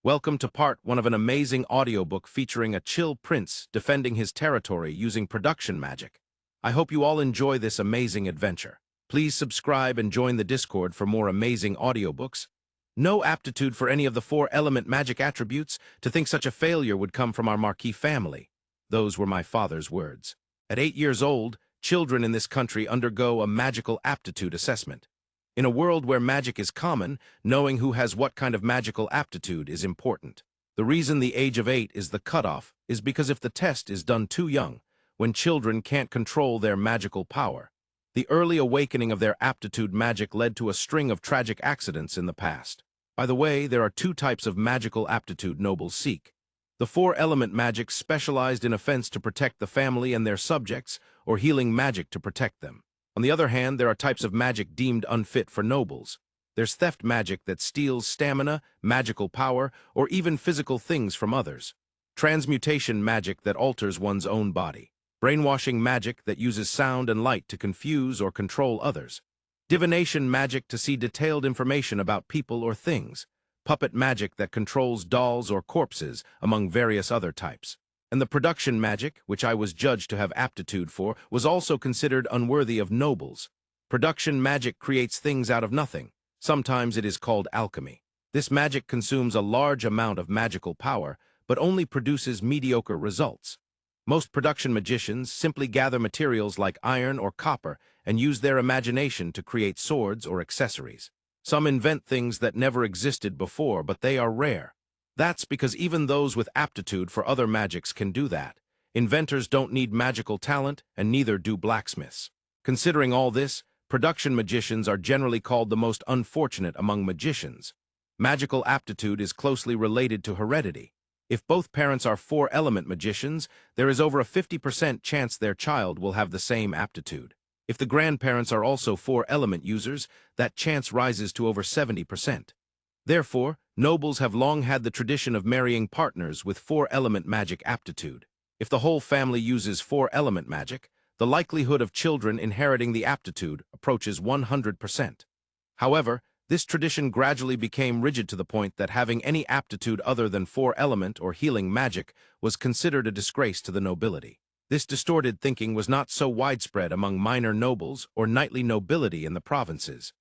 Welcome to part one of an amazing audiobook featuring a chill prince defending his territory using production magic. I hope you all enjoy this amazing adventure. Please subscribe and join the Discord for more amazing audiobooks. No aptitude for any of the four-element magic attributes. To think such a failure would come from our Marquis family. Those were my father's words. At 8 years old, children in this country undergo a magical aptitude assessment. In a world where magic is common, knowing who has what kind of magical aptitude is important. The reason the age of 8 is the cutoff is because if the test is done too young, when children can't control their magical power, the early awakening of their aptitude magic led to a string of tragic accidents in the past. By the way, there are two types of magical aptitude nobles seek. The four-element magic specialized in offense to protect the family and their subjects, or healing magic to protect them. On the other hand, there are types of magic deemed unfit for nobles. There's theft magic that steals stamina, magical power, or even physical things from others. Transmutation magic that alters one's own body. Brainwashing magic that uses sound and light to confuse or control others. Divination magic to see detailed information about people or things. Puppet magic that controls dolls or corpses, among various other types. And the production magic, which I was judged to have aptitude for, was also considered unworthy of nobles. Production magic creates things out of nothing. Sometimes it is called alchemy. This magic consumes a large amount of magical power, but only produces mediocre results. Most production magicians simply gather materials like iron or copper and use their imagination to create swords or accessories. Some invent things that never existed before, but they are rare. That's because even those with aptitude for other magics can do that. Inventors don't need magical talent, and neither do blacksmiths. Considering all this, production magicians are generally called the most unfortunate among magicians. Magical aptitude is closely related to heredity. If both parents are four-element magicians, there is over a 50% chance their child will have the same aptitude. If the grandparents are also four-element users, that chance rises to over 70%. Therefore, nobles have long had the tradition of marrying partners with four-element magic aptitude. If the whole family uses four-element magic, the likelihood of children inheriting the aptitude approaches 100%. However, this tradition gradually became rigid to the point that having any aptitude other than four-element or healing magic was considered a disgrace to the nobility. This distorted thinking was not so widespread among minor nobles or knightly nobility in the provinces.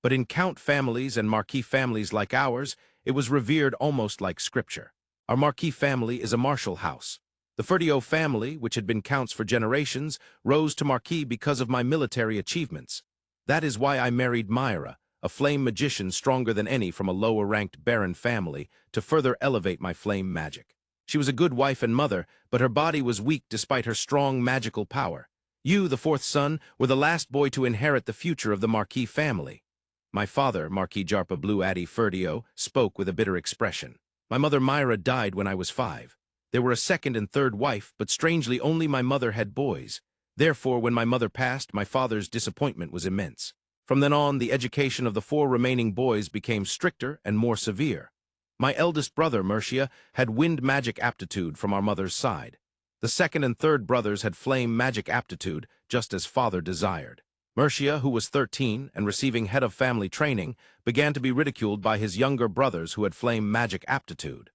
But in count families and marquis families like ours, it was revered almost like scripture. Our marquis family is a martial house. The Virtuous family, which had been counts for generations, rose to marquis because of my military achievements. That is why I married Myra, a flame magician stronger than any from a lower-ranked baron family, to further elevate my flame magic. She was a good wife and mother, but her body was weak despite her strong magical power. You, the fourth son, were the last boy to inherit the future of the marquis family. My father, Marquis Jarpa Blue Addy Ferdio, spoke with a bitter expression. My mother Myra died when I was 5. There were a second and third wife, but strangely only my mother had boys. Therefore, when my mother passed, my father's disappointment was immense. From then on, the education of the 4 remaining boys became stricter and more severe. My eldest brother, Murcia, had wind magic aptitude from our mother's side. The second and third brothers had flame magic aptitude, just as father desired. Murcia, who was 13 and receiving head of family training, began to be ridiculed by his younger brothers who had flame magic aptitude.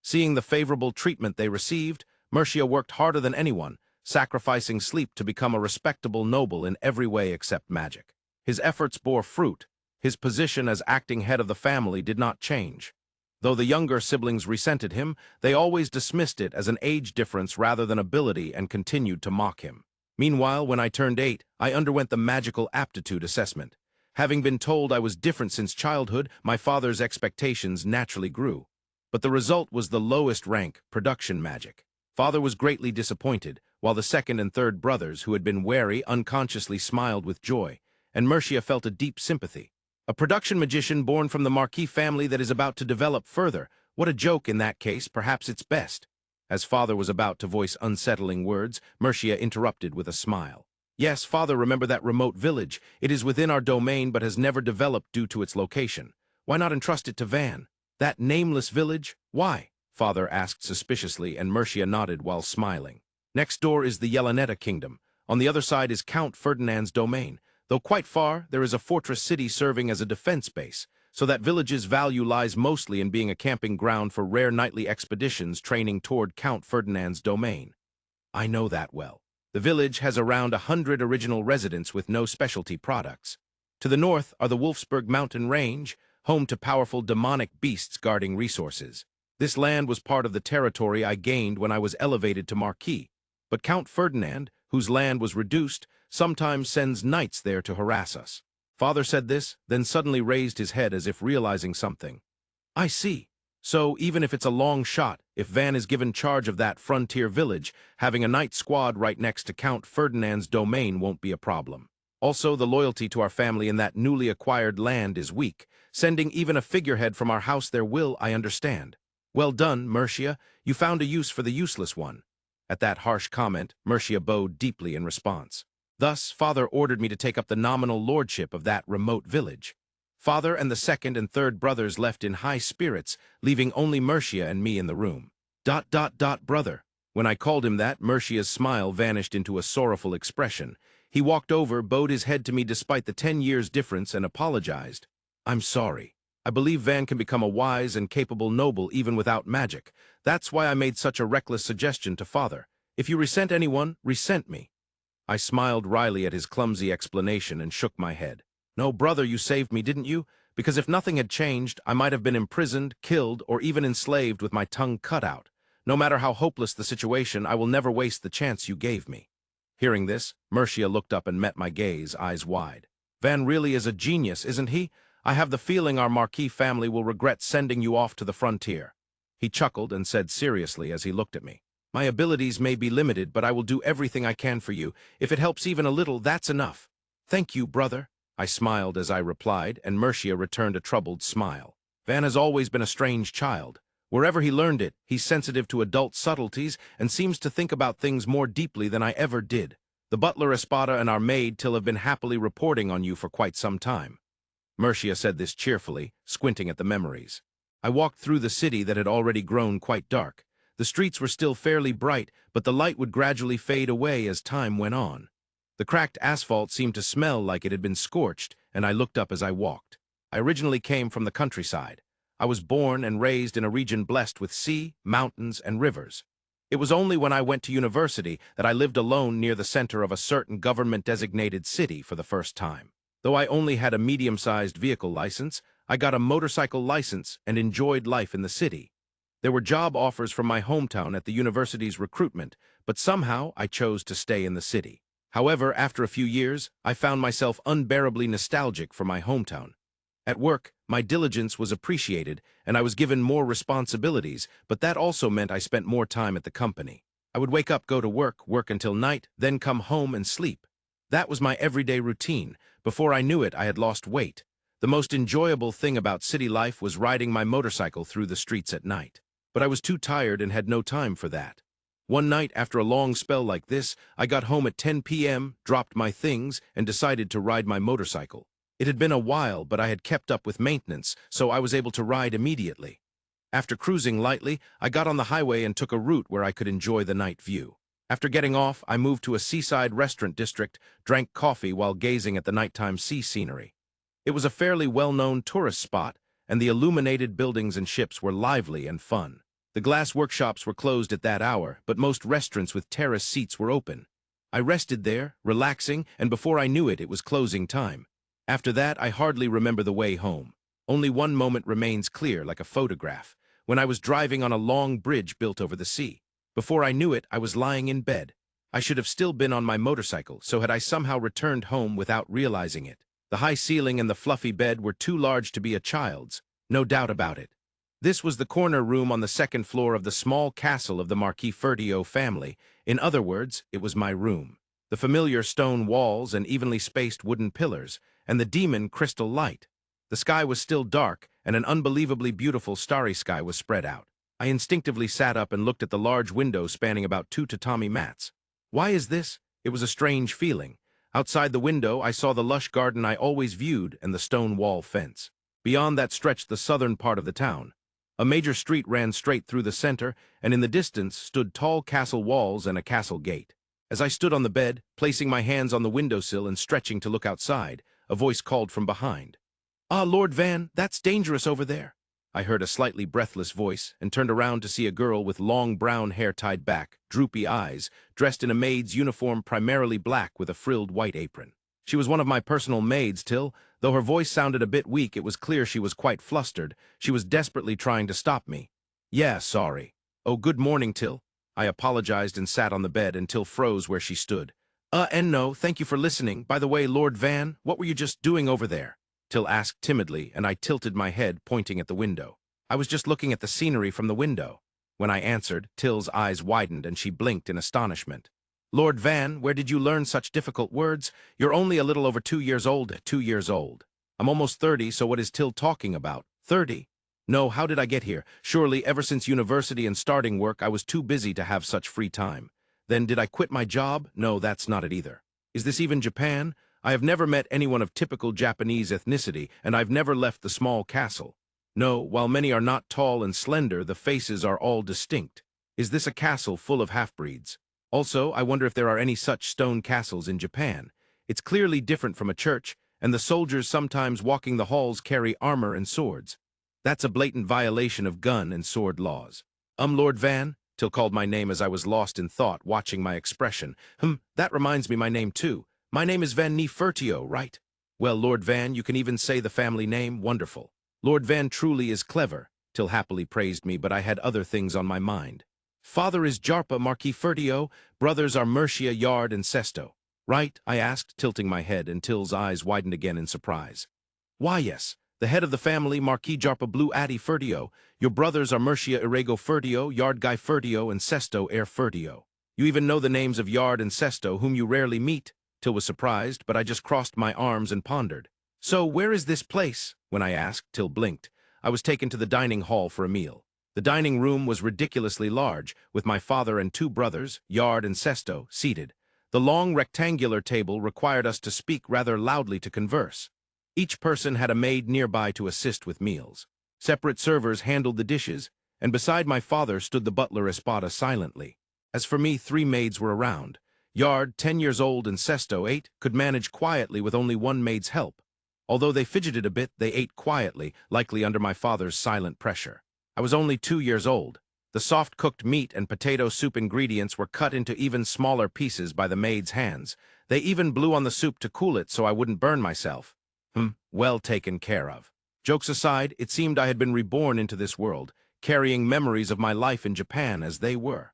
Seeing the favorable treatment they received, Murcia worked harder than anyone, sacrificing sleep to become a respectable noble in every way except magic. His efforts bore fruit. His position as acting head of the family did not change. Though the younger siblings resented him, they always dismissed it as an age difference rather than ability and continued to mock him. Meanwhile, when I turned 8, I underwent the magical aptitude assessment. Having been told I was different since childhood, my father's expectations naturally grew. But the result was the lowest rank, production magic. Father was greatly disappointed, while the second and third brothers, who had been wary, unconsciously smiled with joy, and Murcia felt a deep sympathy. A production magician born from the Marquis family that is about to develop further. What a joke in that case, perhaps it's best. As father was about to voice unsettling words, Murcia interrupted with a smile. Yes, father, remember that remote village. It is within our domain but has never developed due to its location. Why not entrust it to Van? That nameless village? Why? Father asked suspiciously, and Murcia nodded while smiling. Next door is the Yelanetta kingdom. On the other side is Count Ferdinand's domain. Though quite far, there is a fortress city serving as a defense base. so that village's value lies mostly in being a camping ground for rare nightly expeditions training toward Count Ferdinand's domain. I know that well. The village has around 100 original residents with no specialty products. To the north are the Wolfsburg mountain range, home to powerful demonic beasts guarding resources. This land was part of the territory I gained when I was elevated to Marquis, but Count Ferdinand, whose land was reduced, sometimes sends knights there to harass us. Father said this, then suddenly raised his head as if realizing something. I see. So, even if it's a long shot, if Van is given charge of that frontier village, having a knight squad right next to Count Ferdinand's domain won't be a problem. Also, the loyalty to our family in that newly acquired land is weak. Sending even a figurehead from our house there will, I understand. Well done, Murcia. You found a use for the useless one. At that harsh comment, Murcia bowed deeply in response. Thus, Father ordered me to take up the nominal lordship of that remote village. Father and the second and third brothers left in high spirits, leaving only Murcia and me in the room. Brother. When I called him that, Murcia's smile vanished into a sorrowful expression. He walked over, bowed his head to me despite the 10 years difference, and apologized. I'm sorry. I believe Van can become a wise and capable noble even without magic. That's why I made such a reckless suggestion to Father. If you resent anyone, resent me. I smiled wryly at his clumsy explanation and shook my head. No, brother, you saved me, didn't you? Because if nothing had changed, I might have been imprisoned, killed, or even enslaved with my tongue cut out. No matter how hopeless the situation, I will never waste the chance you gave me. Hearing this, Murcia looked up and met my gaze, eyes wide. Van really is a genius, isn't he? I have the feeling our Marquis family will regret sending you off to the frontier. He chuckled and said seriously as he looked at me. My abilities may be limited, but I will do everything I can for you. If it helps even a little, that's enough. Thank you, brother. I smiled as I replied, and Murcia returned a troubled smile. Van has always been a strange child. Wherever he learned it, he's sensitive to adult subtleties and seems to think about things more deeply than I ever did. The butler Espada and our maid Till have been happily reporting on you for quite some time. Murcia said this cheerfully, squinting at the memories. I walked through the city that had already grown quite dark. The streets were still fairly bright, but the light would gradually fade away as time went on. The cracked asphalt seemed to smell like it had been scorched, and I looked up as I walked. I originally came from the countryside. I was born and raised in a region blessed with sea, mountains, and rivers. It was only when I went to university that I lived alone near the center of a certain government-designated city for the first time. Though I only had a medium-sized vehicle license, I got a motorcycle license and enjoyed life in the city. There were job offers from my hometown at the university's recruitment, but somehow I chose to stay in the city. However, after a few years, I found myself unbearably nostalgic for my hometown. At work, my diligence was appreciated, and I was given more responsibilities, but that also meant I spent more time at the company. I would wake up, go to work, work until night, then come home and sleep. That was my everyday routine. Before I knew it, I had lost weight. The most enjoyable thing about city life was riding my motorcycle through the streets at night. But I was too tired and had no time for that. One night, after a long spell like this, I got home at 10 p.m., dropped my things, and decided to ride my motorcycle. It had been a while, but I had kept up with maintenance, so I was able to ride immediately. After cruising lightly, I got on the highway and took a route where I could enjoy the night view. After getting off, I moved to a seaside restaurant district, drank coffee while gazing at the nighttime sea scenery. It was a fairly well-known tourist spot, and the illuminated buildings and ships were lively and fun. The glass workshops were closed at that hour, but most restaurants with terrace seats were open. I rested there, relaxing, and before I knew it, it was closing time. After that, I hardly remember the way home. Only one moment remains clear, like a photograph, when I was driving on a long bridge built over the sea. Before I knew it, I was lying in bed. I should have still been on my motorcycle, so had I somehow returned home without realizing it. The high ceiling and the fluffy bed were too large to be a child's, no doubt about it. This was the corner room on the second floor of the small castle of the Marquis Ferdio family. In other words, it was my room. The familiar stone walls and evenly spaced wooden pillars, and the demon crystal light. The sky was still dark, and an unbelievably beautiful starry sky was spread out. I instinctively sat up and looked at the large window spanning about 2 tatami mats. Why is this? It was a strange feeling. Outside the window, I saw the lush garden I always viewed and the stone wall fence. Beyond that stretched the southern part of the town. A major street ran straight through the center, and in the distance stood tall castle walls and a castle gate. As I stood on the bed, placing my hands on the windowsill and stretching to look outside, a voice called from behind. "Ah, Lord Van, that's dangerous over there." I heard a slightly breathless voice and turned around to see a girl with long brown hair tied back, droopy eyes, dressed in a maid's uniform primarily black with a frilled white apron. She was one of my personal maids, Till. Though her voice sounded a bit weak, it was clear she was quite flustered. She was desperately trying to stop me. "Yeah, sorry." "Oh, good morning, Till." I apologized and sat on the bed until froze where she stood. And no, thank you for listening. By the way, Lord Van, what were you just doing over there?" Till asked timidly, and I tilted my head, pointing at the window. "I was just looking at the scenery from the window." When I answered, Till's eyes widened and she blinked in astonishment. "Lord Van, where did you learn such difficult words? You're only a little over 2 years old." 2 years old. I'm almost 30, so what is Till talking about? 30? No, how did I get here? Surely, ever since university and starting work, I was too busy to have such free time. Then did I quit my job? No, that's not it either. Is this even Japan? I have never met anyone of typical Japanese ethnicity, and I've never left the small castle. No, while many are not tall and slender, the faces are all distinct. Is this a castle full of half-breeds? Also, I wonder if there are any such stone castles in Japan. It's clearly different from a church, and the soldiers sometimes walking the halls carry armor and swords. That's a blatant violation of gun and sword laws. Lord Van? Till called my name as I was lost in thought, watching my expression. That reminds me my name too. My name is Van Nefertio, right? Well, Lord Van, you can even say the family name. Wonderful. Lord Van truly is clever. Till happily praised me, but I had other things on my mind. Father is Jarpa Marquis Fertio, brothers are Murcia, Yard, and Sesto. Right? I asked, tilting my head, and Till's eyes widened again in surprise. Why, yes. The head of the family, Marquis Jarpa Blue Addy Fertio. Your brothers are Murcia Irego Fertio, Yard Guy Fertio, and Sesto Air Fertio. You even know the names of Yard and Sesto, whom you rarely meet. Till was surprised, but I just crossed my arms and pondered. So, where is this place? When I asked, Till blinked. I was taken to the dining hall for a meal. The dining room was ridiculously large, with my father and two brothers, Yard and Sesto, seated. The long rectangular table required us to speak rather loudly to converse. Each person had a maid nearby to assist with meals. Separate servers handled the dishes, and beside my father stood the butler Espada silently. As for me, 3 maids were around. Yard, 10 years old, and Sesto, 8, could manage quietly with only one maid's help. Although they fidgeted a bit, they ate quietly, likely under my father's silent pressure. I was only 2 years old. The soft-cooked meat and potato soup ingredients were cut into even smaller pieces by the maid's hands. They even blew on the soup to cool it so I wouldn't burn myself. Well taken care of. Jokes aside, it seemed I had been reborn into this world, carrying memories of my life in Japan as they were.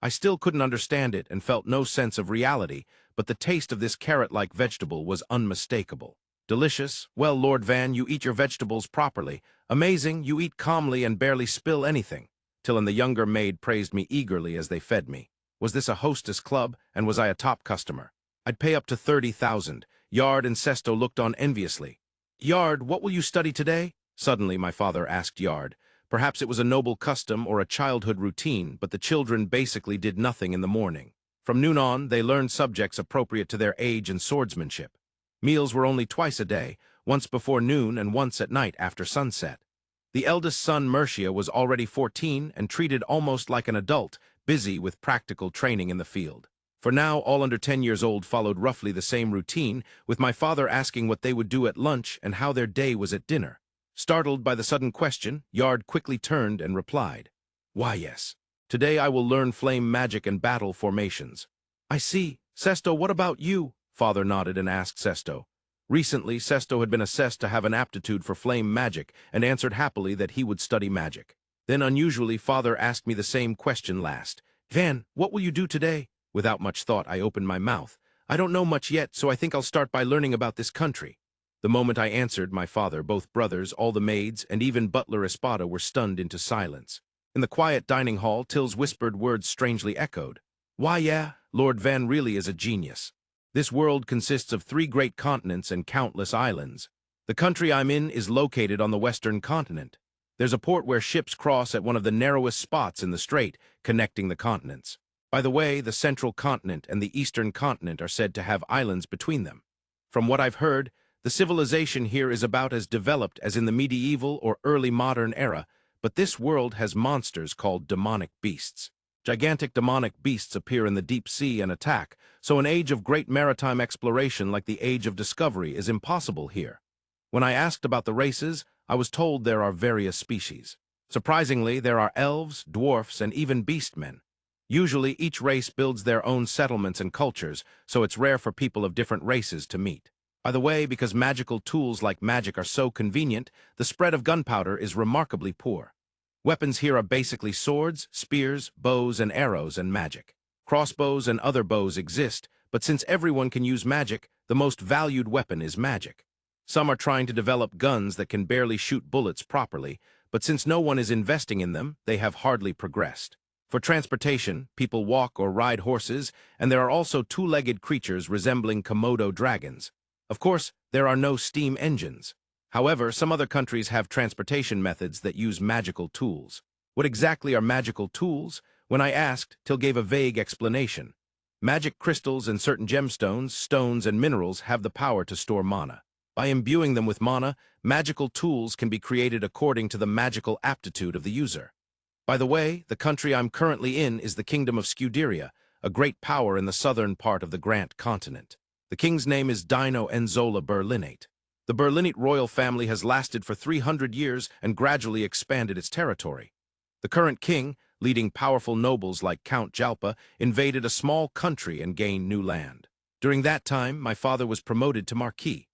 I still couldn't understand it and felt no sense of reality, but the taste of this carrot-like vegetable was unmistakable. Delicious. Well, Lord Van, you eat your vegetables properly. Amazing, you eat calmly and barely spill anything. Till and the younger maid praised me eagerly as they fed me. Was this a hostess club, and was I a top customer? I'd pay up to 30,000. Yard and Sesto looked on enviously. Yard, what will you study today? Suddenly my father asked Yard. Perhaps it was a noble custom or a childhood routine, but the children basically did nothing in the morning. From noon on, they learned subjects appropriate to their age and swordsmanship. Meals were only twice a day, once before noon and once at night after sunset. The eldest son, Murcia, was already 14 and treated almost like an adult, busy with practical training in the field. For now, all under 10 years old followed roughly the same routine, with my father asking what they would do at lunch and how their day was at dinner. Startled by the sudden question, Yard quickly turned and replied, "Why, yes. Today I will learn flame magic and battle formations." "I see. Sesto, what about you?" Father nodded and asked Sesto. Recently, Sesto had been assessed to have an aptitude for flame magic and answered happily that he would study magic. Then unusually, Father asked me the same question last. "Van, what will you do today?" Without much thought, I opened my mouth. "I don't know much yet, so I think I'll start by learning about this country." The moment I answered, my father, both brothers, all the maids, and even butler Espada were stunned into silence. In the quiet dining hall, Till's whispered words strangely echoed. "Why, yeah, Lord Van really is a genius. This world consists of 3 great continents and countless islands. The country I'm in is located on the western continent. There's a port where ships cross at one of the narrowest spots in the strait, connecting the continents. By the way, the central continent and the eastern continent are said to have islands between them. From what I've heard, the civilization here is about as developed as in the medieval or early modern era, but this world has monsters called demonic beasts. Gigantic demonic beasts appear in the deep sea and attack, so an age of great maritime exploration like the Age of Discovery is impossible here. When I asked about the races, I was told there are various species. Surprisingly, there are elves, dwarfs, and even beastmen. Usually, each race builds their own settlements and cultures, so it's rare for people of different races to meet. By the way, because magical tools like magic are so convenient, the spread of gunpowder is remarkably poor. Weapons here are basically swords, spears, bows, and arrows, and magic. Crossbows and other bows exist, but since everyone can use magic, the most valued weapon is magic. Some are trying to develop guns that can barely shoot bullets properly, but since no one is investing in them, they have hardly progressed. For transportation, people walk or ride horses, and there are also two-legged creatures resembling Komodo dragons. Of course, there are no steam engines. However, some other countries have transportation methods that use magical tools. What exactly are magical tools? When I asked, Till gave a vague explanation. Magic crystals and certain gemstones, stones, and minerals have the power to store mana. By imbuing them with mana, magical tools can be created according to the magical aptitude of the user. By the way, the country I'm currently in is the Kingdom of Scuderia, a great power in the southern part of the Grant continent. The king's name is Dino Enzola Berlinate. The Berlinate royal family has lasted for 300 years and gradually expanded its territory. The current king, leading powerful nobles like Count Jalpa, invaded a small country and gained new land. During that time, my father was promoted to Marquis.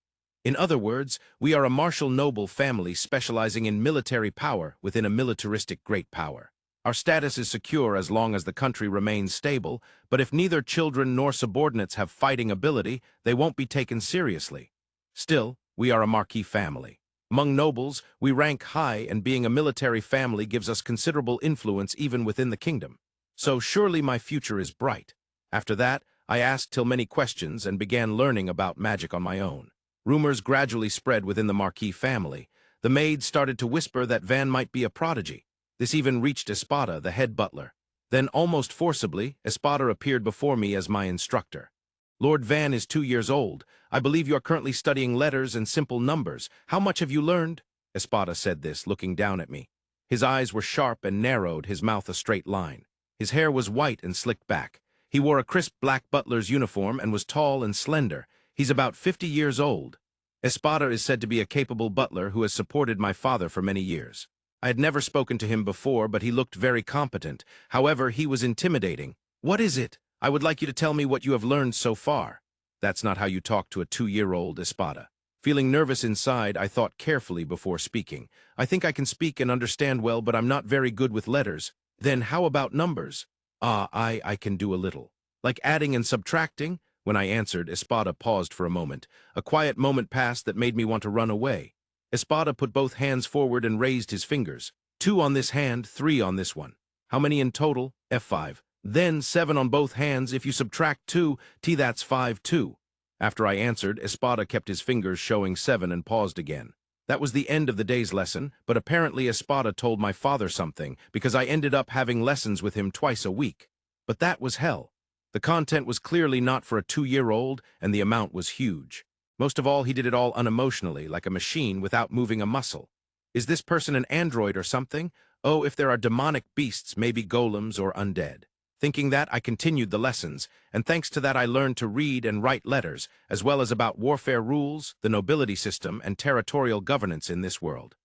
In other words, we are a martial noble family specializing in military power within a militaristic great power. Our status is secure as long as the country remains stable, but if neither children nor subordinates have fighting ability, they won't be taken seriously. Still, we are a Marquis family. Among nobles, we rank high, and being a military family gives us considerable influence even within the kingdom. So surely my future is bright. After that, I asked Till many questions and began learning about magic on my own. Rumors gradually spread within the Marquis family. The maids started to whisper that Van might be a prodigy. This even reached Espada, the head butler. Then, almost forcibly, Espada appeared before me as my instructor. Lord Van is 2 years old. I believe you are currently studying letters and simple numbers. How much have you learned? Espada said this, looking down at me. His eyes were sharp and narrowed, his mouth a straight line. His hair was white and slicked back. He wore a crisp black butler's uniform and was tall and slender. He's about 50 years old. Espada is said to be a capable butler who has supported my father for many years. I had never spoken to him before, but he looked very competent. However, he was intimidating. What is it? I would like you to tell me what you have learned so far. That's not how you talk to a 2-year-old, Espada. Feeling nervous inside, I thought carefully before speaking. I think I can speak and understand well, but I'm not very good with letters. Then how about numbers? I can do a little. Like adding and subtracting? When I answered, Espada paused for a moment. A quiet moment passed that made me want to run away. Espada put both hands forward and raised his fingers. 2 on this hand, 3 on this one. How many in total? F5. Then 7 on both hands. If you subtract 2, that's 5 too. After I answered, Espada kept his fingers showing 7 and paused again. That was the end of the day's lesson, but apparently Espada told my father something, because I ended up having lessons with him twice a week. But that was hell. The content was clearly not for a 2-year-old, and the amount was huge. Most of all, he did it all unemotionally, like a machine without moving a muscle. Is this person an android or something? Oh, if there are demonic beasts, maybe golems or undead. Thinking that, I continued the lessons, and thanks to that I learned to read and write letters, as well as about warfare rules, the nobility system, and territorial governance in this world.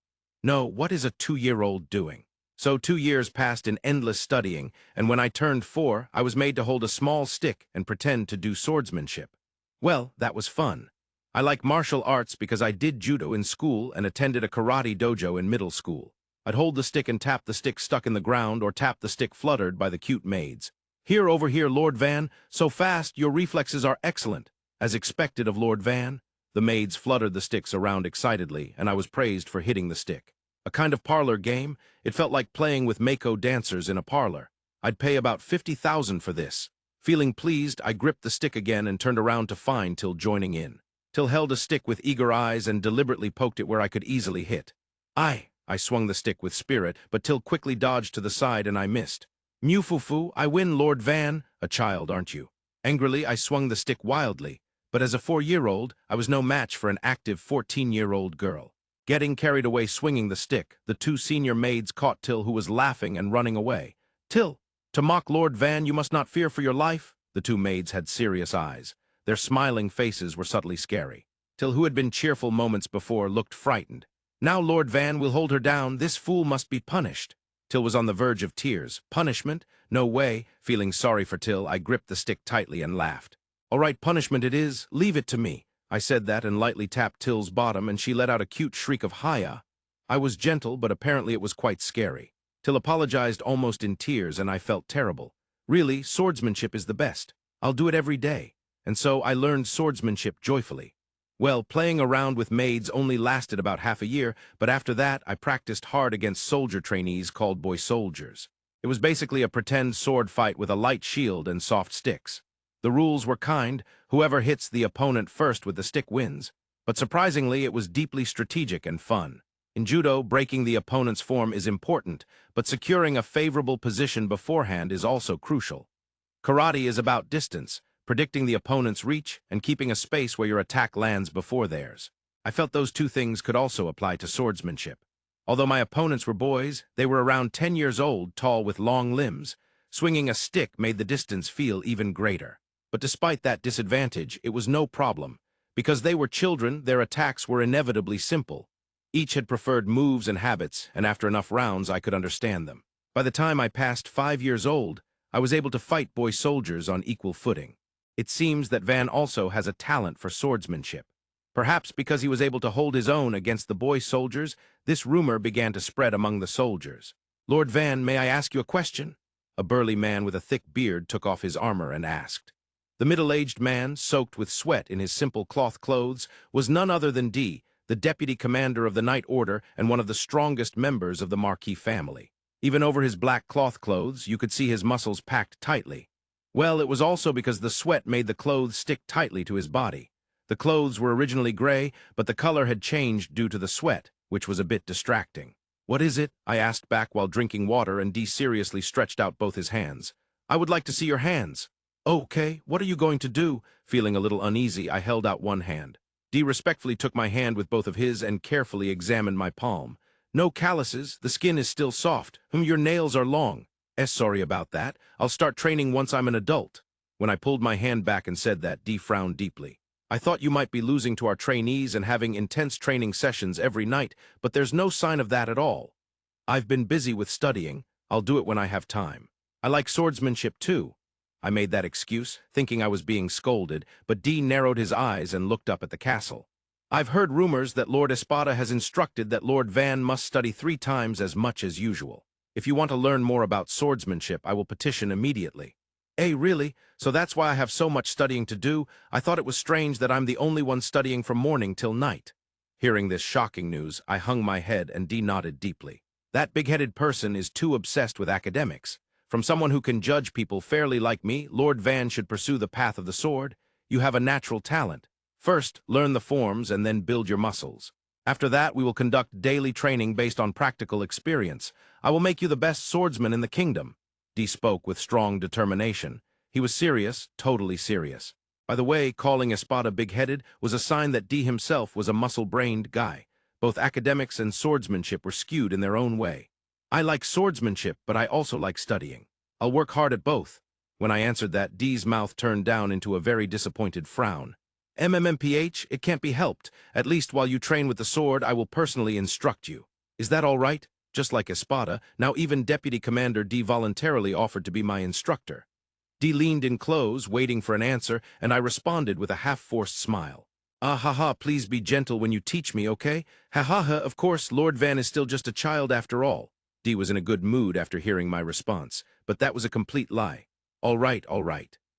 No, what is a 2-year-old doing? So 2 years passed in endless studying, and when I turned 4, I was made to hold a small stick and pretend to do swordsmanship. Well, that was fun. I like martial arts because I did judo in school and attended a karate dojo in middle school. I'd hold the stick and tap the stick stuck in the ground or tap the stick fluttered by the cute maids. Here, over here, Lord Van. So fast, your reflexes are excellent. As expected of Lord Van. The maids fluttered the sticks around excitedly, and I was praised for hitting the stick. A kind of parlor game. It felt like playing with Mako dancers in a parlor. I'd pay about 50,000 for this. Feeling pleased, I gripped the stick again and turned around to find Till joining in. Till held a stick with eager eyes and deliberately poked it where I could easily hit. I swung the stick with spirit, but Till quickly dodged to the side and I missed. Mewfufu, I win, Lord Van. A child, aren't you? Angrily, I swung the stick wildly, but as a 4-year-old, I was no match for an active 14-year-old girl. Getting carried away swinging the stick, the 2 senior maids caught Till, who was laughing and running away. Till, to mock Lord Van, you must not fear for your life? The 2 maids had serious eyes. Their smiling faces were subtly scary. Till, who had been cheerful moments before, looked frightened. "Now, Lord Van will hold her down. This fool must be punished." Till was on the verge of tears. Punishment? No way. Feeling sorry for Till, I gripped the stick tightly and laughed. "All right, punishment it is. Leave it to me." I said that and lightly tapped Till's bottom, and she let out a cute shriek of "Hiya." I was gentle, but apparently it was quite scary. Till apologized almost in tears, and I felt terrible. Really, swordsmanship is the best. I'll do it every day. And so I learned swordsmanship joyfully. Well, playing around with maids only lasted about half a year, but after that I practiced hard against soldier trainees called boy soldiers. It was basically a pretend sword fight with a light shield and soft sticks. The rules were kind. Whoever hits the opponent first with the stick wins. But surprisingly, it was deeply strategic and fun. In judo, breaking the opponent's form is important, but securing a favorable position beforehand is also crucial. Karate is about distance, predicting the opponent's reach and keeping a space where your attack lands before theirs. I felt those two things could also apply to swordsmanship. Although my opponents were boys, they were around 10 years old, tall with long limbs. Swinging a stick made the distance feel even greater. But despite that disadvantage, it was no problem. Because they were children, their attacks were inevitably simple. Each had preferred moves and habits, and after enough rounds I could understand them. By the time I passed 5 years old, I was able to fight boy soldiers on equal footing. It seems that Van also has a talent for swordsmanship. Perhaps because he was able to hold his own against the boy soldiers, this rumor began to spread among the soldiers. "Lord Van, may I ask you a question?" A burly man with a thick beard took off his armor and asked. The middle-aged man, soaked with sweat in his simple cloth clothes, was none other than D, the deputy commander of the Night Order and one of the strongest members of the Marquis family. Even over his black cloth clothes, you could see his muscles packed tightly. Well, it was also because the sweat made the clothes stick tightly to his body. The clothes were originally gray, but the color had changed due to the sweat, which was a bit distracting. "What is it?" I asked back while drinking water, and D seriously stretched out both his hands. "I would like to see your hands." "Okay, what are you going to do?" Feeling a little uneasy, I held out one hand. D respectfully took my hand with both of his and carefully examined my palm. "No calluses, the skin is still soft. Your nails are long." Sorry about that. I'll start training once I'm an adult." When I pulled my hand back and said that, D frowned deeply. "I thought you might be losing to our trainees and having intense training sessions every night, but there's no sign of that at all." "I've been busy with studying. I'll do it when I have time. I like swordsmanship too." I made that excuse, thinking I was being scolded, but D narrowed his eyes and looked up at the castle. "I've heard rumors that Lord Espada has instructed that Lord Van must study 3 times as much as usual. If you want to learn more about swordsmanship, I will petition immediately." Really? So that's why I have so much studying to do? I thought it was strange that I'm the only one studying from morning till night." Hearing this shocking news, I hung my head and D nodded deeply. "That big-headed person is too obsessed with academics. From someone who can judge people fairly like me, Lord Van should pursue the path of the sword. You have a natural talent. First, learn the forms and then build your muscles. After that, we will conduct daily training based on practical experience. I will make you the best swordsman in the kingdom." D spoke with strong determination. He was serious, totally serious. By the way, calling Espada big-headed was a sign that D himself was a muscle-brained guy. Both academics and swordsmanship were skewed in their own way. "I like swordsmanship, but I also like studying. I'll work hard at both." When I answered that, D's mouth turned down into a very disappointed frown. "MMMPH, it can't be helped. At least while you train with the sword, I will personally instruct you. Is that all right?" Just like Espada, now even Deputy Commander D voluntarily offered to be my instructor. D leaned in close, waiting for an answer, and I responded with a half-forced smile. Ha, please be gentle when you teach me, okay? Ha, of course, Lord Van is still just a child after all." D was in a good mood after hearing my response, but that was a complete lie. All right.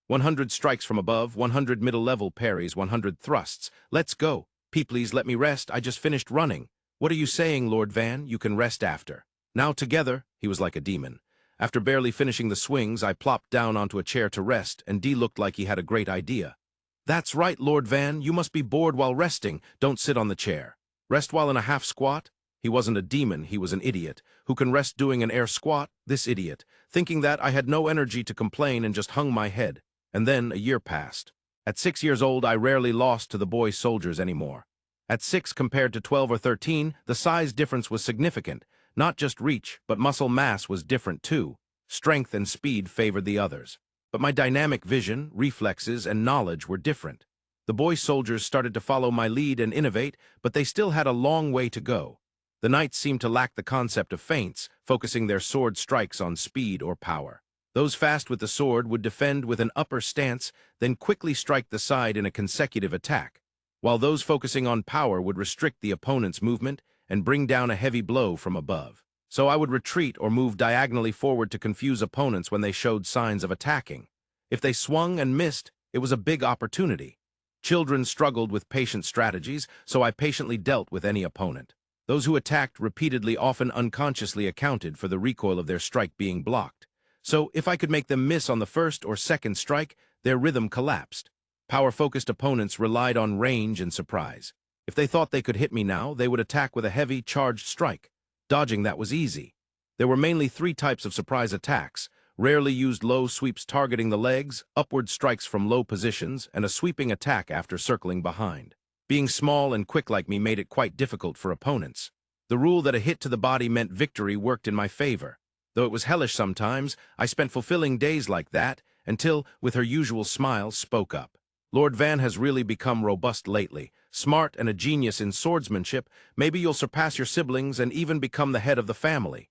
100 strikes from above, 100 middle-level parries, 100 thrusts. Let's go. Please let me rest. I just finished running." "What are you saying, Lord Van? You can rest after." "Now together." He was like a demon. After barely finishing the swings, I plopped down onto a chair to rest, and D looked like he had a great idea. "That's right, Lord Van. You must be bored while resting. Don't sit on the chair. Rest while in a half squat." He wasn't a demon, he was an idiot. Who can rest doing an air squat? This idiot. Thinking that, I had no energy to complain and just hung my head. And then a year passed. At 6 years old, I rarely lost to the boy soldiers anymore. At 6 compared to 12 or 13, the size difference was significant. Not just reach, but muscle mass was different too. Strength and speed favored the others. But my dynamic vision, reflexes, and knowledge were different. The boy soldiers started to follow my lead and innovate, but they still had a long way to go. The knights seemed to lack the concept of feints, focusing their sword strikes on speed or power. Those fast with the sword would defend with an upper stance, then quickly strike the side in a consecutive attack, while those focusing on power would restrict the opponent's movement and bring down a heavy blow from above. So I would retreat or move diagonally forward to confuse opponents when they showed signs of attacking. If they swung and missed, it was a big opportunity. Children struggled with patient strategies, so I patiently dealt with any opponent. Those who attacked repeatedly often unconsciously accounted for the recoil of their strike being blocked. So if I could make them miss on the first or second strike, their rhythm collapsed. Power-focused opponents relied on range and surprise. If they thought they could hit me now, they would attack with a heavy, charged strike. Dodging that was easy. There were mainly 3 types of surprise attacks: rarely used low sweeps targeting the legs, upward strikes from low positions, and a sweeping attack after circling behind. Being small and quick like me made it quite difficult for opponents. The rule that a hit to the body meant victory worked in my favor. Though it was hellish sometimes, I spent fulfilling days like that, until, with her usual smile, spoke up. Lord Van has really become robust lately. Smart and a genius in swordsmanship, maybe you'll surpass your siblings and even become the head of the family.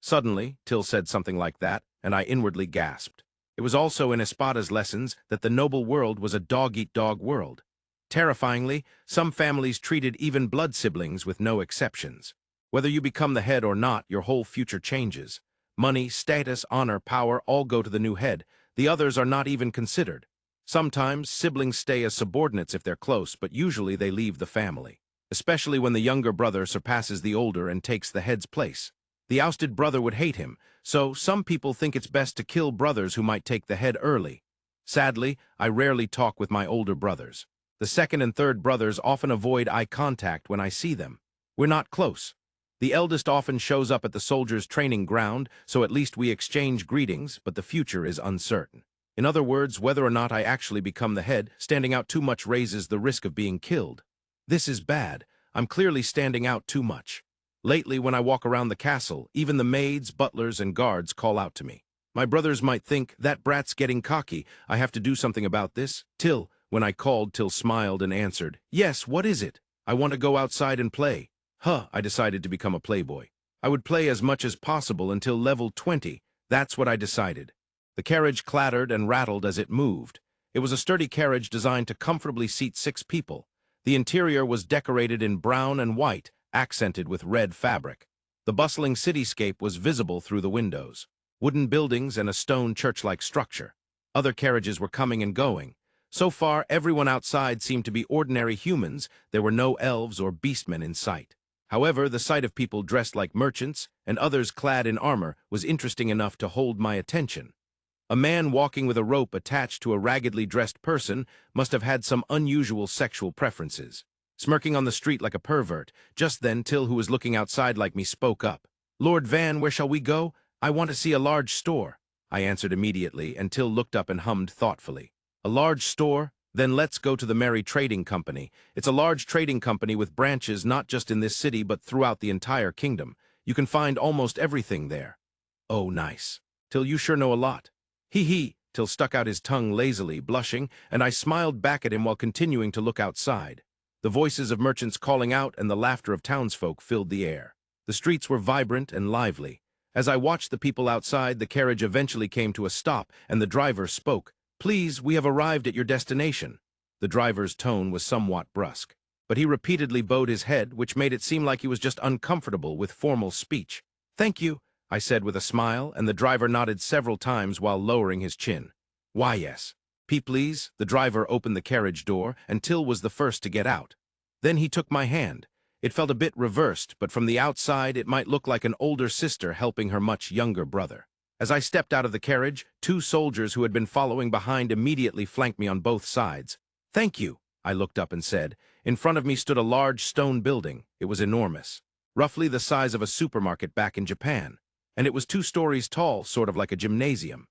Suddenly, Till said something like that, and I inwardly gasped. It was also in Espada's lessons that the noble world was a dog-eat-dog world. Terrifyingly, some families treated even blood siblings with no exceptions. Whether you become the head or not, your whole future changes. Money, status, honor, power all go to the new head. The others are not even considered. Sometimes, siblings stay as subordinates if they're close, but usually they leave the family, especially when the younger brother surpasses the older and takes the head's place. The ousted brother would hate him, so some people think it's best to kill brothers who might take the head early. Sadly, I rarely talk with my older brothers. The second and third brothers often avoid eye contact when I see them. We're not close. The eldest often shows up at the soldiers' training ground, so at least we exchange greetings, but the future is uncertain. In other words, whether or not I actually become the head, standing out too much raises the risk of being killed. This is bad. I'm clearly standing out too much. Lately, when I walk around the castle, even the maids, butlers, and guards call out to me. My brothers might think, that brat's getting cocky, I have to do something about this. Till, when I called, Till smiled and answered, "Yes, what is it? I want to go outside and play." I decided to become a playboy. I would play as much as possible until level 20. That's what I decided. The carriage clattered and rattled as it moved. It was a sturdy carriage designed to comfortably seat 6 people. The interior was decorated in brown and white, accented with red fabric. The bustling cityscape was visible through the windows. Wooden buildings and a stone church-like structure. Other carriages were coming and going. So far, everyone outside seemed to be ordinary humans. There were no elves or beastmen in sight. However, the sight of people dressed like merchants and others clad in armor was interesting enough to hold my attention. A man walking with a rope attached to a raggedly dressed person must have had some unusual sexual preferences. Smirking on the street like a pervert, just then Till, who was looking outside like me, spoke up. "Lord Van, where shall we go? I want to see a large store." I answered immediately, and Till looked up and hummed thoughtfully. "A large store? Then let's go to the Merry Trading Company. It's a large trading company with branches not just in this city but throughout the entire kingdom. You can find almost everything there." "Oh, nice. Till, you sure know a lot." "Hee." Till stuck out his tongue lazily, blushing, and I smiled back at him while continuing to look outside. The voices of merchants calling out and the laughter of townsfolk filled the air. The streets were vibrant and lively. As I watched the people outside, the carriage eventually came to a stop, and the driver spoke. "Please, we have arrived at your destination." The driver's tone was somewhat brusque, but he repeatedly bowed his head, which made it seem like he was just uncomfortable with formal speech. "Thank you," I said with a smile, and the driver nodded several times while lowering his chin. "Why, yes. Please." The driver opened the carriage door, and Till was the first to get out. Then he took my hand. It felt a bit reversed, but from the outside it might look like an older sister helping her much younger brother. As I stepped out of the carriage, 2 soldiers who had been following behind immediately flanked me on both sides. "Thank you," I looked up and said. In front of me stood a large stone building. It was enormous, roughly the size of a supermarket back in Japan. And it was 2 stories tall, sort of like a gymnasium.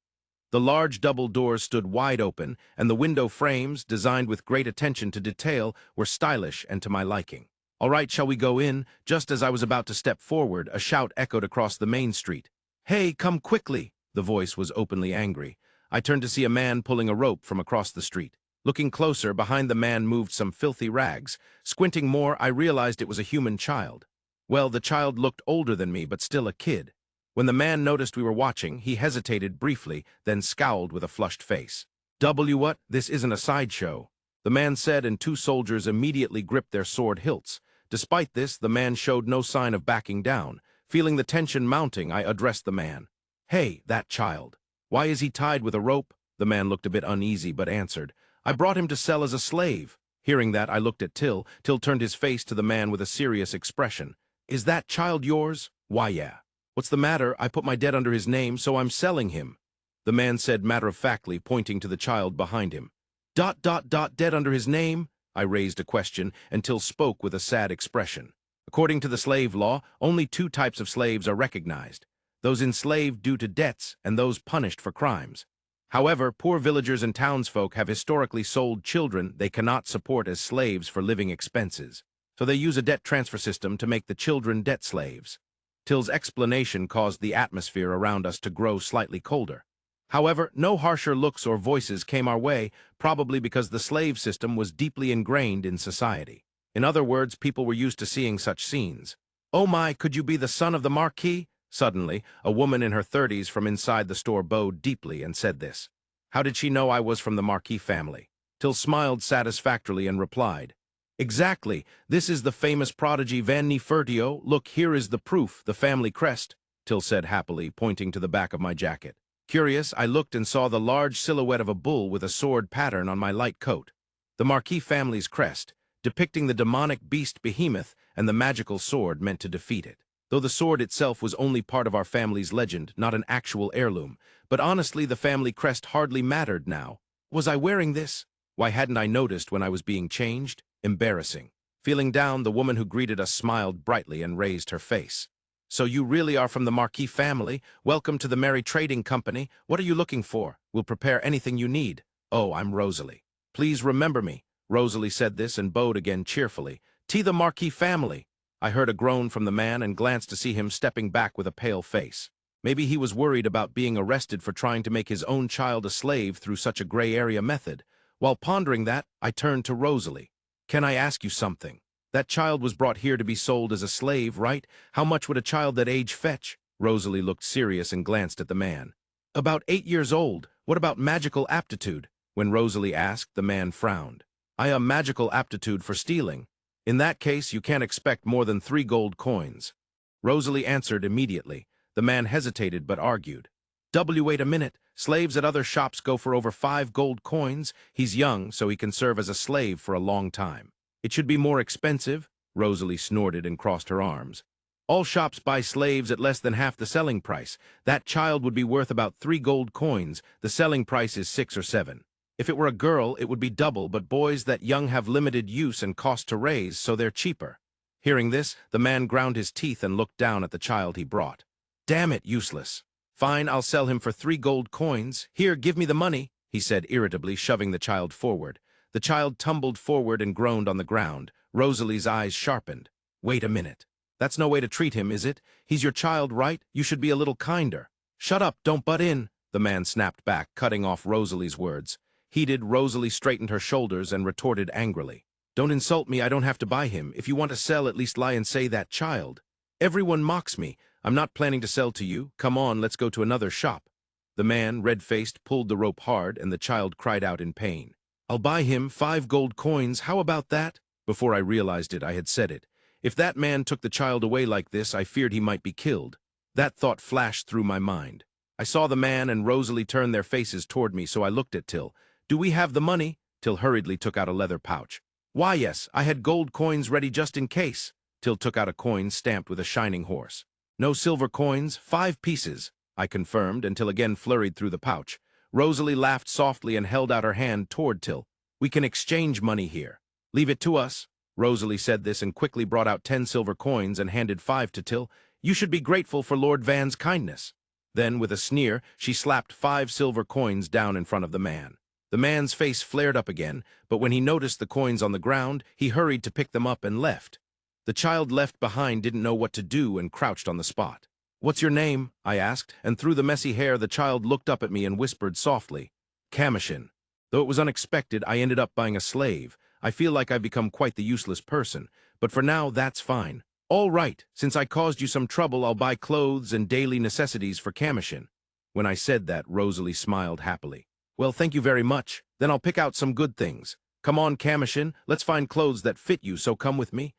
The large double doors stood wide open, and the window frames, designed with great attention to detail, were stylish and to my liking. "All right, shall we go in?" Just as I was about to step forward, a shout echoed across the main street. "Hey, come quickly!" The voice was openly angry. I turned to see a man pulling a rope from across the street. Looking closer, behind the man moved some filthy rags. Squinting more, I realized it was a human child. Well, the child looked older than me, but still a kid. When the man noticed we were watching, he hesitated briefly, then scowled with a flushed face. What? This isn't a sideshow," the man said, and two soldiers immediately gripped their sword hilts. Despite this, the man showed no sign of backing down. Feeling the tension mounting, I addressed the man. "Hey, that child. Why is he tied with a rope?" The man looked a bit uneasy, but answered, "I brought him to sell as a slave." Hearing that, I looked at Till. Till turned his face to the man with a serious expression. "Is that child yours?" "Why, yeah." "What's the matter? I put my debt under his name, so I'm selling him," the man said matter-of-factly, pointing to the child behind him. Debt under his name?" I raised a question, and Till spoke with a sad expression. "According to the slave law, only two types of slaves are recognized: those enslaved due to debts and those punished for crimes. However, poor villagers and townsfolk have historically sold children they cannot support as slaves for living expenses, so they use a debt transfer system to make the children debt slaves." Till's explanation caused the atmosphere around us to grow slightly colder. However, no harsher looks or voices came our way, probably because the slave system was deeply ingrained in society. In other words, people were used to seeing such scenes. "Oh my, could you be the son of the Marquis?" Suddenly, a woman in her 30s from inside the store bowed deeply and said this. How did she know I was from the Marquis family? Till smiled satisfactorily and replied, "Exactly, this is the famous prodigy Van Nefertio. Look, here is the proof, the family crest," Till said happily, pointing to the back of my jacket. Curious, I looked and saw the large silhouette of a bull with a sword pattern on my light coat. The Marquis family's crest, depicting the demonic beast Behemoth and the magical sword meant to defeat it. Though the sword itself was only part of our family's legend, not an actual heirloom. But honestly, the family crest hardly mattered now. Was I wearing this? Why hadn't I noticed when I was being changed? Embarrassing. Feeling down, the woman who greeted us smiled brightly and raised her face. "So you really are from the Marquis family? Welcome to the Merry Trading Company. What are you looking for? We'll prepare anything you need." "Oh, I'm Rosalie. Please remember me." Rosalie said this and bowed again cheerfully. "To the Marquis family." I heard a groan from the man and glanced to see him stepping back with a pale face. Maybe he was worried about being arrested for trying to make his own child a slave through such a gray area method. While pondering that, I turned to Rosalie. "Can I ask you something? That child was brought here to be sold as a slave, right? How much would a child that age fetch?" Rosalie looked serious and glanced at the man. "About 8 years old. What about magical aptitude?" When Rosalie asked, the man frowned. "I have magical aptitude for stealing. In that case, you can't expect more than 3 gold coins." Rosalie answered immediately. The man hesitated but argued. "Wait a minute. Slaves at other shops go for over 5 gold coins. He's young, so he can serve as a slave for a long time." "It should be more expensive," Rosalie snorted and crossed her arms. "All shops buy slaves at less than half the selling price. That child would be worth about 3 gold coins. The selling price is 6 or 7. If it were a girl, it would be double, but boys that young have limited use and cost to raise, so they're cheaper." Hearing this, the man ground his teeth and looked down at the child he brought. "Damn it, useless. Fine, I'll sell him for 3 gold coins. Here, give me the money," he said irritably, shoving the child forward. The child tumbled forward and groaned on the ground. Rosalie's eyes sharpened. "Wait a minute. That's no way to treat him, is it? He's your child, right? You should be a little kinder." "Shut up, don't butt in," the man snapped back, cutting off Rosalie's words. Heated, Rosalie straightened her shoulders and retorted angrily. "Don't insult me, I don't have to buy him. If you want to sell, at least lie and say that child. Everyone mocks me. I'm not planning to sell to you. Come on, let's go to another shop." The man, red-faced, pulled the rope hard, and the child cried out in pain. "I'll buy him 5 gold coins. How about that?" Before I realized it, I had said it. If that man took the child away like this, I feared he might be killed. That thought flashed through my mind. I saw the man and Rosalie turn their faces toward me, so I looked at Till. "Do we have the money?" Till hurriedly took out a leather pouch. "Why, yes, I had gold coins ready just in case." Till took out a coin stamped with a shining horse. "No silver coins, 5 pieces," I confirmed, until again flurried through the pouch. Rosalie laughed softly and held out her hand toward Till. "We can exchange money here." "Leave it to us." Rosalie said this and quickly brought out 10 silver coins and handed 5 to Till. "You should be grateful for Lord Van's kindness." Then, with a sneer, she slapped 5 silver coins down in front of the man. The man's face flared up again, but when he noticed the coins on the ground, he hurried to pick them up and left. The child left behind didn't know what to do and crouched on the spot. "What's your name?" I asked, and through the messy hair the child looked up at me and whispered softly, "Commotion." Though it was unexpected, I ended up buying a slave. I feel like I've become quite the useless person, but for now, that's fine. All right, since I caused you some trouble, I'll buy clothes and daily necessities for Commotion. When I said that, Rosalie smiled happily. Well, thank you very much. Then I'll pick out some good things. Come on, Commotion, let's find clothes that fit you, so come with me.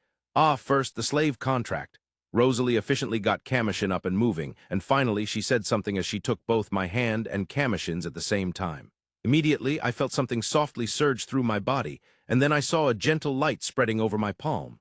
First, the slave contract. Rosalie efficiently got Commotion up and moving, and finally she said something as she took both my hand and Commotion's at the same time. Immediately, I felt something softly surge through my body, and then I saw a gentle light spreading over my palm.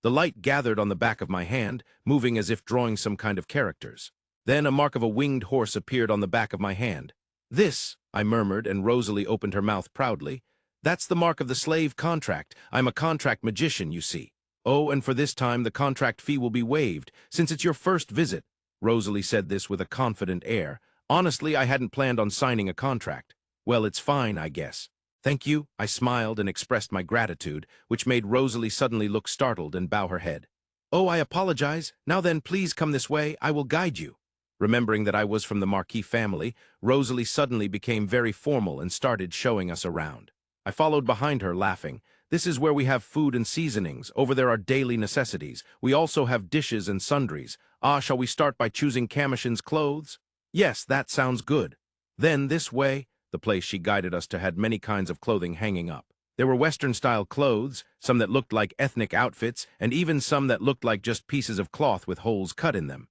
The light gathered on the back of my hand, moving as if drawing some kind of characters. Then a mark of a winged horse appeared on the back of my hand. This, I murmured, and Rosalie opened her mouth proudly. That's the mark of the slave contract. I'm a contract magician, you see. Oh, and for this time the contract fee will be waived, since it's your first visit. Rosalie said this with a confident air. Honestly, I hadn't planned on signing a contract. Well, it's fine, I guess. Thank you, I smiled and expressed my gratitude, which made Rosalie suddenly look startled and bow her head. Oh, I apologize. Now then, please come this way. I will guide you. Remembering that I was from the Marquis family, Rosalie suddenly became very formal and started showing us around. I followed behind her, laughing. This is where we have food and seasonings. Over there are daily necessities. We also have dishes and sundries. Shall we start by choosing Commotion's clothes? Yes, that sounds good. Then this way. The place she guided us to had many kinds of clothing hanging up. There were Western-style clothes, some that looked like ethnic outfits, and even some that looked like just pieces of cloth with holes cut in them.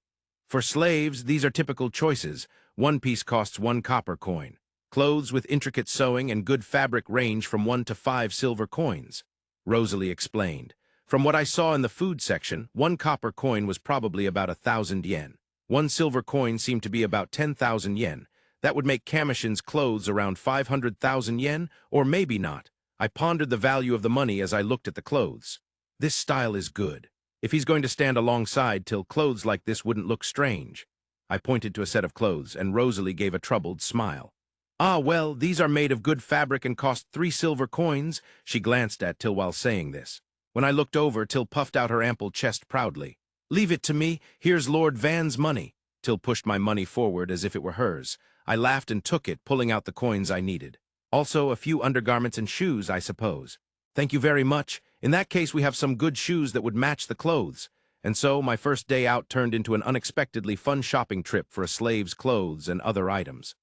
For slaves, these are typical choices. One piece costs 1 copper coin. Clothes with intricate sewing and good fabric range from 1 to 5 silver coins. Rosalie explained. From what I saw in the food section, 1 copper coin was probably about 1,000 yen. 1 silver coin seemed to be about 10,000 yen. That would make Commotion's clothes around 500,000 yen, or maybe not. I pondered the value of the money as I looked at the clothes. This style is good. If he's going to stand alongside till clothes like this wouldn't look strange. I pointed to a set of clothes, and Rosalie gave a troubled smile. Well, these are made of good fabric and cost 3 silver coins, she glanced at Till while saying this. When I looked over, Till puffed out her ample chest proudly. Leave it to me, here's Lord Van's money. Till pushed my money forward as if it were hers. I laughed and took it, pulling out the coins I needed. Also, a few undergarments and shoes, I suppose. Thank you very much. In that case, we have some good shoes that would match the clothes. And so, my first day out turned into an unexpectedly fun shopping trip for a slave's clothes and other items.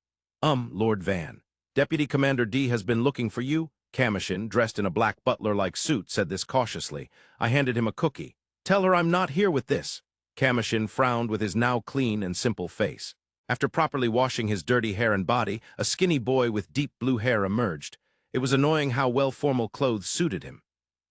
Lord Van. Deputy Commander D has been looking for you. Commotion, dressed in a black butler-like suit, said this cautiously. I handed him a cookie. Tell her I'm not here with this. Commotion frowned with his now clean and simple face. After properly washing his dirty hair and body, a skinny boy with deep blue hair emerged. It was annoying how well formal clothes suited him.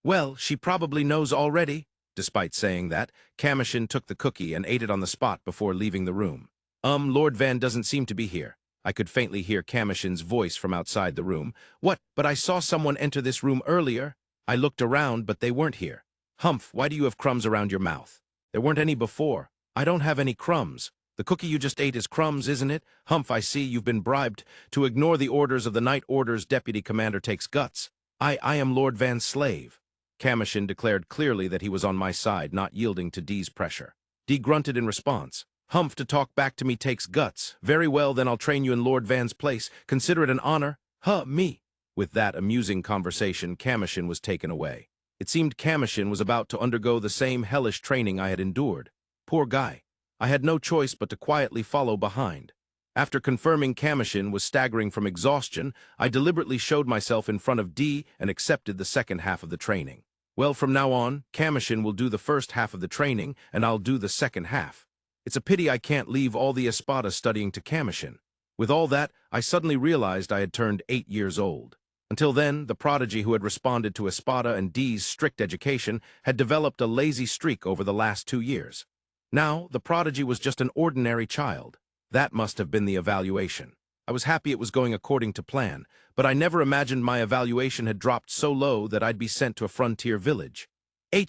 Well, she probably knows already. Despite saying that, Commotion took the cookie and ate it on the spot before leaving the room. Lord Van doesn't seem to be here. I could faintly hear Commotion's voice from outside the room. What? But I saw someone enter this room earlier. I looked around, but they weren't here. Humph, why do you have crumbs around your mouth? There weren't any before. I don't have any crumbs. The cookie you just ate is crumbs, isn't it? Humph, I see you've been bribed to ignore the orders of the night orders. Deputy Commander takes guts. I am Lord Van's slave. Commotion declared clearly that he was on my side, not yielding to D's pressure. D grunted in response. Humph, to talk back to me takes guts. Very well, then I'll train you in Lord Van's place. Consider it an honor. Me. With that amusing conversation, Commotion was taken away. It seemed Commotion was about to undergo the same hellish training I had endured. Poor guy. I had no choice but to quietly follow behind. After confirming Commotion was staggering from exhaustion, I deliberately showed myself in front of D and accepted the second half of the training. Well, from now on, Commotion will do the first half of the training, and I'll do the second half. It's a pity I can't leave all the Espada studying to Commotion. With all that, I suddenly realized I had turned 8 years old. Until then, the prodigy who had responded to Espada and D's strict education had developed a lazy streak over the last 2 years. Now, the prodigy was just an ordinary child. That must have been the evaluation. I was happy it was going according to plan, but I never imagined my evaluation had dropped so low that I'd be sent to a frontier village.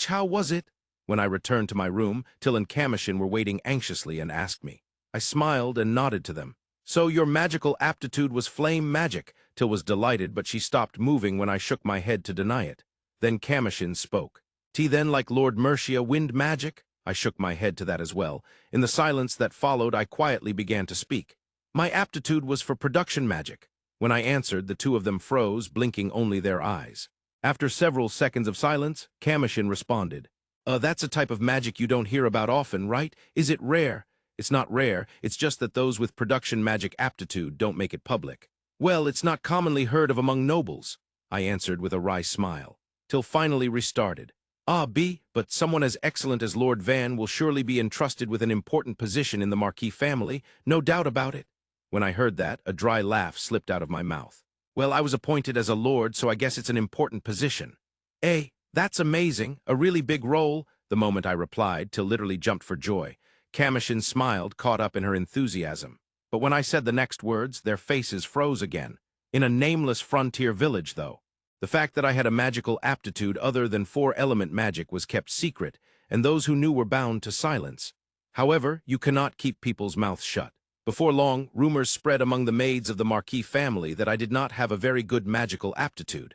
How was it? When I returned to my room, Till and Commotion were waiting anxiously and asked me. I smiled and nodded to them. So your magical aptitude was flame magic. Till was delighted, but she stopped moving when I shook my head to deny it. Then Commotion spoke. Then like Lord Murcia wind magic? I shook my head to that as well. In the silence that followed, I quietly began to speak. My aptitude was for production magic. When I answered, the two of them froze, blinking only their eyes. After several seconds of silence, Commotion responded. That's a type of magic you don't hear about often, right? Is it rare? It's not rare, it's just that those with production magic aptitude don't make it public. Well, it's not commonly heard of among nobles, I answered with a wry smile, till finally restarted. But someone as excellent as Lord Van will surely be entrusted with an important position in the Marquis family, no doubt about it. When I heard that, a dry laugh slipped out of my mouth. Well, I was appointed as a lord, so I guess it's an important position. That's amazing, a really big role, the moment I replied, till literally jumped for joy. Kamushin smiled, caught up in her enthusiasm. But when I said the next words, their faces froze again. In a nameless frontier village, though. The fact that I had a magical aptitude other than four-element magic was kept secret, and those who knew were bound to silence. However, you cannot keep people's mouths shut. Before long, rumors spread among the maids of the Marquis family that I did not have a very good magical aptitude.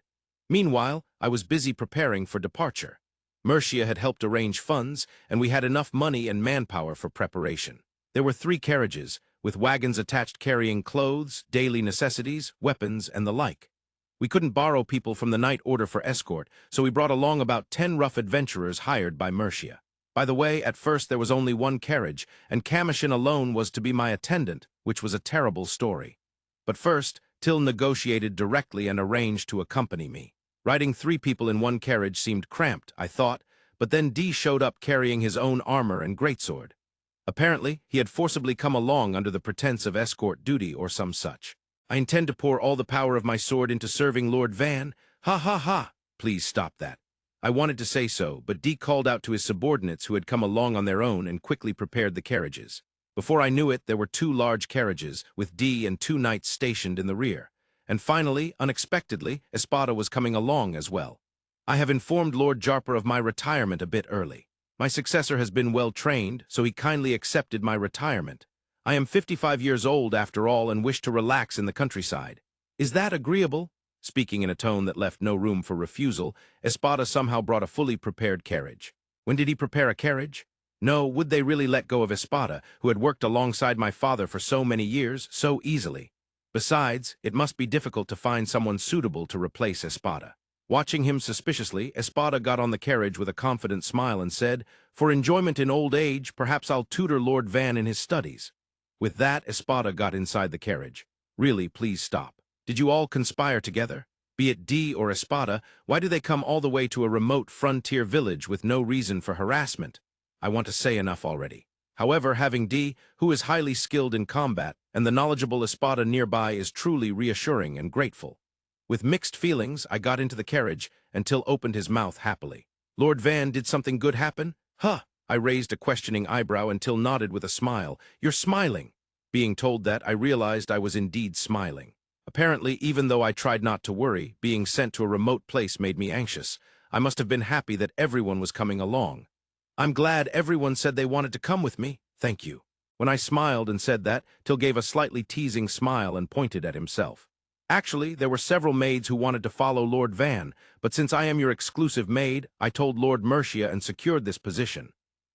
Meanwhile, I was busy preparing for departure. Murcia had helped arrange funds, and we had enough money and manpower for preparation. There were 3 carriages, with wagons attached carrying clothes, daily necessities, weapons, and the like. We couldn't borrow people from the night order for escort, so we brought along about 10 rough adventurers hired by Murcia. By the way, at first there was only 1 carriage, and Commotion alone was to be my attendant, which was a terrible story. But first, Till negotiated directly and arranged to accompany me. Riding 3 people in 1 carriage seemed cramped, I thought, but then D showed up carrying his own armor and greatsword. Apparently, he had forcibly come along under the pretense of escort duty or some such. I intend to pour all the power of my sword into serving Lord Van. Ha ha ha! Please stop that. I wanted to say so, but D called out to his subordinates who had come along on their own and quickly prepared the carriages. Before I knew it, there were 2 large carriages, with D and 2 knights stationed in the rear. And finally, unexpectedly, Espada was coming along as well. I have informed Lord Jarper of my retirement a bit early. My successor has been well trained, so he kindly accepted my retirement. I am 55 years old after all and wish to relax in the countryside. Is that agreeable? Speaking in a tone that left no room for refusal, Espada somehow brought a fully prepared carriage. When did he prepare a carriage? No, would they really let go of Espada, who had worked alongside my father for so many years, so easily? Besides, it must be difficult to find someone suitable to replace Espada. Watching him suspiciously, Espada got on the carriage with a confident smile and said, "For enjoyment in old age, perhaps I'll tutor Lord Van in his studies." With that, Espada got inside the carriage. Really, please stop. Did you all conspire together? Be it D or Espada, why do they come all the way to a remote frontier village with no reason for harassment? I want to say enough already. However, having D, who is highly skilled in combat, and the knowledgeable Espada nearby is truly reassuring and grateful. With mixed feelings, I got into the carriage, and Till opened his mouth happily. Lord Van, did something good happen? Huh! I raised a questioning eyebrow and Till nodded with a smile. You're smiling. Being told that, I realized I was indeed smiling. Apparently, even though I tried not to worry, being sent to a remote place made me anxious. I must have been happy that everyone was coming along. I'm glad everyone said they wanted to come with me. Thank you. When I smiled and said that, Till gave a slightly teasing smile and pointed at himself. Actually, there were several maids who wanted to follow Lord Van, but since I am your exclusive maid, I told Lord Murcia and secured this position.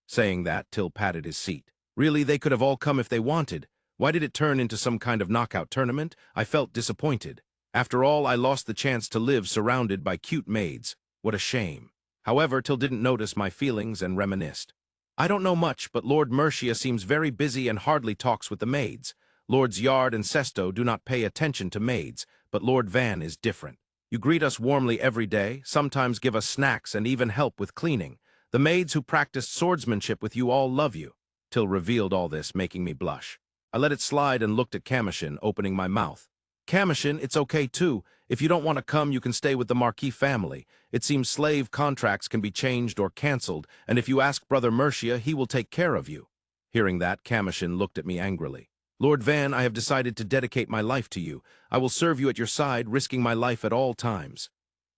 Saying that, Till patted his seat. Really, they could have all come if they wanted. Why did it turn into some kind of knockout tournament? I felt disappointed. After all, I lost the chance to live surrounded by cute maids. What a shame. However, Till didn't notice my feelings and reminisced. I don't know much, but Lord Murcia seems very busy and hardly talks with the maids. Lords Yard and Sesto do not pay attention to maids, but Lord Van is different. You greet us warmly every day, sometimes give us snacks and even help with cleaning. The maids who practiced swordsmanship with you all love you. Till revealed all this, making me blush. I let it slide and looked at Commotion, opening my mouth. Commotion, it's okay too. If you don't want to come, you can stay with the Marquis family. It seems slave contracts can be changed or cancelled, and if you ask Brother Murcia, he will take care of you. Hearing that, Commotion looked at me angrily. Lord Van, I have decided to dedicate my life to you. I will serve you at your side, risking my life at all times.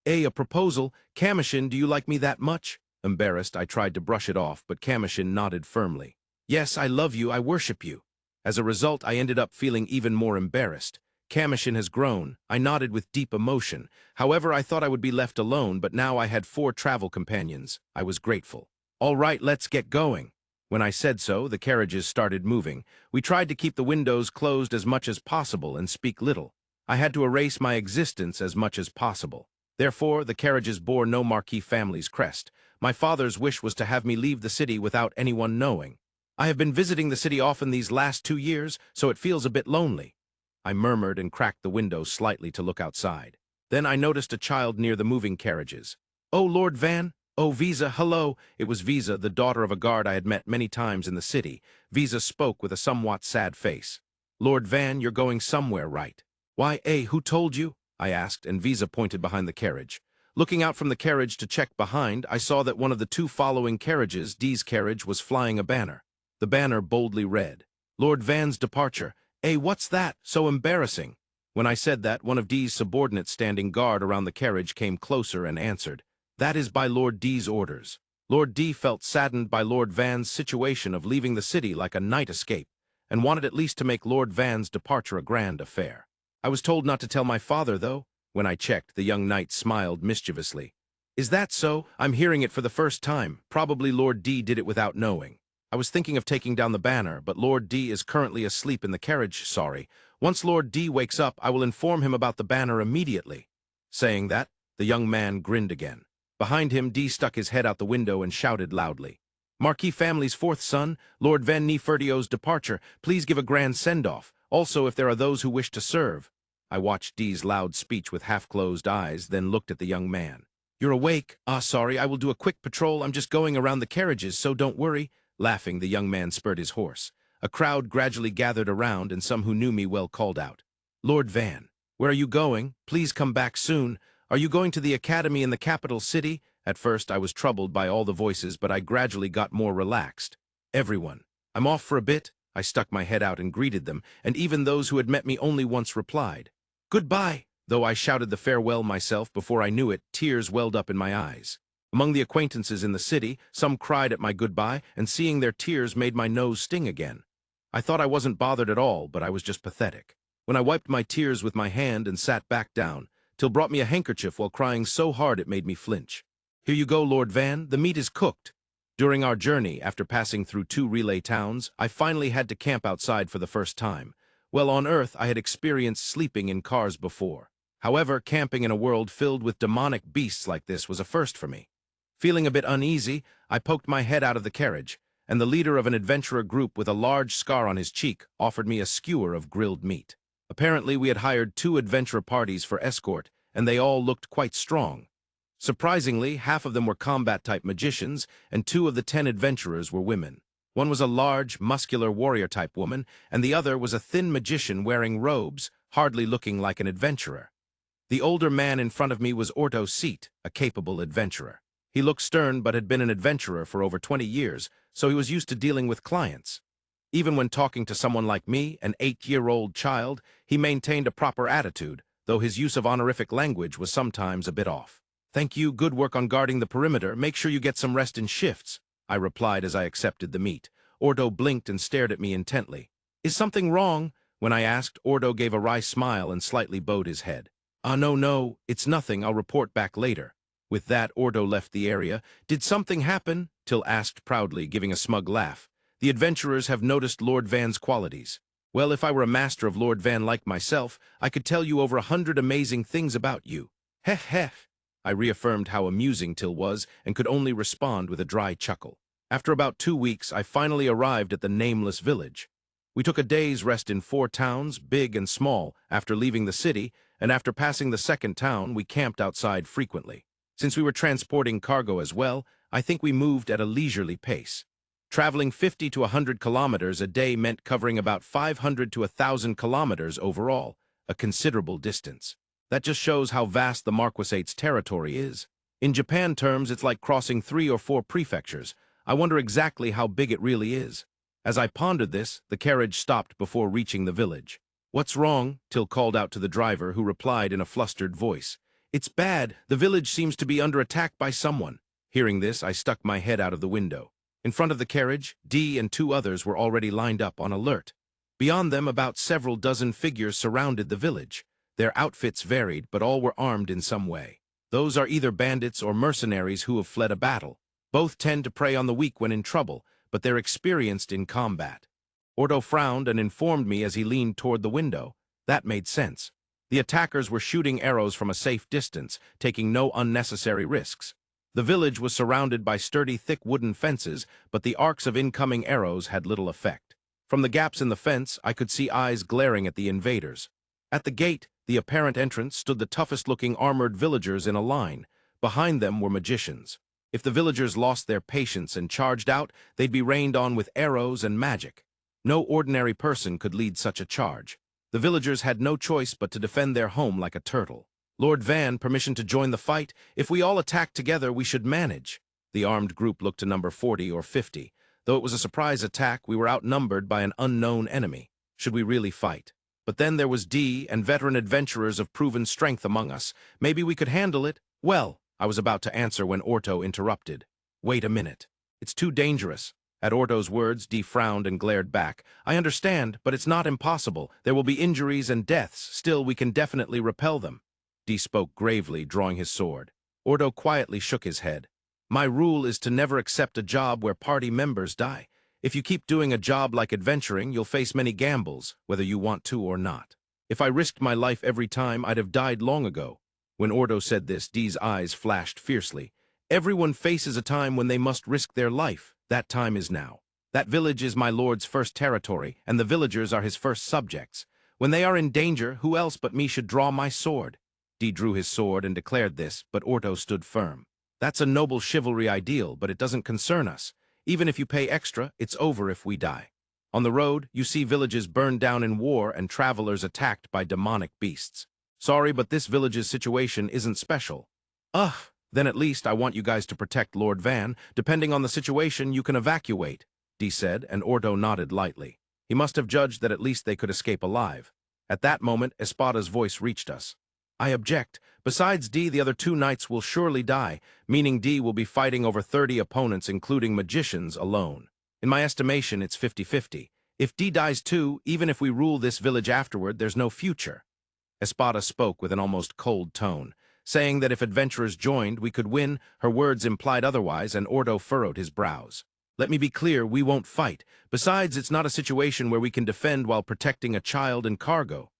A proposal? Commotion, do you like me that much? Embarrassed, I tried to brush it off, but Commotion nodded firmly. Yes, I love you, I worship you. As a result, I ended up feeling even more embarrassed. Commotion has grown. I nodded with deep emotion. However, I thought I would be left alone, but now I had 4 travel companions. I was grateful. All right, let's get going. When I said so, the carriages started moving. We tried to keep the windows closed as much as possible and speak little. I had to erase my existence as much as possible. Therefore, the carriages bore no Marquis family's crest. My father's wish was to have me leave the city without anyone knowing. I have been visiting the city often these last 2 years, so it feels a bit lonely. I murmured and cracked the window slightly to look outside. Then I noticed a child near the moving carriages. "Oh, Lord Van! Oh, Visa, hello!" It was Visa, the daughter of a guard I had met many times in the city. Visa spoke with a somewhat sad face. "Lord Van, you're going somewhere, right?" "Why, who told you?" I asked, and Visa pointed behind the carriage. Looking out from the carriage to check behind, I saw that one of the two following carriages, D's carriage, was flying a banner. The banner boldly read, "Lord Van's departure." What's that? So embarrassing." When I said that, one of D's subordinates standing guard around the carriage came closer and answered, "That is by Lord D's orders." Lord D felt saddened by Lord Van's situation of leaving the city like a night escape, and wanted at least to make Lord Van's departure a grand affair. "I was told not to tell my father, though." When I checked, the young knight smiled mischievously. "Is that so? I'm hearing it for the first time. Probably Lord D did it without knowing. I was thinking of taking down the banner, but Lord D is currently asleep in the carriage, sorry. Once Lord D wakes up, I will inform him about the banner immediately." Saying that, the young man grinned again. Behind him, D stuck his head out the window and shouted loudly, "Marquis family's fourth son, Lord Van Nefertio's departure. Please give a grand send-off. Also, if there are those who wish to serve." I watched D's loud speech with half-closed eyes, then looked at the young man. "You're awake? Sorry, I will do a quick patrol. I'm just going around the carriages, so don't worry." Laughing, the young man spurred his horse. A crowd gradually gathered around, and some who knew me well called out, "Lord Van, where are you going? Please come back soon. Are you going to the academy in the capital city?" At first, I was troubled by all the voices, but I gradually got more relaxed. "Everyone, I'm off for a bit." I stuck my head out and greeted them, and even those who had met me only once replied, "Goodbye," though I shouted the farewell myself before I knew it, tears welled up in my eyes. Among the acquaintances in the city, some cried at my goodbye, and seeing their tears made my nose sting again. I thought I wasn't bothered at all, but I was just pathetic. When I wiped my tears with my hand and sat back down, Till brought me a handkerchief while crying so hard it made me flinch. "Here you go, Lord Van, the meat is cooked." During our journey, after passing through 2 relay towns, I finally had to camp outside for the first time. Well, on Earth, I had experienced sleeping in cars before. However, camping in a world filled with demonic beasts like this was a first for me. Feeling a bit uneasy, I poked my head out of the carriage, and the leader of an adventurer group with a large scar on his cheek offered me a skewer of grilled meat. Apparently, we had hired 2 adventurer parties for escort, and they all looked quite strong. Surprisingly, half of them were combat-type magicians, and 2 of the 10 adventurers were women. One was a large, muscular warrior-type woman, and the other was a thin magician wearing robes, hardly looking like an adventurer. The older man in front of me was Orto Seat, a capable adventurer. He looked stern but had been an adventurer for over 20 years, so he was used to dealing with clients. Even when talking to someone like me, an 8-year-old child, he maintained a proper attitude, though his use of honorific language was sometimes a bit off. "Thank you, good work on guarding the perimeter. Make sure you get some rest in shifts," I replied as I accepted the meat. Ordo blinked and stared at me intently. "Is something wrong?" When I asked, Ordo gave a wry smile and slightly bowed his head. No, it's nothing. I'll report back later." With that, Ordo left the area. "Did something happen?" Till asked proudly, giving a smug laugh. "The adventurers have noticed Lord Van's qualities." "Well, if I were a master of Lord Van like myself, I could tell you over 100 amazing things about you." "Heh heh." I reaffirmed how amusing Till was and could only respond with a dry chuckle. After about 2 weeks, I finally arrived at the Nameless village. We took a day's rest in 4 towns, big and small, after leaving the city, and after passing the second town, we camped outside frequently. Since we were transporting cargo as well, I think we moved at a leisurely pace. Traveling 50 to 100 kilometers a day meant covering about 500 to 1,000 kilometers overall, a considerable distance. That just shows how vast the Marquisate's territory is. In Japan terms, it's like crossing 3 or 4 prefectures. I wonder exactly how big it really is. As I pondered this, the carriage stopped before reaching the village. "What's wrong?" Till called out to the driver, who replied in a flustered voice. "It's bad. The village seems to be under attack by someone." Hearing this, I stuck my head out of the window. In front of the carriage, D and 2 others were already lined up on alert. Beyond them, about several dozen figures surrounded the village. Their outfits varied, but all were armed in some way. Those are either bandits or mercenaries who have fled a battle. Both tend to prey on the weak when in trouble, but they're experienced in combat. Ordo frowned and informed me as he leaned toward the window. That made sense. The attackers were shooting arrows from a safe distance, taking no unnecessary risks. The village was surrounded by sturdy, thick wooden fences, but the arcs of incoming arrows had little effect. From the gaps in the fence, I could see eyes glaring at the invaders. At the gate, the apparent entrance, stood the toughest-looking armored villagers in a line. Behind them were magicians. If the villagers lost their patience and charged out, they'd be rained on with arrows and magic. No ordinary person could lead such a charge. The villagers had no choice but to defend their home like a turtle. Lord Van, permission to join the fight? If we all attack together, we should manage. The armed group looked to number 40 or 50. Though it was a surprise attack, we were outnumbered by an unknown enemy. Should we really fight? But then there was D and veteran adventurers of proven strength among us. Maybe we could handle it? Well, I was about to answer when Orto interrupted. Wait a minute. It's too dangerous. At Orto's words, D frowned and glared back. I understand, but it's not impossible. There will be injuries and deaths. Still, we can definitely repel them. D spoke gravely, drawing his sword. Orto quietly shook his head. My rule is to never accept a job where party members die. If you keep doing a job like adventuring, you'll face many gambles, whether you want to or not. If I risked my life every time, I'd have died long ago. When Orto said this, D's eyes flashed fiercely. Everyone faces a time when they must risk their life. That time is now. That village is my lord's first territory, and the villagers are his first subjects. When they are in danger, who else but me should draw my sword? D drew his sword and declared this, but Orto stood firm. That's a noble chivalry ideal, but it doesn't concern us. Even if you pay extra, it's over if we die. On the road, you see villages burned down in war and travelers attacked by demonic beasts. Sorry, but this village's situation isn't special. Ugh, then at least I want you guys to protect Lord Van. Depending on the situation, you can evacuate, D said, and Orto nodded lightly. He must have judged that at least they could escape alive. At that moment, Espada's voice reached us. I object. Besides D, the other 2 knights will surely die, meaning D will be fighting over 30 opponents, including magicians, alone. In my estimation, it's 50-50. If D dies too, even if we rule this village afterward, there's no future. Espada spoke with an almost cold tone, saying that if adventurers joined, we could win. Her words implied otherwise, and Orto furrowed his brows. Let me be clear, we won't fight. Besides, it's not a situation where we can defend while protecting a child and cargo.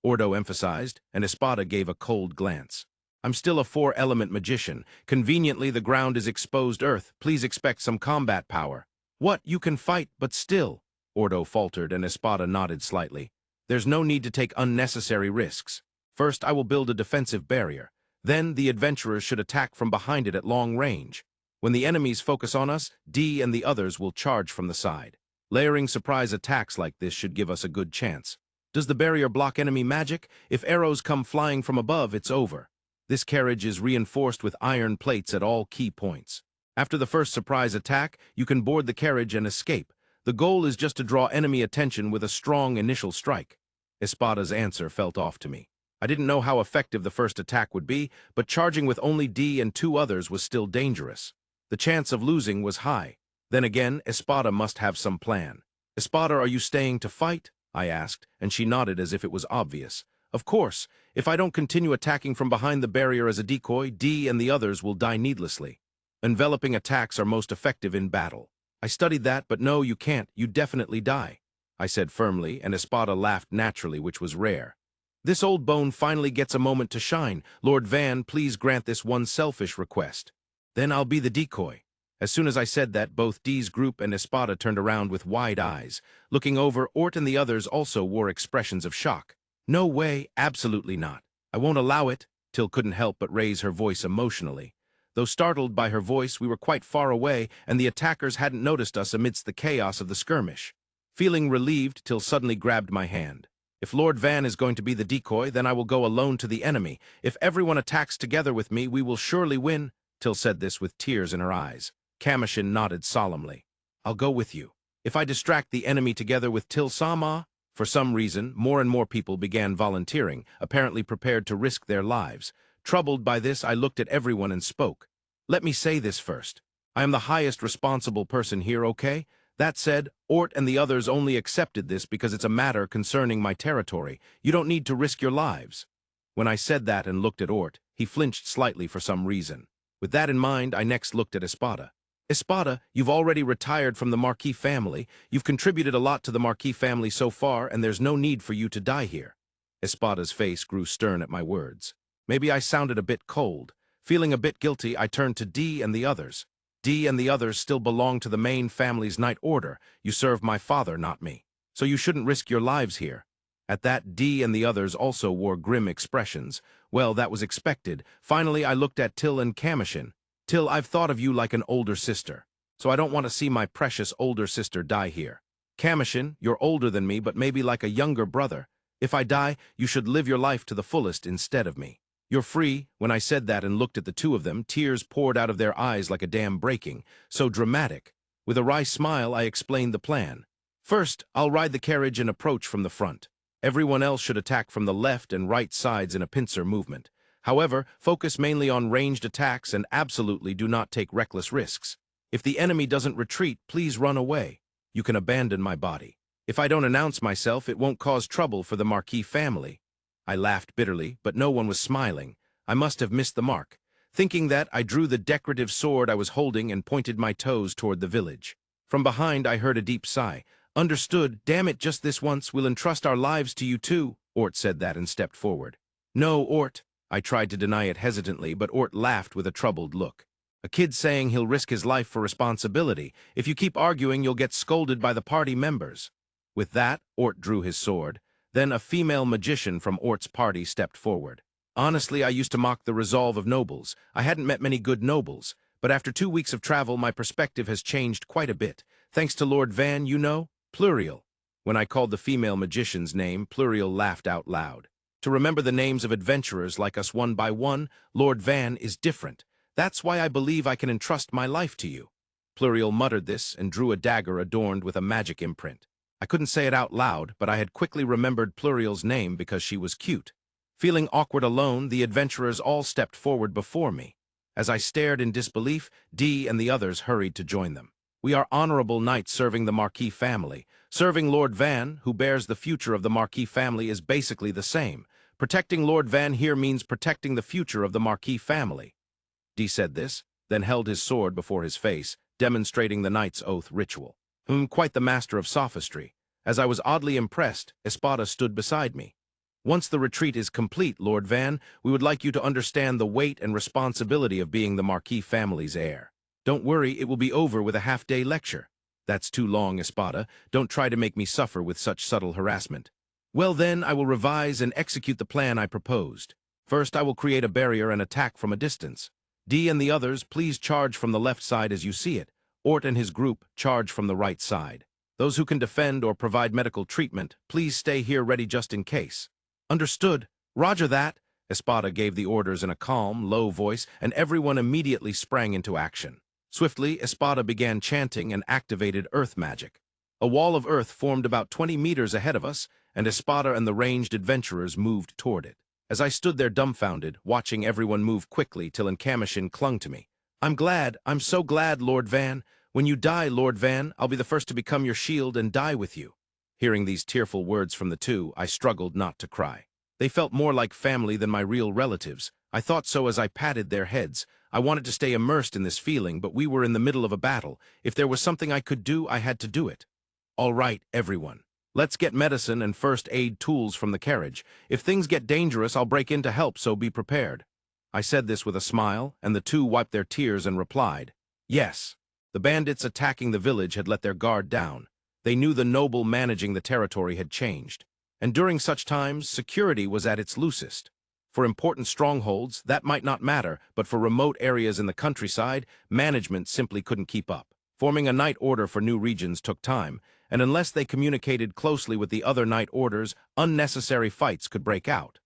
Orto emphasized, and Espada gave a cold glance. I'm still a 4-element magician. Conveniently, the ground is exposed earth. Please expect some combat power. What? You can fight, but still. Orto faltered, and Espada nodded slightly. There's no need to take unnecessary risks. First, I will build a defensive barrier. Then, the adventurers should attack from behind it at long range. When the enemies focus on us, D and the others will charge from the side. Layering surprise attacks like this should give us a good chance. Does the barrier block enemy magic? If arrows come flying from above, it's over. This carriage is reinforced with iron plates at all key points. After the first surprise attack, you can board the carriage and escape. The goal is just to draw enemy attention with a strong initial strike. Espada's answer felt off to me. I didn't know how effective the first attack would be, but charging with only D and 2 others was still dangerous. The chance of losing was high. Then again, Espada must have some plan. Espada, are you staying to fight? I asked, and she nodded as if it was obvious. Of course. If I don't continue attacking from behind the barrier as a decoy, D and the others will die needlessly. Enveloping attacks are most effective in battle. I studied that, but no, you can't. You definitely die, I said firmly, and Espada laughed naturally, which was rare. This old bone finally gets a moment to shine. Lord Van, please grant this one selfish request. Then I'll be the decoy. As soon as I said that, both D's group and Espada turned around with wide eyes. Looking over, Ort and the others also wore expressions of shock. No way, absolutely not. I won't allow it. Till couldn't help but raise her voice emotionally. Though startled by her voice, we were quite far away, and the attackers hadn't noticed us amidst the chaos of the skirmish. Feeling relieved, Till suddenly grabbed my hand. If Lord Van is going to be the decoy, then I will go alone to the enemy. If everyone attacks together with me, we will surely win. Till said this with tears in her eyes. Commotion nodded solemnly. I'll go with you. If I distract the enemy together with Till Sama? For some reason, more and more people began volunteering, apparently prepared to risk their lives. Troubled by this, I looked at everyone and spoke. Let me say this first. I am the highest responsible person here, okay? That said, Ort and the others only accepted this because it's a matter concerning my territory. You don't need to risk your lives. When I said that and looked at Ort, he flinched slightly for some reason. With that in mind, I next looked at Espada. Espada, you've already retired from the Marquis family. You've contributed a lot to the Marquis family so far, and there's no need for you to die here. Espada's face grew stern at my words. Maybe I sounded a bit cold. Feeling a bit guilty, I turned to D and the others. D and the others still belong to the main family's night order. You serve my father, not me. So you shouldn't risk your lives here. At that, D and the others also wore grim expressions. Well, that was expected. Finally, I looked at Till and Commotion. Till, I've thought of you like an older sister. So I don't want to see my precious older sister die here. Commotion, you're older than me, but maybe like a younger brother. If I die, you should live your life to the fullest instead of me. You're free. When I said that and looked at the two of them, tears poured out of their eyes like a dam breaking. So dramatic. With a wry smile, I explained the plan. First, I'll ride the carriage and approach from the front. Everyone else should attack from the left and right sides in a pincer movement. However, focus mainly on ranged attacks and absolutely do not take reckless risks. If the enemy doesn't retreat, please run away. You can abandon my body. If I don't announce myself, it won't cause trouble for the Marquis family. I laughed bitterly, but no one was smiling. I must have missed the mark. Thinking that, I drew the decorative sword I was holding and pointed my toes toward the village. From behind, I heard a deep sigh. Understood, damn it, just this once, we'll entrust our lives to you too. Ort said that and stepped forward. No, Ort. I tried to deny it hesitantly, but Ort laughed with a troubled look. A kid saying he'll risk his life for responsibility. If you keep arguing, you'll get scolded by the party members. With that, Ort drew his sword. Then a female magician from Ort's party stepped forward. Honestly, I used to mock the resolve of nobles. I hadn't met many good nobles. But after 2 weeks of travel, my perspective has changed quite a bit. Thanks to Lord Van, you know? Plurial. When I called the female magician's name, Plurial laughed out loud. To remember the names of adventurers like us one by one, Lord Van is different. That's why I believe I can entrust my life to you. Plurial muttered this and drew a dagger adorned with a magic imprint. I couldn't say it out loud, but I had quickly remembered Plurial's name because she was cute. Feeling awkward alone, the adventurers all stepped forward before me. As I stared in disbelief, D and the others hurried to join them. We are honorable knights serving the Marquis family. Serving Lord Van, who bears the future of the Marquis family, is basically the same. Protecting Lord Van here means protecting the future of the Marquis family. D said this, then held his sword before his face, demonstrating the knight's oath ritual. Quite the master of sophistry. As I was oddly impressed, Espada stood beside me. Once the retreat is complete, Lord Van, we would like you to understand the weight and responsibility of being the Marquis family's heir. Don't worry, it will be over with a half-day lecture. That's too long, Espada. Don't try to make me suffer with such subtle harassment. Well then, I will revise and execute the plan I proposed. First, I will create a barrier and attack from a distance. D and the others, please charge from the left side as you see it. Ort and his group charge from the right side. Those who can defend or provide medical treatment, please stay here ready just in case. Understood. Roger that. Espada gave the orders in a calm, low voice, and everyone immediately sprang into action. Swiftly, Espada began chanting and activated earth magic. A wall of earth formed about 20 meters ahead of us, and Espada and the ranged adventurers moved toward it. As I stood there dumbfounded, watching everyone move quickly till Commotion clung to me. I'm so glad, Lord Van. When you die, Lord Van, I'll be the first to become your shield and die with you. Hearing these tearful words from the two, I struggled not to cry. They felt more like family than my real relatives. I thought so as I patted their heads. I wanted to stay immersed in this feeling, but we were in the middle of a battle. If there was something I could do, I had to do it. All right, everyone. Let's get medicine and first aid tools from the carriage. If things get dangerous, I'll break in to help, so be prepared. I said this with a smile, and the two wiped their tears and replied, yes. The bandits attacking the village had let their guard down. They knew the noble managing the territory had changed. And during such times, security was at its loosest. For important strongholds, that might not matter, but for remote areas in the countryside, management simply couldn't keep up. Forming a night order for new regions took time, and unless they communicated closely with the other night orders, unnecessary fights could break out.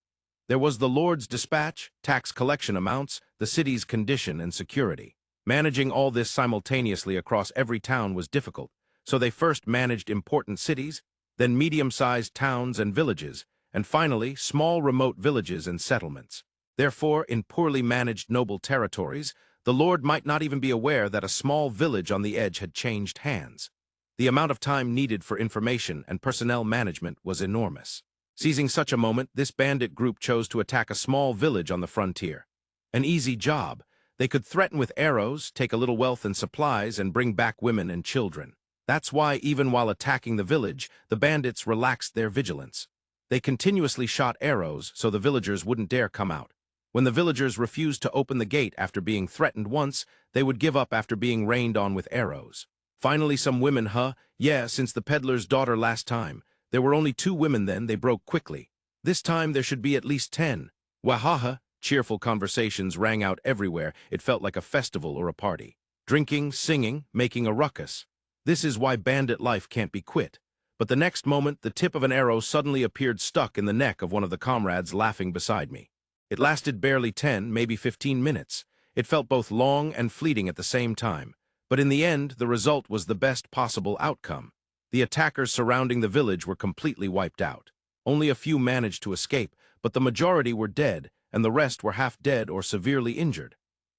There was the Lord's dispatch, tax collection amounts, the city's condition and security. Managing all this simultaneously across every town was difficult, so they first managed important cities, then medium-sized towns and villages, and finally small remote villages and settlements. Therefore, in poorly managed noble territories, the Lord might not even be aware that a small village on the edge had changed hands. The amount of time needed for information and personnel management was enormous. Seizing such a moment, this bandit group chose to attack a small village on the frontier. An easy job. They could threaten with arrows, take a little wealth and supplies, and bring back women and children. That's why, even while attacking the village, the bandits relaxed their vigilance. They continuously shot arrows so the villagers wouldn't dare come out. When the villagers refused to open the gate after being threatened once, they would give up after being rained on with arrows. Finally, some women, yeah, since the peddler's daughter last time. There were only 2 women then, they broke quickly. This time there should be at least 10. Wahaha! Cheerful conversations rang out everywhere. It felt like a festival or a party. Drinking, singing, making a ruckus. This is why bandit life can't be quit. But the next moment, the tip of an arrow suddenly appeared stuck in the neck of one of the comrades laughing beside me. It lasted barely 10, maybe 15 minutes. It felt both long and fleeting at the same time. But in the end, the result was the best possible outcome. The attackers surrounding the village were completely wiped out. Only a few managed to escape, but the majority were dead, and the rest were half dead or severely injured.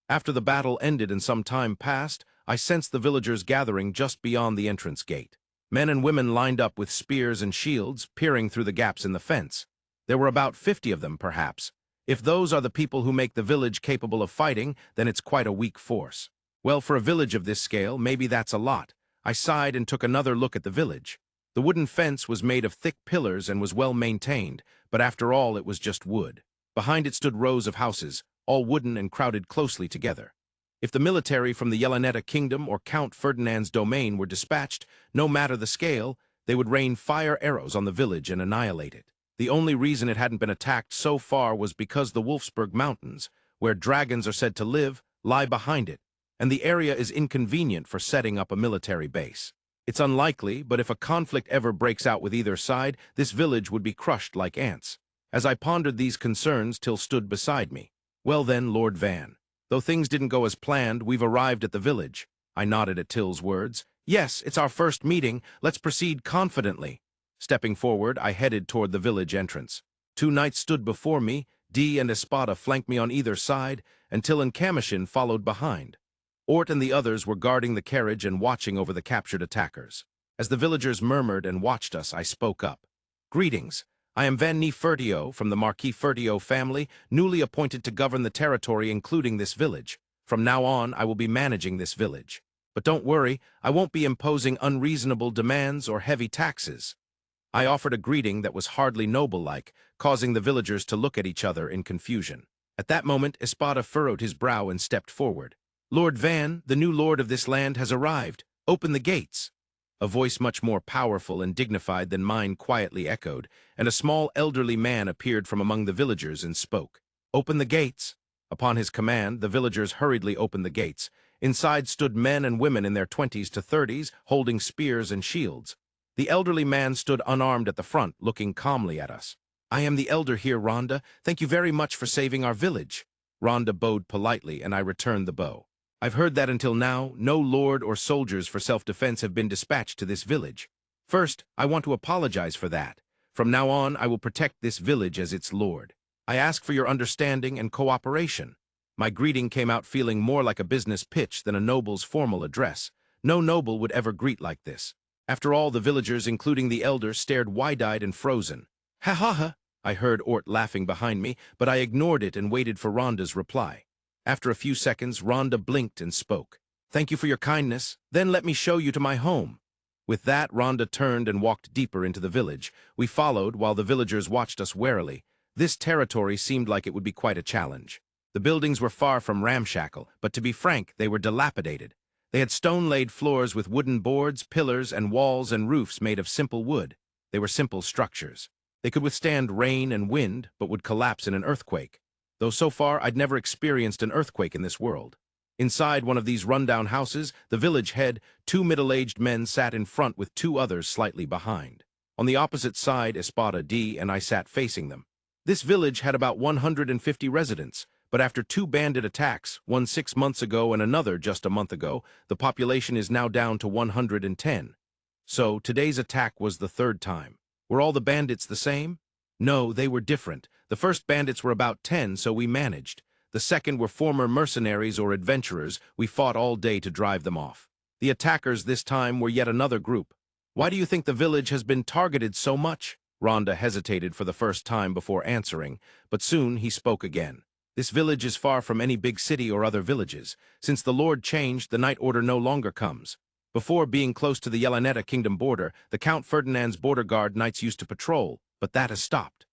After the battle ended and some time passed, I sensed the villagers gathering just beyond the entrance gate. Men and women lined up with spears and shields, peering through the gaps in the fence. There were about 50 of them, perhaps. If those are the people who make the village capable of fighting, then it's quite a weak force. Well, for a village of this scale, maybe that's a lot. I sighed and took another look at the village. The wooden fence was made of thick pillars and was well maintained, but after all, it was just wood. Behind it stood rows of houses, all wooden and crowded closely together. If the military from the Yelaneta kingdom or Count Ferdinand's domain were dispatched, no matter the scale, they would rain fire arrows on the village and annihilate it. The only reason it hadn't been attacked so far was because the Wolfsburg Mountains, where dragons are said to live, lie behind it, and the area is inconvenient for setting up a military base. It's unlikely, but if a conflict ever breaks out with either side, this village would be crushed like ants. As I pondered these concerns, Till stood beside me. Well then, Lord Van. Though things didn't go as planned, we've arrived at the village. I nodded at Till's words. Yes, it's our first meeting. Let's proceed confidently. Stepping forward, I headed toward the village entrance. 2 knights stood before me, D and Espada flanked me on either side, and Till and Kamushin followed behind. Ort and the others were guarding the carriage and watching over the captured attackers. As the villagers murmured and watched us, I spoke up. Greetings. I am Van Nefertio from the Marquis Fertio family, newly appointed to govern the territory including this village. From now on, I will be managing this village. But don't worry, I won't be imposing unreasonable demands or heavy taxes. I offered a greeting that was hardly noble-like, causing the villagers to look at each other in confusion. At that moment, Espada furrowed his brow and stepped forward. Lord Van, the new lord of this land, has arrived. Open the gates. A voice much more powerful and dignified than mine quietly echoed, and a small elderly man appeared from among the villagers and spoke. Open the gates. Upon his command, the villagers hurriedly opened the gates. Inside stood men and women in their 20s to 30s, holding spears and shields. The elderly man stood unarmed at the front, looking calmly at us. I am the elder here, Rhonda. Thank you very much for saving our village. Rhonda bowed politely, and I returned the bow. I've heard that until now, no lord or soldiers for self-defense have been dispatched to this village. First, I want to apologize for that. From now on, I will protect this village as its lord. I ask for your understanding and cooperation. My greeting came out feeling more like a business pitch than a noble's formal address. No noble would ever greet like this. After all, the villagers, including the elder, stared wide-eyed and frozen. Ha ha ha, I heard Ort laughing behind me, but I ignored it and waited for Rhonda's reply. After a few seconds, Rhonda blinked and spoke. Thank you for your kindness. Then let me show you to my home. With that, Rhonda turned and walked deeper into the village. We followed while the villagers watched us warily. This territory seemed like it would be quite a challenge. The buildings were far from ramshackle, but to be frank, they were dilapidated. They had stone-laid floors with wooden boards, pillars, and walls and roofs made of simple wood. They were simple structures. They could withstand rain and wind, but would collapse in an earthquake. Though so far I'd never experienced an earthquake in this world. Inside one of these rundown houses, the village head, 2 middle-aged men sat in front with 2 others slightly behind. On the opposite side, Espada D and I sat facing them. This village had about 150 residents, but after 2 bandit attacks, one 6 months ago and another just a month ago, the population is now down to 110. So today's attack was the 3rd time. Were all the bandits the same? No, they were different. The first bandits were about 10, so we managed. The second were former mercenaries or adventurers. We fought all day to drive them off. The attackers this time were yet another group. Why do you think the village has been targeted so much? Rhonda hesitated for the first time before answering, but soon he spoke again. This village is far from any big city or other villages. Since the Lord changed, the Night Order no longer comes. Before being close to the Yelaneta kingdom border, the Count Ferdinand's border guard knights used to patrol. but that has stopped.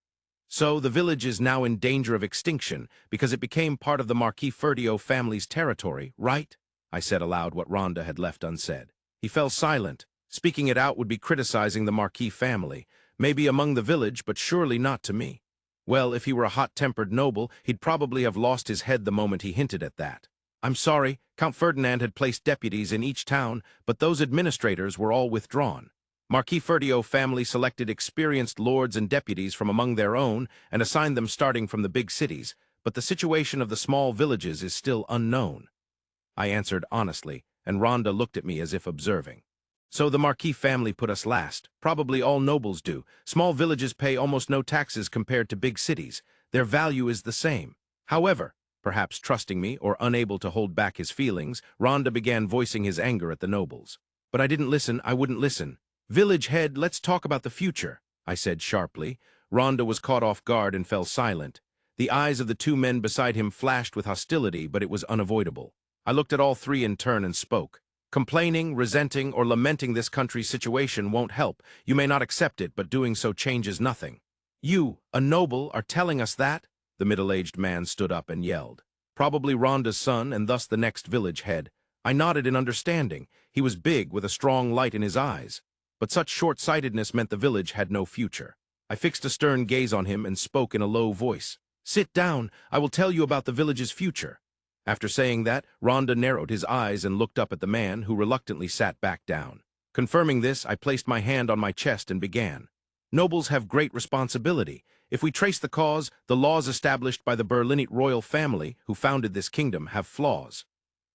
So the village is now in danger of extinction because it became part of the Marquis family's territory, right? I said aloud what Rhonda had left unsaid. He fell silent. Speaking it out would be criticizing the Marquis family, maybe among the village, but surely not to me. Well, if he were a hot-tempered noble, he'd probably have lost his head the moment he hinted at that. I'm sorry, Count Ferdinand had placed deputies in each town, but those administrators were all withdrawn. Marquis family selected experienced lords and deputies from among their own and assigned them starting from the big cities, but the situation of the small villages is still unknown. I answered honestly, and Rhonda looked at me as if observing. So the Marquis family put us last. Probably all nobles do. Small villages pay almost no taxes compared to big cities. Their value is the same. However, perhaps trusting me or unable to hold back his feelings, Rhonda began voicing his anger at the nobles. But I didn't listen, I wouldn't listen. Village head, let's talk about the future, I said sharply. Rhonda was caught off guard and fell silent. The eyes of the two men beside him flashed with hostility, but it was unavoidable. I looked at all three in turn and spoke. Complaining, resenting, or lamenting this country's situation won't help. You may not accept it, but doing so changes nothing. You, a noble, are telling us that? The middle-aged man stood up and yelled. Probably Rhonda's son and thus the next village head. I nodded in understanding. He was big, with a strong light in his eyes. But such short-sightedness meant the village had no future. I fixed a stern gaze on him and spoke in a low voice. Sit down, I will tell you about the village's future. After saying that, Rhonda narrowed his eyes and looked up at the man, who reluctantly sat back down. Confirming this, I placed my hand on my chest and began. Nobles have great responsibility. If we trace the cause, the laws established by the Berlinite royal family, who founded this kingdom, have flaws.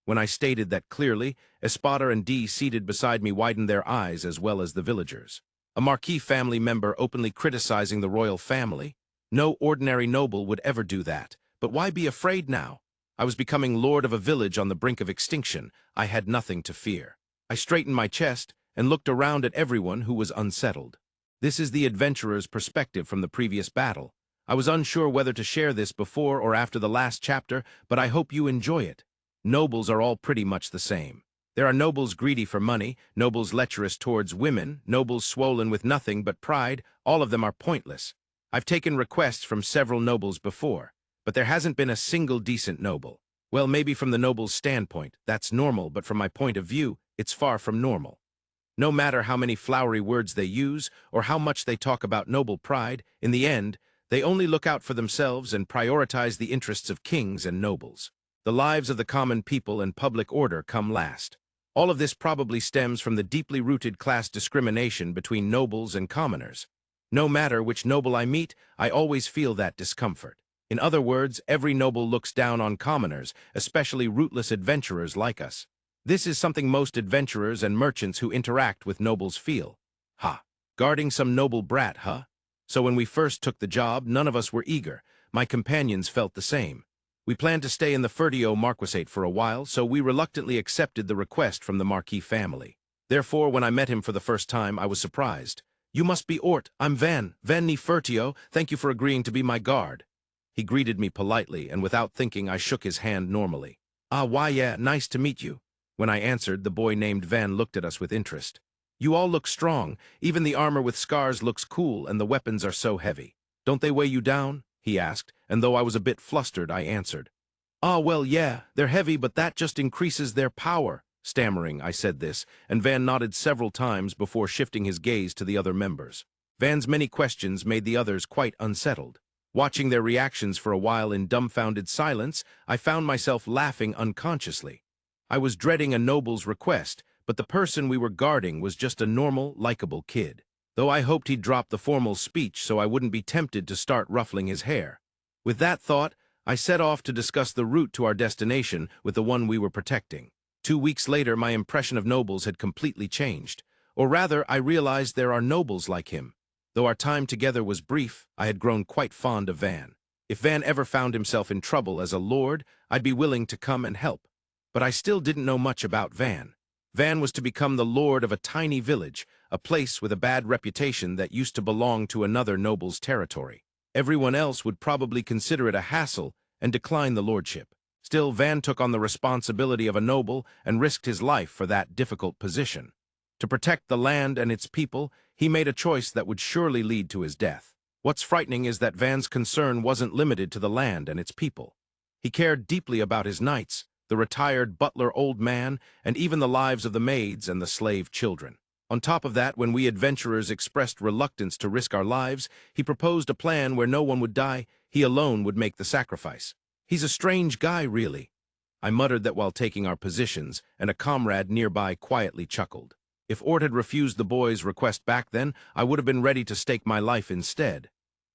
When I stated that clearly, Espada and Dee seated beside me widened their eyes as well as the villagers. A Marquis family member openly criticizing the royal family? No ordinary noble would ever do that. But why be afraid now? I was becoming lord of a village on the brink of extinction. I had nothing to fear. I straightened my chest and looked around at everyone who was unsettled. This is the adventurer's perspective from the previous battle. I was unsure whether to share this before or after the last chapter, but I hope you enjoy it. Nobles are all pretty much the same. There are nobles greedy for money, nobles lecherous towards women, nobles swollen with nothing but pride. All of them are pointless. I've taken requests from several nobles before, but there hasn't been a single decent noble. Well, maybe from the noble's standpoint, that's normal, but from my point of view, it's far from normal. No matter how many flowery words they use or how much they talk about noble pride, in the end, they only look out for themselves and prioritize the interests of kings and nobles. The lives of the common people and public order come last. All of this probably stems from the deeply rooted class discrimination between nobles and commoners. No matter which noble I meet, I always feel that discomfort. In other words, every noble looks down on commoners, especially rootless adventurers like us. This is something most adventurers and merchants who interact with nobles feel. Ha! Guarding some noble brat, huh? So when we first took the job, none of us were eager. My companions felt the same. We planned to stay in the Marquisate for a while, so we reluctantly accepted the request from the Marquis family. Therefore, when I met him for the first time, I was surprised. You must be Ort. I'm Van ni Fertio. Thank you for agreeing to be my guard. He greeted me politely, and without thinking, I shook his hand normally. Ah, why, yeah, nice to meet you. When I answered, the boy named Van looked at us with interest. You all look strong. Even the armor with scars looks cool, and the weapons are so heavy. Don't they weigh you down? He asked, and though I was a bit flustered, I answered. Ah, well, yeah, they're heavy, but that just increases their power. Stammering, I said this, and Van nodded several times before shifting his gaze to the other members. Van's many questions made the others quite unsettled. Watching their reactions for a while in dumbfounded silence, I found myself laughing unconsciously. I was dreading a noble's request, but the person we were guarding was just a normal, likable kid. Though I hoped he'd drop the formal speech so I wouldn't be tempted to start ruffling his hair. With that thought, I set off to discuss the route to our destination with the one we were protecting. 2 weeks later, my impression of nobles had completely changed. Or rather, I realized there are nobles like him. Though our time together was brief, I had grown quite fond of Van. If Van ever found himself in trouble as a lord, I'd be willing to come and help. But I still didn't know much about Van. Van was to become the lord of a tiny village, a place with a bad reputation that used to belong to another noble's territory. Everyone else would probably consider it a hassle and decline the lordship. Still, Van took on the responsibility of a noble and risked his life for that difficult position. To protect the land and its people, he made a choice that would surely lead to his death. What's frightening is that Van's concern wasn't limited to the land and its people. He cared deeply about his knights, the retired butler old man, and even the lives of the maids and the slave children. On top of that, when we adventurers expressed reluctance to risk our lives, he proposed a plan where no one would die, he alone would make the sacrifice. He's a strange guy, really. I muttered that while taking our positions, and a comrade nearby quietly chuckled. If Ort had refused the boy's request back then, I would have been ready to stake my life instead.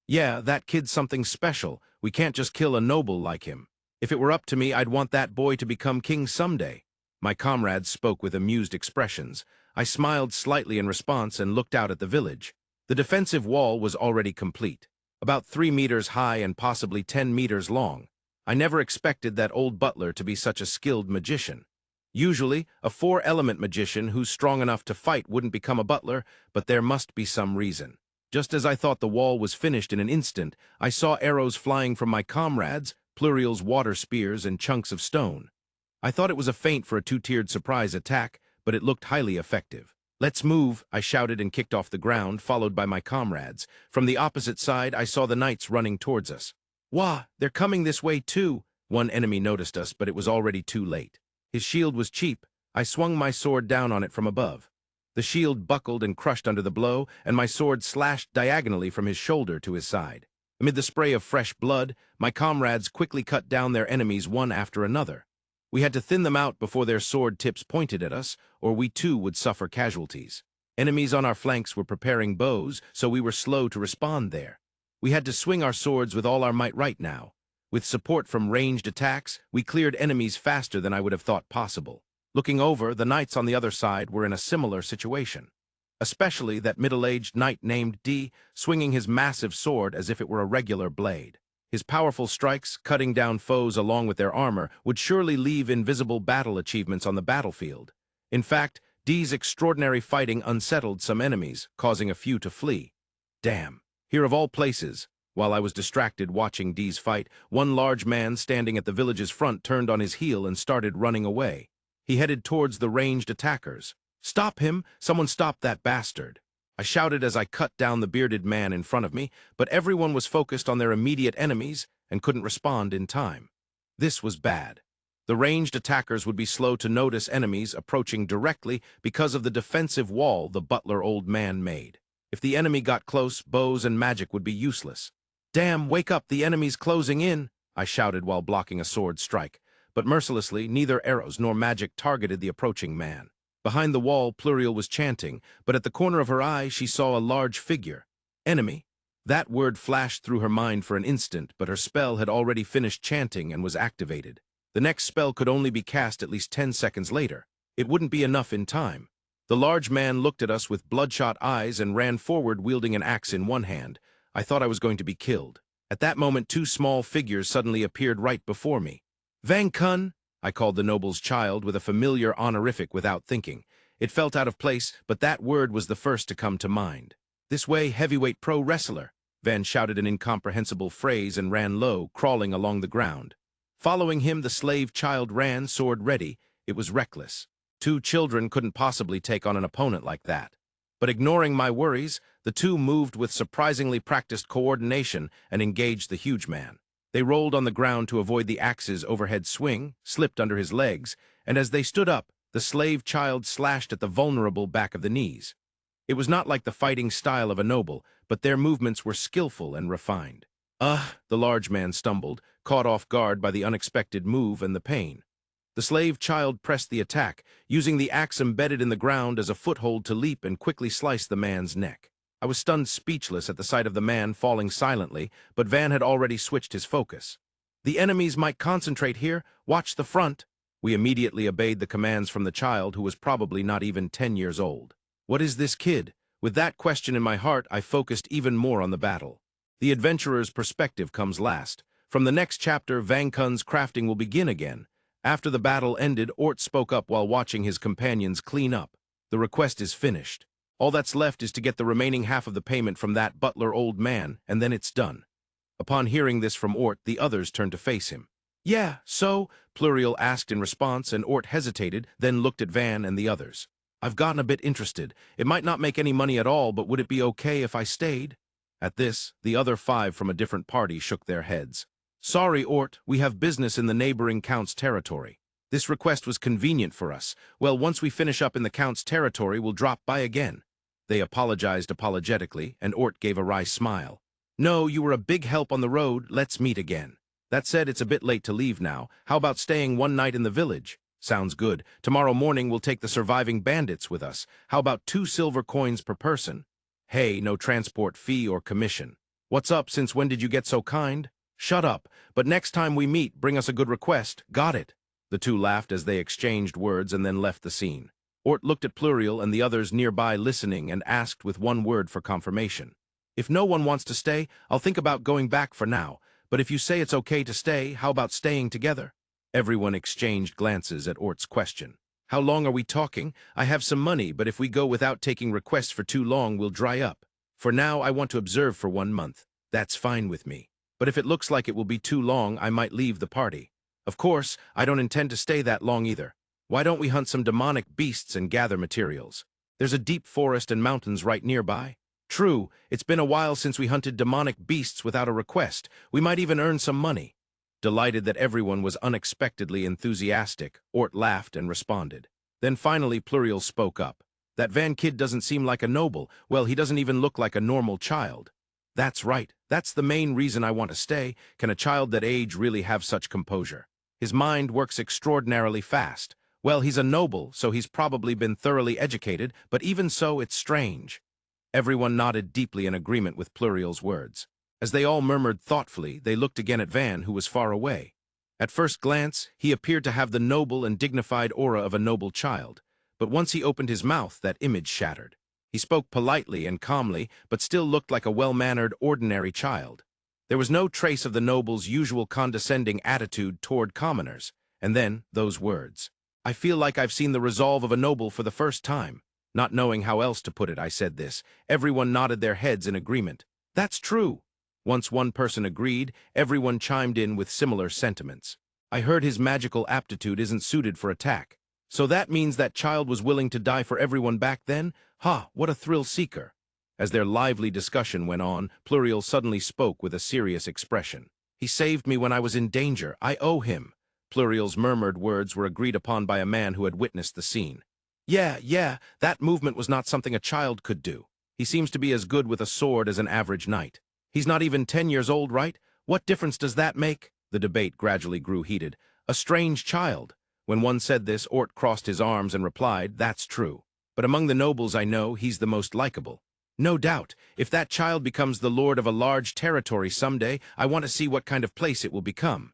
Yeah, that kid's something special. We can't just kill a noble like him. If it were up to me, I'd want that boy to become king someday. My comrades spoke with amused expressions. I smiled slightly in response and looked out at the village. The defensive wall was already complete, about 3 meters high and possibly 10 meters long. I never expected that old butler to be such a skilled magician. Usually, a 4-element magician who's strong enough to fight wouldn't become a butler, but there must be some reason. Just as I thought the wall was finished in an instant, I saw arrows flying from my comrades, Pluriel's water spears, and chunks of stone. I thought it was a feint for a 2-tiered surprise attack, but it looked highly effective. "Let's move," I shouted and kicked off the ground, followed by my comrades. From the opposite side, I saw the knights running towards us. "Wah, they're coming this way too." One enemy noticed us, but it was already too late. His shield was cheap. I swung my sword down on it from above. The shield buckled and crushed under the blow, and my sword slashed diagonally from his shoulder to his side. Amid the spray of fresh blood, my comrades quickly cut down their enemies one after another. We had to thin them out before their sword tips pointed at us, or we too would suffer casualties. Enemies on our flanks were preparing bows, so we were slow to respond there. We had to swing our swords with all our might right now. With support from ranged attacks, we cleared enemies faster than I would have thought possible. Looking over, the knights on the other side were in a similar situation. Especially that middle-aged knight named D, swinging his massive sword as if it were a regular blade. His powerful strikes, cutting down foes along with their armor, would surely leave invisible battle achievements on the battlefield. In fact, D's extraordinary fighting unsettled some enemies, causing a few to flee. Damn. Here of all places, while I was distracted watching D's fight, one large man standing at the village's front turned on his heel and started running away. He headed towards the ranged attackers. "Stop him! Someone stop that bastard!" I shouted as I cut down the bearded man in front of me, but everyone was focused on their immediate enemies and couldn't respond in time. This was bad. The ranged attackers would be slow to notice enemies approaching directly because of the defensive wall the butler old man made. If the enemy got close, bows and magic would be useless. "Damn, wake up, the enemy's closing in!" I shouted while blocking a sword strike. But mercilessly, neither arrows nor magic targeted the approaching man. Behind the wall, Pluriel was chanting, but at the corner of her eye, she saw a large figure. Enemy? That word flashed through her mind for an instant, but her spell had already finished chanting and was activated. The next spell could only be cast at least 10 seconds later. It wouldn't be enough in time. The large man looked at us with bloodshot eyes and ran forward wielding an axe in one hand. I thought I was going to be killed. At that moment, 2 small figures suddenly appeared right before me. "Vang Kun!" I called the noble's child with a familiar honorific without thinking. It felt out of place, but that word was the first to come to mind. "This way, heavyweight pro wrestler!" Van shouted an incomprehensible phrase and ran low, crawling along the ground. Following him, the slave child ran, sword ready. It was reckless. 2 children couldn't possibly take on an opponent like that. But ignoring my worries, the 2 moved with surprisingly practiced coordination and engaged the huge man. They rolled on the ground to avoid the axe's overhead swing, slipped under his legs, and as they stood up, the slave child slashed at the vulnerable back of the knees. It was not like the fighting style of a noble, but their movements were skillful and refined. The large man stumbled, caught off guard by the unexpected move and the pain. The slave child pressed the attack, using the axe embedded in the ground as a foothold to leap and quickly slice the man's neck. I was stunned speechless at the sight of the man falling silently, but Van had already switched his focus. "The enemies might concentrate here. Watch the front." We immediately obeyed the commands from the child, who was probably not even 10 years old. What is this kid? With that question in my heart, I focused even more on the battle. The adventurer's perspective comes last. From the next chapter, Vang Kun's crafting will begin again. After the battle ended, Ort spoke up while watching his companions clean up. "The request is finished. All that's left is to get the remaining half of the payment from that butler old man, and then it's done." Upon hearing this from Ort, the others turned to face him. "Yeah, so?" Pluriel asked in response, and Ort hesitated, then looked at Van and the others. "I've gotten a bit interested. It might not make any money at all, but would it be okay if I stayed?" At this, the other 5 from a different party shook their heads. Sorry, Ort, we have business in the neighboring Count's territory. This request was convenient for us. Well, once we finish up in the Count's territory, we'll drop by again. They apologized apologetically, and Ort gave a wry smile. No, you were a big help on the road. Let's meet again. That said, it's a bit late to leave now. How about staying one night in the village? Sounds good. Tomorrow morning we'll take the surviving bandits with us. How about 2 silver coins per person? Hey, no transport fee or commission. What's up, since when did you get so kind? Shut up, but next time we meet, bring us a good request. Got it? The 2 laughed as they exchanged words and then left the scene. Ort looked at Pluriel and the others nearby listening and asked with one word for confirmation. If no one wants to stay, I'll think about going back for now, but if you say it's okay to stay, how about staying together? Everyone exchanged glances at Ort's question. How long are we talking? I have some money, but if we go without taking requests for too long, we'll dry up. For now, I want to observe for 1 month. That's fine with me. But if it looks like it will be too long, I might leave the party. Of course, I don't intend to stay that long either. Why don't we hunt some demonic beasts and gather materials? There's a deep forest and mountains right nearby. True, it's been a while since we hunted demonic beasts without a request. We might even earn some money. Delighted that everyone was unexpectedly enthusiastic, Ort laughed and responded. Then finally Pluriel spoke up. That Van kid doesn't seem like a noble. Well, he doesn't even look like a normal child. That's right. That's the main reason I want to stay. Can a child that age really have such composure? His mind works extraordinarily fast. Well, he's a noble, so he's probably been thoroughly educated, but even so, it's strange. Everyone nodded deeply in agreement with Pluriel's words. As they all murmured thoughtfully, they looked again at Van, who was far away. At first glance, he appeared to have the noble and dignified aura of a noble child, but once he opened his mouth, that image shattered. He spoke politely and calmly, but still looked like a well-mannered, ordinary child. There was no trace of the noble's usual condescending attitude toward commoners. And then, those words. I feel like I've seen the resolve of a noble for the first time. Not knowing how else to put it, I said this. Everyone nodded their heads in agreement. That's true. Once one person agreed, everyone chimed in with similar sentiments. I heard his magical aptitude isn't suited for attack. So that means that child was willing to die for everyone back then? Ha, what a thrill-seeker. As their lively discussion went on, Pluriel suddenly spoke with a serious expression. He saved me when I was in danger. I owe him. Pluriel's murmured words were agreed upon by a man who had witnessed the scene. Yeah, that movement was not something a child could do. He seems to be as good with a sword as an average knight. He's not even 10 years old, right? What difference does that make? The debate gradually grew heated. A strange child. When one said this, Ort crossed his arms and replied, that's true. But among the nobles I know, he's the most likable. No doubt, if that child becomes the lord of a large territory someday, I want to see what kind of place it will become.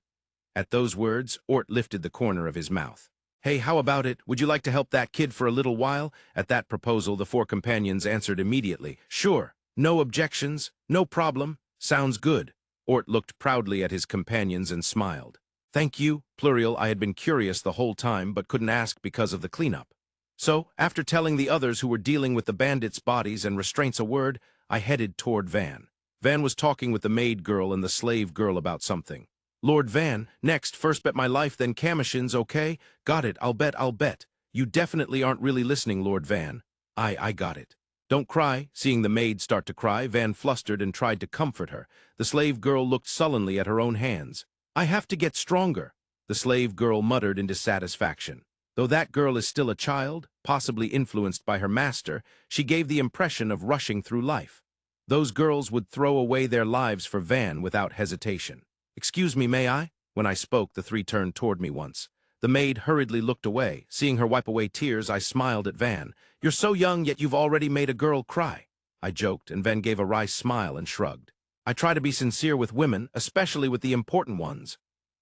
At those words, Ort lifted the corner of his mouth. Hey, how about it? Would you like to help that kid for a little while? At that proposal, the 4 companions answered immediately. Sure. No objections. No problem. Sounds good. Ort looked proudly at his companions and smiled. Thank you, Pluriel. I had been curious the whole time, but couldn't ask because of the cleanup. So, after telling the others who were dealing with the bandits' bodies and restraints a word, I headed toward Van. Van was talking with the maid girl and the slave girl about something. Lord Van, next, first bet my life, then Kamushin's, okay? Got it, I'll bet. You definitely aren't really listening, Lord Van. I got it. Don't cry. Seeing the maid start to cry, Van flustered and tried to comfort her. The slave girl looked sullenly at her own hands. I have to get stronger, the slave girl muttered in dissatisfaction. Though that girl is still a child, possibly influenced by her master, she gave the impression of rushing through life. Those girls would throw away their lives for Van without hesitation. Excuse me, may I? When I spoke, the 3 turned toward me once. The maid hurriedly looked away. Seeing her wipe away tears, I smiled at Van. You're so young, yet you've already made a girl cry. I joked, and Van gave a wry smile and shrugged. I try to be sincere with women, especially with the important ones.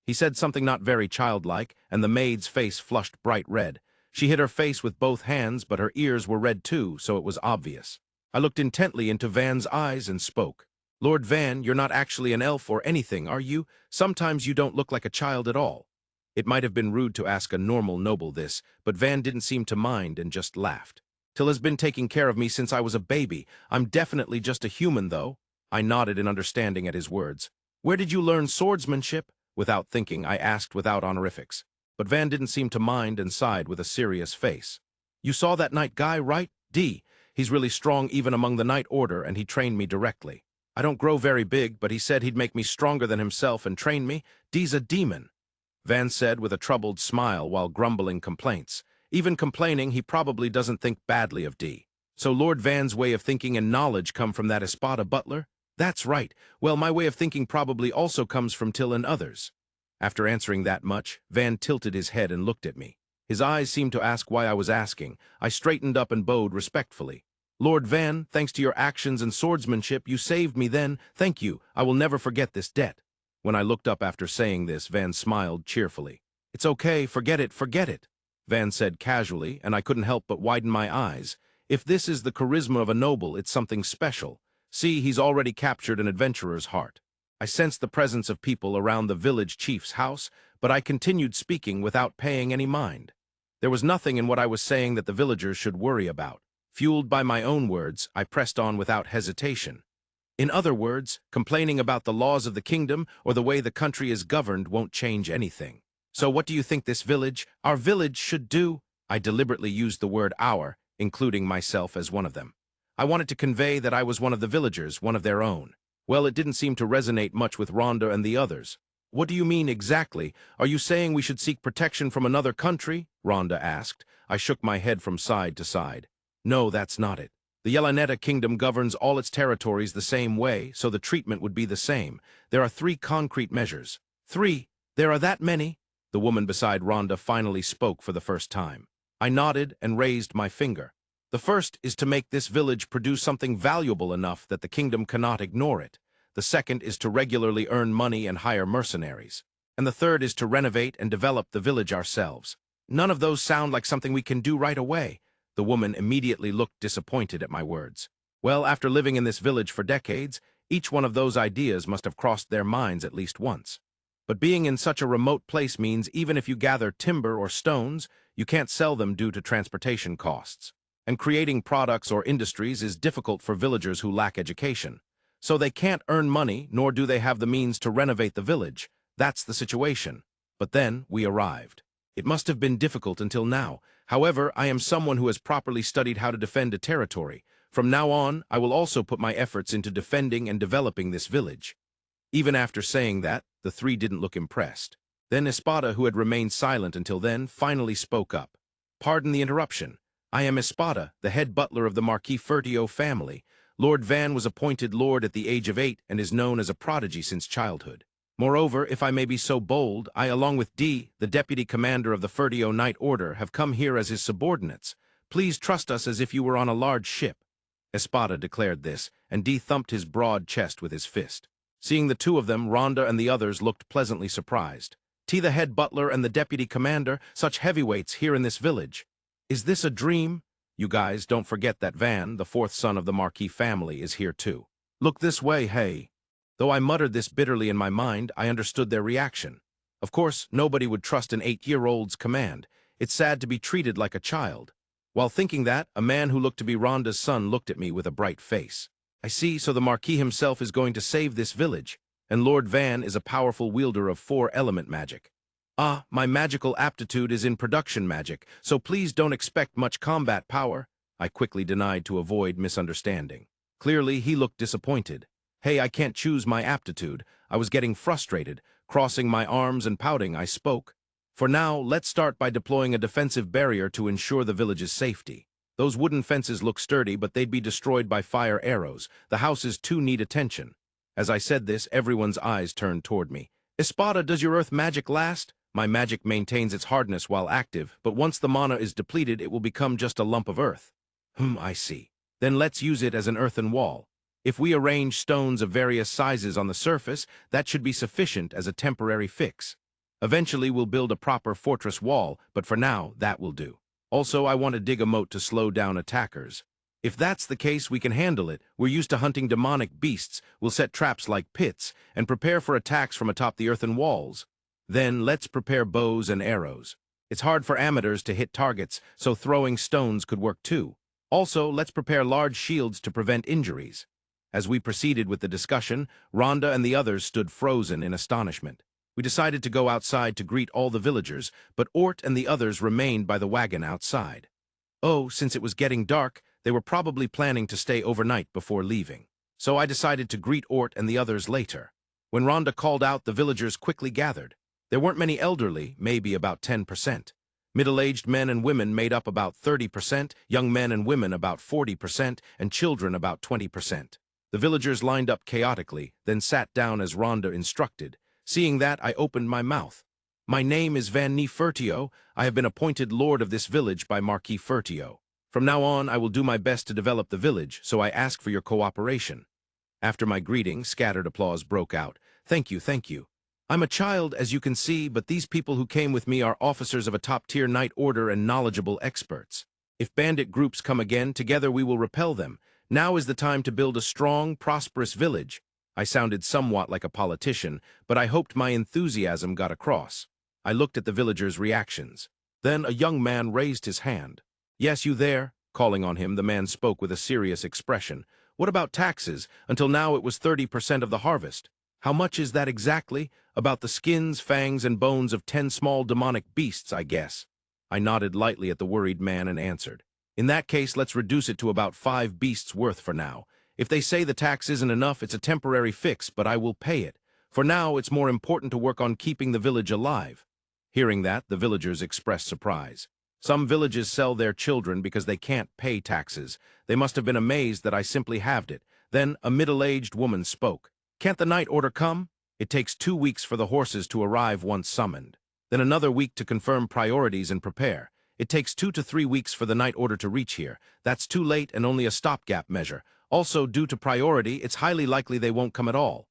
He said something not very childlike, and the maid's face flushed bright red. She hid her face with both hands, but her ears were red too, so it was obvious. I looked intently into Van's eyes and spoke. Lord Van, you're not actually an elf or anything, are you? Sometimes you don't look like a child at all. It might have been rude to ask a normal noble this, but Van didn't seem to mind and just laughed. Till has been taking care of me since I was a baby. I'm definitely just a human, though. I nodded in understanding at his words. Where did you learn swordsmanship? Without thinking, I asked without honorifics. But Van didn't seem to mind and sighed with a serious face. You saw that knight guy, right? He's really strong even among the knight order, and he trained me directly. I don't grow very big, but he said he'd make me stronger than himself and train me. D's a demon, Van said with a troubled smile while grumbling complaints. Even complaining, he probably doesn't think badly of D. So Lord Van's way of thinking and knowledge come from that Espada butler? That's right. Well, my way of thinking probably also comes from Till and others. After answering that much, Van tilted his head and looked at me. His eyes seemed to ask why I was asking. I straightened up and bowed respectfully. Lord Van, thanks to your actions and swordsmanship, you saved me then. Thank you. I will never forget this debt. When I looked up after saying this, Van smiled cheerfully. It's okay, forget it, Van said casually, and I couldn't help but widen my eyes. If this is the charisma of a noble, it's something special. See, he's already captured an adventurer's heart. I sensed the presence of people around the village chief's house, but I continued speaking without paying any mind. There was nothing in what I was saying that the villagers should worry about. Fueled by my own words, I pressed on without hesitation. In other words, complaining about the laws of the kingdom or the way the country is governed won't change anything. So what do you think this village, our village, should do? I deliberately used the word our, including myself as one of them. I wanted to convey that I was one of the villagers, one of their own. Well, it didn't seem to resonate much with Rhonda and the others. What do you mean exactly? Are you saying we should seek protection from another country? Rhonda asked. I shook my head from side to side. No, that's not it. The Yelanetta kingdom governs all its territories the same way, so the treatment would be the same. There are 3 concrete measures. 3? There are that many? The woman beside Rhonda finally spoke for the first time. I nodded and raised my finger. The first is to make this village produce something valuable enough that the kingdom cannot ignore it. The second is to regularly earn money and hire mercenaries. And the third is to renovate and develop the village ourselves. None of those sound like something we can do right away. The woman immediately looked disappointed at my words. Well, after living in this village for decades, each one of those ideas must have crossed their minds at least once. But being in such a remote place means even if you gather timber or stones, you can't sell them due to transportation costs. And creating products or industries is difficult for villagers who lack education. So they can't earn money, nor do they have the means to renovate the village. That's the situation. But then we arrived. It must have been difficult until now. However, I am someone who has properly studied how to defend a territory. From now on, I will also put my efforts into defending and developing this village. Even after saying that, the 3 didn't look impressed. Then Espada, who had remained silent until then, finally spoke up. Pardon the interruption. I am Espada, the head butler of the Marquis Fertio family. Lord Van was appointed lord at the age of 8 and is known as a prodigy since childhood. Moreover, if I may be so bold, I, along with D, the deputy commander of the Fertio Knight Order, have come here as his subordinates. Please trust us as if you were on a large ship. Espada declared this, and D thumped his broad chest with his fist. Seeing the 2 of them, Rhonda and the others looked pleasantly surprised. T, the head butler and the deputy commander, such heavyweights here in this village. Is this a dream? You guys, don't forget that Van, the 4th son of the Marquis family, is here too. Look this way, hey. Though I muttered this bitterly in my mind, I understood their reaction. Of course, nobody would trust an 8-year-old's command. It's sad to be treated like a child. While thinking that, a man who looked to be Rhonda's son looked at me with a bright face. I see, so the Marquis himself is going to save this village, and Lord Van is a powerful wielder of 4-element magic. Ah, my magical aptitude is in production magic, so please don't expect much combat power, I quickly denied to avoid misunderstanding. Clearly, he looked disappointed. Hey, I can't choose my aptitude. I was getting frustrated. Crossing my arms and pouting, I spoke. For now, let's start by deploying a defensive barrier to ensure the village's safety. Those wooden fences look sturdy, but they'd be destroyed by fire arrows. The houses too need attention. As I said this, everyone's eyes turned toward me. Espada, does your earth magic last? My magic maintains its hardness while active, but once the mana is depleted, it will become just a lump of earth. I see. Then let's use it as an earthen wall. If we arrange stones of various sizes on the surface, that should be sufficient as a temporary fix. Eventually, we'll build a proper fortress wall, but for now, that will do. Also, I want to dig a moat to slow down attackers. If that's the case, we can handle it. We're used to hunting demonic beasts. We'll set traps like pits and prepare for attacks from atop the earthen walls. Then, let's prepare bows and arrows. It's hard for amateurs to hit targets, so throwing stones could work too. Also, let's prepare large shields to prevent injuries. As we proceeded with the discussion, Rhonda and the others stood frozen in astonishment. We decided to go outside to greet all the villagers, but Ort and the others remained by the wagon outside. Oh, since it was getting dark, they were probably planning to stay overnight before leaving. so I decided to greet Ort and the others later. When Rhonda called out, the villagers quickly gathered. There weren't many elderly, maybe about 10%. Middle-aged men and women made up about 30%, young men and women about 40%, and children about 20%. The villagers lined up chaotically, then sat down as Rhonda instructed. Seeing that, I opened my mouth. My name is Van Nefertio. I have been appointed lord of this village by Marquis Fertio. From now on, I will do my best to develop the village, so I ask for your cooperation. After my greeting, scattered applause broke out. Thank you, thank you. I'm a child, as you can see, but these people who came with me are officers of a top-tier knight order and knowledgeable experts. If bandit groups come again, together we will repel them. Now is the time to build a strong, prosperous village. I sounded somewhat like a politician, but I hoped my enthusiasm got across. I looked at the villagers' reactions. Then a young man raised his hand. Yes, you there? Calling on him, the man spoke with a serious expression. What about taxes? Until now it was 30% of the harvest. How much is that exactly? About the skins, fangs, and bones of 10 small demonic beasts, I guess. I nodded lightly at the worried man and answered. In that case, let's reduce it to about 5 beasts worth for now. If they say the tax isn't enough, it's a temporary fix, but I will pay it. For now, it's more important to work on keeping the village alive. Hearing that, the villagers expressed surprise. Some villages sell their children because they can't pay taxes. They must have been amazed that I simply halved it. Then a middle-aged woman spoke. Can't the night order come? It takes 2 weeks for the horses to arrive once summoned. Then another week to confirm priorities and prepare. It takes 2 to 3 weeks for the night order to reach here. That's too late and only a stopgap measure. Also, due to priority, it's highly likely they won't come at all.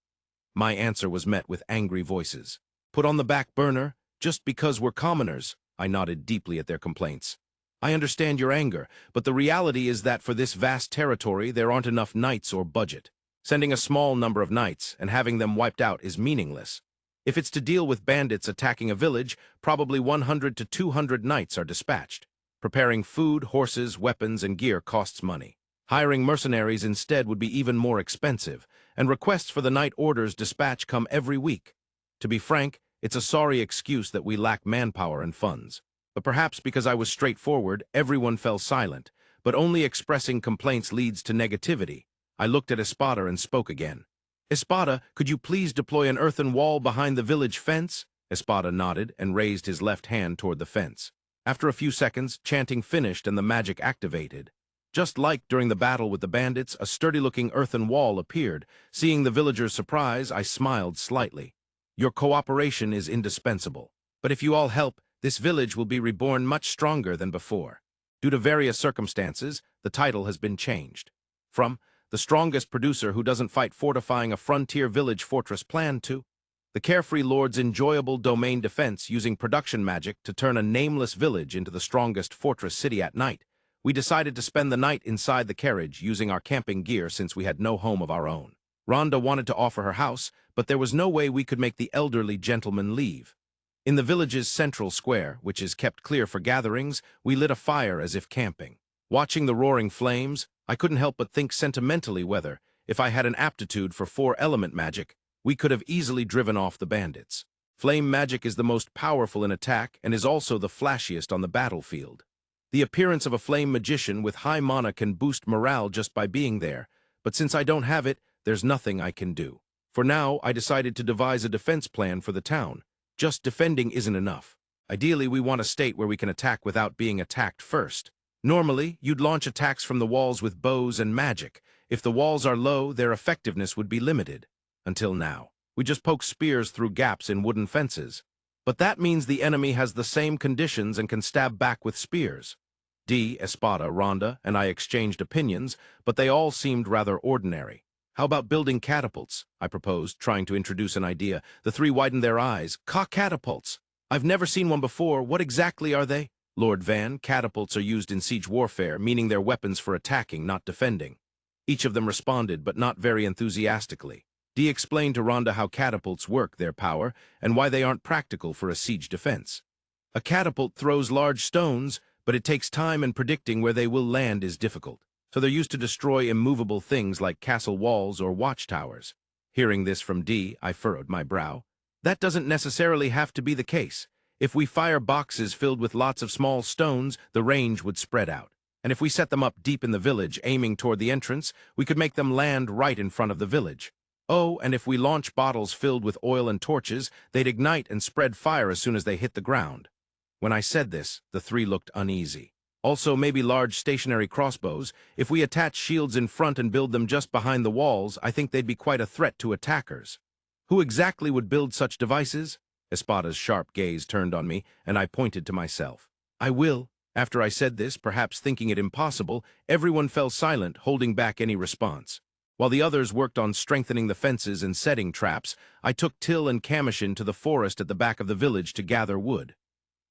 My answer was met with angry voices. Put on the back burner, just because we're commoners. I nodded deeply at their complaints. I understand your anger, but the reality is that for this vast territory, there aren't enough knights or budget. Sending a small number of knights and having them wiped out is meaningless. If it's to deal with bandits attacking a village, probably 100 to 200 knights are dispatched. Preparing food, horses, weapons, and gear costs money. Hiring mercenaries instead would be even more expensive, and requests for the night orders dispatch come every week. To be frank, it's a sorry excuse that we lack manpower and funds. But perhaps because I was straightforward, everyone fell silent, but only expressing complaints leads to negativity. I looked at Espada and spoke again. Espada, could you please deploy an earthen wall behind the village fence? Espada nodded and raised his left hand toward the fence. After a few seconds, chanting finished and the magic activated. Just like during the battle with the bandits, a sturdy-looking earthen wall appeared. Seeing the villagers' surprise, I smiled slightly. Your cooperation is indispensable. But if you all help, this village will be reborn much stronger than before. Due to various circumstances, the title has been changed. From the strongest producer who doesn't fight fortifying a frontier village fortress plan to the carefree lord's enjoyable domain defense using production magic to turn a nameless village into the strongest fortress city at night. We decided to spend the night inside the carriage using our camping gear since we had no home of our own. Rhonda wanted to offer her house, but there was no way we could make the elderly gentleman leave. In the village's central square, which is kept clear for gatherings, we lit a fire as if camping. Watching the roaring flames, I couldn't help but think sentimentally whether, if I had an aptitude for 4-element magic, we could have easily driven off the bandits. Flame magic is the most powerful in attack and is also the flashiest on the battlefield. The appearance of a flame magician with high mana can boost morale just by being there, but since I don't have it, there's nothing I can do. For now, I decided to devise a defense plan for the town. Just defending isn't enough. Ideally, we want a state where we can attack without being attacked first. Normally, you'd launch attacks from the walls with bows and magic. If the walls are low, their effectiveness would be limited. Until now, we just poke spears through gaps in wooden fences. But that means the enemy has the same conditions and can stab back with spears. Espada, Rhonda, and I exchanged opinions, but they all seemed rather ordinary. How about building catapults? I proposed, trying to introduce an idea. The three widened their eyes. Catapults. I've never seen one before. What exactly are they? Lord Van, catapults are used in siege warfare, meaning they're weapons for attacking, not defending. Each of them responded, but not very enthusiastically. Dee explained to Rhonda how catapults work, their power, and why they aren't practical for a siege defense. A catapult throws large stones, but it takes time and predicting where they will land is difficult. So they're used to destroy immovable things like castle walls or watchtowers. Hearing this from Dee, I furrowed my brow. That doesn't necessarily have to be the case. If we fire boxes filled with lots of small stones, the range would spread out. And if we set them up deep in the village, aiming toward the entrance, we could make them land right in front of the village. Oh, and if we launch bottles filled with oil and torches, they'd ignite and spread fire as soon as they hit the ground. When I said this, the three looked uneasy. Also, maybe large stationary crossbows. If we attach shields in front and build them just behind the walls, I think they'd be quite a threat to attackers. Who exactly would build such devices? Espada's sharp gaze turned on me, and I pointed to myself. I will. After I said this, perhaps thinking it impossible, everyone fell silent, holding back any response. While the others worked on strengthening the fences and setting traps, I took Till and Commotion to the forest at the back of the village to gather wood.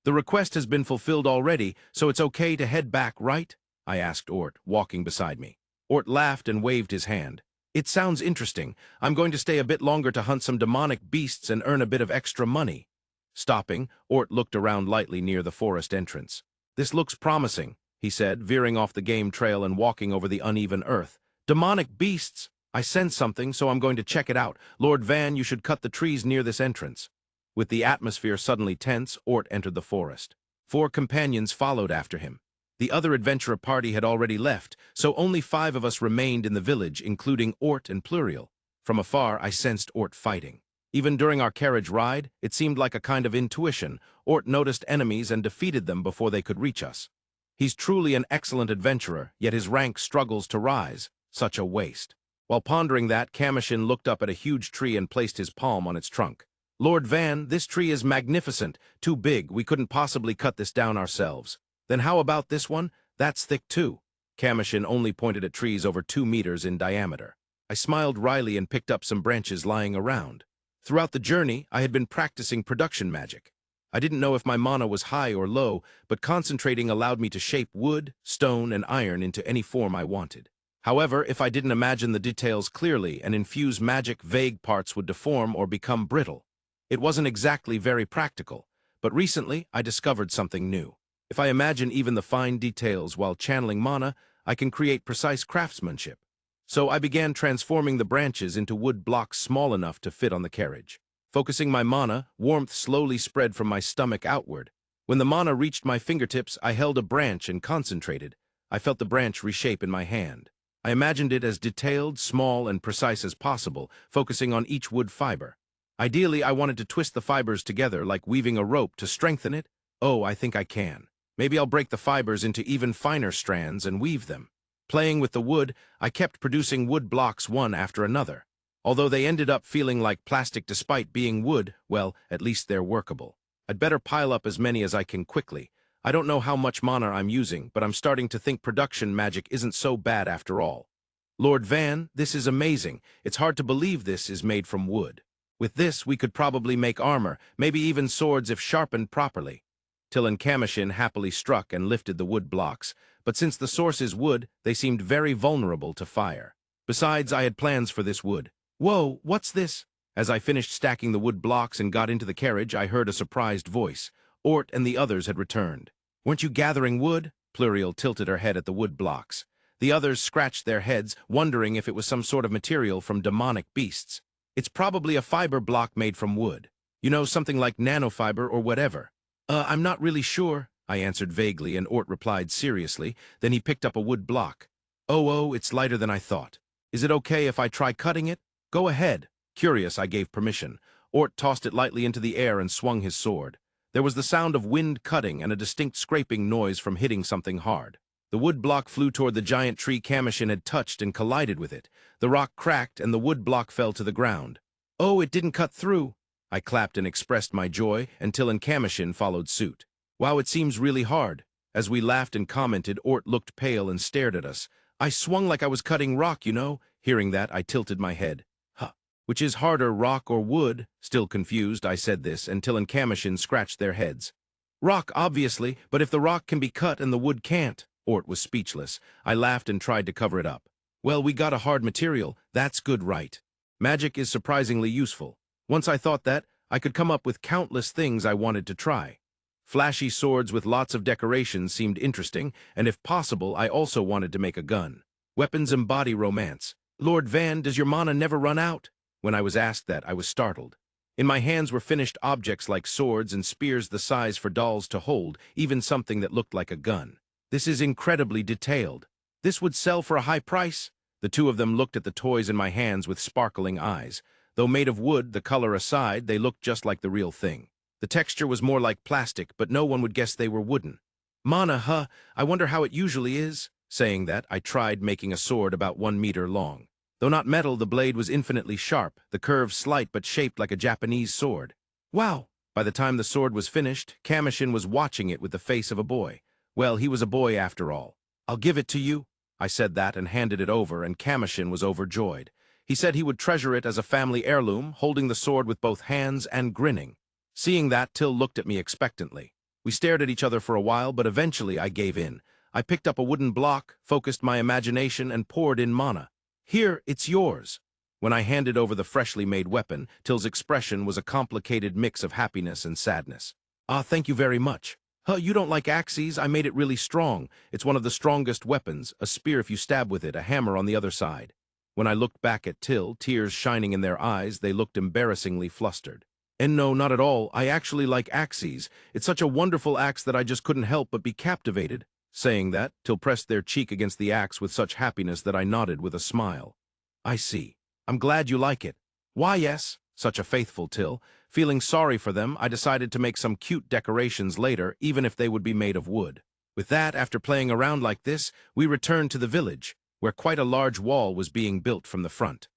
The request has been fulfilled already, so it's okay to head back, right? I asked Ort, walking beside me. Ort laughed and waved his hand. It sounds interesting. I'm going to stay a bit longer to hunt some demonic beasts and earn a bit of extra money. Stopping, Ort looked around lightly near the forest entrance. This looks promising, he said, veering off the game trail and walking over the uneven earth. Demonic beasts! I sense something, so I'm going to check it out. Lord Van, you should cut the trees near this entrance. With the atmosphere suddenly tense, Ort entered the forest. 4 companions followed after him. The other adventurer party had already left, so only 5 of us remained in the village, including Ort and Pluriel. From afar, I sensed Ort fighting. Even during our carriage ride, it seemed like a kind of intuition. Ort noticed enemies and defeated them before they could reach us. He's truly an excellent adventurer, yet his rank struggles to rise. Such a waste. While pondering that, Kamushin looked up at a huge tree and placed his palm on its trunk. Lord Van, this tree is magnificent. Too big, we couldn't possibly cut this down ourselves. Then how about this one? That's thick too. Kamushin only pointed at trees over 2 meters in diameter. I smiled wryly and picked up some branches lying around. Throughout the journey, I had been practicing production magic. I didn't know if my mana was high or low, but concentrating allowed me to shape wood, stone, and iron into any form I wanted. However, if I didn't imagine the details clearly and infuse magic, vague parts would deform or become brittle. It wasn't exactly very practical, but recently I discovered something new. If I imagine even the fine details while channeling mana, I can create precise craftsmanship. So I began transforming the branches into wood blocks small enough to fit on the carriage. Focusing my mana, warmth slowly spread from my stomach outward. When the mana reached my fingertips, I held a branch and concentrated. I felt the branch reshape in my hand. I imagined it as detailed, small, and precise as possible, focusing on each wood fiber. Ideally, I wanted to twist the fibers together like weaving a rope to strengthen it. Oh, I think I can. Maybe I'll break the fibers into even finer strands and weave them. Playing with the wood, I kept producing wood blocks one after another. Although they ended up feeling like plastic despite being wood, well, at least they're workable. I'd better pile up as many as I can quickly. I don't know how much mana I'm using, but I'm starting to think production magic isn't so bad after all. Lord Van, this is amazing. It's hard to believe this is made from wood. With this, we could probably make armor, maybe even swords if sharpened properly. Till and Commotion happily struck and lifted the wood blocks, but since the source is wood, they seemed very vulnerable to fire. Besides, I had plans for this wood. Whoa, what's this? As I finished stacking the wood blocks and got into the carriage, I heard a surprised voice. Ort and the others had returned. Weren't you gathering wood? Pluriel tilted her head at the wood blocks. The others scratched their heads, wondering if it was some sort of material from demonic beasts. It's probably a fiber block made from wood. You know, something like nanofiber or whatever. I'm not really sure, I answered vaguely, and Ort replied seriously. Then he picked up a wood block. Oh, it's lighter than I thought. Is it okay if I try cutting it? Go ahead. Curious, I gave permission. Ort tossed it lightly into the air and swung his sword. There was the sound of wind cutting and a distinct scraping noise from hitting something hard. The wood block flew toward the giant tree Commotion had touched and collided with it. The rock cracked and the wood block fell to the ground. Oh, it didn't cut through. I clapped and expressed my joy, and Till and Commotion followed suit. Wow, it seems really hard. As we laughed and commented, Ort looked pale and stared at us. I swung like I was cutting rock, you know. Hearing that, I tilted my head. Huh. Which is harder, rock or wood? Still confused, I said this, and Till and Commotion scratched their heads. Rock, obviously, but if the rock can be cut and the wood can't. Ort was speechless. I laughed and tried to cover it up. Well, we got a hard material. That's good, right? Magic is surprisingly useful. Once I thought that, I could come up with countless things I wanted to try. Flashy swords with lots of decorations seemed interesting, and if possible, I also wanted to make a gun. Weapons embody romance. Lord Van, does your mana never run out? When I was asked that, I was startled. In my hands were finished objects like swords and spears the size for dolls to hold, even something that looked like a gun. This is incredibly detailed. This would sell for a high price." The two of them looked at the toys in my hands with sparkling eyes. Though made of wood, the color aside, they looked just like the real thing. The texture was more like plastic, but no one would guess they were wooden. "Mana, huh? I wonder how it usually is." Saying that, I tried making a sword about 1 meter long. Though not metal, the blade was infinitely sharp, the curve slight but shaped like a Japanese sword. "Wow!" By the time the sword was finished, Commotion was watching it with the face of a boy. Well, he was a boy after all. "I'll give it to you." I said that and handed it over, and Commotion was overjoyed. He said he would treasure it as a family heirloom, holding the sword with both hands and grinning. Seeing that, Till looked at me expectantly. We stared at each other for a while, but eventually I gave in. I picked up a wooden block, focused my imagination, and poured in mana. "Here, it's yours." When I handed over the freshly made weapon, Till's expression was a complicated mix of happiness and sadness. "Ah, thank you very much." "Huh, you don't like axes? I made it really strong. It's one of the strongest weapons, a spear if you stab with it, a hammer on the other side." When I looked back at Till, tears shining in their eyes, they looked embarrassingly flustered. "And no, not at all. I actually like axes. It's such a wonderful axe that I just couldn't help but be captivated." Saying that, Till pressed their cheek against the axe with such happiness that I nodded with a smile. "I see. I'm glad you like it." "Why, yes." Such a faithful Till. Feeling sorry for them, I decided to make some cute decorations later, even if they would be made of wood. With that, after playing around like this, we returned to the village, where quite a large wall was being built from the front.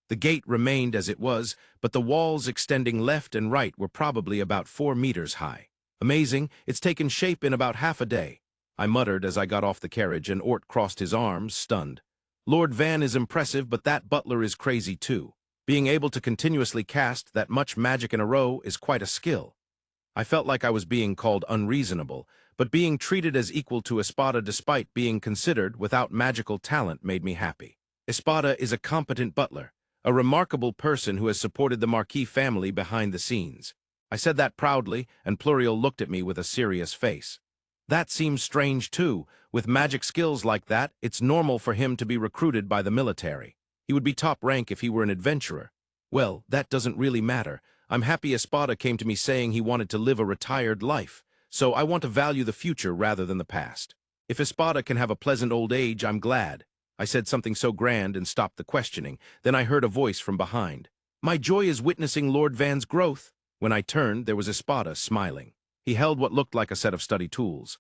The gate remained as it was, but the walls extending left and right were probably about 4 meters high. "Amazing, it's taken shape in about half a day," I muttered as I got off the carriage, and Ort crossed his arms, stunned. "Lord Van is impressive, but that butler is crazy too. Being able to continuously cast that much magic in a row is quite a skill." I felt like I was being called unreasonable, but being treated as equal to Espada despite being considered without magical talent made me happy. Espada is a competent butler, a remarkable person who has supported the Marquis family behind the scenes. I said that proudly, and Pluriel looked at me with a serious face. "That seems strange too. With magic skills like that, it's normal for him to be recruited by the military. He would be top rank if he were an adventurer." "Well, that doesn't really matter. I'm happy Espada came to me saying he wanted to live a retired life, so I want to value the future rather than the past. If Espada can have a pleasant old age, I'm glad." I said something so grand and stopped the questioning. Then I heard a voice from behind. "My joy is witnessing Lord Van's growth." When I turned, there was Espada smiling. He held what looked like a set of study tools.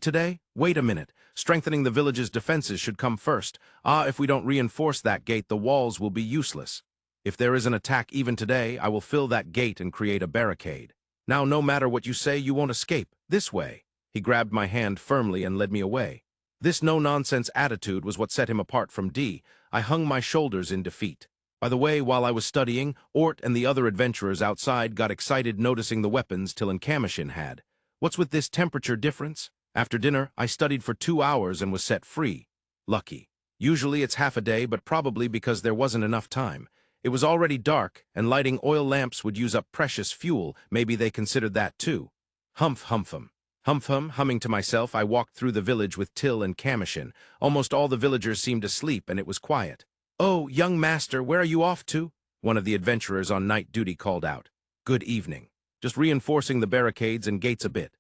Today? Wait a minute. Strengthening the village's defenses should come first. If we don't reinforce that gate, the walls will be useless. If there is an attack even today, I will fill that gate and create a barricade. Now, no matter what you say, you won't escape. This way." He grabbed my hand firmly and led me away. This no-nonsense attitude was what set him apart from D. I hung my shoulders in defeat. By the way, while I was studying, Ort and the other adventurers outside got excited noticing the weapons Till and Commotion had. "What's with this temperature difference?" After dinner, I studied for 2 hours and was set free. Lucky. Usually it's half a day, but probably because there wasn't enough time. It was already dark, and lighting oil lamps would use up precious fuel. Maybe they considered that too. Humph, humphum. Humph-hum, humming to myself, I walked through the village with Till and Commotion. Almost all the villagers seemed asleep, and it was quiet. "Oh, young master, where are you off to?" One of the adventurers on night duty called out. "Good evening. Just reinforcing the barricades and gates a bit."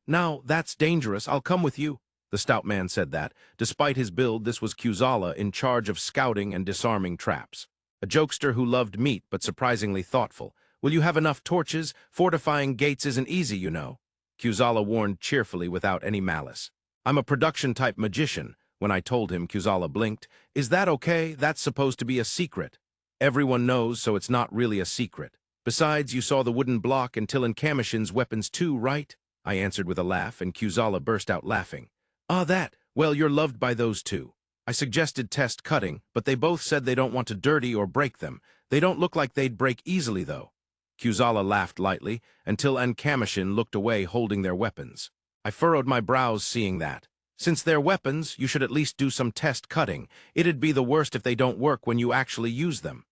Now, that's dangerous. I'll come with you." The stout man said that. Despite his build, this was Kuzala in charge of scouting and disarming traps. A jokester who loved meat but surprisingly thoughtful. "Will you have enough torches? Fortifying gates isn't easy, you know." Kuzala warned cheerfully without any malice. "I'm a production-type magician." When I told him, Kuzala blinked. "Is that okay? That's supposed to be a secret." "Everyone knows, so it's not really a secret. Besides, you saw the wooden block and Till and Commotion's weapons too, right?" I answered with a laugh, and Kuzala burst out laughing. That. Well, you're loved by those two." I suggested test cutting, but they both said they don't want to dirty or break them. "They don't look like they'd break easily, though." Kuzala laughed lightly, and Till and Commotion looked away holding their weapons. I furrowed my brows seeing that. "Since they're weapons, you should at least do some test cutting. It'd be the worst if they don't work when you actually use them."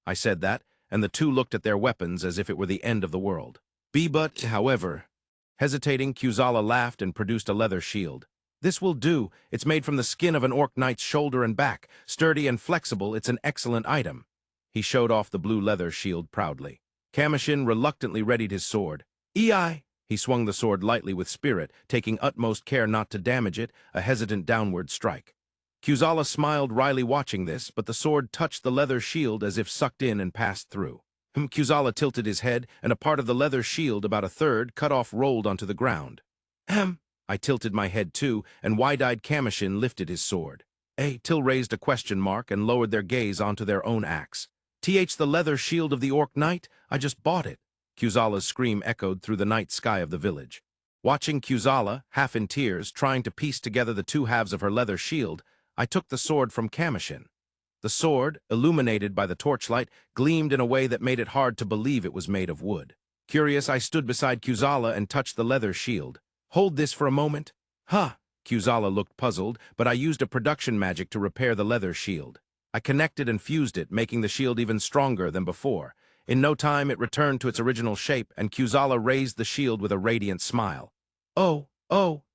I said that, and the two looked at their weapons as if it were the end of the world. But, however... Hesitating, Kuzala laughed and produced a leather shield. "This will do. It's made from the skin of an orc knight's shoulder and back. Sturdy and flexible, it's an excellent item." He showed off the blue leather shield proudly. Commotion reluctantly readied his sword. He swung the sword lightly with spirit, taking utmost care not to damage it, a hesitant downward strike. Kuzala smiled wryly watching this, but the sword touched the leather shield as if sucked in and passed through. Kuzala tilted his head, and a part of the leather shield, about a third, cut off, rolled onto the ground. Ahem. I tilted my head too, and wide-eyed Commotion lifted his sword. Till raised a question mark and lowered their gaze onto their own axe. The leather shield of the Orc Knight? I just bought it. Kuzala's scream echoed through the night sky of the village. Watching Kuzala, half in tears, trying to piece together the two halves of her leather shield, I took the sword from Commotion. The sword, illuminated by the torchlight, gleamed in a way that made it hard to believe it was made of wood. Curious, I stood beside Kuzala and touched the leather shield. Hold this for a moment. Huh. Kuzala looked puzzled, but I used a production magic to repair the leather shield. I connected and fused it, making the shield even stronger than before. In no time, it returned to its original shape, and Kuzala raised the shield with a radiant smile. Oh,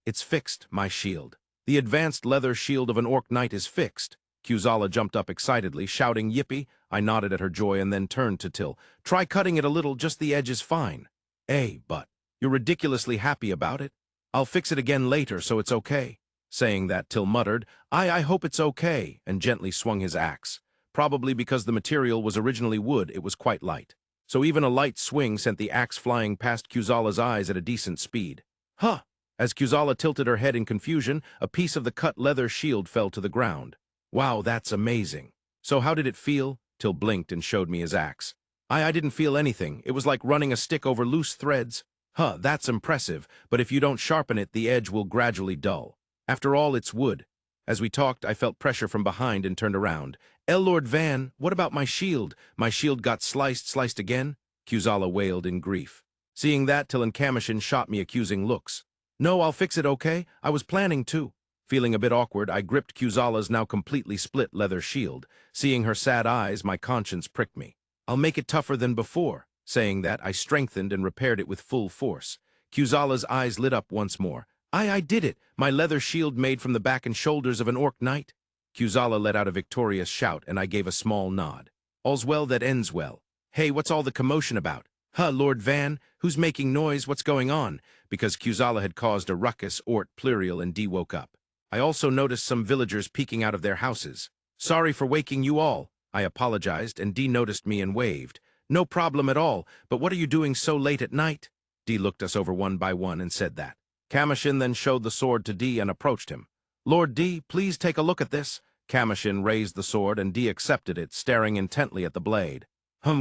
it's fixed, my shield. The advanced leather shield of an Orc Knight is fixed. Kuzala jumped up excitedly, shouting yippee. I nodded at her joy and then turned to Till. Try cutting it a little, just the edge is fine. But you're ridiculously happy about it. I'll fix it again later, so it's okay. Saying that, Till muttered, I hope it's okay, and gently swung his axe. Probably because the material was originally wood, it was quite light. So even a light swing sent the axe flying past Kuzala's eyes at a decent speed. Huh! As Kuzala tilted her head in confusion, a piece of the cut leather shield fell to the ground. Wow, that's amazing. So how did it feel? Till blinked and showed me his axe. I didn't feel anything. It was like running a stick over loose threads. Huh, that's impressive, but if you don't sharpen it, the edge will gradually dull. After all, it's wood. As we talked, I felt pressure from behind and turned around. Lord Van, what about my shield? My shield got sliced again? Kuzala wailed in grief. Seeing that, Till and Commotion shot me accusing looks. No, I'll fix it, okay? I was planning to. Feeling a bit awkward, I gripped Kuzala's now completely split leather shield. Seeing her sad eyes, my conscience pricked me. I'll make it tougher than before. Saying that, I strengthened and repaired it with full force. Kuzala's eyes lit up once more. I did it! My leather shield made from the back and shoulders of an Orc Knight. Kuzala let out a victorious shout, and I gave a small nod. All's well that ends well. Hey, what's all the commotion about? Lord Van, who's making noise? What's going on? Because Kuzala had caused a ruckus, Ort, Plurial, and Dee woke up. I also noticed some villagers peeking out of their houses. Sorry for waking you all. I apologized, and Dee noticed me and waved. No problem at all, but what are you doing so late at night? Dee looked us over one by one and said that. Commotion then showed the sword to Dee and approached him. Lord Dee, please take a look at this. Commotion raised the sword and Dee accepted it, staring intently at the blade.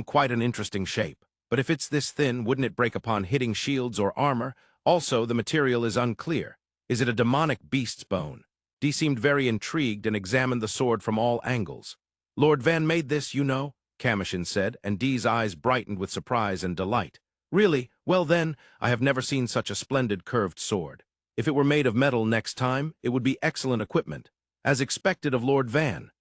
Quite an interesting shape. But if it's this thin, wouldn't it break upon hitting shields or armor? Also, the material is unclear. Is it a demonic beast's bone? Dee seemed very intrigued and examined the sword from all angles. Lord Van made this, you know, Commotion said, and Dee's eyes brightened with surprise and delight. Really? Well then, I have never seen such a splendid curved sword. If it were made of metal next time, it would be excellent equipment, as expected of Lord Van.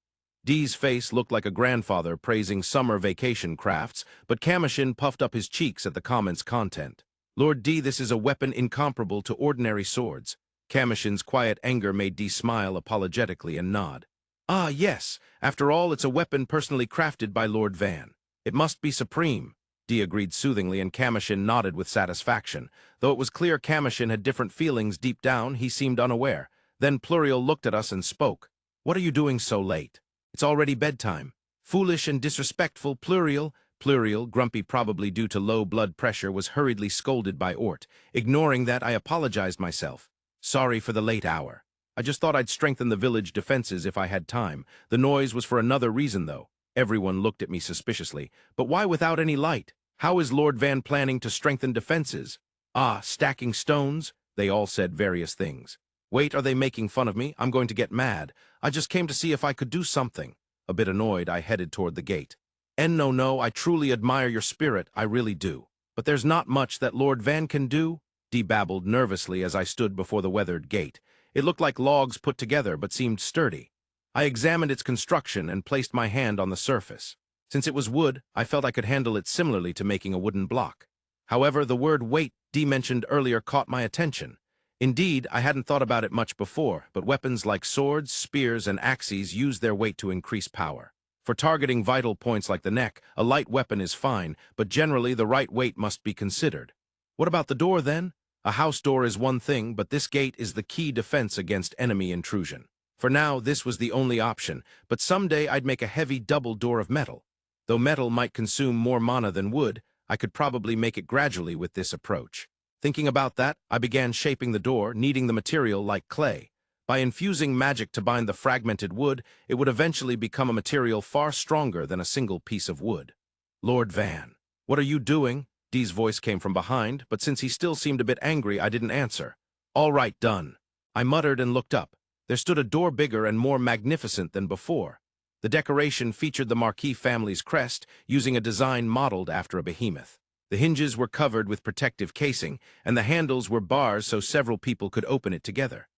Dee's face looked like a grandfather praising summer vacation crafts, but Commotion puffed up his cheeks at the comment's content. Lord Dee, this is a weapon incomparable to ordinary swords. Commotion's quiet anger made Dee smile apologetically and nod. Ah, yes. After all, it's a weapon personally crafted by Lord Van. It must be supreme. Dee agreed soothingly, and Commotion nodded with satisfaction. Though it was clear Commotion had different feelings deep down, he seemed unaware. Then Plurial looked at us and spoke. What are you doing so late? It's already bedtime. Foolish and disrespectful, Plurial. Plurial, grumpy probably due to low blood pressure, was hurriedly scolded by Ort. Ignoring that, I apologized myself. Sorry for the late hour. I just thought I'd strengthen the village defenses if I had time. The noise was for another reason, though. Everyone looked at me suspiciously. But why without any light? How is Lord Van planning to strengthen defenses? Stacking stones? They all said various things. Wait, are they making fun of me? I'm going to get mad. I just came to see if I could do something. A bit annoyed, I headed toward the gate. No, I truly admire your spirit, I really do. But there's not much that Lord Van can do? Dee babbled nervously as I stood before the weathered gate. It looked like logs put together, but seemed sturdy. I examined its construction and placed my hand on the surface. Since it was wood, I felt I could handle it similarly to making a wooden block. However, the word weight Dee mentioned earlier caught my attention. Indeed, I hadn't thought about it much before, but weapons like swords, spears, and axes use their weight to increase power. For targeting vital points like the neck, a light weapon is fine, but generally the right weight must be considered. What about the door, then? A house door is one thing, but this gate is the key defense against enemy intrusion. For now, this was the only option, but someday I'd make a heavy double door of metal. Though metal might consume more mana than wood, I could probably make it gradually with this approach. Thinking about that, I began shaping the door, kneading the material like clay. By infusing magic to bind the fragmented wood, it would eventually become a material far stronger than a single piece of wood. Lord Van, what are you doing? Dee's voice came from behind, but since he still seemed a bit angry, I didn't answer. All right, done. I muttered and looked up. There stood a door bigger and more magnificent than before. The decoration featured the Marquis family's crest, using a design modeled after a behemoth. The hinges were covered with protective casing, and the handles were bars so several people could open it together.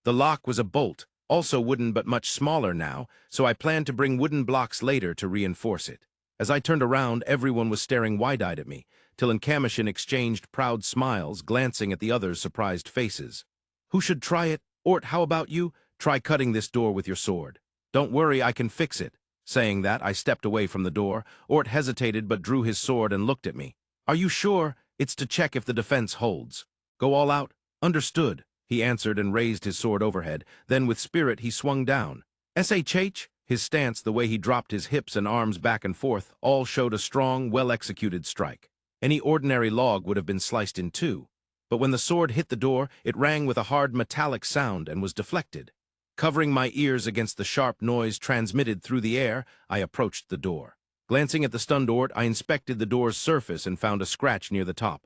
The lock was a bolt, also wooden but much smaller now, so I planned to bring wooden blocks later to reinforce it. As I turned around, everyone was staring wide-eyed at me, till Commotion exchanged proud smiles, glancing at the others' surprised faces. Who should try it? Ort, how about you? Try cutting this door with your sword. Don't worry, I can fix it. Saying that, I stepped away from the door. Ort hesitated but drew his sword and looked at me. Are you sure? It's to check if the defense holds. Go all out? Understood, he answered and raised his sword overhead. Then with spirit he swung down. SHH? His stance, the way he dropped his hips and arms back and forth, all showed a strong, well-executed strike. Any ordinary log would have been sliced in two. But when the sword hit the door, it rang with a hard metallic sound and was deflected. Covering my ears against the sharp noise transmitted through the air, I approached the door. Glancing at the stunned Ort, I inspected the door's surface and found a scratch near the top.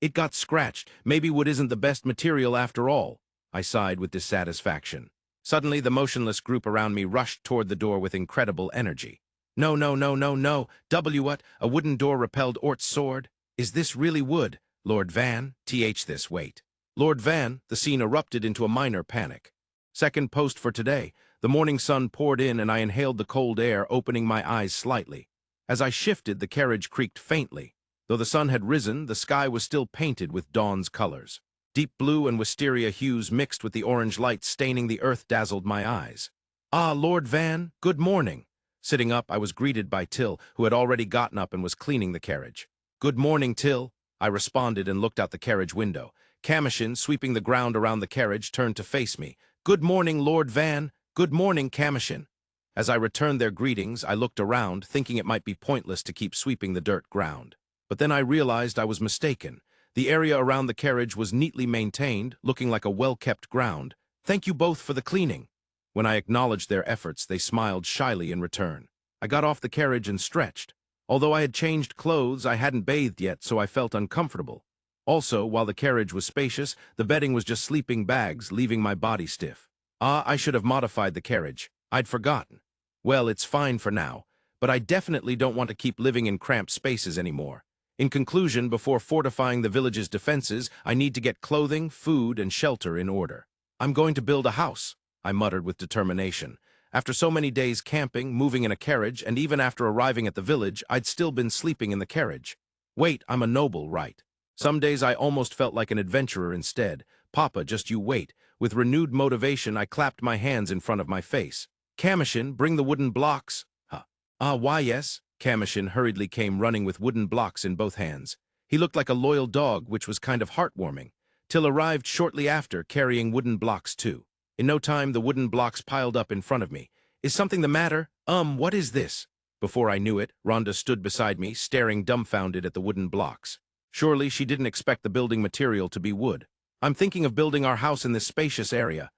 It got scratched. Maybe wood isn't the best material after all. I sighed with dissatisfaction. Suddenly, the motionless group around me rushed toward the door with incredible energy. No, no, no, no, no. What? A wooden door repelled Ort's sword? Is this really wood? Lord Van, this, wait. Lord Van, the scene erupted into a minor panic. Second post for today. The morning sun poured in and I inhaled the cold air, opening my eyes slightly. As I shifted, the carriage creaked faintly. Though the sun had risen, the sky was still painted with dawn's colors. Deep blue and wisteria hues mixed with the orange light staining the earth dazzled my eyes. Ah, Lord Van, good morning. Sitting up, I was greeted by Till, who had already gotten up and was cleaning the carriage. Good morning, Till, I responded and looked out the carriage window. Commotion, sweeping the ground around the carriage, turned to face me. Good morning, Lord Van. Good morning, Commotion. As I returned their greetings, I looked around, thinking it might be pointless to keep sweeping the dirt ground. But then I realized I was mistaken. The area around the carriage was neatly maintained, looking like a well-kept ground. Thank you both for the cleaning. When I acknowledged their efforts, they smiled shyly in return. I got off the carriage and stretched. Although I had changed clothes, I hadn't bathed yet, so I felt uncomfortable. Also, while the carriage was spacious, the bedding was just sleeping bags, leaving my body stiff. I should have modified the carriage. I'd forgotten. Well, it's fine for now, but I definitely don't want to keep living in cramped spaces anymore. In conclusion, before fortifying the village's defenses, I need to get clothing, food, and shelter in order. I'm going to build a house, I muttered with determination. After so many days camping, moving in a carriage, and even after arriving at the village, I'd still been sleeping in the carriage. Wait, I'm a noble, right? Some days I almost felt like an adventurer instead. Papa, just you wait. With renewed motivation, I clapped my hands in front of my face. Commotion, bring the wooden blocks. Why yes. Commotion hurriedly came running with wooden blocks in both hands. He looked like a loyal dog, which was kind of heartwarming. Till arrived shortly after, carrying wooden blocks too. In no time, the wooden blocks piled up in front of me. Is something the matter? What is this? Before I knew it, Rhonda stood beside me, staring dumbfounded at the wooden blocks. Surely she didn't expect the building material to be wood. I'm thinking of building our house in this spacious area.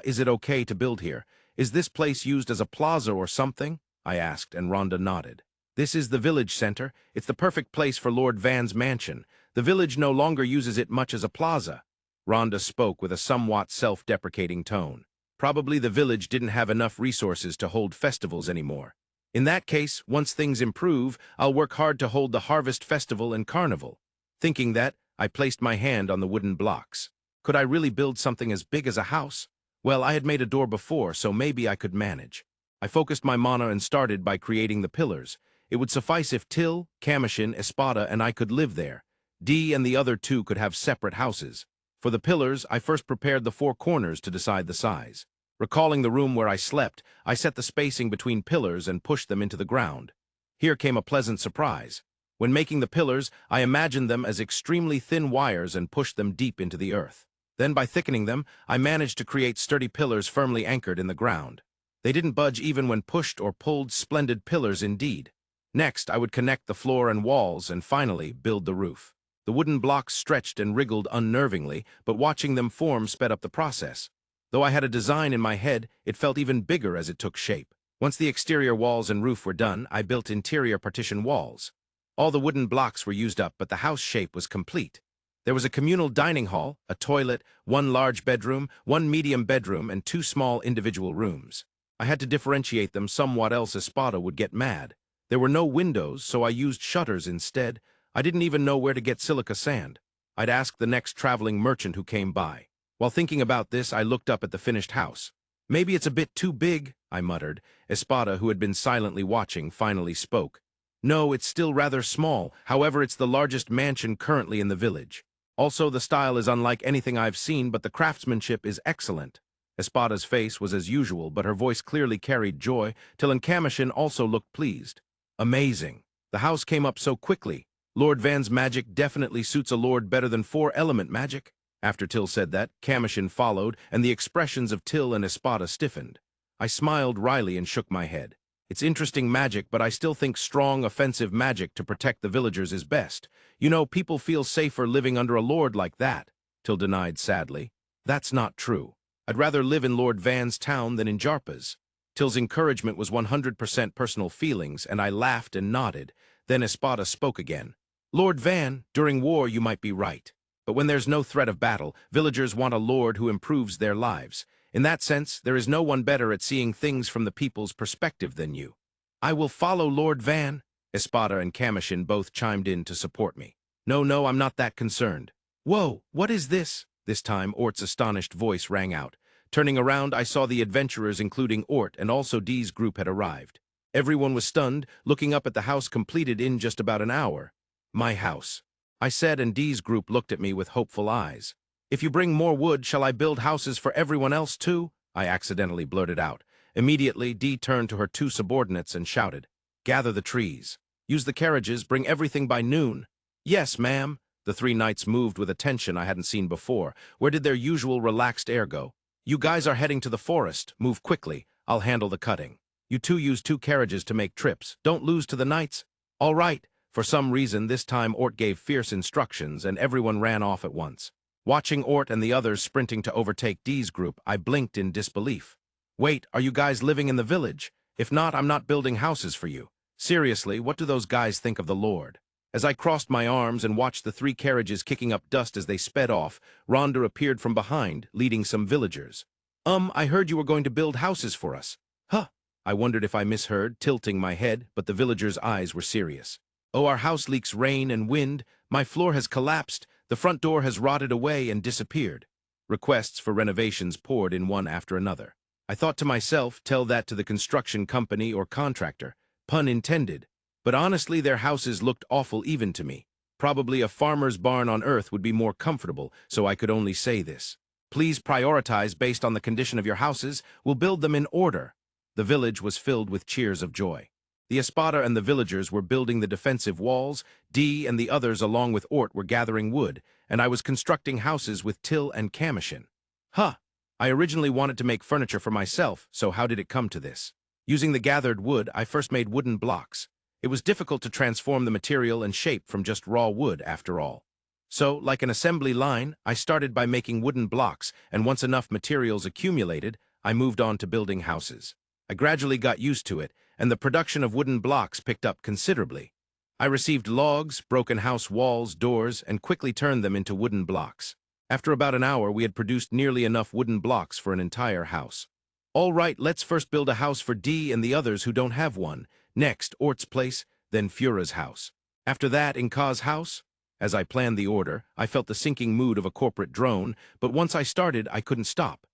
Is it okay to build here? Is this place used as a plaza or something? I asked, and Rhonda nodded. This is the village center. It's the perfect place for Lord Van's mansion. The village no longer uses it much as a plaza. Rhonda spoke with a somewhat self-deprecating tone. Probably the village didn't have enough resources to hold festivals anymore. In that case, once things improve, I'll work hard to hold the Harvest Festival and Carnival. Thinking that, I placed my hand on the wooden blocks. Could I really build something as big as a house? Well, I had made a door before, so maybe I could manage. I focused my mana and started by creating the pillars. It would suffice if Till, Commotion, Espada, and I could live there. Dee and the other two could have separate houses. For the pillars, I first prepared the four corners to decide the size. Recalling the room where I slept, I set the spacing between pillars and pushed them into the ground. Here came a pleasant surprise. When making the pillars, I imagined them as extremely thin wires and pushed them deep into the earth. Then, by thickening them, I managed to create sturdy pillars firmly anchored in the ground. They didn't budge even when pushed or pulled. Splendid pillars indeed. Next, I would connect the floor and walls and finally build the roof. The wooden blocks stretched and wriggled unnervingly, but watching them form sped up the process. Though I had a design in my head, it felt even bigger as it took shape. Once the exterior walls and roof were done, I built interior partition walls. All the wooden blocks were used up, but the house shape was complete. There was a communal dining hall, a toilet, one large bedroom, one medium bedroom, and two small individual rooms. I had to differentiate them somewhat, else Espada would get mad. There were no windows, so I used shutters instead. I didn't even know where to get silica sand. I'd ask the next traveling merchant who came by. While thinking about this, I looked up at the finished house. "Maybe it's a bit too big," I muttered. Espada, who had been silently watching, finally spoke. "No, it's still rather small. However, it's the largest mansion currently in the village. Also, the style is unlike anything I've seen, but the craftsmanship is excellent." Espada's face was as usual, but her voice clearly carried joy, till Commotion also looked pleased. "Amazing. The house came up so quickly. Lord Van's magic definitely suits a lord better than 4-element magic." After Till said that, Commotion followed, and the expressions of Till and Espada stiffened. I smiled wryly and shook my head. "It's interesting magic, but I still think strong, offensive magic to protect the villagers is best. You know, people feel safer living under a lord like that," Till denied sadly. "That's not true. I'd rather live in Lord Van's town than in Jarpa's." Till's encouragement was 100% personal feelings, and I laughed and nodded. Then Espada spoke again. "Lord Van, during war you might be right. But when there's no threat of battle, villagers want a lord who improves their lives. In that sense, there is no one better at seeing things from the people's perspective than you." "I will follow Lord Van." Espada and Commotion both chimed in to support me. No, I'm not that concerned." "Whoa, what is this?" This time, Ort's astonished voice rang out. Turning around, I saw the adventurers, including Ort, and also Dee's group had arrived. Everyone was stunned, looking up at the house completed in just about an hour. "My house," I said, and Dee's group looked at me with hopeful eyes. "If you bring more wood, shall I build houses for everyone else too?" I accidentally blurted out. Immediately, Dee turned to her two subordinates and shouted, "Gather the trees. Use the carriages, bring everything by noon." "Yes, ma'am." The three knights moved with a tension I hadn't seen before. Where did their usual relaxed air go? "You guys are heading to the forest. Move quickly. I'll handle the cutting. You two use 2 carriages to make trips. Don't lose to the knights." "All right." For some reason, this time Ort gave fierce instructions, and everyone ran off at once. Watching Ort and the others sprinting to overtake Dee's group, I blinked in disbelief. "Wait, are you guys living in the village? If not, I'm not building houses for you. Seriously, what do those guys think of the Lord?" As I crossed my arms and watched the 3 carriages kicking up dust as they sped off, Rhonda appeared from behind, leading some villagers. I heard you were going to build houses for us." "Huh." I wondered if I misheard, tilting my head, but the villagers' eyes were serious. "Oh, our house leaks rain and wind. My floor has collapsed. The front door has rotted away and disappeared." Requests for renovations poured in one after another. I thought to myself, tell that to the construction company or contractor. Pun intended. But honestly, their houses looked awful even to me. Probably a farmer's barn on Earth would be more comfortable, so I could only say this. "Please prioritize based on the condition of your houses. We'll build them in order." The village was filled with cheers of joy. The Espada and the villagers were building the defensive walls, Dee and the others along with Ort were gathering wood, and I was constructing houses with Till and Commotion. Huh! I originally wanted to make furniture for myself, so how did it come to this? Using the gathered wood, I first made wooden blocks. It was difficult to transform the material and shape from just raw wood, after all. So, like an assembly line, I started by making wooden blocks, and once enough materials accumulated, I moved on to building houses. I gradually got used to it, and the production of wooden blocks picked up considerably. I received logs, broken house walls, doors, and quickly turned them into wooden blocks. After about an hour, we had produced nearly enough wooden blocks for an entire house. "All right, let's first build a house for Dee and the others who don't have one. Next, Ort's place, then Fura's house. After that, Inka's house." As I planned the order, I felt the sinking mood of a corporate drone, but once I started, I couldn't stop.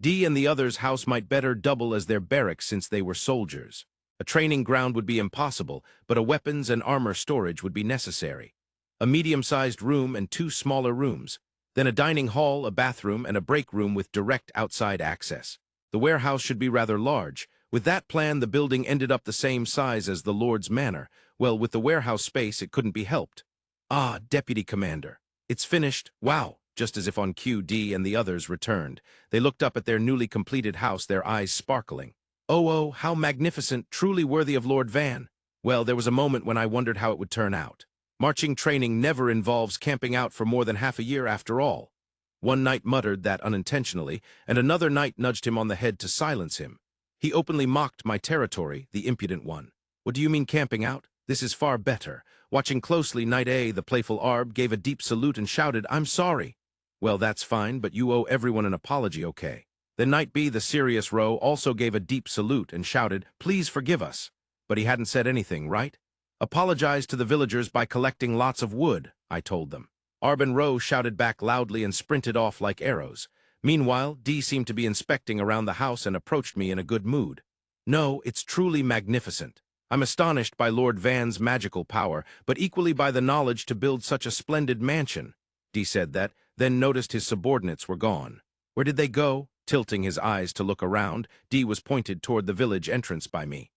Dee and the others' house might better double as their barracks since they were soldiers. A training ground would be impossible, but a weapons and armor storage would be necessary. A medium-sized room and 2 smaller rooms. Then a dining hall, a bathroom, and a break room with direct outside access. The warehouse should be rather large. With that plan, the building ended up the same size as the Lord's Manor, Well, with the warehouse space, it couldn't be helped. Ah, Deputy Commander. It's finished. Wow. Just as if on cue, D and the others returned. They looked up at their newly completed house, their eyes sparkling. Oh, how magnificent, truly worthy of Lord Van. Well, there was a moment when I wondered how it would turn out. Marching training never involves camping out for more than half a year after all. One knight muttered that unintentionally, and another knight nudged him on the head to silence him. He openly mocked my territory, the impudent one. What do you mean camping out? This is far better. Watching closely, Knight A, the playful Arb, gave a deep salute and shouted, "I'm sorry." Well, that's fine, but you owe everyone an apology, okay? Then Knight B, the serious row, also gave a deep salute and shouted, "Please forgive us." But he hadn't said anything, right? "Apologize to the villagers by collecting lots of wood," I told them. Arb and Row shouted back loudly and sprinted off like arrows. Meanwhile, D seemed to be inspecting around the house and approached me in a good mood. "No, it's truly magnificent. I'm astonished by Lord Van's magical power, but equally by the knowledge to build such a splendid mansion." D said that, then noticed his subordinates were gone. Where did they go? Tilting his eyes to look around, D was pointed toward the village entrance by me.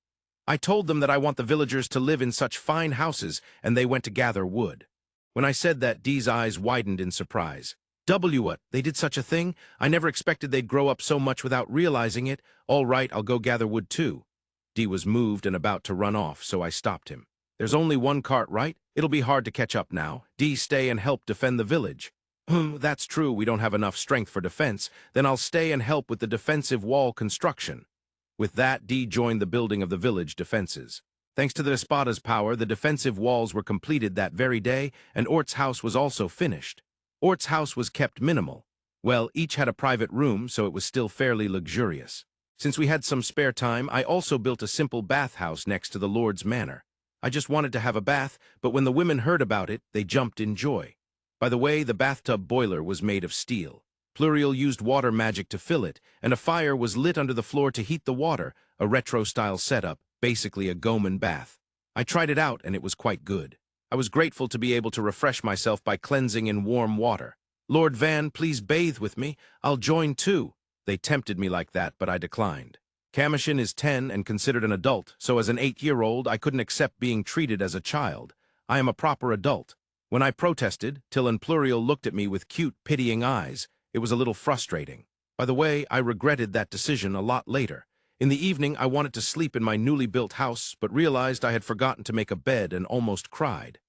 "I told them that I want the villagers to live in such fine houses, and they went to gather wood." When I said that, D's eyes widened in surprise. What? They did such a thing? I never expected they'd grow up so much without realizing it. All right, I'll go gather wood too. D was moved and about to run off, so I stopped him. "There's only one cart, right? It'll be hard to catch up now. D, stay and help defend the village." That's true, we don't have enough strength for defense. Then I'll stay and help with the defensive wall construction." With that, D joined the building of the village defenses. Thanks to the Espada's power, the defensive walls were completed that very day, and Ort's house was also finished. Ort's house was kept minimal. Well, each had a private room, so it was still fairly luxurious. Since we had some spare time, I also built a simple bathhouse next to the Lord's manor. I just wanted to have a bath, but when the women heard about it, they jumped in joy. By the way, the bathtub boiler was made of steel. Pluriel used water magic to fill it, and a fire was lit under the floor to heat the water, a retro-style setup, basically a Goman bath. I tried it out, and it was quite good. I was grateful to be able to refresh myself by cleansing in warm water. "Lord Van, please bathe with me. I'll join too." They tempted me like that, but I declined. Commotion is 10 and considered an adult, so as an 8-year-old, I couldn't accept being treated as a child. I am a proper adult. When I protested, Till and Pluriel looked at me with cute, pitying eyes. It was a little frustrating. By the way, I regretted that decision a lot later. In the evening, I wanted to sleep in my newly built house, but realized I had forgotten to make a bed and almost cried.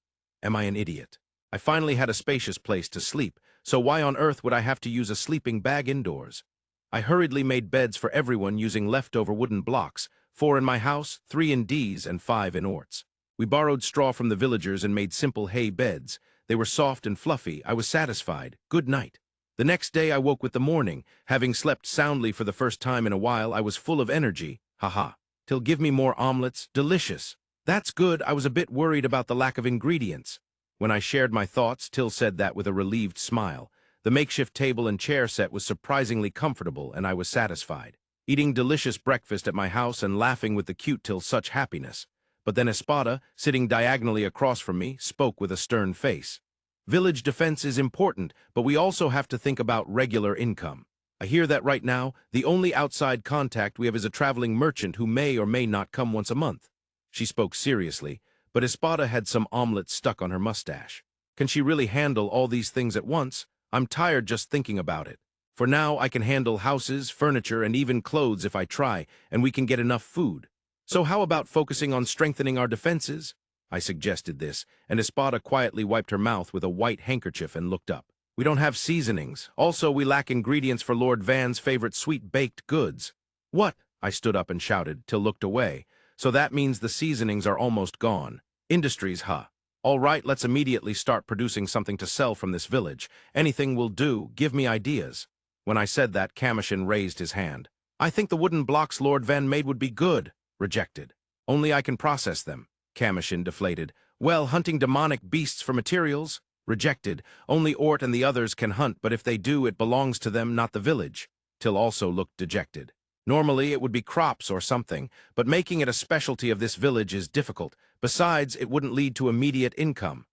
Am I an idiot? I finally had a spacious place to sleep, so why on earth would I have to use a sleeping bag indoors? I hurriedly made beds for everyone using leftover wooden blocks, 4 in my house, 3 in D's, and 5 in Ort's. We borrowed straw from the villagers and made simple hay beds. They were soft and fluffy. I was satisfied. Good night. The next day I woke with the morning. Having slept soundly for the first time in a while, I was full of energy. Haha. Till, give me more omelets. Delicious. That's good. I was a bit worried about the lack of ingredients. When I shared my thoughts, Till said that with a relieved smile. The makeshift table and chair set was surprisingly comfortable, and I was satisfied. Eating delicious breakfast at my house and laughing with the cute Till, such happiness. But then Espada, sitting diagonally across from me, spoke with a stern face. "Village defense is important, but we also have to think about regular income. I hear that right now, the only outside contact we have is a traveling merchant who may or may not come once a month." She spoke seriously, but Espada had some omelets stuck on her mustache. Can she really handle all these things at once? I'm tired just thinking about it. For now, I can handle houses, furniture, and even clothes if I try, and we can get enough food. So how about focusing on strengthening our defenses? I suggested this, and Espada quietly wiped her mouth with a white handkerchief and looked up. "We don't have seasonings. Also, we lack ingredients for Lord Van's favorite sweet-baked goods." "What?" I stood up and shouted, Till looked away. "So that means the seasonings are almost gone. Industries, huh? All right, let's immediately start producing something to sell from this village. Anything will do. Give me ideas." When I said that, Commotion raised his hand. "I think the wooden blocks Lord Van made would be good." Rejected. "Only I can process them." Commotion deflated. "Well, hunting demonic beasts for materials?" Rejected. "Only Ort and the others can hunt, but if they do, it belongs to them, not the village." Till also looked dejected. "Normally, it would be crops or something, but making it a specialty of this village is difficult. Besides, it wouldn't lead to immediate income."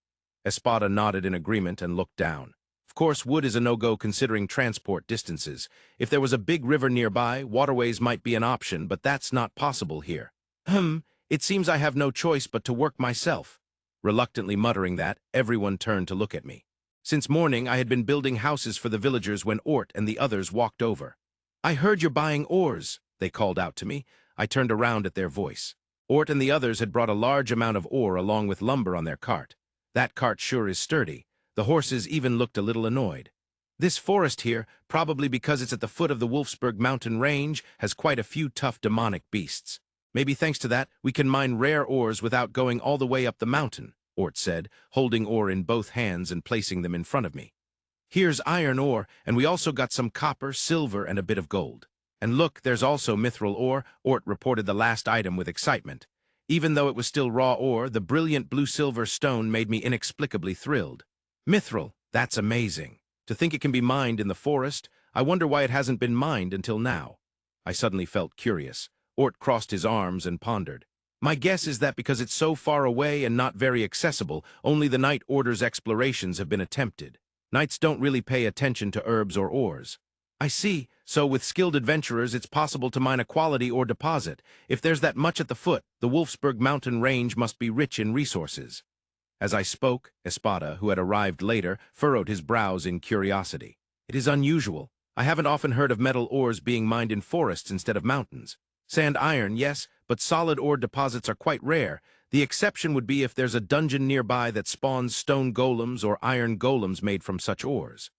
Espada nodded in agreement and looked down. "Of course, wood is a no-go considering transport distances. If there was a big river nearby, waterways might be an option, but that's not possible here." It seems I have no choice but to work myself. Reluctantly muttering that, everyone turned to look at me. Since morning, I had been building houses for the villagers when Ort and the others walked over. "I heard you're buying ores," they called out to me. I turned around at their voice. Ort and the others had brought a large amount of ore along with lumber on their cart. That cart sure is sturdy. The horses even looked a little annoyed. "This forest here, probably because it's at the foot of the Wolfsburg mountain range, has quite a few tough demonic beasts. Maybe thanks to that, we can mine rare ores without going all the way up the mountain," Ort said, holding ore in both hands and placing them in front of me. "Here's iron ore, and we also got some copper, silver, and a bit of gold. And look, there's also mithril ore," Ort reported the last item with excitement. Even though it was still raw ore, the brilliant blue-silver stone made me inexplicably thrilled. "Mithril, that's amazing. To think it can be mined in the forest, I wonder why it hasn't been mined until now." I suddenly felt curious. Ort crossed his arms and pondered. "My guess is that because it's so far away and not very accessible, only the Knight Order's explorations have been attempted. Knights don't really pay attention to herbs or ores." "I see. So with skilled adventurers, it's possible to mine a quality ore deposit. If there's that much at the foot, the Wolfsburg mountain range must be rich in resources." As I spoke, Espada, who had arrived later, furrowed his brows in curiosity. "It is unusual. I haven't often heard of metal ores being mined in forests instead of mountains. Sand iron, yes, but solid ore deposits are quite rare. The exception would be if there's a dungeon nearby that spawns stone golems or iron golems made from such ores."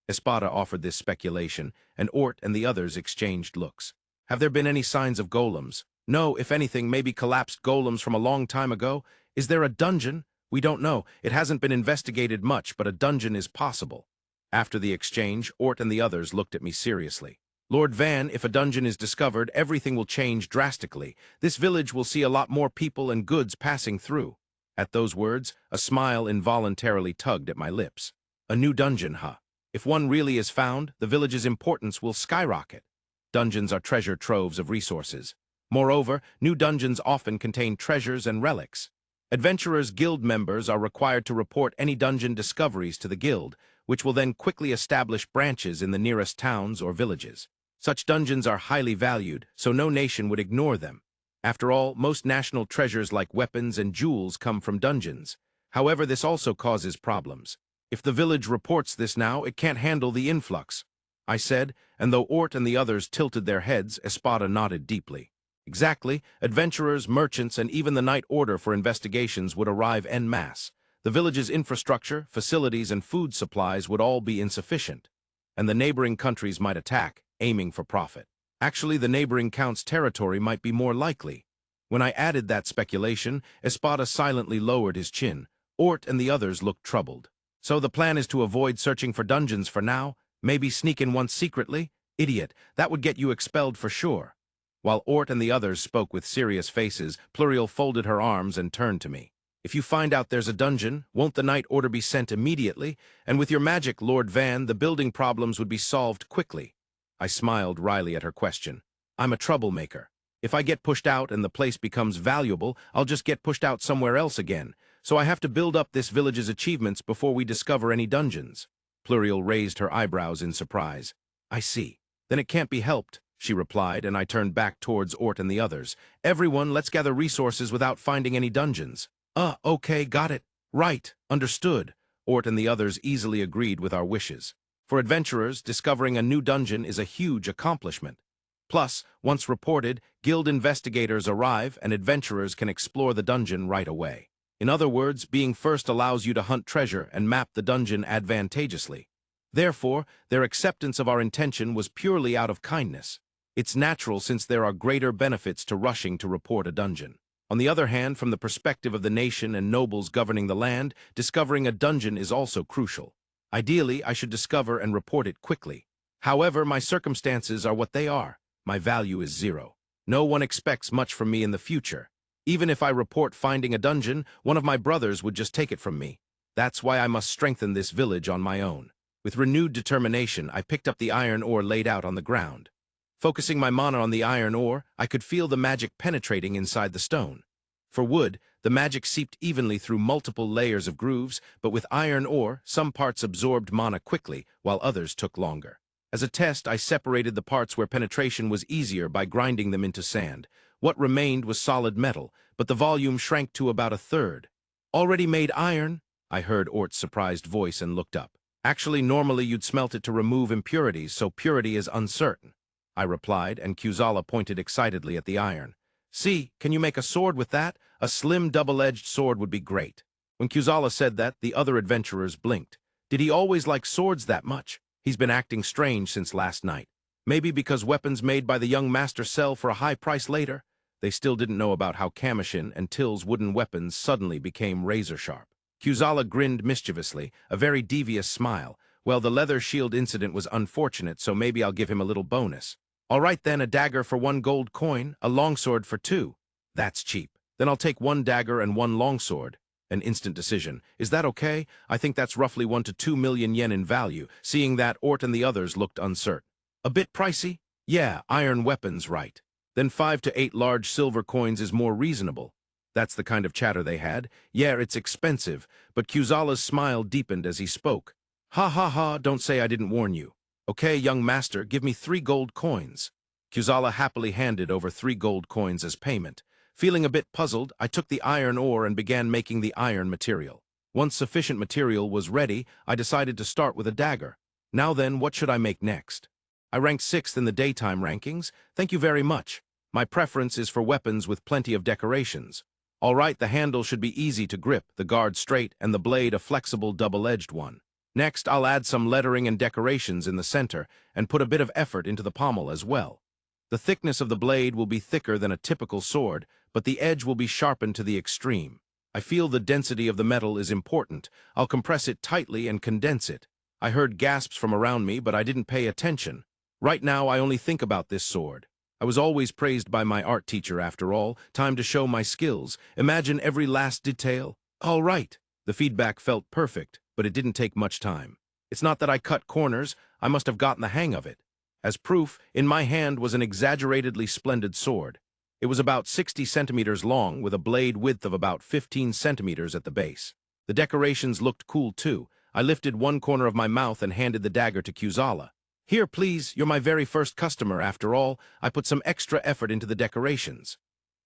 Espada offered this speculation, and Ort and the others exchanged looks. "Have there been any signs of golems?" "No, if anything, maybe collapsed golems from a long time ago." "Is there a dungeon?" "We don't know. It hasn't been investigated much, but a dungeon is possible." After the exchange, Ort and the others looked at me seriously. "Lord Van, if a dungeon is discovered, everything will change drastically. This village will see a lot more people and goods passing through." At those words, a smile involuntarily tugged at my lips. "A new dungeon, huh? If one really is found, the village's importance will skyrocket. Dungeons are treasure troves of resources. Moreover, new dungeons often contain treasures and relics. Adventurers' guild members are required to report any dungeon discoveries to the guild, which will then quickly establish branches in the nearest towns or villages. Such dungeons are highly valued, so no nation would ignore them. After all, most national treasures like weapons and jewels come from dungeons. However, this also causes problems. If the village reports this now, it can't handle the influx," I said, and though Ort and the others tilted their heads, Espada nodded deeply. "Exactly. Adventurers, merchants, and even the Knight Order for investigations would arrive en masse. The village's infrastructure, facilities, and food supplies would all be insufficient. And the neighboring countries might attack, aiming for profit. Actually, the neighboring count's territory might be more likely." When I added that speculation, Espada silently lowered his chin. Ort and the others looked troubled. "So the plan is to avoid searching for dungeons for now? Maybe sneak in once secretly? Idiot, that would get you expelled for sure." While Ort and the others spoke with serious faces, Pluriel folded her arms and turned to me. "If you find out there's a dungeon, won't the Knight Order be sent immediately? And with your magic, Lord Van, the building problems would be solved quickly." I smiled wryly at her question. "I'm a troublemaker. If I get pushed out and the place becomes valuable, I'll just get pushed out somewhere else again. So I have to build up this village's achievements before we discover any dungeons." Pluriel raised her eyebrows in surprise. "I see. Then it can't be helped," she replied, and I turned back towards Ort and the others. "Everyone, let's gather resources without finding any dungeons." Okay, got it. Right, understood." Ort and the others easily agreed with our wishes. For adventurers, discovering a new dungeon is a huge accomplishment. Plus, once reported, guild investigators arrive and adventurers can explore the dungeon right away. In other words, being first allows you to hunt treasure and map the dungeon advantageously. Therefore, their acceptance of our intention was purely out of kindness. It's natural since there are greater benefits to rushing to report a dungeon. On the other hand, from the perspective of the nation and nobles governing the land, discovering a dungeon is also crucial. Ideally, I should discover and report it quickly. However, my circumstances are what they are. My value is 0. No one expects much from me in the future. Even if I report finding a dungeon, one of my brothers would just take it from me. That's why I must strengthen this village on my own. With renewed determination, I picked up the iron ore laid out on the ground. Focusing my mana on the iron ore, I could feel the magic penetrating inside the stone. For wood, the magic seeped evenly through multiple layers of grooves, but with iron ore, some parts absorbed mana quickly, while others took longer. As a test, I separated the parts where penetration was easier by grinding them into sand. What remained was solid metal, but the volume shrank to about a third. Already made iron? I heard Ort's surprised voice and looked up. Actually, normally you'd smelt it to remove impurities, so purity is uncertain, I replied, and Kuzala pointed excitedly at the iron. See, can you make a sword with that? A slim double-edged sword would be great. When Kuzala said that, the other adventurers blinked. Did he always like swords that much? He's been acting strange since last night. Maybe because weapons made by the young master sell for a high price later? They still didn't know about how Commotion and Till's wooden weapons suddenly became razor-sharp. Kuzala grinned mischievously, a very devious smile. Well, the leather shield incident was unfortunate, so maybe I'll give him a little bonus. All right then, a dagger for 1 gold coin, a longsword for 2. That's cheap. Then I'll take 1 dagger and 1 longsword. An instant decision. Is that okay? I think that's roughly 1 to 2 million yen in value, seeing that Ort and the others looked uncertain. A bit pricey? Yeah, iron weapons, right. Then 5 to 8 large silver coins is more reasonable. That's the kind of chatter they had. Yeah, it's expensive, but Kuzala's smile deepened as he spoke. Ha ha ha, don't say I didn't warn you. Okay, young master, give me 3 gold coins. Kuzala happily handed over 3 gold coins as payment. Feeling a bit puzzled, I took the iron ore and began making the iron material. Once sufficient material was ready, I decided to start with a dagger. Now then, what should I make next? I ranked 6th in the daytime rankings. Thank you very much. My preference is for weapons with plenty of decorations. All right, the handle should be easy to grip, the guard straight, and the blade a flexible double-edged one. Next, I'll add some lettering and decorations in the center, and put a bit of effort into the pommel as well. The thickness of the blade will be thicker than a typical sword, but the edge will be sharpened to the extreme. I feel the density of the metal is important. I'll compress it tightly and condense it. I heard gasps from around me, but I didn't pay attention. Right now, I only think about this sword. I was always praised by my art teacher, after all. Time to show my skills. Imagine every last detail. All right. The feedback felt perfect, but it didn't take much time. It's not that I cut corners. I must have gotten the hang of it. As proof, in my hand was an exaggeratedly splendid sword. It was about 60 centimeters long, with a blade width of about 15 centimeters at the base. The decorations looked cool, too. I lifted one corner of my mouth and handed the dagger to Kuzala. Here, please, you're my very first customer, after all. I put some extra effort into the decorations.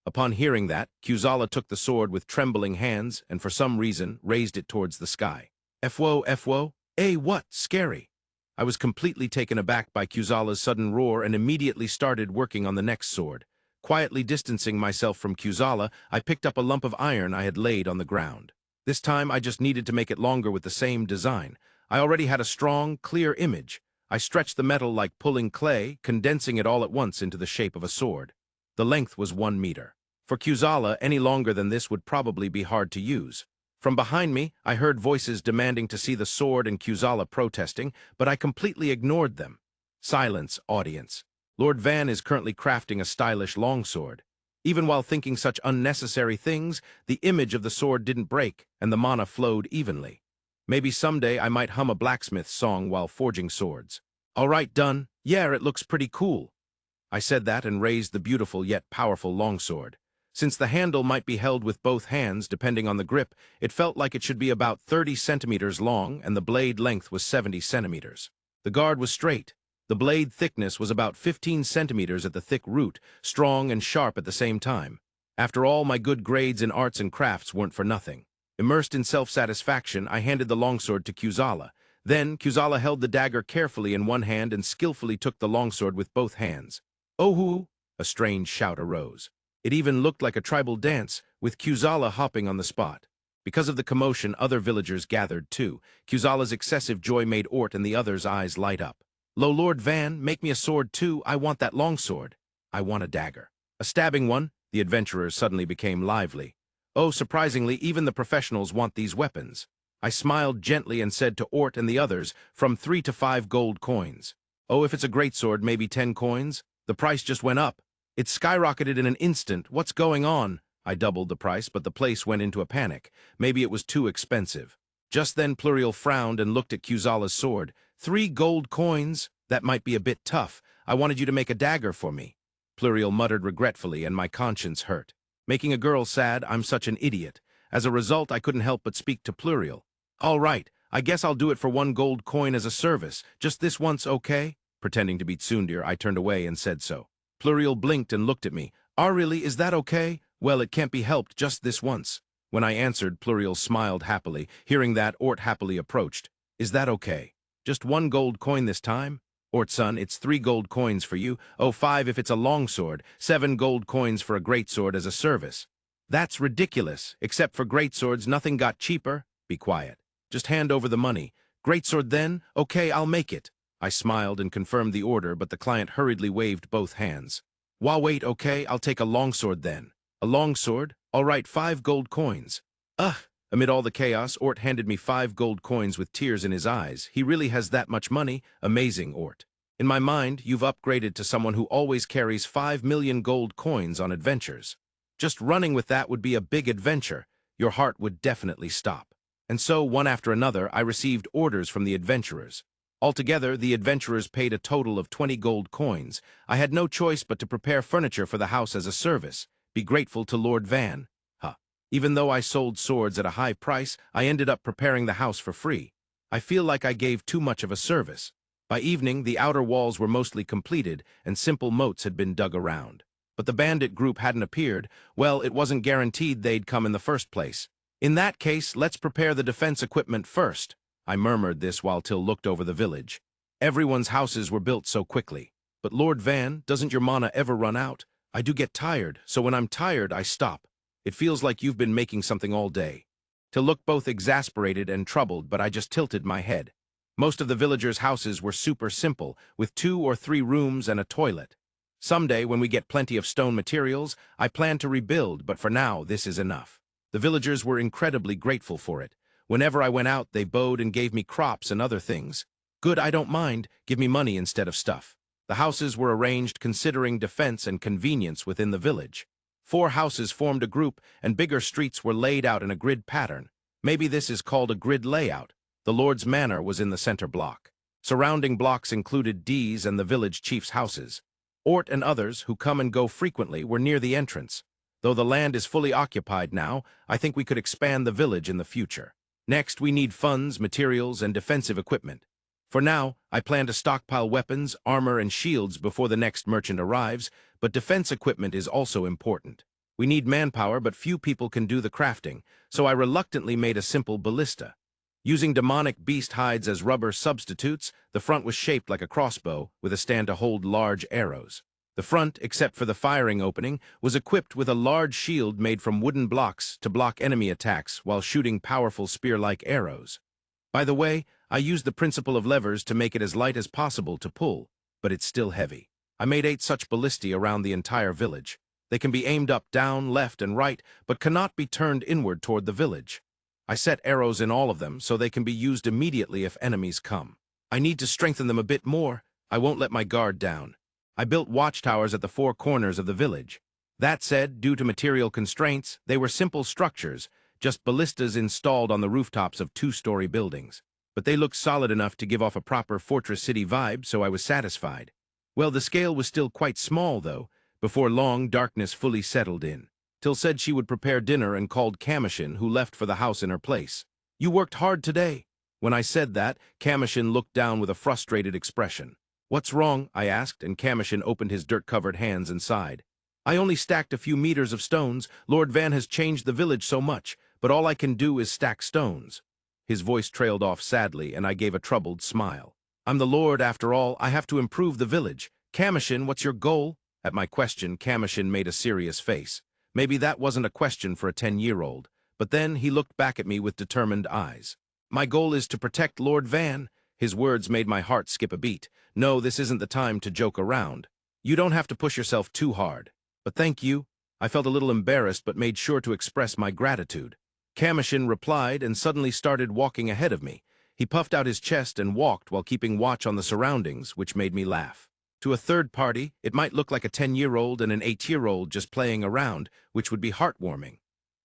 Upon hearing that, Kuzala took the sword with trembling hands and for some reason raised it towards the sky. Fwo? What? Scary. I was completely taken aback by Kuzala's sudden roar and immediately started working on the next sword. Quietly distancing myself from Kuzala, I picked up a lump of iron I had laid on the ground. This time I just needed to make it longer with the same design. I already had a strong, clear image. I stretched the metal like pulling clay, condensing it all at once into the shape of a sword. The length was 1 meter. For Kuzala, any longer than this would probably be hard to use. From behind me, I heard voices demanding to see the sword and Kuzala protesting, but I completely ignored them. Silence, audience. Lord Van is currently crafting a stylish longsword. Even while thinking such unnecessary things, the image of the sword didn't break, and the mana flowed evenly. Maybe someday I might hum a blacksmith song while forging swords. All right, done. Yeah, it looks pretty cool. I said that and raised the beautiful yet powerful longsword. Since the handle might be held with both hands, depending on the grip, it felt like it should be about 30 centimeters long, and the blade length was 70 centimeters. The guard was straight. The blade thickness was about 15 centimeters at the thick root, strong and sharp at the same time. After all, my good grades in arts and crafts weren't for nothing. Immersed in self-satisfaction, I handed the longsword to Kuzala. Then, Kuzala held the dagger carefully in one hand and skillfully took the longsword with both hands. "Oh-hoo!" A strange shout arose. It even looked like a tribal dance, with Kuzala hopping on the spot. Because of the commotion, other villagers gathered too. Kuzala's excessive joy made Ort and the others' eyes light up. "Lo, Lord Van, make me a sword too. I want that longsword." "I want a dagger." "A stabbing one?" The adventurers suddenly became lively. "Oh, surprisingly, even the professionals want these weapons." I smiled gently and said to Ort and the others, "From 3 to 5 gold coins." "Oh, if it's a great sword, maybe 10 coins? The price just went up. It skyrocketed in an instant. What's going on?" I doubled the price, but the place went into a panic. Maybe it was too expensive. Just then Pluriel frowned and looked at Kuzala's sword. 3 gold coins? That might be a bit tough. I wanted you to make a dagger for me." Pluriel muttered regretfully, and my conscience hurt. Making a girl sad, I'm such an idiot. As a result, I couldn't help but speak to Pluriel. "All right, I guess I'll do it for 1 gold coin as a service. Just this once, okay?" Pretending to be Tsundir, I turned away and said so. Pluriel blinked and looked at me. "Ah, really, is that okay? Well, it can't be helped just this once." When I answered, Pluriel smiled happily. Hearing that, Ort happily approached. "Is that okay? Just 1 gold coin this time? Ort, son, it's 3 gold coins for you. Oh, 5 if it's a longsword, 7 gold coins for a greatsword as a service." "That's ridiculous. Except for greatswords, nothing got cheaper." "Be quiet. Just hand over the money." "Greatsword then? Okay, I'll make it." I smiled and confirmed the order, but the client hurriedly waved both hands. Wait, okay, I'll take a longsword then." "A longsword? All right, 5 gold coins." "Ugh!" Amid all the chaos, Ort handed me 5 gold coins with tears in his eyes. He really has that much money? Amazing, Ort. In my mind, you've upgraded to someone who always carries 5 million gold coins on adventures. Just running with that would be a big adventure. Your heart would definitely stop. And so, one after another, I received orders from the adventurers. Altogether, the adventurers paid a total of 20 gold coins. I had no choice but to prepare furniture for the house as a service. Be grateful to Lord Van. Even though I sold swords at a high price, I ended up preparing the house for free. I feel like I gave too much of a service. By evening, the outer walls were mostly completed, and simple moats had been dug around. But the bandit group hadn't appeared. Well, it wasn't guaranteed they'd come in the first place. "In that case, let's prepare the defense equipment first." I murmured this while Till looked over the village. Everyone's houses were built so quickly. "But Lord Van, doesn't your mana ever run out?" "I do get tired, so when I'm tired, I stop. It feels like you've been making something all day." Till looked both exasperated and troubled, but I just tilted my head. Most of the villagers' houses were super simple, with 2 or 3 rooms and a toilet. Someday, when we get plenty of stone materials, I plan to rebuild, but for now, this is enough. The villagers were incredibly grateful for it. Whenever I went out, they bowed and gave me crops and other things. "Good, I don't mind. Give me money instead of stuff." The houses were arranged considering defense and convenience within the village. 4 houses formed a group, and bigger streets were laid out in a grid pattern. Maybe this is called a grid layout. The Lord's Manor was in the center block. Surrounding blocks included D's and the village chief's houses. Ort and others, who come and go frequently, were near the entrance. Though the land is fully occupied now, I think we could expand the village in the future. Next, we need funds, materials, and defensive equipment. For now, I plan to stockpile weapons, armor, and shields before the next merchant arrives, but defense equipment is also important. We need manpower, but few people can do the crafting, so I reluctantly made a simple ballista. Using demonic beast hides as rubber substitutes, the front was shaped like a crossbow, with a stand to hold large arrows. The front, except for the firing opening, was equipped with a large shield made from wooden blocks to block enemy attacks while shooting powerful spear-like arrows. By the way, I used the principle of levers to make it as light as possible to pull, but it's still heavy. I made 8 such ballistae around the entire village. They can be aimed up, down, left, and right, but cannot be turned inward toward the village. I set arrows in all of them so they can be used immediately if enemies come. I need to strengthen them a bit more. I won't let my guard down. I built watchtowers at the 4 corners of the village. That said, due to material constraints, they were simple structures, just ballistas installed on the rooftops of 2-story buildings. But they looked solid enough to give off a proper fortress city vibe, so I was satisfied. Well, the scale was still quite small, though. Before long, darkness fully settled in. Till said she would prepare dinner and called Commotion, who left for the house in her place. "You worked hard today." When I said that, Commotion looked down with a frustrated expression. "What's wrong?" I asked, and Commotion opened his dirt-covered hands and sighed. "I only stacked a few meters of stones. Lord Van has changed the village so much, but all I can do is stack stones." His voice trailed off sadly, and I gave a troubled smile. "I'm the Lord, after all. I have to improve the village. Commotion, what's your goal?" At my question, Commotion made a serious face. Maybe that wasn't a question for a 10-year-old, but then he looked back at me with determined eyes. "My goal is to protect Lord Van." His words made my heart skip a beat. "No, this isn't the time to joke around. You don't have to push yourself too hard. But thank you." I felt a little embarrassed but made sure to express my gratitude. Commotion replied and suddenly started walking ahead of me. He puffed out his chest and walked while keeping watch on the surroundings, which made me laugh. To a third party, it might look like a 10-year-old and an 8-year-old just playing around, which would be heartwarming.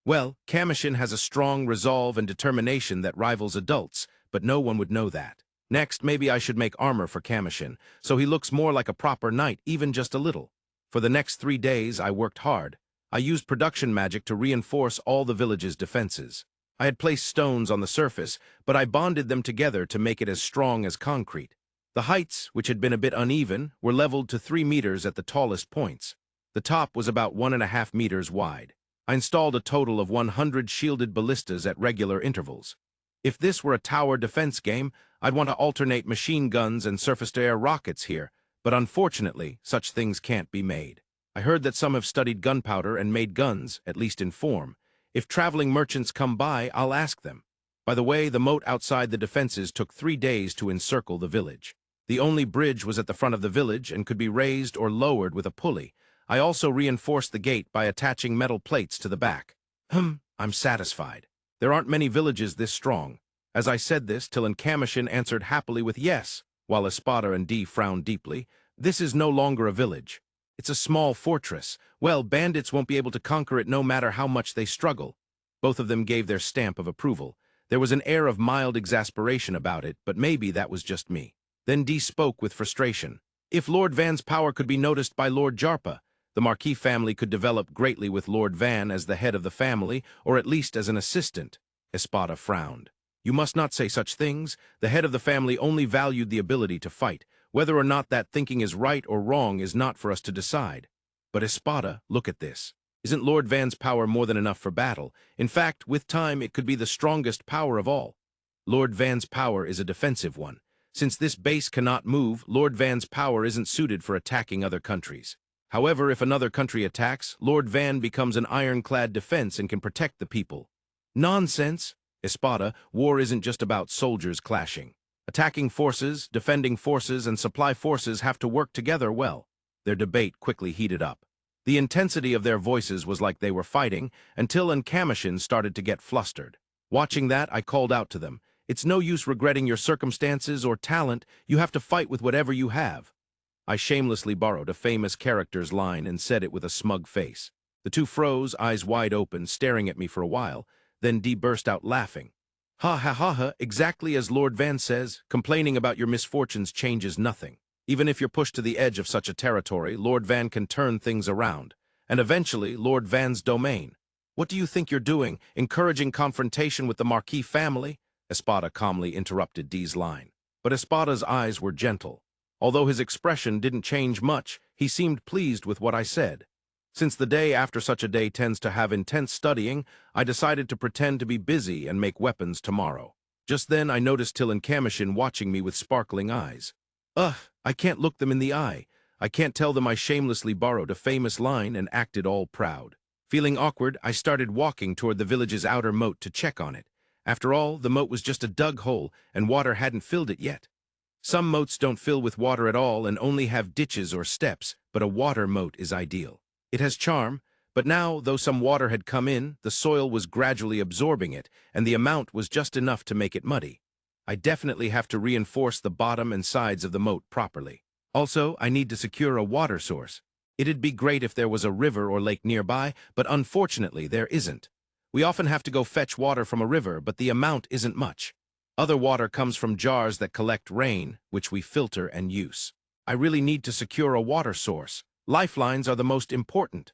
Well, Commotion has a strong resolve and determination that rivals adults, but no one would know that. Next, maybe I should make armor for Commotion, so he looks more like a proper knight, even just a little. For the next 3 days, I worked hard. I used production magic to reinforce all the village's defenses. I had placed stones on the surface, but I bonded them together to make it as strong as concrete. The heights, which had been a bit uneven, were leveled to 3 meters at the tallest points. The top was about 1.5 meters wide. I installed a total of 100 shielded ballistas at regular intervals. If this were a tower defense game, I'd want to alternate machine guns and surface-to-air rockets here, but unfortunately, such things can't be made. I heard that some have studied gunpowder and made guns, at least in form. If traveling merchants come by, I'll ask them. By the way, the moat outside the defenses took 3 days to encircle the village. The only bridge was at the front of the village and could be raised or lowered with a pulley. I also reinforced the gate by attaching metal plates to the back. I'm satisfied. There aren't many villages this strong. As I said this, till Commotion answered happily with yes, while Espada and D frowned deeply. This is no longer a village. It's a small fortress. Well, bandits won't be able to conquer it no matter how much they struggle. Both of them gave their stamp of approval. There was an air of mild exasperation about it, but maybe that was just me. Then D spoke with frustration. If Lord Van's power could be noticed by Lord Jarpa, the Marquis family could develop greatly with Lord Van as the head of the family, or at least as an assistant. Espada frowned. You must not say such things. The head of the family only valued the ability to fight. Whether or not that thinking is right or wrong is not for us to decide. But Espada, look at this. Isn't Lord Van's power more than enough for battle? In fact, with time, it could be the strongest power of all. Lord Van's power is a defensive one. Since this base cannot move, Lord Van's power isn't suited for attacking other countries. However, if another country attacks, Lord Van becomes an ironclad defense and can protect the people. Nonsense! Espada, war isn't just about soldiers clashing. Attacking forces, defending forces, and supply forces have to work together well. Their debate quickly heated up. The intensity of their voices was like they were fighting, until Commotion started to get flustered. Watching that, I called out to them. It's no use regretting your circumstances or talent. You have to fight with whatever you have. I shamelessly borrowed a famous character's line and said it with a smug face. The two froze, eyes wide open, staring at me for a while. Then D burst out laughing. Ha ha ha ha, exactly as Lord Van says, complaining about your misfortunes changes nothing. Even if you're pushed to the edge of such a territory, Lord Van can turn things around. And eventually, Lord Van's domain. What do you think you're doing, encouraging confrontation with the Marquis family? Espada calmly interrupted D's line. But Espada's eyes were gentle. Although his expression didn't change much, he seemed pleased with what I said. Since the day after such a day tends to have intense studying, I decided to pretend to be busy and make weapons tomorrow. Just then I noticed Commotion watching me with sparkling eyes. I can't look them in the eye. I can't tell them I shamelessly borrowed a famous line and acted all proud. Feeling awkward, I started walking toward the village's outer moat to check on it. After all, the moat was just a dug hole, and water hadn't filled it yet. Some moats don't fill with water at all and only have ditches or steps, but a water moat is ideal. It has charm, but now, though some water had come in, the soil was gradually absorbing it, and the amount was just enough to make it muddy. I definitely have to reinforce the bottom and sides of the moat properly. Also, I need to secure a water source. It'd be great if there was a river or lake nearby, but unfortunately there isn't. We often have to go fetch water from a river, but the amount isn't much. Other water comes from jars that collect rain, which we filter and use. I really need to secure a water source. Lifelines are the most important.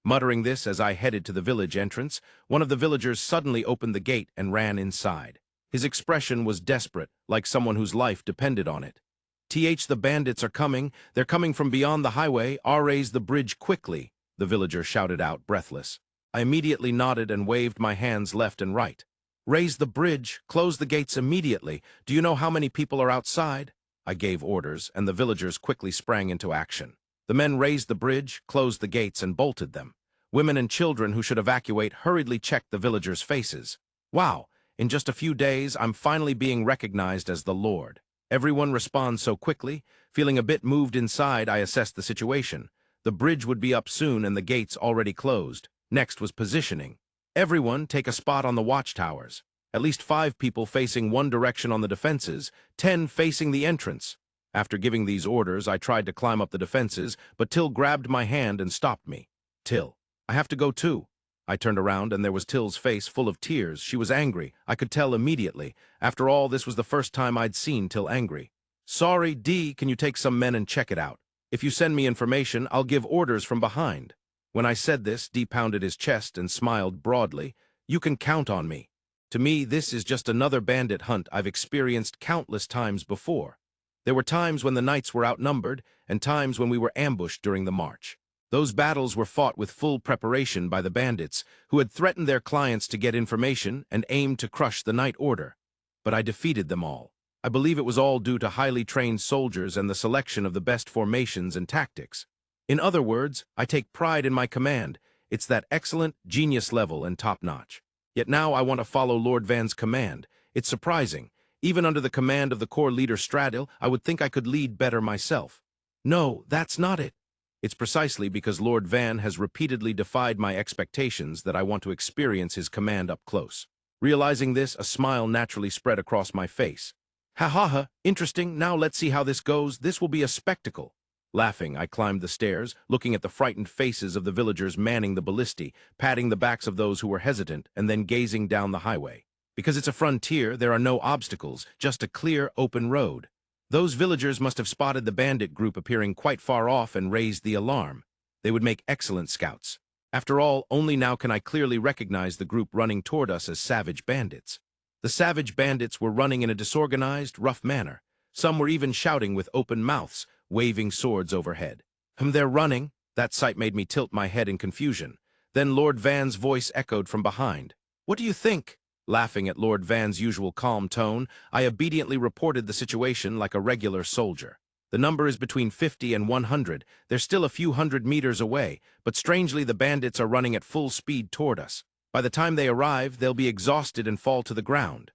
Muttering this as I headed to the village entrance, one of the villagers suddenly opened the gate and ran inside. His expression was desperate, like someone whose life depended on it. The bandits are coming. They're coming from beyond the highway. Raise the bridge quickly, the villager shouted out, breathless. I immediately nodded and waved my hands left and right. Raise the bridge, close the gates immediately. Do you know how many people are outside? I gave orders, and the villagers quickly sprang into action. The men raised the bridge, closed the gates, and bolted them. Women and children who should evacuate hurriedly checked the villagers' faces. Wow, in just a few days, I'm finally being recognized as the Lord. Everyone responds so quickly. Feeling a bit moved inside, I assessed the situation. The bridge would be up soon and the gates already closed. Next was positioning. Everyone take a spot on the watchtowers. At least 5 people facing one direction on the defenses, 10 facing the entrance. After giving these orders, I tried to climb up the defenses, but Till grabbed my hand and stopped me. Till, I have to go too. I turned around and there was Till's face full of tears. She was angry. I could tell immediately. After all, this was the first time I'd seen Till angry. Sorry, D, can you take some men and check it out? If you send me information, I'll give orders from behind. When I said this, D pounded his chest and smiled broadly. You can count on me. To me, this is just another bandit hunt I've experienced countless times before. There were times when the knights were outnumbered, and times when we were ambushed during the march. Those battles were fought with full preparation by the bandits, who had threatened their clients to get information and aimed to crush the Night Order. But I defeated them all. I believe it was all due to highly trained soldiers and the selection of the best formations and tactics. In other words, I take pride in my command. It's that excellent, genius level and top-notch. Yet now I want to follow Lord Van's command. It's surprising. Even under the command of the core leader Stradil, I would think I could lead better myself. No, that's not it. It's precisely because Lord Van has repeatedly defied my expectations that I want to experience his command up close. Realizing this, a smile naturally spread across my face. Ha ha ha, interesting, now let's see how this goes, this will be a spectacle. Laughing, I climbed the stairs, looking at the frightened faces of the villagers manning the ballistae, patting the backs of those who were hesitant, and then gazing down the highway. Because it's a frontier, there are no obstacles, just a clear, open road. Those villagers must have spotted the bandit group appearing quite far off and raised the alarm. They would make excellent scouts. After all, only now can I clearly recognize the group running toward us as savage bandits. The savage bandits were running in a disorganized, rough manner. Some were even shouting with open mouths, waving swords overhead. They're running. That sight made me tilt my head in confusion. Then Lord Van's voice echoed from behind. What do you think? Laughing at Lord Van's usual calm tone, I obediently reported the situation like a regular soldier. The number is between 50 and 100. They're still a few hundred meters away, but strangely the bandits are running at full speed toward us. By the time they arrive, they'll be exhausted and fall to the ground.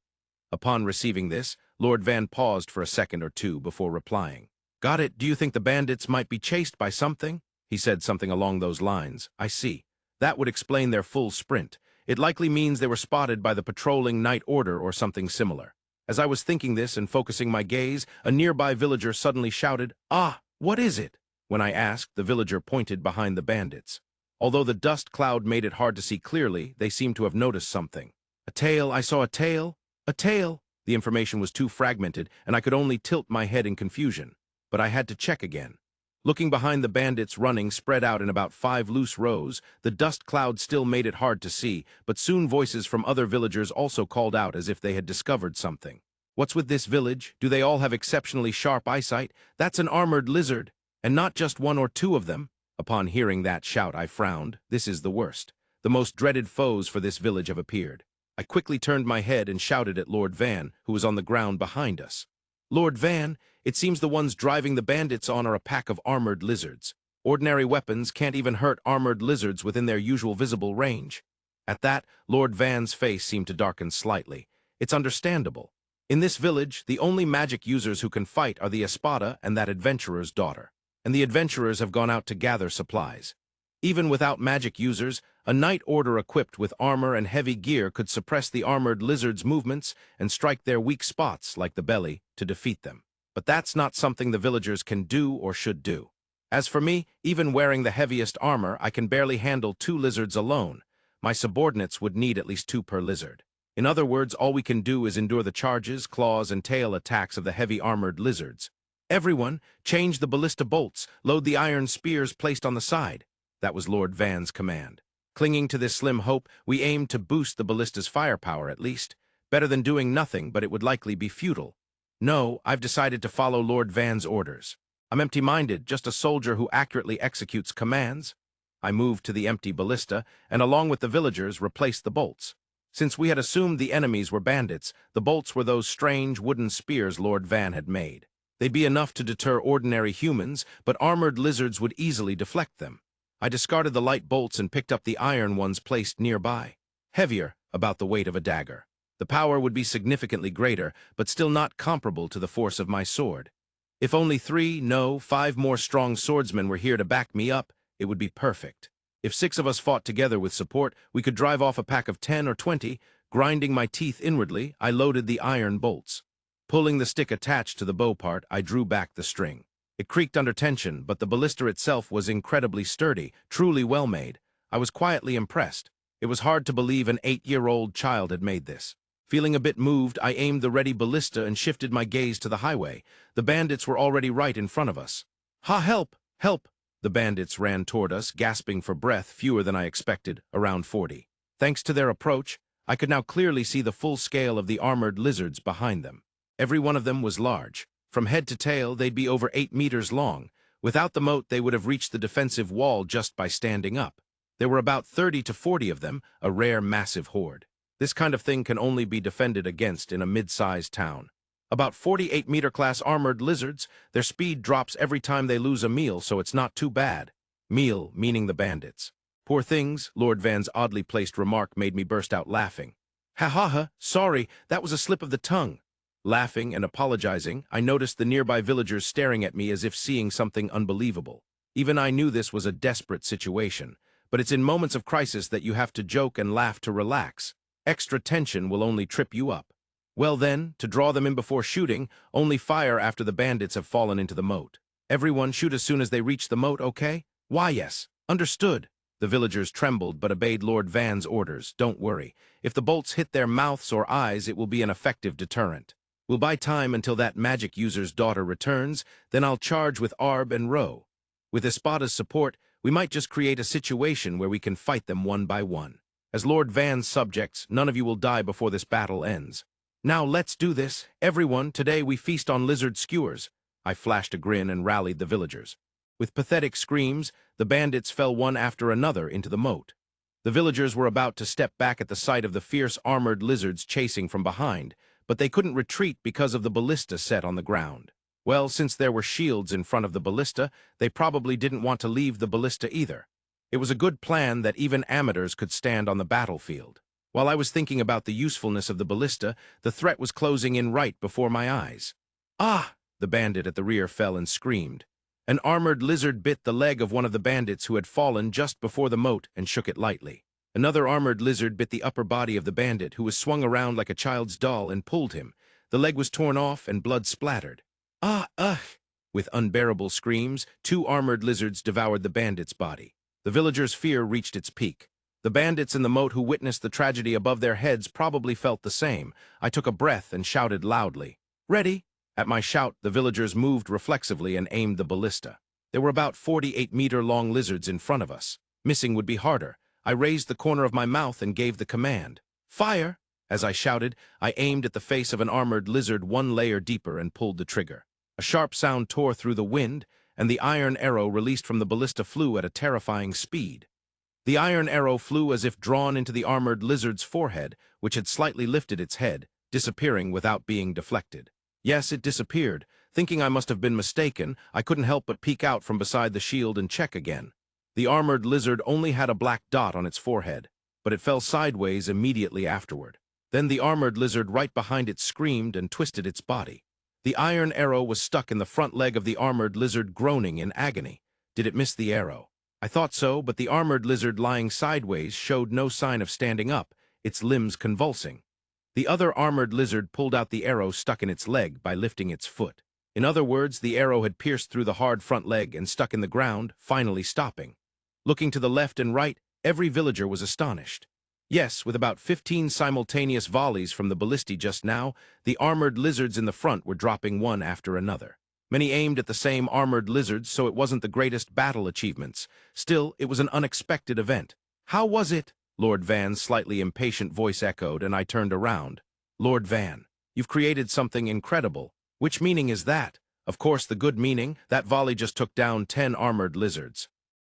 Upon receiving this, Lord Van paused for a second or two before replying. Got it. Do you think the bandits might be chased by something? He said something along those lines. I see. That would explain their full sprint. It likely means they were spotted by the patrolling Night Order or something similar. As I was thinking this and focusing my gaze, a nearby villager suddenly shouted, "Ah, what is it?" When I asked, the villager pointed behind the bandits. Although the dust cloud made it hard to see clearly, they seemed to have noticed something. A tail, I saw a tail. A tail! The information was too fragmented, and I could only tilt my head in confusion. But I had to check again. Looking behind the bandits running spread out in about 5 loose rows, the dust cloud still made it hard to see, but soon voices from other villagers also called out as if they had discovered something. What's with this village? Do they all have exceptionally sharp eyesight? That's an armored lizard, and not just 1 or 2 of them. Upon hearing that shout, I frowned. This is the worst. The most dreaded foes for this village have appeared. I quickly turned my head and shouted at Lord Van, who was on the ground behind us. Lord Van, it seems the ones driving the bandits on are a pack of armored lizards. Ordinary weapons can't even hurt armored lizards within their usual visible range. At that, Lord Van's face seemed to darken slightly. It's understandable. In this village, the only magic users who can fight are the Espada and that adventurer's daughter. And the adventurers have gone out to gather supplies. Even without magic users, a Night Order equipped with armor and heavy gear could suppress the armored lizards' movements and strike their weak spots, like the belly, to defeat them. But that's not something the villagers can do or should do. As for me, even wearing the heaviest armor, I can barely handle 2 lizards alone. My subordinates would need at least 2 per lizard. In other words, all we can do is endure the charges, claws, and tail attacks of the heavy armored lizards. Everyone, change the ballista bolts, load the iron spears placed on the side. That was Lord Van's command. Clinging to this slim hope, we aimed to boost the ballista's firepower at least. Better than doing nothing, but it would likely be futile. No, I've decided to follow Lord Van's orders. I'm empty-minded, just a soldier who accurately executes commands. I moved to the empty ballista, and along with the villagers, replaced the bolts. Since we had assumed the enemies were bandits, the bolts were those strange wooden spears Lord Van had made. They'd be enough to deter ordinary humans, but armored lizards would easily deflect them. I discarded the light bolts and picked up the iron ones placed nearby. Heavier, about the weight of a dagger. The power would be significantly greater, but still not comparable to the force of my sword. If only 3, no, 5 more strong swordsmen were here to back me up, it would be perfect. If 6 of us fought together with support, we could drive off a pack of 10 or 20. Grinding my teeth inwardly, I loaded the iron bolts. Pulling the stick attached to the bow part, I drew back the string. It creaked under tension, but the ballista itself was incredibly sturdy, truly well-made. I was quietly impressed. It was hard to believe an 8-year-old child had made this. Feeling a bit moved, I aimed the ready ballista and shifted my gaze to the highway. The bandits were already right in front of us. "Ha, help! Help!" The bandits ran toward us, gasping for breath, fewer than I expected, around 40. Thanks to their approach, I could now clearly see the full scale of the armored lizards behind them. Every one of them was large. From head to tail, they'd be over 8 meters long, Without the moat, they would have reached the defensive wall just by standing up. There were about 30 to 40 of them, a rare massive horde. This kind of thing can only be defended against in a mid-sized town. About 48-meter class armored lizards, their speed drops every time they lose a meal, so it's not too bad. Meal, meaning the bandits. Poor things, Lord Van's oddly placed remark made me burst out laughing. Ha ha ha, sorry, that was a slip of the tongue. Laughing and apologizing, I noticed the nearby villagers staring at me as if seeing something unbelievable. Even I knew this was a desperate situation, but it's in moments of crisis that you have to joke and laugh to relax. Extra tension will only trip you up. Well then, to draw them in before shooting, only fire after the bandits have fallen into the moat. Everyone shoot as soon as they reach the moat, okay? Why, yes. Understood. The villagers trembled but obeyed Lord Van's orders. Don't worry. If the bolts hit their mouths or eyes, it will be an effective deterrent. We'll buy time until that magic user's daughter returns, then I'll charge with Arb and Ro. With Espada's support, we might just create a situation where we can fight them one by one. As Lord Van's subjects, none of you will die before this battle ends. Now let's do this. Everyone, today we feast on lizard skewers. I flashed a grin and rallied the villagers. With pathetic screams, the bandits fell one after another into the moat. The villagers were about to step back at the sight of the fierce armored lizards chasing from behind, but they couldn't retreat because of the ballista set on the ground. Well, since there were shields in front of the ballista, they probably didn't want to leave the ballista either. It was a good plan that even amateurs could stand on the battlefield. While I was thinking about the usefulness of the ballista, the threat was closing in right before my eyes. Ah! The bandit at the rear fell and screamed. An armored lizard bit the leg of one of the bandits who had fallen just before the moat and shook it lightly. Another armored lizard bit the upper body of the bandit, who was swung around like a child's doll, and pulled him. The leg was torn off and blood splattered. Ah, ugh! With unbearable screams, 2 armored lizards devoured the bandit's body. The villagers' fear reached its peak. The bandits in the moat who witnessed the tragedy above their heads probably felt the same. I took a breath and shouted loudly, "Ready?" At my shout, the villagers moved reflexively and aimed the ballista. There were about 48-meter-long lizards in front of us. Missing would be harder. I raised the corner of my mouth and gave the command. "Fire!" As I shouted, I aimed at the face of an armored lizard 1 layer deeper and pulled the trigger. A sharp sound tore through the wind, and the iron arrow released from the ballista flew at a terrifying speed. The iron arrow flew as if drawn into the armored lizard's forehead, which had slightly lifted its head, disappearing without being deflected. Yes, it disappeared. Thinking I must have been mistaken, I couldn't help but peek out from beside the shield and check again. The armored lizard only had a black dot on its forehead, but it fell sideways immediately afterward. Then the armored lizard right behind it screamed and twisted its body. The iron arrow was stuck in the front leg of the armored lizard, groaning in agony. Did it miss the arrow? I thought so, but the armored lizard lying sideways showed no sign of standing up, its limbs convulsing. The other armored lizard pulled out the arrow stuck in its leg by lifting its foot. In other words, the arrow had pierced through the hard front leg and stuck in the ground, finally stopping. Looking to the left and right, every villager was astonished. Yes, with about 15 simultaneous volleys from the ballisti just now, the armored lizards in the front were dropping one after another. Many aimed at the same armored lizards, so it wasn't the greatest battle achievements. Still, it was an unexpected event. "How was it?" Lord Van's slightly impatient voice echoed, and I turned around. "Lord Van, you've created something incredible. Which meaning is that?" "Of course, the good meaning. That volley just took down 10 armored lizards."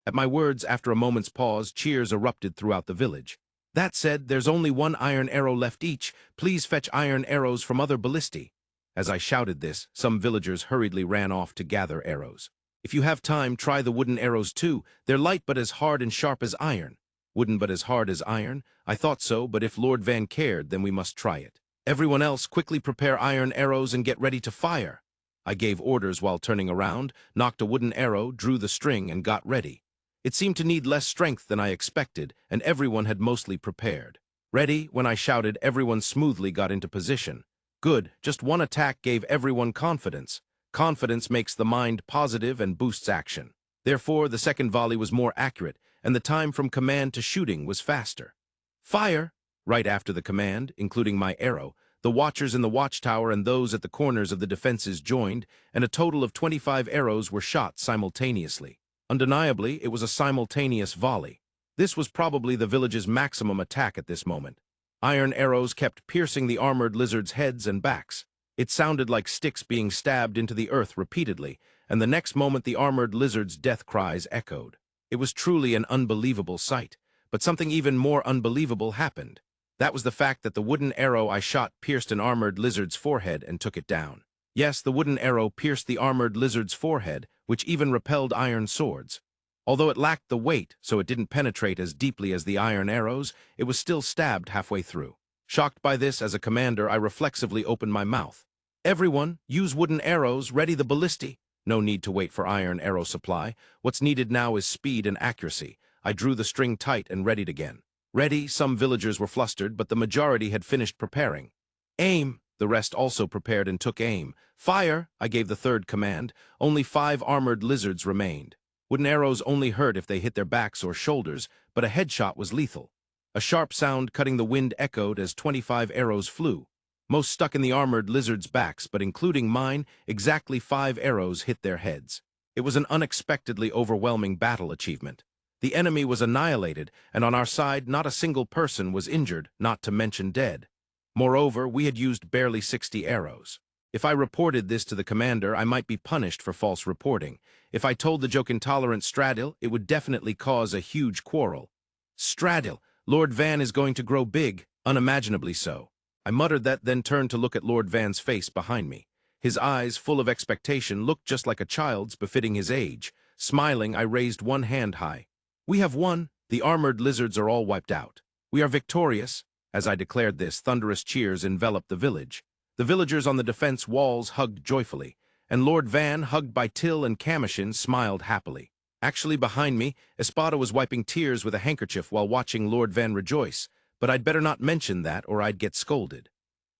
At my words, after a moment's pause, cheers erupted throughout the village. "That said, there's only 1 iron arrow left each. Please fetch iron arrows from other ballisti." As I shouted this, some villagers hurriedly ran off to gather arrows. "If you have time, try the wooden arrows too. They're light but as hard and sharp as iron." Wooden but as hard as iron? I thought so, but if Lord Van cared, then we must try it. "Everyone else, quickly prepare iron arrows and get ready to fire." I gave orders while turning around, knocked a wooden arrow, drew the string, and got ready. It seemed to need less strength than I expected, and everyone had mostly prepared. "Ready?" When I shouted, everyone smoothly got into position. Good, just one attack gave everyone confidence. Confidence makes the mind positive and boosts action. Therefore, the second volley was more accurate, and the time from command to shooting was faster. "Fire!" Right after the command, including my arrow, the watchers in the watchtower and those at the corners of the defenses joined, and a total of 25 arrows were shot simultaneously. Undeniably, it was a simultaneous volley. This was probably the village's maximum attack at this moment. Iron arrows kept piercing the armored lizards' heads and backs. It sounded like sticks being stabbed into the earth repeatedly, and the next moment the armored lizard's death cries echoed. It was truly an unbelievable sight, but something even more unbelievable happened. That was the fact that the wooden arrow I shot pierced an armored lizard's forehead and took it down. Yes, the wooden arrow pierced the armored lizard's forehead, which even repelled iron swords. Although it lacked the weight, so it didn't penetrate as deeply as the iron arrows, it was still stabbed halfway through. Shocked by this, as a commander, I reflexively opened my mouth. Everyone, use wooden arrows, ready the Ballista. No need to wait for iron arrow supply. What's needed now is speed and accuracy. I drew the string tight and readied again. Ready, some villagers were flustered, but the majority had finished preparing. Aim! The rest also prepared and took aim. Fire! I gave the third command. Only 5 armored lizards remained. Wooden arrows only hurt if they hit their backs or shoulders, but a headshot was lethal. A sharp sound cutting the wind echoed as 25 arrows flew. Most stuck in the armored lizards' backs, but including mine, exactly 5 arrows hit their heads. It was an unexpectedly overwhelming battle achievement. The enemy was annihilated, and on our side not a single person was injured, not to mention dead. Moreover, we had used barely 60 arrows. If I reported this to the commander, I might be punished for false reporting. If I told the joke-intolerant Stradil, it would definitely cause a huge quarrel. Stradil, Lord Van is going to grow big, unimaginably so. I muttered that, then turned to look at Lord Van's face behind me. His eyes, full of expectation, looked just like a child's, befitting his age. Smiling, I raised one hand high. We have won. The armored lizards are all wiped out. We are victorious. As I declared this, thunderous cheers enveloped the village. The villagers on the defense walls hugged joyfully, and Lord Van, hugged by Till and Commotion, smiled happily. Actually, behind me, Espada was wiping tears with a handkerchief while watching Lord Van rejoice, but I'd better not mention that or I'd get scolded.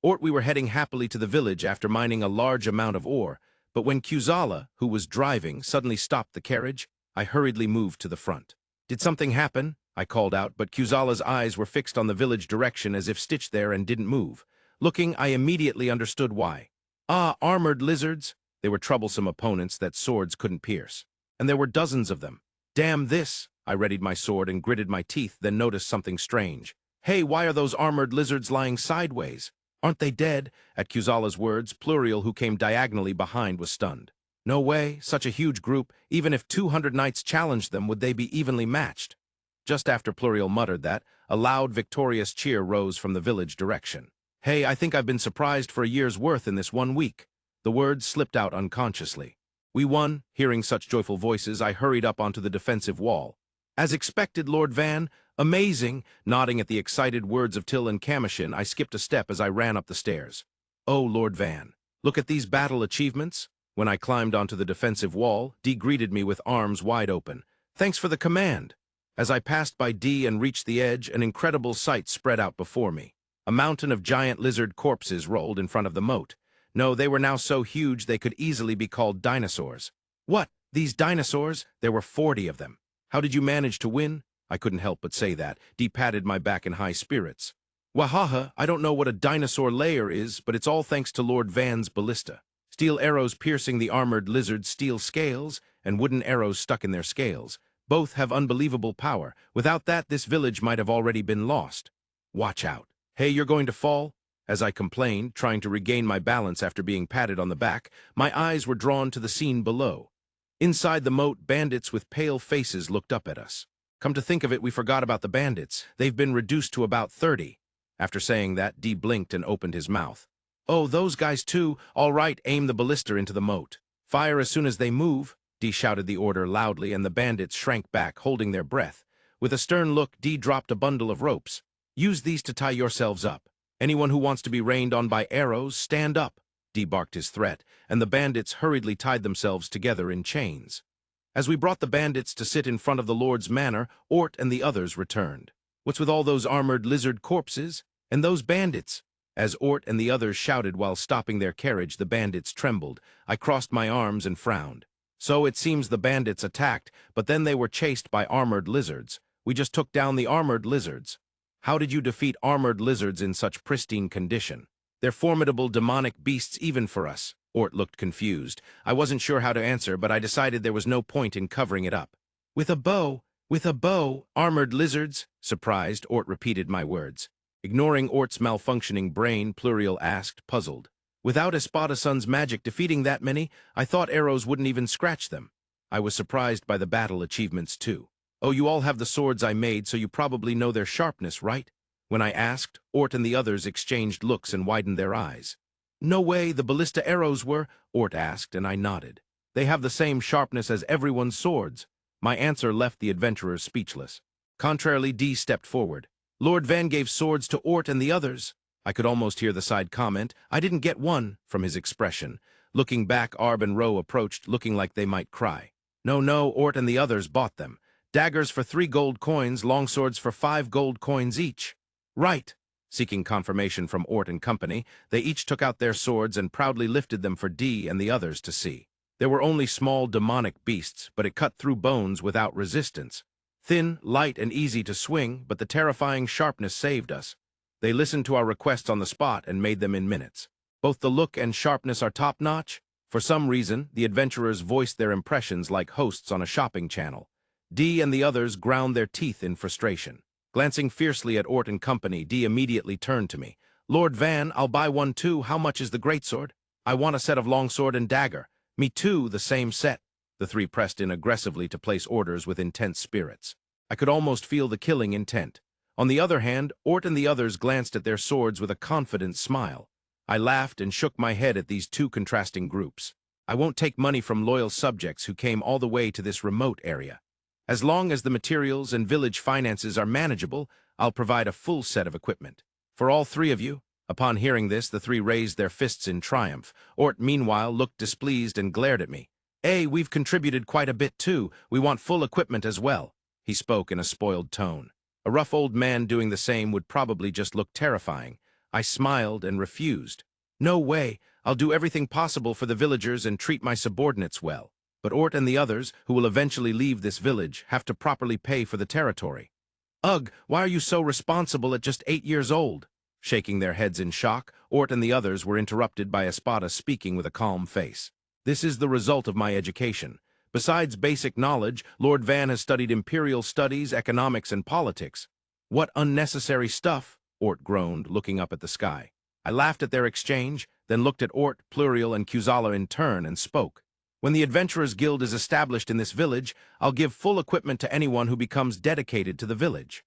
We were heading happily to the village after mining a large amount of ore, but when Kuzala, who was driving, suddenly stopped the carriage, I hurriedly moved to the front. Did something happen? I called out, but Kuzala's eyes were fixed on the village direction as if stitched there and didn't move. Looking, I immediately understood why. Ah, armored lizards! They were troublesome opponents that swords couldn't pierce. And there were dozens of them. Damn this! I readied my sword and gritted my teeth, then noticed something strange. Hey, why are those armored lizards lying sideways? Aren't they dead? At Kuzala's words, Pluriel, who came diagonally behind, was stunned. No way, such a huge group, even if 200 knights challenged them, would they be evenly matched? Just after Pluriel muttered that, a loud, victorious cheer rose from the village direction. Hey, I think I've been surprised for a year's worth in this 1 week. The words slipped out unconsciously. We won. Hearing such joyful voices, I hurried up onto the defensive wall. As expected, Lord Van. Amazing! Nodding at the excited words of Till and Commotion, I skipped a step as I ran up the stairs. Oh, Lord Van. Look at these battle achievements. When I climbed onto the defensive wall, Dee greeted me with arms wide open. Thanks for the command. As I passed by Dee and reached the edge, an incredible sight spread out before me. A mountain of giant lizard corpses rolled in front of the moat. No, they were now so huge they could easily be called dinosaurs. What? These dinosaurs? There were 40 of them. How did you manage to win? I couldn't help but say that. Dee patted my back in high spirits. Wahaha, I don't know what a dinosaur lair is, but it's all thanks to Lord Van's ballista. Steel arrows piercing the armored lizard's steel scales, and wooden arrows stuck in their scales. Both have unbelievable power. Without that, this village might have already been lost. Watch out. Hey, you're going to fall? As I complained, trying to regain my balance after being patted on the back, my eyes were drawn to the scene below. Inside the moat, bandits with pale faces looked up at us. Come to think of it, we forgot about the bandits. They've been reduced to about 30. After saying that, Dee blinked and opened his mouth. Oh, those guys too? All right, aim the ballista into the moat. Fire as soon as they move. Dee shouted the order loudly, and the bandits shrank back, holding their breath. With a stern look, Dee dropped a bundle of ropes. Use these to tie yourselves up. Anyone who wants to be rained on by arrows, stand up. Dee barked his threat, and the bandits hurriedly tied themselves together in chains. As we brought the bandits to sit in front of the Lord's manor, Ort and the others returned. What's with all those armored lizard corpses? And those bandits? As Ort and the others shouted while stopping their carriage, the bandits trembled. I crossed my arms and frowned. So it seems the bandits attacked, but then they were chased by armored lizards. We just took down the armored lizards. How did you defeat armored lizards in such pristine condition? They're formidable demonic beasts even for us. Ort looked confused. I wasn't sure how to answer, but I decided there was no point in covering it up. With a bow, armored lizards? Surprised, Ort repeated my words. Ignoring Ort's malfunctioning brain, Pluriel asked, puzzled. Without Espadasun's magic defeating that many, I thought arrows wouldn't even scratch them. I was surprised by the battle achievements too. Oh, you all have the swords I made, so you probably know their sharpness, right? When I asked, Ort and the others exchanged looks and widened their eyes. No way, the ballista arrows were, Ort asked, and I nodded. They have the same sharpness as everyone's swords. My answer left the adventurers speechless. Contrarily, Dee stepped forward. Lord Van gave swords to Ort and the others. I could almost hear the side comment, I didn't get one, from his expression. Looking back, Arb and Roe approached, looking like they might cry. No, Ort and the others bought them. Daggers for 3 gold coins, longswords for 5 gold coins each. Right. Seeking confirmation from Ort and company, they each took out their swords and proudly lifted them for Dee and the others to see. They were only small demonic beasts, but it cut through bones without resistance. Thin, light, and easy to swing, but the terrifying sharpness saved us. They listened to our requests on the spot and made them in minutes. Both the look and sharpness are top-notch. For some reason, the adventurers voiced their impressions like hosts on a shopping channel. Dee and the others ground their teeth in frustration. Glancing fiercely at Ort and company, Dee immediately turned to me. Lord Van, I'll buy one too. How much is the greatsword? I want a set of longsword and dagger. Me too, the same set. The three pressed in aggressively to place orders with intense spirits. I could almost feel the killing intent. On the other hand, Ort and the others glanced at their swords with a confident smile. I laughed and shook my head at these two contrasting groups. I won't take money from loyal subjects who came all the way to this remote area. As long as the materials and village finances are manageable, I'll provide a full set of equipment. For all 3 of you. Upon hearing this, the 3 raised their fists in triumph. Ort, meanwhile, looked displeased and glared at me. We've contributed quite a bit too. We want full equipment as well. He spoke in a spoiled tone. A rough old man doing the same would probably just look terrifying. I smiled and refused. No way. I'll do everything possible for the villagers and treat my subordinates well. But Ort and the others, who will eventually leave this village, have to properly pay for the territory. Ugh, why are you so responsible at just 8 years old? Shaking their heads in shock, Ort and the others were interrupted by Espada speaking with a calm face. This is the result of my education. Besides basic knowledge, Lord Van has studied imperial studies, economics, and politics. What unnecessary stuff, Ort groaned, looking up at the sky. I laughed at their exchange, then looked at Ort, Pluriel, and Kuzala in turn and spoke. When the Adventurers Guild is established in this village, I'll give full equipment to anyone who becomes dedicated to the village.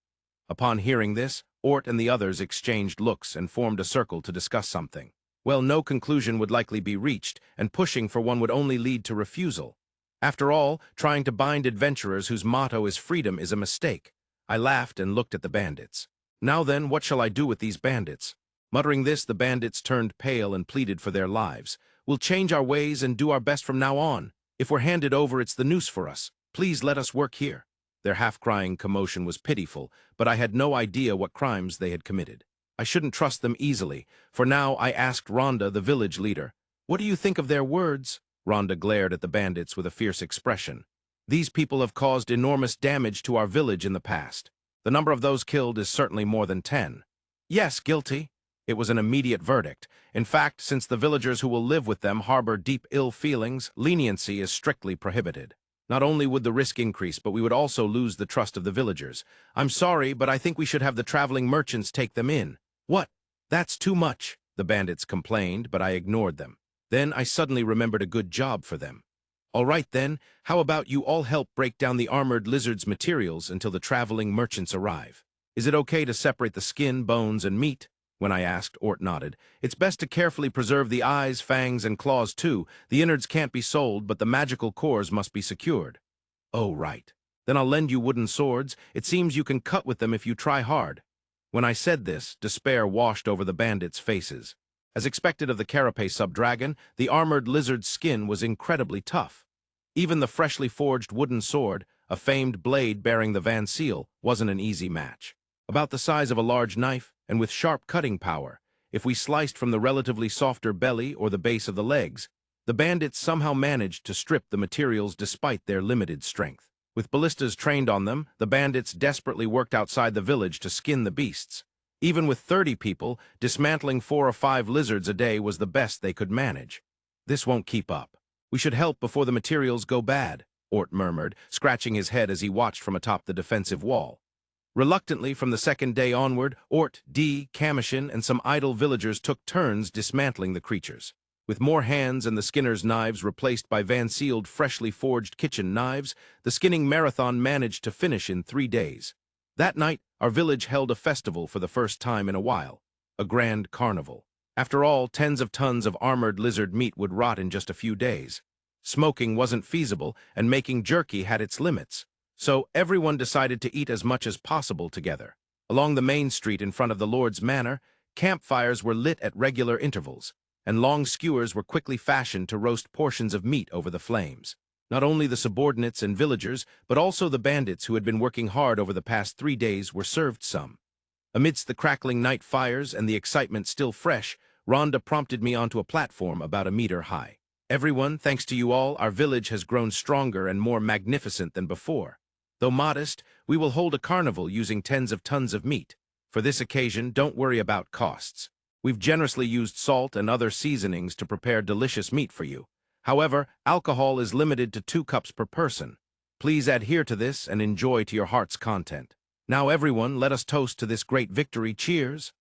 Upon hearing this, Ort and the others exchanged looks and formed a circle to discuss something. Well, no conclusion would likely be reached, and pushing for one would only lead to refusal. After all, trying to bind adventurers whose motto is freedom is a mistake. I laughed and looked at the bandits. Now then, what shall I do with these bandits? Muttering this, the bandits turned pale and pleaded for their lives. We'll change our ways and do our best from now on. If we're handed over, it's the noose for us. Please let us work here. Their half-crying commotion was pitiful, but I had no idea what crimes they had committed. I shouldn't trust them easily, for now I asked Rhonda, the village leader, "What do you think of their words?" Rhonda glared at the bandits with a fierce expression. "These people have caused enormous damage to our village in the past. The number of those killed is certainly more than 10. Yes, guilty. It was an immediate verdict. In fact, since the villagers who will live with them harbor deep ill feelings, leniency is strictly prohibited. Not only would the risk increase, but we would also lose the trust of the villagers. I'm sorry, but I think we should have the traveling merchants take them in." "What? That's too much," the bandits complained, but I ignored them. Then I suddenly remembered a good job for them. "All right then, how about you all help break down the armored lizard's materials until the traveling merchants arrive? Is it okay to separate the skin, bones, and meat?" When I asked, Ort nodded. "It's best to carefully preserve the eyes, fangs, and claws too. The innards can't be sold, but the magical cores must be secured." "Oh, right. Then I'll lend you wooden swords. It seems you can cut with them if you try hard." When I said this, despair washed over the bandits' faces. As expected of the carapace subdragon, the armored lizard's skin was incredibly tough. Even the freshly forged wooden sword, a famed blade bearing the Van seal, wasn't an easy match. About the size of a large knife, and with sharp cutting power, if we sliced from the relatively softer belly or the base of the legs, the bandits somehow managed to strip the materials despite their limited strength. With ballistas trained on them, the bandits desperately worked outside the village to skin the beasts. Even with 30 people, dismantling 4 or 5 lizards a day was the best they could manage. "This won't keep up. We should help before the materials go bad," Ort murmured, scratching his head as he watched from atop the defensive wall. Reluctantly, from the second day onward, Arte, Commotion, and some idle villagers took turns dismantling the creatures. With more hands and the skinner's knives replaced by Van-sealed, freshly forged kitchen knives, the skinning marathon managed to finish in 3 days. That night, our village held a festival for the first time in a while, a grand carnival. After all, tens of tons of armored lizard meat would rot in just a few days. Smoking wasn't feasible, and making jerky had its limits. So everyone decided to eat as much as possible together. Along the main street in front of the Lord's manor, campfires were lit at regular intervals, and long skewers were quickly fashioned to roast portions of meat over the flames. Not only the subordinates and villagers, but also the bandits who had been working hard over the past 3 days were served some. Amidst the crackling night fires and the excitement still fresh, Rhonda prompted me onto a platform about a meter high. Everyone, thanks to you all, our village has grown stronger and more magnificent than before. Though modest, we will hold a carnival using tens of tons of meat. For this occasion, don't worry about costs. We've generously used salt and other seasonings to prepare delicious meat for you. However, alcohol is limited to 2 cups per person. Please adhere to this and enjoy to your heart's content. Now everyone, let us toast to this great victory. Cheers!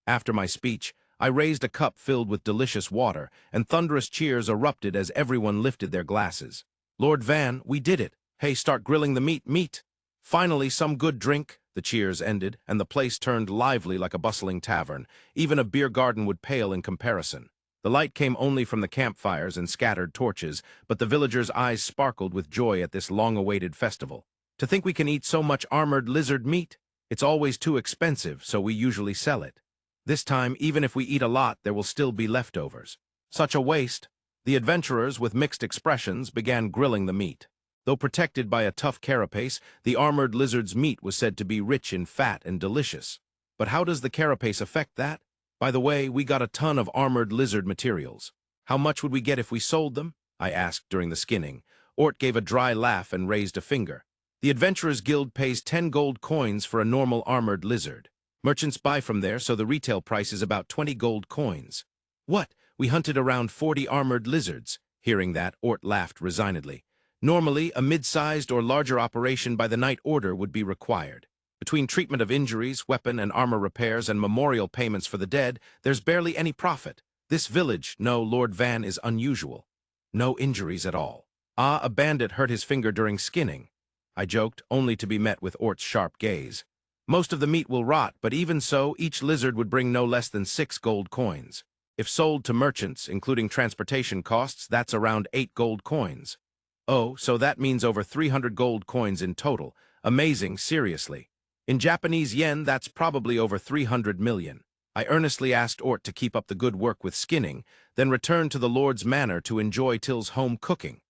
After my speech, I raised a cup filled with delicious water, and thunderous cheers erupted as everyone lifted their glasses. Lord Van, we did it! Hey, start grilling the meat! Finally, some good drink! The cheers ended, and the place turned lively like a bustling tavern. Even a beer garden would pale in comparison. The light came only from the campfires and scattered torches, but the villagers' eyes sparkled with joy at this long-awaited festival. To think we can eat so much armored lizard meat! It's always too expensive, so we usually sell it. This time, even if we eat a lot, there will still be leftovers. Such a waste! The adventurers, with mixed expressions, began grilling the meat. Though protected by a tough carapace, the armored lizard's meat was said to be rich in fat and delicious. But how does the carapace affect that? By the way, we got a ton of armored lizard materials. How much would we get if we sold them? I asked during the skinning. Ort gave a dry laugh and raised a finger. The Adventurers Guild pays 10 gold coins for a normal armored lizard. Merchants buy from there, so the retail price is about 20 gold coins. What? We hunted around 40 armored lizards. Hearing that, Ort laughed resignedly. Normally, a mid-sized or larger operation by the Night Order would be required. Between treatment of injuries, weapon and armor repairs, and memorial payments for the dead, there's barely any profit. This village, no, Lord Van, is unusual. No injuries at all. Ah, a bandit hurt his finger during skinning. I joked, only to be met with Ort's sharp gaze. Most of the meat will rot, but even so, each lizard would bring no less than 6 gold coins. If sold to merchants, including transportation costs, that's around 8 gold coins. Oh, so that means over 300 gold coins in total. Amazing, seriously. In Japanese yen, that's probably over 300 million. I earnestly asked Ort to keep up the good work with skinning, then returned to the Lord's manor to enjoy Till's home cooking.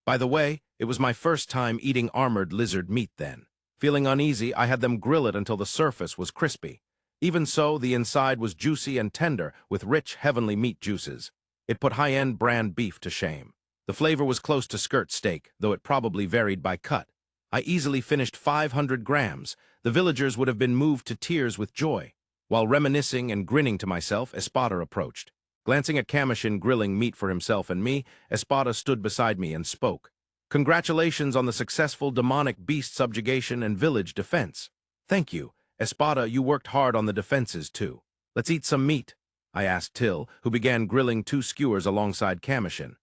By the way, it was my first time eating armored lizard meat then. Feeling uneasy, I had them grill it until the surface was crispy. Even so, the inside was juicy and tender, with rich, heavenly meat juices. It put high-end brand beef to shame. The flavor was close to skirt steak, though it probably varied by cut. I easily finished 500 grams. The villagers would have been moved to tears with joy. While reminiscing and grinning to myself, Espada approached. Glancing at Kamushin grilling meat for himself and me, Espada stood beside me and spoke. Congratulations on the successful demonic beast subjugation and village defense. Thank you. Espada, you worked hard on the defenses too. Let's eat some meat, I asked Till, who began grilling 2 skewers alongside Kamushin.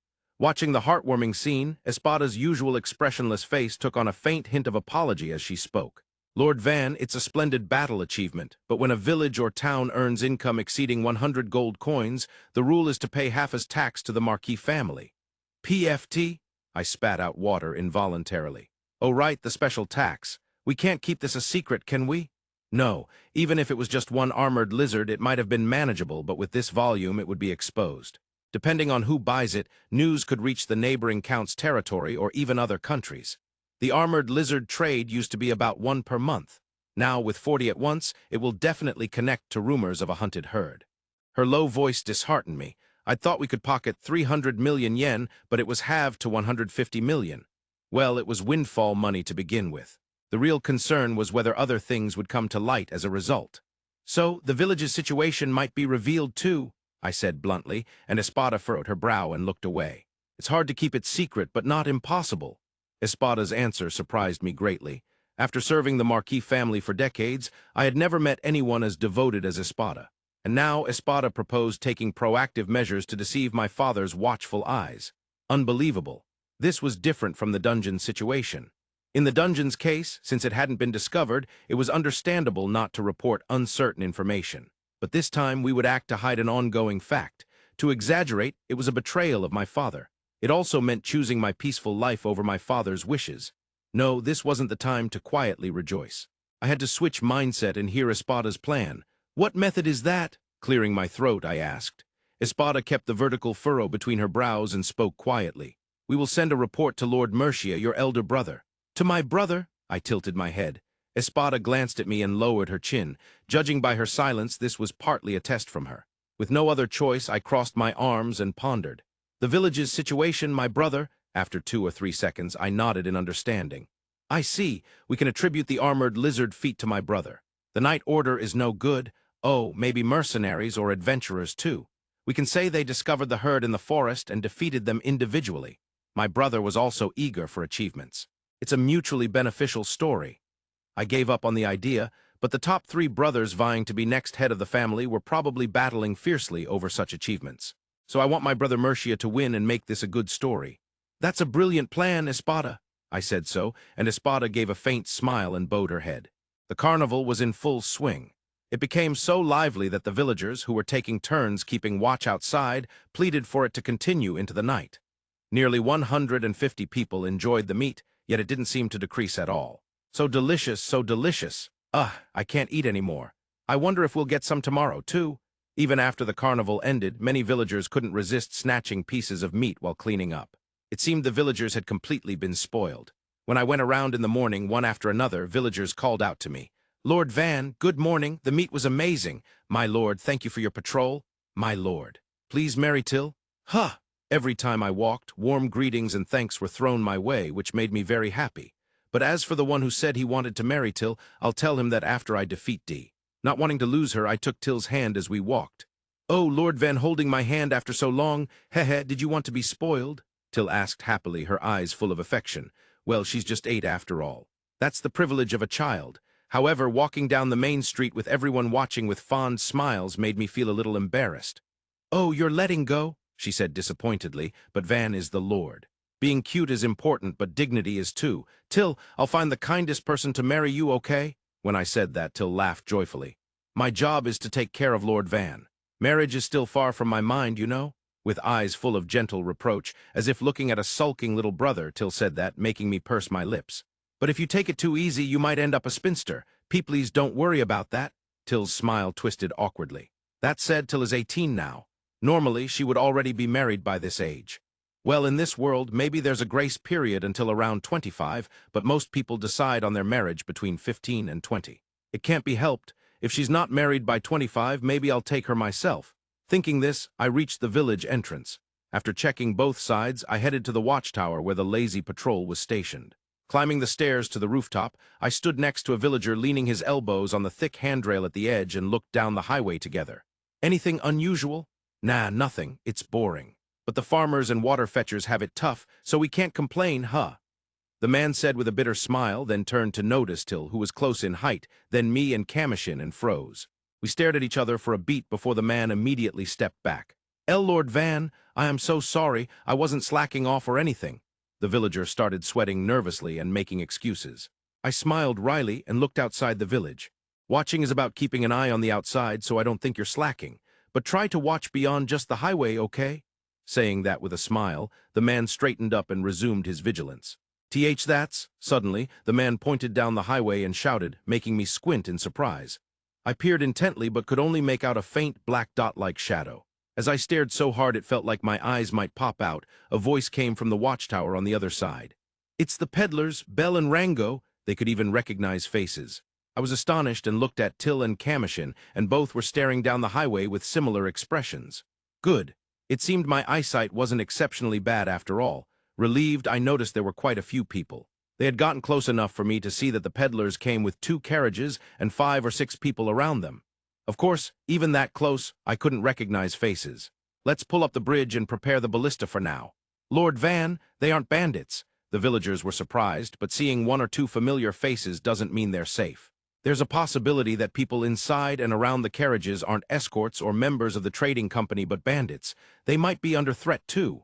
Watching the heartwarming scene, Espada's usual expressionless face took on a faint hint of apology as she spoke. Lord Van, it's a splendid battle achievement, but when a village or town earns income exceeding 100 gold coins, the rule is to pay half as tax to the Marquis family. PFT? I spat out water involuntarily. Oh right, the special tax. We can't keep this a secret, can we? No, even if it was just one armored lizard, it might have been manageable, but with this volume, it would be exposed. Depending on who buys it, news could reach the neighboring count's territory or even other countries. The armored lizard trade used to be about 1 per month. Now, with 40 at once, it will definitely connect to rumors of a hunted herd. Her low voice disheartened me. I'd thought we could pocket 300 million yen, but it was halved to 150 million. Well, it was windfall money to begin with. The real concern was whether other things would come to light as a result. So, the village's situation might be revealed too, I said bluntly, and Espada furrowed her brow and looked away. It's hard to keep it secret, but not impossible. Espada's answer surprised me greatly. After serving the Marquis family for decades, I had never met anyone as devoted as Espada. And now Espada proposed taking proactive measures to deceive my father's watchful eyes. Unbelievable. This was different from the dungeon situation. In the dungeon's case, since it hadn't been discovered, it was understandable not to report uncertain information. But this time we would act to hide an ongoing fact. To exaggerate, it was a betrayal of my father. It also meant choosing my peaceful life over my father's wishes. No, this wasn't the time to quietly rejoice. I had to switch mindset and hear Espada's plan. "What method is that?" Clearing my throat, I asked. Espada kept the vertical furrow between her brows and spoke quietly. "We will send a report to Lord Murcia, your elder brother." "To my brother?" I tilted my head. Espada glanced at me and lowered her chin. Judging by her silence, this was partly a test from her. With no other choice, I crossed my arms and pondered. "The village's situation, my brother." After 2 or 3 seconds, I nodded in understanding. "I see. We can attribute the armored lizard feat to my brother. The Night Order is no good. Oh, maybe mercenaries or adventurers too. We can say they discovered the herd in the forest and defeated them individually. My brother was also eager for achievements. It's a mutually beneficial story." I gave up on the idea, but the top 3 brothers vying to be next head of the family were probably battling fiercely over such achievements. So I want my brother Murcia to win and make this a good story. "That's a brilliant plan, Espada." I said so, and Espada gave a faint smile and bowed her head. The carnival was in full swing. It became so lively that the villagers, who were taking turns keeping watch outside, pleaded for it to continue into the night. Nearly 150 people enjoyed the meat, yet it didn't seem to decrease at all. "So delicious, so delicious. Ugh, I can't eat anymore. I wonder if we'll get some tomorrow, too." Even after the carnival ended, many villagers couldn't resist snatching pieces of meat while cleaning up. It seemed the villagers had completely been spoiled. When I went around in the morning, one after another, villagers called out to me. "Lord Van, good morning. The meat was amazing. My lord, thank you for your patrol. My lord. Please marry Till." Huh! Every time I walked, warm greetings and thanks were thrown my way, which made me very happy. But as for the one who said he wanted to marry Till, I'll tell him that after I defeat D. Not wanting to lose her, I took Till's hand as we walked. "Oh, Lord Van, holding my hand after so long. Heh, did you want to be spoiled?" Till asked happily, her eyes full of affection. "Well, she's just 8 after all. That's the privilege of a child." However, walking down the main street with everyone watching with fond smiles made me feel a little embarrassed. "Oh, you're letting go?" she said disappointedly, "but Van is the Lord. Being cute is important, but dignity is too. Till, I'll find the kindest person to marry you, okay?" When I said that, Till laughed joyfully. "My job is to take care of Lord Van. Marriage is still far from my mind, you know?" With eyes full of gentle reproach, as if looking at a sulking little brother, Till said that, making me purse my lips. "But if you take it too easy, you might end up a spinster. Please don't worry about that." Till's smile twisted awkwardly. "That said, Till is 18 now. Normally, she would already be married by this age. Well, in this world, maybe there's a grace period until around 25, but most people decide on their marriage between 15 and 20. It can't be helped. If she's not married by 25, maybe I'll take her myself." Thinking this, I reached the village entrance. After checking both sides, I headed to the watchtower where the lazy patrol was stationed. Climbing the stairs to the rooftop, I stood next to a villager leaning his elbows on the thick handrail at the edge and looked down the highway together. "Anything unusual?" "Nah, nothing. It's boring. But the farmers and water fetchers have it tough, so we can't complain, huh?" The man said with a bitter smile, then turned to notice Till, who was close in height, then me and Commotion, and froze. We stared at each other for a beat before the man immediately stepped back. Lord Van, I am so sorry. I wasn't slacking off or anything." The villager started sweating nervously and making excuses. I smiled wryly and looked outside the village. "Watching is about keeping an eye on the outside, so I don't think you're slacking. But try to watch beyond just the highway, okay?" Saying that with a smile, the man straightened up and resumed his vigilance. That's..." Suddenly, the man pointed down the highway and shouted, making me squint in surprise. I peered intently but could only make out a faint black dot-like shadow. As I stared so hard it felt like my eyes might pop out, a voice came from the watchtower on the other side. "It's the peddlers, Bell and Rango." They could even recognize faces. I was astonished and looked at Till and Commotion, and both were staring down the highway with similar expressions. Good. It seemed my eyesight wasn't exceptionally bad after all. Relieved, I noticed there were quite a few people. They had gotten close enough for me to see that the peddlers came with 2 carriages and 5 or 6 people around them. Of course, even that close, I couldn't recognize faces. "Let's pull up the bridge and prepare the ballista for now." "Lord Van, they aren't bandits. The villagers were surprised, but seeing one or two familiar faces doesn't mean they're safe. There's a possibility that people inside and around the carriages aren't escorts or members of the trading company but bandits. They might be under threat too.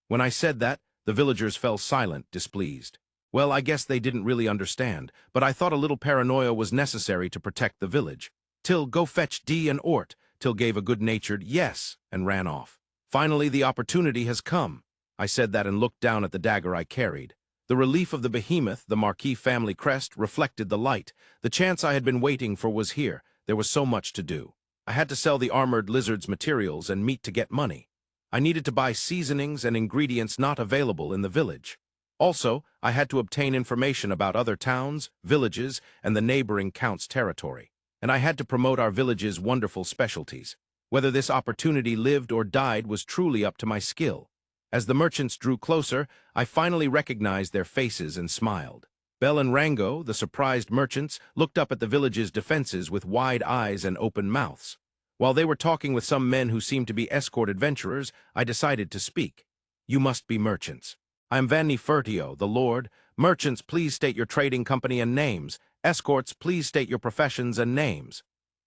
When I said that, the villagers fell silent, displeased. Well, I guess they didn't really understand, but I thought a little paranoia was necessary to protect the village. Till, go fetch Dee and Ort. Till gave a good-natured yes and ran off. Finally, the opportunity has come. I said that and looked down at the dagger I carried. The relief of the behemoth, the Marquis family crest, reflected the light. The chance I had been waiting for was here. There was so much to do. I had to sell the armored lizard's materials and meat to get money. I needed to buy seasonings and ingredients not available in the village. Also, I had to obtain information about other towns, villages, and the neighboring count's territory. And I had to promote our village's wonderful specialties. Whether this opportunity lived or died was truly up to my skill. As the merchants drew closer, I finally recognized their faces and smiled. Bell and Rango, the surprised merchants, looked up at the village's defenses with wide eyes and open mouths. While they were talking with some men who seemed to be escort adventurers, I decided to speak. You must be merchants. I am Vanni Furtio, the Lord. Merchants, please state your trading company and names. Escorts, please state your professions and names.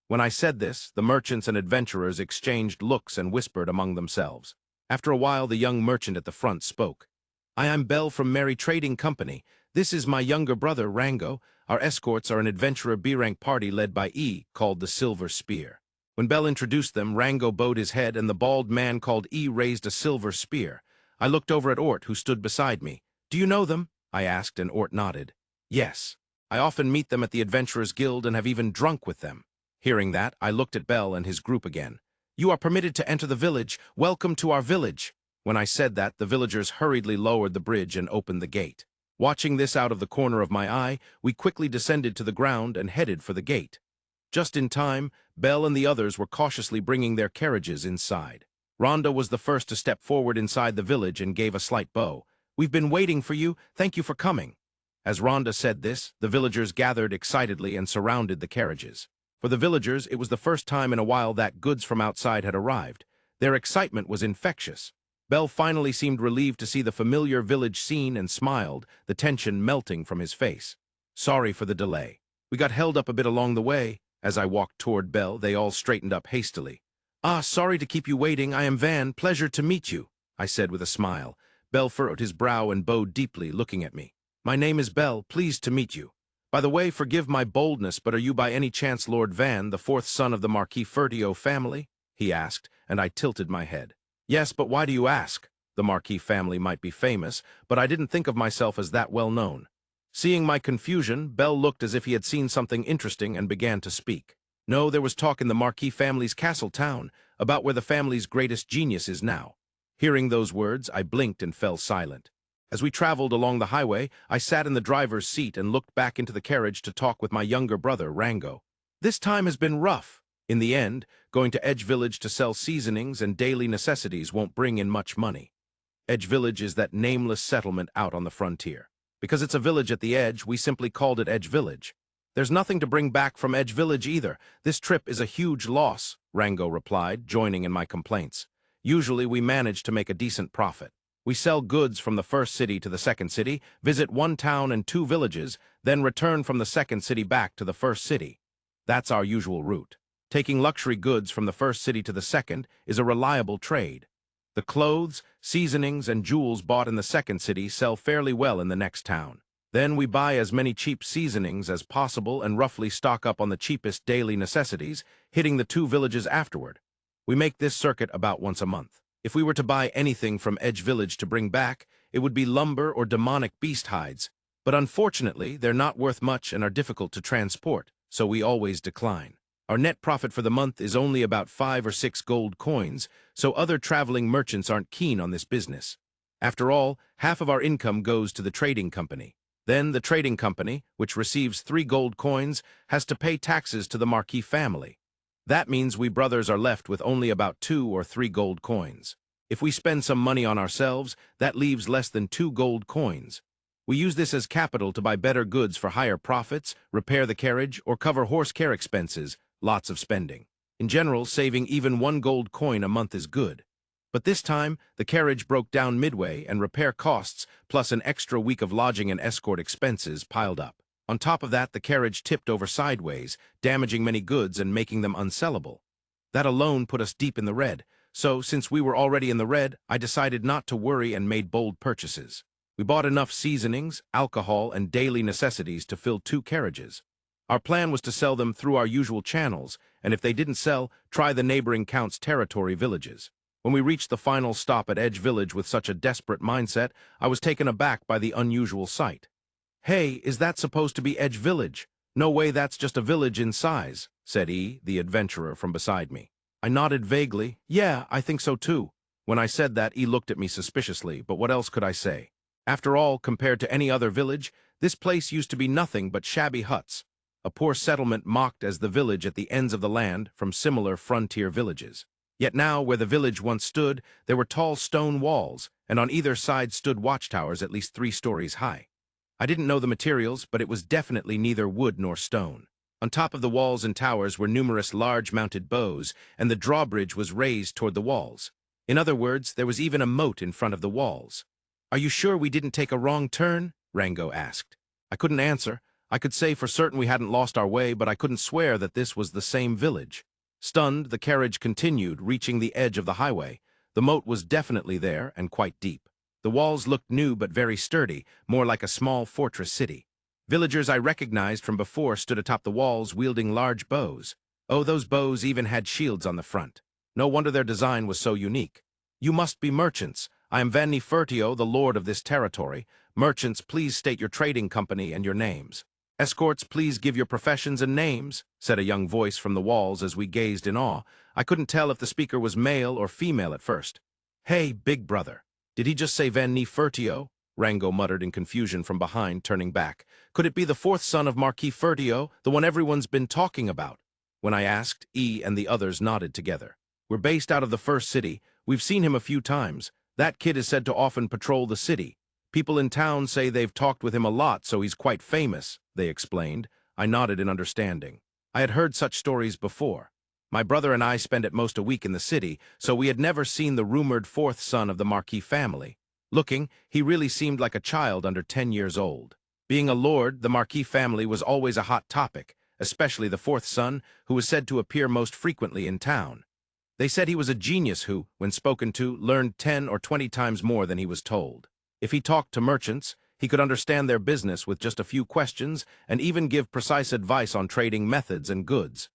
When I said this, the merchants and adventurers exchanged looks and whispered among themselves. After a while, the young merchant at the front spoke. I am Bell from Merry Trading Company. This is my younger brother, Rango. Our escorts are an adventurer B-rank party led by E, called the Silver Spear. When Bell introduced them, Rango bowed his head and the bald man called E raised a silver spear. I looked over at Ort, who stood beside me. Do you know them? I asked, and Ort nodded. Yes. I often meet them at the Adventurers Guild and have even drunk with them. Hearing that, I looked at Bell and his group again. You are permitted to enter the village. Welcome to our village. When I said that, the villagers hurriedly lowered the bridge and opened the gate. Watching this out of the corner of my eye, we quickly descended to the ground and headed for the gate. Just in time, Bell and the others were cautiously bringing their carriages inside. Rhonda was the first to step forward inside the village and gave a slight bow. We've been waiting for you. Thank you for coming. As Rhonda said this, the villagers gathered excitedly and surrounded the carriages. For the villagers, it was the first time in a while that goods from outside had arrived. Their excitement was infectious. Bell finally seemed relieved to see the familiar village scene and smiled, the tension melting from his face. Sorry for the delay. We got held up a bit along the way. As I walked toward Bell, they all straightened up hastily. Sorry to keep you waiting. I am Van. Pleasure to meet you, I said with a smile. Bell furrowed his brow and bowed deeply, looking at me. My name is Bell. Pleased to meet you. By the way, forgive my boldness, but are you by any chance Lord Van, the fourth son of the Marquis Furtio family? He asked, and I tilted my head. Yes, but why do you ask? The Marquis family might be famous, but I didn't think of myself as that well known. Seeing my confusion, Bell looked as if he had seen something interesting and began to speak. No, there was talk in the Marquis family's castle town, about where the family's greatest genius is now. Hearing those words, I blinked and fell silent. As we traveled along the highway, I sat in the driver's seat and looked back into the carriage to talk with my younger brother, Rango. This time has been rough. In the end, going to Edge Village to sell seasonings and daily necessities won't bring in much money. Edge Village is that nameless settlement out on the frontier. Because it's a village at the edge, we simply called it Edge Village. There's nothing to bring back from Edge Village either. This trip is a huge loss, Rango replied, joining in my complaints. Usually we manage to make a decent profit. We sell goods from the first city to the second city, visit one town and two villages, then return from the second city back to the first city. That's our usual route. Taking luxury goods from the first city to the second is a reliable trade. The clothes, seasonings, and jewels bought in the second city sell fairly well in the next town. Then we buy as many cheap seasonings as possible and roughly stock up on the cheapest daily necessities, hitting the two villages afterward. We make this circuit about once a month. If we were to buy anything from Edge Village to bring back, it would be lumber or demonic beast hides. But unfortunately, they're not worth much and are difficult to transport, so we always decline. Our net profit for the month is only about 5 or 6 gold coins, so other traveling merchants aren't keen on this business. After all, half of our income goes to the trading company. Then the trading company, which receives 3 gold coins, has to pay taxes to the Marquis family. That means we brothers are left with only about 2 or 3 gold coins. If we spend some money on ourselves, that leaves less than 2 gold coins. We use this as capital to buy better goods for higher profits, repair the carriage, or cover horse care expenses, lots of spending. In general, saving even 1 gold coin a month is good. But this time, the carriage broke down midway and repair costs, plus an extra week of lodging and escort expenses piled up. On top of that, the carriage tipped over sideways, damaging many goods and making them unsellable. That alone put us deep in the red, so since we were already in the red, I decided not to worry and made bold purchases. We bought enough seasonings, alcohol, and daily necessities to fill 2 carriages. Our plan was to sell them through our usual channels, and if they didn't sell, try the neighboring Count's territory villages. When we reached the final stop at Edge Village with such a desperate mindset, I was taken aback by the unusual sight. "Hey, is that supposed to be Edge Village? No way, that's just a village in size," said E, the adventurer from beside me. I nodded vaguely. "Yeah, I think so too." When I said that, E looked at me suspiciously, but what else could I say? After all, compared to any other village, this place used to be nothing but shabby huts. A poor settlement mocked as the village at the ends of the land from similar frontier villages. Yet now, where the village once stood, there were tall stone walls, and on either side stood watchtowers at least 3 stories high. I didn't know the materials, but it was definitely neither wood nor stone. On top of the walls and towers were numerous large-mounted bows, and the drawbridge was raised toward the walls. In other words, there was even a moat in front of the walls. "Are you sure we didn't take a wrong turn?" Rango asked. I couldn't answer. I could say for certain we hadn't lost our way, but I couldn't swear that this was the same village. Stunned, the carriage continued, reaching the edge of the highway. The moat was definitely there, and quite deep. The walls looked new but very sturdy, more like a small fortress city. Villagers I recognized from before stood atop the walls wielding large bows. Oh, those bows even had shields on the front. No wonder their design was so unique. "You must be merchants. I am Van Nefertio, the lord of this territory. Merchants, please state your trading company and your names. Escorts, please give your professions and names," said a young voice from the walls as we gazed in awe. I couldn't tell if the speaker was male or female at first. "Hey, big brother. Did he just say Van Nefertio?" Rango muttered in confusion from behind, turning back. "Could it be the 4th son of Marquis Fertio, the one everyone's been talking about?" When I asked, E and the others nodded together. "We're based out of the first city. We've seen him a few times. That kid is said to often patrol the city. People in town say they've talked with him a lot, so he's quite famous," they explained. I nodded in understanding. I had heard such stories before. My brother and I spent at most a week in the city, so we had never seen the rumored 4th son of the Marquis family. Looking, he really seemed like a child under 10 years old. Being a lord, the Marquis family was always a hot topic, especially the 4th son, who was said to appear most frequently in town. They said he was a genius who, when spoken to, learned 10 or 20 times more than he was told. If he talked to merchants, he could understand their business with just a few questions and even give precise advice on trading methods and goods.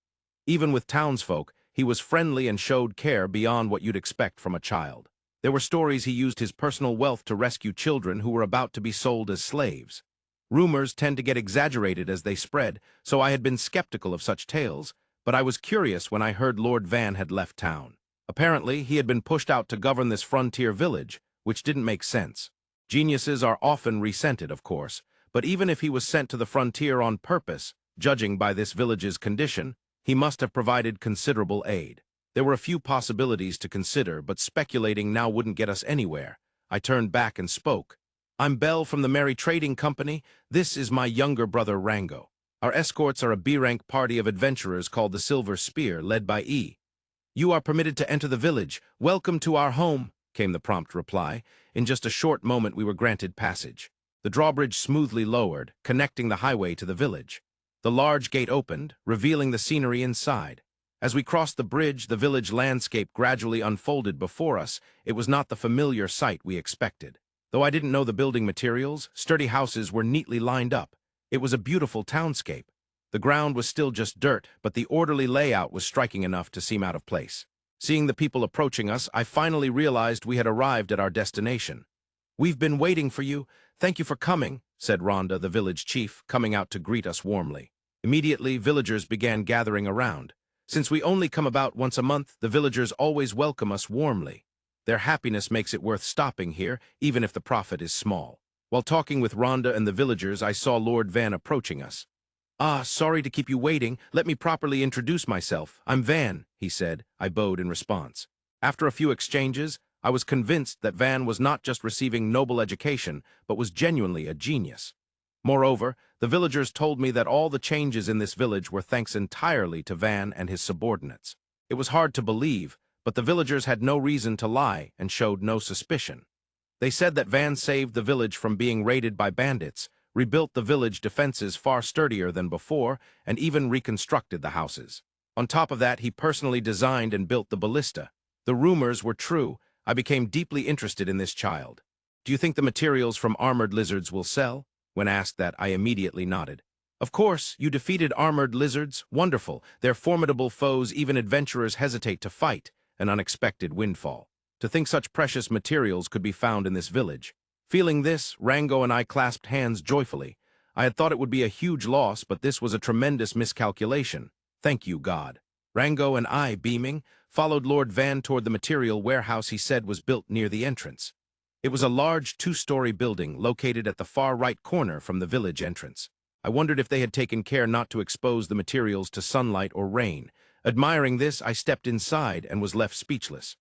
Even with townsfolk, he was friendly and showed care beyond what you'd expect from a child. There were stories he used his personal wealth to rescue children who were about to be sold as slaves. Rumors tend to get exaggerated as they spread, so I had been skeptical of such tales, but I was curious when I heard Lord Van had left town. Apparently, he had been pushed out to govern this frontier village, which didn't make sense. Geniuses are often resented, of course, but even if he was sent to the frontier on purpose, judging by this village's condition, he must have provided considerable aid. There were a few possibilities to consider, but speculating now wouldn't get us anywhere. I turned back and spoke. "I'm Bell from the Merry Trading Company. This is my younger brother Rango. Our escorts are a B-rank party of adventurers called the Silver Spear, led by E. You are permitted to enter the village. Welcome to our home," came the prompt reply. In just a short moment we were granted passage. The drawbridge smoothly lowered, connecting the highway to the village. The large gate opened, revealing the scenery inside. As we crossed the bridge, the village landscape gradually unfolded before us. It was not the familiar sight we expected. Though I didn't know the building materials, sturdy houses were neatly lined up. It was a beautiful townscape. The ground was still just dirt, but the orderly layout was striking enough to seem out of place. Seeing the people approaching us, I finally realized we had arrived at our destination. "We've been waiting for you. Thank you for coming," said Rhonda, the village chief, coming out to greet us warmly. Immediately, villagers began gathering around. Since we only come about once a month, the villagers always welcome us warmly. Their happiness makes it worth stopping here, even if the profit is small. While talking with Rhonda and the villagers, I saw Lord Van approaching us. "Ah, sorry to keep you waiting. Let me properly introduce myself. I'm Van," he said. I bowed in response. After a few exchanges, I was convinced that Van was not just receiving noble education, but was genuinely a genius. Moreover, the villagers told me that all the changes in this village were thanks entirely to Van and his subordinates. It was hard to believe, but the villagers had no reason to lie and showed no suspicion. They said that Van saved the village from being raided by bandits, rebuilt the village defenses far sturdier than before, and even reconstructed the houses. On top of that, he personally designed and built the Ballista. The rumors were true. I became deeply interested in this child. Do you think the materials from armored lizards will sell? When asked that, I immediately nodded. Of course, you defeated armored lizards. Wonderful. They're formidable foes even adventurers hesitate to fight. An unexpected windfall. To think such precious materials could be found in this village. Feeling this, Rango and I clasped hands joyfully. I had thought it would be a huge loss, but this was a tremendous miscalculation. Thank you, God. Rango and I, beaming, followed Lord Van toward the material warehouse he said was built near the entrance. It was a large two-story building located at the far right corner from the village entrance. I wondered if they had taken care not to expose the materials to sunlight or rain. Admiring this, I stepped inside and was left speechless.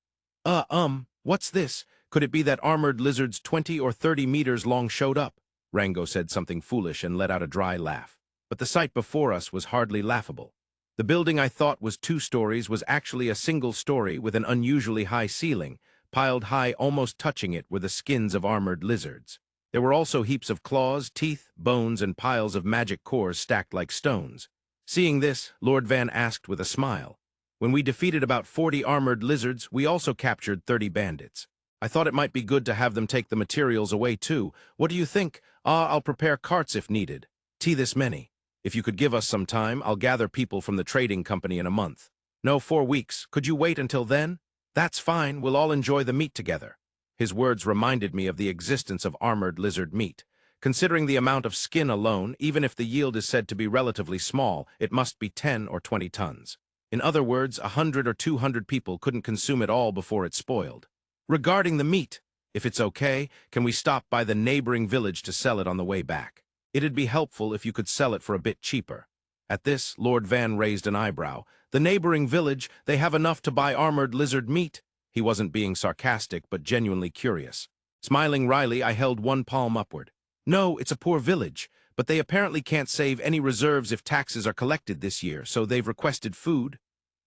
What's this? Could it be that armored lizards 20 or 30 meters long showed up? Rango said something foolish and let out a dry laugh. But the sight before us was hardly laughable. The building I thought was 2 stories was actually a single story with an unusually high ceiling. Piled high, almost touching it, were the skins of armored lizards. There were also heaps of claws, teeth, bones, and piles of magic cores stacked like stones. Seeing this, Lord Van asked with a smile, "When we defeated about 40 armored lizards, we also captured 30 bandits. I thought it might be good to have them take the materials away too. What do you think? I'll prepare carts if needed. This many. If you could give us some time, I'll gather people from the trading company in a month. No, 4 weeks. Could you wait until then? That's fine. We'll all enjoy the meat together." His words reminded me of the existence of armored lizard meat. Considering the amount of skin alone, even if the yield is said to be relatively small, it must be 10 or 20 tons. In other words, 100 or 200 people couldn't consume it all before it spoiled. Regarding the meat, if it's okay, can we stop by the neighboring village to sell it on the way back? It'd be helpful if you could sell it for a bit cheaper. At this, Lord Van raised an eyebrow. The neighboring village, they have enough to buy armored lizard meat? He wasn't being sarcastic, but genuinely curious. Smiling wryly, I held one palm upward. No, it's a poor village, but they apparently can't save any reserves if taxes are collected this year, so they've requested food.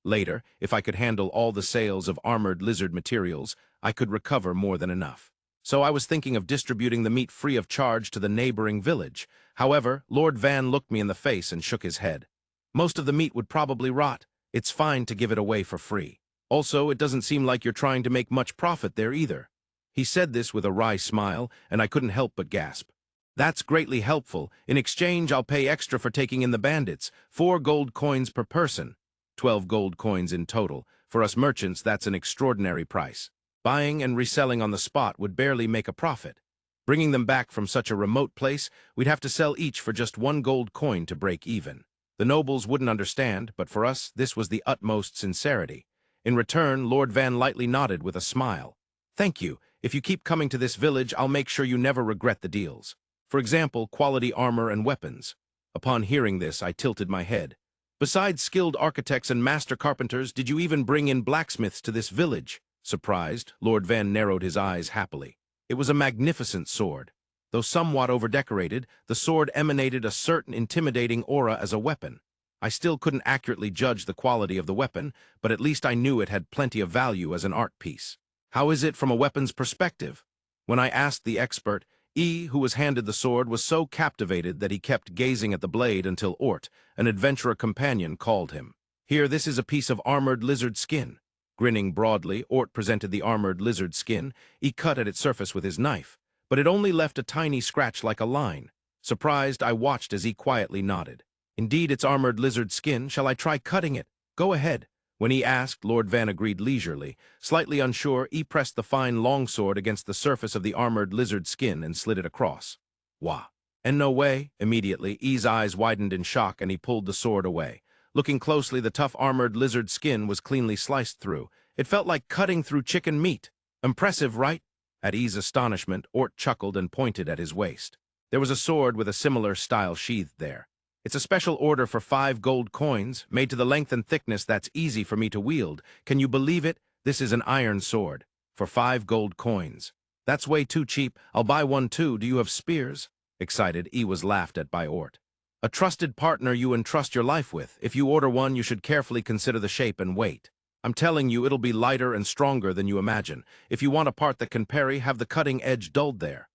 Later, if I could handle all the sales of armored lizard materials, I could recover more than enough. So I was thinking of distributing the meat free of charge to the neighboring village. However, Lord Van looked me in the face and shook his head. Most of the meat would probably rot. It's fine to give it away for free. Also, it doesn't seem like you're trying to make much profit there either. He said this with a wry smile, and I couldn't help but gasp. That's greatly helpful. In exchange, I'll pay extra for taking in the bandits. 4 gold coins per person. 12 gold coins in total. For us merchants, that's an extraordinary price. Buying and reselling on the spot would barely make a profit. Bringing them back from such a remote place, we'd have to sell each for just 1 gold coin to break even. The nobles wouldn't understand, but for us, this was the utmost sincerity. In return, Lord Van lightly nodded with a smile. Thank you. If you keep coming to this village, I'll make sure you never regret the deals. For example, quality armor and weapons. Upon hearing this, I tilted my head. Besides skilled architects and master carpenters, did you even bring in blacksmiths to this village? Surprised, Lord Van narrowed his eyes happily. It was a magnificent sword. Though somewhat overdecorated, the sword emanated a certain intimidating aura as a weapon. I still couldn't accurately judge the quality of the weapon, but at least I knew it had plenty of value as an art piece. How is it from a weapon's perspective? When I asked the expert, who was handed the sword, was so captivated that he kept gazing at the blade until Ort, an adventurer companion, called him. Here, this is a piece of armored lizard skin. Grinning broadly, Ort presented the armored lizard skin. He cut at its surface with his knife, but it only left a tiny scratch like a line. Surprised, I watched as he quietly nodded. Indeed, it's armored lizard skin. Shall I try cutting it? Go ahead. When he asked, Lord Van agreed leisurely. Slightly unsure, he pressed the fine longsword against the surface of the armored lizard skin and slid it across. Wah. And no way. Immediately, E's eyes widened in shock and he pulled the sword away. Looking closely, the tough armored lizard skin was cleanly sliced through. It felt like cutting through chicken meat. Impressive, right? At E's astonishment, Ort chuckled and pointed at his waist. There was a sword with a similar style sheathed there. It's a special order for 5 gold coins, made to the length and thickness that's easy for me to wield. Can you believe it? This is an iron sword. For 5 gold coins. That's way too cheap. I'll buy one too. Do you have spears? Excited, E was laughed at by Ort. A trusted partner you entrust your life with. If you order one, you should carefully consider the shape and weight. I'm telling you, it'll be lighter and stronger than you imagine. If you want a part that can parry, have the cutting edge dulled there.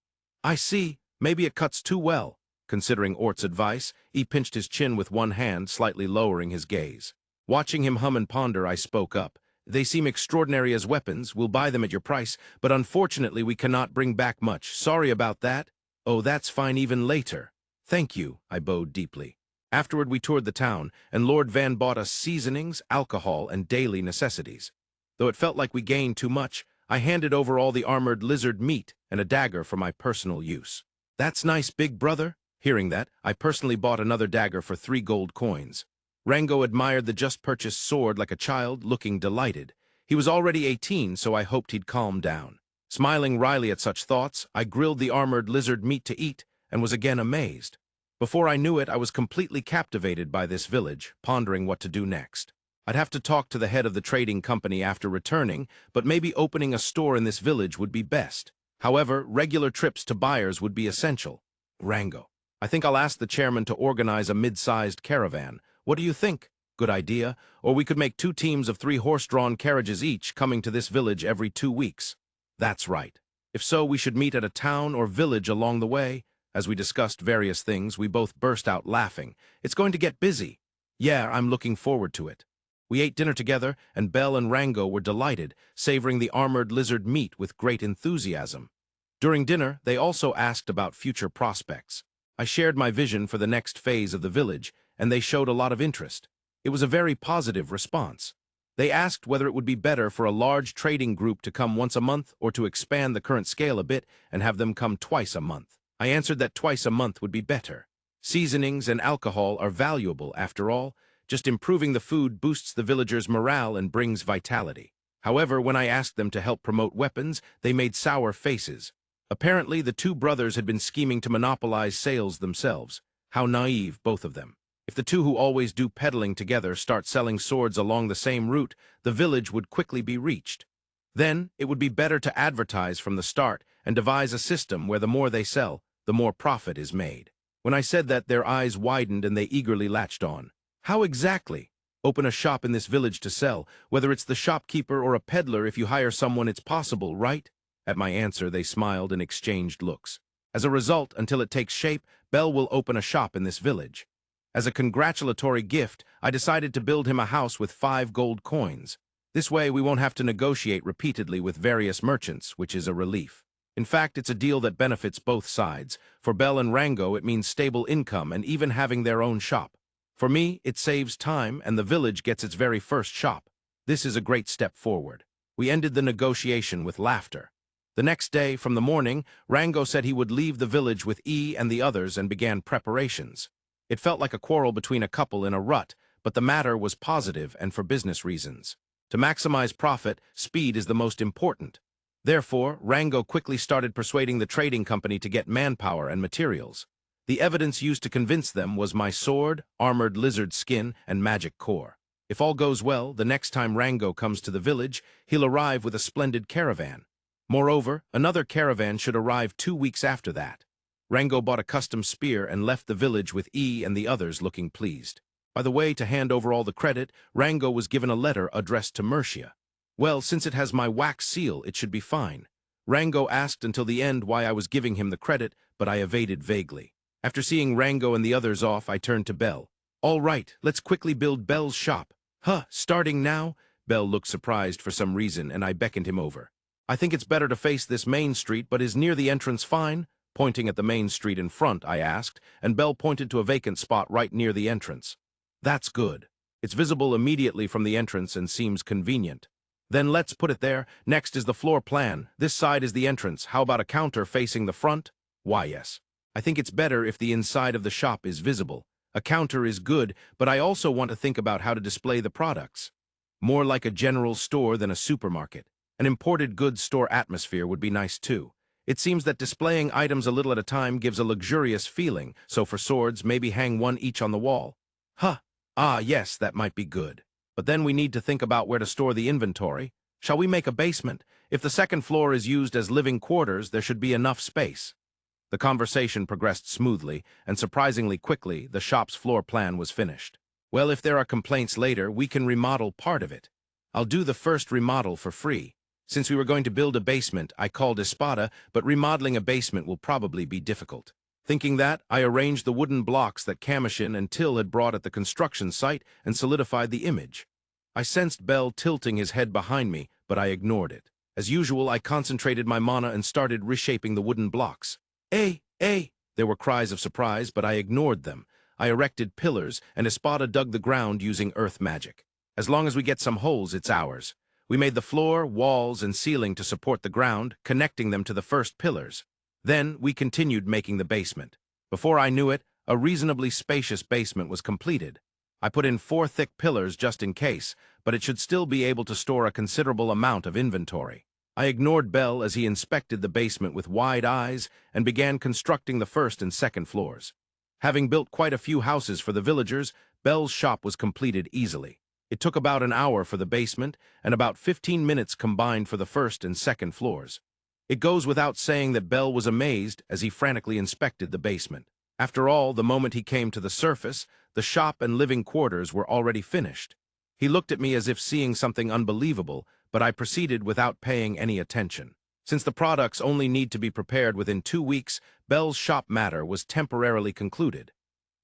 I see. Maybe it cuts too well. Considering Ort's advice, he pinched his chin with one hand, slightly lowering his gaze. Watching him hum and ponder, I spoke up. They seem extraordinary as weapons. We'll buy them at your price, but unfortunately we cannot bring back much. Sorry about that. Oh, that's fine even later. Thank you, I bowed deeply. Afterward we toured the town, and Lord Van bought us seasonings, alcohol, and daily necessities. Though it felt like we gained too much, I handed over all the armored lizard meat and a dagger for my personal use. That's nice, big brother. Hearing that, I personally bought another dagger for 3 gold coins. Rango admired the just-purchased sword like a child, looking delighted. He was already 18, so I hoped he'd calm down. Smiling wryly at such thoughts, I grilled the armored lizard meat to eat, and was again amazed. Before I knew it, I was completely captivated by this village, pondering what to do next. I'd have to talk to the head of the trading company after returning, but maybe opening a store in this village would be best. However, regular trips to buyers would be essential. Rango. I think I'll ask the chairman to organize a mid-sized caravan. What do you think? Good idea. Or we could make 2 teams of 3 horse-drawn carriages each, coming to this village every 2 weeks. That's right. If so, we should meet at a town or village along the way. As we discussed various things, we both burst out laughing. It's going to get busy. Yeah, I'm looking forward to it. We ate dinner together, and Belle and Rango were delighted, savoring the armored lizard meat with great enthusiasm. During dinner, they also asked about future prospects. I shared my vision for the next phase of the village, and they showed a lot of interest. It was a very positive response. They asked whether it would be better for a large trading group to come once a month or to expand the current scale a bit and have them come twice a month. I answered that twice a month would be better. Seasonings and alcohol are valuable, after all. Just improving the food boosts the villagers' morale and brings vitality. However, when I asked them to help promote weapons, they made sour faces. Apparently, the 2 brothers had been scheming to monopolize sales themselves. How naive, both of them. If the 2 who always do peddling together start selling swords along the same route, the village would quickly be reached. Then, it would be better to advertise from the start and devise a system where the more they sell, the more profit is made. When I said that, their eyes widened and they eagerly latched on. How exactly? Open a shop in this village to sell. Whether it's the shopkeeper or a peddler, if you hire someone, it's possible, right? At my answer, they smiled and exchanged looks. As a result, until it takes shape, Belle will open a shop in this village. As a congratulatory gift, I decided to build him a house with 5 gold coins. This way, we won't have to negotiate repeatedly with various merchants, which is a relief. In fact, it's a deal that benefits both sides. For Belle and Rango, it means stable income and even having their own shop. For me, it saves time, and the village gets its very first shop. This is a great step forward. We ended the negotiation with laughter. The next day, from the morning, Rango said he would leave the village with E and the others and began preparations. It felt like a quarrel between a couple in a rut, but the matter was positive and for business reasons. To maximize profit, speed is the most important. Therefore, Rango quickly started persuading the trading company to get manpower and materials. The evidence used to convince them was my sword, armored lizard skin, and magic core. If all goes well, the next time Rango comes to the village, he'll arrive with a splendid caravan. Moreover, another caravan should arrive 2 weeks after that. Rango bought a custom spear and left the village with E and the others looking pleased. By the way, to hand over all the credit, Rango was given a letter addressed to Murcia. Well, since it has my wax seal, it should be fine. Rango asked until the end why I was giving him the credit, but I evaded vaguely. After seeing Rango and the others off, I turned to Belle. All right, let's quickly build Belle's shop. Huh, starting now? Belle looked surprised for some reason, and I beckoned him over. I think it's better to face this main street, but is near the entrance fine? Pointing at the main street in front, I asked, and Belle pointed to a vacant spot right near the entrance. That's good. It's visible immediately from the entrance and seems convenient. Then let's put it there. Next is the floor plan. This side is the entrance. How about a counter facing the front? Why, yes. I think it's better if the inside of the shop is visible. A counter is good, but I also want to think about how to display the products. More like a general store than a supermarket. An imported goods store atmosphere would be nice too. It seems that displaying items a little at a time gives a luxurious feeling, so for swords, maybe hang 1 each on the wall. Huh. Ah, yes, that might be good. But then we need to think about where to store the inventory. Shall we make a basement? If the second floor is used as living quarters, there should be enough space. The conversation progressed smoothly, and surprisingly quickly, the shop's floor plan was finished. Well, if there are complaints later, we can remodel part of it. I'll do the first remodel for free. Since we were going to build a basement, I called Espada, but remodeling a basement will probably be difficult. Thinking that, I arranged the wooden blocks that Commotion and Till had brought at the construction site and solidified the image. I sensed Bell tilting his head behind me, but I ignored it. As usual, I concentrated my mana and started reshaping the wooden blocks. "Hey, hey!" There were cries of surprise, but I ignored them. I erected pillars, and Espada dug the ground using earth magic. As long as we get some holes, it's ours. We made the floor, walls, and ceiling to support the ground, connecting them to the first pillars. Then we continued making the basement. Before I knew it, a reasonably spacious basement was completed. I put in 4 thick pillars just in case, but it should still be able to store a considerable amount of inventory. I ignored Bell as he inspected the basement with wide eyes and began constructing the first and second floors. Having built quite a few houses for the villagers, Bell's shop was completed easily. It took about an hour for the basement and about 15 minutes combined for the first and second floors. It goes without saying that Bell was amazed as he frantically inspected the basement. After all, the moment he came to the surface, the shop and living quarters were already finished. He looked at me as if seeing something unbelievable, but I proceeded without paying any attention. Since the products only need to be prepared within 2 weeks, Bell's shop matter was temporarily concluded.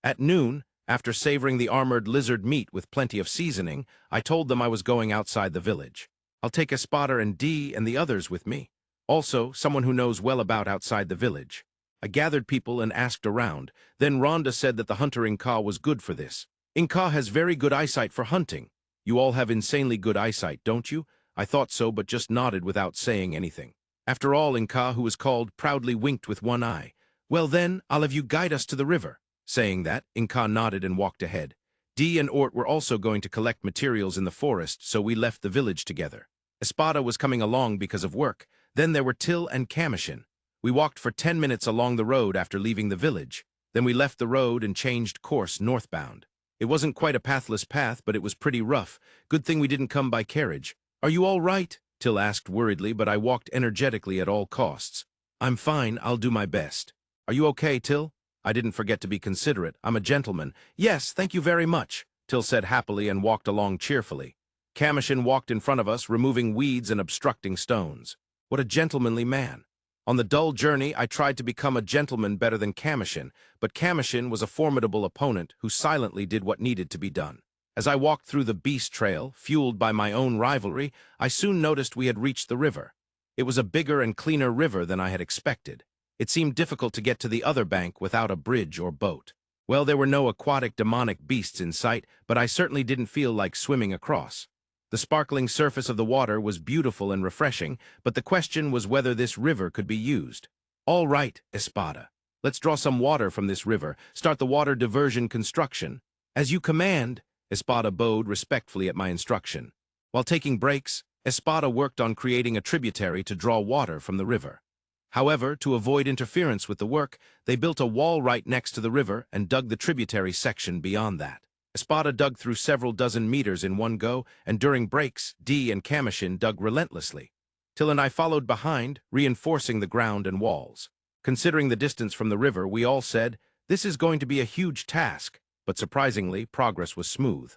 At noon, after savoring the armored lizard meat with plenty of seasoning, I told them I was going outside the village. I'll take Espada and Dee and the others with me. Also, someone who knows well about outside the village. I gathered people and asked around. Then Rhonda said that the hunter Inca was good for this. Inca has very good eyesight for hunting. You all have insanely good eyesight, don't you? I thought so, but just nodded without saying anything. After all, Inca, who was called, proudly winked with one eye. Well then, I'll have you guide us to the river. Saying that, Inca nodded and walked ahead. Dee and Ort were also going to collect materials in the forest, so we left the village together. Espada was coming along because of work. Then there were Till and Kamushin. We walked for 10 minutes along the road after leaving the village. Then we left the road and changed course northbound. It wasn't quite a pathless path, but it was pretty rough. Good thing we didn't come by carriage. "Are you all right?" Till asked worriedly, but I walked energetically at all costs. "I'm fine, I'll do my best." "Are you okay, Till?" I didn't forget to be considerate. "I'm a gentleman." "Yes, thank you very much," Till said happily and walked along cheerfully. Kamushin walked in front of us, removing weeds and obstructing stones. What a gentlemanly man. On the dull journey, I tried to become a gentleman better than Kamushin, but Kamushin was a formidable opponent who silently did what needed to be done. As I walked through the beast trail, fueled by my own rivalry, I soon noticed we had reached the river. It was a bigger and cleaner river than I had expected. It seemed difficult to get to the other bank without a bridge or boat. Well, there were no aquatic demonic beasts in sight, but I certainly didn't feel like swimming across. The sparkling surface of the water was beautiful and refreshing, but the question was whether this river could be used. "All right, Espada. Let's draw some water from this river, start the water diversion construction." "As you command," Espada bowed respectfully at my instruction. While taking breaks, Espada worked on creating a tributary to draw water from the river. However, to avoid interference with the work, they built a wall right next to the river and dug the tributary section beyond that. Espada dug through several dozen meters in one go, and during breaks, Dee and Kamushin dug relentlessly. Till and I followed behind, reinforcing the ground and walls. Considering the distance from the river, we all said, "This is going to be a huge task," but surprisingly, progress was smooth.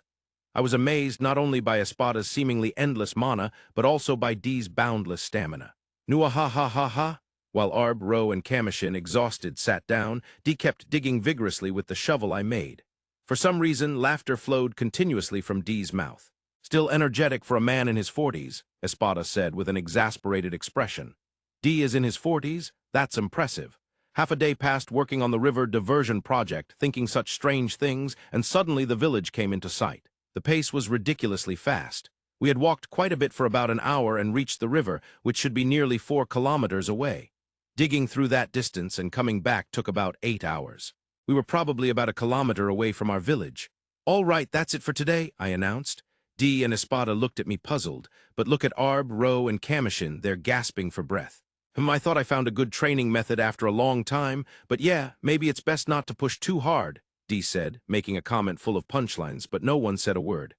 I was amazed not only by Espada's seemingly endless mana, but also by Dee's boundless stamina. "Nuaha-ha-ha-ha." While Arb, Ro, and Kamushin, exhausted, sat down, Dee kept digging vigorously with the shovel I made. For some reason, laughter flowed continuously from Dee's mouth. "Still energetic for a man in his 40s, Espada said with an exasperated expression. "Dee is in his 40s? That's impressive. Half a day passed working on the river diversion project, thinking such strange things, and suddenly the village came into sight. The pace was ridiculously fast. We had walked quite a bit for about an hour and reached the river, which should be nearly 4 kilometers away. Digging through that distance and coming back took about 8 hours. We were probably about a kilometer away from our village. "All right, that's it for today," I announced. Dee and Espada looked at me puzzled, but look at Arb, Ro, and Kamushin, they're gasping for breath. I thought I found a good training method after a long time, but yeah, maybe it's best not to push too hard, Dee said, making a comment full of punchlines, but no one said a word.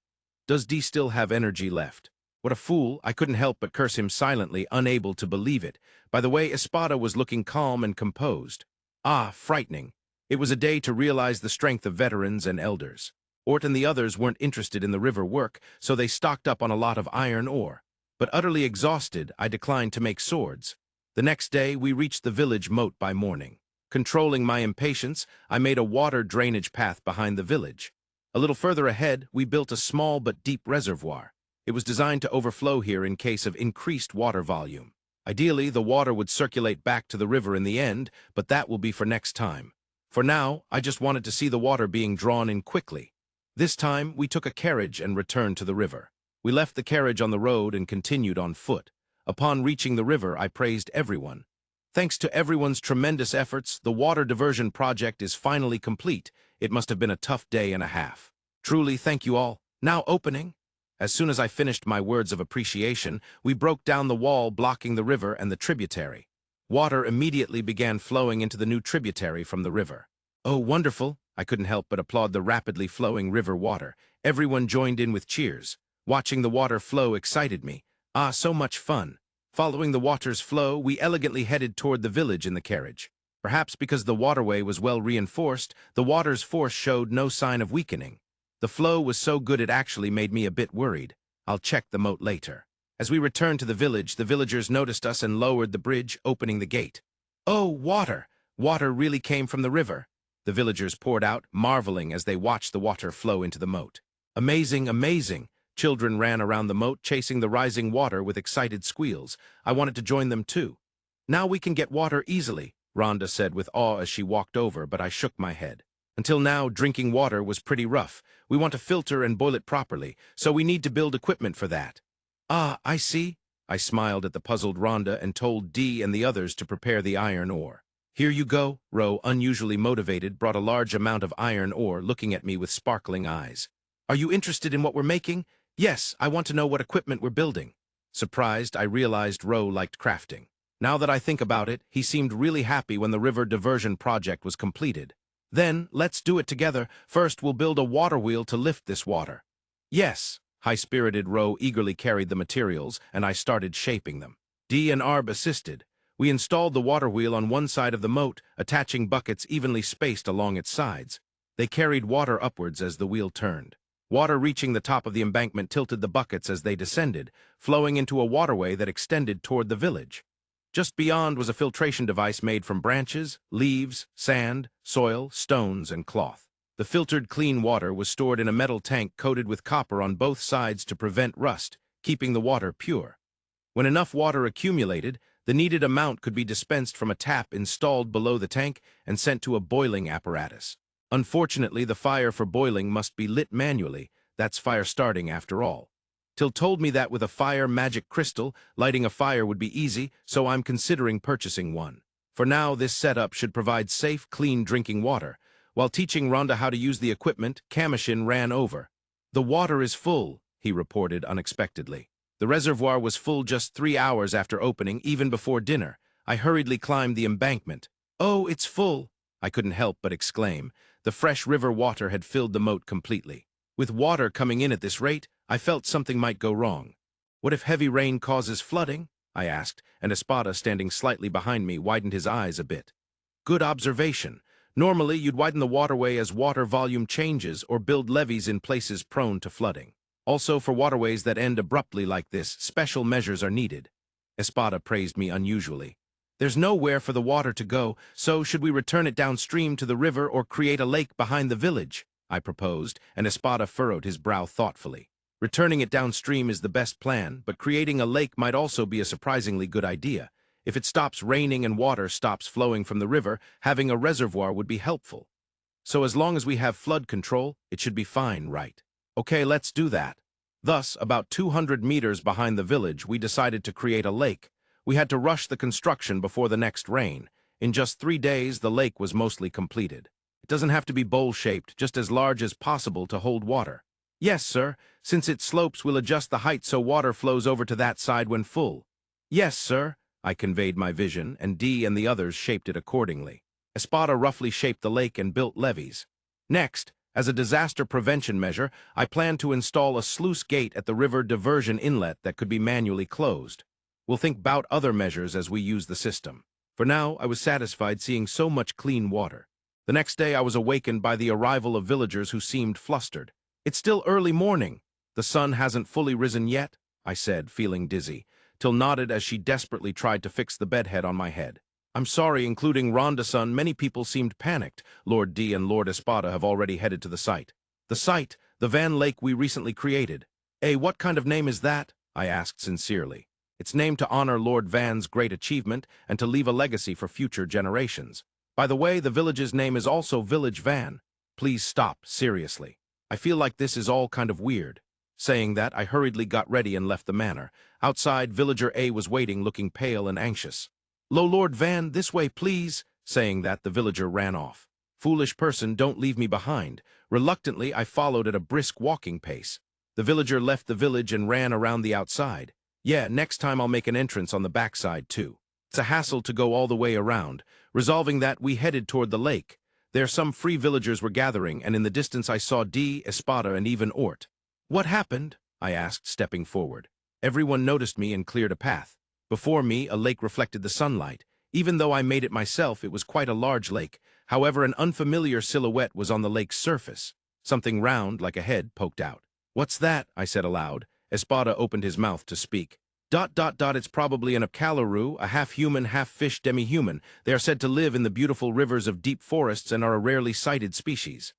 Does Dee still have energy left? What a fool, I couldn't help but curse him silently, unable to believe it. By the way, Espada was looking calm and composed. Ah, frightening. It was a day to realize the strength of veterans and elders. Ort and the others weren't interested in the river work, so they stocked up on a lot of iron ore. But utterly exhausted, I declined to make swords. The next day, we reached the village moat by morning. Controlling my impatience, I made a water drainage path behind the village. A little further ahead, we built a small but deep reservoir. It was designed to overflow here in case of increased water volume. Ideally, the water would circulate back to the river in the end, but that will be for next time. For now, I just wanted to see the water being drawn in quickly. This time, we took a carriage and returned to the river. We left the carriage on the road and continued on foot. Upon reaching the river, I praised everyone. Thanks to everyone's tremendous efforts, the water diversion project is finally complete. It must have been a tough day and a half. Truly, thank you all. Now opening. As soon as I finished my words of appreciation, we broke down the wall blocking the river and the tributary. Water immediately began flowing into the new tributary from the river. Oh, wonderful! I couldn't help but applaud the rapidly flowing river water. Everyone joined in with cheers. Watching the water flow excited me. Ah, so much fun. Following the water's flow, we elegantly headed toward the village in the carriage. Perhaps because the waterway was well reinforced, the water's force showed no sign of weakening. The flow was so good it actually made me a bit worried. I'll check the moat later. As we returned to the village, the villagers noticed us and lowered the bridge, opening the gate. Oh, water! Water really came from the river. The villagers poured out, marveling as they watched the water flow into the moat. Amazing, amazing! Children ran around the moat, chasing the rising water with excited squeals. I wanted to join them too. Now we can get water easily, Rhonda said with awe as she walked over, but I shook my head. Until now, drinking water was pretty rough. We want to filter and boil it properly, so we need to build equipment for that. Ah, I see. I smiled at the puzzled Rhonda and told Dee and the others to prepare the iron ore. Here you go. Ro, unusually motivated, brought a large amount of iron ore, looking at me with sparkling eyes. Are you interested in what we're making? Yes, I want to know what equipment we're building. Surprised, I realized Ro liked crafting. Now that I think about it, he seemed really happy when the river diversion project was completed. Then, let's do it together. First, we'll build a water wheel to lift this water. Yes. High-spirited Ro eagerly carried the materials, and I started shaping them. Dee and Arb assisted. We installed the water wheel on one side of the moat, attaching buckets evenly spaced along its sides. They carried water upwards as the wheel turned. Water reaching the top of the embankment tilted the buckets as they descended, flowing into a waterway that extended toward the village. Just beyond was a filtration device made from branches, leaves, sand, soil, stones, and cloth. The filtered clean water was stored in a metal tank coated with copper on both sides to prevent rust, keeping the water pure. When enough water accumulated, the needed amount could be dispensed from a tap installed below the tank and sent to a boiling apparatus. Unfortunately, the fire for boiling must be lit manually. That's fire starting after all. Till told me that with a fire magic crystal, lighting a fire would be easy, so I'm considering purchasing one. For now, this setup should provide safe, clean drinking water. While teaching Rhonda how to use the equipment, Commotion ran over. The water is full, he reported unexpectedly. The reservoir was full just 3 hours after opening, even before dinner. I hurriedly climbed the embankment. Oh, it's full! I couldn't help but exclaim. The fresh river water had filled the moat completely. With water coming in at this rate, I felt something might go wrong. What if heavy rain causes flooding? I asked, and Espada, standing slightly behind me, widened his eyes a bit. Good observation. Normally, you'd widen the waterway as water volume changes or build levees in places prone to flooding. Also, for waterways that end abruptly like this, special measures are needed. Espada praised me unusually. There's nowhere for the water to go, so should we return it downstream to the river or create a lake behind the village? I proposed, and Espada furrowed his brow thoughtfully. Returning it downstream is the best plan, but creating a lake might also be a surprisingly good idea. If it stops raining and water stops flowing from the river, having a reservoir would be helpful. So as long as we have flood control, it should be fine, right? Okay, let's do that. Thus, about 200 meters behind the village, we decided to create a lake. We had to rush the construction before the next rain. In just 3 days, the lake was mostly completed. It doesn't have to be bowl-shaped, just as large as possible to hold water. Yes, sir. Since it slopes, we'll adjust the height so water flows over to that side when full. Yes, sir. I conveyed my vision, and Dee and the others shaped it accordingly. Espada roughly shaped the lake and built levees. Next, as a disaster prevention measure, I planned to install a sluice gate at the river diversion inlet that could be manually closed. We'll think about other measures as we use the system. For now, I was satisfied seeing so much clean water. The next day, I was awakened by the arrival of villagers who seemed flustered. It's still early morning. The sun hasn't fully risen yet, I said, feeling dizzy, till nodded as she desperately tried to fix the bedhead on my head. I'm sorry, including Rhonda-san, many people seemed panicked. Lord D and Lord Espada have already headed to the site. The site, the Van Lake we recently created. What kind of name is that? I asked sincerely. It's named to honor Lord Van's great achievement and to leave a legacy for future generations. By the way, the village's name is also Village Van. Please stop, seriously. I feel like this is all kind of weird. Saying that, I hurriedly got ready and left the manor. Outside, Villager A was waiting, looking pale and anxious. "Lo, Lord Van, this way, please." Saying that, the villager ran off. "Foolish person, don't leave me behind." Reluctantly, I followed at a brisk walking pace. The villager left the village and ran around the outside. Yeah, next time I'll make an entrance on the backside, too. It's a hassle to go all the way around. Resolving that, we headed toward the lake. There some free villagers were gathering, and in the distance I saw D, Espada, and even Ort. "What happened?" I asked, stepping forward. Everyone noticed me and cleared a path. Before me, a lake reflected the sunlight. Even though I made it myself, it was quite a large lake. However, an unfamiliar silhouette was on the lake's surface. Something round, like a head, poked out. "What's that?" I said aloud. Espada opened his mouth to speak. It's probably an Apcaluru, a half-human, half-fish demi-human. They are said to live in the beautiful rivers of deep forests and are a rarely sighted species."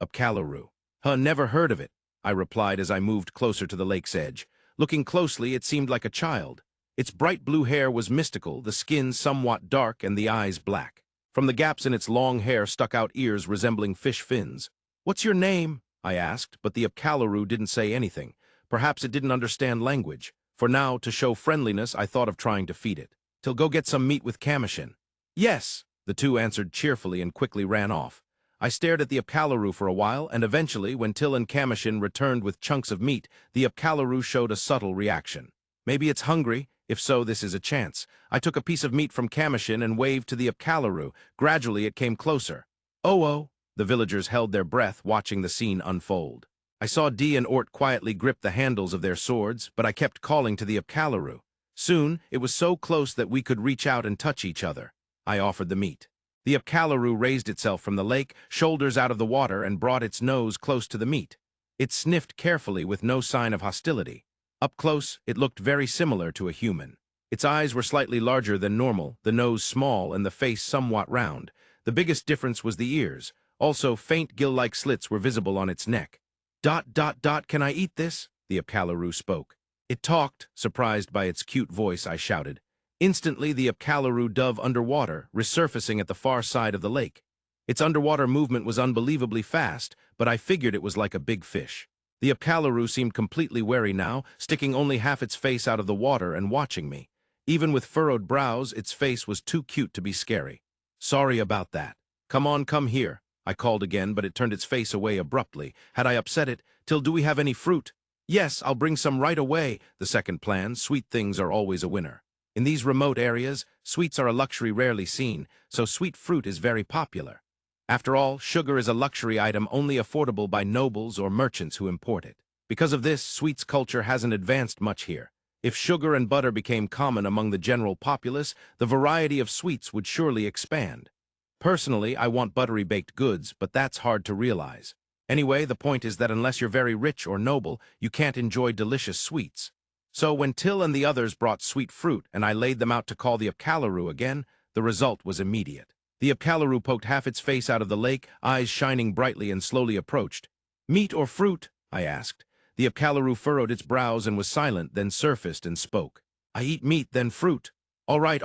Apcaluru. Never heard of it," I replied as I moved closer to the lake's edge. Looking closely, it seemed like a child. Its bright blue hair was mystical, the skin somewhat dark and the eyes black. From the gaps in its long hair stuck out ears resembling fish fins. "What's your name?" I asked, but the Apcaluru didn't say anything. Perhaps it didn't understand language. For now, to show friendliness, I thought of trying to feed it. "Till go get some meat with Commotion." "Yes," the two answered cheerfully and quickly ran off. I stared at the Apcaluru for a while, and eventually, when Till and Commotion returned with chunks of meat, the Apcaluru showed a subtle reaction. Maybe it's hungry. If so, this is a chance. I took a piece of meat from Commotion and waved to the Apcaluru. Gradually, it came closer. "Oh!" The villagers held their breath, watching the scene unfold. I saw D and Ort quietly grip the handles of their swords, but I kept calling to the Apcaluru. Soon, it was so close that we could reach out and touch each other. I offered the meat. The Apcaluru raised itself from the lake, shoulders out of the water, and brought its nose close to the meat. It sniffed carefully with no sign of hostility. Up close, it looked very similar to a human. Its eyes were slightly larger than normal, the nose small, and the face somewhat round. The biggest difference was the ears. Also, faint gill-like slits were visible on its neck. Can I eat this?" the Apcaluru spoke. It talked. Surprised by its cute voice, I shouted. Instantly, the Apcaluru dove underwater, resurfacing at the far side of the lake. Its underwater movement was unbelievably fast, but I figured it was like a big fish. The Apcaluru seemed completely wary now, sticking only half its face out of the water and watching me. Even with furrowed brows, its face was too cute to be scary. "Sorry about that. Come here." I called again, but it turned its face away abruptly. Had I upset it? "Till, do we have any fruit?" "Yes, I'll bring some right away." The second plan, sweet things are always a winner. In these remote areas, sweets are a luxury rarely seen, so sweet fruit is very popular. After all, sugar is a luxury item only affordable by nobles or merchants who import it. Because of this, sweets culture hasn't advanced much here. If sugar and butter became common among the general populace, the variety of sweets would surely expand. Personally, I want buttery baked goods, but that's hard to realize. Anyway, the point is that unless you're very rich or noble, you can't enjoy delicious sweets. So when Till and the others brought sweet fruit and I laid them out to call the Apcaluru again, the result was immediate. The Apcaluru poked half its face out of the lake, eyes shining brightly, and slowly approached. "Meat or fruit?" I asked. The Apcaluru furrowed its brows and was silent, then surfaced and spoke. "I eat meat, then fruit." All right.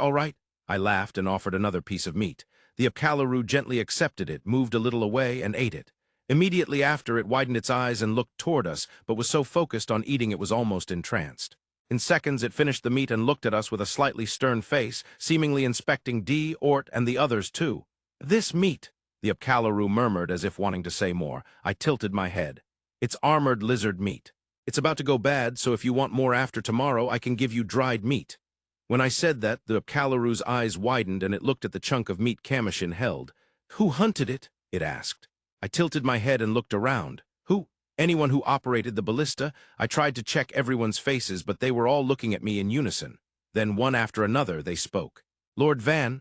I laughed and offered another piece of meat. The Apcaluru gently accepted it, moved a little away, and ate it. Immediately after, it widened its eyes and looked toward us, but was so focused on eating it was almost entranced. In seconds, it finished the meat and looked at us with a slightly stern face, seemingly inspecting D, Ort, and the others too. "This meat," the Apcaluru murmured as if wanting to say more. I tilted my head. "It's armored lizard meat. It's about to go bad, so if you want more after tomorrow, I can give you dried meat." When I said that, the Apcaluru's eyes widened and it looked at the chunk of meat Commotion held. "Who hunted it?" it asked. I tilted my head and looked around. "Who? Anyone who operated the Ballista." I tried to check everyone's faces, but they were all looking at me in unison. Then, one after another, they spoke. Lord Van,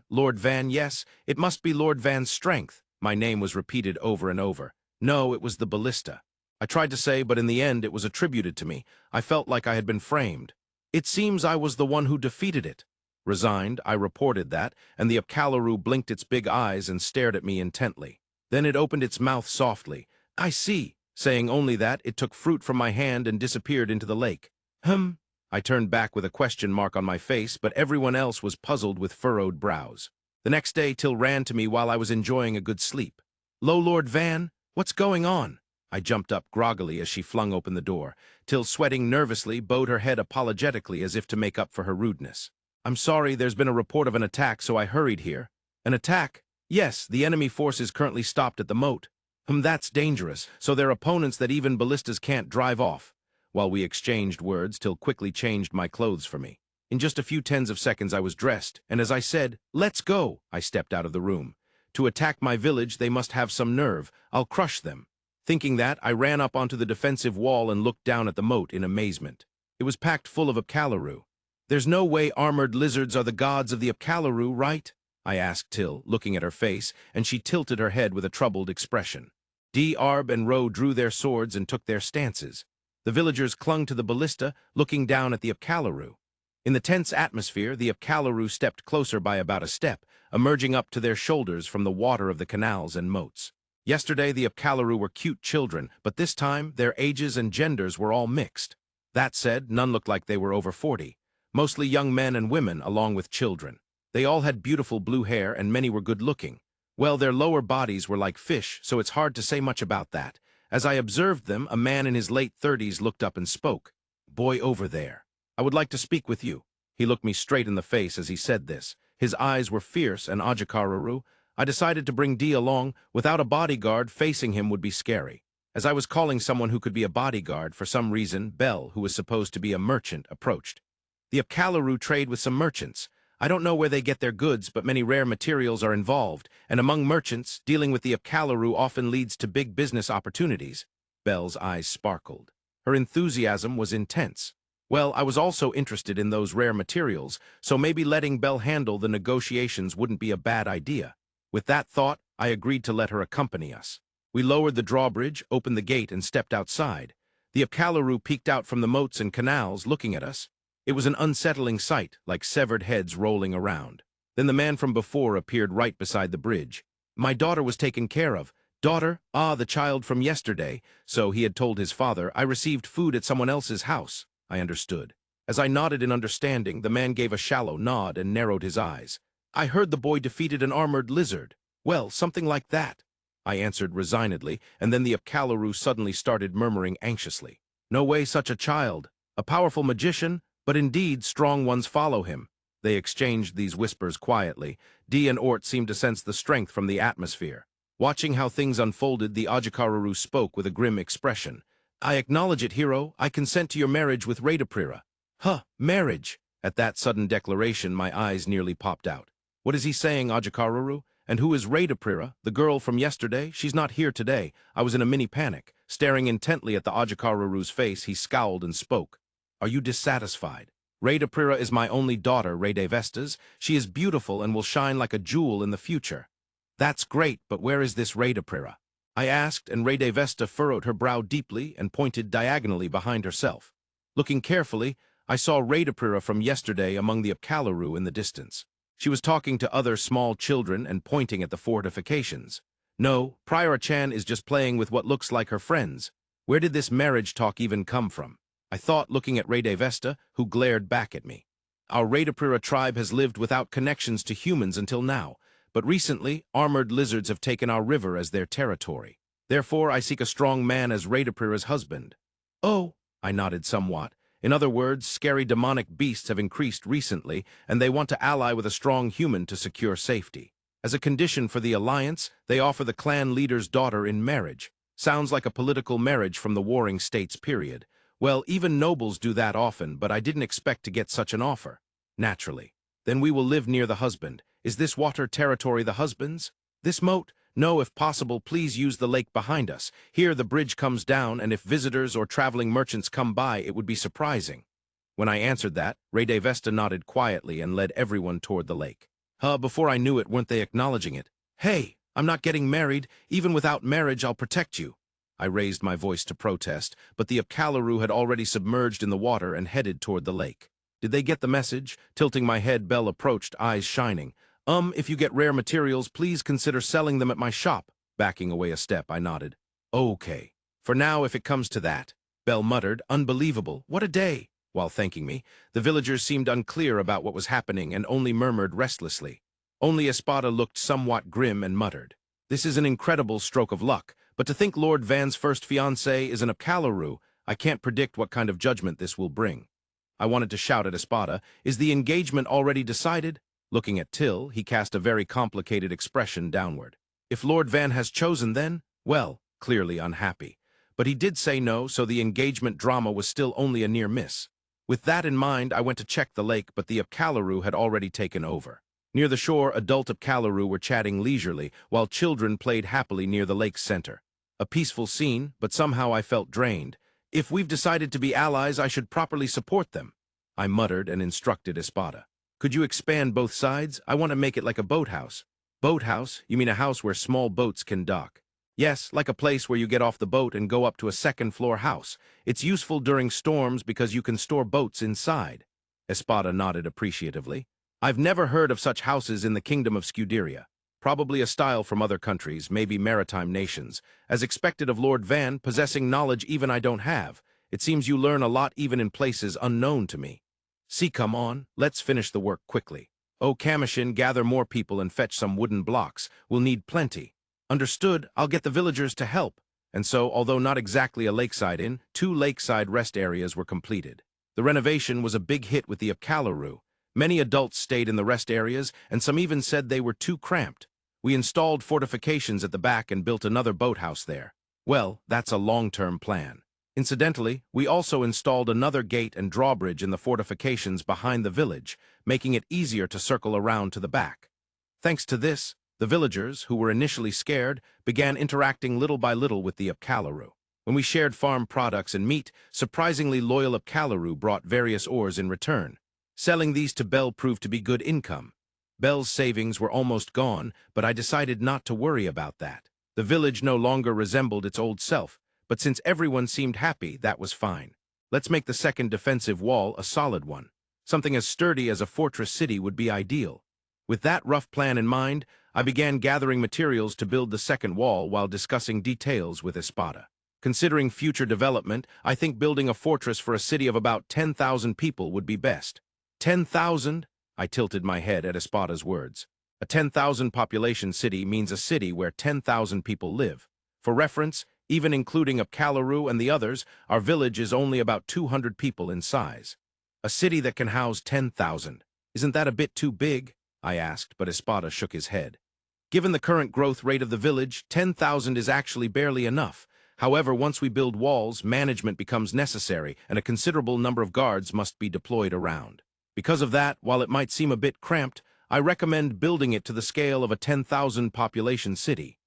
yes, it must be Lord Van's strength." My name was repeated over and over. No, it was the Ballista. I tried to say, but in the end it was attributed to me. I felt like I had been framed. It seems I was the one who defeated it. Resigned, I reported that, and the Apcaluru blinked its big eyes and stared at me intently. Then it opened its mouth softly. I see, saying only that, it took fruit from my hand and disappeared into the lake. I turned back with a question mark on my face, but everyone else was puzzled with furrowed brows. The next day, Till ran to me while I was enjoying a good sleep. "Lo, Lord Van, what's going on?" I jumped up groggily as she flung open the door. Till, sweating nervously, bowed her head apologetically as if to make up for her rudeness. "I'm sorry, there's been a report of an attack, so I hurried here." "An attack?" "Yes, the enemy force is currently stopped at the moat." That's dangerous, so they're opponents that even ballistas can't drive off." While we exchanged words, Till quickly changed my clothes for me. In just a few tens of seconds I was dressed, and as I said, "Let's go," I stepped out of the room. To attack my village, they must have some nerve. I'll crush them. Thinking that, I ran up onto the defensive wall and looked down at the moat in amazement. It was packed full of Apcaluru. "There's no way armored lizards are the gods of the Apcaluru, right?" I asked Till, looking at her face, and she tilted her head with a troubled expression. Arb and Ro drew their swords and took their stances. The villagers clung to the ballista, looking down at the Apcaluru. In the tense atmosphere, the Apcaluru stepped closer by about a step, emerging up to their shoulders from the water of the canals and moats. Yesterday, the Apcaluru were cute children, but this time, their ages and genders were all mixed. That said, none looked like they were over 40. Mostly young men and women, along with children. They all had beautiful blue hair, and many were good-looking. Well, their lower bodies were like fish, so it's hard to say much about that. As I observed them, a man in his late 30s looked up and spoke. "Boy over there, I would like to speak with you." He looked me straight in the face as he said this. His eyes were fierce, and Audiobook, I decided to bring D along. Without a bodyguard, facing him would be scary. As I was calling someone who could be a bodyguard, for some reason, Bell, who was supposed to be a merchant, approached. "The Apcaluru trade with some merchants. I don't know where they get their goods, but many rare materials are involved, and among merchants, dealing with the Apcaluru often leads to big business opportunities." Bell's eyes sparkled. Her enthusiasm was intense. Well, I was also interested in those rare materials, so maybe letting Bell handle the negotiations wouldn't be a bad idea. With that thought, I agreed to let her accompany us. We lowered the drawbridge, opened the gate, and stepped outside. The Apcaluru peeked out from the moats and canals, looking at us. It was an unsettling sight, like severed heads rolling around. Then the man from before appeared right beside the bridge. "My daughter was taken care of." "Daughter? Ah, the child from yesterday." So he had told his father, "I received food at someone else's house." I understood. As I nodded in understanding, the man gave a shallow nod and narrowed his eyes. "I heard the boy defeated an armored lizard." "Well, something like that," I answered resignedly, and then the Apcaluru suddenly started murmuring anxiously. "No way such a child. A powerful magician, but indeed strong ones follow him." They exchanged these whispers quietly. D and Ort seemed to sense the strength from the atmosphere. Watching how things unfolded, the Audiobook spoke with a grim expression. "I acknowledge it, hero. I consent to your marriage with Renovate." Marriage! At that sudden declaration, my eyes nearly popped out. "What is he saying, Audiobook? And who is Renovate, the girl from yesterday? She's not here today." I was in a mini panic. Staring intently at the Audiobook's face, he scowled and spoke. "Are you dissatisfied? Renovate is my only daughter, Renovate. She is beautiful and will shine like a jewel in the future." "That's great, but where is this Renovate?" I asked, and Renovate furrowed her brow deeply and pointed diagonally behind herself. Looking carefully, I saw Renovate from yesterday among the Apcaluru in the distance. She was talking to other small children and pointing at the fortifications. No, Priora-chan is just playing with what looks like her friends. Where did this marriage talk even come from? I thought, looking at Renovate, who glared back at me. Our Renovate tribe has lived without connections to humans until now, but recently, armored lizards have taken our river as their territory. Therefore, I seek a strong man as Renovate's husband. "Oh," I nodded somewhat. In other words, scary demonic beasts have increased recently, and they want to ally with a strong human to secure safety. As a condition for the alliance, they offer the clan leader's daughter in marriage. Sounds like a political marriage from the warring states period. Well, even nobles do that often, but I didn't expect to get such an offer. Naturally. Then we will live near the husband. Is this water territory the husband's? This moat? No, if possible, please use the lake behind us. Here the bridge comes down, and if visitors or traveling merchants come by, it would be surprising. When I answered that, Renovate nodded quietly and led everyone toward the lake. Before I knew it, weren't they acknowledging it? "Hey, I'm not getting married. Even without marriage, I'll protect you." I raised my voice to protest, but the Apcaluru had already submerged in the water and headed toward the lake. Did they get the message? Tilting my head, Belle approached, eyes shining. If you get rare materials, please consider selling them at my shop. Backing away a step, I nodded. Okay. For now, if it comes to that. Belle muttered, unbelievable, what a day. While thanking me, the villagers seemed unclear about what was happening and only murmured restlessly. Only Espada looked somewhat grim and muttered. This is an incredible stroke of luck, but to think Lord Van's first fiancée is an Apcaluru, I can't predict what kind of judgment this will bring. I wanted to shout at Espada, is the engagement already decided? Looking at Till, he cast a very complicated expression downward. If Lord Van has chosen then, well, clearly unhappy. But he did say no, so the engagement drama was still only a near miss. With that in mind, I went to check the lake, but the Apcaluru had already taken over. Near the shore, adult Apcaluru were chatting leisurely, while children played happily near the lake's center. A peaceful scene, but somehow I felt drained. If we've decided to be allies, I should properly support them. I muttered and instructed Espada. Could you expand both sides? I want to make it like a boathouse. Boathouse? You mean a house where small boats can dock? Yes, like a place where you get off the boat and go up to a second-floor house. It's useful during storms because you can store boats inside. Espada nodded appreciatively. I've never heard of such houses in the kingdom of Scuderia. Probably a style from other countries, maybe maritime nations. As expected of Lord Van, possessing knowledge even I don't have. It seems you learn a lot even in places unknown to me. See, come on, let's finish the work quickly. Oh, Commotion, gather more people and fetch some wooden blocks. We'll need plenty. Understood, I'll get the villagers to help. And so, although not exactly a lakeside inn, 2 lakeside rest areas were completed. The renovation was a big hit with the Apcaluru. Many adults stayed in the rest areas, and some even said they were too cramped. We installed fortifications at the back and built another boathouse there. Well, that's a long-term plan. Incidentally, we also installed another gate and drawbridge in the fortifications behind the village, making it easier to circle around to the back. Thanks to this, the villagers, who were initially scared, began interacting little by little with the Apcaluru. When we shared farm products and meat, surprisingly loyal Apcaluru brought various ores in return. Selling these to Belle proved to be good income. Belle's savings were almost gone, but I decided not to worry about that. The village no longer resembled its old self, but since everyone seemed happy, that was fine. Let's make the second defensive wall a solid one. Something as sturdy as a fortress city would be ideal. With that rough plan in mind, I began gathering materials to build the second wall while discussing details with Espada. Considering future development, I think building a fortress for a city of about 10,000 people would be best. 10,000? I tilted my head at Espada's words. A 10,000 population city means a city where 10,000 people live. For reference, even including Apcaluru and the others, our village is only about 200 people in size. A city that can house 10,000. Isn't that a bit too big? I asked, but Espada shook his head. Given the current growth rate of the village, 10,000 is actually barely enough. However, once we build walls, management becomes necessary, and a considerable number of guards must be deployed around. Because of that, while it might seem a bit cramped, I recommend building it to the scale of a 10,000 population city.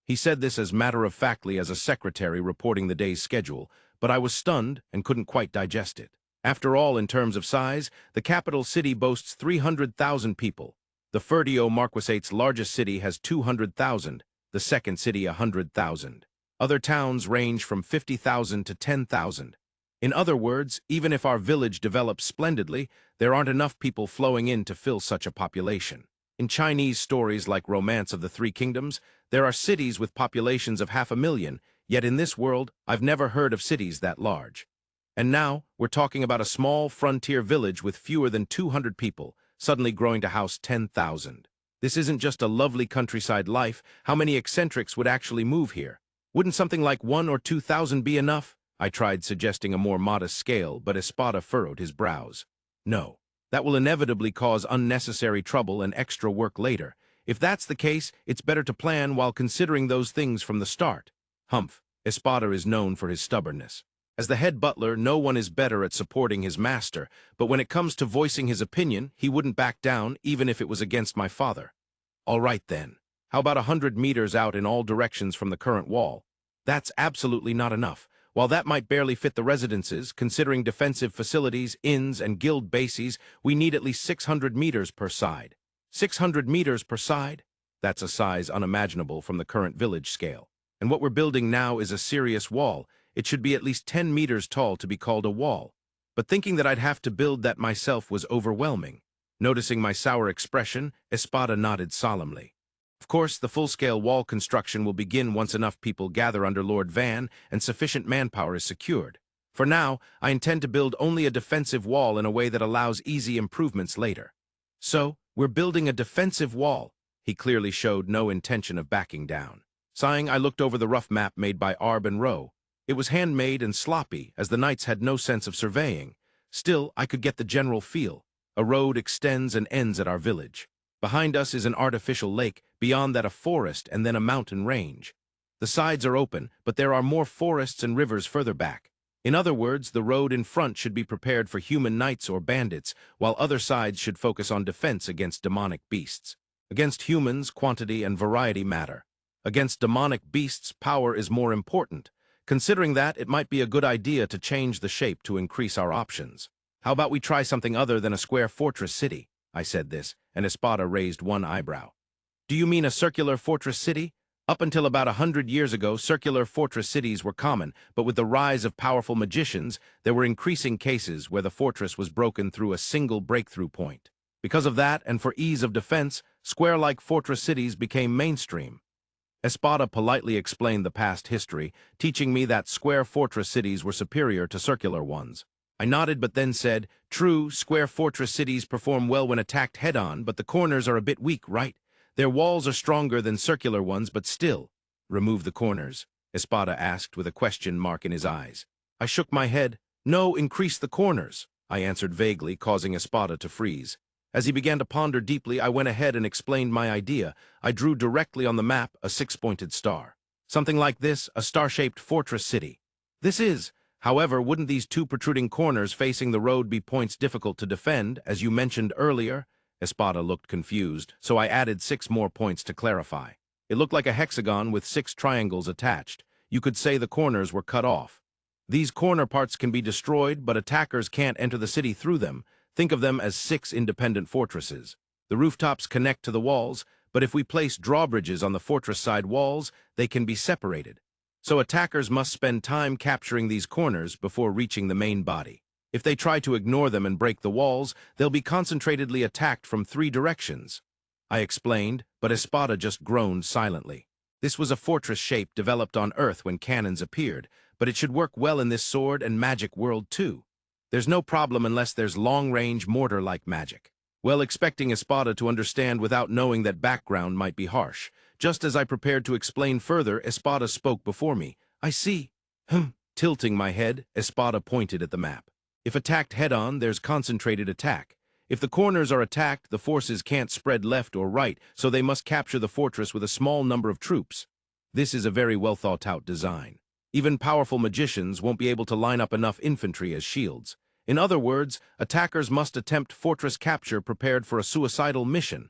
He said this as matter-of-factly as a secretary reporting the day's schedule, but I was stunned and couldn't quite digest it. After all, in terms of size, the capital city boasts 300,000 people. The Ferdio Marquisate's largest city has 200,000, the second city 100,000. Other towns range from 50,000 to 10,000. In other words, even if our village develops splendidly, there aren't enough people flowing in to fill such a population. In Chinese stories like Romance of the Three Kingdoms, there are cities with populations of 500,000, yet in this world, I've never heard of cities that large. And now, we're talking about a small frontier village with fewer than 200 people, suddenly growing to house 10,000. This isn't just a lovely countryside life. How many eccentrics would actually move here? Wouldn't something like 1,000 or 2,000 be enough? I tried suggesting a more modest scale, but Espada furrowed his brows. No, that will inevitably cause unnecessary trouble and extra work later. If that's the case, it's better to plan while considering those things from the start. Humph, Espada is known for his stubbornness. As the head butler, no one is better at supporting his master, but when it comes to voicing his opinion, he wouldn't back down, even if it was against my father. All right then. How about 100 meters out in all directions from the current wall? That's absolutely not enough. While that might barely fit the residences, considering defensive facilities, inns, and guild bases, we need at least 600 meters per side. 600 meters per side? That's a size unimaginable from the current village scale. and what we're building now is a serious wall. It should be at least 10 meters tall to be called a wall. But thinking that I'd have to build that myself was overwhelming. Noticing my sour expression, Espada nodded solemnly. Of course, the full-scale wall construction will begin once enough people gather under Lord Van and sufficient manpower is secured. For now, I intend to build only a defensive wall in a way that allows easy improvements later. So, we're building a defensive wall. He clearly showed no intention of backing down. Sighing, I looked over the rough map made by Arb and Rowe. It was handmade and sloppy, as the knights had no sense of surveying. Still, I could get the general feel. A road extends and ends at our village. Behind us is an artificial lake, beyond that a forest and then a mountain range. The sides are open, but there are more forests and rivers further back. In other words, the road in front should be prepared for human knights or bandits, while other sides should focus on defense against demonic beasts. Against humans, quantity and variety matter. Against demonic beasts, power is more important. Considering that, it might be a good idea to change the shape to increase our options. How about we try something other than a square fortress city? I said this, and Espada raised one eyebrow. Do you mean a circular fortress city? Up until about 100 years ago, circular fortress cities were common, but with the rise of powerful magicians, there were increasing cases where the fortress was broken through a single breakthrough point. Because of that, and for ease of defense, square-like fortress cities became mainstream. Espada politely explained the past history, teaching me that square fortress cities were superior to circular ones. I nodded but then said, "True, square fortress cities perform well when attacked head-on, but the corners are a bit weak, right? Their walls are stronger than circular ones, but still." "Remove the corners?" Espada asked with a question mark in his eyes. I shook my head. "No, increase the corners," I answered vaguely, causing Espada to freeze. As he began to ponder deeply, I went ahead and explained my idea. I drew directly on the map a six-pointed star. Something like this, a star-shaped fortress city. This is. However, wouldn't these two protruding corners facing the road be points difficult to defend, as you mentioned earlier? Espada looked confused, so I added 6 more points to clarify. It looked like a hexagon with 6 triangles attached. You could say the corners were cut off. These corner parts can be destroyed, but attackers can't enter the city through them. Think of them as 6 independent fortresses. The rooftops connect to the walls, but if we place drawbridges on the fortress side walls, they can be separated. So attackers must spend time capturing these corners before reaching the main body. If they try to ignore them and break the walls, they'll be concentratedly attacked from 3 directions. I explained, but Espada just groaned silently. This was a fortress shape developed on Earth when cannons appeared, but it should work well in this sword and magic world too. There's no problem unless there's long-range mortar-like magic. Well, expecting Espada to understand without knowing that background might be harsh. Just as I prepared to explain further, Espada spoke before me. "I see." Tilting my head, Espada pointed at the map. "If attacked head-on, there's concentrated attack. If the corners are attacked, the forces can't spread left or right, so they must capture the fortress with a small number of troops. This is a very well-thought-out design. Even powerful magicians won't be able to line up enough infantry as shields. In other words, attackers must attempt fortress capture prepared for a suicidal mission."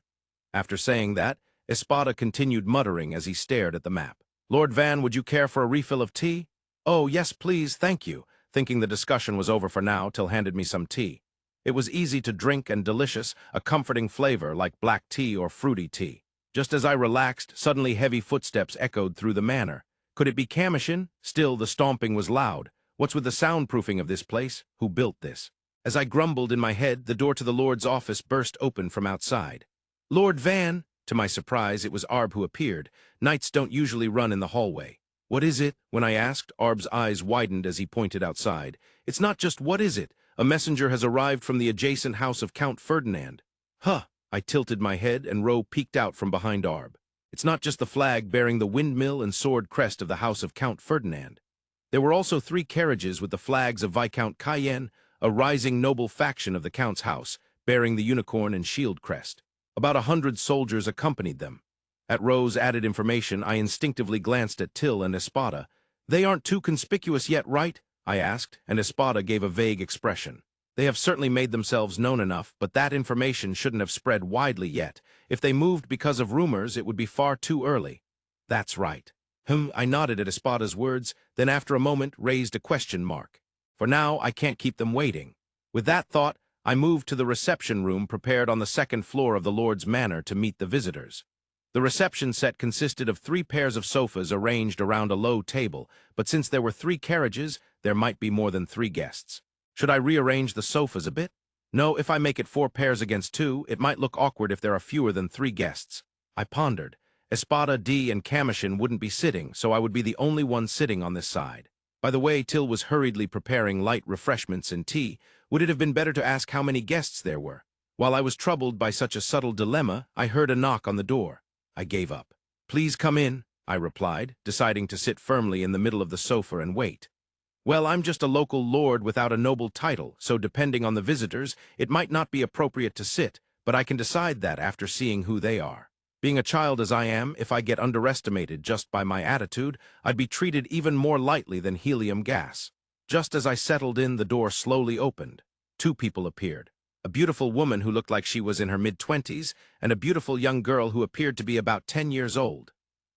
After saying that, Espada continued muttering as he stared at the map. "Lord Van, would you care for a refill of tea?" "Oh, yes, please, thank you," thinking the discussion was over for now, Till handed me some tea. It was easy to drink and delicious, a comforting flavor like black tea or fruity tea. Just as I relaxed, suddenly heavy footsteps echoed through the manor. Could it be Commotion? Still, the stomping was loud. What's with the soundproofing of this place? Who built this? As I grumbled in my head, the door to the Lord's office burst open from outside. "Lord Van!" To my surprise, it was Arb who appeared. Knights don't usually run in the hallway. "What is it?" When I asked, Arb's eyes widened as he pointed outside. "It's not just what is it. A messenger has arrived from the adjacent house of Count Ferdinand." "Huh!" I tilted my head and Rowe peeked out from behind Arb. "It's not just the flag bearing the windmill and sword crest of the house of Count Ferdinand. There were also 3 carriages with the flags of Viscount Cayenne, a rising noble faction of the Count's house, bearing the unicorn and shield crest. About 100 soldiers accompanied them." At Rowe's added information, I instinctively glanced at Till and Espada. "They aren't too conspicuous yet, right?" I asked, and Espada gave a vague expression. "They have certainly made themselves known enough, but that information shouldn't have spread widely yet. If they moved because of rumors, it would be far too early." "That's right." I nodded at Espada's words, then after a moment raised a question mark. For now, I can't keep them waiting. With that thought, I moved to the reception room prepared on the 2nd floor of the Lord's Manor to meet the visitors. The reception set consisted of 3 pairs of sofas arranged around a low table, but since there were 3 carriages, there might be more than 3 guests. Should I rearrange the sofas a bit? No, if I make it 4 pairs against 2, it might look awkward if there are fewer than 3 guests. I pondered. Espada D and Commotion wouldn't be sitting, so I would be the only one sitting on this side. By the way, Till was hurriedly preparing light refreshments and tea. Would it have been better to ask how many guests there were? While I was troubled by such a subtle dilemma, I heard a knock on the door. I gave up. "Please come in," I replied, deciding to sit firmly in the middle of the sofa and wait. Well, I'm just a local lord without a noble title, so depending on the visitors, it might not be appropriate to sit, but I can decide that after seeing who they are. Being a child as I am, if I get underestimated just by my attitude, I'd be treated even more lightly than helium gas. Just as I settled in, the door slowly opened. 2 people appeared. A beautiful woman who looked like she was in her mid-20s, and a beautiful young girl who appeared to be about 10 years old.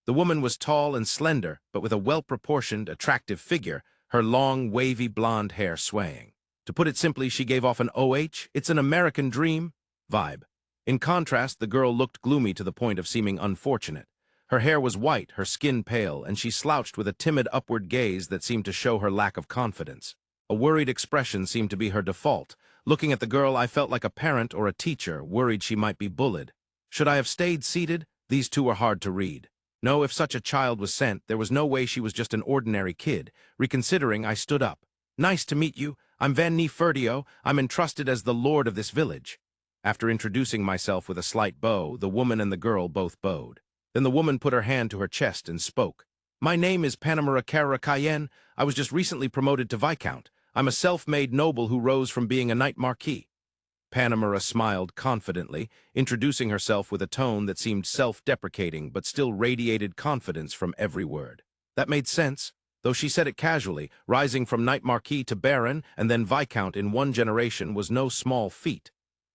The woman was tall and slender, but with a well-proportioned, attractive figure, her long, wavy blonde hair swaying. To put it simply, she gave off an OH, it's an American dream vibe. In contrast, the girl looked gloomy to the point of seeming unfortunate. Her hair was white, her skin pale, and she slouched with a timid upward gaze that seemed to show her lack of confidence. A worried expression seemed to be her default. Looking at the girl, I felt like a parent or a teacher, worried she might be bullied. Should I have stayed seated? These 2 were hard to read. No, if such a child was sent, there was no way she was just an ordinary kid. Reconsidering, I stood up. "Nice to meet you. I'm Van Nefertio. I'm entrusted as the lord of this village." After introducing myself with a slight bow, the woman and the girl both bowed. Then the woman put her hand to her chest and spoke. "My name is Panamera Cayenne. I was just recently promoted to Viscount. I'm a self-made noble who rose from being a knight Marquis." Panamera smiled confidently, introducing herself with a tone that seemed self-deprecating but still radiated confidence from every word. That made sense, though she said it casually. Rising from knight Marquis to baron and then Viscount in 1 generation was no small feat.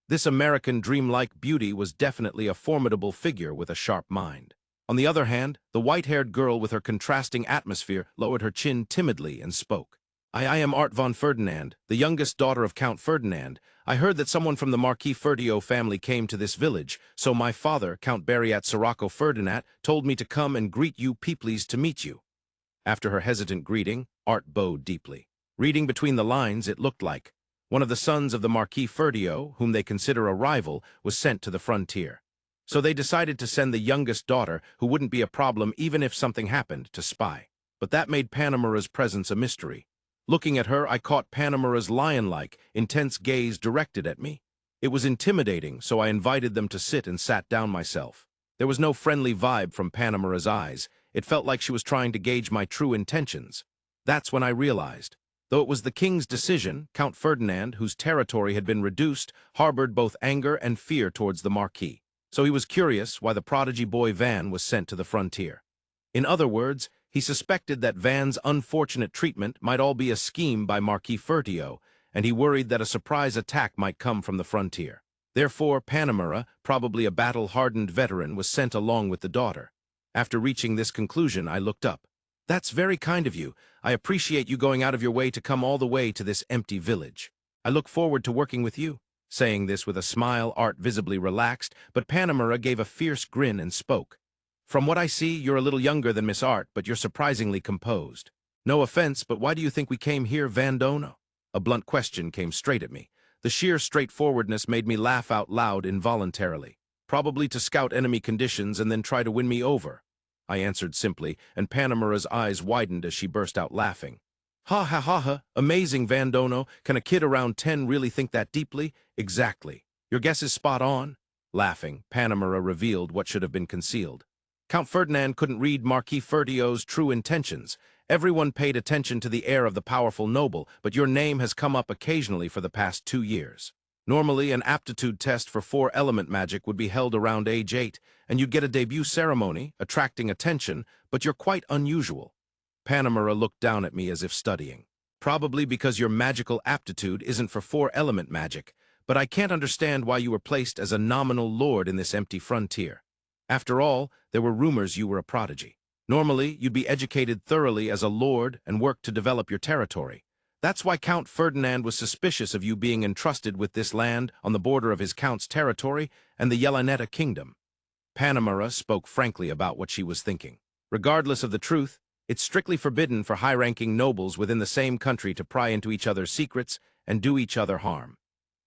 This American dreamlike beauty was definitely a formidable figure with a sharp mind. On the other hand, the white-haired girl with her contrasting atmosphere lowered her chin timidly and spoke. I am Art von Ferdinand, the youngest daughter of Count Ferdinand. I heard that someone from the Marquis Ferdio family came to this village, so my father, Count Bariat Sirocco Ferdinand, told me to come and greet you, pleased to meet you." After her hesitant greeting, Art bowed deeply. Reading between the lines, it looked like one of the sons of the Marquis Ferdio, whom they consider a rival, was sent to the frontier. So they decided to send the youngest daughter, who wouldn't be a problem even if something happened, to spy. But that made Panamera's presence a mystery. Looking at her, I caught Panamera's lion-like, intense gaze directed at me. It was intimidating, so I invited them to sit and sat down myself. There was no friendly vibe from Panamera's eyes. It felt like she was trying to gauge my true intentions. That's when I realized. Though it was the king's decision, Count Ferdinand, whose territory had been reduced, harbored both anger and fear towards the Marquis. So he was curious why the prodigy boy Van was sent to the frontier. In other words, he suspected that Van's unfortunate treatment might all be a scheme by Marquis Ferdio, and he worried that a surprise attack might come from the frontier. Therefore, Panamera, probably a battle-hardened veteran, was sent along with the daughter. After reaching this conclusion, I looked up. "That's very kind of you. I appreciate you going out of your way to come all the way to this empty village. I look forward to working with you." Saying this with a smile, Art visibly relaxed, but Panamera gave a fierce grin and spoke. "From what I see, you're a little younger than Miss Art, but you're surprisingly composed. No offense, but why do you think we came here, Vandono?" A blunt question came straight at me. The sheer straightforwardness made me laugh out loud involuntarily. "Probably to scout enemy conditions and then try to win me over," I answered simply, and Panamera's eyes widened as she burst out laughing. "Ha ha ha ha, amazing, Vandono. Can a kid around 10 really think that deeply?" "Exactly. Your guess is spot on." Laughing, Panamera revealed what should have been concealed. Count Ferdinand couldn't read Marquis Ferdio's true intentions. Everyone paid attention to the heir of the powerful noble, but your name has come up occasionally for the past 2 years. Normally, an aptitude test for 4-element magic would be held around age 8, and you'd get a debut ceremony, attracting attention, but you're quite unusual. Panamera looked down at me as if studying. "Probably because your magical aptitude isn't for 4-element magic, but I can't understand why you were placed as a nominal lord in this empty frontier. After all, there were rumors you were a prodigy. Normally, you'd be educated thoroughly as a lord and work to develop your territory. That's why Count Ferdinand was suspicious of you being entrusted with this land on the border of his count's territory and the Yelaneta kingdom." Panamera spoke frankly about what she was thinking. Regardless of the truth, it's strictly forbidden for high-ranking nobles within the same country to pry into each other's secrets and do each other harm.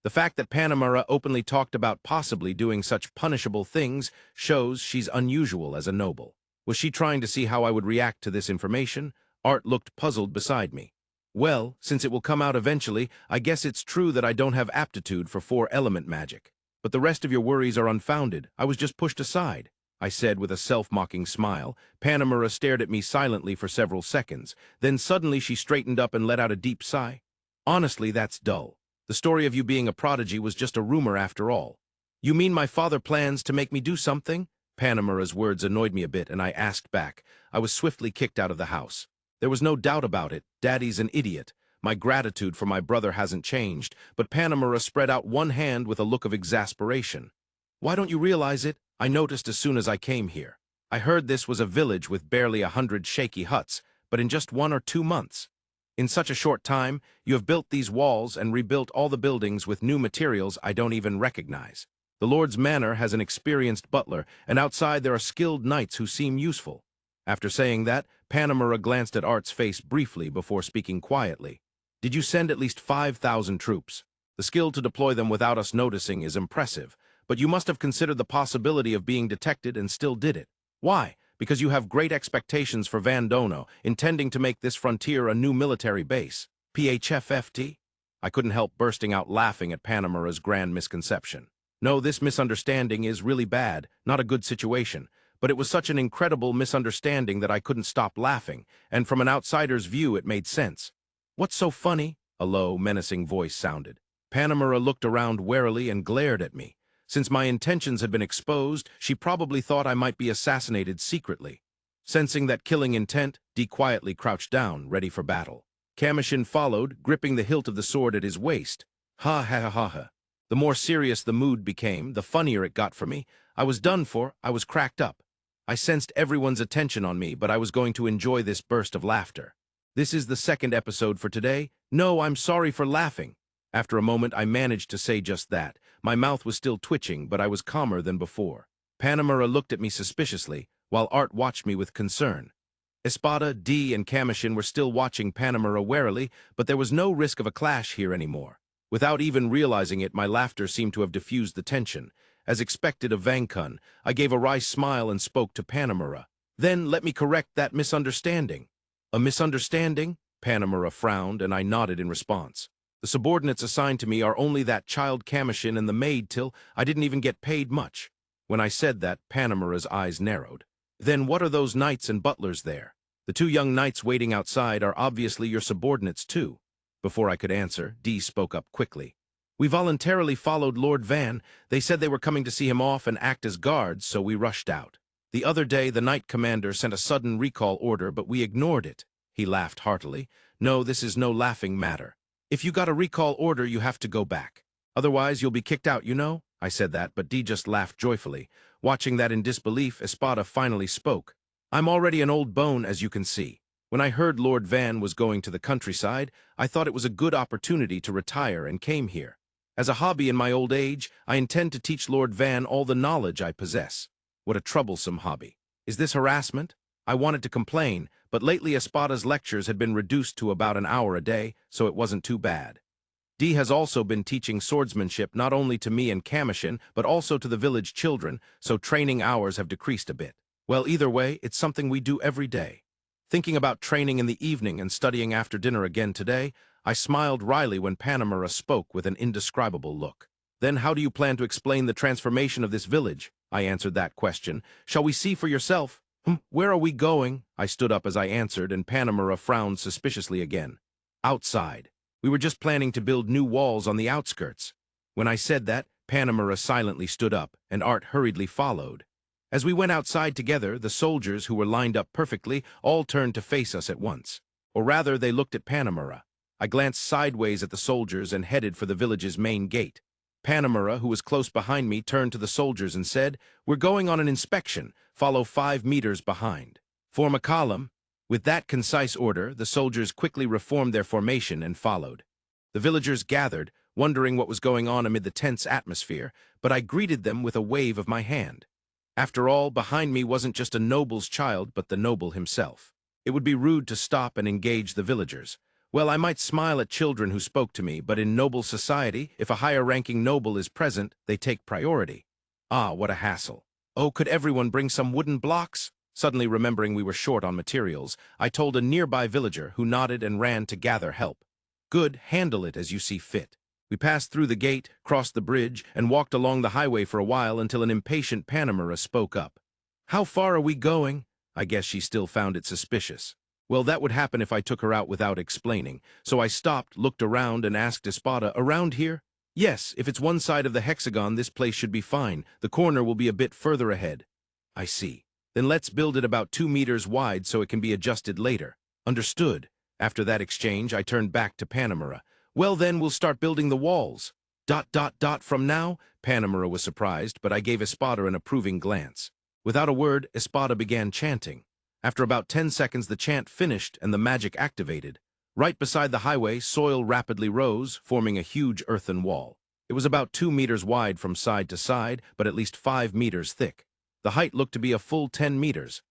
The fact that Panamera openly talked about possibly doing such punishable things shows she's unusual as a noble. Was she trying to see how I would react to this information? Art looked puzzled beside me. Well, since it will come out eventually, I guess it's true that I don't have aptitude for four-element magic. But the rest of your worries are unfounded. I was just pushed aside, I said with a self-mocking smile. Panamera stared at me silently for several seconds. Then suddenly she straightened up and let out a deep sigh. Honestly, that's dull. The story of you being a prodigy was just a rumor after all. You mean my father plans to make me do something? Panamera's words annoyed me a bit, and I asked back. I was swiftly kicked out of the house. There was no doubt about it. Daddy's an idiot. My gratitude for my brother hasn't changed, but Panamera spread out one hand with a look of exasperation. Why don't you realize it? I noticed as soon as I came here. I heard this was a village with barely 100 shaky huts, but in just 1 or 2 months. In such a short time, you have built these walls and rebuilt all the buildings with new materials I don't even recognize. The Lord's Manor has an experienced butler, and outside there are skilled knights who seem useful. After saying that, Panamera glanced at Art's face briefly before speaking quietly. Did you send at least 5,000 troops? The skill to deploy them without us noticing is impressive, but you must have considered the possibility of being detected and still did it. Why? Because you have great expectations for Vandono, intending to make this frontier a new military base. PHFFT? I couldn't help bursting out laughing at Panamera's grand misconception. No, this misunderstanding is really bad, not a good situation, but it was such an incredible misunderstanding that I couldn't stop laughing, and from an outsider's view it made sense. What's so funny? A low, menacing voice sounded. Panamera looked around warily and glared at me. Since my intentions had been exposed, she probably thought I might be assassinated secretly. Sensing that killing intent, Dee quietly crouched down, ready for battle. Commotion followed, gripping the hilt of the sword at his waist. Ha ha ha ha ha. The more serious the mood became, the funnier it got for me. I was done for, I was cracked up. I sensed everyone's attention on me, but I was going to enjoy this burst of laughter. This is the second episode for today. No, I'm sorry for laughing. After a moment, I managed to say just that. My mouth was still twitching, but I was calmer than before. Panamera looked at me suspiciously, while Art watched me with concern. Espada, Dee, and Commotion were still watching Panamera warily, but there was no risk of a clash here anymore. Without even realizing it, my laughter seemed to have diffused the tension. As expected of Vankun, I gave a wry smile and spoke to Panamera. Then let me correct that misunderstanding. A misunderstanding? Panamera frowned, and I nodded in response. The subordinates assigned to me are only that child Commotion and the maid till I didn't even get paid much. When I said that, Panamera's eyes narrowed. Then what are those knights and butlers there? The 2 young knights waiting outside are obviously your subordinates too. Before I could answer, Dee spoke up quickly. We voluntarily followed Lord Van. They said they were coming to see him off and act as guards, so we rushed out. The other day, the Knight Commander sent a sudden recall order, but we ignored it. He laughed heartily. No, this is no laughing matter. If you got a recall order, you have to go back. Otherwise, you'll be kicked out, you know? I said that, but Dee just laughed joyfully. Watching that in disbelief, Espada finally spoke. I'm already an old bone, as you can see. When I heard Lord Van was going to the countryside, I thought it was a good opportunity to retire and came here. As a hobby in my old age, I intend to teach Lord Van all the knowledge I possess. What a troublesome hobby. Is this harassment? I wanted to complain, but lately Espada's lectures had been reduced to about an hour a day, so it wasn't too bad. Dee has also been teaching swordsmanship not only to me and Commotion, but also to the village children, so training hours have decreased a bit. Well, either way, it's something we do every day. Thinking about training in the evening and studying after dinner again today, I smiled wryly when Panamera spoke with an indescribable look. Then how do you plan to explain the transformation of this village? I answered that question. Shall we see for yourself? Where are we going? I stood up as I answered, and Panamera frowned suspiciously again. Outside. We were just planning to build new walls on the outskirts. When I said that, Panamera silently stood up, and Art hurriedly followed. As we went outside together, the soldiers, who were lined up perfectly, all turned to face us at once. Or rather, they looked at Panamera. I glanced sideways at the soldiers and headed for the village's main gate. Panamera, who was close behind me, turned to the soldiers and said, "We're going on an inspection. Follow 5 meters behind. Form a column." With that concise order, the soldiers quickly reformed their formation and followed. The villagers gathered, wondering what was going on amid the tense atmosphere, but I greeted them with a wave of my hand. After all, behind me wasn't just a noble's child, but the noble himself. It would be rude to stop and engage the villagers. Well, I might smile at children who spoke to me, but in noble society, if a higher-ranking noble is present, they take priority. Ah, what a hassle. Oh, could everyone bring some wooden blocks? Suddenly remembering we were short on materials, I told a nearby villager, who nodded and ran to gather help. Good, handle it as you see fit. We passed through the gate, crossed the bridge, and walked along the highway for a while until an impatient Panamera spoke up. "How far are we going?" I guess she still found it suspicious. Well, that would happen if I took her out without explaining, so I stopped, looked around, and asked Espada, "Around here?" "Yes, if it's one side of the hexagon, this place should be fine. The corner will be a bit further ahead." "I see. Then let's build it about 2 meters wide so it can be adjusted later." "Understood." After that exchange, I turned back to Panamera. "Well then, we'll start building the walls." ... From now?" Panamera was surprised, but I gave Espada an approving glance. Without a word, Espada began chanting. After about 10 seconds, the chant finished and the magic activated. Right beside the highway, soil rapidly rose, forming a huge earthen wall. It was about 2 meters wide from side to side, but at least 5 meters thick. The height looked to be a full 10 meters.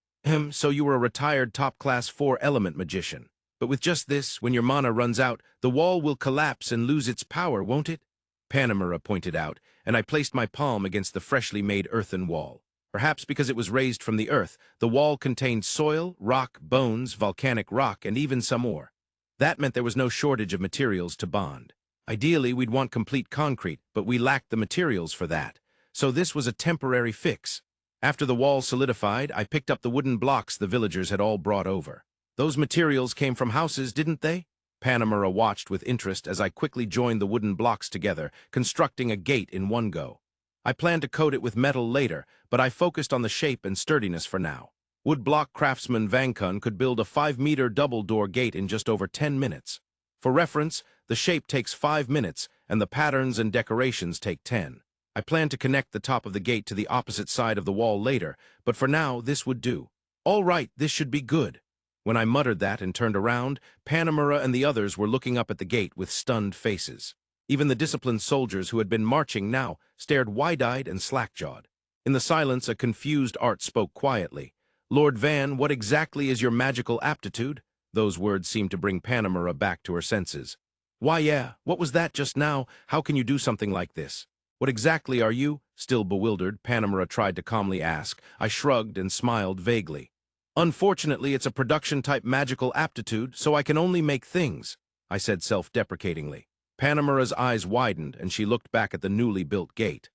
So you were a retired top-class 4-element magician. But with just this, when your mana runs out, the wall will collapse and lose its power, won't it?" Panamera pointed out, and I placed my palm against the freshly made earthen wall. Perhaps because it was raised from the earth, the wall contained soil, rock, bones, volcanic rock, and even some ore. That meant there was no shortage of materials to bond. Ideally, we'd want complete concrete, but we lacked the materials for that. So this was a temporary fix. After the wall solidified, I picked up the wooden blocks the villagers had all brought over. "Those materials came from houses, didn't they?" Panamera watched with interest as I quickly joined the wooden blocks together, constructing a gate in one go. I planned to coat it with metal later, but I focused on the shape and sturdiness for now. Woodblock craftsman Vankun could build a 5-meter double-door gate in just over 10 minutes. For reference, the shape takes 5 minutes, and the patterns and decorations take 10. I planned to connect the top of the gate to the opposite side of the wall later, but for now, this would do. "All right, this should be good." When I muttered that and turned around, Panamera and the others were looking up at the gate with stunned faces. Even the disciplined soldiers who had been marching now stared wide-eyed and slack-jawed. In the silence, a confused Arte spoke quietly. "Lord Van, what exactly is your magical aptitude?" Those words seemed to bring Panamera back to her senses. "Why, yeah, what was that just now? How can you do something like this?" "What exactly are you?" Still bewildered, Panamera tried to calmly ask. I shrugged and smiled vaguely. "Unfortunately, it's a production-type magical aptitude, so I can only make things," I said self-deprecatingly. Panamera's eyes widened, and she looked back at the newly built gate.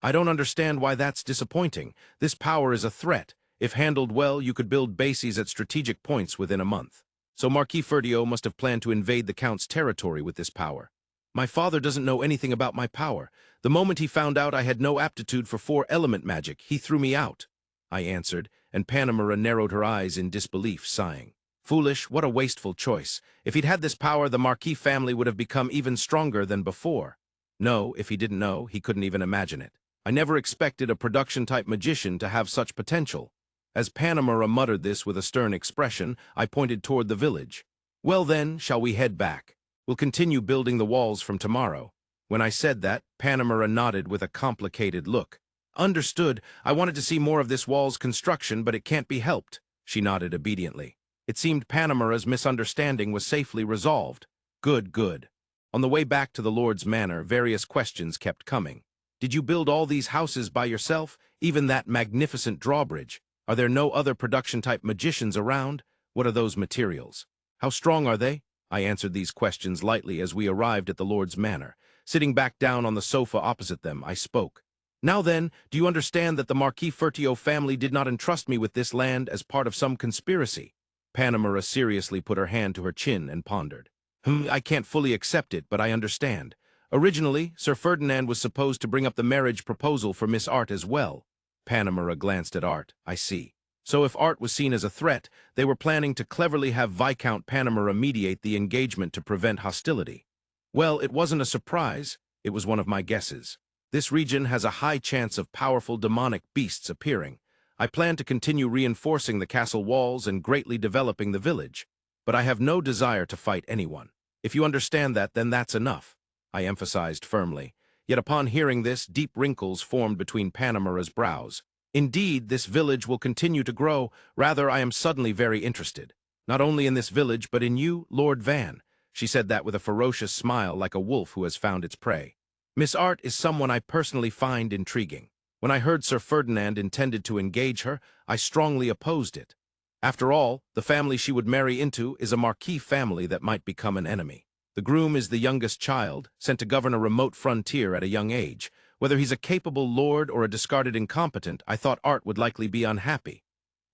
"I don't understand why that's disappointing. This power is a threat. If handled well, you could build bases at strategic points within a month. So Marquis Fertio must have planned to invade the Count's territory with this power." "My father doesn't know anything about my power. The moment he found out I had no aptitude for 4-element magic, he threw me out," I answered, and Panamera narrowed her eyes in disbelief, sighing. "Foolish, what a wasteful choice. If he'd had this power, the Marquis family would have become even stronger than before." No, if he didn't know, he couldn't even imagine it. I never expected a production-type magician to have such potential. As Panamera muttered this with a stern expression, I pointed toward the village. "Well then, shall we head back? We'll continue building the walls from tomorrow." When I said that, Panamera nodded with a complicated look. "Understood. I wanted to see more of this wall's construction, but it can't be helped." She nodded obediently. It seemed Panamera's misunderstanding was safely resolved. Good, good. On the way back to the Lord's manor, various questions kept coming. "Did you build all these houses by yourself? Even that magnificent drawbridge? Are there no other production-type magicians around? What are those materials? How strong are they?" I answered these questions lightly as we arrived at the Lord's manor. Sitting back down on the sofa opposite them, I spoke. "Now then, do you understand that the Marquis Fertio family did not entrust me with this land as part of some conspiracy?" Panamera seriously put her hand to her chin and pondered. I can't fully accept it, but I understand. Originally, Sir Ferdinand was supposed to bring up the marriage proposal for Miss Arte as well." Panamera glanced at Arte. "I see. So if Arte was seen as a threat, they were planning to cleverly have Viscount Panamera mediate the engagement to prevent hostility." "Well, it wasn't a surprise. It was one of my guesses. This region has a high chance of powerful demonic beasts appearing. I plan to continue reinforcing the castle walls and greatly developing the village. But I have no desire to fight anyone. If you understand that, then that's enough," I emphasized firmly. Yet upon hearing this, deep wrinkles formed between Panamera's brows. Indeed, this village will continue to grow. Rather, I am suddenly very interested. Not only in this village, but in you, Lord Van. She said that with a ferocious smile like a wolf who has found its prey. Miss Arte is someone I personally find intriguing. When I heard Sir Ferdinand intended to engage her, I strongly opposed it. After all, the family she would marry into is a Marquis family that might become an enemy. The groom is the youngest child, sent to govern a remote frontier at a young age. Whether he's a capable lord or a discarded incompetent, I thought Arte would likely be unhappy.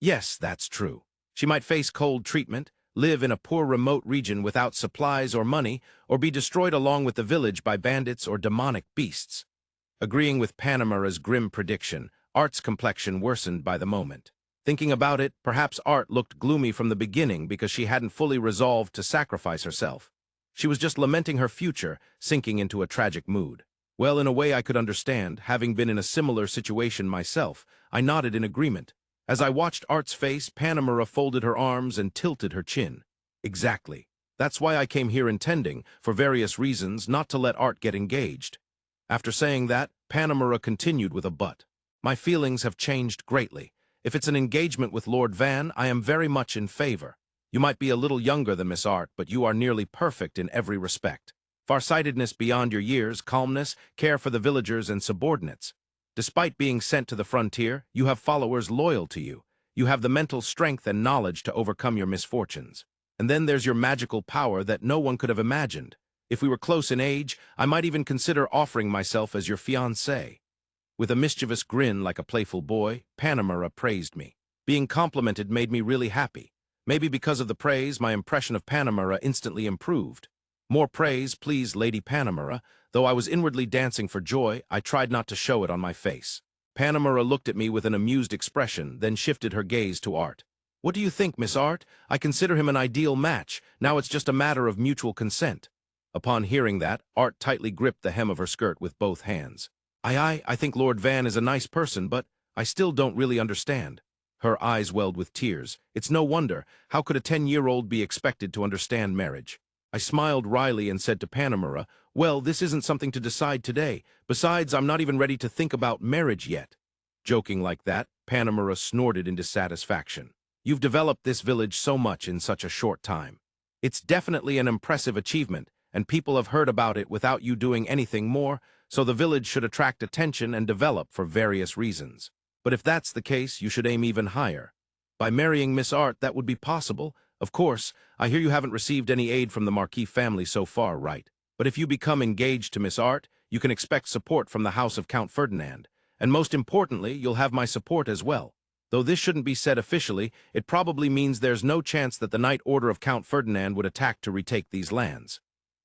Yes, that's true. She might face cold treatment, live in a poor remote region without supplies or money, or be destroyed along with the village by bandits or demonic beasts. Agreeing with Panamera's grim prediction, Arte's complexion worsened by the moment. Thinking about it, perhaps Arte looked gloomy from the beginning because she hadn't fully resolved to sacrifice herself. She was just lamenting her future, sinking into a tragic mood. Well, in a way I could understand, having been in a similar situation myself. I nodded in agreement. As I watched Arte's face, Panamera folded her arms and tilted her chin. Exactly. That's why I came here intending, for various reasons, not to let Arte get engaged. After saying that, Panamera continued with a but. My feelings have changed greatly. If it's an engagement with Lord Van, I am very much in favor. You might be a little younger than Miss Arte, but you are nearly perfect in every respect. Farsightedness beyond your years, calmness, care for the villagers and subordinates. Despite being sent to the frontier, you have followers loyal to you. You have the mental strength and knowledge to overcome your misfortunes. And then there's your magical power that no one could have imagined. If we were close in age, I might even consider offering myself as your fiancé. With a mischievous grin like a playful boy, Panamera praised me. Being complimented made me really happy. Maybe because of the praise, my impression of Panamera instantly improved. More praise, please, Lady Panamera. Though I was inwardly dancing for joy, I tried not to show it on my face. Panamera looked at me with an amused expression, then shifted her gaze to Arte. What do you think, Miss Arte? I consider him an ideal match. Now it's just a matter of mutual consent. Upon hearing that, Arte tightly gripped the hem of her skirt with both hands. I think Lord Van is a nice person, but I still don't really understand. Her eyes welled with tears. It's no wonder. How could a 10-year-old be expected to understand marriage? I smiled wryly and said to Panamera, well, this isn't something to decide today. Besides, I'm not even ready to think about marriage yet. Joking like that, Panamera snorted in dissatisfaction. You've developed this village so much in such a short time. It's definitely an impressive achievement, and people have heard about it without you doing anything more, so the village should attract attention and develop for various reasons. But if that's the case, you should aim even higher. By marrying Miss Arte, that would be possible. Of course, I hear you haven't received any aid from the Marquis family so far, right? But if you become engaged to Miss Arte, you can expect support from the house of Count Ferdinand. And most importantly, you'll have my support as well. Though this shouldn't be said officially, it probably means there's no chance that the Knight Order of Count Ferdinand would attack to retake these lands.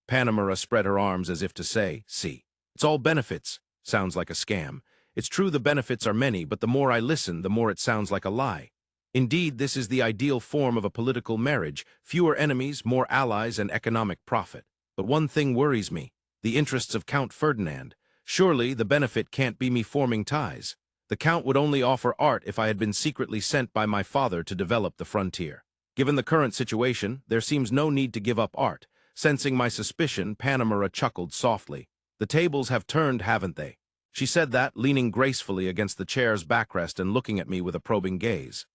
Panamera spread her arms as if to say, see, it's all benefits. Sounds like a scam. It's true the benefits are many, but the more I listen, the more it sounds like a lie. Indeed, this is the ideal form of a political marriage, fewer enemies, more allies, and economic profit. But one thing worries me, the interests of Count Ferdinand. Surely the benefit can't be me forming ties. The Count would only offer Arte if I had been secretly sent by my father to develop the frontier. Given the current situation, there seems no need to give up Arte. Sensing my suspicion, Panamera chuckled softly. The tables have turned, haven't they? She said that, leaning gracefully against the chair's backrest and looking at me with a probing gaze.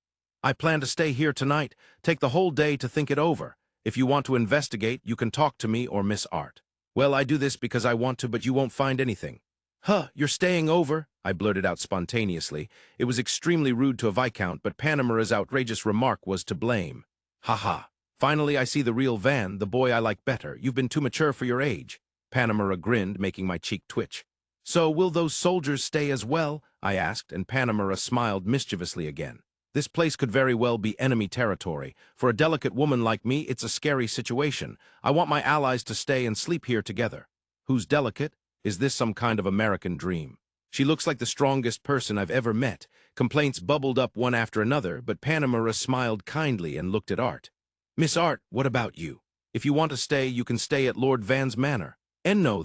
I plan to stay here tonight, take the whole day to think it over. If you want to investigate, you can talk to me or Miss Arte. Well, I do this because I want to, but you won't find anything. Huh, you're staying over? I blurted out spontaneously. It was extremely rude to a viscount, but Panamera's outrageous remark was to blame. Ha ha. Finally, I see the real Van, the boy I like better. You've been too mature for your age. Panamera grinned, making my cheek twitch. So, will those soldiers stay as well? I asked, and Panamera smiled mischievously again. This place could very well be enemy territory. For a delicate woman like me, it's a scary situation. I want my allies to stay and sleep here together. Who's delicate? Is this some kind of American dream? She looks like the strongest person I've ever met. Complaints bubbled up one after another, but Panamera smiled kindly and looked at Arte. Miss Arte, what about you? If you want to stay, you can stay at Lord Van's manor. And no,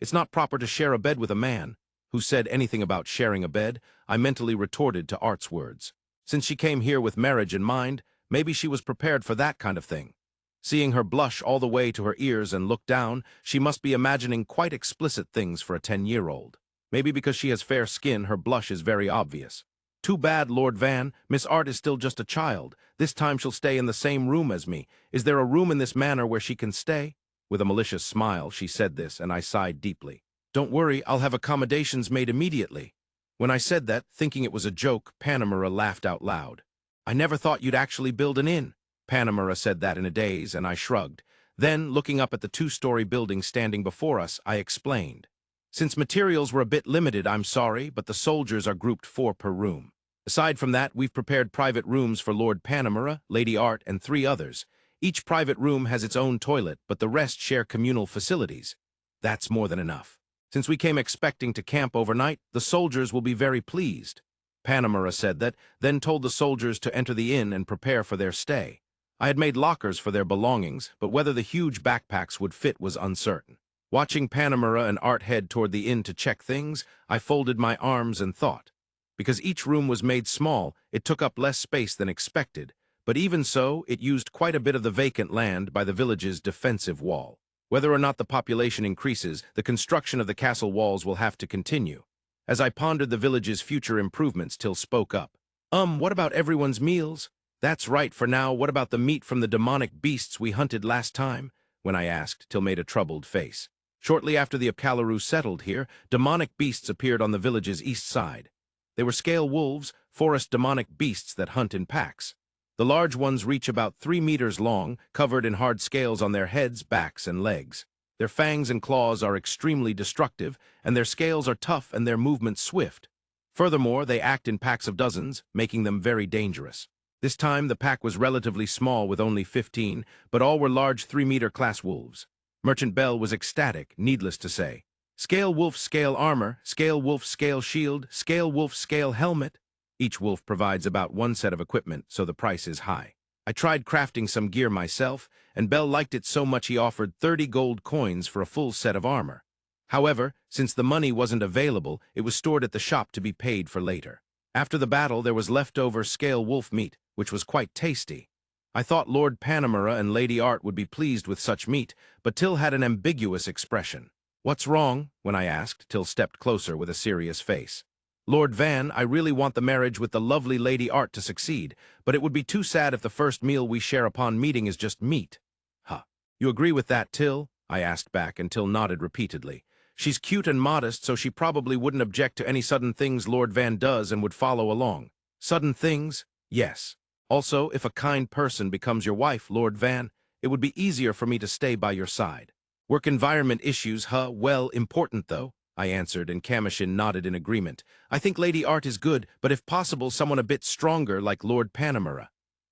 it's not proper to share a bed with a man. Who said anything about sharing a bed? I mentally retorted to Arte's words. Since she came here with marriage in mind, maybe she was prepared for that kind of thing. Seeing her blush all the way to her ears and look down, she must be imagining quite explicit things for a 10-year-old. Maybe because she has fair skin, her blush is very obvious. Too bad, Lord Van. Miss Art is still just a child. This time she'll stay in the same room as me. Is there a room in this manor where she can stay?" With a malicious smile, she said this, and I sighed deeply. "Don't worry, I'll have accommodations made immediately." When I said that, thinking it was a joke, Panamera laughed out loud. "I never thought you'd actually build an inn." Panamera said that in a daze, and I shrugged. Then, looking up at the two-story building standing before us, I explained. "Since materials were a bit limited, I'm sorry, but the soldiers are grouped 4 per room. Aside from that, we've prepared private rooms for Lord Panamera, Lady Art, and 3 others. Each private room has its own toilet, but the rest share communal facilities. That's more than enough. Since we came expecting to camp overnight, the soldiers will be very pleased." Panamera said that, then told the soldiers to enter the inn and prepare for their stay. I had made lockers for their belongings, but whether the huge backpacks would fit was uncertain. Watching Panamera and Art head toward the inn to check things, I folded my arms and thought. Because each room was made small, it took up less space than expected, but even so, it used quite a bit of the vacant land by the village's defensive wall. Whether or not the population increases, the construction of the castle walls will have to continue. As I pondered the village's future improvements, Till spoke up. What about everyone's meals?" "That's right for now. What about the meat from the demonic beasts we hunted last time?" When I asked, Till made a troubled face. Shortly after the Apcaluru settled here, demonic beasts appeared on the village's east side. They were scale wolves, forest demonic beasts that hunt in packs. The large ones reach about 3 meters long, covered in hard scales on their heads, backs, and legs. Their fangs and claws are extremely destructive, and their scales are tough and their movements swift. Furthermore, they act in packs of dozens, making them very dangerous. This time, the pack was relatively small with only 15, but all were large 3-meter class wolves. Merchant Bell was ecstatic, needless to say. "Scale wolf, scale armor, scale wolf, scale shield, scale wolf, scale helmet." Each wolf provides about 1 set of equipment, so the price is high. I tried crafting some gear myself, and Bell liked it so much he offered 30 gold coins for a full set of armor. However, since the money wasn't available, it was stored at the shop to be paid for later. After the battle, there was leftover scale wolf meat, which was quite tasty. I thought Lord Panamera and Lady Art would be pleased with such meat, but Till had an ambiguous expression. "What's wrong?" When I asked, Till stepped closer with a serious face. "Lord Van, I really want the marriage with the lovely Lady Art to succeed, but it would be too sad if the first meal we share upon meeting is just meat." "Huh. You agree with that, Till?" I asked back, and Till nodded repeatedly. "She's cute and modest, so she probably wouldn't object to any sudden things Lord Van does and would follow along." "Sudden things?" "Yes. Also, if a kind person becomes your wife, Lord Van, it would be easier for me to stay by your side." "Work environment issues, huh? Well, important though," I answered, and Commotion nodded in agreement. "I think Lady Art is good, but if possible, someone a bit stronger like Lord Panamera."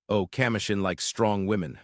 "Oh, Commotion likes strong women.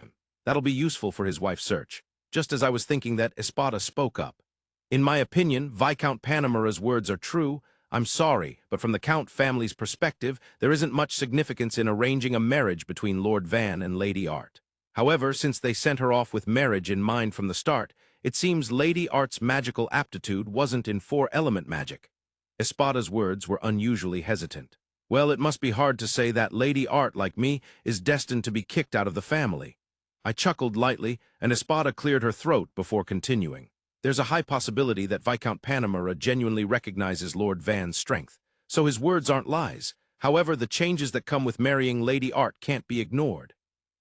That'll be useful for his wife's search." Just as I was thinking that, Espada spoke up. "In my opinion, Viscount Panamera's words are true. I'm sorry, but from the Count family's perspective, there isn't much significance in arranging a marriage between Lord Van and Lady Art. However, since they sent her off with marriage in mind from the start, it seems Lady Art's magical aptitude wasn't in 4-element magic." Espada's words were unusually hesitant. "Well, it must be hard to say that Lady Art, like me, is destined to be kicked out of the family." I chuckled lightly, and Espada cleared her throat before continuing. "There's a high possibility that Viscount Panamera genuinely recognizes Lord Van's strength, so his words aren't lies. However, the changes that come with marrying Lady Art can't be ignored.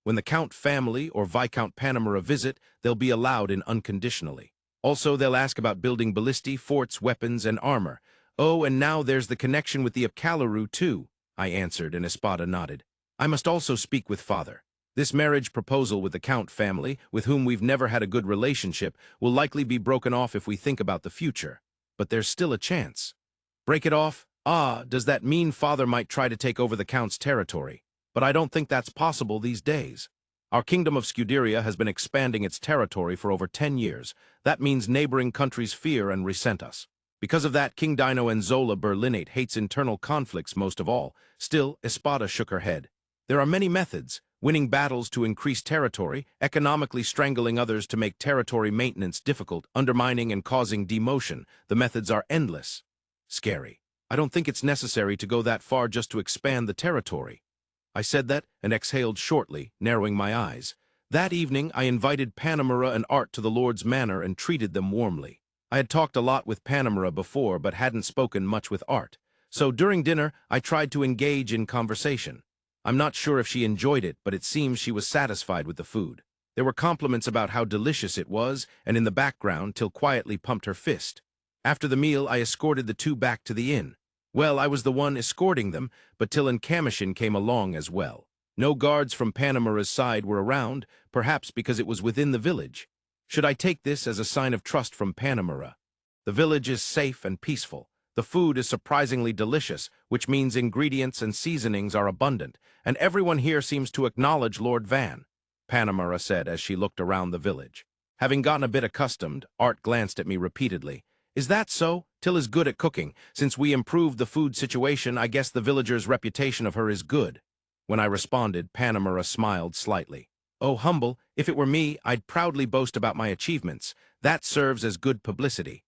When the Count family or Viscount Panamera visit, they'll be allowed in unconditionally. Also, they'll ask about building ballistae, forts, weapons, and armor. Oh, and now there's the connection with the Apcaluru, too," I answered, and Espada nodded. "I must also speak with Father. This marriage proposal with the Count family, with whom we've never had a good relationship, will likely be broken off if we think about the future. But there's still a chance." "Break it off? Ah, does that mean Father might try to take over the Count's territory? But I don't think that's possible these days. Our kingdom of Scuderia has been expanding its territory for over 10 years. That means neighboring countries fear and resent us. Because of that, King Dino and Zola Berlinate hates internal conflicts most of all." Still, Espada shook her head. "There are many methods. Winning battles to increase territory, economically strangling others to make territory maintenance difficult, undermining and causing demotion. The methods are endless." "Scary. I don't think it's necessary to go that far just to expand the territory." I said that and exhaled shortly, narrowing my eyes. That evening, I invited Panamera and Art to the Lord's Manor and treated them warmly. I had talked a lot with Panamera before, but hadn't spoken much with Art. So during dinner, I tried to engage in conversation. I'm not sure if she enjoyed it, but it seems she was satisfied with the food. There were compliments about how delicious it was, and in the background, Till quietly pumped her fist. After the meal, I escorted the two back to the inn. Well, I was the one escorting them, but Till and Commotion came along as well. No guards from Panamera's side were around, perhaps because it was within the village. Should I take this as a sign of trust from Panamera? The village is safe and peaceful. The food is surprisingly delicious, which means ingredients and seasonings are abundant, and everyone here seems to acknowledge Lord Van, Panamera said as she looked around the village. Having gotten a bit accustomed, Art glanced at me repeatedly. Is that so? Till is good at cooking. Since we improved the food situation, I guess the villagers' reputation of her is good. When I responded, Panamera smiled slightly. Oh, humble, if it were me, I'd proudly boast about my achievements. That serves as good publicity.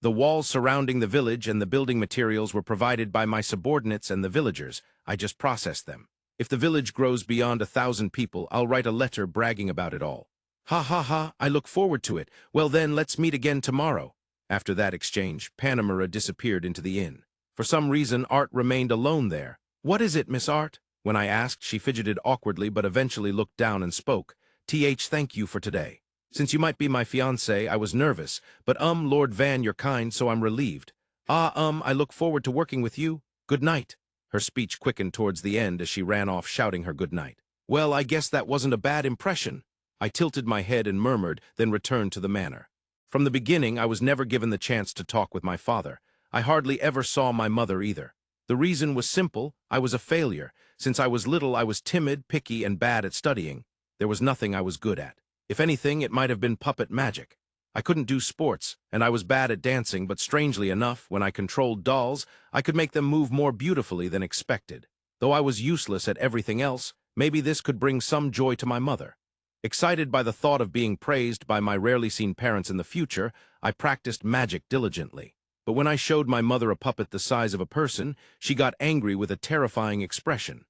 The walls surrounding the village and the building materials were provided by my subordinates and the villagers. I just processed them. If the village grows beyond 1,000 people, I'll write a letter bragging about it all. Ha ha ha, I look forward to it. Well then, let's meet again tomorrow. After that exchange, Panamera disappeared into the inn. For some reason, Art remained alone there. What is it, Miss Art? When I asked, she fidgeted awkwardly but eventually looked down and spoke. Thank you for today. Since you might be my fiancé, I was nervous, but Lord Van, you're kind, so I'm relieved. I look forward to working with you. Good night. Her speech quickened towards the end as she ran off shouting her good night. Well, I guess that wasn't a bad impression. I tilted my head and murmured, then returned to the manor. From the beginning, I was never given the chance to talk with my father. I hardly ever saw my mother either. The reason was simple. I was a failure. Since I was little, I was timid, picky, and bad at studying. There was nothing I was good at. If anything, it might have been puppet magic. I couldn't do sports, and I was bad at dancing, but strangely enough, when I controlled dolls, I could make them move more beautifully than expected. Though I was useless at everything else, maybe this could bring some joy to my mother. Excited by the thought of being praised by my rarely seen parents in the future, I practiced magic diligently. But when I showed my mother a puppet the size of a person, she got angry with a terrifying expression.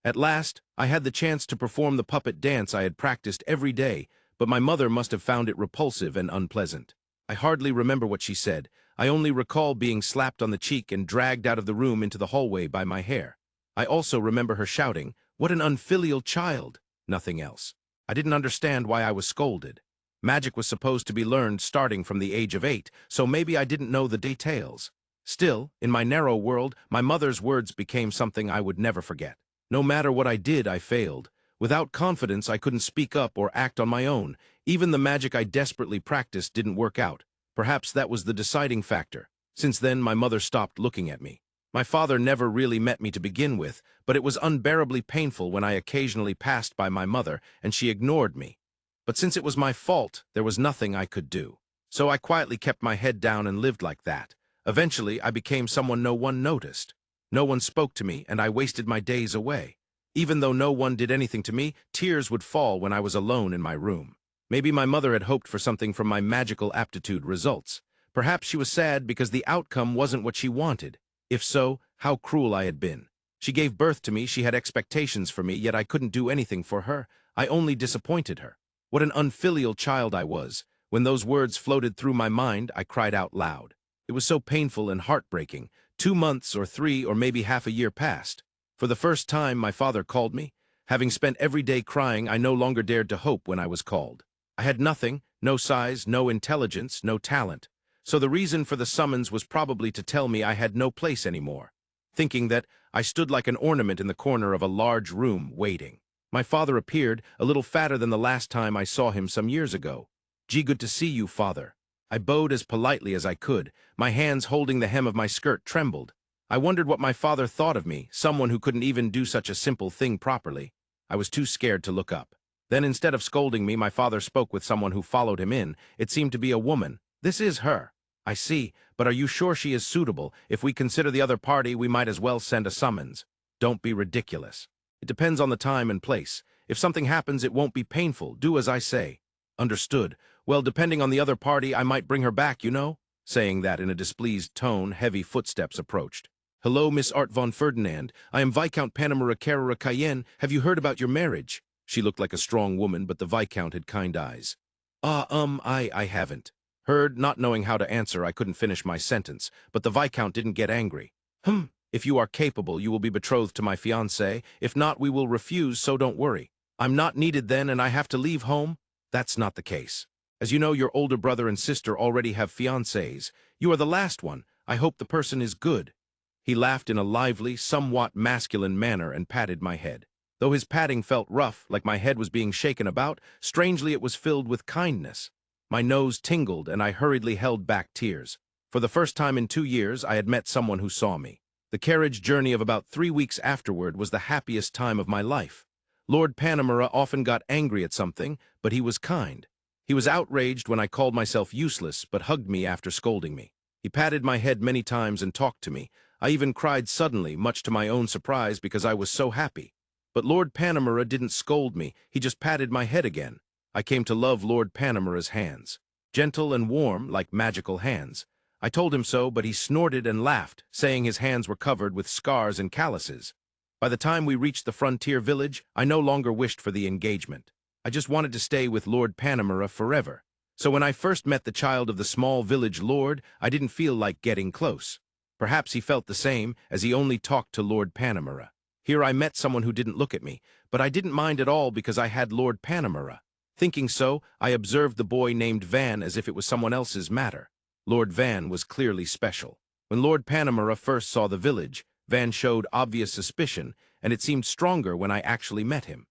At last, I had the chance to perform the puppet dance I had practiced every day, but my mother must have found it repulsive and unpleasant. I hardly remember what she said. I only recall being slapped on the cheek and dragged out of the room into the hallway by my hair. I also remember her shouting, "What an unfilial child!" Nothing else. I didn't understand why I was scolded. Magic was supposed to be learned starting from the age of 8, so maybe I didn't know the details. Still, in my narrow world, my mother's words became something I would never forget. No matter what I did, I failed. Without confidence, I couldn't speak up or act on my own. Even the magic I desperately practiced didn't work out. Perhaps that was the deciding factor. Since then, my mother stopped looking at me. My father never really met me to begin with, but it was unbearably painful when I occasionally passed by my mother and she ignored me. But since it was my fault, there was nothing I could do. So I quietly kept my head down and lived like that. Eventually, I became someone no one noticed. No one spoke to me, and I wasted my days away. Even though no one did anything to me, tears would fall when I was alone in my room. Maybe my mother had hoped for something from my magical aptitude results. Perhaps she was sad because the outcome wasn't what she wanted. If so, how cruel I had been. She gave birth to me, she had expectations for me, yet I couldn't do anything for her. I only disappointed her. What an unfilial child I was. When those words floated through my mind, I cried out loud. It was so painful and heartbreaking. 2 months or 3 or maybe half a year passed. For the first time, my father called me. Having spent every day crying, I no longer dared to hope when I was called. I had nothing, no size, no intelligence, no talent. So the reason for the summons was probably to tell me I had no place anymore. Thinking that, I stood like an ornament in the corner of a large room, waiting. My father appeared, a little fatter than the last time I saw him some years ago. "Gee, good to see you, father." I bowed as politely as I could. My hands holding the hem of my skirt trembled. I wondered what my father thought of me, someone who couldn't even do such a simple thing properly. I was too scared to look up. Then instead of scolding me, my father spoke with someone who followed him in. It seemed to be a woman. "This is her." "I see, but are you sure she is suitable? If we consider the other party, we might as well send a summons." "Don't be ridiculous. It depends on the time and place. If something happens, it won't be painful. Do as I say." "Understood. Well, depending on the other party, I might bring her back, you know?" Saying that in a displeased tone, heavy footsteps approached. "Hello, Miss Art von Ferdinand. I am Viscount Panamera Carrera Cayenne. Have you heard about your marriage?" She looked like a strong woman, but the Viscount had kind eyes. I haven't." Heard, not knowing how to answer, I couldn't finish my sentence, but the Viscount didn't get angry. If you are capable, you will be betrothed to my fiancé. If not, we will refuse, so don't worry. I'm not needed then and I have to leave home? That's not the case. As you know, your older brother and sister already have fiancés. You are the last one. I hope the person is good." He laughed in a lively, somewhat masculine manner and patted my head. Though his patting felt rough, like my head was being shaken about, strangely it was filled with kindness. My nose tingled and I hurriedly held back tears. For the first time in 2 years, I had met someone who saw me. The carriage journey of about 3 weeks afterward was the happiest time of my life. Lord Panamera often got angry at something, but he was kind. He was outraged when I called myself useless, but hugged me after scolding me. He patted my head many times and talked to me. I even cried suddenly, much to my own surprise because I was so happy. But Lord Panamera didn't scold me, he just patted my head again. I came to love Lord Panamera's hands. Gentle and warm, like magical hands. I told him so, but he snorted and laughed, saying his hands were covered with scars and calluses. By the time we reached the frontier village, I no longer wished for the engagement. I just wanted to stay with Lord Panamera forever. So when I first met the child of the small village lord, I didn't feel like getting close. Perhaps he felt the same, as he only talked to Lord Panamera. Here I met someone who didn't look at me, but I didn't mind at all because I had Lord Panamera. Thinking so, I observed the boy named Van as if it was someone else's matter. Lord Van was clearly special. When Lord Panamera first saw the village, Van showed obvious suspicion, and it seemed stronger when I actually met him.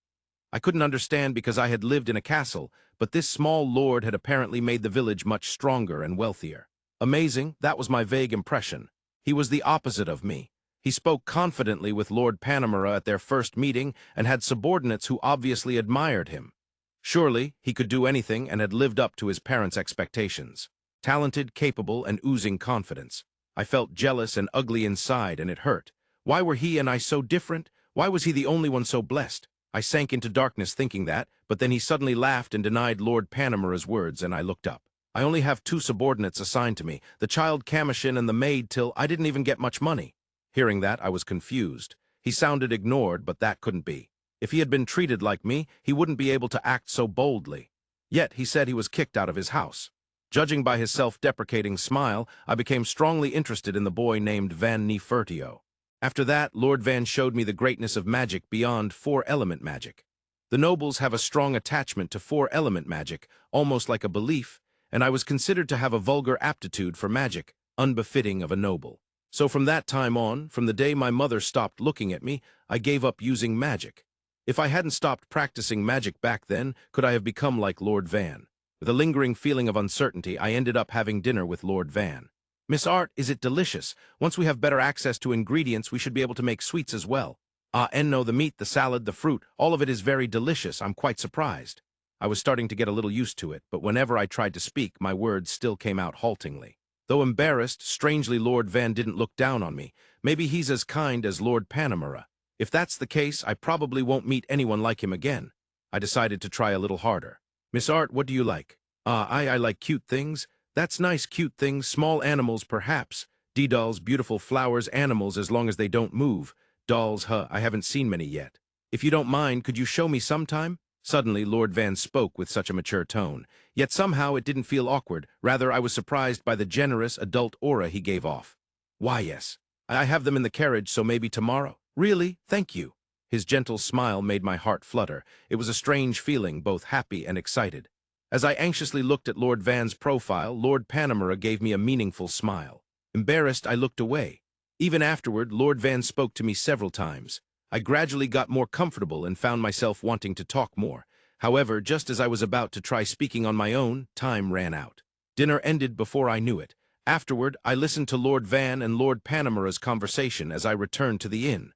I couldn't understand because I had lived in a castle, but this small lord had apparently made the village much stronger and wealthier. Amazing, that was my vague impression. He was the opposite of me. He spoke confidently with Lord Panamera at their first meeting and had subordinates who obviously admired him. Surely, he could do anything and had lived up to his parents' expectations. Talented, capable, and oozing confidence. I felt jealous and ugly inside, and it hurt. Why were he and I so different? Why was he the only one so blessed? I sank into darkness thinking that, but then he suddenly laughed and denied Lord Panamera's words, and I looked up. I only have 2 subordinates assigned to me, the child Commotion and the maid till I didn't even get much money. Hearing that, I was confused. He sounded ignored, but that couldn't be. If he had been treated like me, he wouldn't be able to act so boldly. Yet he said he was kicked out of his house. Judging by his self-deprecating smile, I became strongly interested in the boy named Van Nefertio. After that, Lord Van showed me the greatness of magic beyond 4-element magic. The nobles have a strong attachment to 4-element magic, almost like a belief, and I was considered to have a vulgar aptitude for magic, unbefitting of a noble. So from that time on, from the day my mother stopped looking at me, I gave up using magic. If I hadn't stopped practicing magic back then, could I have become like Lord Van? With a lingering feeling of uncertainty, I ended up having dinner with Lord Van. "Miss Art, is it delicious? Once we have better access to ingredients, we should be able to make sweets as well. And no, the meat, the salad, the fruit, all of it is very delicious. I'm quite surprised." I was starting to get a little used to it, but whenever I tried to speak, my words still came out haltingly. Though embarrassed, strangely Lord Van didn't look down on me. Maybe he's as kind as Lord Panamera. If that's the case, I probably won't meet anyone like him again. I decided to try a little harder. "Miss Art, what do you like?" I like cute things." "That's nice, cute things, small animals perhaps. D-dolls, beautiful flowers, animals as long as they don't move. Dolls, I haven't seen many yet. If you don't mind, could you show me sometime?" Suddenly, Lord Van spoke with such a mature tone. Yet somehow it didn't feel awkward. Rather, I was surprised by the generous, adult aura he gave off. "Why, yes. I have them in the carriage, so maybe tomorrow." "Really? Thank you." His gentle smile made my heart flutter. It was a strange feeling, both happy and excited. As I anxiously looked at Lord Van's profile, Lord Panamera gave me a meaningful smile. Embarrassed, I looked away. Even afterward, Lord Van spoke to me several times. I gradually got more comfortable and found myself wanting to talk more. However, just as I was about to try speaking on my own, time ran out. Dinner ended before I knew it. Afterward, I listened to Lord Van and Lord Panamera's conversation as I returned to the inn.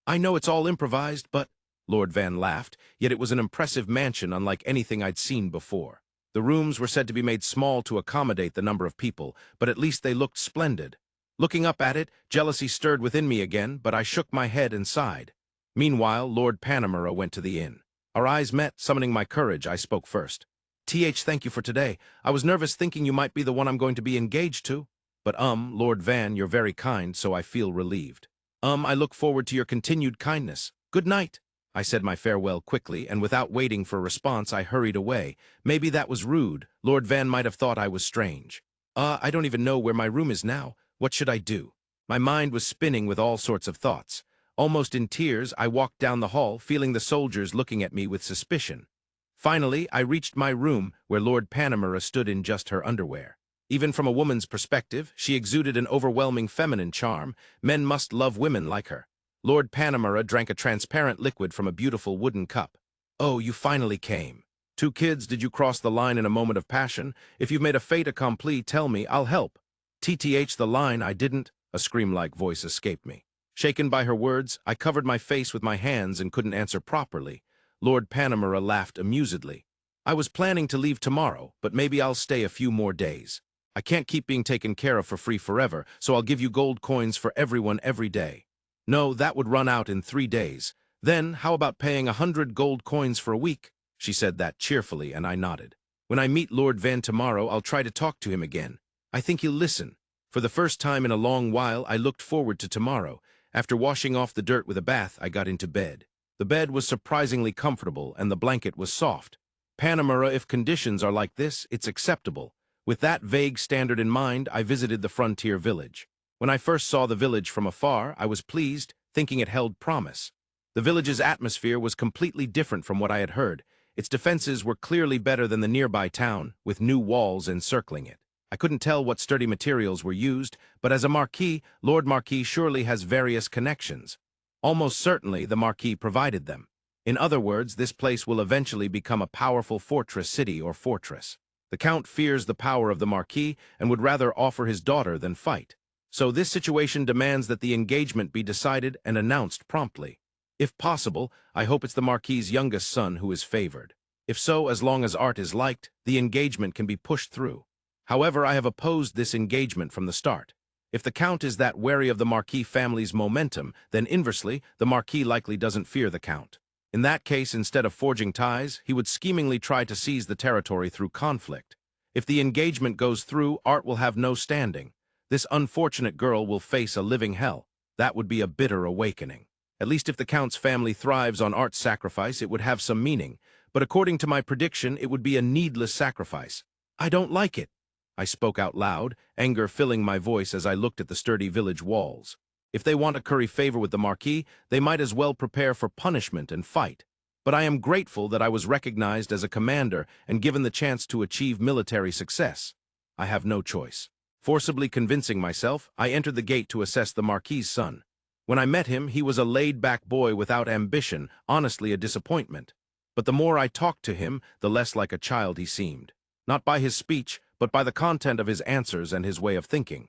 "I know it's all improvised, but—" Lord Van laughed, yet it was an impressive mansion unlike anything I'd seen before. The rooms were said to be made small to accommodate the number of people, but at least they looked splendid. Looking up at it, jealousy stirred within me again, but I shook my head and sighed. Meanwhile, Lord Panamera went to the inn. Our eyes met. Summoning my courage, I spoke first. Thank you for today. I was nervous thinking you might be the one I'm going to be engaged to. But Lord Van, you're very kind, so I feel relieved. I look forward to your continued kindness. Good night." I said my farewell quickly, and without waiting for a response, I hurried away. Maybe that was rude. Lord Van might have thought I was strange. I don't even know where my room is now. What should I do?" My mind was spinning with all sorts of thoughts. Almost in tears, I walked down the hall, feeling the soldiers looking at me with suspicion. Finally, I reached my room, where Lord Panamera stood in just her underwear. Even from a woman's perspective, she exuded an overwhelming feminine charm. Men must love women like her. Lord Panamera drank a transparent liquid from a beautiful wooden cup. "Oh, you finally came. 2 kids, did you cross the line in a moment of passion? If you've made a fait accompli, tell me, I'll help." "TTH the line, I didn't," a scream-like voice escaped me. Shaken by her words, I covered my face with my hands and couldn't answer properly. Lord Panamera laughed amusedly. "I was planning to leave tomorrow, but maybe I'll stay a few more days. I can't keep being taken care of for free forever, so I'll give you gold coins for everyone every day." "No, that would run out in 3 days. Then, how about paying 100 gold coins for a week?" She said that cheerfully, and I nodded. "When I meet Lord Van tomorrow, I'll try to talk to him again. I think he'll listen." For the first time in a long while, I looked forward to tomorrow. After washing off the dirt with a bath, I got into bed. The bed was surprisingly comfortable, and the blanket was soft. Panamera, if conditions are like this, it's acceptable. With that vague standard in mind, I visited the frontier village. When I first saw the village from afar, I was pleased, thinking it held promise. The village's atmosphere was completely different from what I had heard. Its defenses were clearly better than the nearby town, with new walls encircling it. I couldn't tell what sturdy materials were used, but as a Marquis, Lord Marquis surely has various connections. Almost certainly the Marquis provided them. In other words, this place will eventually become a powerful fortress city or fortress. The Count fears the power of the Marquis and would rather offer his daughter than fight. So this situation demands that the engagement be decided and announced promptly. If possible, I hope it's the Marquis's youngest son who is favored. If so, as long as Arte is liked, the engagement can be pushed through. However, I have opposed this engagement from the start. If the Count is that wary of the Marquis family's momentum, then inversely, the Marquis likely doesn't fear the Count. In that case, instead of forging ties, he would schemingly try to seize the territory through conflict. If the engagement goes through, Arte will have no standing. This unfortunate girl will face a living hell. That would be a bitter awakening. At least if the Count's family thrives on Arte's sacrifice, it would have some meaning. But according to my prediction, it would be a needless sacrifice. I don't like it. I spoke out loud, anger filling my voice as I looked at the sturdy village walls. If they want to curry favor with the Marquis, they might as well prepare for punishment and fight. But I am grateful that I was recognized as a commander and given the chance to achieve military success. I have no choice. Forcibly convincing myself, I entered the gate to assess the Marquis's son. When I met him, he was a laid-back boy without ambition, honestly a disappointment. But the more I talked to him, the less like a child he seemed. Not by his speech, but by the content of his answers and his way of thinking.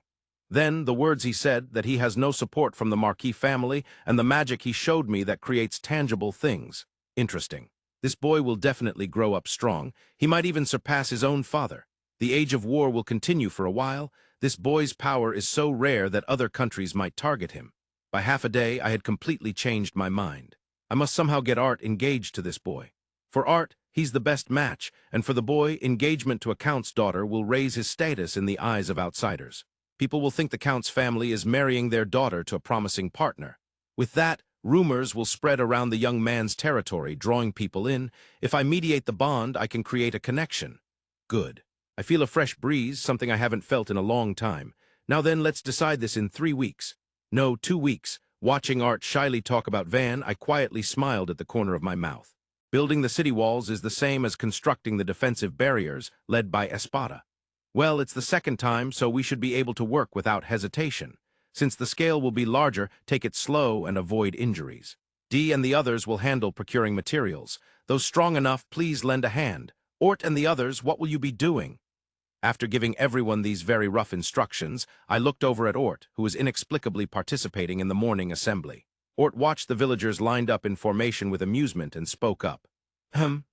Then, the words he said, that he has no support from the Marquis family, and the magic he showed me that creates tangible things. Interesting. This boy will definitely grow up strong. He might even surpass his own father. The age of war will continue for a while. This boy's power is so rare that other countries might target him. By half a day, I had completely changed my mind. I must somehow get Arte engaged to this boy. For Arte, he's the best match, and for the boy, engagement to a Count's daughter will raise his status in the eyes of outsiders. People will think the Count's family is marrying their daughter to a promising partner. With that, rumors will spread around the young man's territory, drawing people in. If I mediate the bond, I can create a connection. Good. I feel a fresh breeze, something I haven't felt in a long time. Now then, let's decide this in 3 weeks. No, 2 weeks. Watching Arte shyly talk about Van, I quietly smiled at the corner of my mouth. Building the city walls is the same as constructing the defensive barriers, led by Espada. Well, it's the second time, so we should be able to work without hesitation. Since the scale will be larger, take it slow and avoid injuries. D and the others will handle procuring materials. Those strong enough, please lend a hand. Arte and the others, what will you be doing? After giving everyone these very rough instructions, I looked over at Arte, who was inexplicably participating in the morning assembly. Arte watched the villagers lined up in formation with amusement and spoke up.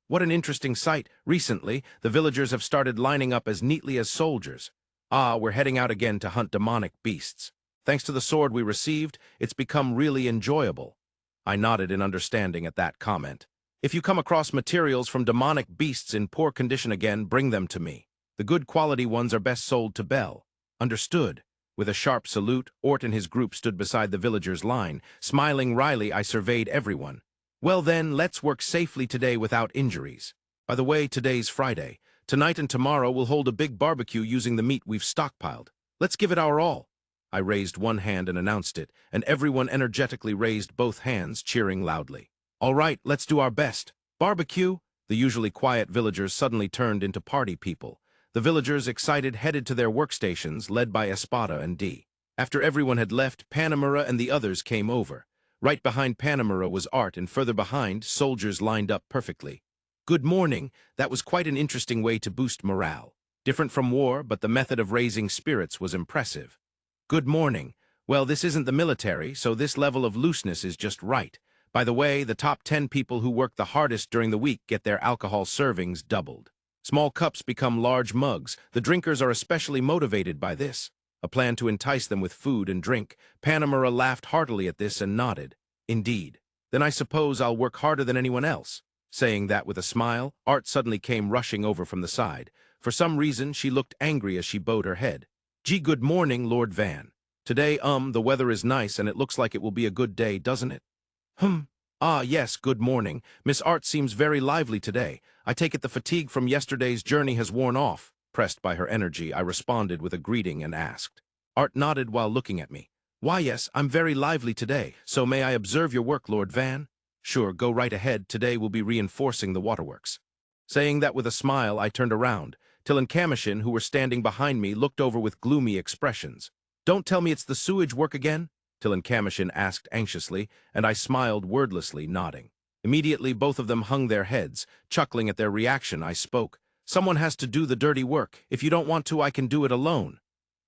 What an interesting sight. Recently, the villagers have started lining up as neatly as soldiers. We're heading out again to hunt demonic beasts. Thanks to the sword we received, it's become really enjoyable. I nodded in understanding at that comment. If you come across materials from demonic beasts in poor condition again, bring them to me. The good quality ones are best sold to Bell. Understood. With a sharp salute, Arte and his group stood beside the villagers' line. Smiling wryly, I surveyed everyone. Well then, let's work safely today without injuries. By the way, today's Friday. Tonight and tomorrow we'll hold a big barbecue using the meat we've stockpiled. Let's give it our all. I raised one hand and announced it, and everyone energetically raised both hands, cheering loudly. All right, let's do our best. Barbecue! The usually quiet villagers suddenly turned into party people. The villagers, excited, headed to their workstations, led by Espada and D. After everyone had left, Panamera and the others came over. Right behind Panamera was Art, and further behind, soldiers lined up perfectly. Good morning. That was quite an interesting way to boost morale. Different from war, but the method of raising spirits was impressive. Good morning. Well, this isn't the military, so this level of looseness is just right. By the way, the top 10 people who work the hardest during the week get their alcohol servings doubled. Small cups become large mugs. The drinkers are especially motivated by this. A plan to entice them with food and drink. Panamera laughed heartily at this and nodded. Indeed. Then I suppose I'll work harder than anyone else. Saying that with a smile, Art suddenly came rushing over from the side. For some reason, she looked angry as she bowed her head. Gee, good morning, Lord Van. Today, the weather is nice and it looks like it will be a good day, doesn't it? Ah, yes, good morning. Miss Art seems very lively today. I take it the fatigue from yesterday's journey has worn off. Pressed by her energy, I responded with a greeting and asked. Art nodded while looking at me. Why, yes, I'm very lively today, so may I observe your work, Lord Van? Sure, go right ahead. Today we'll be reinforcing the waterworks. Saying that with a smile, I turned around. Till and Commotion, who were standing behind me, looked over with gloomy expressions. Don't tell me it's the sewage work again? Till and Commotion asked anxiously, and I smiled wordlessly, nodding. Immediately, both of them hung their heads. Chuckling at their reaction, I spoke. Someone has to do the dirty work. If you don't want to, I can do it alone.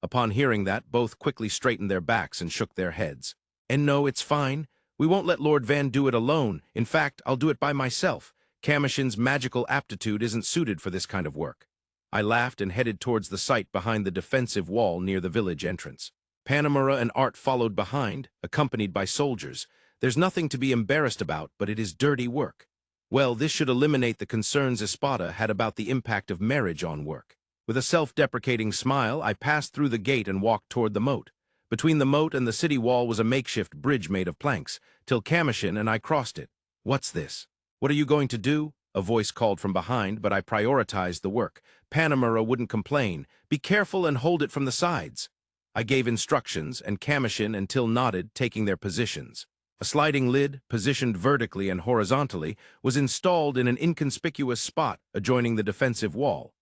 Upon hearing that, both quickly straightened their backs and shook their heads. And no, it's fine. We won't let Lord Van do it alone. In fact, I'll do it by myself. Commotion's magical aptitude isn't suited for this kind of work. I laughed and headed towards the site behind the defensive wall near the village entrance. Panamera and Art followed behind, accompanied by soldiers. There's nothing to be embarrassed about, but it is dirty work. Well, this should eliminate the concerns Espada had about the impact of marriage on work. With a self-deprecating smile, I passed through the gate and walked toward the moat. Between the moat and the city wall was a makeshift bridge made of planks, till Commotion and I crossed it. What's this? What are you going to do? A voice called from behind, but I prioritized the work. Panamera wouldn't complain. Be careful and hold it from the sides. I gave instructions, and Commotion and Till nodded, taking their positions. A sliding lid, positioned vertically and horizontally, was installed in an inconspicuous spot adjoining the defensive wall.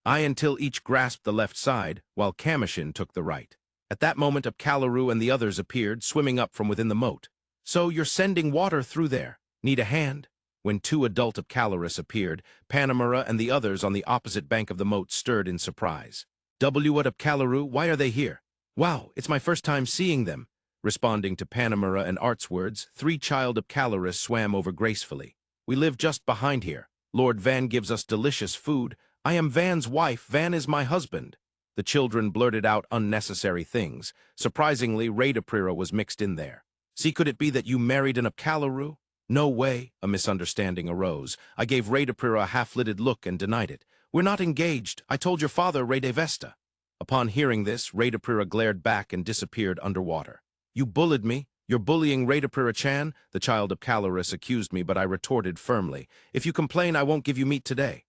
I and Till each grasped the left side, while Commotion took the right. At that moment, Apcaluru and the others appeared, swimming up from within the moat. So you're sending water through there. Need a hand? When two adult Apcalurus appeared, Panamera and the others on the opposite bank of the moat stirred in surprise. What Apcaluru? Why are they here? Wow, it's my first time seeing them. Responding to Panamera and Art's words, three child Apcalurus swam over gracefully. We live just behind here. Lord Van gives us delicious food. I am Van's wife. Van is my husband. The children blurted out unnecessary things. Surprisingly, Renovate was mixed in there. See, could it be that you married an Apcaluru? No way. A misunderstanding arose. I gave Renovate a half-lidded look and denied it. We're not engaged. I told your father, Renovate. Upon hearing this, Renovate glared back and disappeared underwater. You bullied me. You're bullying Renovate-chan, the child Apcalurus accused me, but I retorted firmly. If you complain, I won't give you meat today.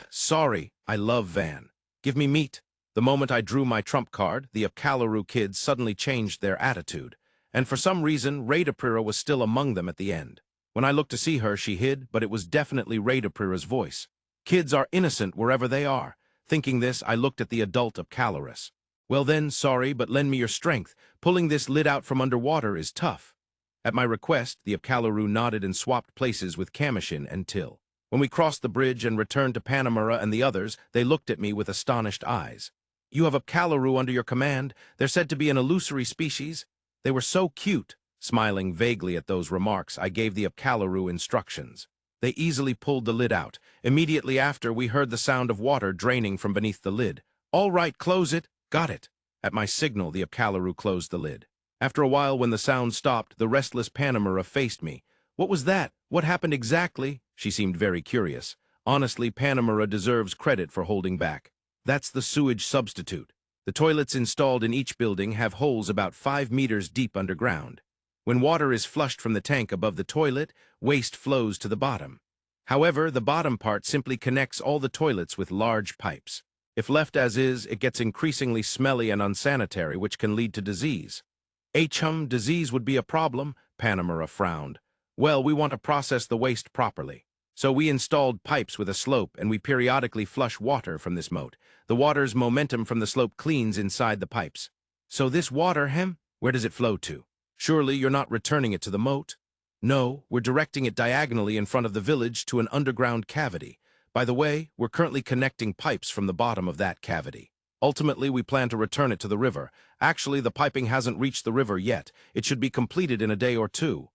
Sorry. I love Van. Give me meat. The moment I drew my trump card, the Apcaluru kids suddenly changed their attitude. And for some reason, Renovate was still among them at the end. When I looked to see her, she hid, but it was definitely Renovate's voice. Kids are innocent wherever they are. Thinking this, I looked at the adult Apcalurus. Well then, sorry, but lend me your strength. Pulling this lid out from underwater is tough. At my request, the Apcaluru nodded and swapped places with Commotion and Till. When we crossed the bridge and returned to Panamera and the others, they looked at me with astonished eyes. You have Apcaluru under your command. They're said to be an illusory species. They were so cute. Smiling vaguely at those remarks, I gave the Apcaluru instructions. They easily pulled the lid out. Immediately after, we heard the sound of water draining from beneath the lid. All right, close it. Got it. At my signal, the Apcaluru closed the lid. After a while, when the sound stopped, the restless Panamera faced me. What was that? What happened exactly? She seemed very curious. Honestly, Panamera deserves credit for holding back. That's the sewage substitute. The toilets installed in each building have holes about 5 meters deep underground. When water is flushed from the tank above the toilet, waste flows to the bottom. However, the bottom part simply connects all the toilets with large pipes. If left as is, it gets increasingly smelly and unsanitary, which can lead to disease. Disease would be a problem, Panamera frowned. Well, we want to process the waste properly. So we installed pipes with a slope, and we periodically flush water from this moat. The water's momentum from the slope cleans inside the pipes. So this water, where does it flow to? Surely you're not returning it to the moat? No, we're directing it diagonally in front of the village to an underground cavity. By the way, we're currently connecting pipes from the bottom of that cavity. Ultimately, we plan to return it to the river. Actually, the piping hasn't reached the river yet. It should be completed in a day or two.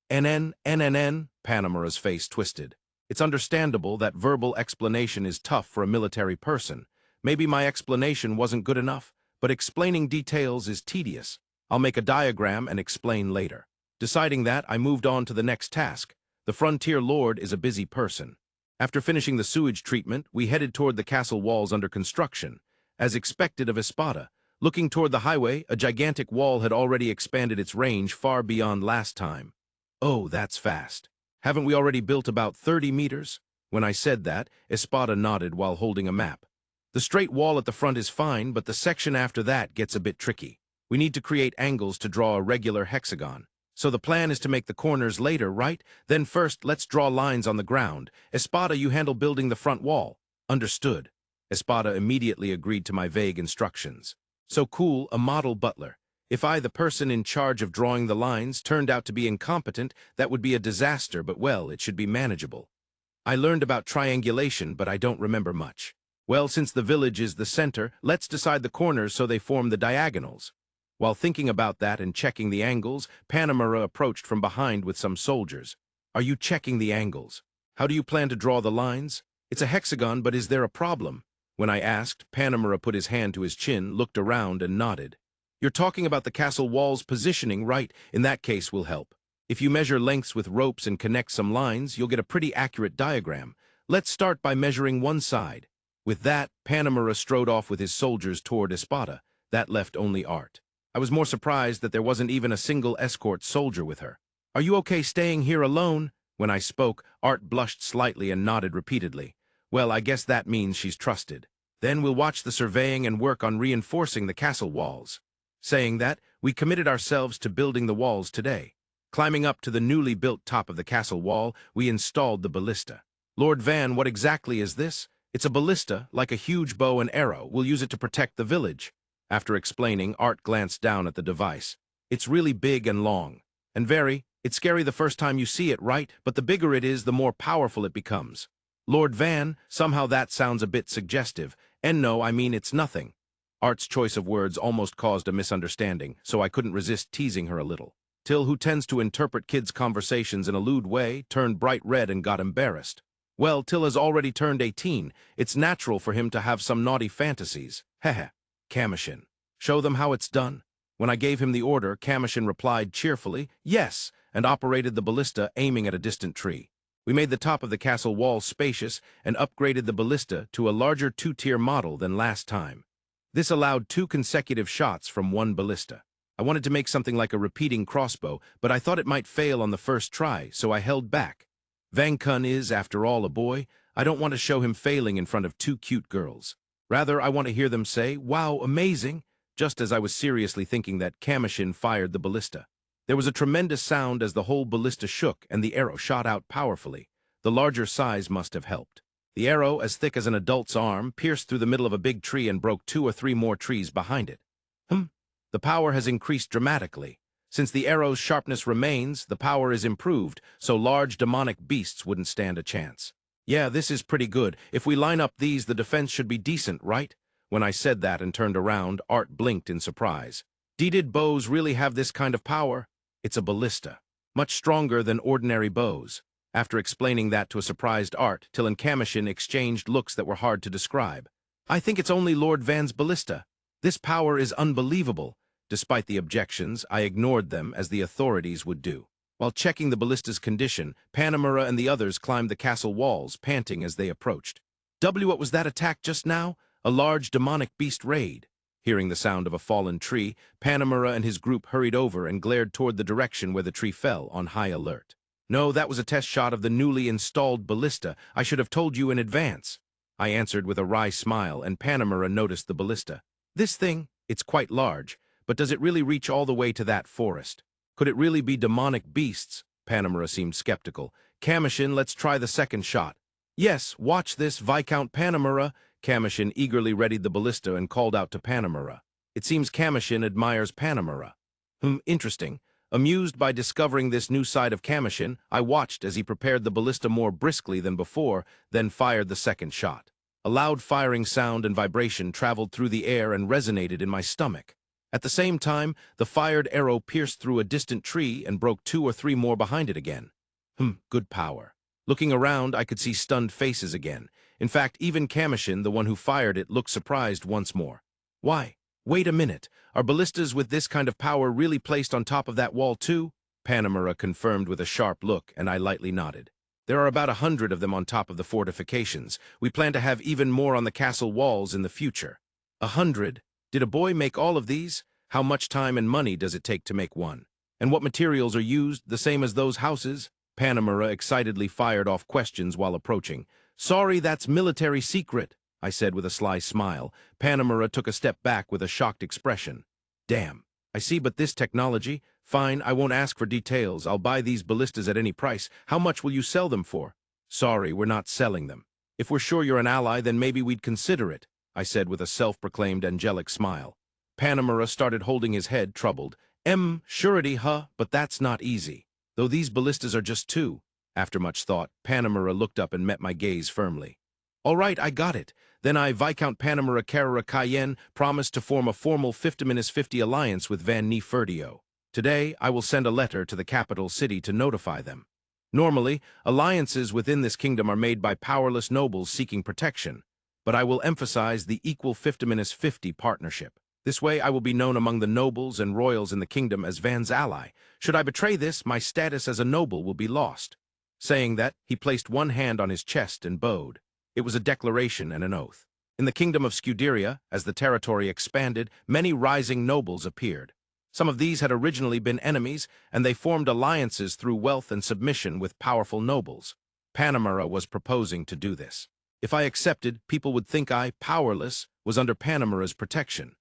Panamera's face twisted. It's understandable that verbal explanation is tough for a military person. Maybe my explanation wasn't good enough, but explaining details is tedious. I'll make a diagram and explain later. Deciding that, I moved on to the next task. The Frontier Lord is a busy person. After finishing the sewage treatment, we headed toward the castle walls under construction. As expected of Espada, looking toward the highway, a gigantic wall had already expanded its range far beyond last time. Oh, that's fast. Haven't we already built about 30 meters? When I said that, Espada nodded while holding a map. The straight wall at the front is fine, but the section after that gets a bit tricky. We need to create angles to draw a regular hexagon. So the plan is to make the corners later, right? Then first, let's draw lines on the ground. Espada, you handle building the front wall. Understood. Espada immediately agreed to my vague instructions. So cool, a model butler. If I, the person in charge of drawing the lines, turned out to be incompetent, that would be a disaster, but well, it should be manageable. I learned about triangulation, but I don't remember much. Well, since the village is the center, let's decide the corners so they form the diagonals. While thinking about that and checking the angles, Panamera approached from behind with some soldiers. Are you checking the angles? How do you plan to draw the lines? It's a hexagon, but is there a problem? When I asked, Panamera put his hand to his chin, looked around, and nodded. You're talking about the castle wall's positioning, right? In that case, we'll help. If you measure lengths with ropes and connect some lines, you'll get a pretty accurate diagram. Let's start by measuring one side. With that, Panamera strode off with his soldiers toward Espada. That left only Arte. I was more surprised that there wasn't even a single escort soldier with her. Are you okay staying here alone? When I spoke, Arte blushed slightly and nodded repeatedly. Well, I guess that means she's trusted. Then we'll watch the surveying and work on reinforcing the castle walls. Saying that, we committed ourselves to building the walls today. Climbing up to the newly built top of the castle wall, we installed the ballista. Lord Van, what exactly is this? It's a ballista, like a huge bow and arrow. We'll use it to protect the village. After explaining, Arte glanced down at the device. It's really big and long. And it's scary the first time you see it, right? But the bigger it is, the more powerful it becomes. Lord Van, somehow that sounds a bit suggestive. And no, I mean it's nothing. Arte's choice of words almost caused a misunderstanding, so I couldn't resist teasing her a little. Till, who tends to interpret kids' conversations in a lewd way, turned bright red and got embarrassed. Well, Till has already turned 18. It's natural for him to have some naughty fantasies. Heh. Commotion. Show them how it's done. When I gave him the order, Commotion replied cheerfully, yes, and operated the ballista aiming at a distant tree. We made the top of the castle wall spacious and upgraded the ballista to a larger two-tier model than last time. This allowed 2 consecutive shots from one ballista. I wanted to make something like a repeating crossbow, but I thought it might fail on the first try, so I held back. Van Kun is, after all, a boy. I don't want to show him failing in front of 2 cute girls. Rather, I want to hear them say, wow, amazing, just as I was seriously thinking that Commotion fired the ballista. There was a tremendous sound as the whole ballista shook and the arrow shot out powerfully. The larger size must have helped. The arrow, as thick as an adult's arm, pierced through the middle of a big tree and broke 2 or 3 more trees behind it. The power has increased dramatically. Since the arrow's sharpness remains, the power is improved, so large demonic beasts wouldn't stand a chance. Yeah, this is pretty good. If we line up these, the defense should be decent, right? When I said that and turned around, Arte blinked in surprise. Did bows really have this kind of power? It's a ballista, much stronger than ordinary bows. After explaining that to a surprised Arte, Till and Commotion exchanged looks that were hard to describe. I think it's only Lord Van's ballista. This power is unbelievable. Despite the objections, I ignored them as the authorities would do. While checking the ballista's condition, Panamera and the others climbed the castle walls, panting as they approached. What was that attack just now? A large demonic beast raid. Hearing the sound of a fallen tree, Panamera and his group hurried over and glared toward the direction where the tree fell, on high alert. No, that was a test shot of the newly installed ballista. I should have told you in advance. I answered with a wry smile, and Panamera noticed the ballista. This thing, it's quite large, but does it really reach all the way to that forest? Could it really be demonic beasts? Panamera seemed skeptical. Commotion, let's try the second shot. Yes, watch this, Viscount Panamera. Commotion eagerly readied the ballista and called out to Panamera. It seems Commotion admires Panamera. Interesting. Amused by discovering this new side of Commotion, I watched as he prepared the ballista more briskly than before, then fired the second shot. A loud firing sound and vibration traveled through the air and resonated in my stomach. At the same time, the fired arrow pierced through a distant tree and broke 2 or 3 more behind it again. Good power. Looking around, I could see stunned faces again. In fact, even Commotion, the one who fired it, looked surprised once more. Why? Wait a minute. Are ballistas with this kind of power really placed on top of that wall too? Panamera confirmed with a sharp look, and I lightly nodded. There are about 100 of them on top of the fortifications. We plan to have even more on the castle walls in the future. 100? Did a boy make all of these? How much time and money does it take to make one? And what materials are used, the same as those houses? Panamera excitedly fired off questions while approaching. Sorry, that's military secret, I said with a sly smile. Panamera took a step back with a shocked expression. Damn, I see, but this technology? Fine, I won't ask for details. I'll buy these ballistas at any price. How much will you sell them for? Sorry, we're not selling them. If we're sure you're an ally, then maybe we'd consider it, I said with a self-proclaimed angelic smile. Panamera started holding his head, troubled. Surety, huh? But that's not easy. Though these ballistas are just 2. After much thought, Panamera looked up and met my gaze firmly. All right, I got it. Then I, Viscount Panamera Carrera Cayenne, promised to form a formal 50-50 alliance with Van Nefertio. Today, I will send a letter to the capital city to notify them. Normally, alliances within this kingdom are made by powerless nobles seeking protection, but I will emphasize the equal 50-50 partnership. This way, I will be known among the nobles and royals in the kingdom as Van's ally. Should I betray this, my status as a noble will be lost. Saying that, he placed one hand on his chest and bowed. It was a declaration and an oath. In the kingdom of Scuderia, as the territory expanded, many rising nobles appeared. Some of these had originally been enemies, and they formed alliances through wealth and submission with powerful nobles. Panamera was proposing to do this. If I accepted, people would think I, powerless, was under Panamera's protection.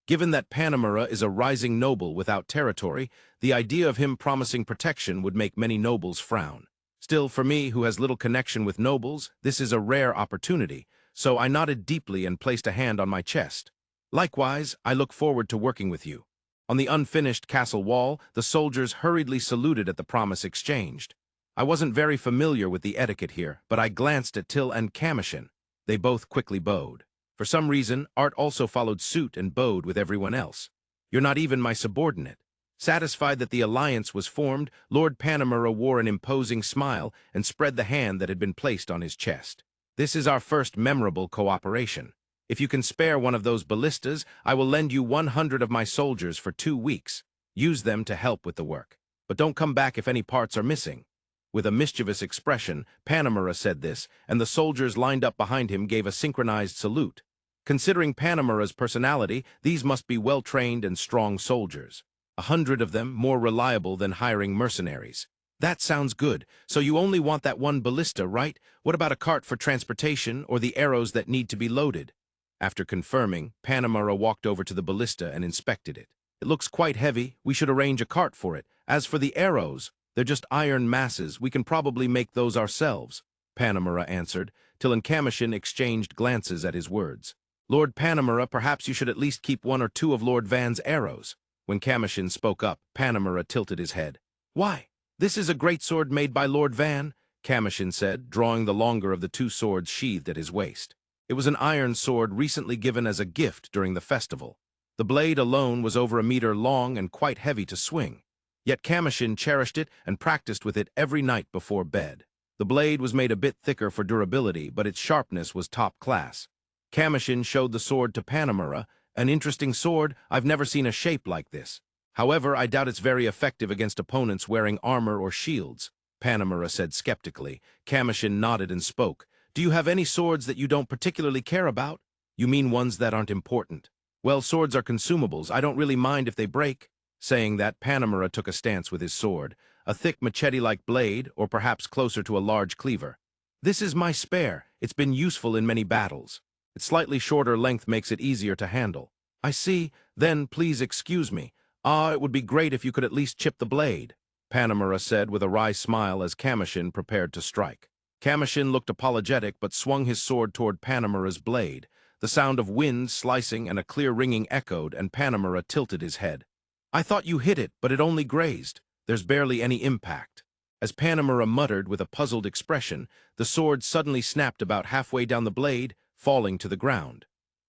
Given that Panamera is a rising noble without territory, the idea of him promising protection would make many nobles frown. Still, for me, who has little connection with nobles, this is a rare opportunity, so I nodded deeply and placed a hand on my chest. Likewise, I look forward to working with you. On the unfinished castle wall, the soldiers hurriedly saluted at the promise exchanged. I wasn't very familiar with the etiquette here, but I glanced at Till and Commotion. They both quickly bowed. For some reason, Arte also followed suit and bowed with everyone else. You're not even my subordinate. Satisfied that the alliance was formed, Lord Panamera wore an imposing smile and spread the hand that had been placed on his chest. This is our first memorable cooperation. If you can spare one of those ballistas, I will lend you 100 of my soldiers for 2 weeks. Use them to help with the work. But don't come back if any parts are missing. With a mischievous expression, Panamera said this, and the soldiers lined up behind him gave a synchronized salute. Considering Panamera's personality, these must be well-trained and strong soldiers. 100 of them, more reliable than hiring mercenaries. That sounds good. So you only want that one ballista, right? What about a cart for transportation or the arrows that need to be loaded? After confirming, Panamera walked over to the ballista and inspected it. It looks quite heavy. We should arrange a cart for it. As for the arrows, they're just iron masses. We can probably make those ourselves, Panamera answered, till Commotion exchanged glances at his words. Lord Panamera, perhaps you should at least keep 1 or 2 of Lord Van's arrows. When Commotion spoke up, Panamera tilted his head. Why? This is a great sword made by Lord Van, Commotion said, drawing the longer of the 2 swords sheathed at his waist. It was an iron sword recently given as a gift during the festival. The blade alone was over 1 meter long and quite heavy to swing. Yet Commotion cherished it and practiced with it every night before bed. The blade was made a bit thicker for durability, but its sharpness was top class. Commotion showed the sword to Panamera. An interesting sword. I've never seen a shape like this. However, I doubt it's very effective against opponents wearing armor or shields, Panamera said skeptically. Commotion nodded and spoke. Do you have any swords that you don't particularly care about? You mean ones that aren't important? Well, swords are consumables. I don't really mind if they break. Saying that, Panamera took a stance with his sword, a thick machete-like blade, or perhaps closer to a large cleaver. This is my spare. It's been useful in many battles. Its slightly shorter length makes it easier to handle. I see. Then please excuse me. It would be great if you could at least chip the blade, Panamera said with a wry smile as Commotion prepared to strike. Commotion looked apologetic but swung his sword toward Panamera's blade. The sound of wind slicing and a clear ringing echoed, and Panamera tilted his head. I thought you hit it, but it only grazed. There's barely any impact. As Panamera muttered with a puzzled expression, the sword suddenly snapped about halfway down the blade, falling to the ground.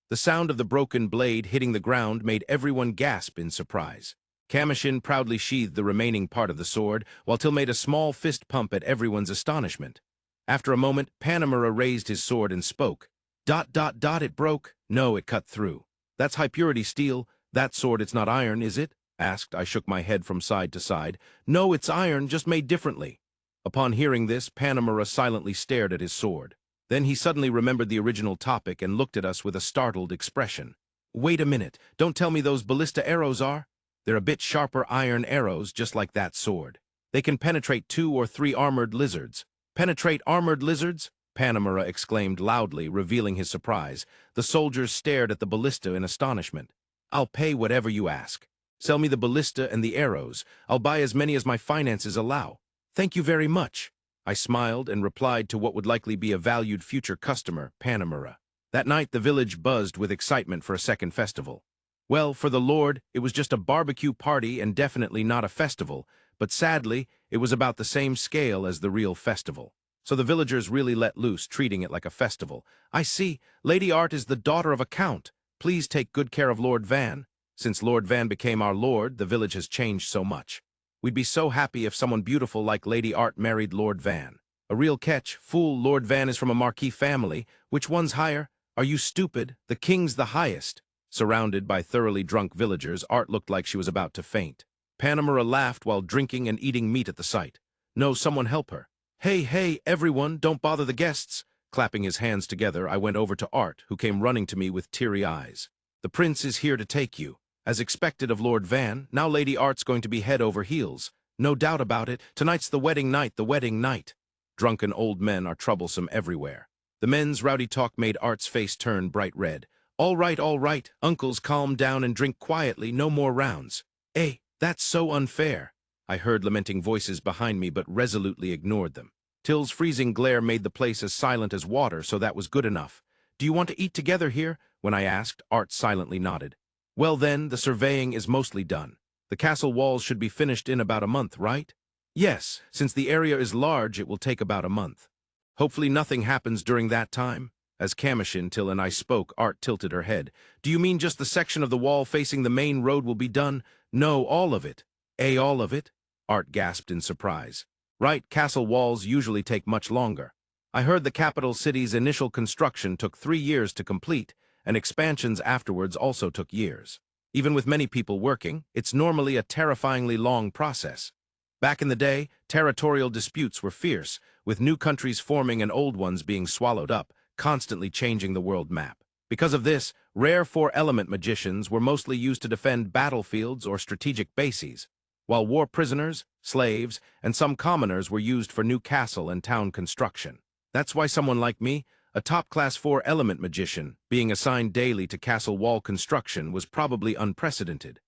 The sound of the broken blade hitting the ground made everyone gasp in surprise. Commotion proudly sheathed the remaining part of the sword, while Till made a small fist pump at everyone's astonishment. After a moment, Panamera raised his sword and spoke. It broke. No, it cut through. That's high-purity steel. That sword, it's not iron, is it? Asked. I shook my head from side to side. No, it's iron, just made differently. Upon hearing this, Panamera silently stared at his sword. Then he suddenly remembered the original topic and looked at us with a startled expression. Wait a minute, don't tell me those ballista arrows are? They're a bit sharper iron arrows, just like that sword. They can penetrate 2 or 3 armored lizards. Penetrate armored lizards? Panamera exclaimed loudly, revealing his surprise. The soldiers stared at the ballista in astonishment. I'll pay whatever you ask. Sell me the ballista and the arrows. I'll buy as many as my finances allow. Thank you very much. I smiled and replied to what would likely be a valued future customer, Panamera. That night the village buzzed with excitement for a second festival. Well, for the Lord, it was just a barbecue party and definitely not a festival, but sadly, it was about the same scale as the real festival. So the villagers really let loose, treating it like a festival. I see. Lady Arte is the daughter of a count. Please take good care of Lord Van. Since Lord Van became our lord, the village has changed so much. We'd be so happy if someone beautiful like Lady Arte married Lord Van. A real catch. Fool, Lord Van is from a Marquis family. Which one's higher? Are you stupid? The king's the highest. Surrounded by thoroughly drunk villagers, Arte looked like she was about to faint. Panamera laughed while drinking and eating meat at the sight. No, someone help her. Hey, everyone, don't bother the guests. Clapping his hands together, I went over to Arte, who came running to me with teary eyes. The prince is here to take you. As expected of Lord Van, now Lady Arte's going to be head over heels. No doubt about it, tonight's the wedding night, the wedding night. Drunken old men are troublesome everywhere. The men's rowdy talk made Arte's face turn bright red. All right, uncles, calm down and drink quietly, no more rounds. That's so unfair. I heard lamenting voices behind me but resolutely ignored them. Till's freezing glare made the place as silent as water, so that was good enough. Do you want to eat together here? When I asked, Arte silently nodded. Well then, the surveying is mostly done. The castle walls should be finished in about a month, right? Yes, since the area is large, it will take about a month. Hopefully nothing happens during that time. As Commotion, Till, and I spoke, Arte tilted her head. Do you mean just the section of the wall facing the main road will be done? No, all of it. All of it? Arte gasped in surprise. Right, castle walls usually take much longer. I heard the capital city's initial construction took 3 years to complete, and expansions afterwards also took years. Even with many people working, it's normally a terrifyingly long process. Back in the day, territorial disputes were fierce, with new countries forming and old ones being swallowed up, constantly changing the world map. Because of this, rare 4-element magicians were mostly used to defend battlefields or strategic bases, while war prisoners, slaves, and some commoners were used for new castle and town construction. That's why someone like me, a top-class 4-element magician, being assigned daily to castle wall construction was probably unprecedented.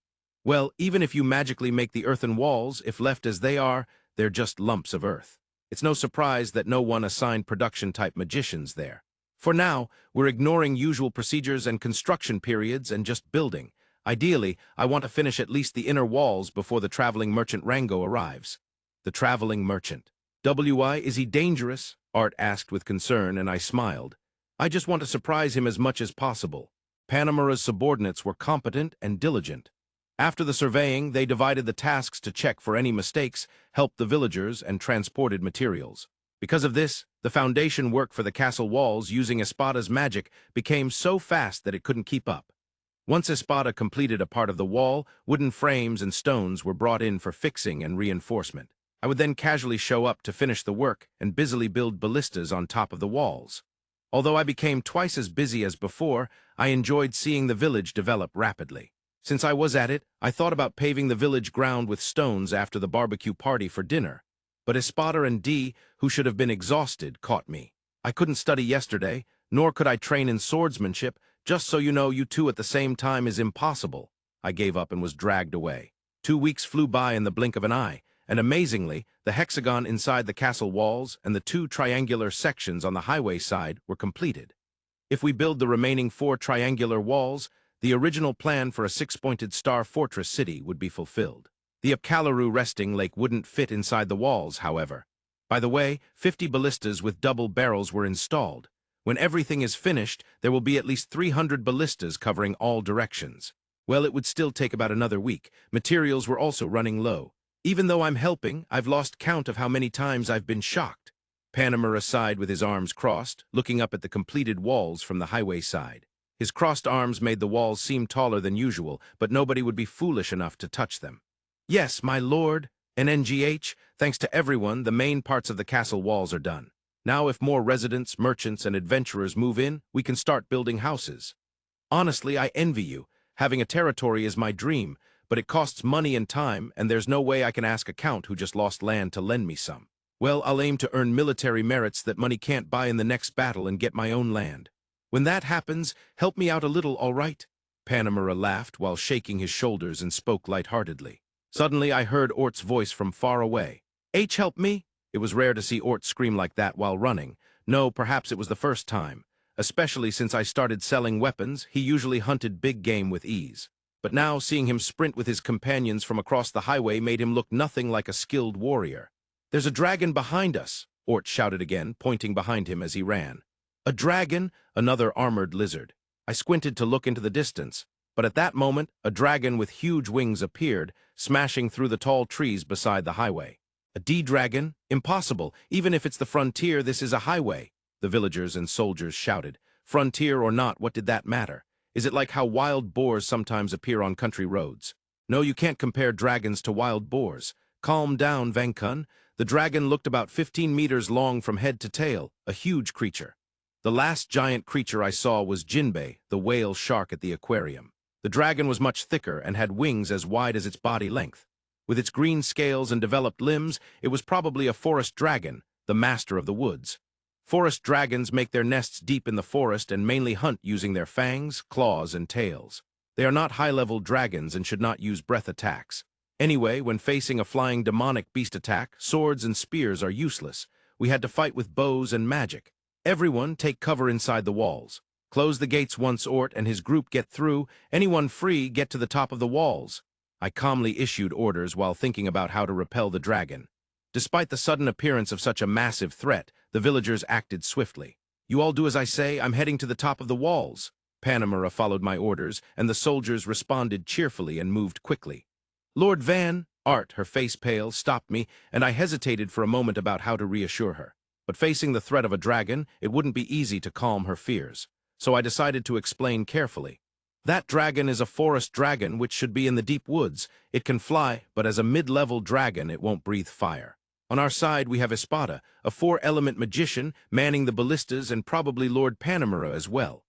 Well, even if you magically make the earthen walls, if left as they are, they're just lumps of earth. It's no surprise that no one assigned production-type magicians there. For now, we're ignoring usual procedures and construction periods and just building. Ideally, I want to finish at least the inner walls before the traveling merchant Rango arrives. The traveling merchant. Is he dangerous? Arte asked with concern, and I smiled. I just want to surprise him as much as possible. Panamera's subordinates were competent and diligent. After the surveying, they divided the tasks to check for any mistakes, helped the villagers, and transported materials. Because of this, the foundation work for the castle walls using Espada's magic became so fast that it couldn't keep up. Once Espada completed a part of the wall, wooden frames and stones were brought in for fixing and reinforcement. I would then casually show up to finish the work and busily build ballistas on top of the walls. Although I became twice as busy as before, I enjoyed seeing the village develop rapidly. Since I was at it, I thought about paving the village ground with stones after the barbecue party for dinner. But Espada and D, who should have been exhausted, caught me. I couldn't study yesterday, nor could I train in swordsmanship. Just so you know, you two at the same time is impossible. I gave up and was dragged away. 2 weeks flew by in the blink of an eye, and amazingly, the hexagon inside the castle walls and the 2 triangular sections on the highway side were completed. If we build the remaining 4 triangular walls, the original plan for a 6-pointed star fortress city would be fulfilled. The Apcaluru resting lake wouldn't fit inside the walls, however. By the way, 50 ballistas with double barrels were installed. When everything is finished, there will be at least 300 ballistas covering all directions. Well, it would still take about another week. Materials were also running low. Even though I'm helping, I've lost count of how many times I've been shocked. Panamera sighed with his arms crossed, looking up at the completed walls from the highway side. His crossed arms made the walls seem taller than usual, but nobody would be foolish enough to touch them. Yes, my lord, NNGH, thanks to everyone, the main parts of the castle walls are done. Now if more residents, merchants, and adventurers move in, we can start building houses. Honestly, I envy you. Having a territory is my dream, but it costs money and time, and there's no way I can ask a count who just lost land to lend me some. Well, I'll aim to earn military merits that money can't buy in the next battle and get my own land. When that happens, help me out a little, all right? Panamera laughed while shaking his shoulders and spoke lightheartedly. Suddenly, I heard Ort's voice from far away. H, help me? It was rare to see Ort scream like that while running. No, perhaps it was the first time. Especially since I started selling weapons, he usually hunted big game with ease. But now, seeing him sprint with his companions from across the highway made him look nothing like a skilled warrior. There's a dragon behind us, Ort shouted again, pointing behind him as he ran. A dragon? Another armored lizard. I squinted to look into the distance, but at that moment, a dragon with huge wings appeared, smashing through the tall trees beside the highway. A D-dragon? Impossible. Even if it's the frontier, this is a highway. The villagers and soldiers shouted. Frontier or not, what did that matter? Is it like how wild boars sometimes appear on country roads? No, you can't compare dragons to wild boars. Calm down, Vankun. The dragon looked about 15 meters long from head to tail, a huge creature. The last giant creature I saw was Jinbei, the whale shark at the aquarium. The dragon was much thicker and had wings as wide as its body length. With its green scales and developed limbs, it was probably a forest dragon, the master of the woods. Forest dragons make their nests deep in the forest and mainly hunt using their fangs, claws, and tails. They are not high-level dragons and should not use breath attacks. Anyway, when facing a flying demonic beast attack, swords and spears are useless. We had to fight with bows and magic. Everyone take cover inside the walls. Close the gates once Ort and his group get through. Anyone free, get to the top of the walls. I calmly issued orders while thinking about how to repel the dragon. Despite the sudden appearance of such a massive threat, the villagers acted swiftly. You all do as I say, I'm heading to the top of the walls. Panamera followed my orders, and the soldiers responded cheerfully and moved quickly. Lord Van, Art, her face pale, stopped me, and I hesitated for a moment about how to reassure her. But facing the threat of a dragon, it wouldn't be easy to calm her fears. So I decided to explain carefully. That dragon is a forest dragon which should be in the deep woods. It can fly, but as a mid-level dragon, it won't breathe fire. On our side, we have Espada, a 4-element magician, manning the ballistas and probably Lord Panamera as well.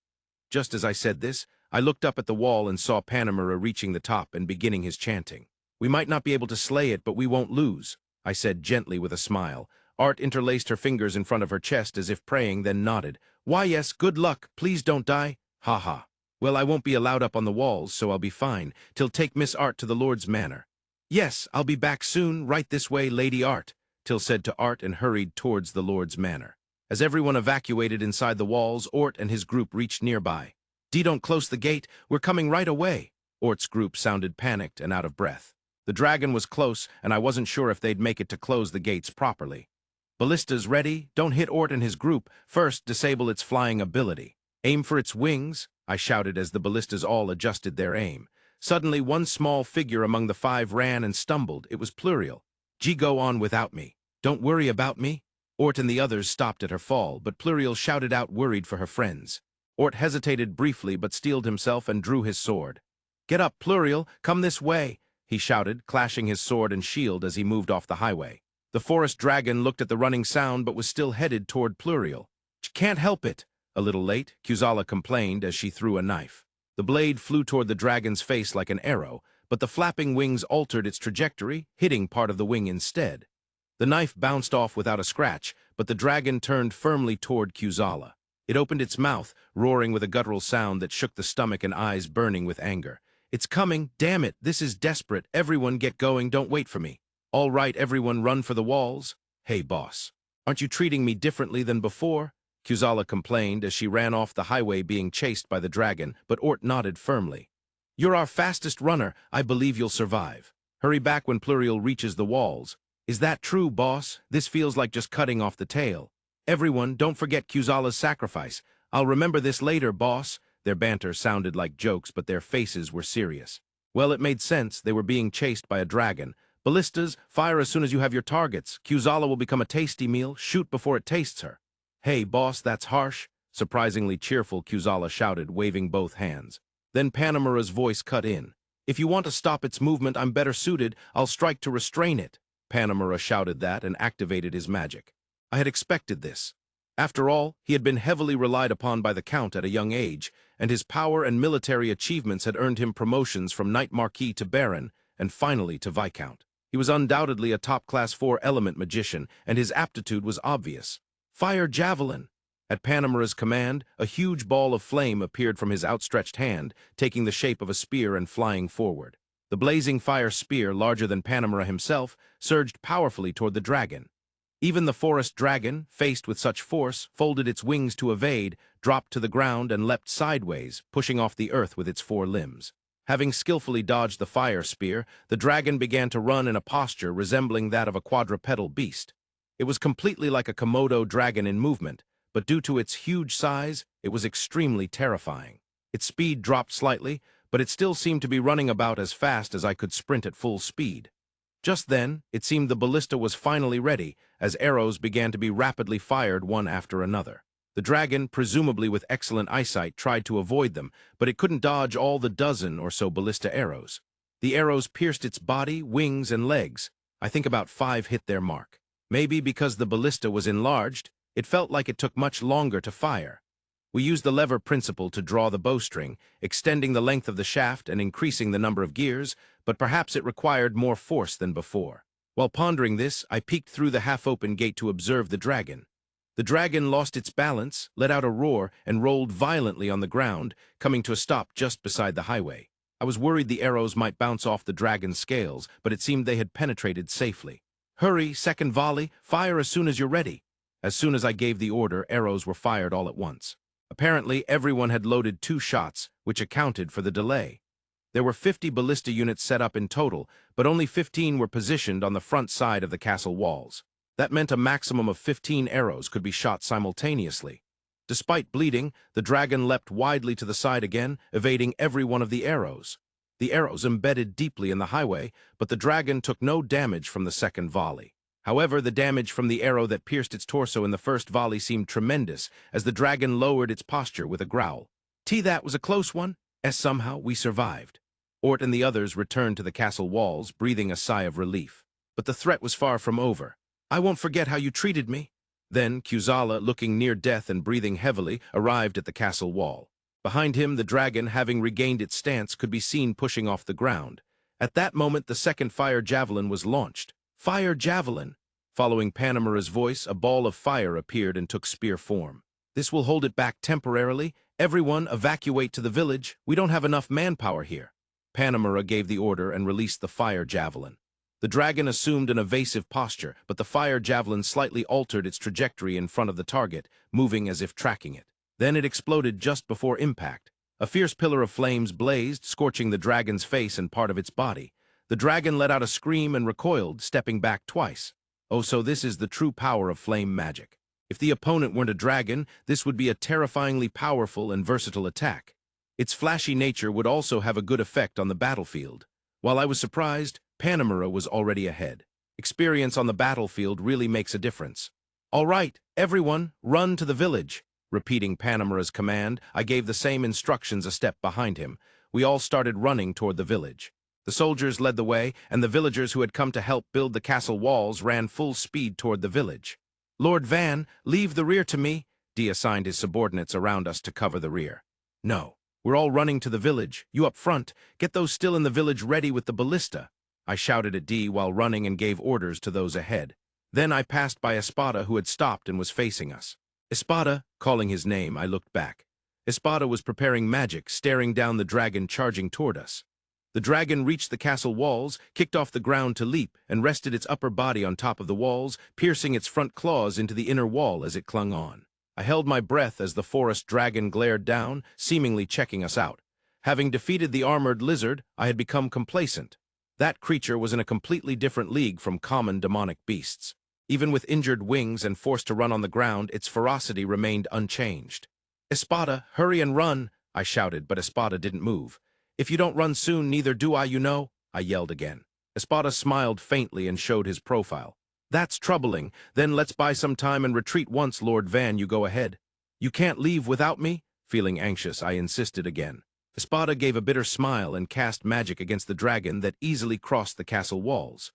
Just as I said this, I looked up at the wall and saw Panamera reaching the top and beginning his chanting. We might not be able to slay it, but we won't lose, I said gently with a smile. Art interlaced her fingers in front of her chest as if praying, then nodded. Why yes, good luck, please don't die. Ha ha. Well, I won't be allowed up on the walls, so I'll be fine, till take Miss Art to the Lord's manor. Yes, I'll be back soon, right this way, Lady Art, Till said to Art and hurried towards the Lord's manor. As everyone evacuated inside the walls, Ort and his group reached nearby. Don't close the gate, we're coming right away. Ort's group sounded panicked and out of breath. The dragon was close, and I wasn't sure if they'd make it to close the gates properly. Ballista's ready, don't hit Ort and his group, first disable its flying ability. Aim for its wings, I shouted as the ballistas all adjusted their aim. Suddenly, one small figure among the 5 ran and stumbled. It was Plurial. Go on without me. Don't worry about me. Ort and the others stopped at her fall, but Plurial shouted out worried for her friends. Ort hesitated briefly but steeled himself and drew his sword. Get up, Plurial, come this way, he shouted, clashing his sword and shield as he moved off the highway. The forest dragon looked at the running sound but was still headed toward Plurial. Can't help it. A little late, Kuzala complained as she threw a knife. The blade flew toward the dragon's face like an arrow, but the flapping wings altered its trajectory, hitting part of the wing instead. The knife bounced off without a scratch, but the dragon turned firmly toward Kuzala. It opened its mouth, roaring with a guttural sound that shook the stomach and eyes burning with anger. "It's coming! Damn it! This is desperate! Everyone get going, don't wait for me! All right, everyone run for the walls! Hey, boss! Aren't you treating me differently than before?" Kuzala complained as she ran off the highway being chased by the dragon, but Ort nodded firmly. "You're our fastest runner. I believe you'll survive. Hurry back when Pluriel reaches the walls." "Is that true, boss? This feels like just cutting off the tail." "Everyone, don't forget Kuzala's sacrifice. I'll remember this later, boss." Their banter sounded like jokes, but their faces were serious. Well, it made sense. They were being chased by a dragon. "Ballistas, fire as soon as you have your targets. Kuzala will become a tasty meal. Shoot before it tastes her." "Hey, boss, that's harsh." Surprisingly cheerful, Kuzala shouted, waving both hands. Then Panamera's voice cut in. "If you want to stop its movement, I'm better suited. I'll strike to restrain it." Panamera shouted that and activated his magic. I had expected this. After all, he had been heavily relied upon by the Count at a young age, and his power and military achievements had earned him promotions from Knight Marquis to Baron, and finally to Viscount. He was undoubtedly a top-class 4-element magician, and his aptitude was obvious. "Fire javelin!" At Panamera's command, a huge ball of flame appeared from his outstretched hand, taking the shape of a spear and flying forward. The blazing fire spear, larger than Panamera himself, surged powerfully toward the dragon. Even the forest dragon, faced with such force, folded its wings to evade, dropped to the ground, and leapt sideways, pushing off the earth with its 4 limbs. Having skillfully dodged the fire spear, the dragon began to run in a posture resembling that of a quadrupedal beast. It was completely like a Komodo dragon in movement, but due to its huge size, it was extremely terrifying. Its speed dropped slightly, but it still seemed to be running about as fast as I could sprint at full speed. Just then, it seemed the ballista was finally ready, as arrows began to be rapidly fired one after another. The dragon, presumably with excellent eyesight, tried to avoid them, but it couldn't dodge all the dozen or so ballista arrows. The arrows pierced its body, wings, and legs. I think about 5 hit their mark. Maybe because the ballista was enlarged, it felt like it took much longer to fire. We used the lever principle to draw the bowstring, extending the length of the shaft and increasing the number of gears, but perhaps it required more force than before. While pondering this, I peeked through the half-open gate to observe the dragon. The dragon lost its balance, let out a roar, and rolled violently on the ground, coming to a stop just beside the highway. I was worried the arrows might bounce off the dragon's scales, but it seemed they had penetrated safely. "Hurry, second volley, fire as soon as you're ready." As soon as I gave the order, arrows were fired all at once. Apparently, everyone had loaded 2 shots, which accounted for the delay. There were 50 ballista units set up in total, but only 15 were positioned on the front side of the castle walls. That meant a maximum of 15 arrows could be shot simultaneously. Despite bleeding, the dragon leapt widely to the side again, evading every one of the arrows. The arrows embedded deeply in the highway, but the dragon took no damage from the second volley. However, the damage from the arrow that pierced its torso in the first volley seemed tremendous as the dragon lowered its posture with a growl. That was a close one, as somehow we survived. Ort and the others returned to the castle walls, breathing a sigh of relief. But the threat was far from over. "I won't forget how you treated me." Then Kuzala, looking near death and breathing heavily, arrived at the castle wall. Behind him, the dragon, having regained its stance, could be seen pushing off the ground. At that moment, the second fire javelin was launched. "Fire javelin!" Following Panamera's voice, a ball of fire appeared and took spear form. "This will hold it back temporarily. Everyone, evacuate to the village. We don't have enough manpower here." Panamera gave the order and released the fire javelin. The dragon assumed an evasive posture, but the fire javelin slightly altered its trajectory in front of the target, moving as if tracking it. Then it exploded just before impact. A fierce pillar of flames blazed, scorching the dragon's face and part of its body. The dragon let out a scream and recoiled, stepping back twice. Oh, so this is the true power of flame magic. If the opponent weren't a dragon, this would be a terrifyingly powerful and versatile attack. Its flashy nature would also have a good effect on the battlefield. While I was surprised, Panamera was already ahead. Experience on the battlefield really makes a difference. "All right, everyone, run to the village." Repeating Panamera's command, I gave the same instructions a step behind him. We all started running toward the village. The soldiers led the way, and the villagers who had come to help build the castle walls ran full speed toward the village. "Lord Van, leave the rear to me." Dee assigned his subordinates around us to cover the rear. "No, we're all running to the village. You up front. Get those still in the village ready with the ballista." I shouted at Dee while running and gave orders to those ahead. Then I passed by Espada, who had stopped and was facing us. Espada, calling his name, I looked back. Espada was preparing magic, staring down the dragon charging toward us. The dragon reached the castle walls, kicked off the ground to leap, and rested its upper body on top of the walls, piercing its front claws into the inner wall as it clung on. I held my breath as the forest dragon glared down, seemingly checking us out. Having defeated the armored lizard, I had become complacent. That creature was in a completely different league from common demonic beasts. Even with injured wings and forced to run on the ground, its ferocity remained unchanged. "Espada, hurry and run," I shouted, but Espada didn't move. "If you don't run soon, neither do I, you know," I yelled again. Espada smiled faintly and showed his profile. "That's troubling. Then let's buy some time and retreat once, Lord Van, you go ahead." "You can't leave without me?" Feeling anxious, I insisted again. Espada gave a bitter smile and cast magic against the dragon that easily crossed the castle walls.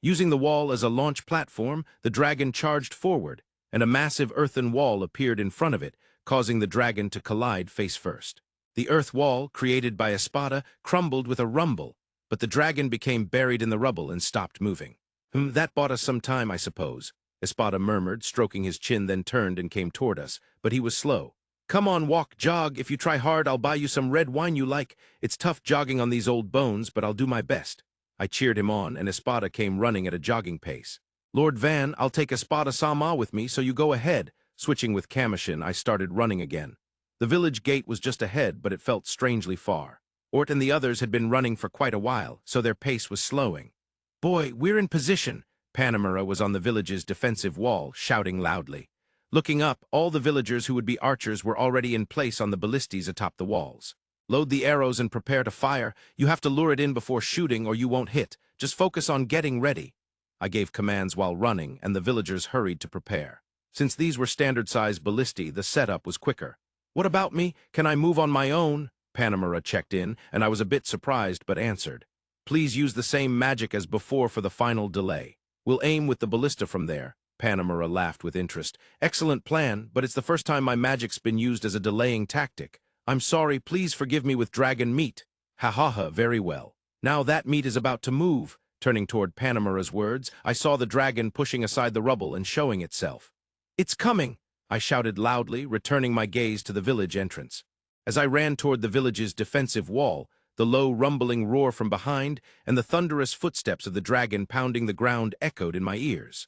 Using the wall as a launch platform, the dragon charged forward, and a massive earthen wall appeared in front of it, causing the dragon to collide face first. The earth wall, created by Espada, crumbled with a rumble, but the dragon became buried in the rubble and stopped moving. That bought us some time, I suppose," Espada murmured, stroking his chin, then turned and came toward us, but he was slow. "Come on, walk, jog. If you try hard, I'll buy you some red wine you like. It's tough jogging on these old bones, but I'll do my best." I cheered him on, and Espada came running at a jogging pace. "Lord Van, I'll take Espada-sama with me, so you go ahead." Switching with Commotion, I started running again. The village gate was just ahead, but it felt strangely far. Ort and the others had been running for quite a while, so their pace was slowing. "Boy, we're in position." Panamera was on the village's defensive wall, shouting loudly. Looking up, all the villagers who would be archers were already in place on the ballistas atop the walls. "Load the arrows and prepare to fire. You have to lure it in before shooting or you won't hit. Just focus on getting ready." I gave commands while running, and the villagers hurried to prepare. Since these were standard-sized ballistae, the setup was quicker. "What about me? Can I move on my own?" Panamera checked in, and I was a bit surprised but answered. "Please use the same magic as before for the final delay. We'll aim with the ballista from there." Panamera laughed with interest. "Excellent plan, but it's the first time my magic's been used as a delaying tactic. I'm sorry, please forgive me with dragon meat." "Ha ha ha, very well. Now that meat is about to move." Turning toward Panamera's words, I saw the dragon pushing aside the rubble and showing itself. "It's coming!" I shouted loudly, returning my gaze to the village entrance. As I ran toward the village's defensive wall, the low rumbling roar from behind and the thunderous footsteps of the dragon pounding the ground echoed in my ears.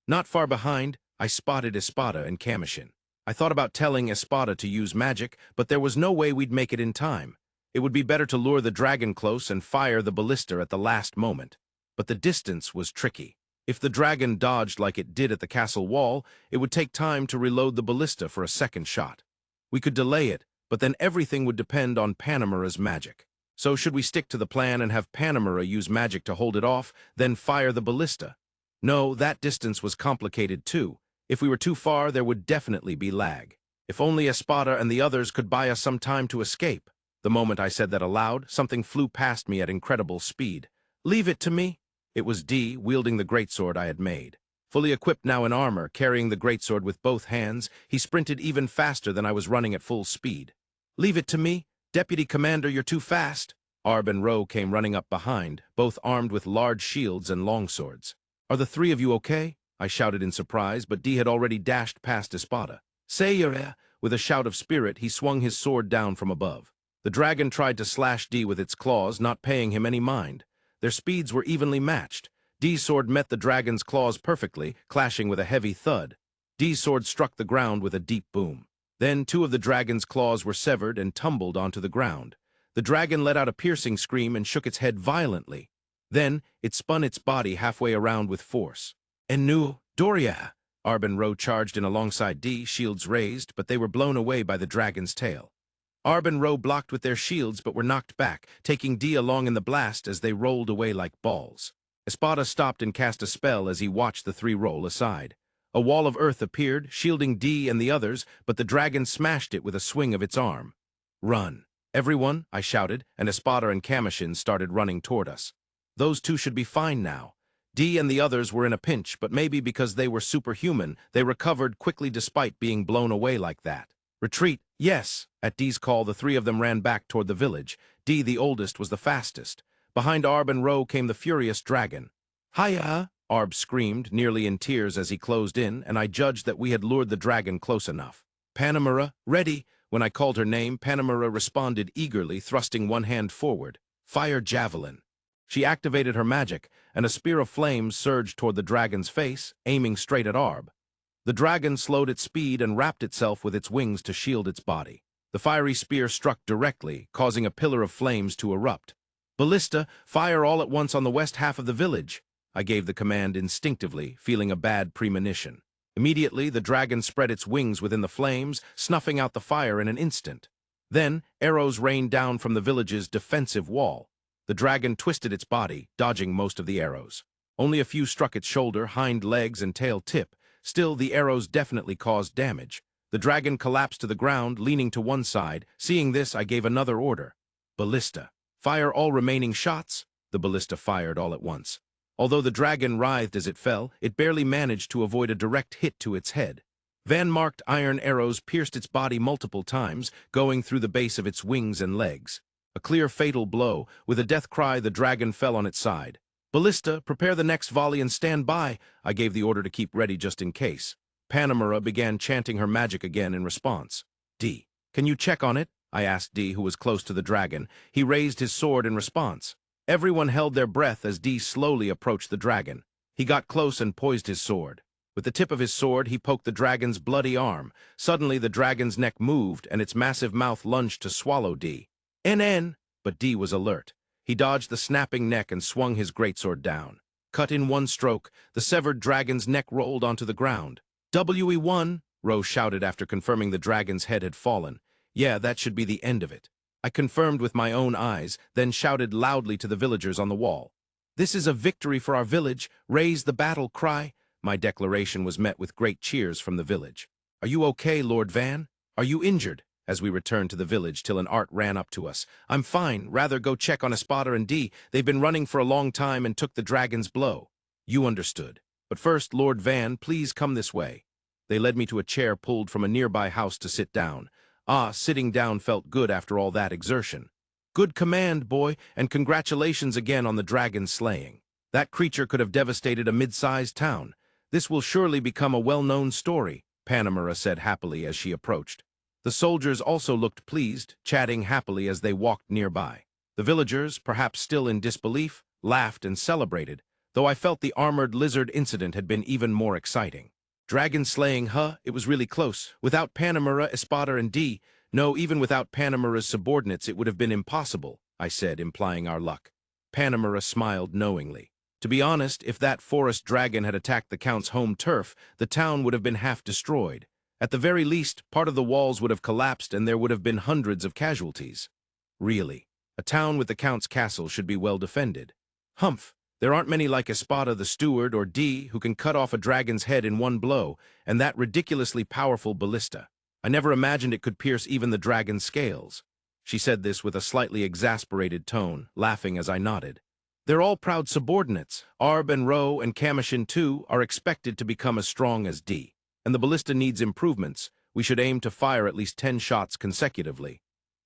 Not far behind, I spotted Espada and Commotion. I thought about telling Espada to use magic, but there was no way we'd make it in time. It would be better to lure the dragon close and fire the ballista at the last moment. But the distance was tricky. If the dragon dodged like it did at the castle wall, it would take time to reload the ballista for a second shot. We could delay it, but then everything would depend on Panamera's magic. So should we stick to the plan and have Panamera use magic to hold it off, then fire the ballista? No, that distance was complicated too. If we were too far, there would definitely be lag. If only Espada and the others could buy us some time to escape. The moment I said that aloud, something flew past me at incredible speed. "Leave it to me." It was D, wielding the greatsword I had made. Fully equipped now in armor, carrying the greatsword with both hands, he sprinted even faster than I was running at full speed. "Leave it to me. Deputy Commander, you're too fast." Arb and Ro came running up behind, both armed with large shields and longswords. "Are the three of you okay?" I shouted in surprise, but D had already dashed past Espada. "Say you're." With a shout of spirit, he swung his sword down from above. The dragon tried to slash D with its claws, not paying him any mind. Their speeds were evenly matched. D's sword met the dragon's claws perfectly, clashing with a heavy thud. D's sword struck the ground with a deep boom. Then two of the dragon's claws were severed and tumbled onto the ground. The dragon let out a piercing scream and shook its head violently. Then it spun its body halfway around with force. "Enu, Doria!" Arb and Ro charged in alongside D, shields raised, but they were blown away by the dragon's tail. Arb and Ro blocked with their shields but were knocked back, taking D along in the blast as they rolled away like balls. Espada stopped and cast a spell as he watched the three roll aside. A wall of earth appeared, shielding D and the others, but the dragon smashed it with a swing of its arm. "Run! Everyone!" I shouted, and Espada and Commotion started running toward us. Those two should be fine now. D and the others were in a pinch, but maybe because they were superhuman, they recovered quickly despite being blown away like that. "Retreat, yes!" At D's call, the three of them ran back toward the village. D, the oldest, was the fastest. Behind Arb and Ro came the furious dragon. "Hiya!" Arb screamed, nearly in tears as he closed in, and I judged that we had lured the dragon close enough. Panamera, ready! When I called her name, Panamera responded eagerly, thrusting one hand forward. Fire javelin. She activated her magic, and a spear of flames surged toward the dragon's face, aiming straight at Arb. The dragon slowed its speed and wrapped itself with its wings to shield its body. The fiery spear struck directly, causing a pillar of flames to erupt. Ballista, fire all at once on the west half of the village. I gave the command instinctively, feeling a bad premonition. Immediately, the dragon spread its wings within the flames, snuffing out the fire in an instant. Then, arrows rained down from the village's defensive wall. The dragon twisted its body, dodging most of the arrows. Only a few struck its shoulder, hind legs, and tail tip. Still, the arrows definitely caused damage. The dragon collapsed to the ground, leaning to one side. Seeing this, I gave another order. Ballista. Fire all remaining shots. The ballista fired all at once. Although the dragon writhed as it fell, it barely managed to avoid a direct hit to its head. Van-marked iron arrows pierced its body multiple times, going through the base of its wings and legs. A clear fatal blow. With a death cry, the dragon fell on its side. Ballista, prepare the next volley and stand by. I gave the order to keep ready just in case. Panamera began chanting her magic again in response. D, can you check on it? I asked D, who was close to the dragon. He raised his sword in response. Everyone held their breath as D slowly approached the dragon. He got close and poised his sword. With the tip of his sword, he poked the dragon's bloody arm. Suddenly, the dragon's neck moved, and its massive mouth lunged to swallow D. NN! But D was alert. He dodged the snapping neck and swung his greatsword down. Cut in one stroke, the severed dragon's neck rolled onto the ground. WE1! Rose shouted after confirming the dragon's head had fallen. Yeah, that should be the end of it. I confirmed with my own eyes, then shouted loudly to the villagers on the wall. This is a victory for our village. Raise the battle cry. My declaration was met with great cheers from the village. Are you okay, Lord Van? Are you injured? As we returned to the village, till an Art ran up to us. I'm fine. Rather go check on Espada and D. They've been running for a long time and took the dragon's blow. You understood. But first, Lord Van, please come this way. They led me to a chair pulled from a nearby house to sit down. Ah, sitting down felt good after all that exertion. Good command, boy, and congratulations again on the dragon slaying. That creature could have devastated a mid-sized town. This will surely become a well-known story, Panamera said happily as she approached. The soldiers also looked pleased, chatting happily as they walked nearby. The villagers, perhaps still in disbelief, laughed and celebrated, though I felt the armored lizard incident had been even more exciting. Dragon slaying, huh? It was really close. Without Panamera, Espada, and D, no, even without Panamera's subordinates, it would have been impossible, I said, implying our luck. Panamera smiled knowingly. To be honest, if that forest dragon had attacked the Count's home turf, the town would have been half destroyed. At the very least, part of the walls would have collapsed and there would have been hundreds of casualties. Really, a town with the Count's castle should be well defended. Humph. There aren't many like Espada the Steward or D who can cut off a dragon's head in one blow, and that ridiculously powerful ballista. I never imagined it could pierce even the dragon's scales. She said this with a slightly exasperated tone, laughing as I nodded. They're all proud subordinates. Arb and Ro and Commotion too are expected to become as strong as D. And the ballista needs improvements. We should aim to fire at least 10 shots consecutively.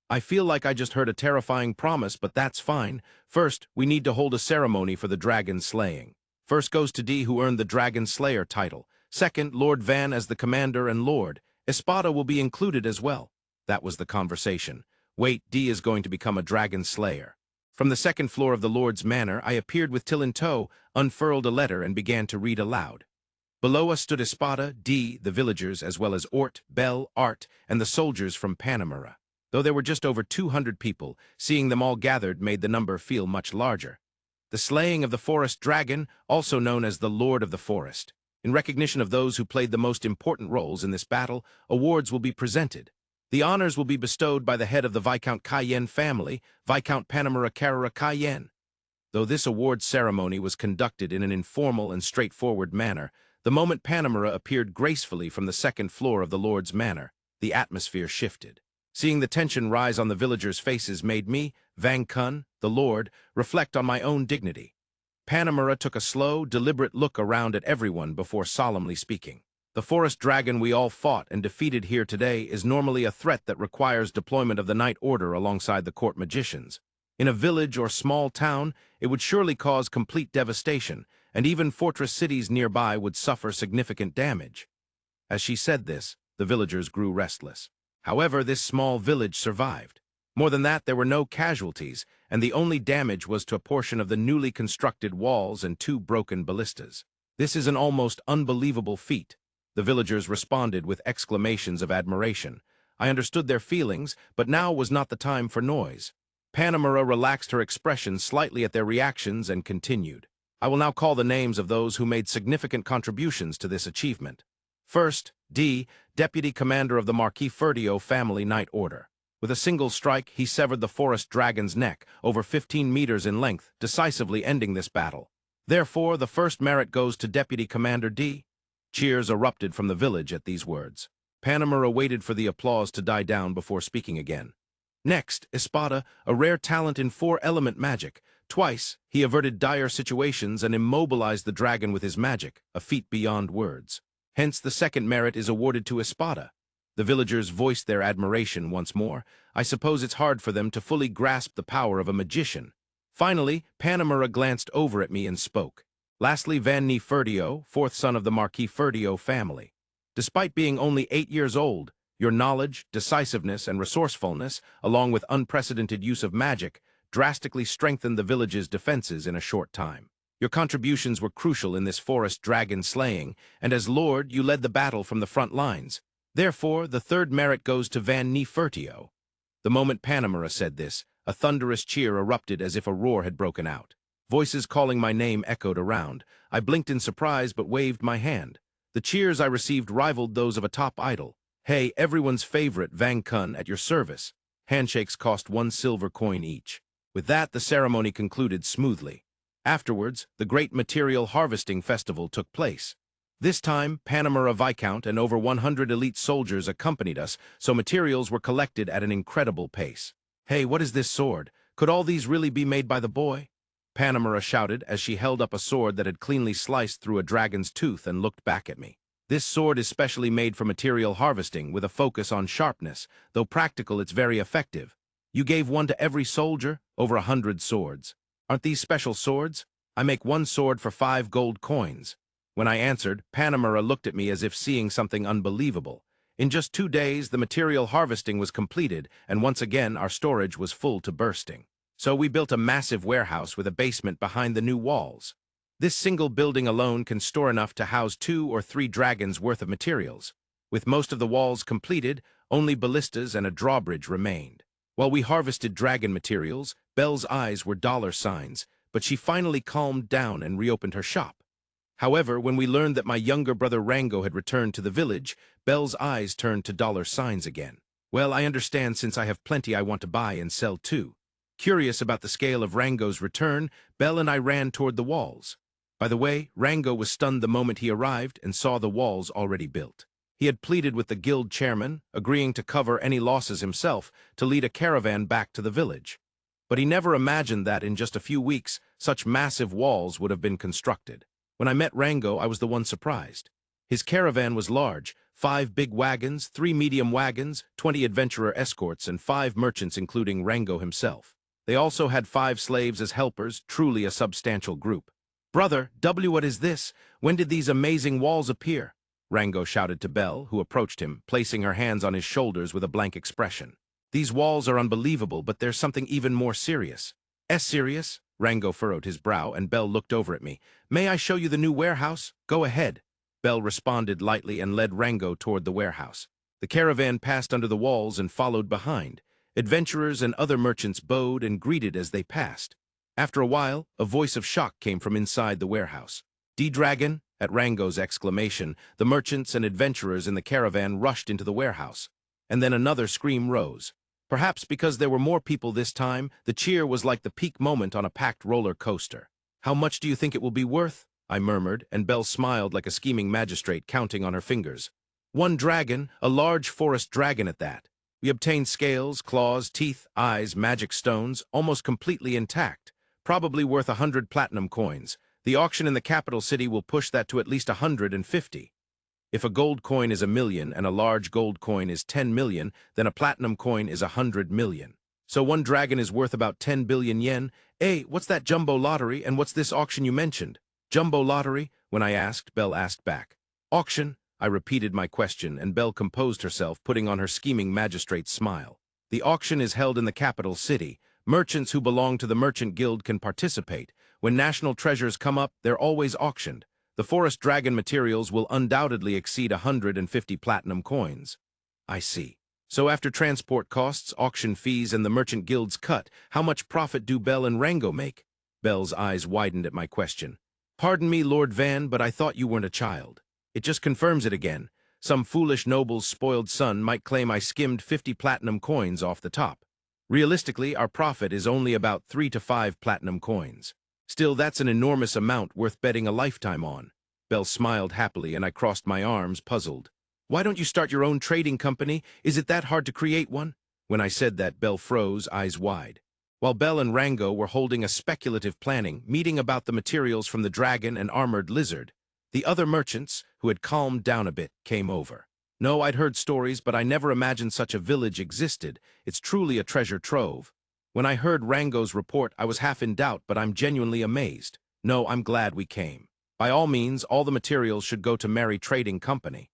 I feel like I just heard a terrifying promise, but that's fine. First, we need to hold a ceremony for the dragon slaying. First goes to D, who earned the Dragon Slayer title. Second, Lord Van as the commander and lord. Espada will be included as well. That was the conversation. Wait, D is going to become a Dragon Slayer. From the second floor of the Lord's manor, I appeared with Till in tow, unfurled a letter, and began to read aloud. Below us stood Espada, D, the villagers, as well as Ort, Bell, Arte, and the soldiers from Panamera. Though there were just over 200 people, seeing them all gathered made the number feel much larger. The slaying of the forest dragon, also known as the Lord of the Forest. In recognition of those who played the most important roles in this battle, awards will be presented. The honors will be bestowed by the head of the Viscount Cayenne family, Viscount Panamera Carrera Cayenne. Though this award ceremony was conducted in an informal and straightforward manner, the moment Panamera appeared gracefully from the second floor of the Lord's manor, the atmosphere shifted. Seeing the tension rise on the villagers' faces made me, Van Kun, the Lord, reflect on my own dignity. Panamera took a slow, deliberate look around at everyone before solemnly speaking. The forest dragon we all fought and defeated here today is normally a threat that requires deployment of the Night Order alongside the court magicians. In a village or small town, it would surely cause complete devastation, and even fortress cities nearby would suffer significant damage. As she said this, the villagers grew restless. However, this small village survived. More than that, there were no casualties, and the only damage was to a portion of the newly constructed walls and 2 broken ballistas. This is an almost unbelievable feat. The villagers responded with exclamations of admiration. I understood their feelings, but now was not the time for noise. Panamera relaxed her expression slightly at their reactions and continued. I will now call the names of those who made significant contributions to this achievement. First, D, Deputy Commander of the Marquis family Knight Order. With a single strike, he severed the forest dragon's neck, over 15 meters in length, decisively ending this battle. Therefore, the first merit goes to Deputy Commander D. Cheers erupted from the village at these words. Panamera waited for the applause to die down before speaking again. Next, Espada, a rare talent in 4-element magic. Twice, he averted dire situations and immobilized the dragon with his magic, a feat beyond words. Hence, the second merit is awarded to Espada. The villagers voiced their admiration once more. I suppose it's hard for them to fully grasp the power of a magician. Finally, Panamera glanced over at me and spoke. Lastly, Van Nefertio, 4th son of the Marquis family. Despite being only 8 years old, your knowledge, decisiveness, and resourcefulness, along with unprecedented use of magic, drastically strengthened the village's defenses in a short time. Your contributions were crucial in this forest dragon slaying, and as Lord, you led the battle from the front lines. Therefore, the third merit goes to Van Nefertio. The moment Panamera said this, a thunderous cheer erupted as if a roar had broken out. Voices calling my name echoed around. I blinked in surprise but waved my hand. The cheers I received rivaled those of a top idol. Hey, everyone's favorite Vang Kun at your service. Handshakes cost 1 silver coin each. With that, the ceremony concluded smoothly. Afterwards, the great material harvesting festival took place. This time, Panamera Viscount and over 100 elite soldiers accompanied us, so materials were collected at an incredible pace. Hey, what is this sword? Could all these really be made by the boy? Panamera shouted as she held up a sword that had cleanly sliced through a dragon's tooth and looked back at me. This sword is specially made for material harvesting with a focus on sharpness, though practical it's very effective. You gave one to every soldier, over 100 swords. Aren't these special swords? I make 1 sword for 5 gold coins. When I answered, Panamera looked at me as if seeing something unbelievable. In just 2 days, the material harvesting was completed, and once again our storage was full to bursting. So we built a massive warehouse with a basement behind the new walls. This single building alone can store enough to house 2 or 3 dragons' worth of materials. With most of the walls completed, only ballistas and a drawbridge remained. While we harvested dragon materials, Belle's eyes were dollar signs, but she finally calmed down and reopened her shop. However, when we learned that my younger brother Rango had returned to the village, Belle's eyes turned to dollar signs again. Well, I understand since I have plenty I want to buy and sell too. Curious about the scale of Rango's return, Belle and I ran toward the walls. By the way, Rango was stunned the moment he arrived and saw the walls already built. He had pleaded with the guild chairman, agreeing to cover any losses himself, to lead a caravan back to the village. But he never imagined that in just a few weeks, such massive walls would have been constructed. When I met Rango, I was the one surprised. His caravan was large, 5 big wagons, 3 medium wagons, 20 adventurer escorts, and 5 merchants including Rango himself. They also had 5 slaves as helpers, truly a substantial group. "Brother, what is this? When did these amazing walls appear?" Rango shouted to Belle, who approached him, placing her hands on his shoulders with a blank expression. "These walls are unbelievable, but there's something even more serious." Serious?" Rango furrowed his brow, and Belle looked over at me. "May I show you the new warehouse? Go ahead." Belle responded lightly and led Rango toward the warehouse. The caravan passed under the walls and followed behind. Adventurers and other merchants bowed and greeted as they passed. After a while, a voice of shock came from inside the warehouse. "D-Dragon?" At Rango's exclamation, the merchants and adventurers in the caravan rushed into the warehouse. And then another scream rose. Perhaps because there were more people this time, the cheer was like the peak moment on a packed roller coaster. "How much do you think it will be worth?" I murmured, and Belle smiled like a scheming magistrate counting on her fingers. 1 dragon, a large forest dragon at that. We obtained scales, claws, teeth, eyes, magic stones, almost completely intact, probably worth 100 platinum coins. The auction in the capital city will push that to at least 150. If a gold coin is 1 million and a large gold coin is 10 million, then a platinum coin is 100 million. So 1 dragon is worth about 10 billion yen. Hey, what's that jumbo lottery and what's this auction you mentioned? Jumbo lottery? When I asked, Belle asked back. Auction? I repeated my question, and Belle composed herself, putting on her scheming magistrate's smile. The auction is held in the capital city. Merchants who belong to the Merchant Guild can participate. When national treasures come up, they're always auctioned. The forest dragon materials will undoubtedly exceed 150 platinum coins. I see. So after transport costs, auction fees, and the Merchant Guild's cut, how much profit do Belle and Rango make? Belle's eyes widened at my question. Pardon me, Lord Van, but I thought you weren't a child. It just confirms it again. Some foolish noble's spoiled son might claim I skimmed 50 platinum coins off the top. Realistically, our profit is only about 3 to 5 platinum coins. Still, that's an enormous amount worth betting a lifetime on. Belle smiled happily, and I crossed my arms, puzzled. Why don't you start your own trading company? Is it that hard to create one? When I said that, Belle froze, eyes wide. While Belle and Rango were holding a speculative planning meeting about the materials from the dragon and armored lizard, the other merchants, who had calmed down a bit, came over. No, I'd heard stories, but I never imagined such a village existed. It's truly a treasure trove. When I heard Rango's report, I was half in doubt, but I'm genuinely amazed. No, I'm glad we came. By all means, all the materials should go to Mary Trading Company.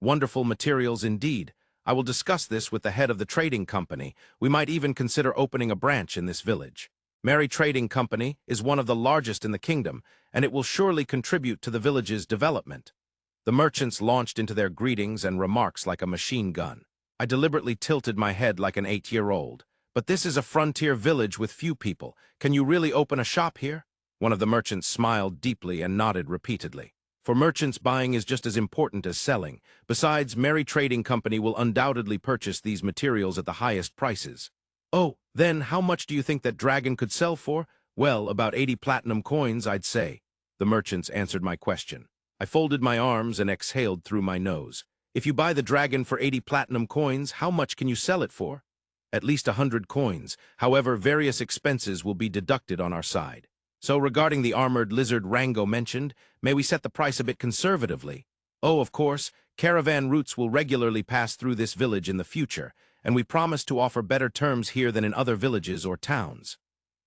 Wonderful materials indeed. I will discuss this with the head of the trading company. We might even consider opening a branch in this village. Mary Trading Company is one of the largest in the kingdom, and it will surely contribute to the village's development. The merchants launched into their greetings and remarks like a machine gun. I deliberately tilted my head like an 8-year-old. But this is a frontier village with few people. Can you really open a shop here? One of the merchants smiled deeply and nodded repeatedly. For merchants, buying is just as important as selling. Besides, Mary Trading Company will undoubtedly purchase these materials at the highest prices. Oh, then how much do you think that dragon could sell for? Well, about 80 platinum coins, I'd say. The merchants answered my question. I folded my arms and exhaled through my nose. If you buy the dragon for 80 platinum coins, how much can you sell it for? At least 100 coins. However, various expenses will be deducted on our side. So regarding the armored lizard Rango mentioned, may we set the price a bit conservatively? Oh, of course, caravan routes will regularly pass through this village in the future, and we promise to offer better terms here than in other villages or towns.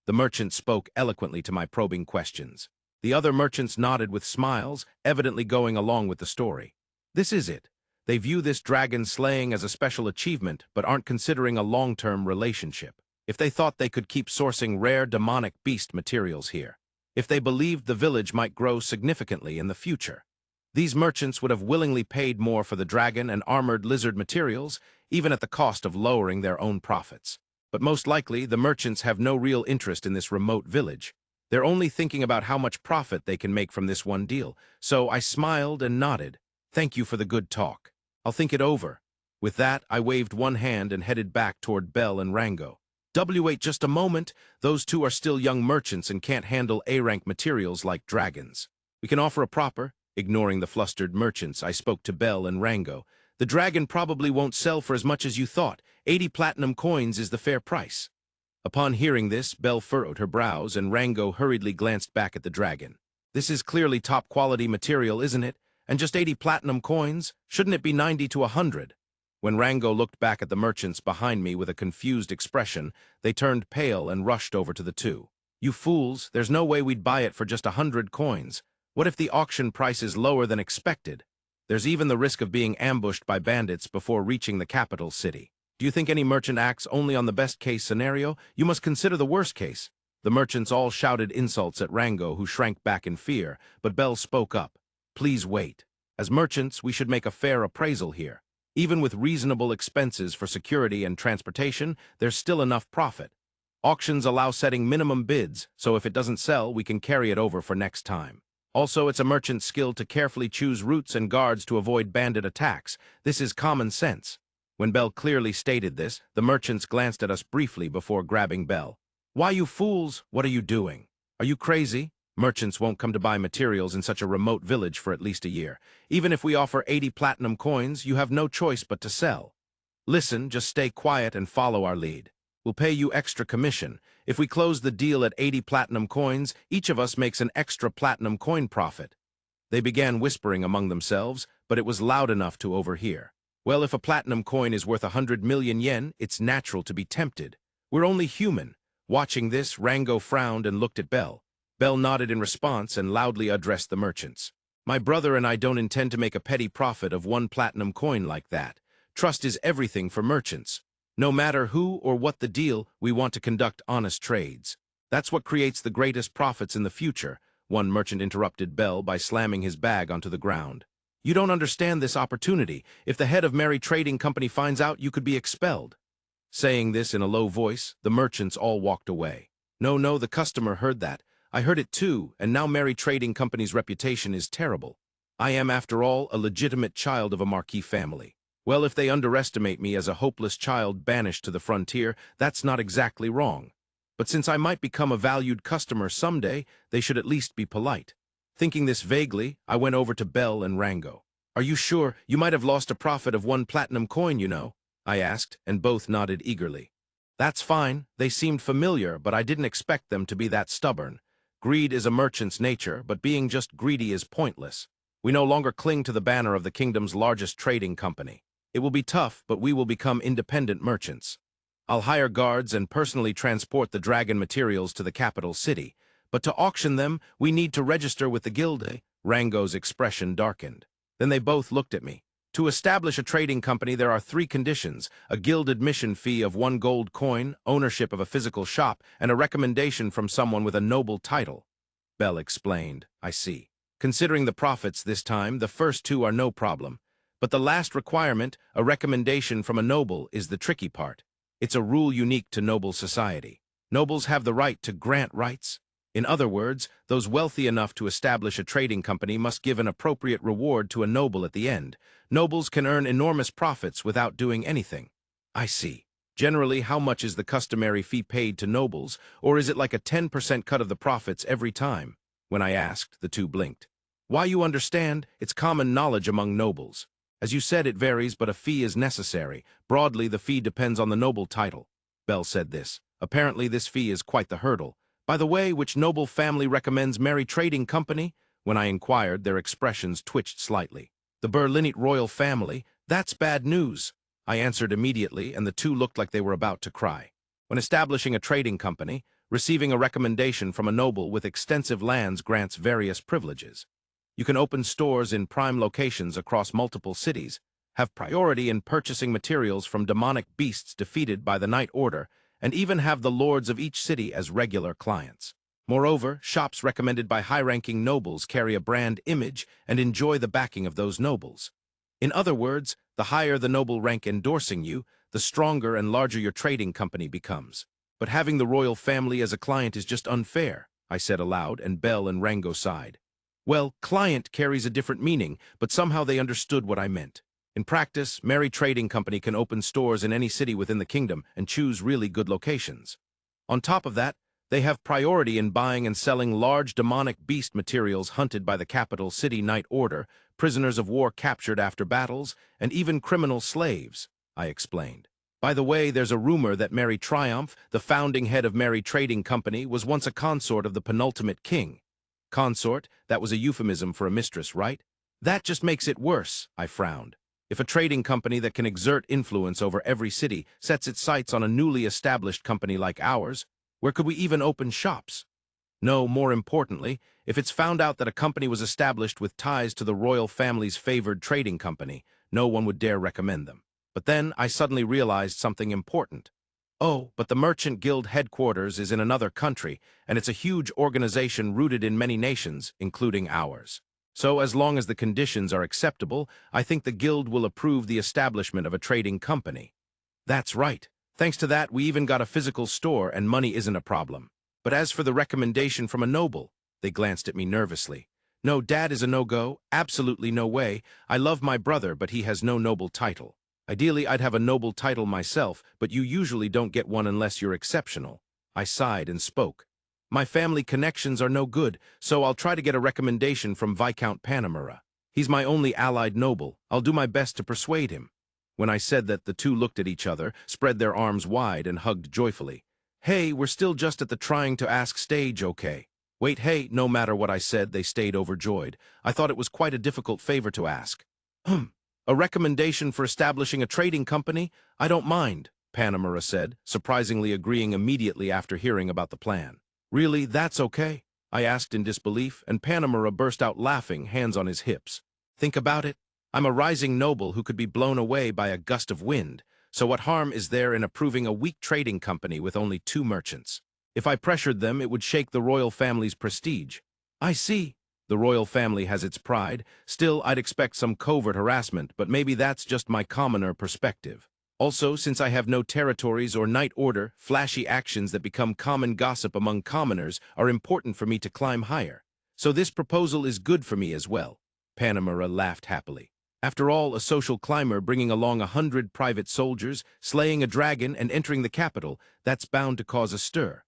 The merchant spoke eloquently to my probing questions. The other merchants nodded with smiles, evidently going along with the story. This is it. They view this dragon slaying as a special achievement, but aren't considering a long-term relationship. If they thought they could keep sourcing rare demonic beast materials here. If they believed the village might grow significantly in the future. These merchants would have willingly paid more for the dragon and armored lizard materials, even at the cost of lowering their own profits. But most likely, the merchants have no real interest in this remote village. They're only thinking about how much profit they can make from this one deal. So I smiled and nodded. Thank you for the good talk. I'll think it over. With that, I waved one hand and headed back toward Belle and Rango. Wait just a moment. Those two are still young merchants and can't handle A-rank materials like dragons. We can offer a proper. Ignoring the flustered merchants, I spoke to Belle and Rango. The dragon probably won't sell for as much as you thought. 80 platinum coins is the fair price. Upon hearing this, Belle furrowed her brows, and Rango hurriedly glanced back at the dragon. This is clearly top-quality material, isn't it? And just 80 platinum coins? Shouldn't it be 90 to 100? When Rango looked back at the merchants behind me with a confused expression, they turned pale and rushed over to the two. You fools, there's no way we'd buy it for just 100 coins. What if the auction price is lower than expected? There's even the risk of being ambushed by bandits before reaching the capital city. Do you think any merchant acts only on the best-case scenario? You must consider the worst case. The merchants all shouted insults at Rango, who shrank back in fear, but Belle spoke up. Please wait. As merchants, we should make a fair appraisal here. Even with reasonable expenses for security and transportation, there's still enough profit. Auctions allow setting minimum bids, so if it doesn't sell, we can carry it over for next time. Also, it's a merchant's skill to carefully choose routes and guards to avoid bandit attacks. This is common sense. When Belle clearly stated this, the merchants glanced at us briefly before grabbing Belle. Why, you fools? What are you doing? Are you crazy? Merchants won't come to buy materials in such a remote village for at least a year. Even if we offer 80 platinum coins, you have no choice but to sell. Listen, just stay quiet and follow our lead. We'll pay you extra commission. If we close the deal at 80 platinum coins, each of us makes an extra platinum coin profit. They began whispering among themselves, but it was loud enough to overhear. Well, if a platinum coin is worth 100 million yen, it's natural to be tempted. We're only human. Watching this, Rango frowned and looked at Belle. Bell nodded in response and loudly addressed the merchants. My brother and I don't intend to make a petty profit of 1 platinum coin like that. Trust is everything for merchants. No matter who or what the deal, we want to conduct honest trades. That's what creates the greatest profits in the future, one merchant interrupted Bell by slamming his bag onto the ground. You don't understand this opportunity. If the head of Merry Trading Company finds out, you could be expelled. Saying this in a low voice, the merchants all walked away. No, the customer heard that. I heard it too, and now Merry Trading Company's reputation is terrible. I am, after all, a legitimate child of a Marquis family. Well, if they underestimate me as a hopeless child banished to the frontier, that's not exactly wrong. But since I might become a valued customer someday, they should at least be polite. Thinking this vaguely, I went over to Bell and Rango. Are you sure? You might have lost a profit of 1 platinum coin, you know, I asked, and both nodded eagerly. That's fine. They seemed familiar, but I didn't expect them to be that stubborn. Greed is a merchant's nature, but being just greedy is pointless. We no longer cling to the banner of the kingdom's largest trading company. It will be tough, but we will become independent merchants. I'll hire guards and personally transport the dragon materials to the capital city. But to auction them, we need to register with the guild. Rango's expression darkened. Then they both looked at me. To establish a trading company, there are 3 conditions: a guild admission fee of 1 gold coin, ownership of a physical shop, and a recommendation from someone with a noble title. Bell explained. I see. Considering the profits this time, the first 2 are no problem. But the last requirement, a recommendation from a noble, is the tricky part. It's a rule unique to noble society. Nobles have the right to grant rights. In other words, those wealthy enough to establish a trading company must give an appropriate reward to a noble at the end. Nobles can earn enormous profits without doing anything. I see. Generally, how much is the customary fee paid to nobles, or is it like a 10% cut of the profits every time? When I asked, the 2 blinked. Why, you understand, it's common knowledge among nobles. As you said, it varies, but a fee is necessary. Broadly, the fee depends on the noble title. Bell said this. Apparently, this fee is quite the hurdle. By the way, which noble family recommends Merry Trading Company? When I inquired, their expressions twitched slightly. The Berlinite royal family? That's bad news. I answered immediately, and the 2 looked like they were about to cry. When establishing a trading company, receiving a recommendation from a noble with extensive lands grants various privileges. You can open stores in prime locations across multiple cities, have priority in purchasing materials from demonic beasts defeated by the Night Order, and even have the lords of each city as regular clients. Moreover, shops recommended by high-ranking nobles carry a brand image and enjoy the backing of those nobles. In other words, the higher the noble rank endorsing you, the stronger and larger your trading company becomes. But having the royal family as a client is just unfair, I said aloud, and Bell and Rango sighed. Well, client carries a different meaning, but somehow they understood what I meant. In practice, Merry Trading Company can open stores in any city within the kingdom and choose really good locations. On top of that, they have priority in buying and selling large demonic beast materials hunted by the capital city Night Order, prisoners of war captured after battles, and even criminal slaves, I explained. By the way, there's a rumor that Merry Triumph, the founding head of Merry Trading Company, was once a consort of the penultimate king. Consort? That was a euphemism for a mistress, right? That just makes it worse, I frowned. If a trading company that can exert influence over every city sets its sights on a newly established company like ours, where could we even open shops? No, more importantly, if it's found out that a company was established with ties to the royal family's favored trading company, no one would dare recommend them. But then I suddenly realized something important. Oh, but the Merchant Guild headquarters is in another country, and it's a huge organization rooted in many nations, including ours. So as long as the conditions are acceptable, I think the guild will approve the establishment of a trading company. That's right. Thanks to that, we even got a physical store, and money isn't a problem. But as for the recommendation from a noble, they glanced at me nervously. No, Dad is a no-go. Absolutely no way. I love my brother, but he has no noble title. Ideally, I'd have a noble title myself, but you usually don't get one unless you're exceptional. I sighed and spoke. My family connections are no good, so I'll try to get a recommendation from Viscount Panamera. He's my only allied noble. I'll do my best to persuade him. When I said that, the 2 looked at each other, spread their arms wide, and hugged joyfully. Hey, we're still just at the trying to ask stage, okay? Wait, hey, no matter what I said, they stayed overjoyed. I thought it was quite a difficult favor to ask. A recommendation for establishing a trading company? I don't mind, Panamera said, surprisingly agreeing immediately after hearing about the plan. Really, that's okay? I asked in disbelief, and Panamera burst out laughing, hands on his hips. Think about it. I'm a rising noble who could be blown away by a gust of wind, so what harm is there in approving a weak trading company with only 2 merchants? If I pressured them, it would shake the royal family's prestige. I see. The royal family has its pride. Still, I'd expect some covert harassment, but maybe that's just my commoner perspective. Also, since I have no territories or knight order, flashy actions that become common gossip among commoners are important for me to climb higher. So this proposal is good for me as well. Panamera laughed happily. After all, a social climber bringing along 100 private soldiers, slaying a dragon, and entering the capital, that's bound to cause a stir.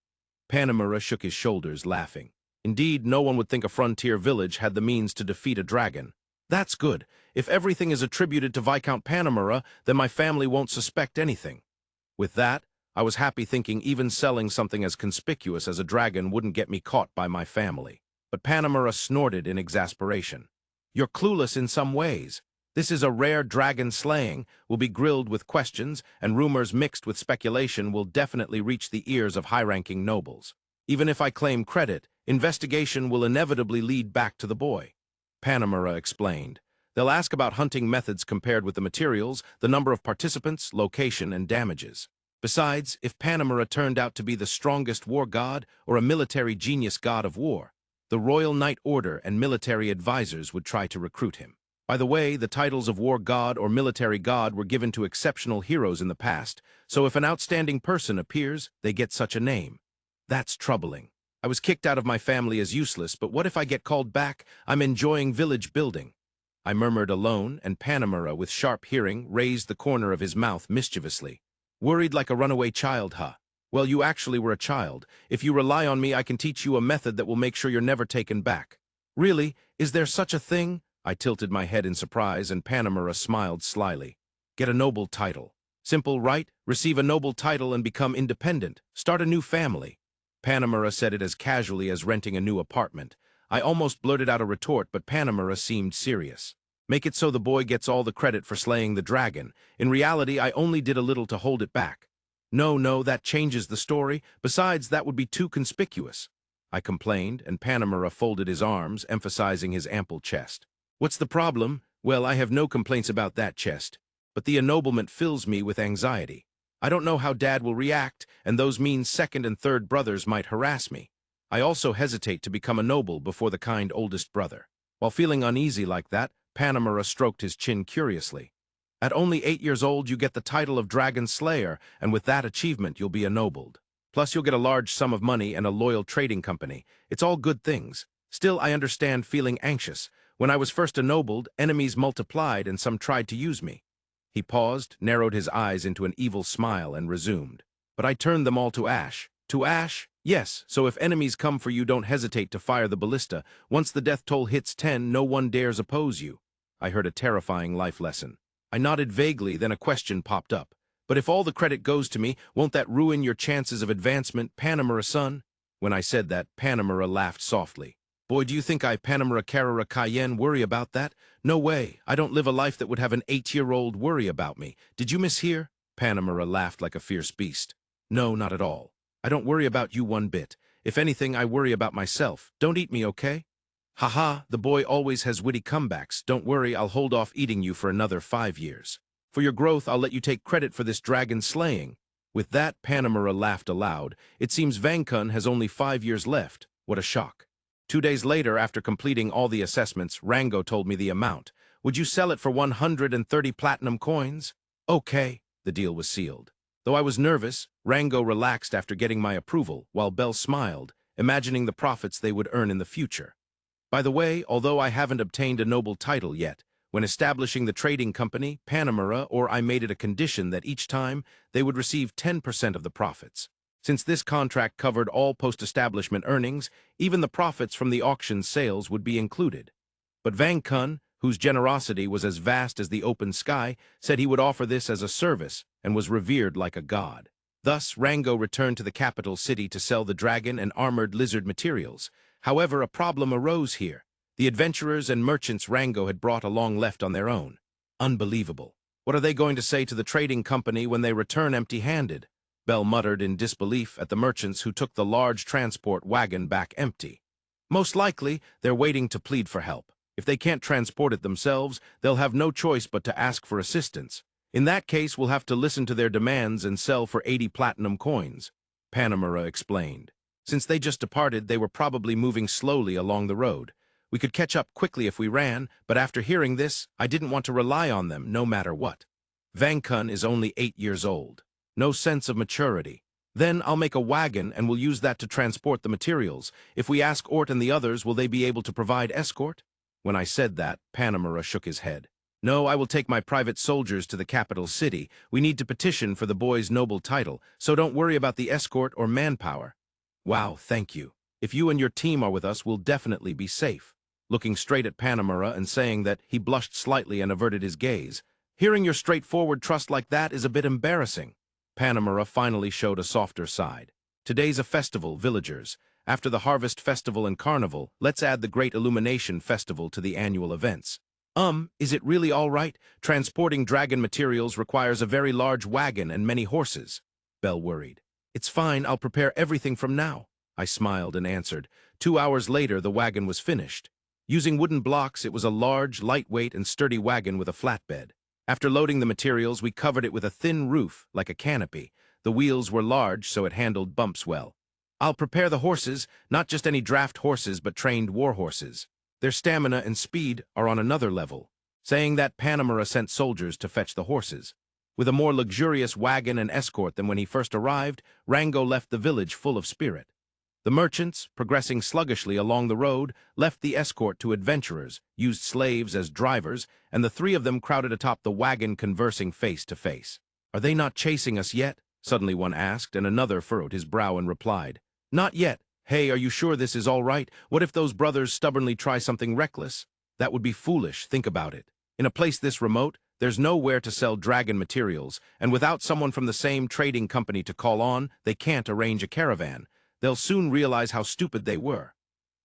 Panamera shook his shoulders, laughing. Indeed, no one would think a frontier village had the means to defeat a dragon. That's good. If everything is attributed to Viscount Panamera, then my family won't suspect anything. With that, I was happy thinking even selling something as conspicuous as a dragon wouldn't get me caught by my family. But Panamera snorted in exasperation. You're clueless in some ways. This is a rare dragon slaying, will be grilled with questions, and rumors mixed with speculation will definitely reach the ears of high-ranking nobles. Even if I claim credit, investigation will inevitably lead back to the boy. Panamera explained. They'll ask about hunting methods compared with the materials, the number of participants, location, and damages. Besides, if Panamera turned out to be the strongest war god or a military genius god of war, the Royal Knight Order and military advisors would try to recruit him. By the way, the titles of war god or military god were given to exceptional heroes in the past, so if an outstanding person appears, they get such a name. That's troubling. I was kicked out of my family as useless, but what if I get called back? I'm enjoying village building. I murmured alone, and Panamera, with sharp hearing, raised the corner of his mouth mischievously. Worried like a runaway child, huh? Well, you actually were a child. If you rely on me, I can teach you a method that will make sure you're never taken back. Really? Is there such a thing? I tilted my head in surprise, and Panamera smiled slyly. Get a noble title. Simple, right? Receive a noble title and become independent. Start a new family. Panamera said it as casually as renting a new apartment. I almost blurted out a retort, but Panamera seemed serious. Make it so the boy gets all the credit for slaying the dragon. In reality, I only did a little to hold it back. No, that changes the story. Besides, that would be too conspicuous. I complained, and Panamera folded his arms, emphasizing his ample chest. What's the problem? Well, I have no complaints about that chest, but the ennoblement fills me with anxiety. I don't know how Dad will react, and those mean second and third brothers might harass me. I also hesitate to become a noble before the kind oldest brother. While feeling uneasy like that, Panamera stroked his chin curiously. At only 8 years old, you get the title of Dragon Slayer, and with that achievement, you'll be ennobled. Plus, you'll get a large sum of money and a loyal trading company. It's all good things. Still, I understand feeling anxious. When I was first ennobled, enemies multiplied and some tried to use me. He paused, narrowed his eyes into an evil smile, and resumed. But I turned them all to ash. To ash? Yes, so if enemies come for you, don't hesitate to fire the ballista. Once the death toll hits 10, no one dares oppose you. I heard a terrifying life lesson. I nodded vaguely, then a question popped up. But if all the credit goes to me, won't that ruin your chances of advancement, Panamera son? When I said that, Panamera laughed softly. Boy, do you think I Panamera Carrera Cayenne worry about that? No way. I don't live a life that would have an 8-year-old worry about me. Did you mishear? Panamera laughed like a fierce beast. No, not at all. I don't worry about you one bit. If anything, I worry about myself. Don't eat me, okay? Haha, the boy always has witty comebacks. Don't worry, I'll hold off eating you for another 5 years. For your growth, I'll let you take credit for this dragon slaying. With that, Panamera laughed aloud. It seems Vankun has only 5 years left. What a shock. 2 days later, after completing all the assessments, Rango told me the amount. Would you sell it for 130 platinum coins? Okay, the deal was sealed. Though I was nervous, Rango relaxed after getting my approval, while Belle smiled, imagining the profits they would earn in the future. By the way, although I haven't obtained a noble title yet, when establishing the trading company, Panamera, or I made it a condition that each time they would receive 10% of the profits. Since this contract covered all post-establishment earnings, even the profits from the auction sales would be included. But Vankun, whose generosity was as vast as the open sky, said he would offer this as a service and was revered like a god. Thus, Rango returned to the capital city to sell the dragon and armored lizard materials. However, a problem arose here. The adventurers and merchants Rango had brought along left on their own. Unbelievable. What are they going to say to the trading company when they return empty-handed? Belle muttered in disbelief at the merchants who took the large transport wagon back empty. Most likely, they're waiting to plead for help. If they can't transport it themselves, they'll have no choice but to ask for assistance. In that case, we'll have to listen to their demands and sell for 80 platinum coins, Panamera explained. Since they just departed, they were probably moving slowly along the road. We could catch up quickly if we ran, but after hearing this, I didn't want to rely on them no matter what. Vankun is only 8 years old. No sense of maturity. Then I'll make a wagon and we'll use that to transport the materials. If we ask Ort and the others, will they be able to provide escort? When I said that, Panamera shook his head. No, I will take my private soldiers to the capital city. We need to petition for the boy's noble title, so don't worry about the escort or manpower. Wow, thank you. If you and your team are with us, we'll definitely be safe. Looking straight at Panamera and saying that, he blushed slightly and averted his gaze. Hearing your straightforward trust like that is a bit embarrassing. Panamera finally showed a softer side. Today's a festival, villagers. After the Harvest Festival and Carnival, let's add the Great Illumination Festival to the annual events. Is it really all right? Transporting dragon materials requires a very large wagon and many horses. Belle worried. It's fine, I'll prepare everything from now. I smiled and answered. 2 hours later, the wagon was finished. Using wooden blocks, it was a large, lightweight, and sturdy wagon with a flatbed. After loading the materials, we covered it with a thin roof, like a canopy. The wheels were large, so it handled bumps well. I'll prepare the horses, not just any draft horses, but trained war horses. Their stamina and speed are on another level. Saying that, Panamera sent soldiers to fetch the horses. With a more luxurious wagon and escort than when he first arrived, Rango left the village full of spirit. The merchants, progressing sluggishly along the road, left the escort to adventurers, used slaves as drivers, and the three of them crowded atop the wagon conversing face to face. Are they not chasing us yet? Suddenly one asked, and another furrowed his brow and replied, Not yet. Hey, are you sure this is all right? What if those brothers stubbornly try something reckless? That would be foolish, think about it. In a place this remote, there's nowhere to sell dragon materials, and without someone from the same trading company to call on, they can't arrange a caravan. They'll soon realize how stupid they were.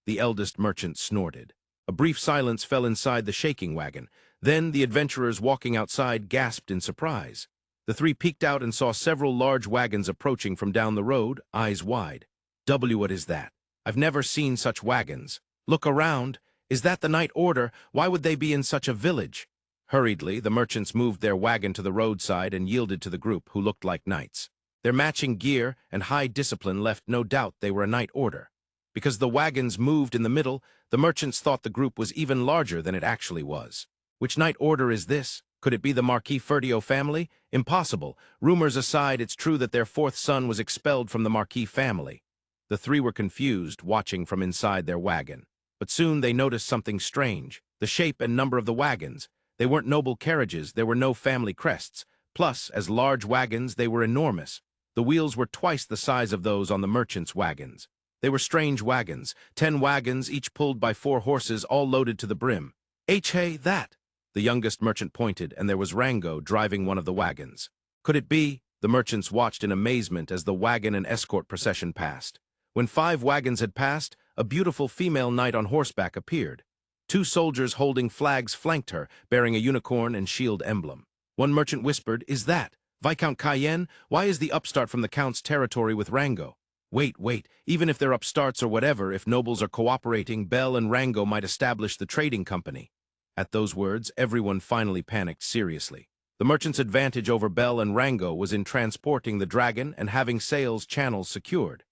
The eldest merchant snorted. A brief silence fell inside the shaking wagon. Then the adventurers walking outside gasped in surprise. The three peeked out and saw several large wagons approaching from down the road, eyes wide. What is that? I've never seen such wagons. Look around. Is that the Night Order? Why would they be in such a village? Hurriedly, the merchants moved their wagon to the roadside and yielded to the group, who looked like knights. Their matching gear and high discipline left no doubt they were a Night Order. Because the wagons moved in the middle, the merchants thought the group was even larger than it actually was. Which Night Order is this? Could it be the Marquis Ferdio family? Impossible. Rumors aside, it's true that their fourth son was expelled from the Marquis family. The three were confused, watching from inside their wagon. But soon they noticed something strange. The shape and number of the wagons. They weren't noble carriages, there were no family crests. Plus, as large wagons, they were enormous. The wheels were twice the size of those on the merchants' wagons. They were strange wagons, 10 wagons, each pulled by 4 horses, all loaded to the brim. Hey, that! The youngest merchant pointed, and there was Rango driving one of the wagons. Could it be? The merchants watched in amazement as the wagon and escort procession passed. When 5 wagons had passed, a beautiful female knight on horseback appeared. 2 soldiers holding flags flanked her, bearing a unicorn and shield emblem. One merchant whispered, Is that Viscount Cayenne? Why is the upstart from the Count's territory with Rango? Wait, even if they're upstarts or whatever, if nobles are cooperating, Belle and Rango might establish the trading company. At those words, everyone finally panicked seriously. The merchant's advantage over Belle and Rango was in transporting the dragon and having sales channels secured.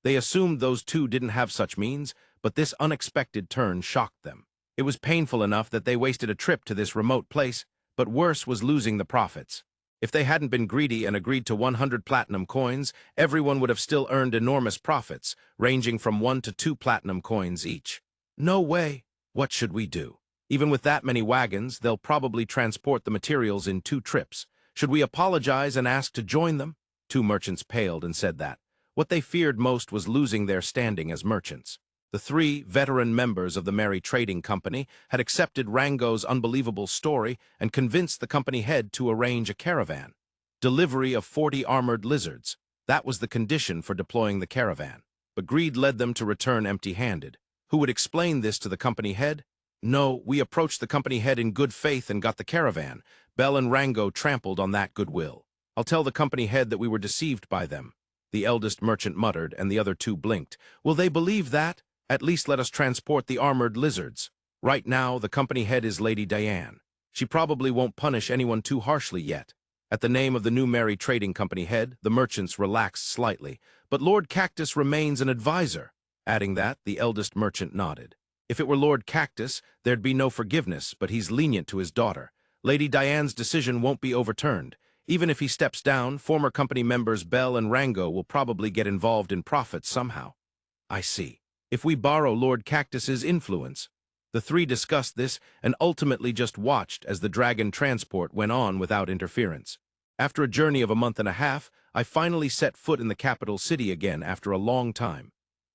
They assumed those two didn't have such means, but this unexpected turn shocked them. It was painful enough that they wasted a trip to this remote place, but worse was losing the profits. If they hadn't been greedy and agreed to 100 platinum coins, everyone would have still earned enormous profits, ranging from 1 to 2 platinum coins each. No way. What should we do? Even with that many wagons, they'll probably transport the materials in 2 trips. Should we apologize and ask to join them? 2 merchants paled and said that. What they feared most was losing their standing as merchants. The 3 veteran members of the Merry Trading Company had accepted Rango's unbelievable story and convinced the company head to arrange a caravan. Delivery of 40 armored lizards. That was the condition for deploying the caravan. But greed led them to return empty-handed. Who would explain this to the company head? No, we approached the company head in good faith and got the caravan. Belle and Rango trampled on that goodwill. I'll tell the company head that we were deceived by them. The eldest merchant muttered, and the other 2 blinked. Will they believe that? At least let us transport the armored lizards. Right now, the company head is Lady Diane. She probably won't punish anyone too harshly yet. At the name of the new Mary Trading Company head, the merchants relaxed slightly, but Lord Cactus remains an advisor. Adding that, the eldest merchant nodded. If it were Lord Cactus, there'd be no forgiveness, but he's lenient to his daughter. Lady Diane's decision won't be overturned. Even if he steps down, former company members Bell and Rango will probably get involved in profits somehow. I see. If we borrow Lord Cactus's influence. The three discussed this and ultimately just watched as the dragon transport went on without interference. After a journey of a month and a half, I finally set foot in the capital city again after a long time.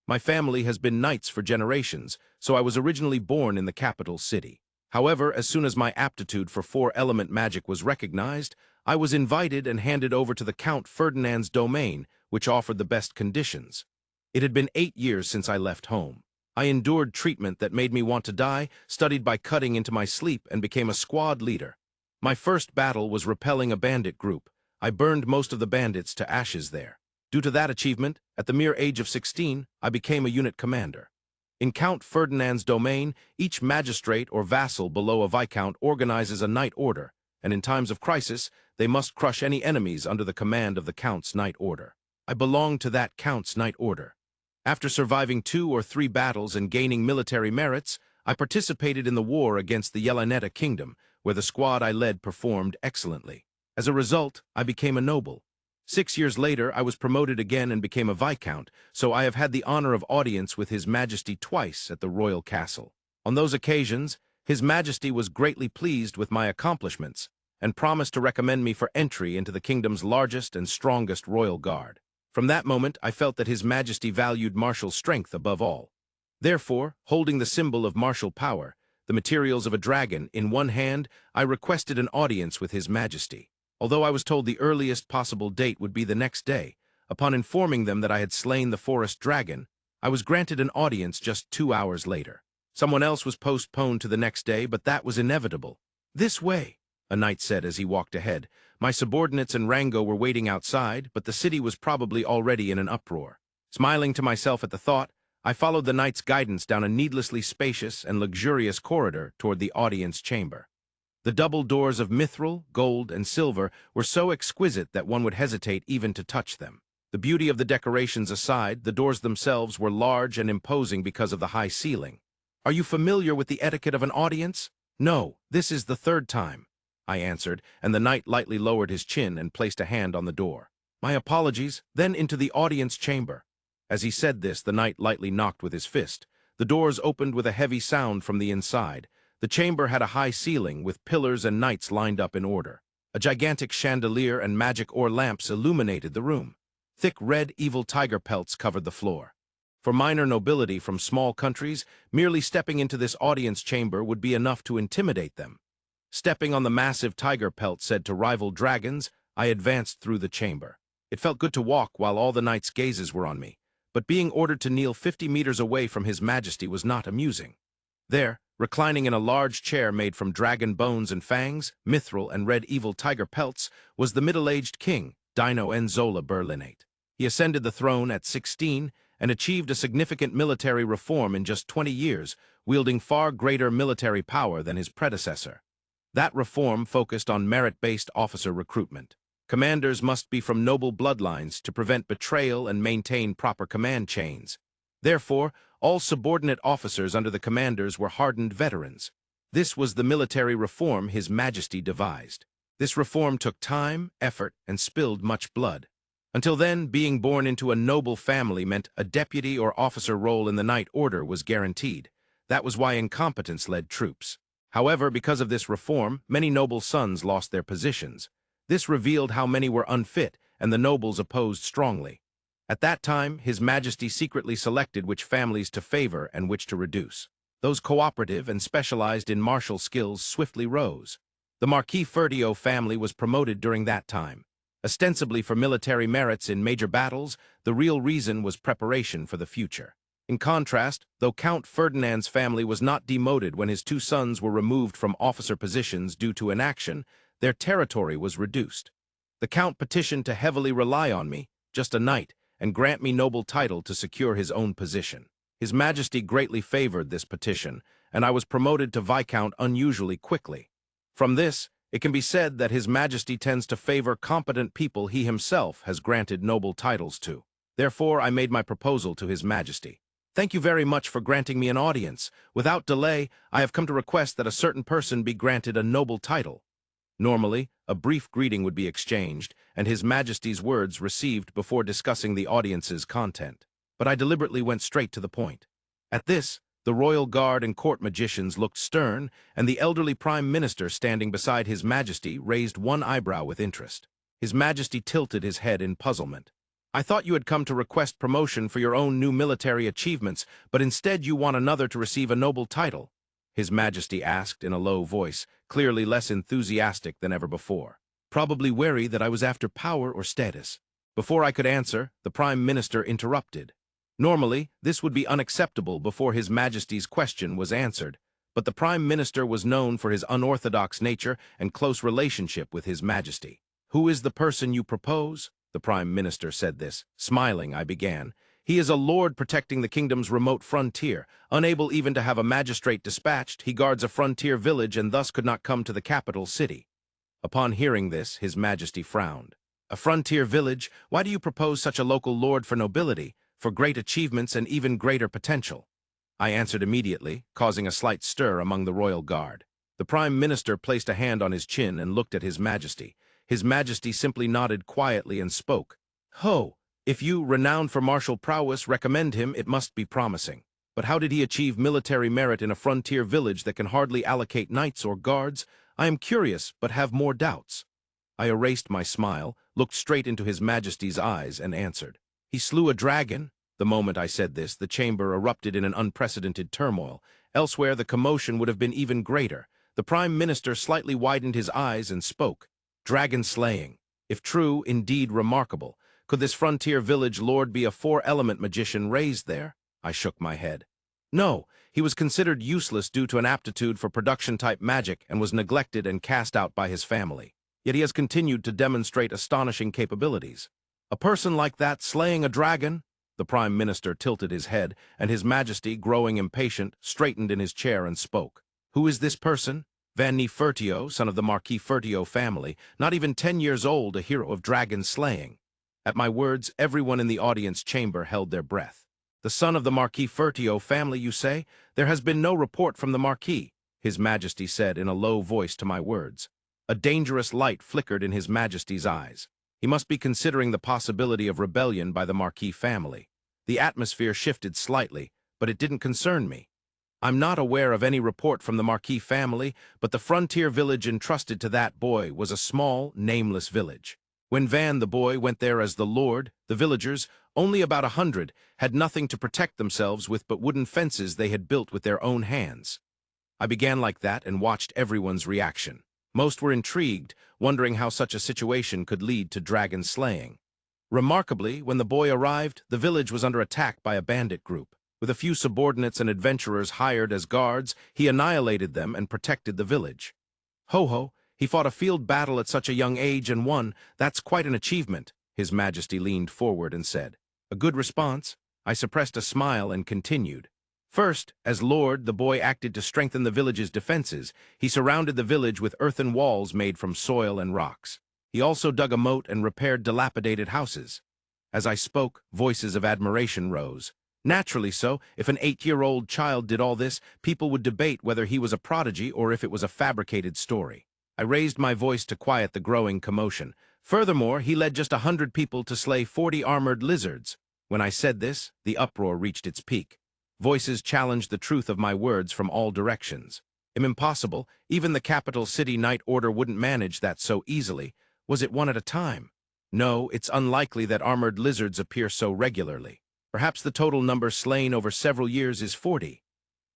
My family has been knights for generations, so I was originally born in the capital city. However, as soon as my aptitude for four-element magic was recognized, I was invited and handed over to the Count Ferdinand's domain, which offered the best conditions. It had been 8 years since I left home. I endured treatment that made me want to die, studied by cutting into my sleep, and became a squad leader. My first battle was repelling a bandit group. I burned most of the bandits to ashes there. Due to that achievement, at the mere age of 16, I became a unit commander. In Count Ferdinand's domain, each magistrate or vassal below a viscount organizes a knight order, and in times of crisis, they must crush any enemies under the command of the Count's knight order. I belonged to that Count's knight order. After surviving 2 or 3 battles and gaining military merits, I participated in the war against the Yelanetta Kingdom, where the squad I led performed excellently. As a result, I became a noble. 6 years later, I was promoted again and became a viscount, so I have had the honor of audience with His Majesty twice at the royal castle. On those occasions, His Majesty was greatly pleased with my accomplishments and promised to recommend me for entry into the kingdom's largest and strongest royal guard. From that moment, I felt that His Majesty valued martial strength above all. Therefore, holding the symbol of martial power, the materials of a dragon, in one hand, I requested an audience with His Majesty. Although I was told the earliest possible date would be the next day, upon informing them that I had slain the forest dragon, I was granted an audience just 2 hours later. Someone else was postponed to the next day, but that was inevitable. "This way," a knight said as he walked ahead. My subordinates and Rango were waiting outside, but the city was probably already in an uproar. Smiling to myself at the thought, I followed the knight's guidance down a needlessly spacious and luxurious corridor toward the audience chamber. The double doors of mithril, gold, and silver were so exquisite that one would hesitate even to touch them. The beauty of the decorations aside, the doors themselves were large and imposing because of the high ceiling. "Are you familiar with the etiquette of an audience?" "No, this is the 3rd time," I answered, and the knight lightly lowered his chin and placed a hand on the door. "My apologies, then into the audience chamber." As he said this, the knight lightly knocked with his fist. The doors opened with a heavy sound from the inside. The chamber had a high ceiling, with pillars and knights lined up in order. A gigantic chandelier and magic ore lamps illuminated the room. Thick red evil tiger pelts covered the floor. For minor nobility from small countries, merely stepping into this audience chamber would be enough to intimidate them. Stepping on the massive tiger pelt said to rival dragons, I advanced through the chamber. It felt good to walk while all the knights' gazes were on me, but being ordered to kneel 50 meters away from His Majesty was not amusing. There, reclining in a large chair made from dragon bones and fangs, mithril and red evil tiger pelts, was the middle-aged king, Dino Enzola Berlinate. He ascended the throne at 16 and achieved a significant military reform in just 20 years, wielding far greater military power than his predecessor. That reform focused on merit-based officer recruitment. Commanders must be from noble bloodlines to prevent betrayal and maintain proper command chains. Therefore, all subordinate officers under the commanders were hardened veterans. This was the military reform His Majesty devised. This reform took time, effort, and spilled much blood. Until then, being born into a noble family meant a deputy or officer role in the Knight Order was guaranteed. That was why incompetence led troops. However, because of this reform, many noble sons lost their positions. This revealed how many were unfit, and the nobles opposed strongly. At that time, His Majesty secretly selected which families to favor and which to reduce. Those cooperative and specialized in martial skills swiftly rose. The Marquis Ferdio family was promoted during that time. Ostensibly for military merits in major battles, the real reason was preparation for the future. In contrast, though Count Ferdinand's family was not demoted when his 2 sons were removed from officer positions due to inaction, their territory was reduced. The Count petitioned to heavily rely on me, just a knight, and grant me noble title to secure his own position. His Majesty greatly favored this petition, and I was promoted to Viscount unusually quickly. From this, it can be said that His Majesty tends to favor competent people he himself has granted noble titles to. Therefore, I made my proposal to His Majesty. Thank you very much for granting me an audience. Without delay, I have come to request that a certain person be granted a noble title. Normally, a brief greeting would be exchanged, and His Majesty's words received before discussing the audience's content. But I deliberately went straight to the point. At this, the royal guard and court magicians looked stern, and the elderly Prime Minister standing beside His Majesty raised one eyebrow with interest. His Majesty tilted his head in puzzlement. I thought you had come to request promotion for your own new military achievements, but instead you want another to receive a noble title, His Majesty asked in a low voice, clearly less enthusiastic than ever before. Probably wary that I was after power or status. Before I could answer, the Prime Minister interrupted. Normally, this would be unacceptable before His Majesty's question was answered, but the Prime Minister was known for his unorthodox nature and close relationship with His Majesty. Who is the person you propose? The Prime Minister said this. Smiling, I began. He is a lord protecting the kingdom's remote frontier. Unable even to have a magistrate dispatched, he guards a frontier village and thus could not come to the capital city. Upon hearing this, His Majesty frowned. A frontier village? Why do you propose such a local lord for nobility, for great achievements and even greater potential? I answered immediately, causing a slight stir among the royal guard. The Prime Minister placed a hand on his chin and looked at His Majesty. His Majesty simply nodded quietly and spoke. Ho! If you, renowned for martial prowess, recommend him, it must be promising. But how did he achieve military merit in a frontier village that can hardly allocate knights or guards? I am curious, but have more doubts. I erased my smile, looked straight into His Majesty's eyes, and answered. He slew a dragon. The moment I said this, the chamber erupted in an unprecedented turmoil. Elsewhere, the commotion would have been even greater. The Prime Minister slightly widened his eyes and spoke. Dragon slaying. If true, indeed remarkable. Could this frontier village lord be a four-element magician raised there? I shook my head. No, he was considered useless due to an aptitude for production-type magic and was neglected and cast out by his family. Yet he has continued to demonstrate astonishing capabilities. A person like that slaying a dragon? The Prime Minister tilted his head, and His Majesty, growing impatient, straightened in his chair and spoke. Who is this person? Vanni Furtio, son of the Marquis Furtio family, not even 10 years old, a hero of dragon slaying. At my words, everyone in the audience chamber held their breath. The son of the Marquis Furtio family, you say? There has been no report from the Marquis, His Majesty said in a low voice to my words. A dangerous light flickered in His Majesty's eyes. He must be considering the possibility of rebellion by the Marquis family. The atmosphere shifted slightly, but it didn't concern me. I'm not aware of any report from the Marquis family, but the frontier village entrusted to that boy was a small, nameless village. When Van the boy went there as the lord, the villagers, only about 100, had nothing to protect themselves with but wooden fences they had built with their own hands. I began like that and watched everyone's reaction. Most were intrigued, wondering how such a situation could lead to dragon slaying. Remarkably, when the boy arrived, the village was under attack by a bandit group. With a few subordinates and adventurers hired as guards, he annihilated them and protected the village. Ho-ho, he fought a field battle at such a young age and won. That's quite an achievement, His Majesty leaned forward and said. A good response. I suppressed a smile and continued. First, as lord, the boy acted to strengthen the village's defenses. He surrounded the village with earthen walls made from soil and rocks. He also dug a moat and repaired dilapidated houses. As I spoke, voices of admiration rose. Naturally so, if an 8-year-old child did all this, people would debate whether he was a prodigy or if it was a fabricated story. I raised my voice to quiet the growing commotion. Furthermore, he led just 100 people to slay 40 armored lizards. When I said this, the uproar reached its peak. Voices challenged the truth of my words from all directions. Impossible, even the capital city Knight Order wouldn't manage that so easily. Was it one at a time? No, it's unlikely that armored lizards appear so regularly. Perhaps the total number slain over several years is 40.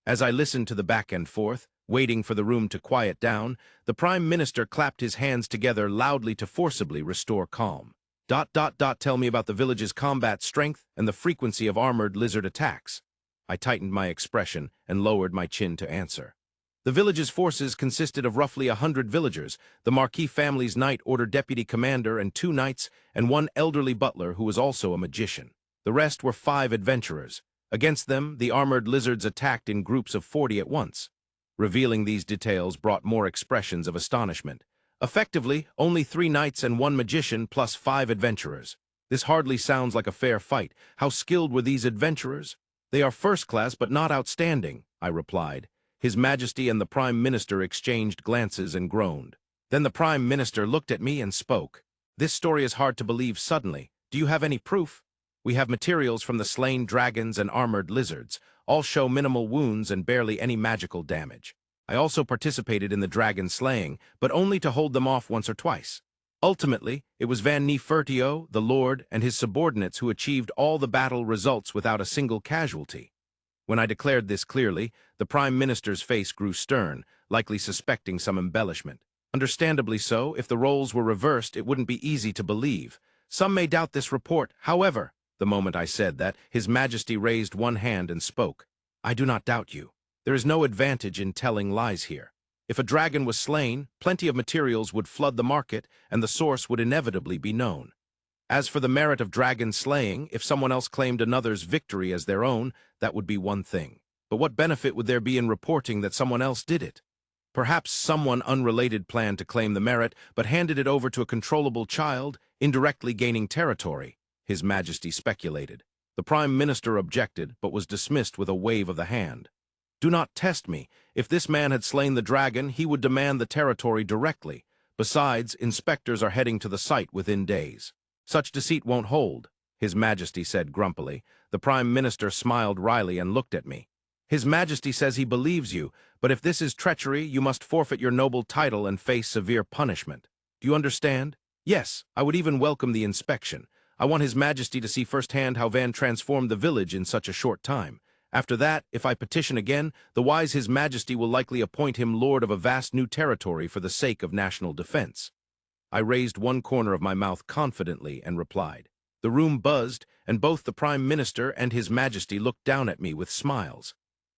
As I listened to the back and forth, waiting for the room to quiet down, the Prime Minister clapped his hands together loudly to forcibly restore calm. Tell me about the village's combat strength and the frequency of armored lizard attacks. I tightened my expression and lowered my chin to answer. The village's forces consisted of roughly 100 villagers, the Marquis family's Knight Order deputy commander and 2 knights, and 1 elderly butler who was also a magician. The rest were 5 adventurers. Against them, the armored lizards attacked in groups of 40 at once. Revealing these details brought more expressions of astonishment. Effectively, only 3 knights and 1 magician plus 5 adventurers. This hardly sounds like a fair fight. How skilled were these adventurers? They are first class but not outstanding, I replied. His Majesty and the Prime Minister exchanged glances and groaned. Then the Prime Minister looked at me and spoke. This story is hard to believe suddenly. Do you have any proof? We have materials from the slain dragons and armored lizards. All show minimal wounds and barely any magical damage. I also participated in the dragon slaying, but only to hold them off once or twice. Ultimately, it was Van Nefertio, the Lord, and his subordinates who achieved all the battle results without a single casualty. When I declared this clearly, the Prime Minister's face grew stern, likely suspecting some embellishment. Understandably so, if the roles were reversed, it wouldn't be easy to believe. Some may doubt this report, however. The moment I said that, His Majesty raised one hand and spoke. I do not doubt you. There is no advantage in telling lies here. If a dragon was slain, plenty of materials would flood the market, and the source would inevitably be known. As for the merit of dragon slaying, if someone else claimed another's victory as their own, that would be one thing. But what benefit would there be in reporting that someone else did it? Perhaps someone unrelated planned to claim the merit, but handed it over to a controllable child, indirectly gaining territory, His Majesty speculated. The Prime Minister objected, but was dismissed with a wave of the hand. Do not test me. If this man had slain the dragon, he would demand the territory directly. Besides, inspectors are heading to the site within days. Such deceit won't hold, His Majesty said grumpily. The Prime Minister smiled wryly and looked at me. His Majesty says he believes you, but if this is treachery, you must forfeit your noble title and face severe punishment. Do you understand? Yes, I would even welcome the inspection. I want His Majesty to see firsthand how Van transformed the village in such a short time. After that, if I petition again, the wise His Majesty will likely appoint him lord of a vast new territory for the sake of national defense. I raised one corner of my mouth confidently and replied. The room buzzed, and both the Prime Minister and His Majesty looked down at me with smiles.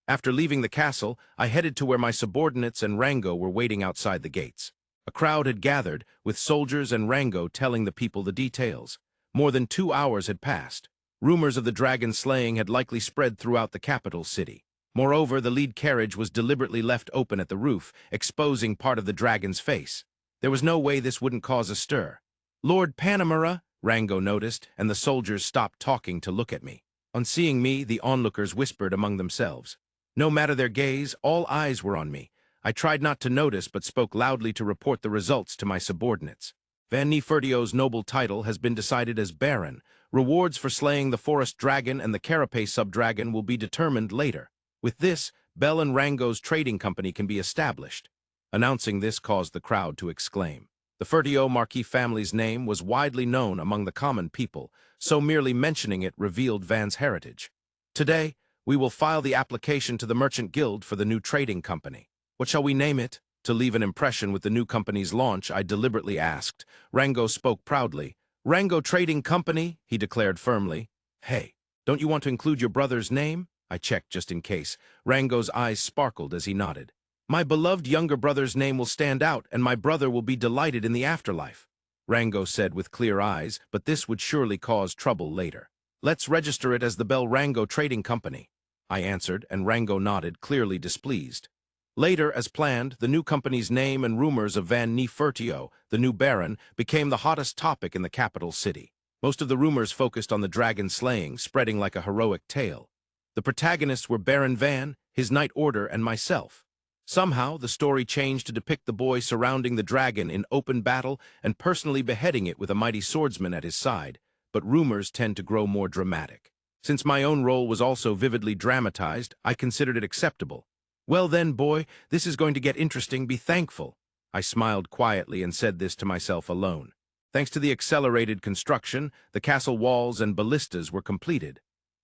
After leaving the castle, I headed to where my subordinates and Rango were waiting outside the gates. A crowd had gathered, with soldiers and Rango telling the people the details. More than 2 hours had passed. Rumors of the dragon slaying had likely spread throughout the capital city. Moreover, the lead carriage was deliberately left open at the roof, exposing part of the dragon's face. There was no way this wouldn't cause a stir. Lord Panamera, Rango noticed, and the soldiers stopped talking to look at me. On seeing me, the onlookers whispered among themselves. No matter their gaze, all eyes were on me. I tried not to notice, but spoke loudly to report the results to my subordinates. Van Nefertio's noble title has been decided as Baron. Rewards for slaying the forest dragon and the carapace subdragon will be determined later. With this, Bell and Rango's trading company can be established. Announcing this caused the crowd to exclaim. The Fertio Marquis family's name was widely known among the common people, so merely mentioning it revealed Van's heritage. Today, we will file the application to the Merchant Guild for the new trading company. What shall we name it? To leave an impression with the new company's launch, I deliberately asked. Rango spoke proudly. Rango Trading Company, he declared firmly. Hey, don't you want to include your brother's name? I checked just in case. Rango's eyes sparkled as he nodded. My beloved younger brother's name will stand out, and my brother will be delighted in the afterlife, Rango said with clear eyes, but this would surely cause trouble later. Let's register it as the Bell Rango Trading Company, I answered, and Rango nodded, clearly displeased. Later, as planned, the new company's name and rumors of Van Nefertio, the new Baron, became the hottest topic in the capital city. Most of the rumors focused on the dragon slaying, spreading like a heroic tale. The protagonists were Baron Van, his Knight Order, and myself. Somehow, the story changed to depict the boy surrounding the dragon in open battle and personally beheading it with a mighty swordsman at his side, but rumors tend to grow more dramatic. Since my own role was also vividly dramatized, I considered it acceptable. Well then, boy, this is going to get interesting, be thankful. I smiled quietly and said this to myself alone. Thanks to the accelerated construction, the castle walls and ballistas were completed.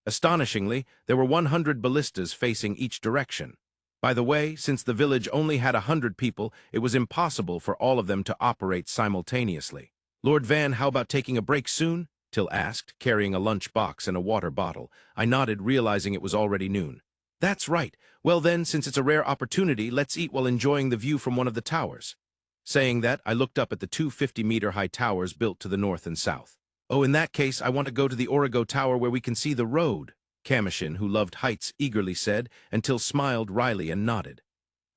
Astonishingly, there were 100 ballistas facing each direction. By the way, since the village only had 100 people, it was impossible for all of them to operate simultaneously. Lord Van, how about taking a break soon? Till asked, carrying a lunch box and a water bottle. I nodded, realizing it was already noon. That's right. Well then, since it's a rare opportunity, let's eat while enjoying the view from one of the towers. Saying that, I looked up at the 2 50-meter-high towers built to the north and south. Oh, in that case, I want to go to the Origo Tower where we can see the road. Commotion, who loved heights, eagerly said, and Till smiled wryly and nodded.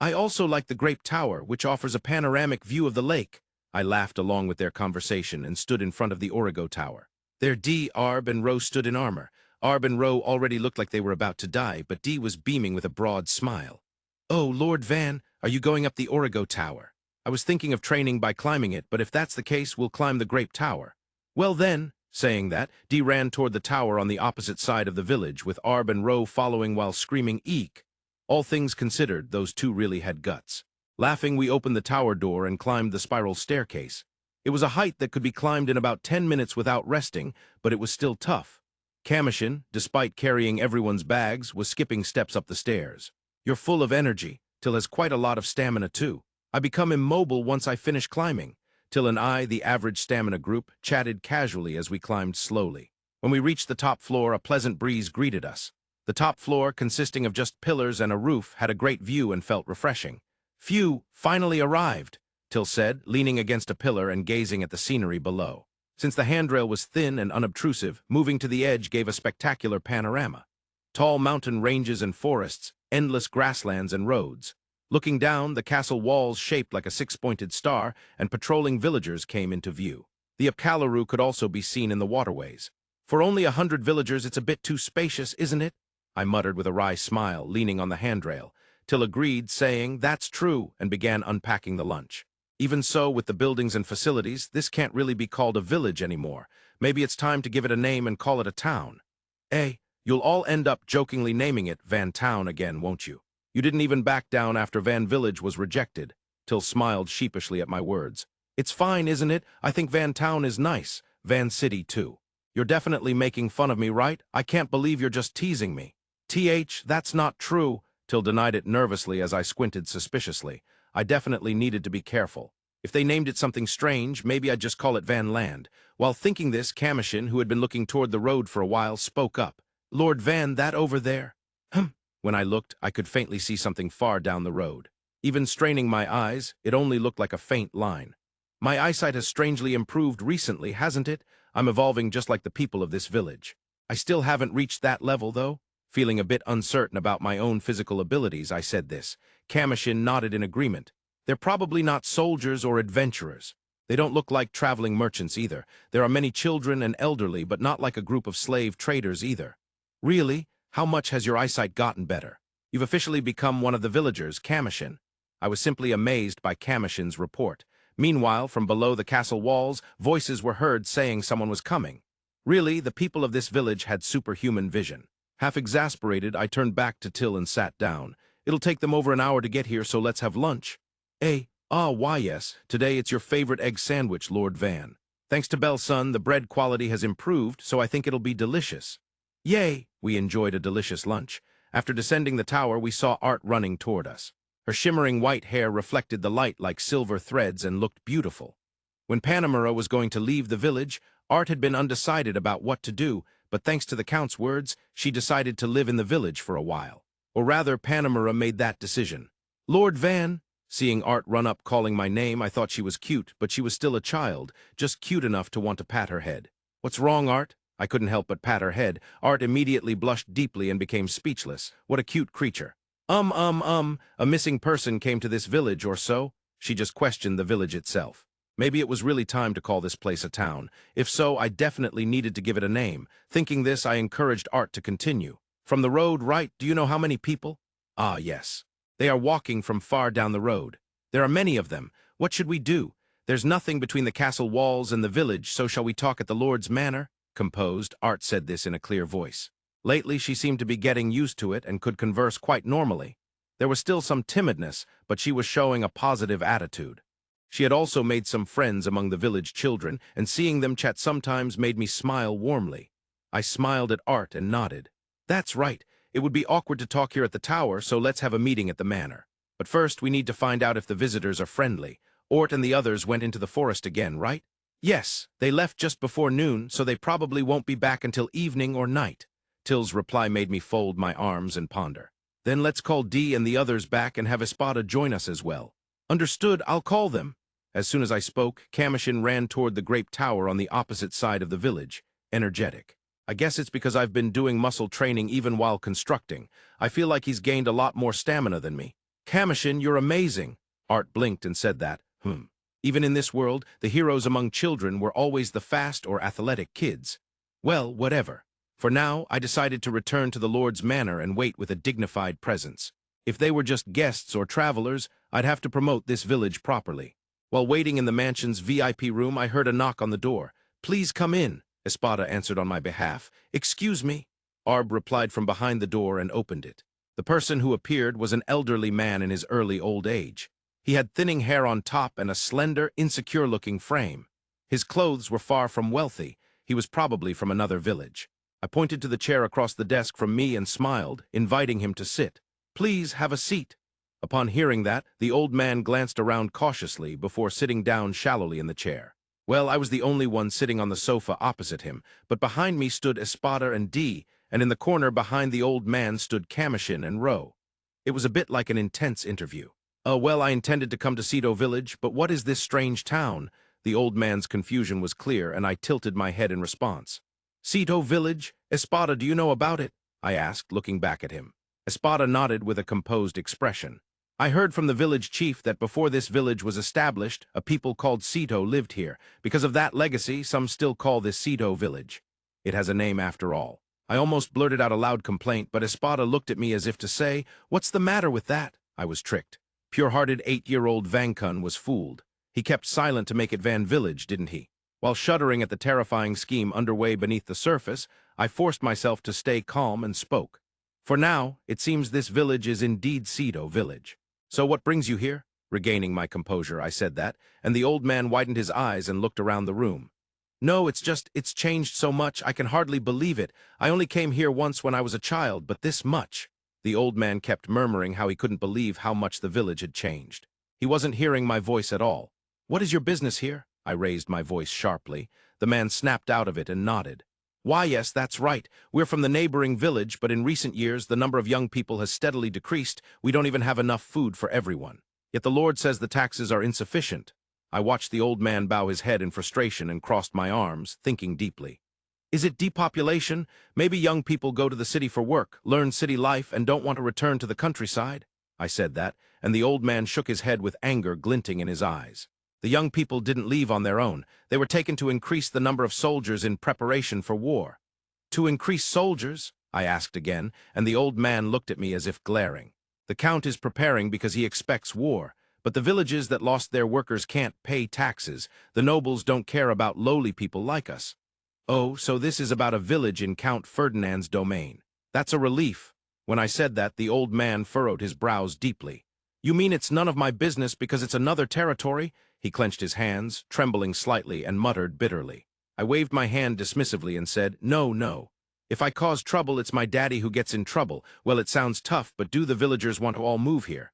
I also like the Great Tower, which offers a panoramic view of the lake. I laughed along with their conversation and stood in front of the Origo Tower. There D, Arb, and Ro stood in armor. Arb and Ro already looked like they were about to die, but D was beaming with a broad smile. Oh, Lord Van, are you going up the Origo Tower? I was thinking of training by climbing it, but if that's the case, we'll climb the Great Tower. Well then, saying that, D ran toward the tower on the opposite side of the village, with Arb and Ro following while screaming eek. All things considered, those two really had guts. Laughing, we opened the tower door and climbed the spiral staircase. It was a height that could be climbed in about 10 minutes without resting, but it was still tough. Commotion, despite carrying everyone's bags, was skipping steps up the stairs. You're full of energy. Till has quite a lot of stamina too. I become immobile once I finish climbing. Till and I, the average stamina group, chatted casually as we climbed slowly. When we reached the top floor, a pleasant breeze greeted us. The top floor, consisting of just pillars and a roof, had a great view and felt refreshing. Phew, finally arrived, Till said, leaning against a pillar and gazing at the scenery below. Since the handrail was thin and unobtrusive, moving to the edge gave a spectacular panorama. Tall mountain ranges and forests, endless grasslands and roads. Looking down, the castle walls shaped like a six-pointed star, and patrolling villagers came into view. The Apcaluru could also be seen in the waterways. For only 100 villagers, it's a bit too spacious, isn't it? I muttered with a wry smile, leaning on the handrail. Till agreed, saying, that's true, and began unpacking the lunch. Even so, with the buildings and facilities, this can't really be called a village anymore. Maybe it's time to give it a name and call it a town. You'll all end up jokingly naming it Van Town again, won't you? You didn't even back down after Van Village was rejected. Till smiled sheepishly at my words. It's fine, isn't it? I think Van Town is nice. Van City, too. You're definitely making fun of me, right? I can't believe you're just teasing me. That's not true. Till denied it nervously as I squinted suspiciously. I definitely needed to be careful. If they named it something strange, maybe I'd just call it Van Land. While thinking this, Commotion, who had been looking toward the road for a while, spoke up. Lord Van, that over there? When I looked, I could faintly see something far down the road. Even straining my eyes, it only looked like a faint line. My eyesight has strangely improved recently, hasn't it? I'm evolving just like the people of this village. I still haven't reached that level, though. Feeling a bit uncertain about my own physical abilities, I said this. Commotion nodded in agreement. They're probably not soldiers or adventurers. They don't look like traveling merchants either. There are many children and elderly, but not like a group of slave traders either. Really? How much has your eyesight gotten better? You've officially become one of the villagers, Commotion. I was simply amazed by Commotion's report. Meanwhile, from below the castle walls, voices were heard saying someone was coming. Really, the people of this village had superhuman vision. Half exasperated, I turned back to Till and sat down. It'll take them over an hour to get here, so let's have lunch. Why yes, today it's your favorite egg sandwich, Lord Van. Thanks to Bell's son, the bread quality has improved, so I think it'll be delicious. Yay! We enjoyed a delicious lunch. After descending the tower, we saw Arte running toward us. Her shimmering white hair reflected the light like silver threads and looked beautiful. When Panamera was going to leave the village, Arte had been undecided about what to do, but thanks to the Count's words, she decided to live in the village for a while. Or rather, Panamera made that decision. Lord Van, seeing Arte run up calling my name, I thought she was cute, but she was still a child, just cute enough to want to pat her head. What's wrong, Arte? I couldn't help but pat her head. Arte immediately blushed deeply and became speechless. What a cute creature. A missing person came to this village or so? She just questioned the village itself. Maybe it was really time to call this place a town. If so, I definitely needed to give it a name. Thinking this, I encouraged Arte to continue. From the road, right, do you know how many people? Ah, yes. They are walking from far down the road. There are many of them. What should we do? There's nothing between the castle walls and the village, so shall we talk at the Lord's manor? Composed, Arte said this in a clear voice. Lately, she seemed to be getting used to it and could converse quite normally. There was still some timidness, but she was showing a positive attitude. She had also made some friends among the village children, and seeing them chat sometimes made me smile warmly. I smiled at Arte and nodded. That's right. It would be awkward to talk here at the tower, so let's have a meeting at the manor. But first, we need to find out if the visitors are friendly. Arte and the others went into the forest again, right? Yes, they left just before noon, so they probably won't be back until evening or night. Till's reply made me fold my arms and ponder. Then let's call D and the others back and have Espada join us as well. Understood, I'll call them. As soon as I spoke, Commotion ran toward the great tower on the opposite side of the village, energetic. I guess it's because I've been doing muscle training even while constructing. I feel like he's gained a lot more stamina than me. Commotion, you're amazing. Art blinked and said that. Even in this world, the heroes among children were always the fast or athletic kids. Well, whatever. For now, I decided to return to the Lord's manor and wait with a dignified presence. If they were just guests or travelers, I'd have to promote this village properly. While waiting in the mansion's VIP room, I heard a knock on the door. "Please come in," Espada answered on my behalf. "Excuse me." Arb replied from behind the door and opened it. The person who appeared was an elderly man in his early old age. He had thinning hair on top and a slender, insecure-looking frame. His clothes were far from wealthy. He was probably from another village. I pointed to the chair across the desk from me and smiled, inviting him to sit. "Please have a seat." Upon hearing that, the old man glanced around cautiously before sitting down shallowly in the chair. Well, I was the only one sitting on the sofa opposite him, but behind me stood Espada and Dee, and in the corner behind the old man stood Kamushin and Ro. It was a bit like an intense interview. Well, I intended to come to Cedo village, but what is this strange town?" The old man's confusion was clear, and I tilted my head in response. "Cedo village? Espada, do you know about it?" I asked, looking back at him. Espada nodded with a composed expression. "I heard from the village chief that before this village was established, a people called Cedo lived here. Because of that legacy, some still call this Cedo village. It has a name after all." I almost blurted out a loud complaint, but Espada looked at me as if to say, "What's the matter with that?" I was tricked. Pure-hearted 8-year-old Vankun was fooled. He kept silent to make it Van Village, didn't he? While shuddering at the terrifying scheme underway beneath the surface, I forced myself to stay calm and spoke. "For now, it seems this village is indeed Cedo village. So what brings you here?" Regaining my composure, I said that, and the old man widened his eyes and looked around the room. "No, it's changed so much, I can hardly believe it. I only came here once when I was a child, but this much." The old man kept murmuring how he couldn't believe how much the village had changed. He wasn't hearing my voice at all. "What is your business here?" I raised my voice sharply. The man snapped out of it and nodded. "Why, yes, that's right. We're from the neighboring village, but in recent years the number of young people has steadily decreased. We don't even have enough food for everyone. Yet the Lord says the taxes are insufficient." I watched the old man bow his head in frustration and crossed my arms, thinking deeply. "Is it depopulation? Maybe young people go to the city for work, learn city life, and don't want to return to the countryside?" I said that, and the old man shook his head with anger glinting in his eyes. "The young people didn't leave on their own. They were taken to increase the number of soldiers in preparation for war." "To increase soldiers?" I asked again, and the old man looked at me as if glaring. "The Count is preparing because he expects war, but the villages that lost their workers can't pay taxes. The nobles don't care about lowly people like us." "Oh, so this is about a village in Count Ferdinand's domain. That's a relief." When I said that, the old man furrowed his brows deeply. "You mean it's none of my business because it's another territory?" He clenched his hands, trembling slightly, and muttered bitterly. I waved my hand dismissively and said, "No, no. If I cause trouble, it's my daddy who gets in trouble. Well, it sounds tough, but do the villagers want to all move here?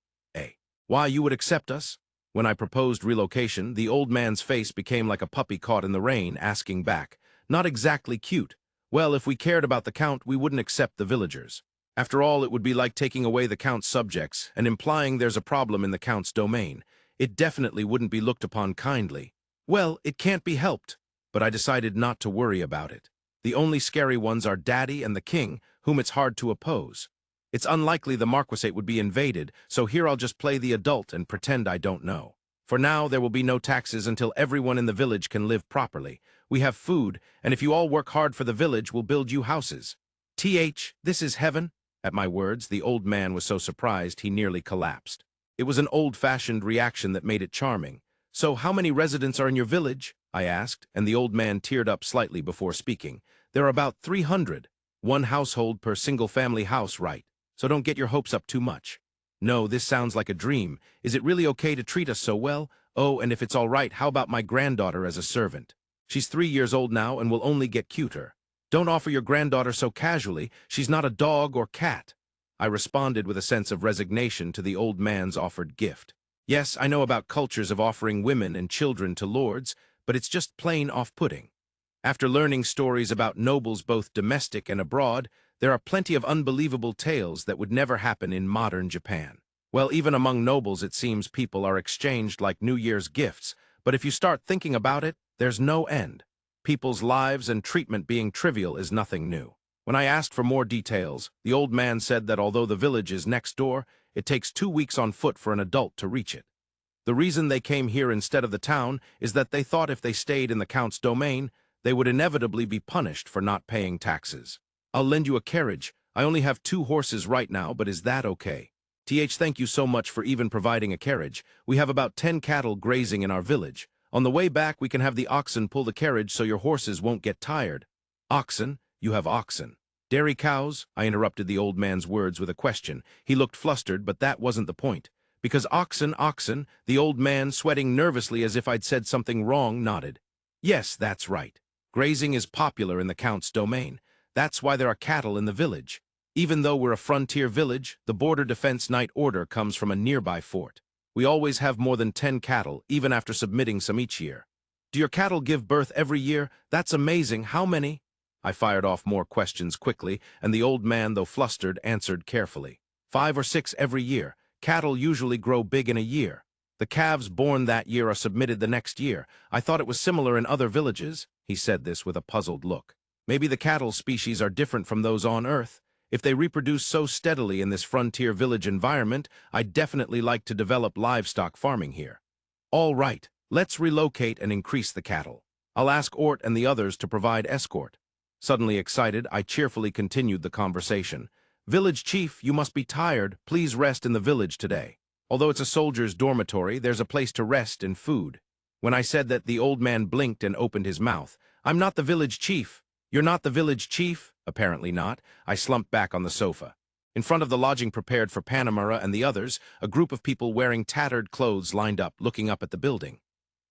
Why, you would accept us?" When I proposed relocation, the old man's face became like a puppy caught in the rain, asking back, "Not exactly cute. Well, if we cared about the Count, we wouldn't accept the villagers. After all, it would be like taking away the Count's subjects and implying there's a problem in the Count's domain. It definitely wouldn't be looked upon kindly." "Well, it can't be helped." But I decided not to worry about it. The only scary ones are Daddy and the King, whom it's hard to oppose. It's unlikely the Marquisate would be invaded, so here I'll just play the adult and pretend I don't know. For now, there will be no taxes until everyone in the village can live properly. We have food, and if you all work hard for the village, we'll build you houses. This is heaven?" At my words, the old man was so surprised he nearly collapsed. It was an old-fashioned reaction that made it charming. "So how many residents are in your village?" I asked, and the old man teared up slightly before speaking. "There are about 300. One household per single-family house, right? So don't get your hopes up too much." "No, this sounds like a dream. Is it really okay to treat us so well? Oh, and if it's all right, how about my granddaughter as a servant? She's 3 years old now and will only get cuter." "Don't offer your granddaughter so casually. She's not a dog or cat." I responded with a sense of resignation to the old man's offered gift. Yes, I know about cultures of offering women and children to lords, but it's just plain off-putting. After learning stories about nobles both domestic and abroad, there are plenty of unbelievable tales that would never happen in modern Japan. Well, even among nobles it seems people are exchanged like New Year's gifts, but if you start thinking about it, there's no end. People's lives and treatment being trivial is nothing new. When I asked for more details, the old man said that although the village is next door, it takes 2 weeks on foot for an adult to reach it. The reason they came here instead of the town is that they thought if they stayed in the Count's domain, they would inevitably be punished for not paying taxes. I'll lend you a carriage. I only have 2 horses right now, but is that okay? Thank you so much for even providing a carriage. We have about 10 cattle grazing in our village. On the way back, we can have the oxen pull the carriage so your horses won't get tired. Oxen? You have oxen. Dairy cows? I interrupted the old man's words with a question. He looked flustered, but that wasn't the point. Because oxen, the old man, sweating nervously as if I'd said something wrong, nodded. Yes, that's right. Grazing is popular in the Count's domain. That's why there are cattle in the village. Even though we're a frontier village, the Border Defense Night Order comes from a nearby fort. We always have more than 10 cattle, even after submitting some each year. Do your cattle give birth every year? That's amazing. How many? I fired off more questions quickly, and the old man, though flustered, answered carefully. 5 or 6 every year. Cattle usually grow big in a year. The calves born that year are submitted the next year. I thought it was similar in other villages. He said this with a puzzled look. Maybe the cattle species are different from those on Earth. If they reproduce so steadily in this frontier village environment, I'd definitely like to develop livestock farming here. All right, let's relocate and increase the cattle. I'll ask Ort and the others to provide escort. Suddenly excited, I cheerfully continued the conversation. Village chief, you must be tired. Please rest in the village today. Although it's a soldier's dormitory, there's a place to rest and food. When I said that, the old man blinked and opened his mouth. I'm not the village chief. You're not the village chief? Apparently not. I slumped back on the sofa. In front of the lodging prepared for Panamera and the others, a group of people wearing tattered clothes lined up, looking up at the building.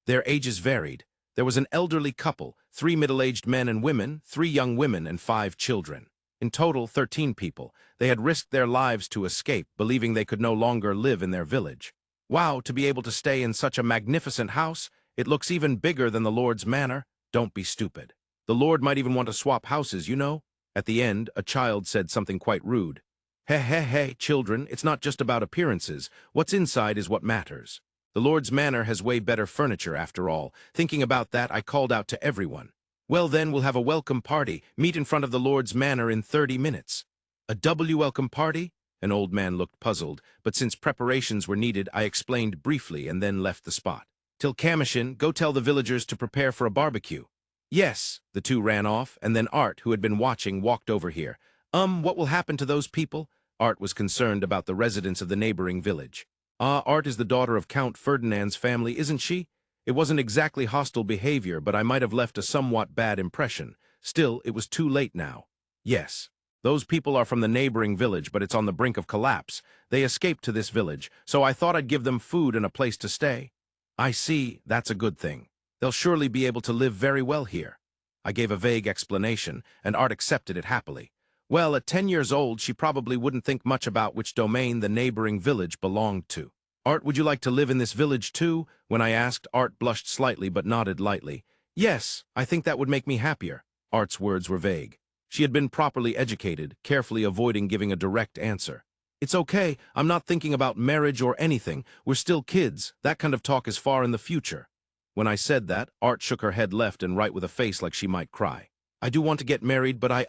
Their ages varied. There was an elderly couple, 3 middle-aged men and women, 3 young women, and 5 children. In total, 13 people. They had risked their lives to escape, believing they could no longer live in their village. Wow, to be able to stay in such a magnificent house. It looks even bigger than the Lord's manor. Don't be stupid. The Lord might even want to swap houses, you know? At the end, a child said something quite rude. Hey, children, it's not just about appearances. What's inside is what matters. The Lord's manor has way better furniture, after all. Thinking about that, I called out to everyone. Well then, we'll have a welcome party. Meet in front of the Lord's manor in 30 minutes. A welcome party? An old man looked puzzled, but since preparations were needed, I explained briefly and then left the spot. Till Commotion, go tell the villagers to prepare for a barbecue. Yes, the 2 ran off, and then Art, who had been watching, walked over here. What will happen to those people? Art was concerned about the residents of the neighboring village. Art is the daughter of Count Ferdinand's family, isn't she? It wasn't exactly hostile behavior, but I might have left a somewhat bad impression. Still, it was too late now. Yes. Those people are from the neighboring village, but it's on the brink of collapse. They escaped to this village, so I thought I'd give them food and a place to stay. I see, that's a good thing. They'll surely be able to live very well here. I gave a vague explanation, and Art accepted it happily. Well, at 10 years old, she probably wouldn't think much about which domain the neighboring village belonged to. Art, would you like to live in this village too? When I asked, Art blushed slightly but nodded lightly. Yes, I think that would make me happier. Art's words were vague. She had been properly educated, carefully avoiding giving a direct answer. It's okay, I'm not thinking about marriage or anything. We're still kids. That kind of talk is far in the future. When I said that, Art shook her head left and right with a face like she might cry. I do want to get married, but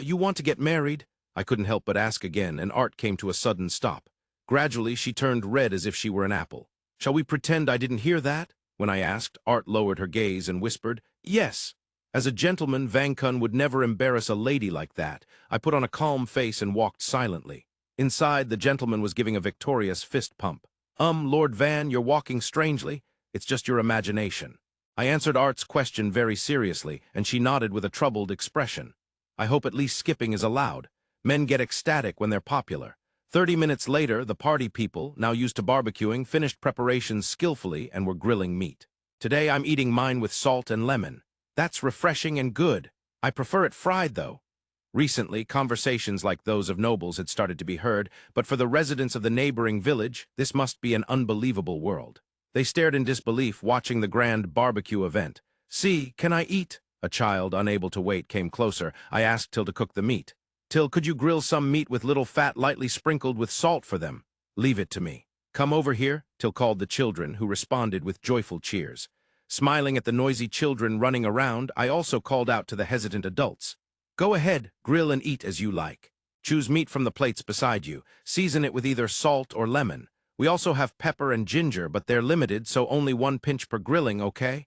you want to get married? I couldn't help but ask again, and Art came to a sudden stop. Gradually, she turned red as if she were an apple. Shall we pretend I didn't hear that? When I asked, Art lowered her gaze and whispered, Yes. As a gentleman, Vankun would never embarrass a lady like that. I put on a calm face and walked silently. Inside, the gentleman was giving a victorious fist pump. Lord Van, you're walking strangely. It's just your imagination. I answered Art's question very seriously, and she nodded with a troubled expression. I hope at least skipping is allowed. Men get ecstatic when they're popular. 30 minutes later, the party people, now used to barbecuing, finished preparations skillfully and were grilling meat. Today I'm eating mine with salt and lemon. That's refreshing and good. I prefer it fried, though. Recently, conversations like those of nobles had started to be heard, but for the residents of the neighboring village, this must be an unbelievable world. They stared in disbelief, watching the grand barbecue event. See, can I eat? A child, unable to wait, came closer. I asked Till to cook the meat. Till, could you grill some meat with little fat lightly sprinkled with salt for them? Leave it to me. Come over here, Till called the children, who responded with joyful cheers. Smiling at the noisy children running around, I also called out to the hesitant adults. Go ahead, grill and eat as you like. Choose meat from the plates beside you. Season it with either salt or lemon. We also have pepper and ginger, but they're limited, so only 1 pinch per grilling, okay?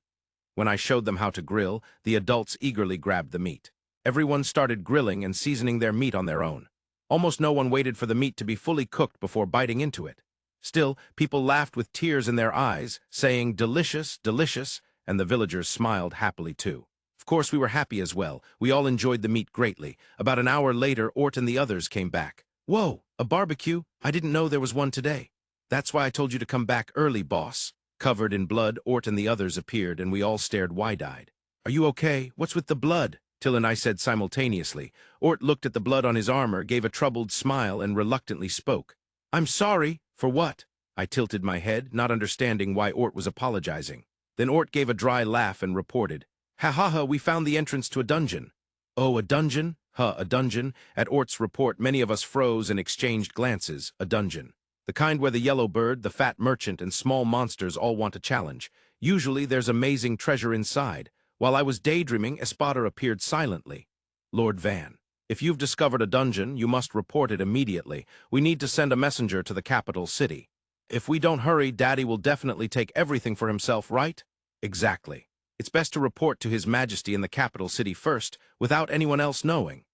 When I showed them how to grill, the adults eagerly grabbed the meat. Everyone started grilling and seasoning their meat on their own. Almost no one waited for the meat to be fully cooked before biting into it. Still, people laughed with tears in their eyes, saying, "Delicious, delicious," and the villagers smiled happily too. Of course, we were happy as well. We all enjoyed the meat greatly. About an hour later, Ort and the others came back. "Whoa, a barbecue? I didn't know there was one today." "That's why I told you to come back early, boss." Covered in blood, Ort and the others appeared, and we all stared wide-eyed. "Are you okay? What's with the blood?" Till and I said simultaneously. Ort looked at the blood on his armor, gave a troubled smile, and reluctantly spoke. "I'm sorry." "For what?" I tilted my head, not understanding why Ort was apologizing. Then Ort gave a dry laugh and reported, "Ha ha ha, we found the entrance to a dungeon." "Oh, a dungeon?" A dungeon. At Ort's report, many of us froze and exchanged glances. A dungeon. The kind where the yellow bird, the fat merchant, and small monsters all want a challenge. Usually there's amazing treasure inside. While I was daydreaming, Espada appeared silently. "Lord Van, if you've discovered a dungeon, you must report it immediately. We need to send a messenger to the capital city. If we don't hurry, Daddy will definitely take everything for himself, right?" "Exactly. It's best to report to His Majesty in the capital city first, without anyone else knowing."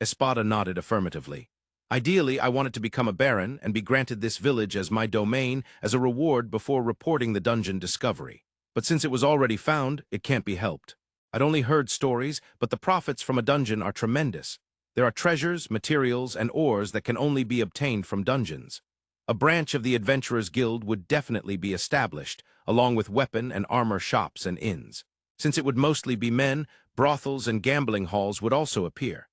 Espada nodded affirmatively. "Ideally, I wanted to become a baron and be granted this village as my domain as a reward before reporting the dungeon discovery. But since it was already found, it can't be helped. I'd only heard stories, but the profits from a dungeon are tremendous. There are treasures, materials, and ores that can only be obtained from dungeons. A branch of the Adventurers Guild would definitely be established, along with weapon and armor shops and inns. Since it would mostly be men, brothels and gambling halls would also appear.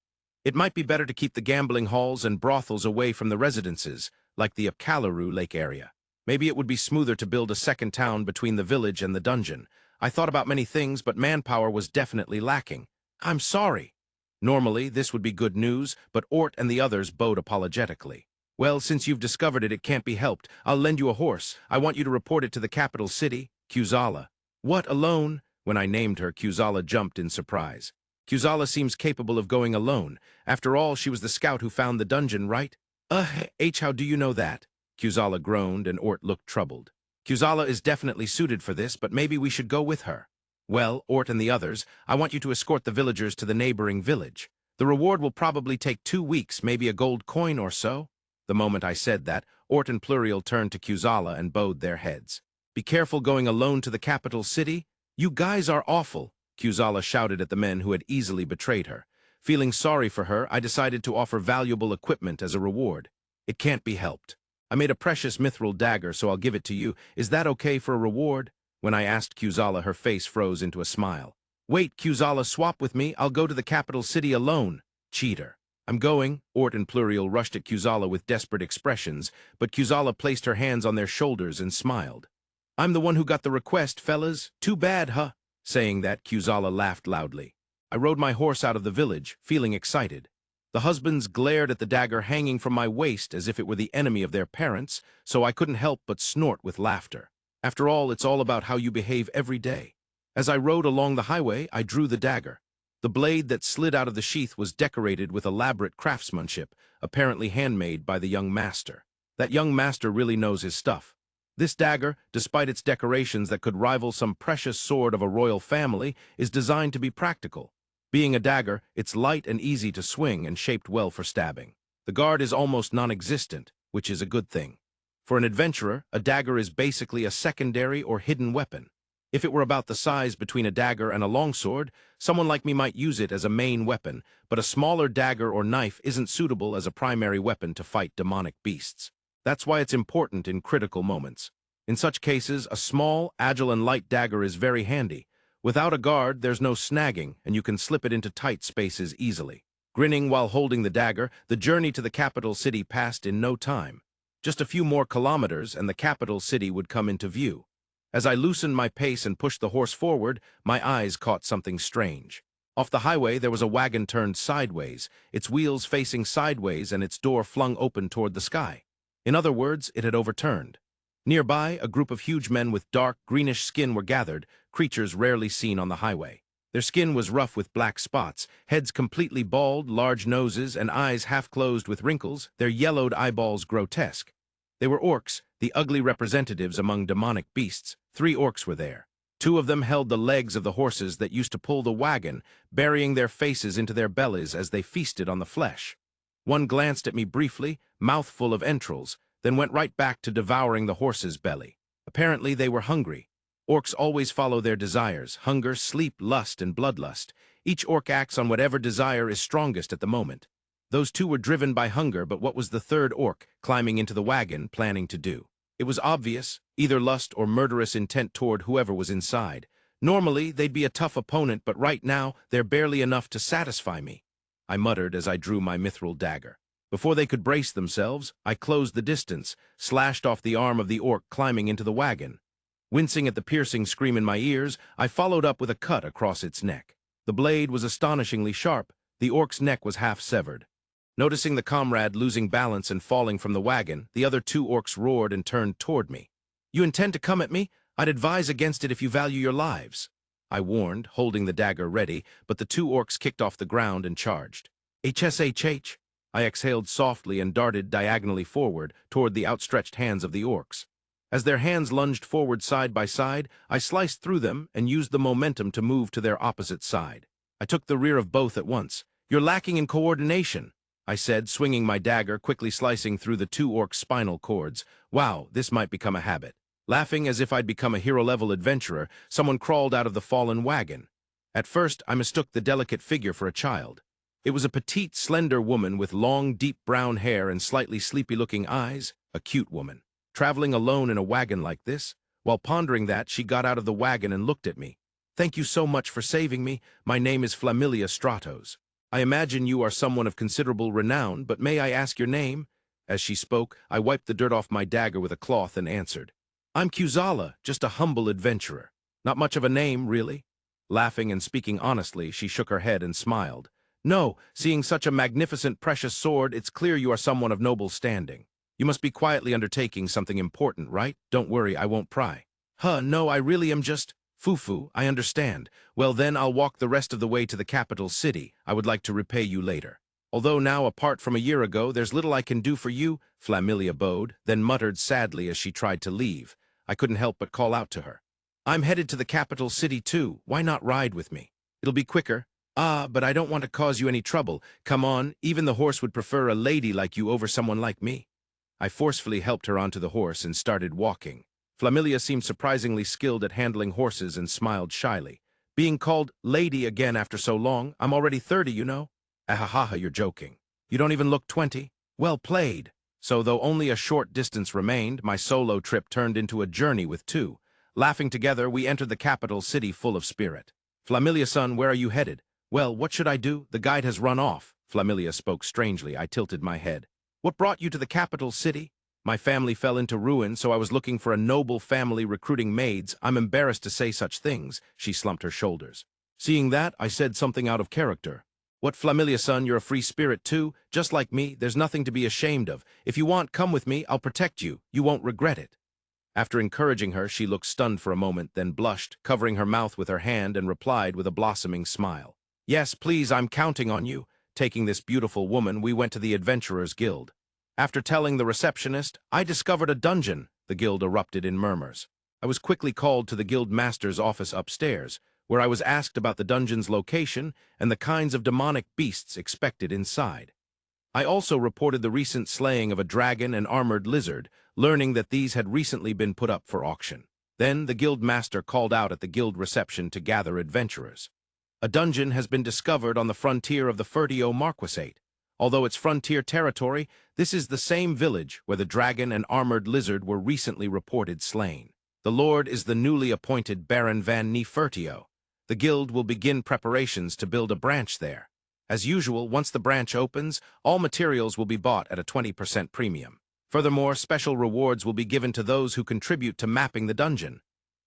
It might be better to keep the gambling halls and brothels away from the residences, like the Apcaluru lake area. Maybe it would be smoother to build a second town between the village and the dungeon. I thought about many things, but manpower was definitely lacking. "I'm sorry." Normally, this would be good news, but Ort and the others bowed apologetically. "Well, since you've discovered it, it can't be helped. I'll lend you a horse. I want you to report it to the capital city, Kuzala." "What, alone?" When I named her, Kuzala jumped in surprise. "Kuzala seems capable of going alone. After all, she was the scout who found the dungeon, right?" How do you know that?" Kuzala groaned, and Ort looked troubled. "Kuzala is definitely suited for this, but maybe we should go with her." "Well, Ort and the others, I want you to escort the villagers to the neighboring village. The reward will probably take 2 weeks, maybe a gold coin or so." The moment I said that, Ort and Pluriel turned to Kuzala and bowed their heads. "Be careful going alone to the capital city." "You guys are awful," Kuzala shouted at the men who had easily betrayed her. Feeling sorry for her, I decided to offer valuable equipment as a reward. "It can't be helped. I made a precious mithril dagger, so I'll give it to you. Is that okay for a reward?" When I asked Kuzala, her face froze into a smile. "Wait, Kuzala, swap with me. I'll go to the capital city alone." "Cheater." "I'm going." Ort and Pluriel rushed at Kuzala with desperate expressions, but Kuzala placed her hands on their shoulders and smiled. "I'm the one who got the request, fellas. Too bad, huh?" Saying that, Kuzala laughed loudly. I rode my horse out of the village, feeling excited. The husbands glared at the dagger hanging from my waist as if it were the enemy of their parents, so I couldn't help but snort with laughter. After all, it's all about how you behave every day. As I rode along the highway, I drew the dagger. The blade that slid out of the sheath was decorated with elaborate craftsmanship, apparently handmade by the young master. That young master really knows his stuff. This dagger, despite its decorations that could rival some precious sword of a royal family, is designed to be practical. Being a dagger, it's light and easy to swing and shaped well for stabbing. The guard is almost non-existent, which is a good thing. For an adventurer, a dagger is basically a secondary or hidden weapon. If it were about the size between a dagger and a longsword, someone like me might use it as a main weapon, but a smaller dagger or knife isn't suitable as a primary weapon to fight demonic beasts. That's why it's important in critical moments. In such cases, a small, agile, and light dagger is very handy. Without a guard, there's no snagging, and you can slip it into tight spaces easily. Grinning while holding the dagger, the journey to the capital city passed in no time. Just a few more kilometers, and the capital city would come into view. As I loosened my pace and pushed the horse forward, my eyes caught something strange. Off the highway, there was a wagon turned sideways, its wheels facing sideways and its door flung open toward the sky. In other words, it had overturned. Nearby, a group of huge men with dark, greenish skin were gathered, creatures rarely seen on the highway. Their skin was rough with black spots, heads completely bald, large noses, and eyes half-closed with wrinkles, their yellowed eyeballs grotesque. They were orcs, the ugly representatives among demonic beasts. 3 orcs were there. 2 of them held the legs of the horses that used to pull the wagon, burying their faces into their bellies as they feasted on the flesh. One glanced at me briefly, mouth full of entrails, then went right back to devouring the horse's belly. Apparently they were hungry. Orcs always follow their desires: hunger, sleep, lust, and bloodlust. Each orc acts on whatever desire is strongest at the moment. Those 2 were driven by hunger, but what was the 3rd orc climbing into the wagon planning to do? It was obvious, either lust or murderous intent toward whoever was inside. Normally, they'd be a tough opponent, but right now, they're barely enough to satisfy me, I muttered as I drew my mithril dagger. Before they could brace themselves, I closed the distance, slashed off the arm of the orc climbing into the wagon. Wincing at the piercing scream in my ears, I followed up with a cut across its neck. The blade was astonishingly sharp. The orc's neck was half severed. Noticing the comrade losing balance and falling from the wagon, the other 2 orcs roared and turned toward me. "You intend to come at me? I'd advise against it if you value your lives," I warned, holding the dagger ready, but the 2 orcs kicked off the ground and charged. "HSHH!" I exhaled softly and darted diagonally forward toward the outstretched hands of the orcs. As their hands lunged forward side by side, I sliced through them and used the momentum to move to their opposite side. I took the rear of both at once. "You're lacking in coordination," I said, swinging my dagger, quickly slicing through the 2 orcs' spinal cords. Wow, this might become a habit. Laughing as if I'd become a hero-level adventurer, someone crawled out of the fallen wagon. At first, I mistook the delicate figure for a child. It was a petite, slender woman with long, deep brown hair and slightly sleepy-looking eyes, a cute woman. Traveling alone in a wagon like this? While pondering that, she got out of the wagon and looked at me. "Thank you so much for saving me. My name is Flamilia Stratos. I imagine you are someone of considerable renown, but may I ask your name?" As she spoke, I wiped the dirt off my dagger with a cloth and answered, "I'm Kuzala, just a humble adventurer. Not much of a name, really." Laughing and speaking honestly, she shook her head and smiled. "No, seeing such a magnificent precious sword, it's clear you are someone of noble standing. You must be quietly undertaking something important, right? Don't worry, I won't pry." No, I really am just..." "Foo-foo, I understand. Well then, I'll walk the rest of the way to the capital city. I would like to repay you later. Although now, apart from a year ago, there's little I can do for you," Flamilia bowed, then muttered sadly as she tried to leave. I couldn't help but call out to her. "I'm headed to the capital city too. Why not ride with me? It'll be quicker." "Ah, but I don't want to cause you any trouble. Come on, even the horse would prefer a lady like you over someone like me." I forcefully helped her onto the horse and started walking. Flamilia seemed surprisingly skilled at handling horses and smiled shyly. "Being called lady again after so long? I'm already 30, you know." "Ahaha, you're joking. You don't even look 20. Well played." So though only a short distance remained, my solo trip turned into a journey with 2. Laughing together, we entered the capital city full of spirit. "Flamilia-san, where are you headed?" "Well, what should I do? The guide has run off." Flamilia spoke strangely. I tilted my head. "What brought you to the capital city?" "My family fell into ruin, so I was looking for a noble family recruiting maids. I'm embarrassed to say such things." She slumped her shoulders. Seeing that, I said something out of character. "What, Flamilia, son, you're a free spirit too? Just like me, there's nothing to be ashamed of. If you want, come with me, I'll protect you. You won't regret it." After encouraging her, she looked stunned for a moment, then blushed, covering her mouth with her hand, and replied with a blossoming smile. "Yes, please, I'm counting on you." Taking this beautiful woman, we went to the Adventurers Guild. After telling the receptionist, "I discovered a dungeon," the guild erupted in murmurs. I was quickly called to the guild master's office upstairs, where I was asked about the dungeon's location and the kinds of demonic beasts expected inside. I also reported the recent slaying of a dragon and armored lizard, learning that these had recently been put up for auction. Then the guild master called out at the guild reception to gather adventurers. "A dungeon has been discovered on the frontier of the Fertio Marquisate. Although it's frontier territory, this is the same village where the dragon and armored lizard were recently reported slain. The lord is the newly appointed Baron van Nefertio. The guild will begin preparations to build a branch there. As usual, once the branch opens, all materials will be bought at a 20% premium. Furthermore, special rewards will be given to those who contribute to mapping the dungeon."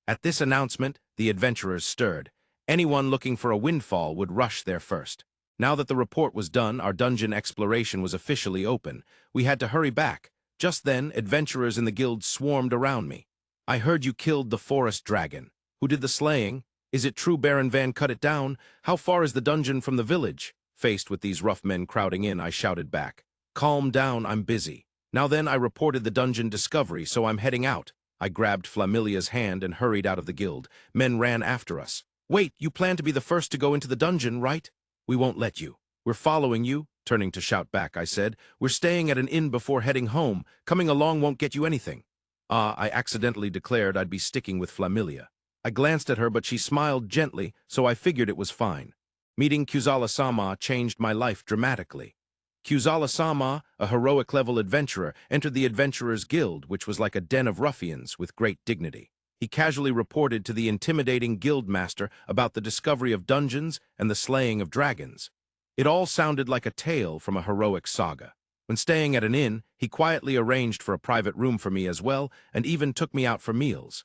At this announcement, the adventurers stirred. Anyone looking for a windfall would rush there first. Now that the report was done, our dungeon exploration was officially open. We had to hurry back. Just then, adventurers in the guild swarmed around me. "I heard you killed the forest dragon. Who did the slaying? Is it true Baron Van cut it down? How far is the dungeon from the village?" Faced with these rough men crowding in, I shouted back. "Calm down, I'm busy. Now then, I reported the dungeon discovery, so I'm heading out." I grabbed Flamilia's hand and hurried out of the guild. Men ran after us. "Wait, you plan to be the first to go into the dungeon, right?" "We won't let you." "We're following you." Turning to shout back, I said, "We're staying at an inn before heading home. Coming along won't get you anything." I accidentally declared I'd be sticking with Flamilia. I glanced at her, but she smiled gently, so I figured it was fine. Meeting Kuzala-sama changed my life dramatically. Kuzala-sama, a heroic-level adventurer, entered the Adventurers Guild, which was like a den of ruffians with great dignity. He casually reported to the intimidating guildmaster about the discovery of dungeons and the slaying of dragons. It all sounded like a tale from a heroic saga. When staying at an inn, he quietly arranged for a private room for me as well, and even took me out for meals.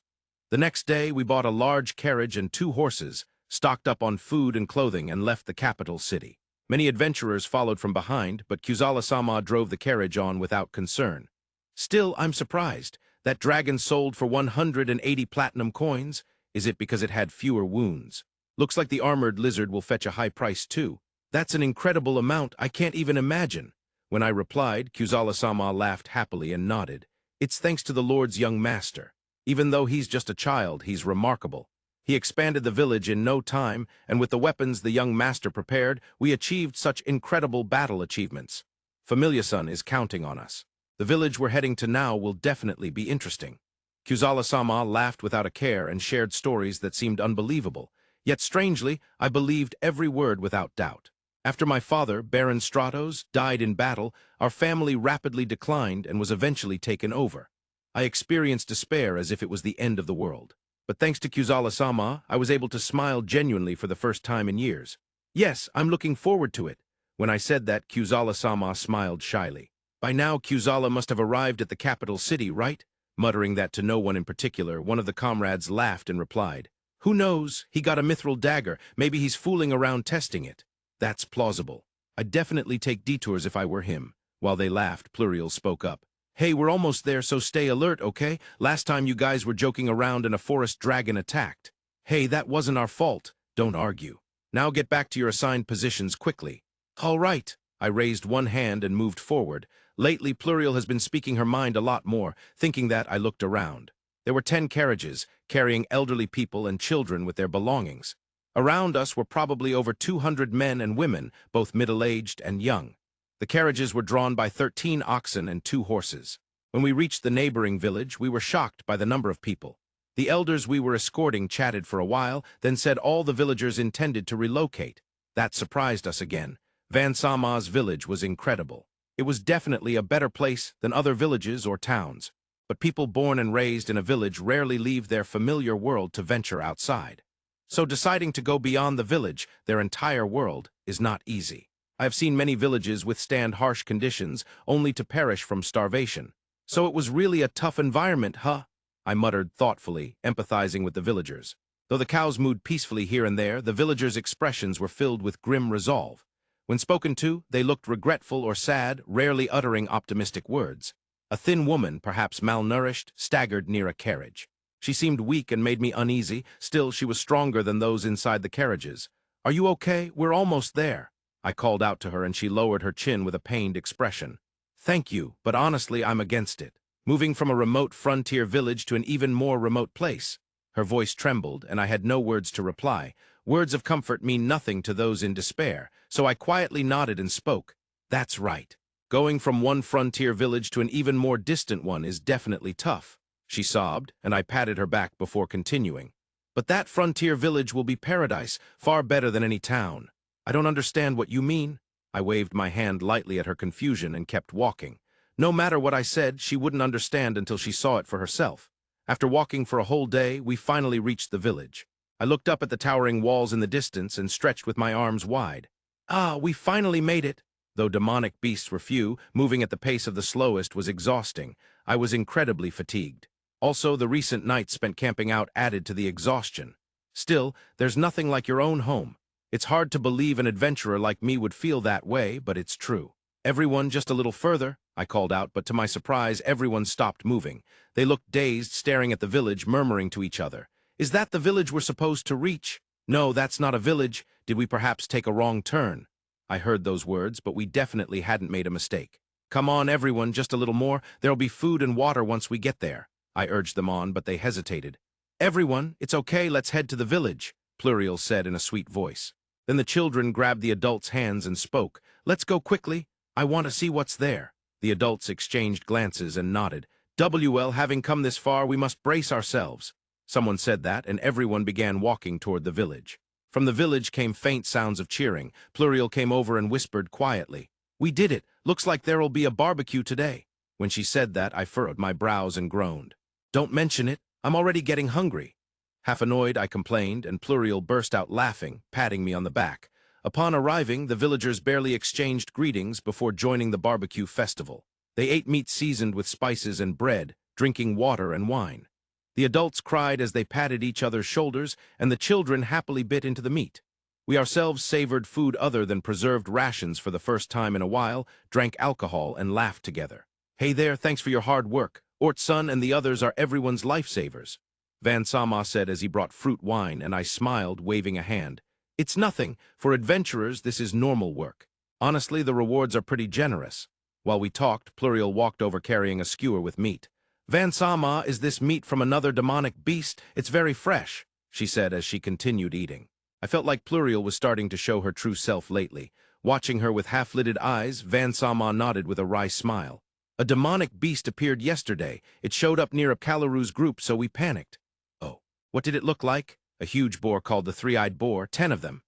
The next day, we bought a large carriage and 2 horses, stocked up on food and clothing, and left the capital city. Many adventurers followed from behind, but Kuzala-sama drove the carriage on without concern. Still, I'm surprised. That dragon sold for 180 platinum coins. Is it because it had fewer wounds? Looks like the armored lizard will fetch a high price too. That's an incredible amount, I can't even imagine. When I replied, Kuzala-sama laughed happily and nodded. It's thanks to the Lord's young master. Even though he's just a child, he's remarkable. He expanded the village in no time, and with the weapons the young master prepared, we achieved such incredible battle achievements. Familia-san is counting on us. The village we're heading to now will definitely be interesting. Kuzala-sama laughed without a care and shared stories that seemed unbelievable. Yet strangely, I believed every word without doubt. After my father, Baron Stratos, died in battle, our family rapidly declined and was eventually taken over. I experienced despair as if it was the end of the world. But thanks to Kuzala-sama, I was able to smile genuinely for the first time in years. "Yes, I'm looking forward to it." When I said that, Kuzala-sama smiled shyly. By now, Kuzala must have arrived at the capital city, right? Muttering that to no one in particular, one of the comrades laughed and replied, "Who knows? He got a mithril dagger. Maybe he's fooling around testing it." "That's plausible. I'd definitely take detours if I were him." While they laughed, Pluriel spoke up. "Hey, we're almost there, so stay alert, okay? Last time you guys were joking around and a forest dragon attacked." "Hey, that wasn't our fault. Don't argue. Now get back to your assigned positions quickly." "All right." I raised one hand and moved forward. Lately, Pluriel has been speaking her mind a lot more. Thinking that, I looked around. There were 10 carriages, carrying elderly people and children with their belongings. Around us were probably over 200 men and women, both middle-aged and young. The carriages were drawn by 13 oxen and 2 horses. When we reached the neighboring village, we were shocked by the number of people. The elders we were escorting chatted for a while, then said all the villagers intended to relocate. That surprised us again. Van Sama's village was incredible. It was definitely a better place than other villages or towns. But people born and raised in a village rarely leave their familiar world to venture outside. So deciding to go beyond the village, their entire world, is not easy. I have seen many villages withstand harsh conditions, only to perish from starvation. So it was really a tough environment, huh? I muttered thoughtfully, empathizing with the villagers. Though the cows mooed peacefully here and there, the villagers' expressions were filled with grim resolve. When spoken to, they looked regretful or sad, rarely uttering optimistic words. A thin woman, perhaps malnourished, staggered near a carriage. She seemed weak and made me uneasy. Still, she was stronger than those inside the carriages. "Are you okay? We're almost there." I called out to her, and she lowered her chin with a pained expression. "Thank you, but honestly, I'm against it. Moving from a remote frontier village to an even more remote place." Her voice trembled, and I had no words to reply. Words of comfort mean nothing to those in despair, so I quietly nodded and spoke. "That's right. Going from one frontier village to an even more distant one is definitely tough." She sobbed, and I patted her back before continuing. "But that frontier village will be paradise, far better than any town." "I don't understand what you mean." I waved my hand lightly at her confusion and kept walking. No matter what I said, she wouldn't understand until she saw it for herself. After walking for a whole day, we finally reached the village. I looked up at the towering walls in the distance and stretched with my arms wide. "Ah, we finally made it." Though demonic beasts were few, moving at the pace of the slowest was exhausting. I was incredibly fatigued. Also, the recent nights spent camping out added to the exhaustion. Still, there's nothing like your own home. It's hard to believe an adventurer like me would feel that way, but it's true. "Everyone just a little further," I called out, but to my surprise, everyone stopped moving. They looked dazed, staring at the village, murmuring to each other. Is that the village we're supposed to reach? No, that's not a village. Did we perhaps take a wrong turn? I heard those words, but we definitely hadn't made a mistake. Come on, everyone, just a little more. There'll be food and water once we get there. I urged them on, but they hesitated. Everyone, it's okay, let's head to the village, Pluriel said in a sweet voice. Then the children grabbed the adults' hands and spoke. Let's go quickly. I want to see what's there. The adults exchanged glances and nodded. WL, having come this far, we must brace ourselves. Someone said that, and everyone began walking toward the village. From the village came faint sounds of cheering. Pluriel came over and whispered quietly, We did it. Looks like there'll be a barbecue today. When she said that, I furrowed my brows and groaned. Don't mention it. I'm already getting hungry. Half annoyed, I complained, and Pluriel burst out laughing, patting me on the back. Upon arriving, the villagers barely exchanged greetings before joining the barbecue festival. They ate meat seasoned with spices and bread, drinking water and wine. The adults cried as they patted each other's shoulders, and the children happily bit into the meat. We ourselves savored food other than preserved rations for the first time in a while, drank alcohol, and laughed together. Hey there, thanks for your hard work. Ortson and the others are everyone's lifesavers. Van Sama said as he brought fruit wine, and I smiled, waving a hand. It's nothing. For adventurers, this is normal work. Honestly, the rewards are pretty generous. While we talked, Pluriel walked over carrying a skewer with meat. Van Sama, is this meat from another demonic beast? It's very fresh, she said as she continued eating. I felt like Pluriel was starting to show her true self lately. Watching her with half-lidded eyes, Van Sama nodded with a wry smile. A demonic beast appeared yesterday. It showed up near Apcaluru's group, so we panicked. Oh, what did it look like? A huge boar called the Three-Eyed Boar, 10 of them.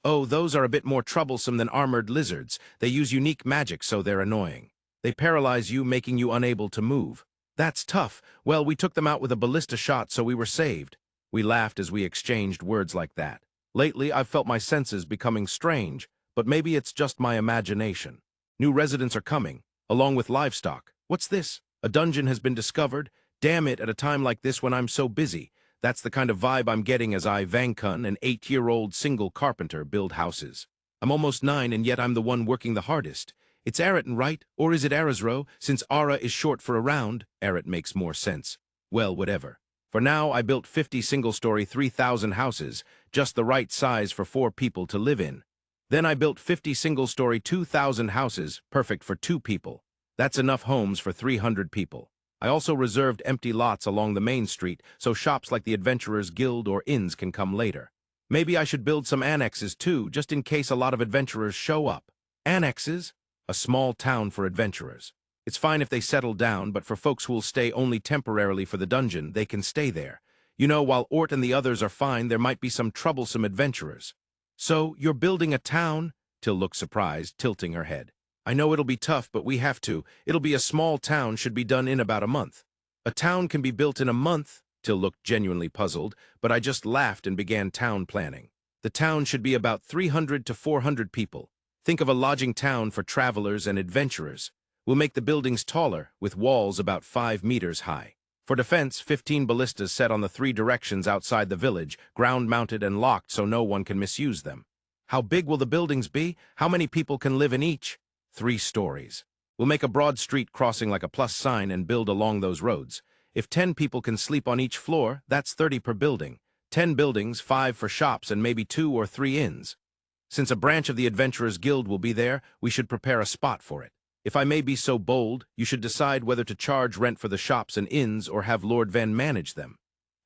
Oh, those are a bit more troublesome than armored lizards. They use unique magic, so they're annoying. They paralyze you, making you unable to move. That's tough. Well, we took them out with a ballista shot, so we were saved. We laughed as we exchanged words like that. Lately, I've felt my senses becoming strange, but maybe it's just my imagination. New residents are coming, along with livestock. What's this? A dungeon has been discovered? Damn it, at a time like this when I'm so busy. That's the kind of vibe I'm getting as I, Vankun, an 8-year-old single carpenter, build houses. I'm almost 9, and yet I'm the one working the hardest. It's Araton, right? Or is it Arazro? Since Ara is short for around, Arat makes more sense. Well, whatever. For now, I built 50 single-story 3,000 houses, just the right size for 4 people to live in. Then I built 50 single-story 2,000 houses, perfect for 2 people. That's enough homes for 300 people. I also reserved empty lots along the main street, so shops like the Adventurers Guild or inns can come later. Maybe I should build some annexes too, just in case a lot of adventurers show up. Annexes? A small town for adventurers. It's fine if they settle down, but for folks who will stay only temporarily for the dungeon, they can stay there. You know, while Ort and the others are fine, there might be some troublesome adventurers. So, you're building a town? Till looked surprised, tilting her head. I know it'll be tough, but we have to. It'll be a small town, should be done in about a month. A town can be built in a month? Till looked genuinely puzzled, but I just laughed and began town planning. The town should be about 300 to 400 people. Think of a lodging town for travelers and adventurers. We'll make the buildings taller, with walls about 5 meters high. For defense, 15 ballistas set on the 3 directions outside the village, ground-mounted and locked so no one can misuse them. How big will the buildings be? How many people can live in each? 3 stories. We'll make a broad street crossing like a plus sign and build along those roads. If 10 people can sleep on each floor, that's 30 per building. 10 buildings, 5 for shops, and maybe 2 or 3 inns. Since a branch of the Adventurers Guild will be there, we should prepare a spot for it. If I may be so bold, you should decide whether to charge rent for the shops and inns or have Lord Van manage them.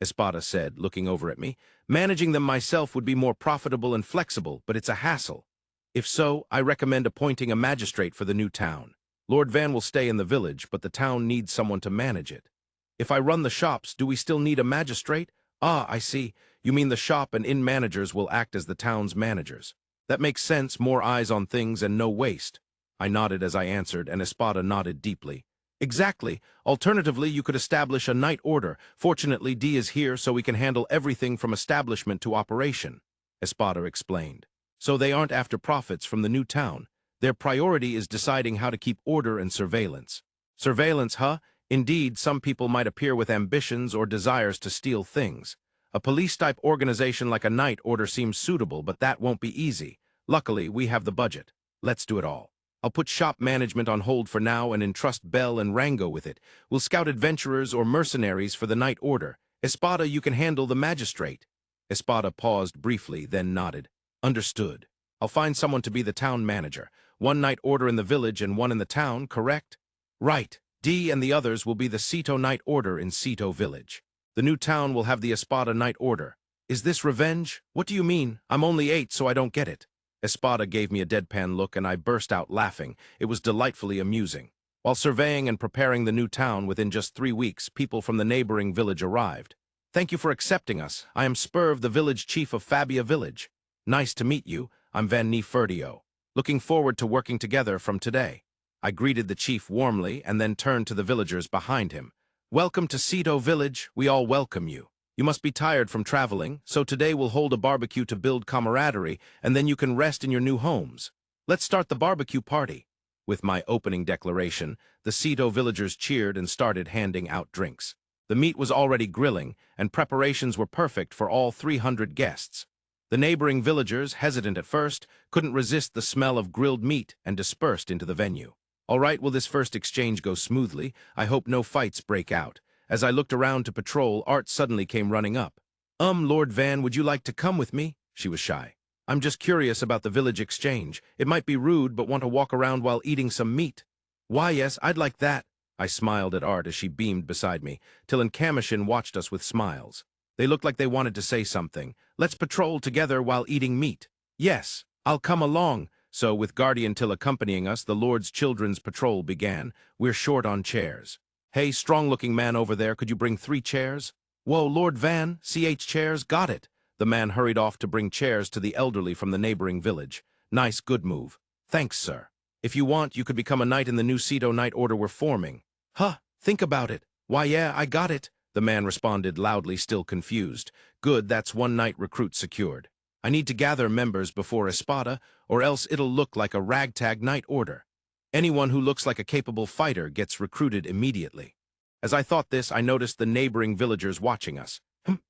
Espada said, looking over at me. Managing them myself would be more profitable and flexible, but it's a hassle. If so, I recommend appointing a magistrate for the new town. Lord Van will stay in the village, but the town needs someone to manage it. If I run the shops, do we still need a magistrate? Ah, I see. You mean the shop and inn managers will act as the town's managers. That makes sense, more eyes on things and no waste. I nodded as I answered, and Espada nodded deeply. Exactly. Alternatively, you could establish a night order. Fortunately, D is here, so we can handle everything from establishment to operation, Espada explained. So they aren't after profits from the new town. Their priority is deciding how to keep order and surveillance. Surveillance, huh? Indeed, some people might appear with ambitions or desires to steal things. A police-type organization like a night order seems suitable, but that won't be easy. Luckily, we have the budget. Let's do it all. I'll put shop management on hold for now and entrust Bell and Rango with it. We'll scout adventurers or mercenaries for the night order. Espada, you can handle the magistrate." Espada paused briefly, then nodded. "Understood. I'll find someone to be the town manager. One night order in the village and one in the town, correct?" "Right. D and the others will be the Ceto night order in Ceto village. The new town will have the Espada night order." "Is this revenge? What do you mean? I'm only 8, so I don't get it." Espada gave me a deadpan look and I burst out laughing. It was delightfully amusing. While surveying and preparing the new town within just 3 weeks, people from the neighboring village arrived. "Thank you for accepting us. I am Spurv, the village chief of Fabia village. Nice to meet you. I'm Van Nefertio. Looking forward to working together from today." I greeted the chief warmly and then turned to the villagers behind him. "Welcome to Ceto village. We all welcome you. You must be tired from traveling, so today we'll hold a barbecue to build camaraderie, and then you can rest in your new homes. Let's start the barbecue party." With my opening declaration, the Ceto villagers cheered and started handing out drinks. The meat was already grilling, and preparations were perfect for all 300 guests. The neighboring villagers, hesitant at first, couldn't resist the smell of grilled meat and dispersed into the venue. "All right, will this first exchange go smoothly? I hope no fights break out." As I looked around to patrol, Art suddenly came running up. Lord Van, would you like to come with me?" She was shy. "I'm just curious about the village exchange. It might be rude, but want to walk around while eating some meat." "Why, yes, I'd like that." I smiled at Art as she beamed beside me, Till and Commotion watched us with smiles. They looked like they wanted to say something. "Let's patrol together while eating meat." "Yes, I'll come along." So, with Guardian Till accompanying us, the Lord's Children's patrol began. We're short on chairs. "Hey, strong-looking man over there, could you bring 3 chairs?" "Whoa, Lord Van, CH chairs, got it." The man hurried off to bring chairs to the elderly from the neighboring village. "Nice, good move." "Thanks, sir. If you want, you could become a knight in the new Ceto night order we're forming." "Huh, think about it." "Why, yeah, I got it," the man responded loudly, still confused. "Good, that's 1 night recruit secured. I need to gather members before Espada, or else it'll look like a ragtag night order. Anyone who looks like a capable fighter gets recruited immediately." As I thought this, I noticed the neighboring villagers watching us.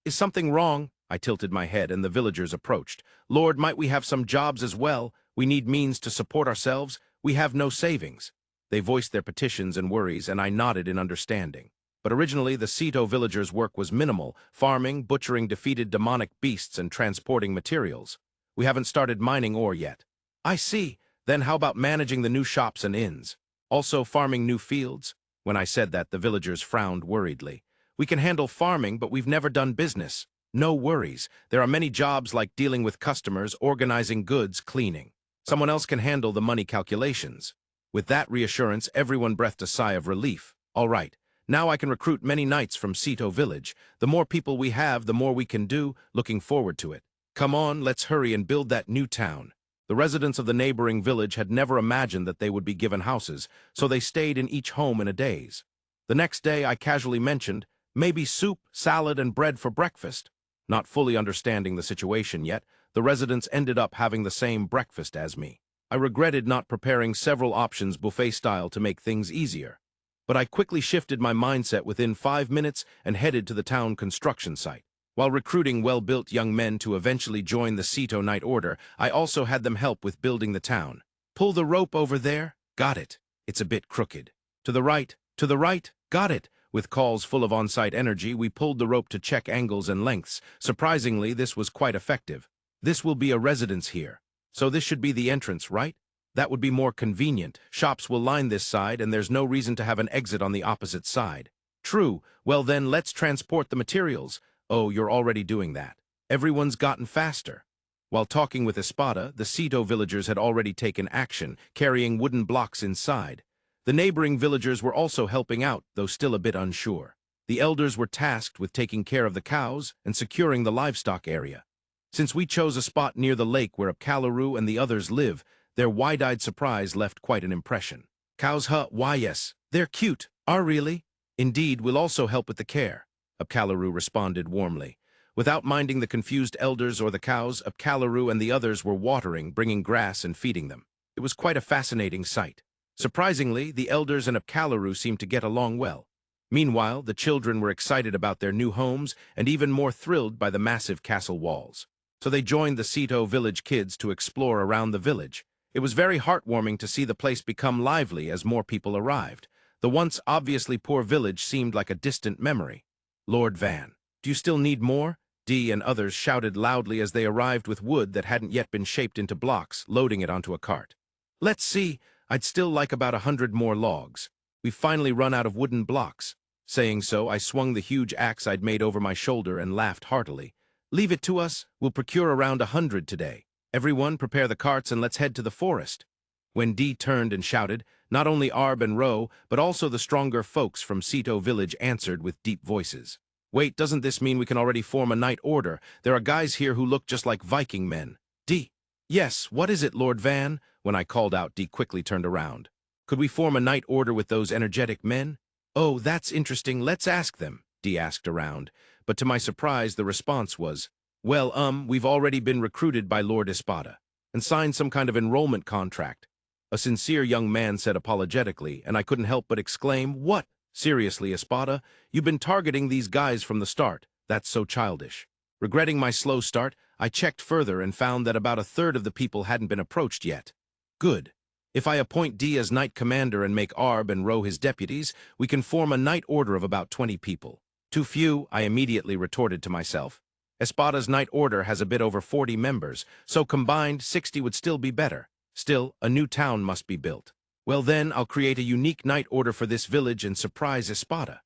Is something wrong?" I tilted my head, and the villagers approached. "Lord, might we have some jobs as well? We need means to support ourselves. We have no savings." They voiced their petitions and worries, and I nodded in understanding. But originally, the Ceto villagers' work was minimal, farming, butchering defeated demonic beasts, and transporting materials. We haven't started mining ore yet. "I see. Then how about managing the new shops and inns? Also farming new fields?" When I said that, the villagers frowned worriedly. "We can handle farming, but we've never done business." "No worries. There are many jobs like dealing with customers, organizing goods, cleaning. Someone else can handle the money calculations." With that reassurance, everyone breathed a sigh of relief. "All right. Now I can recruit many knights from Ceto village. The more people we have, the more we can do. Looking forward to it. Come on, let's hurry and build that new town." The residents of the neighboring village had never imagined that they would be given houses, so they stayed in each home in a daze. The next day, I casually mentioned, "Maybe soup, salad, and bread for breakfast." Not fully understanding the situation yet, the residents ended up having the same breakfast as me. I regretted not preparing several options buffet-style to make things easier. But I quickly shifted my mindset within 5 minutes and headed to the town construction site. While recruiting well-built young men to eventually join the Ceto Night Order, I also had them help with building the town. "Pull the rope over there." "Got it. It's a bit crooked." "To the right. To the right." "Got it." With calls full of on-site energy, we pulled the rope to check angles and lengths. Surprisingly, this was quite effective. "This will be a residence here. So this should be the entrance, right?" "That would be more convenient. Shops will line this side, and there's no reason to have an exit on the opposite side." "True. Well then, let's transport the materials." "Oh, you're already doing that." Everyone's gotten faster. While talking with Espada, the Ceto villagers had already taken action, carrying wooden blocks inside. The neighboring villagers were also helping out, though still a bit unsure. The elders were tasked with taking care of the cows and securing the livestock area. Since we chose a spot near the lake where Apcaluru and the others live, their wide-eyed surprise left quite an impression. "Cows, huh? Why, yes. They're cute." "Are really?" "Indeed, we'll also help with the care," Apcaluru responded warmly. Without minding the confused elders or the cows, Apcaluru and the others were watering, bringing grass and feeding them. It was quite a fascinating sight. Surprisingly, the elders and Apcaluru seemed to get along well. Meanwhile, the children were excited about their new homes and even more thrilled by the massive castle walls. So they joined the Ceto village kids to explore around the village. It was very heartwarming to see the place become lively as more people arrived. The once obviously poor village seemed like a distant memory. Lord Van, do you still need more? Dee and others shouted loudly as they arrived with wood that hadn't yet been shaped into blocks, loading it onto a cart. Let's see, I'd still like about 100 more logs. We've finally run out of wooden blocks. Saying so, I swung the huge axe I'd made over my shoulder and laughed heartily. Leave it to us, we'll procure around 100 today. Everyone prepare the carts and let's head to the forest. When Dee turned and shouted, not only Arb and Ro, but also the stronger folks from Sito village answered with deep voices. Wait, doesn't this mean we can already form a night order? There are guys here who look just like Viking men. Dee. Yes, what is it, Lord Van? When I called out, Dee quickly turned around. Could we form a night order with those energetic men? Oh, that's interesting, let's ask them, Dee asked around. But to my surprise, the response was, well, we've already been recruited by Lord Espada and signed some kind of enrollment contract. A sincere young man said apologetically, and I couldn't help but exclaim, what? Seriously, Espada? You've been targeting these guys from the start. That's so childish. Regretting my slow start, I checked further and found that about a third of the people hadn't been approached yet. Good. If I appoint Dee as Knight Commander and make Arb and Ro his deputies, we can form a night order of about 20 people. Too few, I immediately retorted to myself. Espada's night order has a bit over 40 members, so combined 60 would still be better. Still, a new town must be built. Well then, I'll create a unique night order for this village and surprise Espada.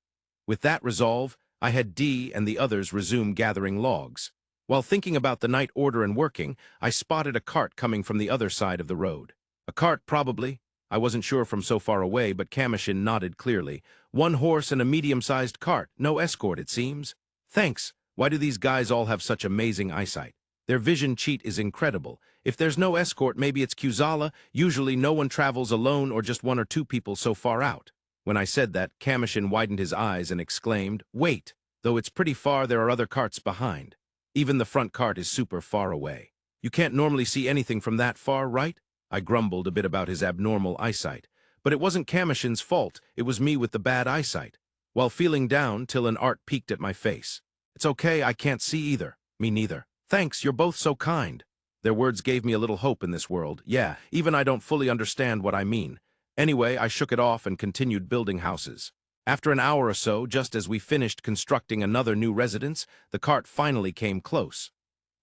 With that resolve, I had Dee and the others resume gathering logs. While thinking about the night order and working, I spotted a cart coming from the other side of the road. A cart, probably. I wasn't sure from so far away, but Commotion nodded clearly. One horse and a medium-sized cart. No escort, it seems. Thanks. Why do these guys all have such amazing eyesight? Their vision cheat is incredible. If there's no escort, maybe it's Kuzala. Usually no one travels alone or just one or two people so far out. When I said that, Commotion widened his eyes and exclaimed, wait, though it's pretty far, there are other carts behind. Even the front cart is super far away. You can't normally see anything from that far, right? I grumbled a bit about his abnormal eyesight. But it wasn't Commotion's fault, it was me with the bad eyesight. While feeling down, Till and Art peeked at my face. It's okay, I can't see either. Me neither. Thanks, you're both so kind. Their words gave me a little hope in this world. Yeah, even I don't fully understand what I mean. Anyway, I shook it off and continued building houses. After an hour or so, just as we finished constructing another new residence, the cart finally came close.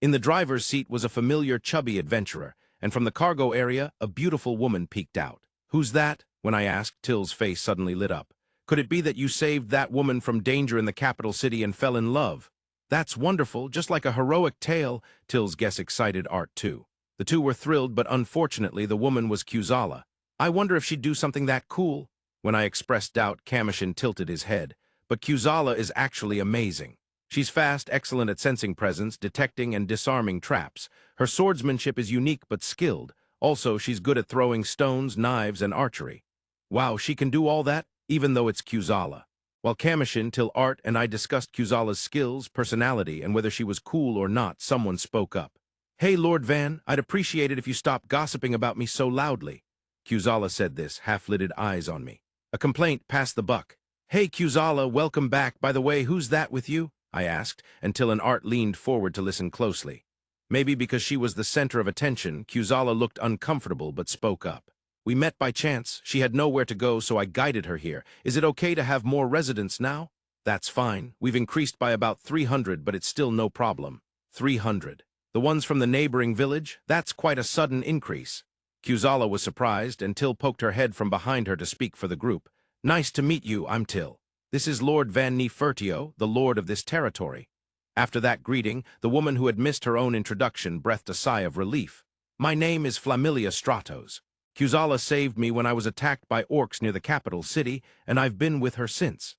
In the driver's seat was a familiar chubby adventurer, and from the cargo area, a beautiful woman peeked out. Who's that? When I asked, Till's face suddenly lit up. Could it be that you saved that woman from danger in the capital city and fell in love? That's wonderful, just like a heroic tale, Till's guess excited Art too. The two were thrilled, but unfortunately the woman was Kuzala. I wonder if she'd do something that cool. When I expressed doubt, Commotion tilted his head. But Kuzala is actually amazing. She's fast, excellent at sensing presence, detecting and disarming traps. Her swordsmanship is unique but skilled. Also, she's good at throwing stones, knives, and archery. Wow, she can do all that, even though it's Kuzala. While Commotion, Till, Art, and I discussed Kuzala's skills, personality, and whether she was cool or not, someone spoke up. Hey, Lord Van, I'd appreciate it if you stopped gossiping about me so loudly. Kuzala said this, half-lidded eyes on me. A complaint passed the buck. Hey, Kuzala, welcome back. By the way, who's that with you? I asked, until an Art leaned forward to listen closely. Maybe because she was the center of attention, Kuzala looked uncomfortable but spoke up. We met by chance. She had nowhere to go, so I guided her here. Is it okay to have more residents now? That's fine. We've increased by about 300, but it's still no problem. 300. The ones from the neighboring village? That's quite a sudden increase. Kuzala was surprised, and Till poked her head from behind her to speak for the group. Nice to meet you, I'm Till. This is Lord Van Nefertio, the lord of this territory. After that greeting, the woman who had missed her own introduction breathed a sigh of relief. My name is Flamilia Stratos. Kuzala saved me when I was attacked by orcs near the capital city, and I've been with her since.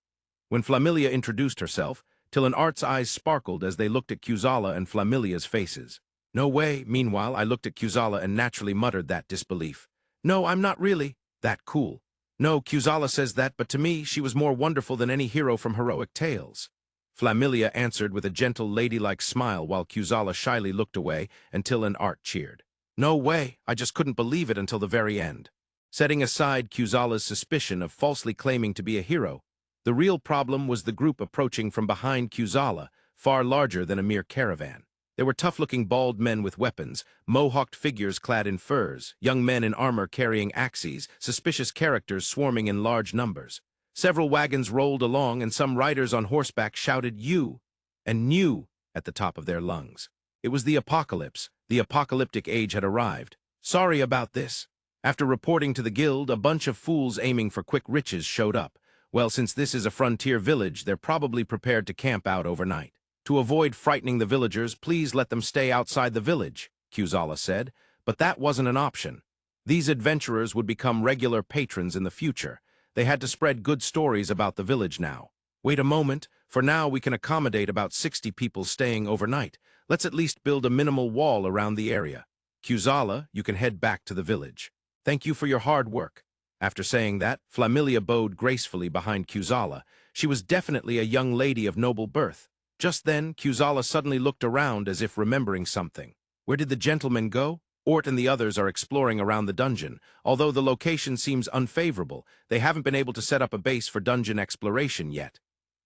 When Flamilia introduced herself, Till and Art's eyes sparkled as they looked at Kuzala and Flamilia's faces. No way. Meanwhile, I looked at Kuzala and naturally muttered that disbelief. No, I'm not really that cool. No, Kuzala says that, but to me, she was more wonderful than any hero from heroic tales. Flamilia answered with a gentle ladylike smile while Kuzala shyly looked away and Till and Art cheered. No way, I just couldn't believe it until the very end. Setting aside Kuzala's suspicion of falsely claiming to be a hero, the real problem was the group approaching from behind Kuzala, far larger than a mere caravan. There were tough-looking bald men with weapons, mohawked figures clad in furs, young men in armor carrying axes, suspicious characters swarming in large numbers. Several wagons rolled along, and some riders on horseback shouted "You!" and "New!" at the top of their lungs. It was the apocalypse. The apocalyptic age had arrived. Sorry about this. After reporting to the guild, a bunch of fools aiming for quick riches showed up. Well, since this is a frontier village, they're probably prepared to camp out overnight. To avoid frightening the villagers, please let them stay outside the village, Kuzala said, but that wasn't an option. These adventurers would become regular patrons in the future. They had to spread good stories about the village now. Wait a moment, for now we can accommodate about 60 people staying overnight. Let's at least build a minimal wall around the area. Kuzala, you can head back to the village. Thank you for your hard work. After saying that, Flamilia bowed gracefully behind Kuzala. She was definitely a young lady of noble birth. Just then, Kuzala suddenly looked around as if remembering something. Where did the gentleman go? Ort and the others are exploring around the dungeon. Although the location seems unfavorable, they haven't been able to set up a base for dungeon exploration yet.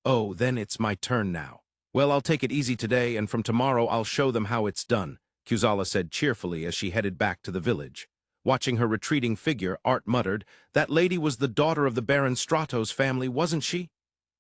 Oh, then it's my turn now. Well, I'll take it easy today, and from tomorrow I'll show them how it's done, Kuzala said cheerfully as she headed back to the village. Watching her retreating figure, Art muttered, "That lady was the daughter of the Baron Strato's family, wasn't she?"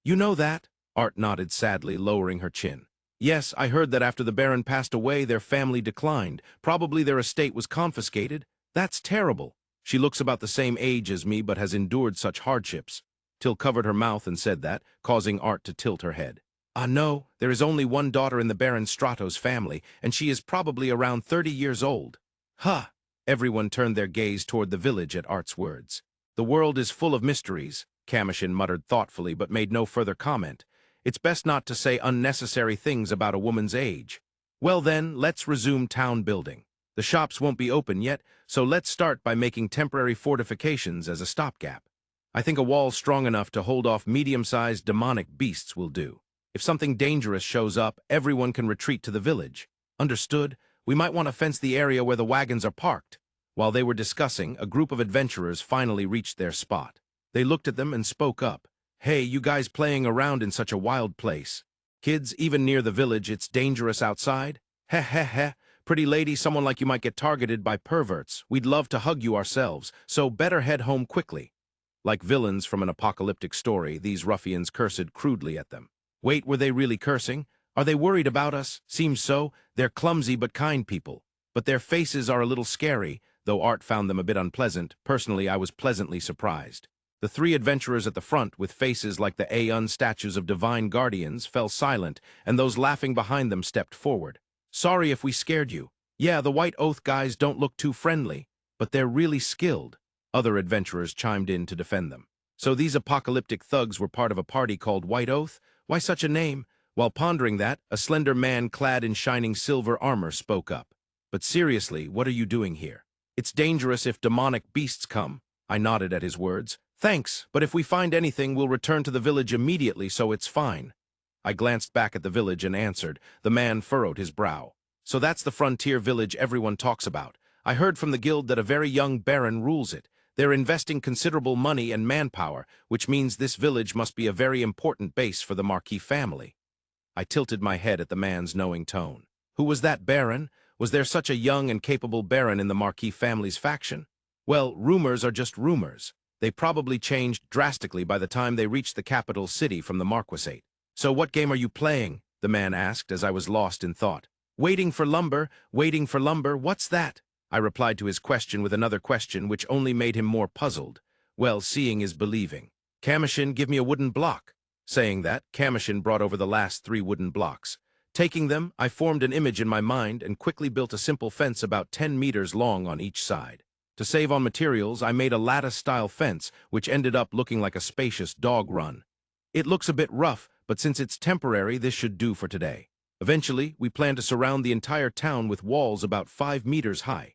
"You know that?" Art nodded sadly, lowering her chin. "Yes, I heard that after the Baron passed away, their family declined. Probably their estate was confiscated. That's terrible. She looks about the same age as me, but has endured such hardships." Till covered her mouth and said that, causing Art to tilt her head. "Ah, no, there is only one daughter in the Baron Strato's family, and she is probably around 30 years old." "Huh!" Everyone turned their gaze toward the village at Art's words. "The world is full of mysteries," Commotion muttered thoughtfully but made no further comment. "It's best not to say unnecessary things about a woman's age. Well then, let's resume town building. The shops won't be open yet, so let's start by making temporary fortifications as a stopgap. I think a wall strong enough to hold off medium-sized demonic beasts will do. If something dangerous shows up, everyone can retreat to the village. Understood? We might want to fence the area where the wagons are parked." While they were discussing, a group of adventurers finally reached their spot. They looked at them and spoke up. "Hey, you guys playing around in such a wild place. Kids, even near the village, it's dangerous outside? Heh heh heh. Pretty lady, someone like you might get targeted by perverts. We'd love to hug you ourselves, so better head home quickly." Like villains from an apocalyptic story, these ruffians cursed crudely at them. Wait, were they really cursing? Are they worried about us? Seems so. They're clumsy but kind people. But their faces are a little scary, though Art found them a bit unpleasant. Personally, I was pleasantly surprised. The three adventurers at the front, with faces like the Aeon statues of divine guardians, fell silent, and those laughing behind them stepped forward. "Sorry if we scared you. Yeah, the White Oath guys don't look too friendly, but they're really skilled." Other adventurers chimed in to defend them. So these apocalyptic thugs were part of a party called White Oath? Why such a name? While pondering that, a slender man clad in shining silver armor spoke up. "But seriously, what are you doing here? It's dangerous if demonic beasts come." I nodded at his words. "Thanks, but if we find anything, we'll return to the village immediately, so it's fine." I glanced back at the village and answered. The man furrowed his brow. "So that's the frontier village everyone talks about. I heard from the guild that a very young baron rules it. They're investing considerable money and manpower, which means this village must be a very important base for the Marquis family." I tilted my head at the man's knowing tone. Who was that baron? Was there such a young and capable baron in the Marquis family's faction? Well, rumors are just rumors. They probably changed drastically by the time they reached the capital city from the Marquisate. "So what game are you playing?" the man asked as I was lost in thought. Waiting for lumber, what's that?" I replied to his question with another question which only made him more puzzled. Well, seeing is believing. "Kamushin, give me a wooden block." Saying that, Kamushin brought over the last 3 wooden blocks. Taking them, I formed an image in my mind and quickly built a simple fence about 10 meters long on each side. To save on materials, I made a lattice-style fence, which ended up looking like a spacious dog run. It looks a bit rough, but since it's temporary, this should do for today. Eventually, we plan to surround the entire town with walls about 5 meters high.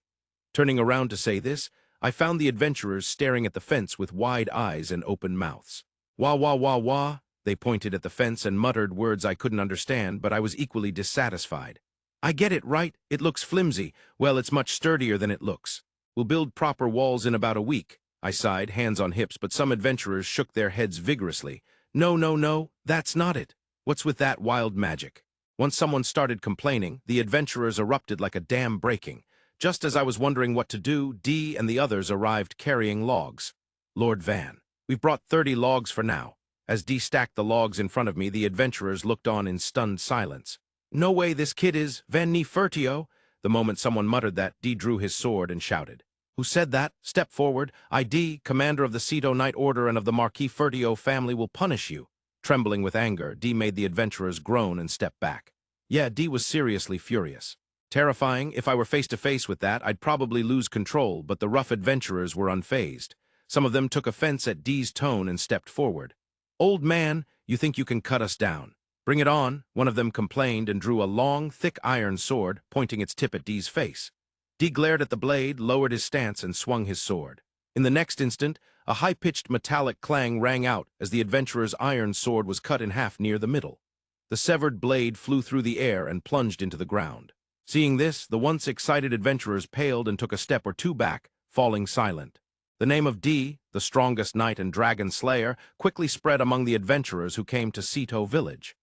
Turning around to say this, I found the adventurers staring at the fence with wide eyes and open mouths. "Wah wah wah wah." They pointed at the fence and muttered words I couldn't understand, but I was equally dissatisfied. "I get it, right? It looks flimsy. Well, it's much sturdier than it looks. We'll build proper walls in about a week." I sighed, hands on hips, but some adventurers shook their heads vigorously. No, that's not it. What's with that wild magic?" Once someone started complaining, the adventurers erupted like a dam breaking. Just as I was wondering what to do, Dee and the others arrived carrying logs. Lord Van, we've brought 30 logs for now. As Dee stacked the logs in front of me, the adventurers looked on in stunned silence. No way this kid is Van ni Fertio. The moment someone muttered that, Dee drew his sword and shouted. Who said that? Step forward. I, Dee, commander of the Ceto Knight Order and of the Marquis Fertio family, will punish you. Trembling with anger, Dee made the adventurers groan and step back. Yeah, Dee was seriously furious. Terrifying. If I were face to face with that, I'd probably lose control, but the rough adventurers were unfazed. Some of them took offense at Dee's tone and stepped forward. Old man, you think you can cut us down? Bring it on, one of them complained and drew a long, thick iron sword, pointing its tip at Dee's face. Dee glared at the blade, lowered his stance, and swung his sword. In the next instant, a high-pitched metallic clang rang out as the adventurer's iron sword was cut in half near the middle. The severed blade flew through the air and plunged into the ground. Seeing this, the once excited adventurers paled and took a step or two back, falling silent. The name of Dee, the strongest knight and dragon slayer, quickly spread among the adventurers who came to Ceto village.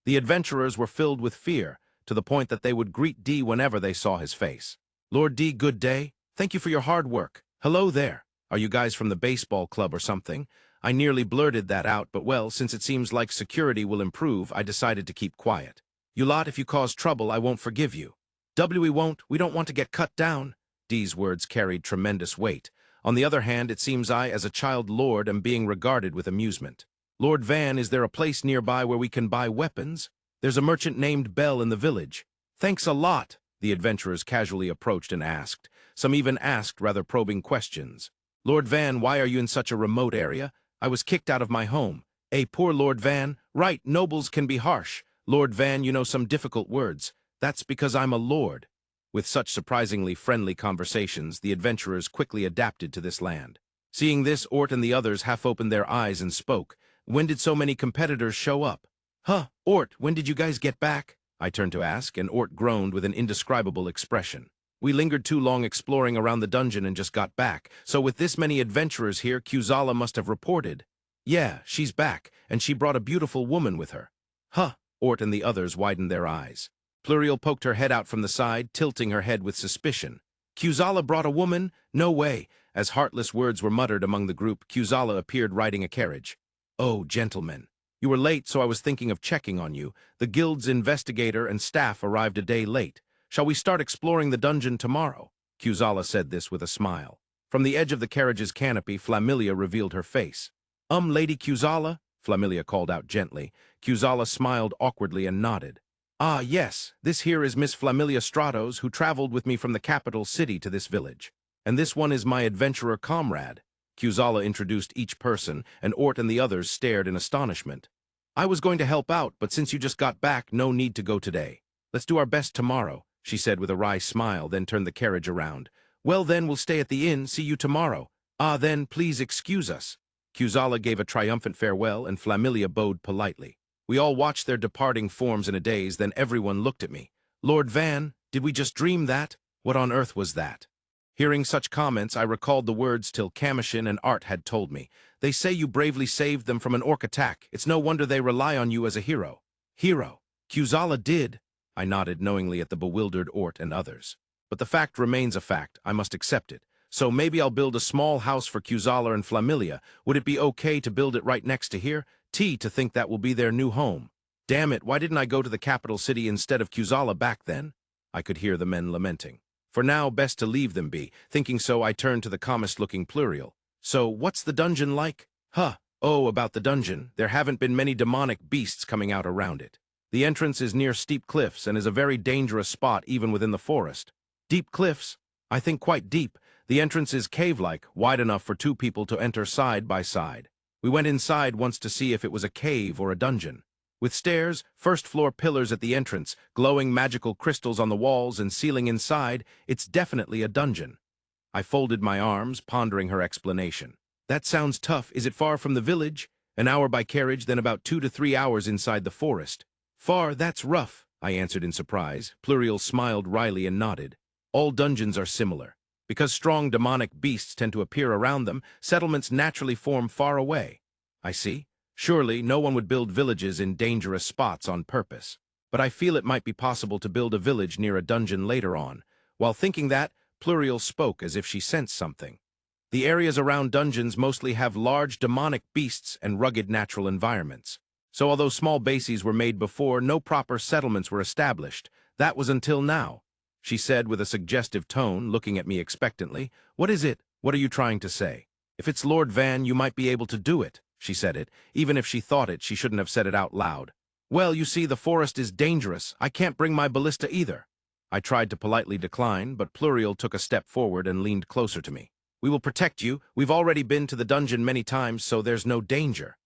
The adventurers were filled with fear, to the point that they would greet Dee whenever they saw his face. Lord Dee, good day. Thank you for your hard work. Hello there. Are you guys from the baseball club or something? I nearly blurted that out, but well, since it seems like security will improve, I decided to keep quiet. You lot, if you cause trouble, I won't forgive you. We won't. We don't want to get cut down. Dee's words carried tremendous weight. On the other hand, it seems I, as a child lord, am being regarded with amusement. Lord Van, is there a place nearby where we can buy weapons? There's a merchant named Bell in the village. Thanks a lot, the adventurers casually approached and asked. Some even asked rather probing questions. Lord Van, why are you in such a remote area? I was kicked out of my home. Poor Lord Van. Right, nobles can be harsh. Lord Van, you know some difficult words. That's because I'm a lord. With such surprisingly friendly conversations, the adventurers quickly adapted to this land. Seeing this, Ort and the others half opened their eyes and spoke. When did so many competitors show up? Huh, Ort, when did you guys get back? I turned to ask, and Ort groaned with an indescribable expression. We lingered too long exploring around the dungeon and just got back, so with this many adventurers here, Kuzala must have reported. Yeah, she's back, and she brought a beautiful woman with her. Huh, Ort and the others widened their eyes. Pluriel poked her head out from the side, tilting her head with suspicion. Kuzala brought a woman? No way. As heartless words were muttered among the group, Kuzala appeared riding a carriage. Oh, gentlemen. You were late, so I was thinking of checking on you. The guild's investigator and staff arrived a day late. Shall we start exploring the dungeon tomorrow? Kuzala said this with a smile. From the edge of the carriage's canopy, Flamilia revealed her face. Lady Kuzala? Flamilia called out gently. Kuzala smiled awkwardly and nodded. Ah, yes, this here is Miss Flamilia Stratos, who traveled with me from the capital city to this village. And this one is my adventurer comrade. Kuzala introduced each person, and Ort and the others stared in astonishment. I was going to help out, but since you just got back, no need to go today. Let's do our best tomorrow, she said with a wry smile, then turned the carriage around. Well then, we'll stay at the inn, see you tomorrow. Ah then, please excuse us. Kuzala gave a triumphant farewell, and Flamilia bowed politely. We all watched their departing forms in a daze, then everyone looked at me. Lord Van, did we just dream that? What on earth was that? Hearing such comments, I recalled the words till Commotion and Arte had told me. They say you bravely saved them from an orc attack. It's no wonder they rely on you as a hero. Hero? Kuzala did. I nodded knowingly at the bewildered Ort and others. But the fact remains a fact. I must accept it. So maybe I'll build a small house for Kuzala and Flamilia. Would it be okay to build it right next to here? To think that will be their new home. Damn it, why didn't I go to the capital city instead of Kuzala back then? I could hear the men lamenting. For now, best to leave them be. Thinking so, I turned to the calmest-looking Pluriel. So, what's the dungeon like? Huh. Oh, about the dungeon. There haven't been many demonic beasts coming out around it. The entrance is near steep cliffs and is a very dangerous spot even within the forest. Deep cliffs? I think quite deep. The entrance is cave-like, wide enough for two people to enter side by side. We went inside once to see if it was a cave or a dungeon. With stairs, first-floor pillars at the entrance, glowing magical crystals on the walls and ceiling inside, it's definitely a dungeon. I folded my arms, pondering her explanation. That sounds tough. Is it far from the village? An hour by carriage, then about 2 to 3 hours inside the forest. Far, that's rough, I answered in surprise. Pluriel smiled wryly and nodded. All dungeons are similar. Because strong demonic beasts tend to appear around them, settlements naturally form far away. I see. Surely, no one would build villages in dangerous spots on purpose. but I feel it might be possible to build a village near a dungeon later on. While thinking that, Pluriel spoke as if she sensed something. The areas around dungeons mostly have large demonic beasts and rugged natural environments. So although small bases were made before, no proper settlements were established. That was until now, she said with a suggestive tone, looking at me expectantly. What is it? What are you trying to say? If it's Lord Van, you might be able to do it, she said it. Even if she thought it, she shouldn't have said it out loud. Well, you see, the forest is dangerous. I can't bring my ballista either. I tried to politely decline, but Pluriel took a step forward and leaned closer to me. We will protect you. We've already been to the dungeon many times, so there's no danger.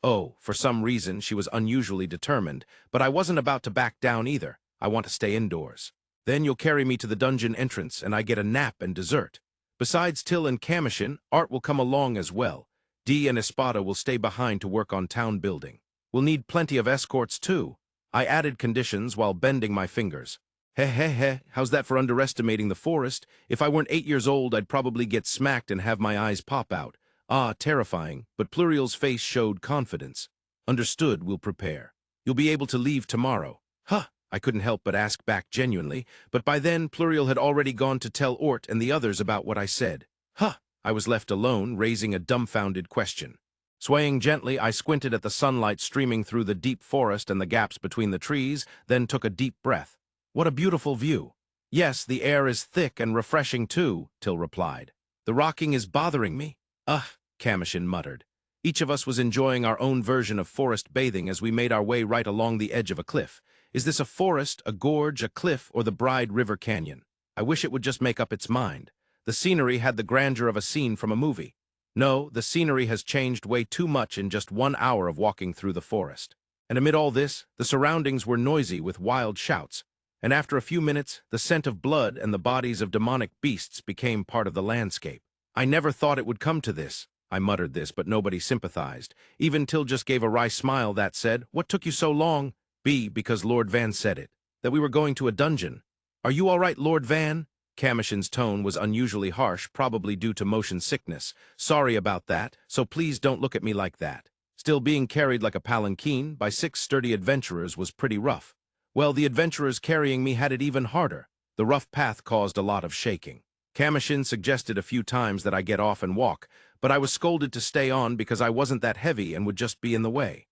Oh, for some reason, she was unusually determined, but I wasn't about to back down either. I want to stay indoors. Then you'll carry me to the dungeon entrance, and I get a nap and dessert. Besides Till and Commotion, Art will come along as well. Dee and Espada will stay behind to work on town building. We'll need plenty of escorts, too. I added conditions while bending my fingers. How's that for underestimating the forest? If I weren't 8 years old, I'd probably get smacked and have my eyes pop out. Ah, terrifying, but Pluriel's face showed confidence. Understood, we'll prepare. You'll be able to leave tomorrow. Huh, I couldn't help but ask back genuinely, but by then Pluriel had already gone to tell Ort and the others about what I said. Huh, I was left alone, raising a dumbfounded question. Swaying gently, I squinted at the sunlight streaming through the deep forest and the gaps between the trees, then took a deep breath. What a beautiful view. Yes, the air is thick and refreshing too, Till replied. The rocking is bothering me. Ugh, Kamushin muttered. Each of us was enjoying our own version of forest bathing as we made our way right along the edge of a cliff. Is this a forest, a gorge, a cliff, or the Bride River Canyon? I wish it would just make up its mind. The scenery had the grandeur of a scene from a movie. No, the scenery has changed way too much in just 1 hour of walking through the forest. And amid all this, the surroundings were noisy with wild shouts. And after a few minutes, the scent of blood and the bodies of demonic beasts became part of the landscape. I never thought it would come to this. I muttered this, but nobody sympathized. Even Till just gave a wry smile that said, What took you so long? Because Lord Van said it. That we were going to a dungeon. Are you all right, Lord Van? Commotion's tone was unusually harsh, probably due to motion sickness. Sorry about that, so please don't look at me like that. Still, being carried like a palanquin by 6 sturdy adventurers was pretty rough. Well, the adventurers carrying me had it even harder. The rough path caused a lot of shaking. Commotion suggested a few times that I get off and walk, but I was scolded to stay on because I wasn't that heavy and would just be in the way.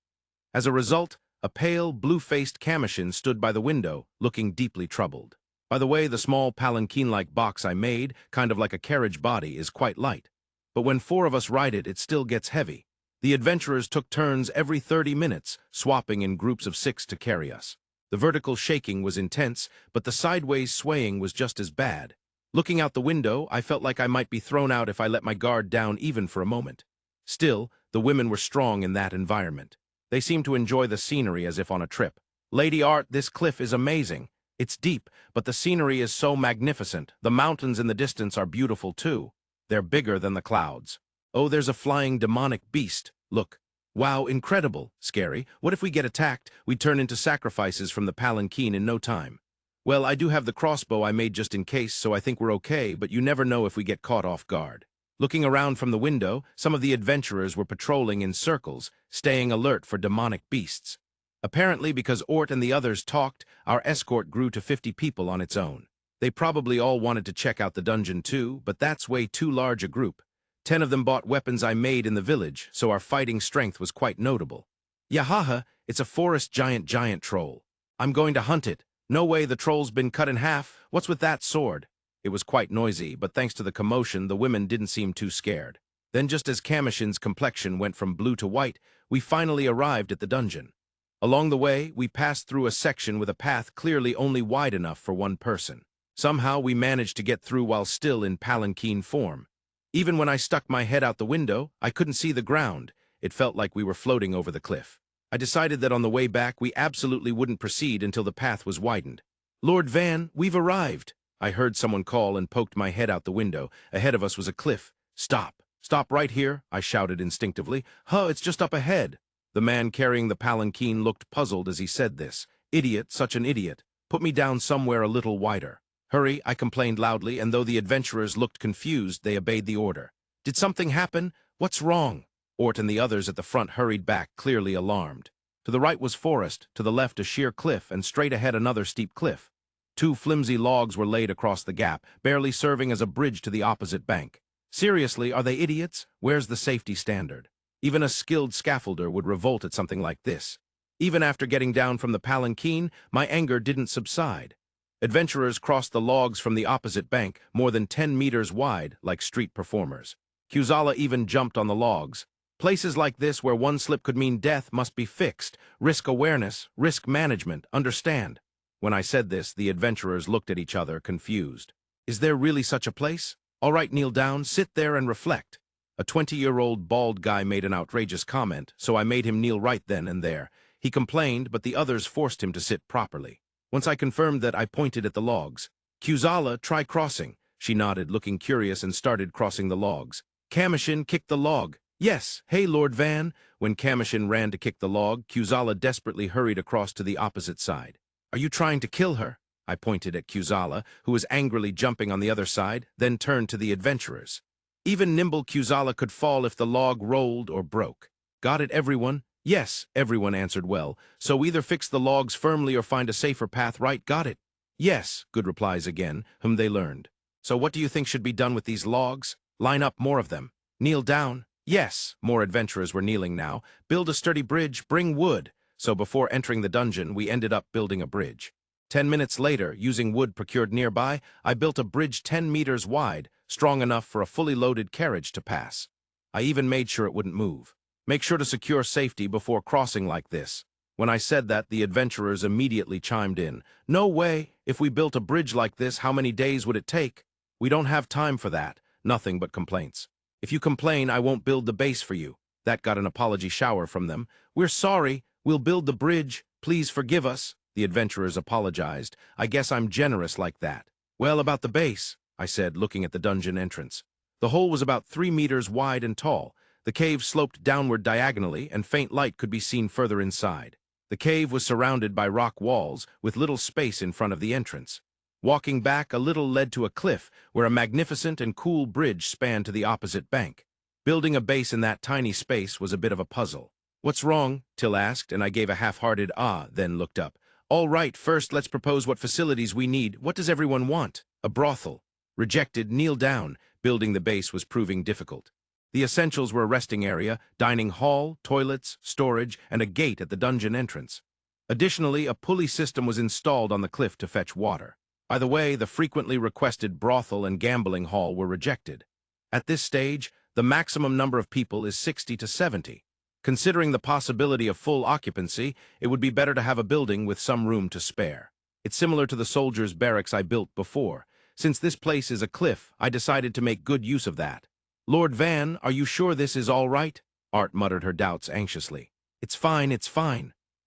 As a result, a pale, blue-faced Commotion stood by the window, looking deeply troubled. By the way, the small palanquin-like box I made, kind of like a carriage body, is quite light. But when 4 of us ride it, it still gets heavy. The adventurers took turns every 30 minutes, swapping in groups of 6 to carry us. The vertical shaking was intense, but the sideways swaying was just as bad. Looking out the window, I felt like I might be thrown out if I let my guard down even for a moment. Still, the women were strong in that environment. They seemed to enjoy the scenery as if on a trip. Lady Art, this cliff is amazing. It's deep, but the scenery is so magnificent. The mountains in the distance are beautiful too. They're bigger than the clouds. Oh, there's a flying demonic beast. Look. Wow, incredible. Scary. What if we get attacked? We'd turn into sacrifices from the palanquin in no time. Well, I do have the crossbow I made just in case, so I think we're okay, but you never know if we get caught off guard. Looking around from the window, some of the adventurers were patrolling in circles, staying alert for demonic beasts. Apparently, because Ort and the others talked, our escort grew to 50 people on its own. They probably all wanted to check out the dungeon too, but that's way too large a group. 10 of them bought weapons I made in the village, so our fighting strength was quite notable. Yahaha, it's a forest giant troll. I'm going to hunt it. No way, the troll's been cut in half. What's with that sword? It was quite noisy, but thanks to the commotion, the women didn't seem too scared. Then just as Commotion's complexion went from blue to white, we finally arrived at the dungeon. Along the way, we passed through a section with a path clearly only wide enough for one person. Somehow we managed to get through while still in palanquin form. Even when I stuck my head out the window, I couldn't see the ground. It felt like we were floating over the cliff. I decided that on the way back, we absolutely wouldn't proceed until the path was widened. Lord Van, we've arrived. I heard someone call and poked my head out the window. Ahead of us was a cliff. Stop. Stop right here, I shouted instinctively. Huh, it's just up ahead. The man carrying the palanquin looked puzzled as he said this. Idiot, such an idiot. Put me down somewhere a little wider. Hurry, I complained loudly, and though the adventurers looked confused, they obeyed the order. Did something happen? What's wrong? Ort and the others at the front hurried back, clearly alarmed. To the right was forest, to the left a sheer cliff, and straight ahead another steep cliff. Two flimsy logs were laid across the gap, barely serving as a bridge to the opposite bank. Seriously, are they idiots? Where's the safety standard? Even a skilled scaffolder would revolt at something like this. Even after getting down from the palanquin, my anger didn't subside. Adventurers crossed the logs from the opposite bank, more than 10 meters wide, like street performers. Kuzala even jumped on the logs. Places like this where one slip could mean death must be fixed. Risk awareness, risk management, understand. When I said this, the adventurers looked at each other, confused. Is there really such a place? All right, kneel down, sit there and reflect. A 20-year-old bald guy made an outrageous comment, so I made him kneel right then and there. He complained, but the others forced him to sit properly. Once I confirmed that, I pointed at the logs. Kuzala, try crossing. She nodded, looking curious, and started crossing the logs. Commotion kicked the log. Yes, hey, Lord Van. When Commotion ran to kick the log, Kuzala desperately hurried across to the opposite side. Are you trying to kill her? I pointed at Kuzala, who was angrily jumping on the other side, then turned to the adventurers. Even nimble Kuzala could fall if the log rolled or broke. Got it, everyone? Yes, everyone answered well. So either fix the logs firmly or find a safer path, right? Got it? Yes, good replies again, whom they learned. So what do you think should be done with these logs? Line up more of them. Kneel down. Yes, more adventurers were kneeling now. Build a sturdy bridge, bring wood. So before entering the dungeon, we ended up building a bridge. 10 minutes later, using wood procured nearby, I built a bridge 10 meters wide, strong enough for a fully loaded carriage to pass. I even made sure it wouldn't move. Make sure to secure safety before crossing like this. When I said that, the adventurers immediately chimed in. No way! If we built a bridge like this, how many days would it take? We don't have time for that. Nothing but complaints. If you complain, I won't build the base for you. That got an apology shower from them. We're sorry. We'll build the bridge. Please forgive us. The adventurers apologized. I guess I'm generous like that. Well, about the base, I said, looking at the dungeon entrance. The hole was about 3 meters wide and tall. The cave sloped downward diagonally, and faint light could be seen further inside. The cave was surrounded by rock walls, with little space in front of the entrance. Walking back a little led to a cliff, where a magnificent and cool bridge spanned to the opposite bank. Building a base in that tiny space was a bit of a puzzle. What's wrong? Till asked, and I gave a half-hearted ah, then looked up. All right, first let's propose what facilities we need. What does everyone want? A brothel. Rejected, kneel down. Building the base was proving difficult. The essentials were a resting area, dining hall, toilets, storage, and a gate at the dungeon entrance. Additionally, a pulley system was installed on the cliff to fetch water. By the way, the frequently requested brothel and gambling hall were rejected. At this stage, the maximum number of people is 60 to 70. Considering the possibility of full occupancy, it would be better to have a building with some room to spare. It's similar to the soldiers' barracks I built before. Since this place is a cliff, I decided to make good use of that. Lord Van, are you sure this is all right? Art muttered her doubts anxiously. It's fine,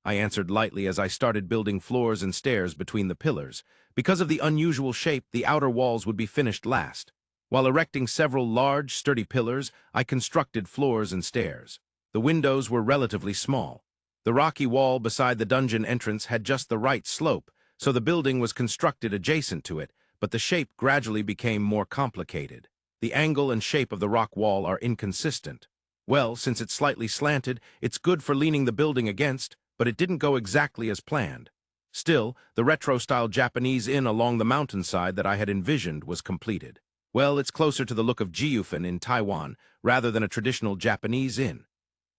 I answered lightly as I started building floors and stairs between the pillars. Because of the unusual shape, the outer walls would be finished last. While erecting several large, sturdy pillars, I constructed floors and stairs. The windows were relatively small. The rocky wall beside the dungeon entrance had just the right slope, so the building was constructed adjacent to it, but the shape gradually became more complicated. The angle and shape of the rock wall are inconsistent. Well, since it's slightly slanted, it's good for leaning the building against, but it didn't go exactly as planned. Still, the retro-style Japanese inn along the mountainside that I had envisioned was completed. Well, it's closer to the look of Jiufen in Taiwan, rather than a traditional Japanese inn.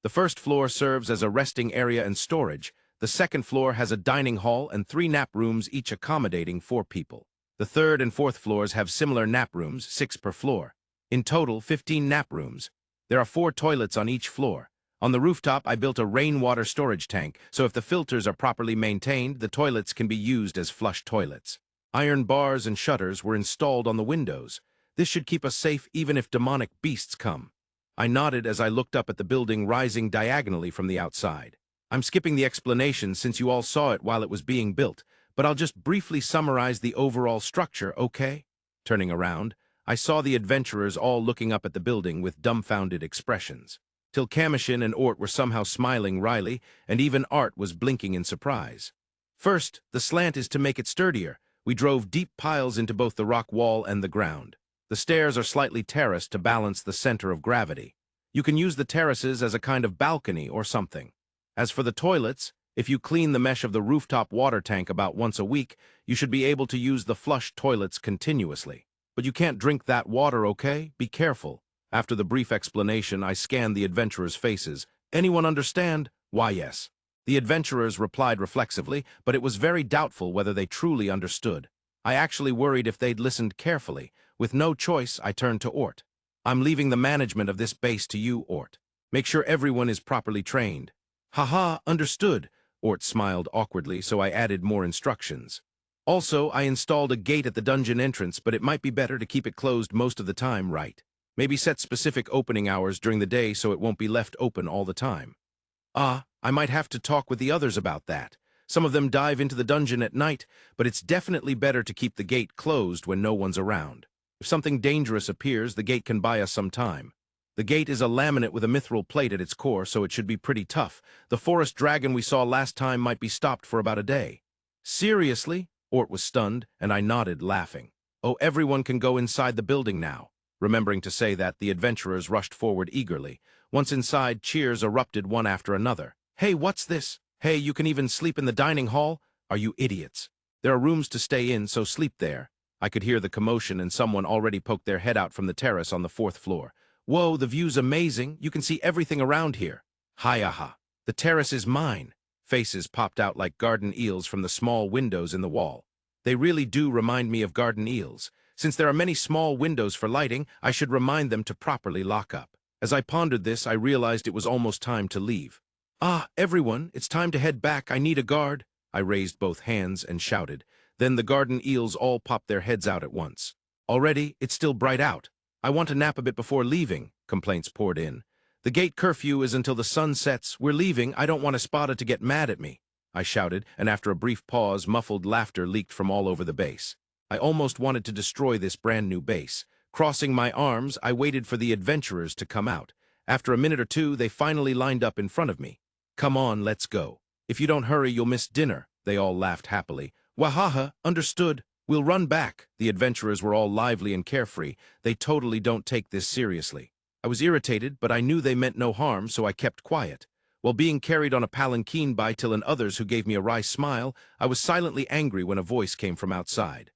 The first floor serves as a resting area and storage. The second floor has a dining hall and 3 nap rooms, each accommodating 4 people. The third and fourth floors have similar nap rooms, 6 per floor. In total, 15 nap rooms. There are 4 toilets on each floor. On the rooftop, I built a rainwater storage tank, so if the filters are properly maintained, the toilets can be used as flush toilets. Iron bars and shutters were installed on the windows. This should keep us safe even if demonic beasts come. I nodded as I looked up at the building rising diagonally from the outside. I'm skipping the explanation since you all saw it while it was being built, but I'll just briefly summarize the overall structure, okay? Turning around, I saw the adventurers all looking up at the building with dumbfounded expressions. Till Kamushin and Ort were somehow smiling wryly, and even Art was blinking in surprise. First, the slant is to make it sturdier. We drove deep piles into both the rock wall and the ground. The stairs are slightly terraced to balance the center of gravity. You can use the terraces as a kind of balcony or something. As for the toilets, if you clean the mesh of the rooftop water tank about once a week, you should be able to use the flush toilets continuously. But you can't drink that water, okay? Be careful. After the brief explanation, I scanned the adventurers' faces. Anyone understand? Why, yes. The adventurers replied reflexively, but it was very doubtful whether they truly understood. I actually worried if they'd listened carefully. With no choice, I turned to Ort. I'm leaving the management of this base to you, Ort. Make sure everyone is properly trained. Haha, understood. Ort smiled awkwardly, so I added more instructions. Also, I installed a gate at the dungeon entrance, but it might be better to keep it closed most of the time, right? Maybe set specific opening hours during the day so it won't be left open all the time. I might have to talk with the others about that. Some of them dive into the dungeon at night, but it's definitely better to keep the gate closed when no one's around. If something dangerous appears, the gate can buy us some time. The gate is a laminate with a mithril plate at its core, so it should be pretty tough. The forest dragon we saw last time might be stopped for about a day. Seriously? Ort was stunned, and I nodded, laughing. Oh, everyone can go inside the building now. Remembering to say that, the adventurers rushed forward eagerly. Once inside, cheers erupted one after another. Hey, what's this? Hey, you can even sleep in the dining hall? Are you idiots? There are rooms to stay in, so sleep there. I could hear the commotion, and someone already poked their head out from the terrace on the 4th floor. Whoa, the view's amazing. You can see everything around here. Hi-aha. The terrace is mine. Faces popped out like garden eels from the small windows in the wall. They really do remind me of garden eels. Since there are many small windows for lighting, I should remind them to properly lock up. As I pondered this, I realized it was almost time to leave. Everyone, it's time to head back. I need a guard. I raised both hands and shouted. Then the garden eels all popped their heads out at once. Already, it's still bright out. I want to nap a bit before leaving, complaints poured in. The gate curfew is until the sun sets. We're leaving. I don't want Espada to get mad at me, I shouted, and after a brief pause, muffled laughter leaked from all over the base. I almost wanted to destroy this brand new base. Crossing my arms, I waited for the adventurers to come out. After a minute or two, they finally lined up in front of me. Come on, let's go. If you don't hurry, you'll miss dinner. They all laughed happily. Wahaha, understood. We'll run back. The adventurers were all lively and carefree. They totally don't take this seriously. I was irritated, but I knew they meant no harm, so I kept quiet. While being carried on a palanquin by Till and others who gave me a wry smile, I was silently angry when a voice came from outside.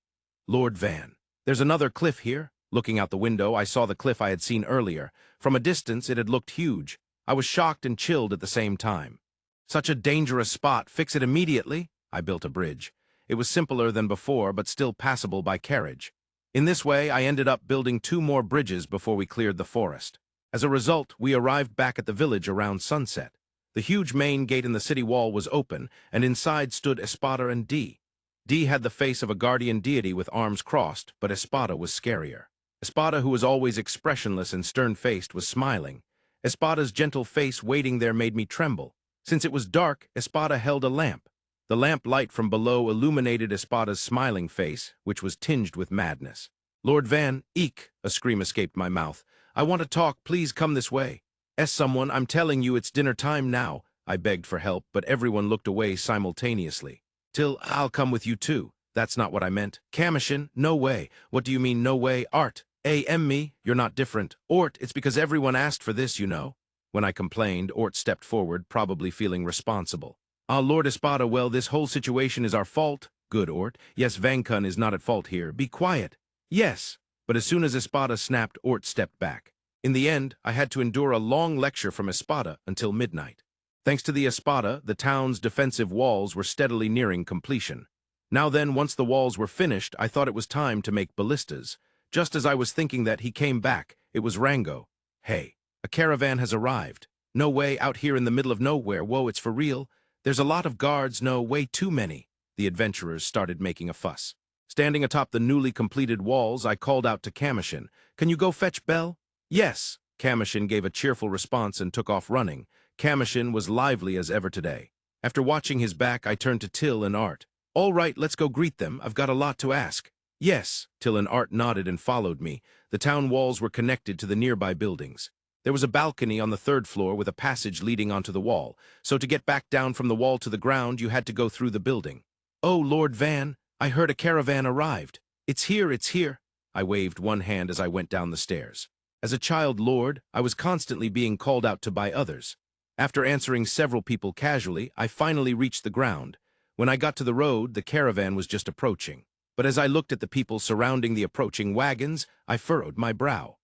Lord Van. There's another cliff here. Looking out the window, I saw the cliff I had seen earlier. From a distance, it had looked huge. I was shocked and chilled at the same time. Such a dangerous spot. Fix it immediately. I built a bridge. It was simpler than before, but still passable by carriage. In this way, I ended up building 2 more bridges before we cleared the forest. As a result, we arrived back at the village around sunset. The huge main gate in the city wall was open, and inside stood Espada and D. D had the face of a guardian deity with arms crossed, but Espada was scarier. Espada, who was always expressionless and stern-faced, was smiling. Espada's gentle face waiting there made me tremble. Since it was dark, Espada held a lamp. The lamp light from below illuminated Espada's smiling face, which was tinged with madness. Lord Van, eek, a scream escaped my mouth. I want to talk, please come this way. Someone, I'm telling you it's dinner time now. I begged for help, but everyone looked away simultaneously. Till, I'll come with you too. That's not what I meant. Kamushin, no way. What do you mean, no way? Art, me, you're not different. Ort, it's because everyone asked for this, you know. When I complained, Ort stepped forward, probably feeling responsible. Lord Espada, well, this whole situation is our fault. Good, Ort. Yes, Vankun is not at fault here. Be quiet. Yes. But as soon as Espada snapped, Ort stepped back. In the end, I had to endure a long lecture from Espada until midnight. Thanks to the Espada, the town's defensive walls were steadily nearing completion. Now then, once the walls were finished, I thought it was time to make ballistas. Just as I was thinking that, he came back. It was Rango. Hey, a caravan has arrived. No way, out here in the middle of nowhere. Whoa, it's for real. There's a lot of guards. No, way too many. The adventurers started making a fuss. Standing atop the newly completed walls, I called out to Commotion. Can you go fetch Bell? Yes. Commotion gave a cheerful response and took off running. Commotion was lively as ever today. After watching his back, I turned to Till and Art. All right, let's go greet them. I've got a lot to ask. Yes. Till and Art nodded and followed me. The town walls were connected to the nearby buildings. There was a balcony on the 3rd floor with a passage leading onto the wall, so to get back down from the wall to the ground, you had to go through the building. Oh, Lord Van, I heard a caravan arrived. It's here, it's here. I waved one hand as I went down the stairs. As a child lord, I was constantly being called out to by others. After answering several people casually, I finally reached the ground. When I got to the road, the caravan was just approaching. But as I looked at the people surrounding the approaching wagons, I furrowed my brow.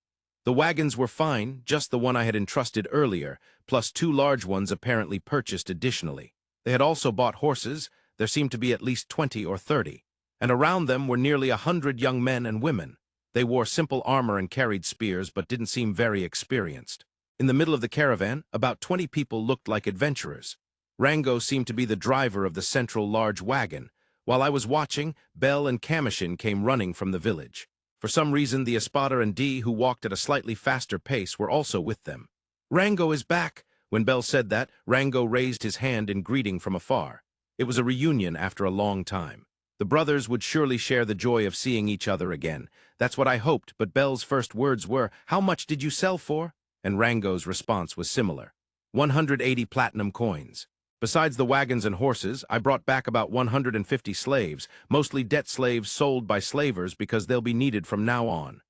The wagons were fine, just the one I had entrusted earlier, plus 2 large ones apparently purchased additionally. They had also bought horses. There seemed to be at least 20 or 30. And around them were nearly 100 young men and women. They wore simple armor and carried spears, but didn't seem very experienced. In the middle of the caravan, about 20 people looked like adventurers. Rango seemed to be the driver of the central large wagon. While I was watching, Bell and Commotion came running from the village. For some reason, the Espada and D, who walked at a slightly faster pace, were also with them. "Rango is back!" When Bell said that, Rango raised his hand in greeting from afar. It was a reunion after a long time. The brothers would surely share the joy of seeing each other again. That's what I hoped, but Bell's first words were, "How much did you sell for?" And Rango's response was similar. 180 platinum coins. Besides the wagons and horses, I brought back about 150 slaves, mostly debt slaves sold by slavers because they'll be needed from now on.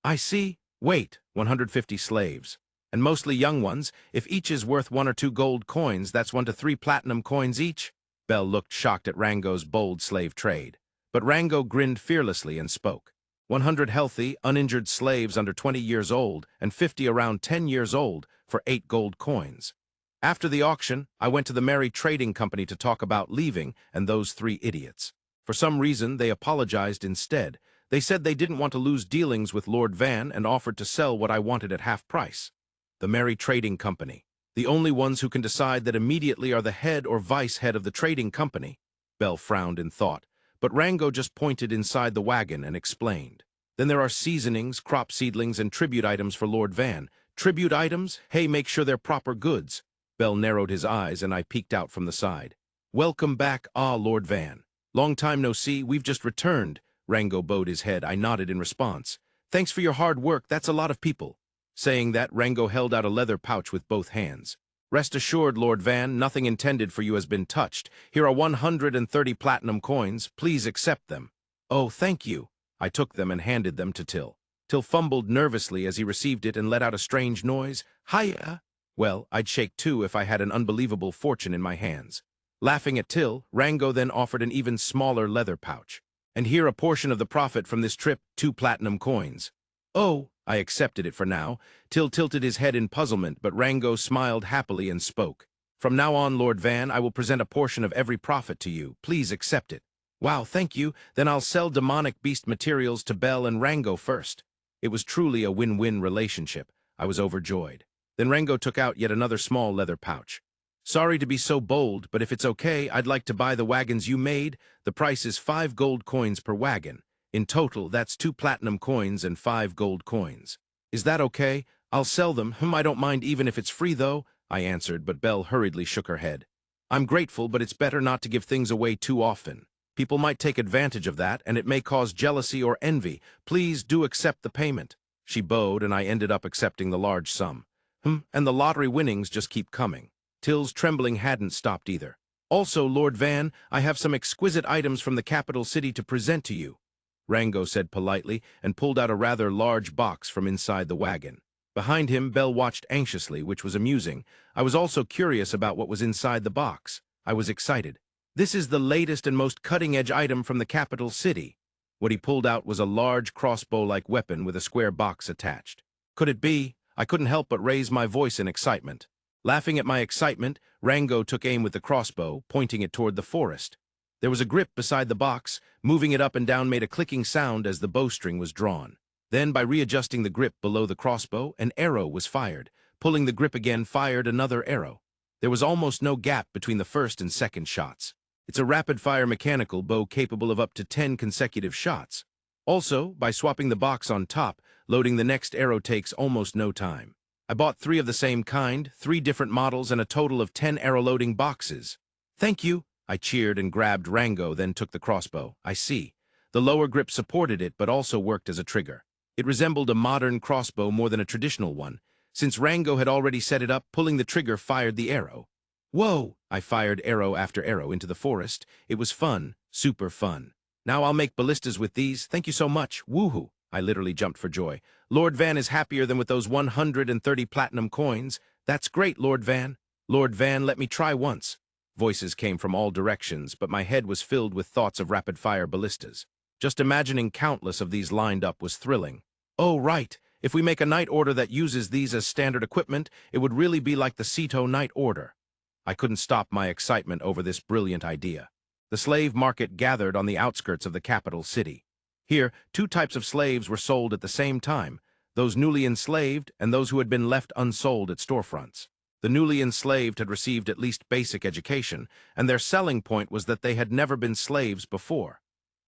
I see. Wait, 150 slaves. And mostly young ones. If each is worth 1 or 2 gold coins, that's 1 to 3 platinum coins each. Bell looked shocked at Rango's bold slave trade. But Rango grinned fearlessly and spoke. 100 healthy, uninjured slaves under 20 years old and 50 around 10 years old for 8 gold coins. After the auction, I went to the Merry Trading Company to talk about leaving, and those 3 idiots. For some reason, they apologized instead. They said they didn't want to lose dealings with Lord Van and offered to sell what I wanted at half price. The Merry Trading Company. The only ones who can decide that immediately are the head or vice head of the trading company. Bell frowned in thought, but Rango just pointed inside the wagon and explained. Then there are seasonings, crop seedlings, and tribute items for Lord Van. Tribute items? Hey, make sure they're proper goods. Bell narrowed his eyes, and I peeked out from the side. Welcome back, Lord Van. Long time no see, we've just returned. Rango bowed his head. I nodded in response. Thanks for your hard work, that's a lot of people. Saying that, Rango held out a leather pouch with both hands. Rest assured, Lord Van, nothing intended for you has been touched. Here are 130 platinum coins. Please accept them. Oh, thank you. I took them and handed them to Till. Till fumbled nervously as he received it and let out a strange noise. Hiya! Well, I'd shake too if I had an unbelievable fortune in my hands. Laughing at Till, Rango then offered an even smaller leather pouch. And here a portion of the profit from this trip, 2 platinum coins. Oh, I accepted it for now. Till tilted his head in puzzlement, but Rango smiled happily and spoke. From now on, Lord Van, I will present a portion of every profit to you. Please accept it. Wow, thank you. Then I'll sell demonic beast materials to Bell and Rango first. It was truly a win-win relationship. I was overjoyed. Then Rango took out yet another small leather pouch. Sorry to be so bold, but if it's okay, I'd like to buy the wagons you made. The price is 5 gold coins per wagon. In total, that's 2 platinum coins and 5 gold coins. Is that okay? I'll sell them. I don't mind even if it's free, though, I answered, but Belle hurriedly shook her head. I'm grateful, but it's better not to give things away too often. People might take advantage of that, and it may cause jealousy or envy. Please do accept the payment. She bowed, and I ended up accepting the large sum. And the lottery winnings just keep coming. Till's trembling hadn't stopped either. Also, Lord Van, I have some exquisite items from the capital city to present to you. Rango said politely and pulled out a rather large box from inside the wagon. Behind him, Bell watched anxiously, which was amusing. I was also curious about what was inside the box. I was excited. This is the latest and most cutting-edge item from the capital city. What he pulled out was a large crossbow-like weapon with a square box attached. Could it be? I couldn't help but raise my voice in excitement. Laughing at my excitement, Rango took aim with the crossbow, pointing it toward the forest. There was a grip beside the box. Moving it up and down made a clicking sound as the bowstring was drawn. Then, by readjusting the grip below the crossbow, an arrow was fired. Pulling the grip again fired another arrow. There was almost no gap between the first and second shots. It's a rapid-fire mechanical bow capable of up to 10 consecutive shots. Also, by swapping the box on top, loading the next arrow takes almost no time. I bought 3 of the same kind, 3 different models, and a total of 10 arrow-loading boxes. Thank you, I cheered and grabbed Rango, then took the crossbow. I see. The lower grip supported it, but also worked as a trigger. It resembled a modern crossbow more than a traditional one. Since Rango had already set it up, pulling the trigger fired the arrow. Whoa! I fired arrow after arrow into the forest. It was fun, super fun. Now I'll make ballistas with these. Thank you so much. Woohoo! I literally jumped for joy. Lord Van is happier than with those 130 platinum coins. That's great, Lord Van. Lord Van, let me try once. Voices came from all directions, but my head was filled with thoughts of rapid-fire ballistas. Just imagining countless of these lined up was thrilling. Oh, right. If we make a night order that uses these as standard equipment, it would really be like the Ceto night order. I couldn't stop my excitement over this brilliant idea. The slave market gathered on the outskirts of the capital city. Here, two types of slaves were sold at the same time, those newly enslaved and those who had been left unsold at storefronts. The newly enslaved had received at least basic education, and their selling point was that they had never been slaves before.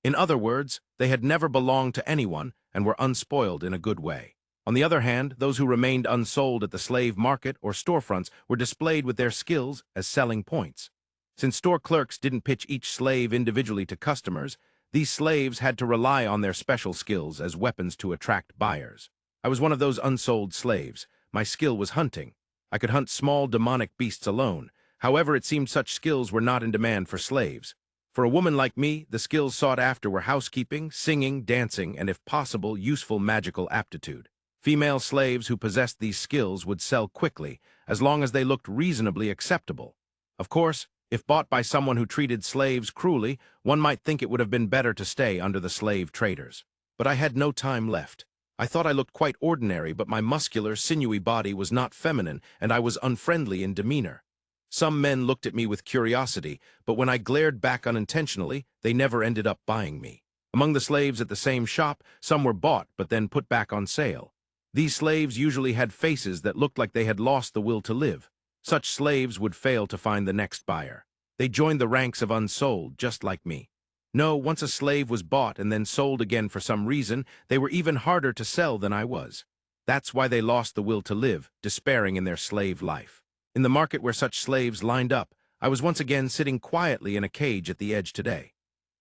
In other words, they had never belonged to anyone and were unspoiled in a good way. On the other hand, those who remained unsold at the slave market or storefronts were displayed with their skills as selling points. Since store clerks didn't pitch each slave individually to customers, these slaves had to rely on their special skills as weapons to attract buyers. I was one of those unsold slaves. My skill was hunting. I could hunt small demonic beasts alone. However, it seemed such skills were not in demand for slaves. For a woman like me, the skills sought after were housekeeping, singing, dancing, and if possible, useful magical aptitude. Female slaves who possessed these skills would sell quickly, as long as they looked reasonably acceptable. Of course, if bought by someone who treated slaves cruelly, one might think it would have been better to stay under the slave traders. But I had no time left. I thought I looked quite ordinary, but my muscular, sinewy body was not feminine, and I was unfriendly in demeanor. Some men looked at me with curiosity, but when I glared back unintentionally, they never ended up buying me. Among the slaves at the same shop, some were bought but then put back on sale. These slaves usually had faces that looked like they had lost the will to live. Such slaves would fail to find the next buyer. They joined the ranks of unsold, just like me. No, once a slave was bought and then sold again for some reason, they were even harder to sell than I was. That's why they lost the will to live, despairing in their slave life. In the market where such slaves lined up, I was once again sitting quietly in a cage at the edge today.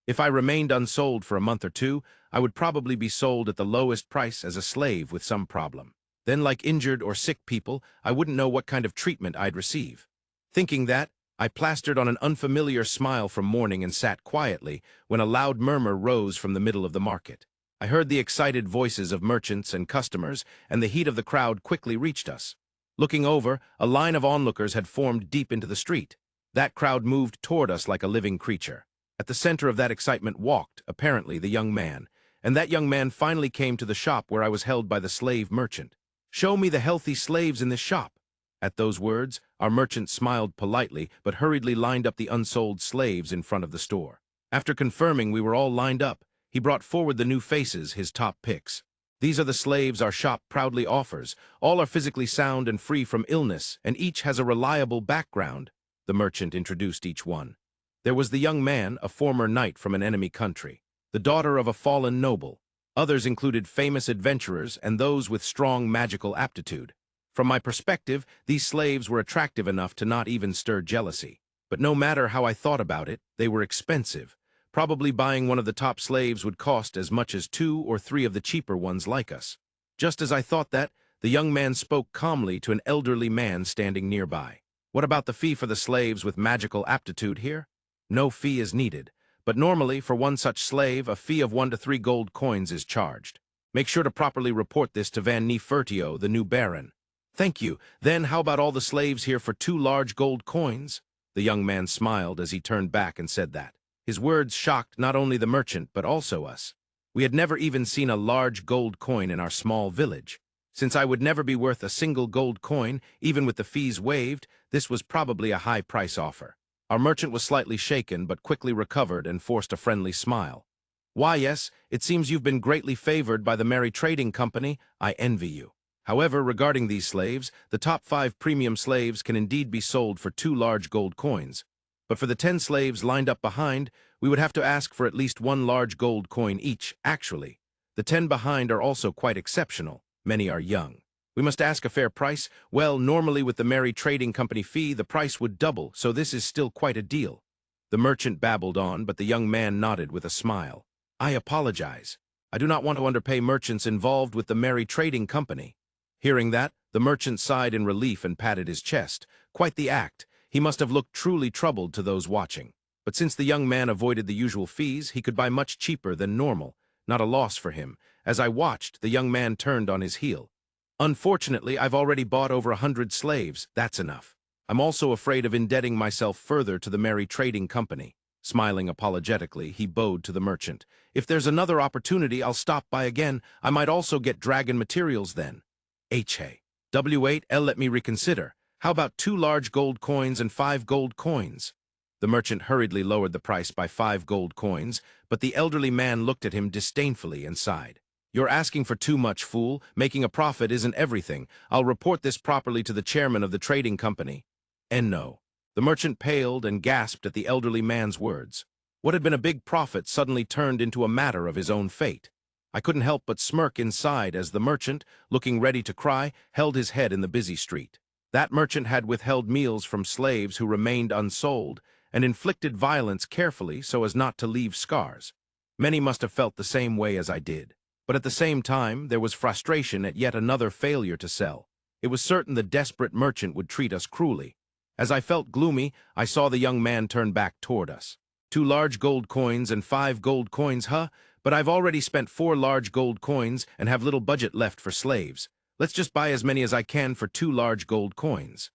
If I remained unsold for a month or two, I would probably be sold at the lowest price as a slave with some problem. Then, like injured or sick people, I wouldn't know what kind of treatment I'd receive. Thinking that, I plastered on an unfamiliar smile from morning and sat quietly when a loud murmur rose from the middle of the market. I heard the excited voices of merchants and customers, and the heat of the crowd quickly reached us. Looking over, a line of onlookers had formed deep into the street. That crowd moved toward us like a living creature. At the center of that excitement walked, apparently, the young man, and that young man finally came to the shop where I was held by the slave merchant. "Show me the healthy slaves in this shop." At those words, our merchant smiled politely, but hurriedly lined up the unsold slaves in front of the store. After confirming we were all lined up, he brought forward the new faces, his top picks. "These are the slaves our shop proudly offers. All are physically sound and free from illness, and each has a reliable background." The merchant introduced each one. There was the young man, a former knight from an enemy country, the daughter of a fallen noble. Others included famous adventurers and those with strong magical aptitude. From my perspective, these slaves were attractive enough to not even stir jealousy. But no matter how I thought about it, they were expensive. Probably buying one of the top slaves would cost as much as 2 or 3 of the cheaper ones like us. Just as I thought that, the young man spoke calmly to an elderly man standing nearby. "What about the fee for the slaves with magical aptitude here?" "No fee is needed, but normally for one such slave, a fee of 1 to 3 gold coins is charged. Make sure to properly report this to Van Nefertio, the new baron." "Thank you. Then how about all the slaves here for 2 large gold coins?" The young man smiled as he turned back and said that. His words shocked not only the merchant, but also us. We had never even seen a large gold coin in our small village. Since I would never be worth a single gold coin, even with the fees waived, this was probably a high price offer. Our merchant was slightly shaken, but quickly recovered and forced a friendly smile. "Why, yes, it seems you've been greatly favored by the Merry Trading Company. I envy you. However, regarding these slaves, the top 5 premium slaves can indeed be sold for 2 large gold coins. But for the 10 slaves lined up behind, we would have to ask for at least 1 large gold coin each, actually. The 10 behind are also quite exceptional. Many are young. We must ask a fair price. Well, normally with the Merry Trading Company fee, the price would double, so this is still quite a deal." The merchant babbled on, but the young man nodded with a smile. "I apologize. I do not want to underpay merchants involved with the Merry Trading Company." Hearing that, the merchant sighed in relief and patted his chest. Quite the act. He must have looked truly troubled to those watching. But since the young man avoided the usual fees, he could buy much cheaper than normal. Not a loss for him. As I watched, the young man turned on his heel. "Unfortunately, I've already bought over 100 slaves. That's enough." I'm also afraid of indebting myself further to the merry trading company. Smiling apologetically, he bowed to the merchant. If there's another opportunity, I'll stop by again. I might also get dragon materials then. W8L, let me reconsider. How about 2 large gold coins and 5 gold coins? The merchant hurriedly lowered the price by 5 gold coins, but the elderly man looked at him disdainfully and sighed. You're asking for too much, fool. Making a profit isn't everything. I'll report this properly to the chairman of the trading company. And no. The merchant paled and gasped at the elderly man's words. What had been a big profit suddenly turned into a matter of his own fate. I couldn't help but smirk inside as the merchant, looking ready to cry, held his head in the busy street. That merchant had withheld meals from slaves who remained unsold, and inflicted violence carefully so as not to leave scars. Many must have felt the same way as I did. But at the same time, there was frustration at yet another failure to sell. It was certain the desperate merchant would treat us cruelly. As I felt gloomy, I saw the young man turn back toward us. 2 large gold coins and 5 gold coins, huh? But I've already spent 4 large gold coins and have little budget left for slaves. Let's just buy as many as I can for 2 large gold coins.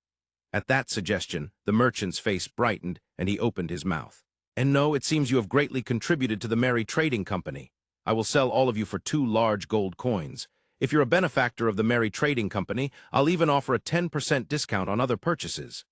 At that suggestion, the merchant's face brightened, and he opened his mouth. And no, it seems you have greatly contributed to the merry trading company. I will sell all of you for 2 large gold coins. If you're a benefactor of the merry trading company, I'll even offer a 10% discount on other purchases.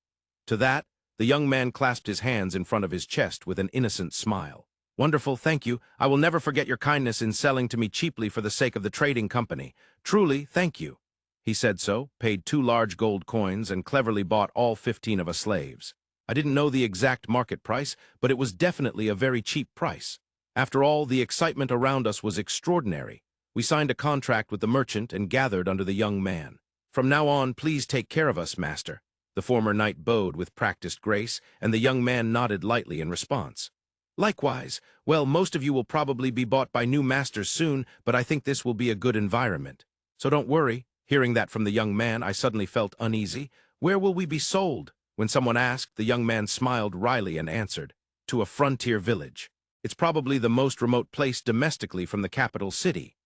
To that, the young man clasped his hands in front of his chest with an innocent smile. Wonderful, thank you. I will never forget your kindness in selling to me cheaply for the sake of the trading company. Truly, thank you. He said so, paid 2 large gold coins, and cleverly bought all 15 of us slaves. I didn't know the exact market price, but it was definitely a very cheap price. After all, the excitement around us was extraordinary. We signed a contract with the merchant and gathered under the young man. From now on, please take care of us, master. The former knight bowed with practiced grace, and the young man nodded lightly in response. Likewise, well, most of you will probably be bought by new masters soon, but I think this will be a good environment. So don't worry. Hearing that from the young man, I suddenly felt uneasy. Where will we be sold? When someone asked, the young man smiled wryly and answered, to a frontier village. It's probably the most remote place domestically from the capital city.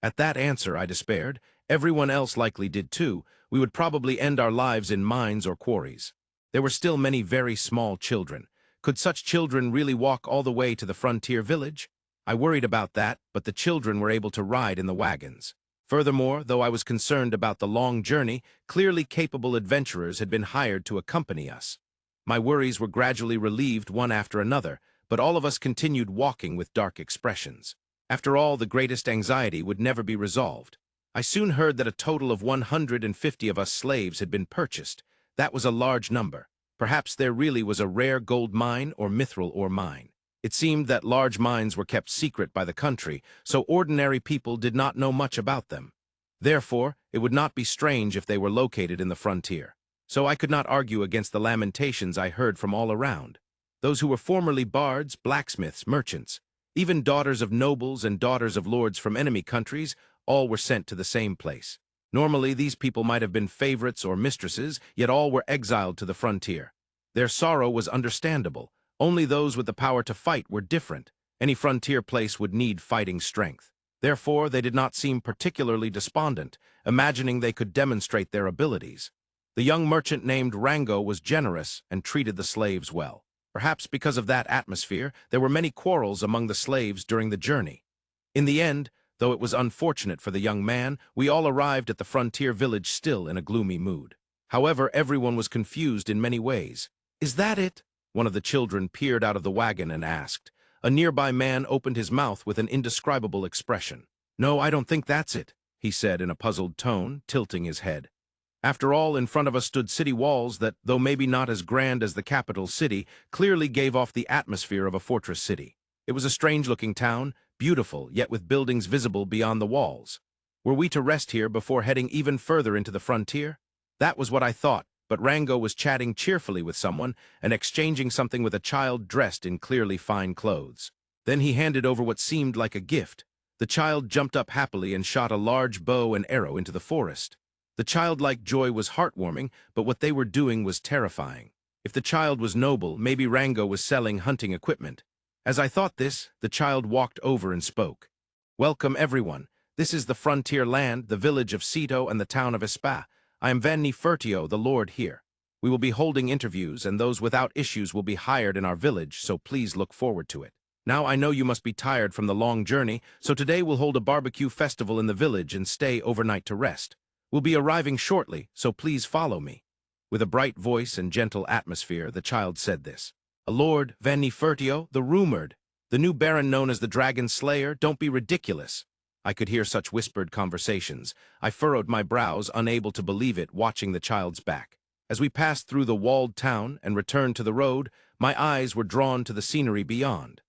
At that answer, I despaired. Everyone else likely did too. We would probably end our lives in mines or quarries. There were still many very small children. Could such children really walk all the way to the frontier village? I worried about that, but the children were able to ride in the wagons. Furthermore, though I was concerned about the long journey, clearly capable adventurers had been hired to accompany us. My worries were gradually relieved one after another, but all of us continued walking with dark expressions. After all, the greatest anxiety would never be resolved. I soon heard that a total of 150 of us slaves had been purchased. That was a large number. Perhaps there really was a rare gold mine or mithril ore mine. It seemed that large mines were kept secret by the country, so ordinary people did not know much about them. Therefore, it would not be strange if they were located in the frontier. So I could not argue against the lamentations I heard from all around. Those who were formerly bards, blacksmiths, merchants, even daughters of nobles and daughters of lords from enemy countries, all were sent to the same place. Normally, these people might have been favorites or mistresses, yet all were exiled to the frontier. Their sorrow was understandable. Only those with the power to fight were different. Any frontier place would need fighting strength. Therefore, they did not seem particularly despondent, imagining they could demonstrate their abilities. The young merchant named Rango was generous and treated the slaves well. Perhaps because of that atmosphere, there were many quarrels among the slaves during the journey. In the end, though it was unfortunate for the young man, we all arrived at the frontier village still in a gloomy mood. However, everyone was confused in many ways. "Is that it?" One of the children peered out of the wagon and asked. A nearby man opened his mouth with an indescribable expression. "No, I don't think that's it," he said in a puzzled tone, tilting his head. After all, in front of us stood city walls that, though maybe not as grand as the capital city, clearly gave off the atmosphere of a fortress city. It was a strange-looking town, beautiful, yet with buildings visible beyond the walls. Were we to rest here before heading even further into the frontier? That was what I thought, but Rango was chatting cheerfully with someone and exchanging something with a child dressed in clearly fine clothes. Then he handed over what seemed like a gift. The child jumped up happily and shot a large bow and arrow into the forest. The childlike joy was heartwarming, but what they were doing was terrifying. If the child was noble, maybe Rango was selling hunting equipment. As I thought this, the child walked over and spoke. "Welcome, everyone. This is the frontier land, the village of Cito and the town of Espa. I am Van Nefertio, the lord here. We will be holding interviews, and those without issues will be hired in our village, so please look forward to it. Now I know you must be tired from the long journey, so today we'll hold a barbecue festival in the village and stay overnight to rest. We'll be arriving shortly, so please follow me." With a bright voice and gentle atmosphere, the child said this. "A Lord Van Nefertio, the rumored, the new baron known as the Dragon Slayer, don't be ridiculous." I could hear such whispered conversations. I furrowed my brows, unable to believe it, watching the child's back. As we passed through the walled town and returned to the road, my eyes were drawn to the scenery beyond.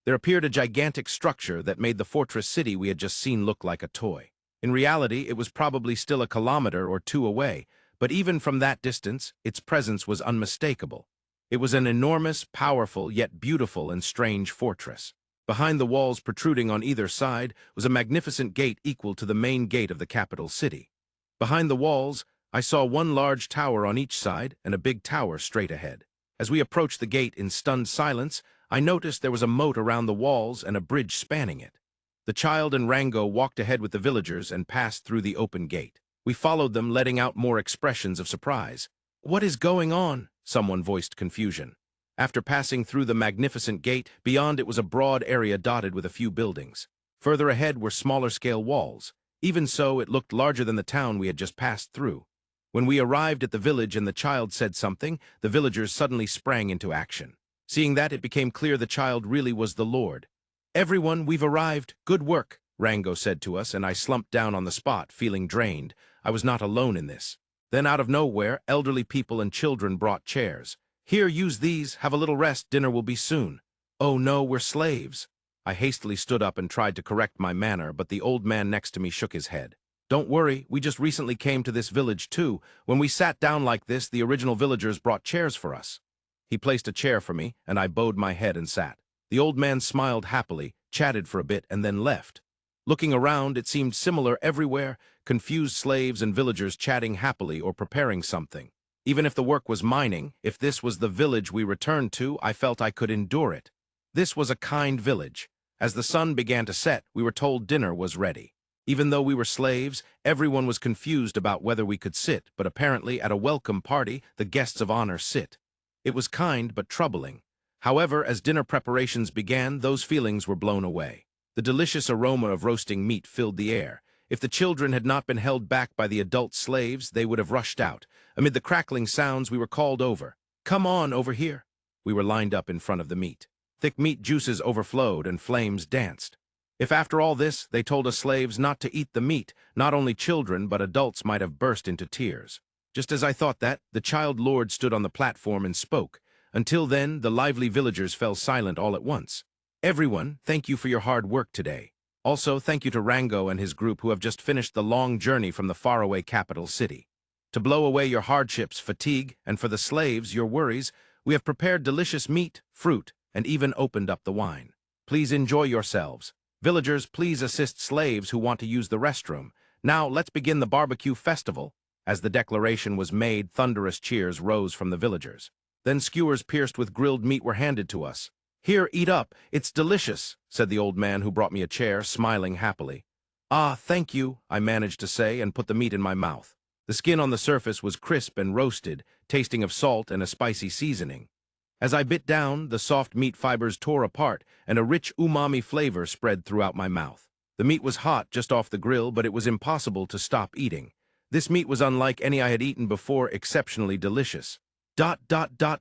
There appeared a gigantic structure that made the fortress city we had just seen look like a toy. In reality, it was probably still a kilometer or two away, but even from that distance, its presence was unmistakable. It was an enormous, powerful, yet beautiful and strange fortress. Behind the walls protruding on either side was a magnificent gate equal to the main gate of the capital city. Behind the walls, I saw one large tower on each side and a big tower straight ahead. As we approached the gate in stunned silence, I noticed there was a moat around the walls and a bridge spanning it. The child and Rango walked ahead with the villagers and passed through the open gate. We followed them, letting out more expressions of surprise. "What is going on?" someone voiced confusion. After passing through the magnificent gate, beyond it was a broad area dotted with a few buildings. Further ahead were smaller-scale walls. Even so, it looked larger than the town we had just passed through. When we arrived at the village and the child said something, the villagers suddenly sprang into action. Seeing that, it became clear the child really was the Lord. "Everyone, we've arrived. Good work," Rango said to us, and I slumped down on the spot, feeling drained. I was not alone in this. Then, out of nowhere, elderly people and children brought chairs. "Here, use these. Have a little rest. Dinner will be soon." "Oh no, we're slaves." I hastily stood up and tried to correct my manner, but the old man next to me shook his head. "Don't worry, we just recently came to this village too. When we sat down like this, the original villagers brought chairs for us." He placed a chair for me, and I bowed my head and sat. The old man smiled happily, chatted for a bit, and then left. Looking around, it seemed similar everywhere, confused slaves and villagers chatting happily or preparing something. Even if the work was mining, if this was the village we returned to, I felt I could endure it. This was a kind village. As the sun began to set, we were told dinner was ready. Even though we were slaves, everyone was confused about whether we could sit, but apparently at a welcome party, the guests of honor sit. It was kind but troubling. However, as dinner preparations began, those feelings were blown away. The delicious aroma of roasting meat filled the air. If the children had not been held back by the adult slaves, they would have rushed out. Amid the crackling sounds, we were called over. "Come on, over here." We were lined up in front of the meat. Thick meat juices overflowed and flames danced. If after all this, they told us slaves not to eat the meat, not only children but adults might have burst into tears. Just as I thought that, the child lord stood on the platform and spoke. Until then, the lively villagers fell silent all at once. "Everyone, thank you for your hard work today. Also, thank you to Rango and his group who have just finished the long journey from the faraway capital city. To blow away your hardships, fatigue, and for the slaves, your worries, we have prepared delicious meat, fruit, and even opened up the wine. Please enjoy yourselves. Villagers, please assist slaves who want to use the restroom. Now, let's begin the barbecue festival." As the declaration was made, thunderous cheers rose from the villagers. Then skewers pierced with grilled meat were handed to us. "Here, eat up. It's delicious," said the old man who brought me a chair, smiling happily. "Ah, thank you," I managed to say and put the meat in my mouth. The skin on the surface was crisp and roasted, tasting of salt and a spicy seasoning. As I bit down, the soft meat fibers tore apart, and a rich umami flavor spread throughout my mouth. The meat was hot just off the grill, but it was impossible to stop eating. This meat was unlike any I had eaten before, exceptionally delicious.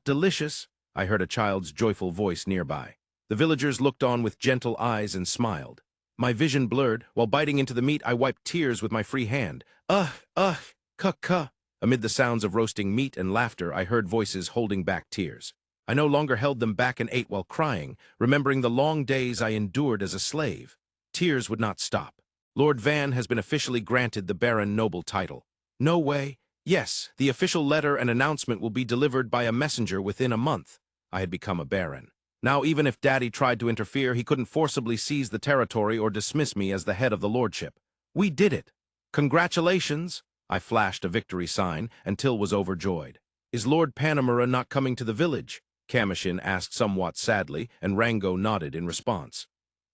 Delicious," I heard a child's joyful voice nearby. The villagers looked on with gentle eyes and smiled. My vision blurred. While biting into the meat, I wiped tears with my free hand. Cuh. Amid the sounds of roasting meat and laughter, I heard voices holding back tears. I no longer held them back and ate while crying, remembering the long days I endured as a slave. Tears would not stop. "Lord Van has been officially granted the Baron Noble title." "No way." "Yes, the official letter and announcement will be delivered by a messenger within a month." I had become a baron. Now, even if Daddy tried to interfere, he couldn't forcibly seize the territory or dismiss me as the head of the lordship. "We did it." "Congratulations!" I flashed a victory sign, and Till was overjoyed. "Is Lord Panamera not coming to the village?" Kamushin asked somewhat sadly, and Rango nodded in response.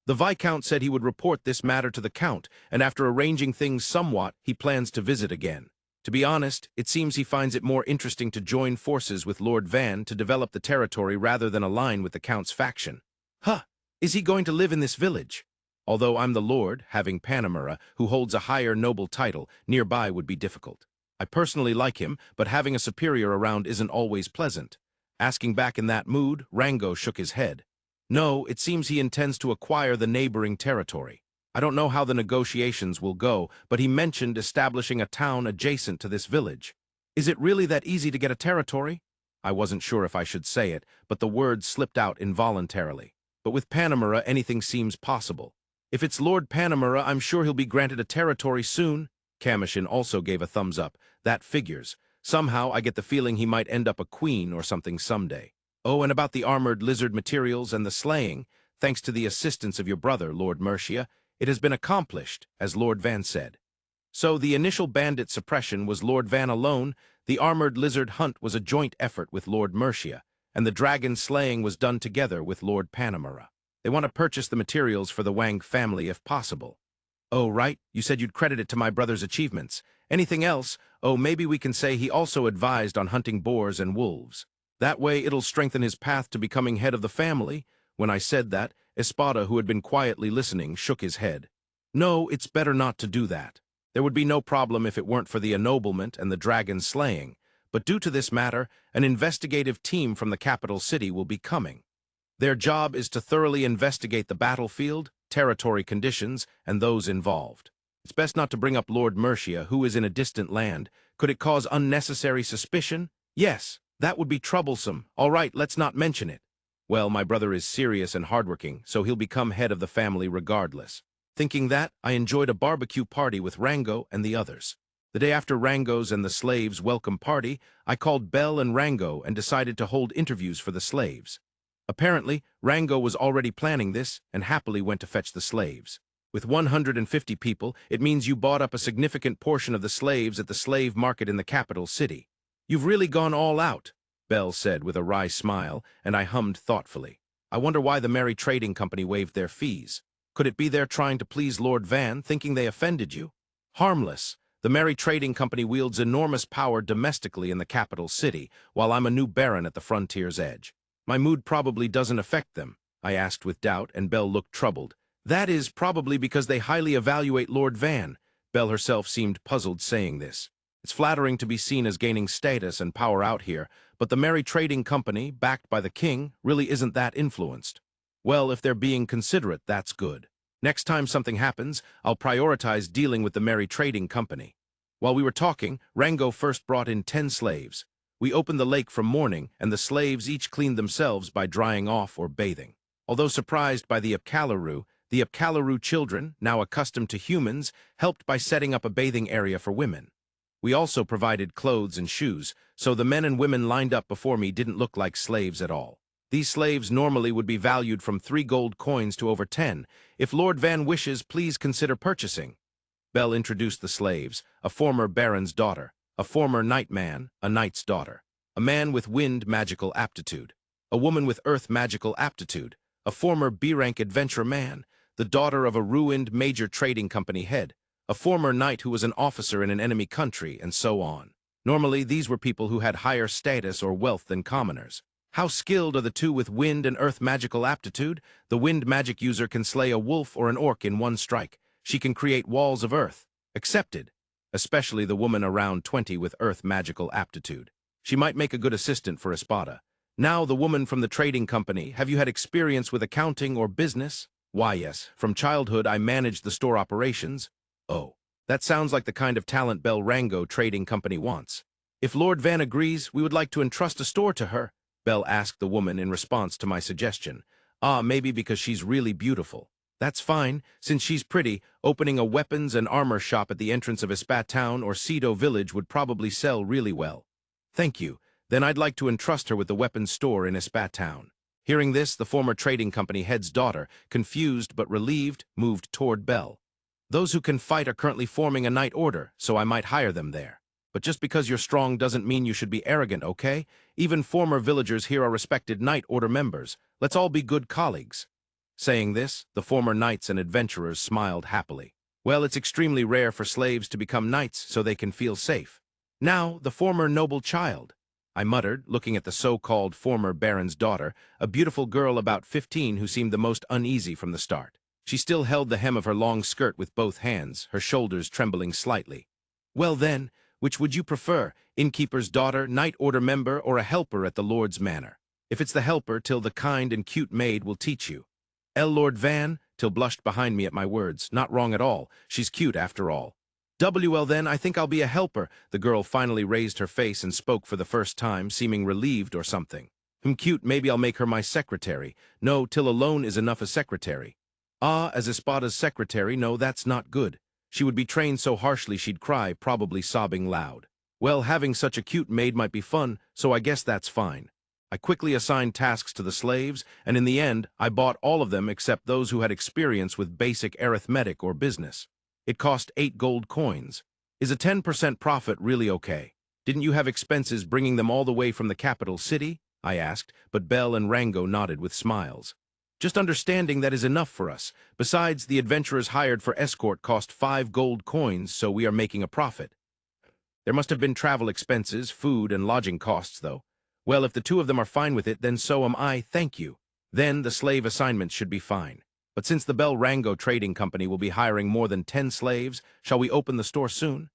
"The Viscount said he would report this matter to the Count, and after arranging things somewhat, he plans to visit again." To be honest, it seems he finds it more interesting to join forces with Lord Van to develop the territory rather than align with the Count's faction. Huh! Is he going to live in this village? Although I'm the Lord, having Panamera, who holds a higher noble title, nearby would be difficult. I personally like him, but having a superior around isn't always pleasant. Asking back in that mood, Rango shook his head. No, it seems he intends to acquire the neighboring territory. I don't know how the negotiations will go, but he mentioned establishing a town adjacent to this village. Is it really that easy to get a territory? I wasn't sure if I should say it, but the words slipped out involuntarily. But with Panamera, anything seems possible. If it's Lord Panamera, I'm sure he'll be granted a territory soon. Kamushin also gave a thumbs up. That figures. Somehow I get the feeling he might end up a queen or something someday. Oh, and about the armored lizard materials and the slaying, thanks to the assistance of your brother, Lord Murcia, it has been accomplished, as Lord Van said. So the initial bandit suppression was Lord Van alone, the armored lizard hunt was a joint effort with Lord Murcia, and the dragon slaying was done together with Lord Panamera. They want to purchase the materials for the Wang family if possible. Oh, right, you said you'd credit it to my brother's achievements. Anything else? Oh, maybe we can say he also advised on hunting boars and wolves. That way it'll strengthen his path to becoming head of the family. When I said that, Espada, who had been quietly listening, shook his head. No, it's better not to do that. There would be no problem if it weren't for the ennoblement and the dragon slaying, but due to this matter, an investigative team from the capital city will be coming. Their job is to thoroughly investigate the battlefield, territory conditions, and those involved. It's best not to bring up Lord Murcia, who is in a distant land. Could it cause unnecessary suspicion? Yes, that would be troublesome. All right, let's not mention it. Well, my brother is serious and hardworking, so he'll become head of the family regardless. Thinking that, I enjoyed a barbecue party with Rango and the others. The day after Rango's and the slaves' welcome party, I called Bell and Rango and decided to hold interviews for the slaves. Apparently, Rango was already planning this and happily went to fetch the slaves. With 150 people, it means you bought up a significant portion of the slaves at the slave market in the capital city. You've really gone all out, Bell said with a wry smile, and I hummed thoughtfully. I wonder why the Merry Trading Company waived their fees. Could it be they're trying to please Lord Van, thinking they offended you? Harmless. The Merry Trading Company wields enormous power domestically in the capital city, while I'm a new baron at the frontier's edge. My mood probably doesn't affect them, I asked with doubt, and Bell looked troubled. That is probably because they highly evaluate Lord Van. Bell herself seemed puzzled saying this. It's flattering to be seen as gaining status and power out here, but the Merry Trading Company, backed by the king, really isn't that influenced. Well, if they're being considerate, that's good. Next time something happens, I'll prioritize dealing with the Merry Trading Company. While we were talking, Rango first brought in 10 slaves. We opened the lake from morning, and the slaves each cleaned themselves by drying off or bathing. Although surprised by the Apcaluru children, now accustomed to humans, helped by setting up a bathing area for women. We also provided clothes and shoes, so the men and women lined up before me didn't look like slaves at all. These slaves normally would be valued from 3 gold coins to over 10. If Lord Van wishes, please consider purchasing. Bell introduced the slaves, a former baron's daughter, a former knightman, a knight's daughter, a man with wind magical aptitude, a woman with earth magical aptitude, a former B-rank adventure man, the daughter of a ruined major trading company head, a former knight who was an officer in an enemy country, and so on. Normally, these were people who had higher status or wealth than commoners. How skilled are the two with wind and earth magical aptitude? The wind magic user can slay a wolf or an orc in one strike. She can create walls of earth. Accepted. Especially the woman around 20 with earth magical aptitude. She might make a good assistant for Espada. Now the woman from the trading company, have you had experience with accounting or business? Why yes, from childhood I managed the store operations. Oh, that sounds like the kind of talent Bell Rango Trading Company wants. If Lord Van agrees, we would like to entrust a store to her, Bell asked the woman in response to my suggestion. Ah, maybe because she's really beautiful. That's fine, since she's pretty, opening a weapons and armor shop at the entrance of Espat Town or Cedo Village would probably sell really well. Thank you. Then I'd like to entrust her with the weapons store in Espat Town. Hearing this, the former trading company head's daughter, confused but relieved, moved toward Bell. Those who can fight are currently forming a knight order, so I might hire them there. But just because you're strong doesn't mean you should be arrogant, okay? Even former villagers here are respected knight order members. Let's all be good colleagues. Saying this, the former knights and adventurers smiled happily. Well, it's extremely rare for slaves to become knights so they can feel safe. Now, the former noble child, I muttered, looking at the so-called former baron's daughter, a beautiful girl about 15 who seemed the most uneasy from the start. She still held the hem of her long skirt with both hands, her shoulders trembling slightly. Well then, which would you prefer, innkeeper's daughter, night order member, or a helper at the Lord's manor? If it's the helper, Till the kind and cute maid will teach you. Lord Van, Till blushed behind me at my words. Not wrong at all, she's cute after all. Then, I think I'll be a helper. The girl finally raised her face and spoke for the first time, seeming relieved or something. Cute, maybe I'll make her my secretary. No, Till alone is enough as secretary. Ah, as Espada's secretary, no, that's not good. She would be trained so harshly she'd cry, probably sobbing loud. Well, having such a cute maid might be fun, so I guess that's fine. I quickly assigned tasks to the slaves, and in the end, I bought all of them except those who had experience with basic arithmetic or business. It cost 8 gold coins. Is a 10% profit really okay? Didn't you have expenses bringing them all the way from the capital city? I asked, but Bell and Rango nodded with smiles. Just understanding that is enough for us. Besides, the adventurers hired for escort cost 5 gold coins, so we are making a profit. There must have been travel expenses, food, and lodging costs, though. Well, if the two of them are fine with it, then so am I, thank you. Then the slave assignments should be fine. But since the Bell Rango Trading Company will be hiring more than 10 slaves, shall we open the store soon?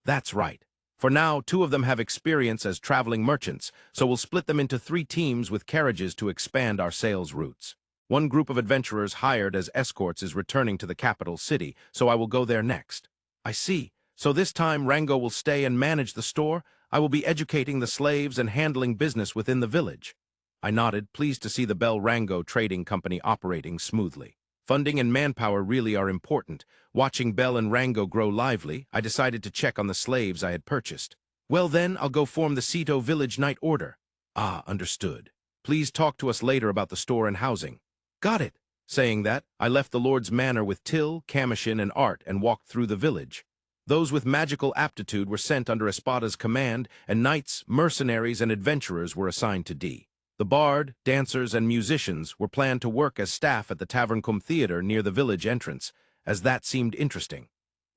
That's right. For now, 2 of them have experience as traveling merchants, so we'll split them into 3 teams with carriages to expand our sales routes. One group of adventurers hired as escorts is returning to the capital city, so I will go there next. I see. So this time Rango will stay and manage the store. I will be educating the slaves and handling business within the village. I nodded, pleased to see the Bell Rango Trading Company operating smoothly. Funding and manpower really are important. Watching Bell and Rango grow lively, I decided to check on the slaves I had purchased. Well then, I'll go form the Cito Village Night Order. Ah, understood. Please talk to us later about the store and housing. Got it. Saying that, I left the Lord's manor with Till, Kamushin, and Arte and walked through the village. Those with magical aptitude were sent under Espada's command, and knights, mercenaries, and adventurers were assigned to D. The bard, dancers, and musicians were planned to work as staff at the Tavern Cum Theater near the village entrance, as that seemed interesting.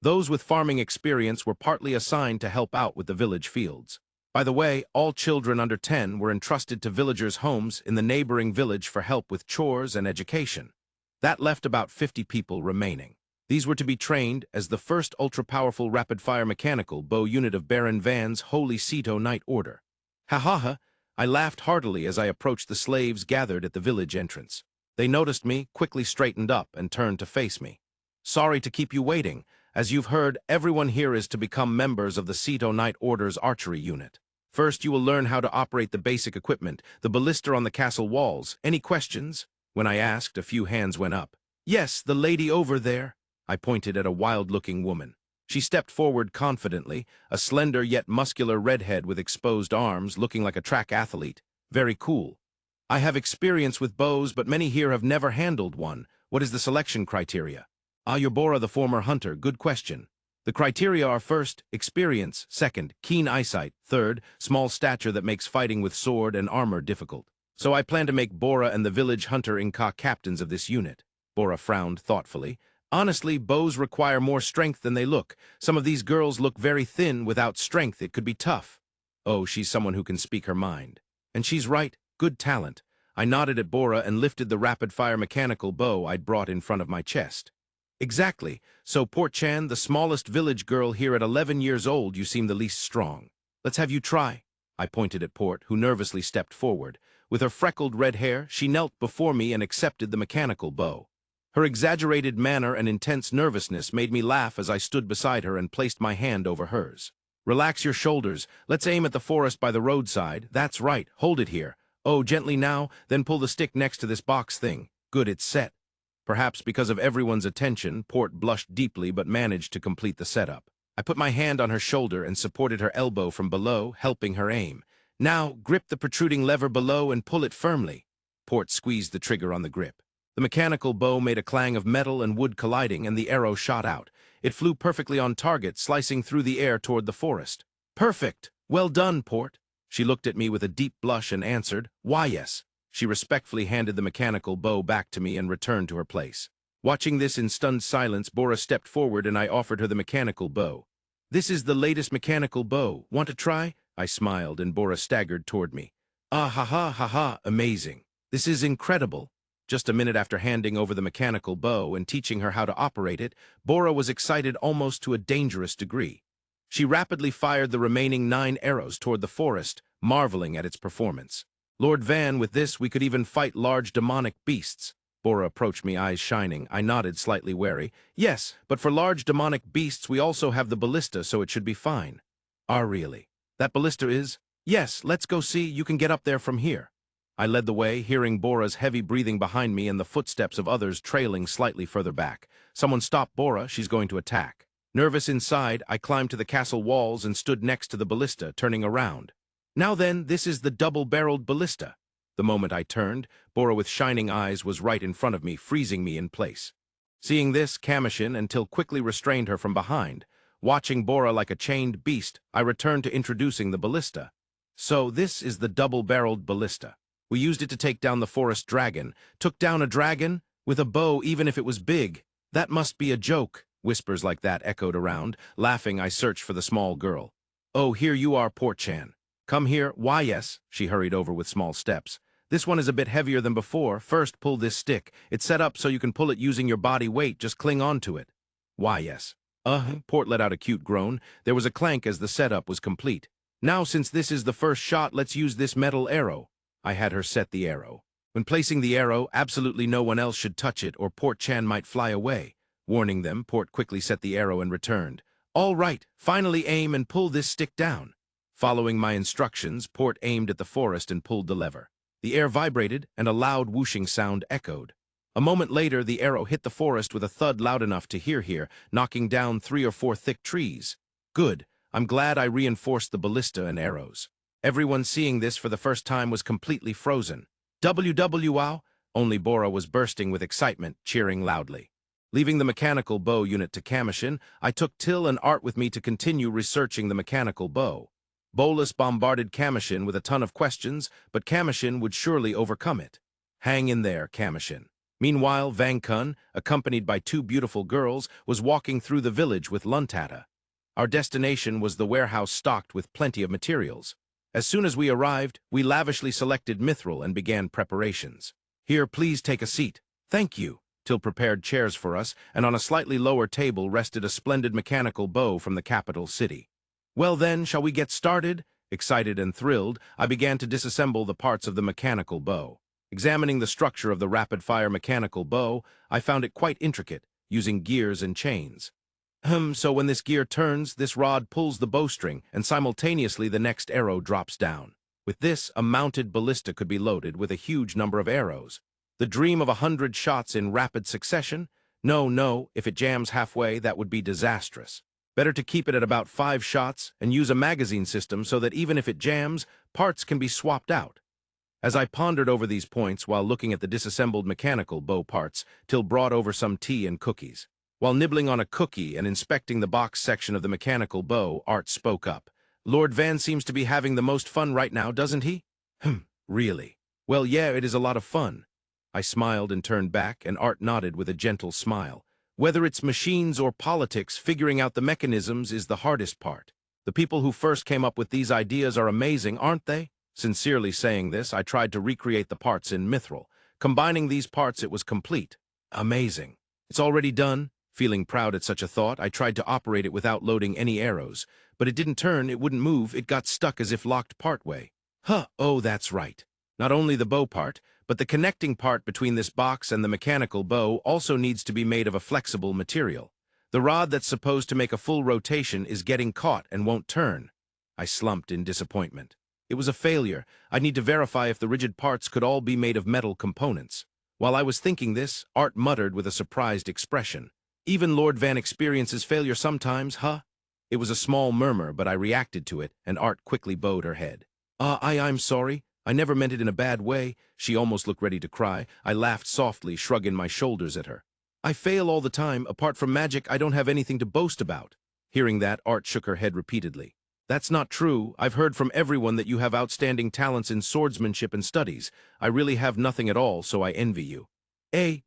Those with farming experience were partly assigned to help out with the village fields. By the way, all children under 10 were entrusted to villagers' homes in the neighboring village for help with chores and education. That left about 50 people remaining. These were to be trained as the first ultra-powerful rapid-fire mechanical bow unit of Baron Van's Holy Cito Night Order. Ha ha ha! I laughed heartily as I approached the slaves gathered at the village entrance. They noticed me, quickly straightened up, and turned to face me. Sorry to keep you waiting. As you've heard, everyone here is to become members of the Cito Night Order's archery unit. First, you will learn how to operate the basic equipment, the ballista on the castle walls. Any questions? When I asked, a few hands went up. Yes, the lady over there. I pointed at a wild-looking woman. She stepped forward confidently, a slender yet muscular redhead with exposed arms, looking like a track athlete. Very cool. I have experience with bows, but many here have never handled one. What is the selection criteria? Ayobora, the former hunter, good question. The criteria are first, experience, second, keen eyesight, third, small stature that makes fighting with sword and armor difficult. So I plan to make Bora and the village hunter Inca captains of this unit. Bora frowned thoughtfully. Honestly, bows require more strength than they look. Some of these girls look very thin. Without strength, it could be tough. Oh, she's someone who can speak her mind. And she's right. Good talent. I nodded at Bora and lifted the rapid-fire mechanical bow I'd brought in front of my chest. Exactly. So, Port-chan, the smallest village girl here at 11 years old, you seem the least strong. Let's have you try. I pointed at Port, who nervously stepped forward. With her freckled red hair, she knelt before me and accepted the mechanical bow. Her exaggerated manner and intense nervousness made me laugh as I stood beside her and placed my hand over hers. Relax your shoulders. Let's aim at the forest by the roadside. That's right. Hold it here. Oh, gently now, then pull the stick next to this box thing. Good, it's set. Perhaps because of everyone's attention, Port blushed deeply but managed to complete the setup. I put my hand on her shoulder and supported her elbow from below, helping her aim. Now, grip the protruding lever below and pull it firmly. Port squeezed the trigger on the grip. The mechanical bow made a clang of metal and wood colliding, and the arrow shot out. It flew perfectly on target, slicing through the air toward the forest. Perfect! Well done, Port. She looked at me with a deep blush and answered, Why, yes. She respectfully handed the mechanical bow back to me and returned to her place. Watching this in stunned silence, Bora stepped forward and I offered her the mechanical bow. This is the latest mechanical bow. Want to try? I smiled, and Bora staggered toward me. Ah ha ha ha ha, amazing. This is incredible. Just a minute after handing over the mechanical bow and teaching her how to operate it, Bora was excited almost to a dangerous degree. She rapidly fired the remaining 9 arrows toward the forest, marveling at its performance. Lord Van, with this we could even fight large demonic beasts. Bora approached me, eyes shining. I nodded, slightly wary. Yes, but for large demonic beasts we also have the Ballista, so it should be fine. Ah, really? That Ballista is? Yes, let's go see. You can get up there from here. I led the way, hearing Bora's heavy breathing behind me and the footsteps of others trailing slightly further back. Someone stop Bora, she's going to attack. Nervous inside, I climbed to the castle walls and stood next to the Ballista, turning around. Now then, this is the double-barreled Ballista. The moment I turned, Bora with shining eyes was right in front of me, freezing me in place. Seeing this, Commotion until quickly restrained her from behind. Watching Bora like a chained beast, I returned to introducing the Ballista. So this is the double-barreled Ballista. We used it to take down the forest dragon. Took down a dragon? With a bow, even if it was big. That must be a joke. Whispers like that echoed around. Laughing, I searched for the small girl. Oh, here you are, Port-chan. Come here. Why, yes. She hurried over with small steps. This one is a bit heavier than before. First, pull this stick. It's set up so you can pull it using your body weight. Just cling on to it. Why, yes. Port let out a cute groan. There was a clank as the setup was complete. Now, since this is the first shot, let's use this metal arrow. I had her set the arrow. When placing the arrow, absolutely no one else should touch it or Port-chan might fly away. Warning them, Port quickly set the arrow and returned. All right, finally aim and pull this stick down. Following my instructions, Port aimed at the forest and pulled the lever. The air vibrated and a loud whooshing sound echoed. A moment later, the arrow hit the forest with a thud loud enough to hear, knocking down 3 or 4 thick trees. Good. I'm glad I reinforced the ballista and arrows. Everyone seeing this for the first time was completely frozen. Wow! Only Bora was bursting with excitement, cheering loudly. Leaving the mechanical bow unit to Commotion, I took Till and Art with me to continue researching the mechanical bow. Bolus bombarded Commotion with a ton of questions, but Commotion would surely overcome it. Hang in there, Commotion. Meanwhile, Vangkun, accompanied by 2 beautiful girls, was walking through the village with Luntata. Our destination was the warehouse stocked with plenty of materials. As soon as we arrived, we lavishly selected mithril and began preparations. Here, please take a seat. Thank you. Till prepared chairs for us, and on a slightly lower table rested a splendid mechanical bow from the capital city. Well then, shall we get started? Excited and thrilled, I began to disassemble the parts of the mechanical bow. Examining the structure of the rapid-fire mechanical bow, I found it quite intricate, using gears and chains. So when this gear turns, this rod pulls the bowstring, and simultaneously the next arrow drops down. With this, a mounted ballista could be loaded with a huge number of arrows. The dream of 100 shots in rapid succession? No, if it jams halfway, that would be disastrous. Better to keep it at about 5 shots and use a magazine system so that even if it jams, parts can be swapped out. As I pondered over these points while looking at the disassembled mechanical bow parts, Till brought over some tea and cookies. While nibbling on a cookie and inspecting the box section of the mechanical bow, Art spoke up. Lord Van seems to be having the most fun right now, doesn't he? Really? Well, yeah, it is a lot of fun. I smiled and turned back, and Art nodded with a gentle smile. Whether it's machines or politics, figuring out the mechanisms is the hardest part. The people who first came up with these ideas are amazing, aren't they? Sincerely saying this, I tried to recreate the parts in mithril. Combining these parts, it was complete. Amazing. It's already done. Feeling proud at such a thought, I tried to operate it without loading any arrows. But it didn't turn, it wouldn't move, it got stuck as if locked partway. Oh, that's right. Not only the bow part, but the connecting part between this box and the mechanical bow also needs to be made of a flexible material. The rod that's supposed to make a full rotation is getting caught and won't turn. I slumped in disappointment. It was a failure. I'd need to verify if the rigid parts could all be made of metal components. While I was thinking this, Art muttered with a surprised expression. Even Lord Van experiences failure sometimes, huh? It was a small murmur, but I reacted to it, and Art quickly bowed her head. I'm sorry. I never meant it in a bad way. She almost looked ready to cry. I laughed softly, shrugging my shoulders at her. I fail all the time. Apart from magic, I don't have anything to boast about. Hearing that, Art shook her head repeatedly. That's not true. I've heard from everyone that you have outstanding talents in swordsmanship and studies. I really have nothing at all, so I envy you.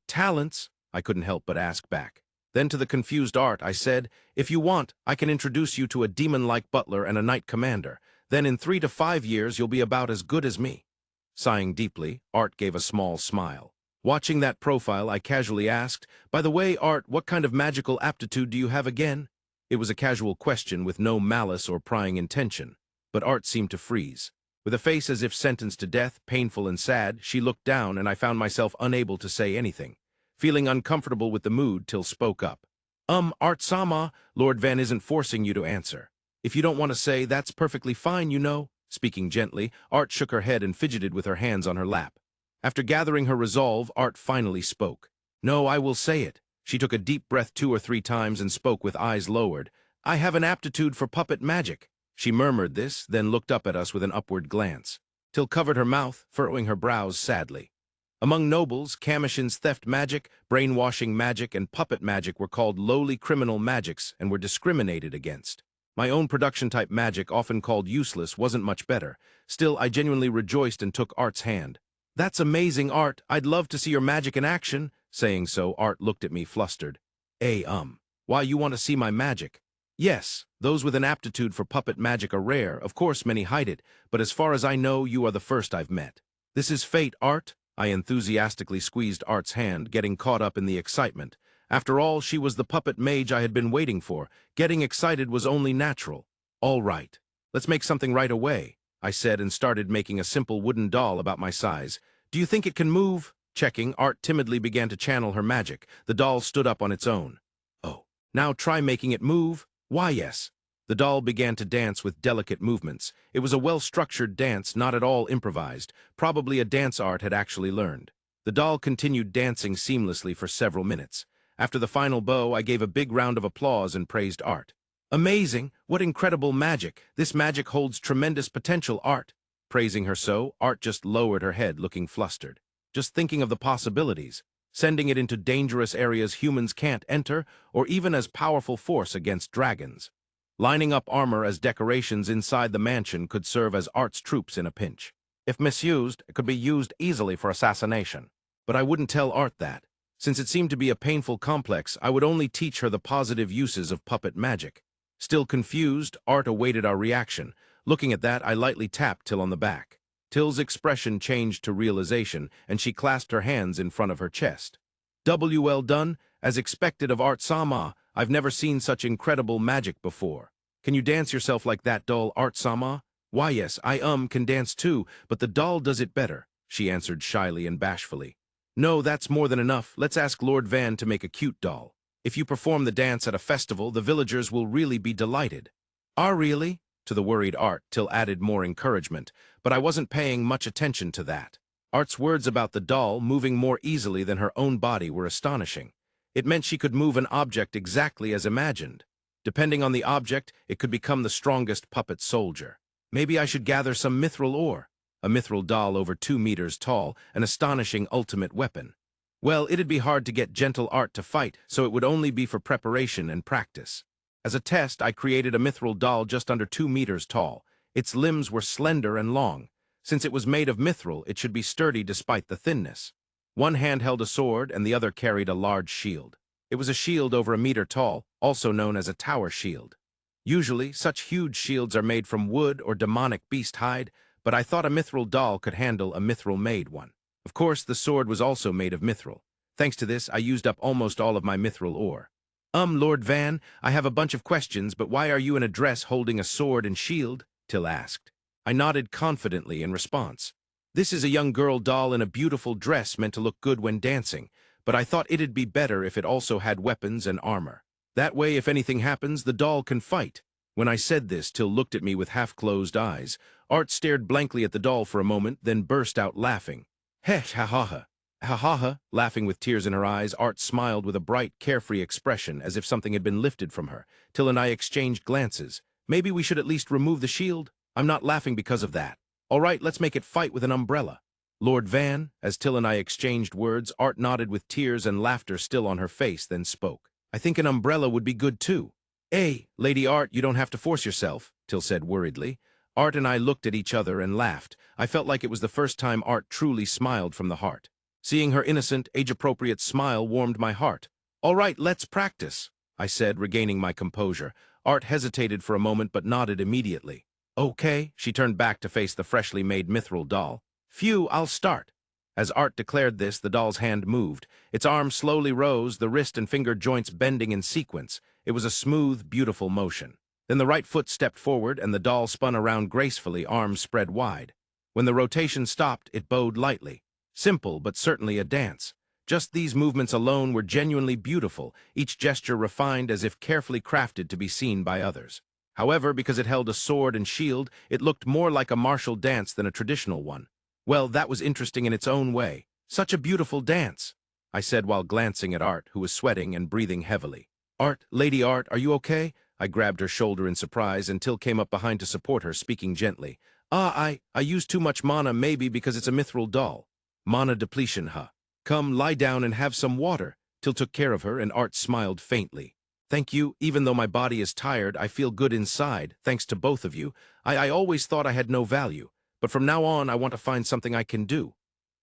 Talents? I couldn't help but ask back. Then to the confused Art, I said, "If you want, I can introduce you to a demon-like butler and a knight commander. Then in 3 to 5 years, you'll be about as good as me." Sighing deeply, Art gave a small smile. Watching that profile, I casually asked, "By the way, Art, what kind of magical aptitude do you have again?" It was a casual question with no malice or prying intention, but Art seemed to freeze. With a face as if sentenced to death, painful and sad, she looked down and I found myself unable to say anything. Feeling uncomfortable with the mood, Till spoke up. Art-sama, Lord Van isn't forcing you to answer. If you don't want to say, that's perfectly fine, you know." Speaking gently, Art shook her head and fidgeted with her hands on her lap. After gathering her resolve, Art finally spoke. "No, I will say it." She took a deep breath 2 or 3 times and spoke with eyes lowered. "I have an aptitude for puppet magic." She murmured this, then looked up at us with an upward glance. Till covered her mouth, furrowing her brows sadly. Among nobles, Kamushin's theft magic, brainwashing magic, and puppet magic were called lowly criminal magics and were discriminated against. My own production-type magic, often called useless, wasn't much better. Still, I genuinely rejoiced and took Art's hand. "That's amazing, Art. I'd love to see your magic in action." Saying so, Art looked at me flustered. Why, you want to see my magic?" "Yes, those with an aptitude for puppet magic are rare. Of course, many hide it, but as far as I know, you are the first I've met." "This is fate, Art." I enthusiastically squeezed Art's hand, getting caught up in the excitement. After all, she was the puppet mage I had been waiting for. Getting excited was only natural. "All right. Let's make something right away," I said and started making a simple wooden doll about my size. "Do you think it can move?" Checking, Art timidly began to channel her magic. The doll stood up on its own. "Oh, now try making it move." "Why, yes." The doll began to dance with delicate movements. It was a well-structured dance, not at all improvised. Probably a dance Art had actually learned. The doll continued dancing seamlessly for several minutes. After the final bow, I gave a big round of applause and praised Art. "Amazing! What incredible magic! This magic holds tremendous potential, Art." Praising her so, Art just lowered her head, looking flustered. Just thinking of the possibilities. Sending it into dangerous areas humans can't enter, or even as powerful force against dragons. Lining up armor as decorations inside the mansion could serve as Art's troops in a pinch. If misused, it could be used easily for assassination. But I wouldn't tell Art that. Since it seemed to be a painful complex, I would only teach her the positive uses of puppet magic. Still confused, Art awaited our reaction. Looking at that, I lightly tapped Till on the back. Till's expression changed to realization, and she clasped her hands in front of her chest. "Well done. As expected of Art-sama, I've never seen such incredible magic before. Can you dance yourself like that doll, Art-sama?" "Why, yes, I can dance too, but the doll does it better," she answered shyly and bashfully. "No, that's more than enough. Let's ask Lord Van to make a cute doll. If you perform the dance at a festival, the villagers will really be delighted." "Ah, really?" To the worried Art, Till added more encouragement, but I wasn't paying much attention to that. Art's words about the doll moving more easily than her own body were astonishing. It meant she could move an object exactly as imagined. Depending on the object, it could become the strongest puppet soldier. Maybe I should gather some mithril ore. A mithril doll over 2 meters tall, an astonishing ultimate weapon. Well, it'd be hard to get gentle Art to fight, so it would only be for preparation and practice. As a test, I created a mithril doll just under 2 meters tall. Its limbs were slender and long. Since it was made of mithril, it should be sturdy despite the thinness. One hand held a sword and the other carried a large shield. It was a shield over 1 meter tall, also known as a tower shield. Usually, such huge shields are made from wood or demonic beast hide, but I thought a mithril doll could handle a mithril-made one. Of course, the sword was also made of mithril. Thanks to this, I used up almost all of my mithril ore. Lord Van, I have a bunch of questions, but why are you in a dress holding a sword and shield?" Till asked. I nodded confidently in response. "This is a young girl doll in a beautiful dress meant to look good when dancing, but I thought it'd be better if it also had weapons and armor. That way, if anything happens, the doll can fight." When I said this, Till looked at me with half-closed eyes. Art stared blankly at the doll for a moment, then burst out laughing. "Heh, ha-ha-ha. Ha-ha-ha." Laughing with tears in her eyes, Art smiled with a bright, carefree expression, as if something had been lifted from her. Till and I exchanged glances. "Maybe we should at least remove the shield?" "I'm not laughing because of that." "All right, let's make it fight with an umbrella." "Lord Van," as Till and I exchanged words, Art nodded with tears and laughter still on her face, then spoke. "I think an umbrella would be good too." Lady Art, you don't have to force yourself," Till said worriedly. Art and I looked at each other and laughed. I felt like it was the first time Art truly smiled from the heart. Seeing her innocent, age-appropriate smile warmed my heart. All right, let's practice, I said, regaining my composure. Art hesitated for a moment but nodded immediately. Okay, she turned back to face the freshly made mithril doll. Phew, I'll start. As Art declared this, the doll's hand moved. Its arm slowly rose, the wrist and finger joints bending in sequence. It was a smooth, beautiful motion. Then the right foot stepped forward and the doll spun around gracefully, arms spread wide. When the rotation stopped, it bowed lightly. Simple, but certainly a dance. Just these movements alone were genuinely beautiful, each gesture refined as if carefully crafted to be seen by others. However, because it held a sword and shield, it looked more like a martial dance than a traditional one. Well, that was interesting in its own way. Such a beautiful dance, I said while glancing at Art, who was sweating and breathing heavily. Art, Lady Art, are you okay? I grabbed her shoulder in surprise and Till came up behind to support her, speaking gently. I used too much mana, maybe because it's a mithril doll. Mana depletion, huh? Come, lie down and have some water. Till took care of her and Art smiled faintly. Thank you. Even though my body is tired, I feel good inside, thanks to both of you. I always thought I had no value, but from now on I want to find something I can do.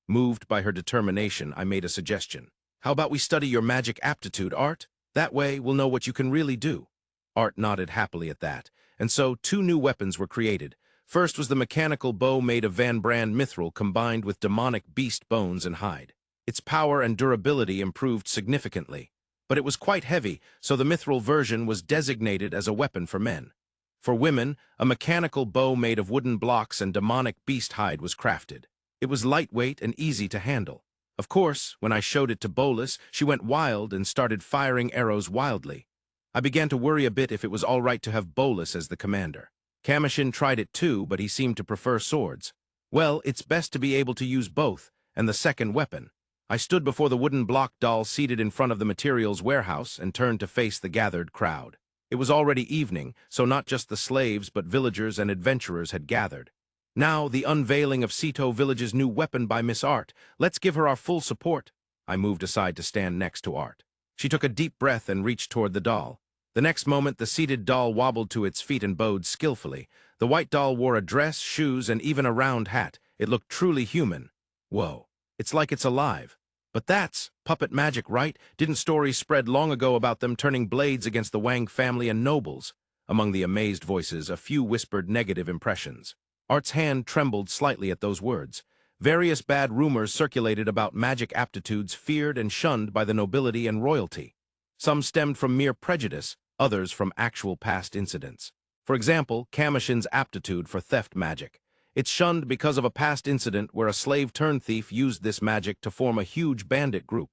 Moved by her determination, I made a suggestion. How about we study your magic aptitude, Art? That way we'll know what you can really do. Art nodded happily at that, and so 2 new weapons were created. First was the mechanical bow made of Van Brand mithril combined with demonic beast bones and hide. Its power and durability improved significantly, but it was quite heavy, so the mithril version was designated as a weapon for men. For women, a mechanical bow made of wooden blocks and demonic beast hide was crafted. It was lightweight and easy to handle. Of course, when I showed it to Bolus, she went wild and started firing arrows wildly. I began to worry a bit if it was all right to have Bolus as the commander. Commotion tried it too, but he seemed to prefer swords. Well, it's best to be able to use both, and the second weapon. I stood before the wooden block doll seated in front of the materials warehouse and turned to face the gathered crowd. It was already evening, so not just the slaves but villagers and adventurers had gathered. Now, the unveiling of Cito Village's new weapon by Miss Art. Let's give her our full support. I moved aside to stand next to Art. She took a deep breath and reached toward the doll. The next moment, the seated doll wobbled to its feet and bowed skillfully. The white doll wore a dress, shoes, and even a round hat. It looked truly human. Whoa, it's like it's alive. But that's puppet magic, right? Didn't stories spread long ago about them turning blades against the Wang family and nobles? Among the amazed voices, a few whispered negative impressions. Art's hand trembled slightly at those words. Various bad rumors circulated about magic aptitudes feared and shunned by the nobility and royalty. Some stemmed from mere prejudice, others from actual past incidents. For example, Kamushin's aptitude for theft magic. It's shunned because of a past incident where a slave-turned-thief used this magic to form a huge bandit group.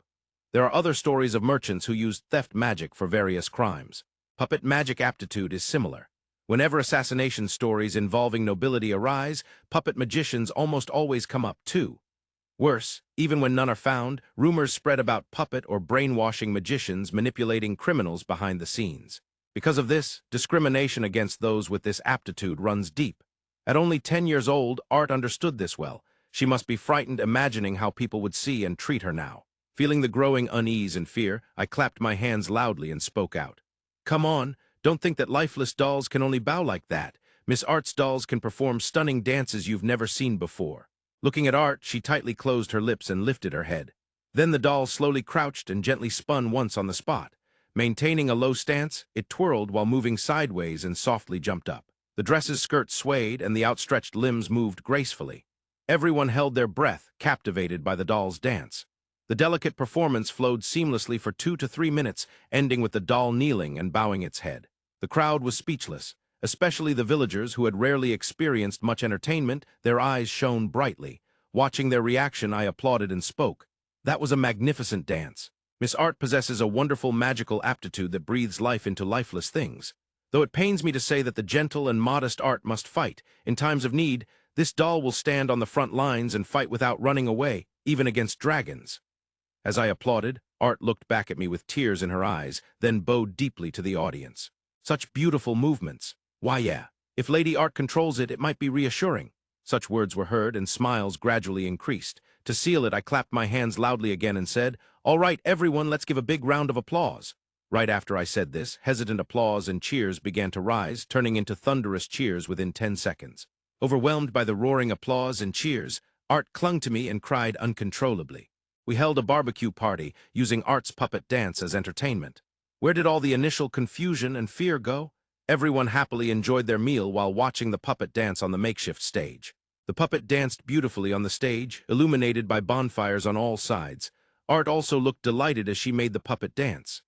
There are other stories of merchants who used theft magic for various crimes. Puppet magic aptitude is similar. Whenever assassination stories involving nobility arise, puppet magicians almost always come up too. Worse, even when none are found, rumors spread about puppet or brainwashing magicians manipulating criminals behind the scenes. Because of this, discrimination against those with this aptitude runs deep. At only 10 years old, Art understood this well. She must be frightened imagining how people would see and treat her now. Feeling the growing unease and fear, I clapped my hands loudly and spoke out. Come on, don't think that lifeless dolls can only bow like that. Miss Art's dolls can perform stunning dances you've never seen before. Looking at Art, she tightly closed her lips and lifted her head. Then the doll slowly crouched and gently spun once on the spot. Maintaining a low stance, it twirled while moving sideways and softly jumped up. The dress's skirt swayed and the outstretched limbs moved gracefully. Everyone held their breath, captivated by the doll's dance. The delicate performance flowed seamlessly for 2 to 3 minutes, ending with the doll kneeling and bowing its head. The crowd was speechless, especially the villagers who had rarely experienced much entertainment. Their eyes shone brightly. Watching their reaction, I applauded and spoke. That was a magnificent dance. Miss Art possesses a wonderful magical aptitude that breathes life into lifeless things. Though it pains me to say that the gentle and modest Art must fight, in times of need, this doll will stand on the front lines and fight without running away, even against dragons. As I applauded, Art looked back at me with tears in her eyes, then bowed deeply to the audience. Such beautiful movements. Why, yeah, if Lady Art controls it, it might be reassuring. Such words were heard, and smiles gradually increased. To seal it, I clapped my hands loudly again and said, "All right, everyone, let's give a big round of applause." Right after I said this, hesitant applause and cheers began to rise, turning into thunderous cheers within 10 seconds. Overwhelmed by the roaring applause and cheers, Art clung to me and cried uncontrollably. We held a barbecue party, using Arte's puppet dance as entertainment. Where did all the initial confusion and fear go? Everyone happily enjoyed their meal while watching the puppet dance on the makeshift stage. The puppet danced beautifully on the stage, illuminated by bonfires on all sides. Arte also looked delighted as she made the puppet dance.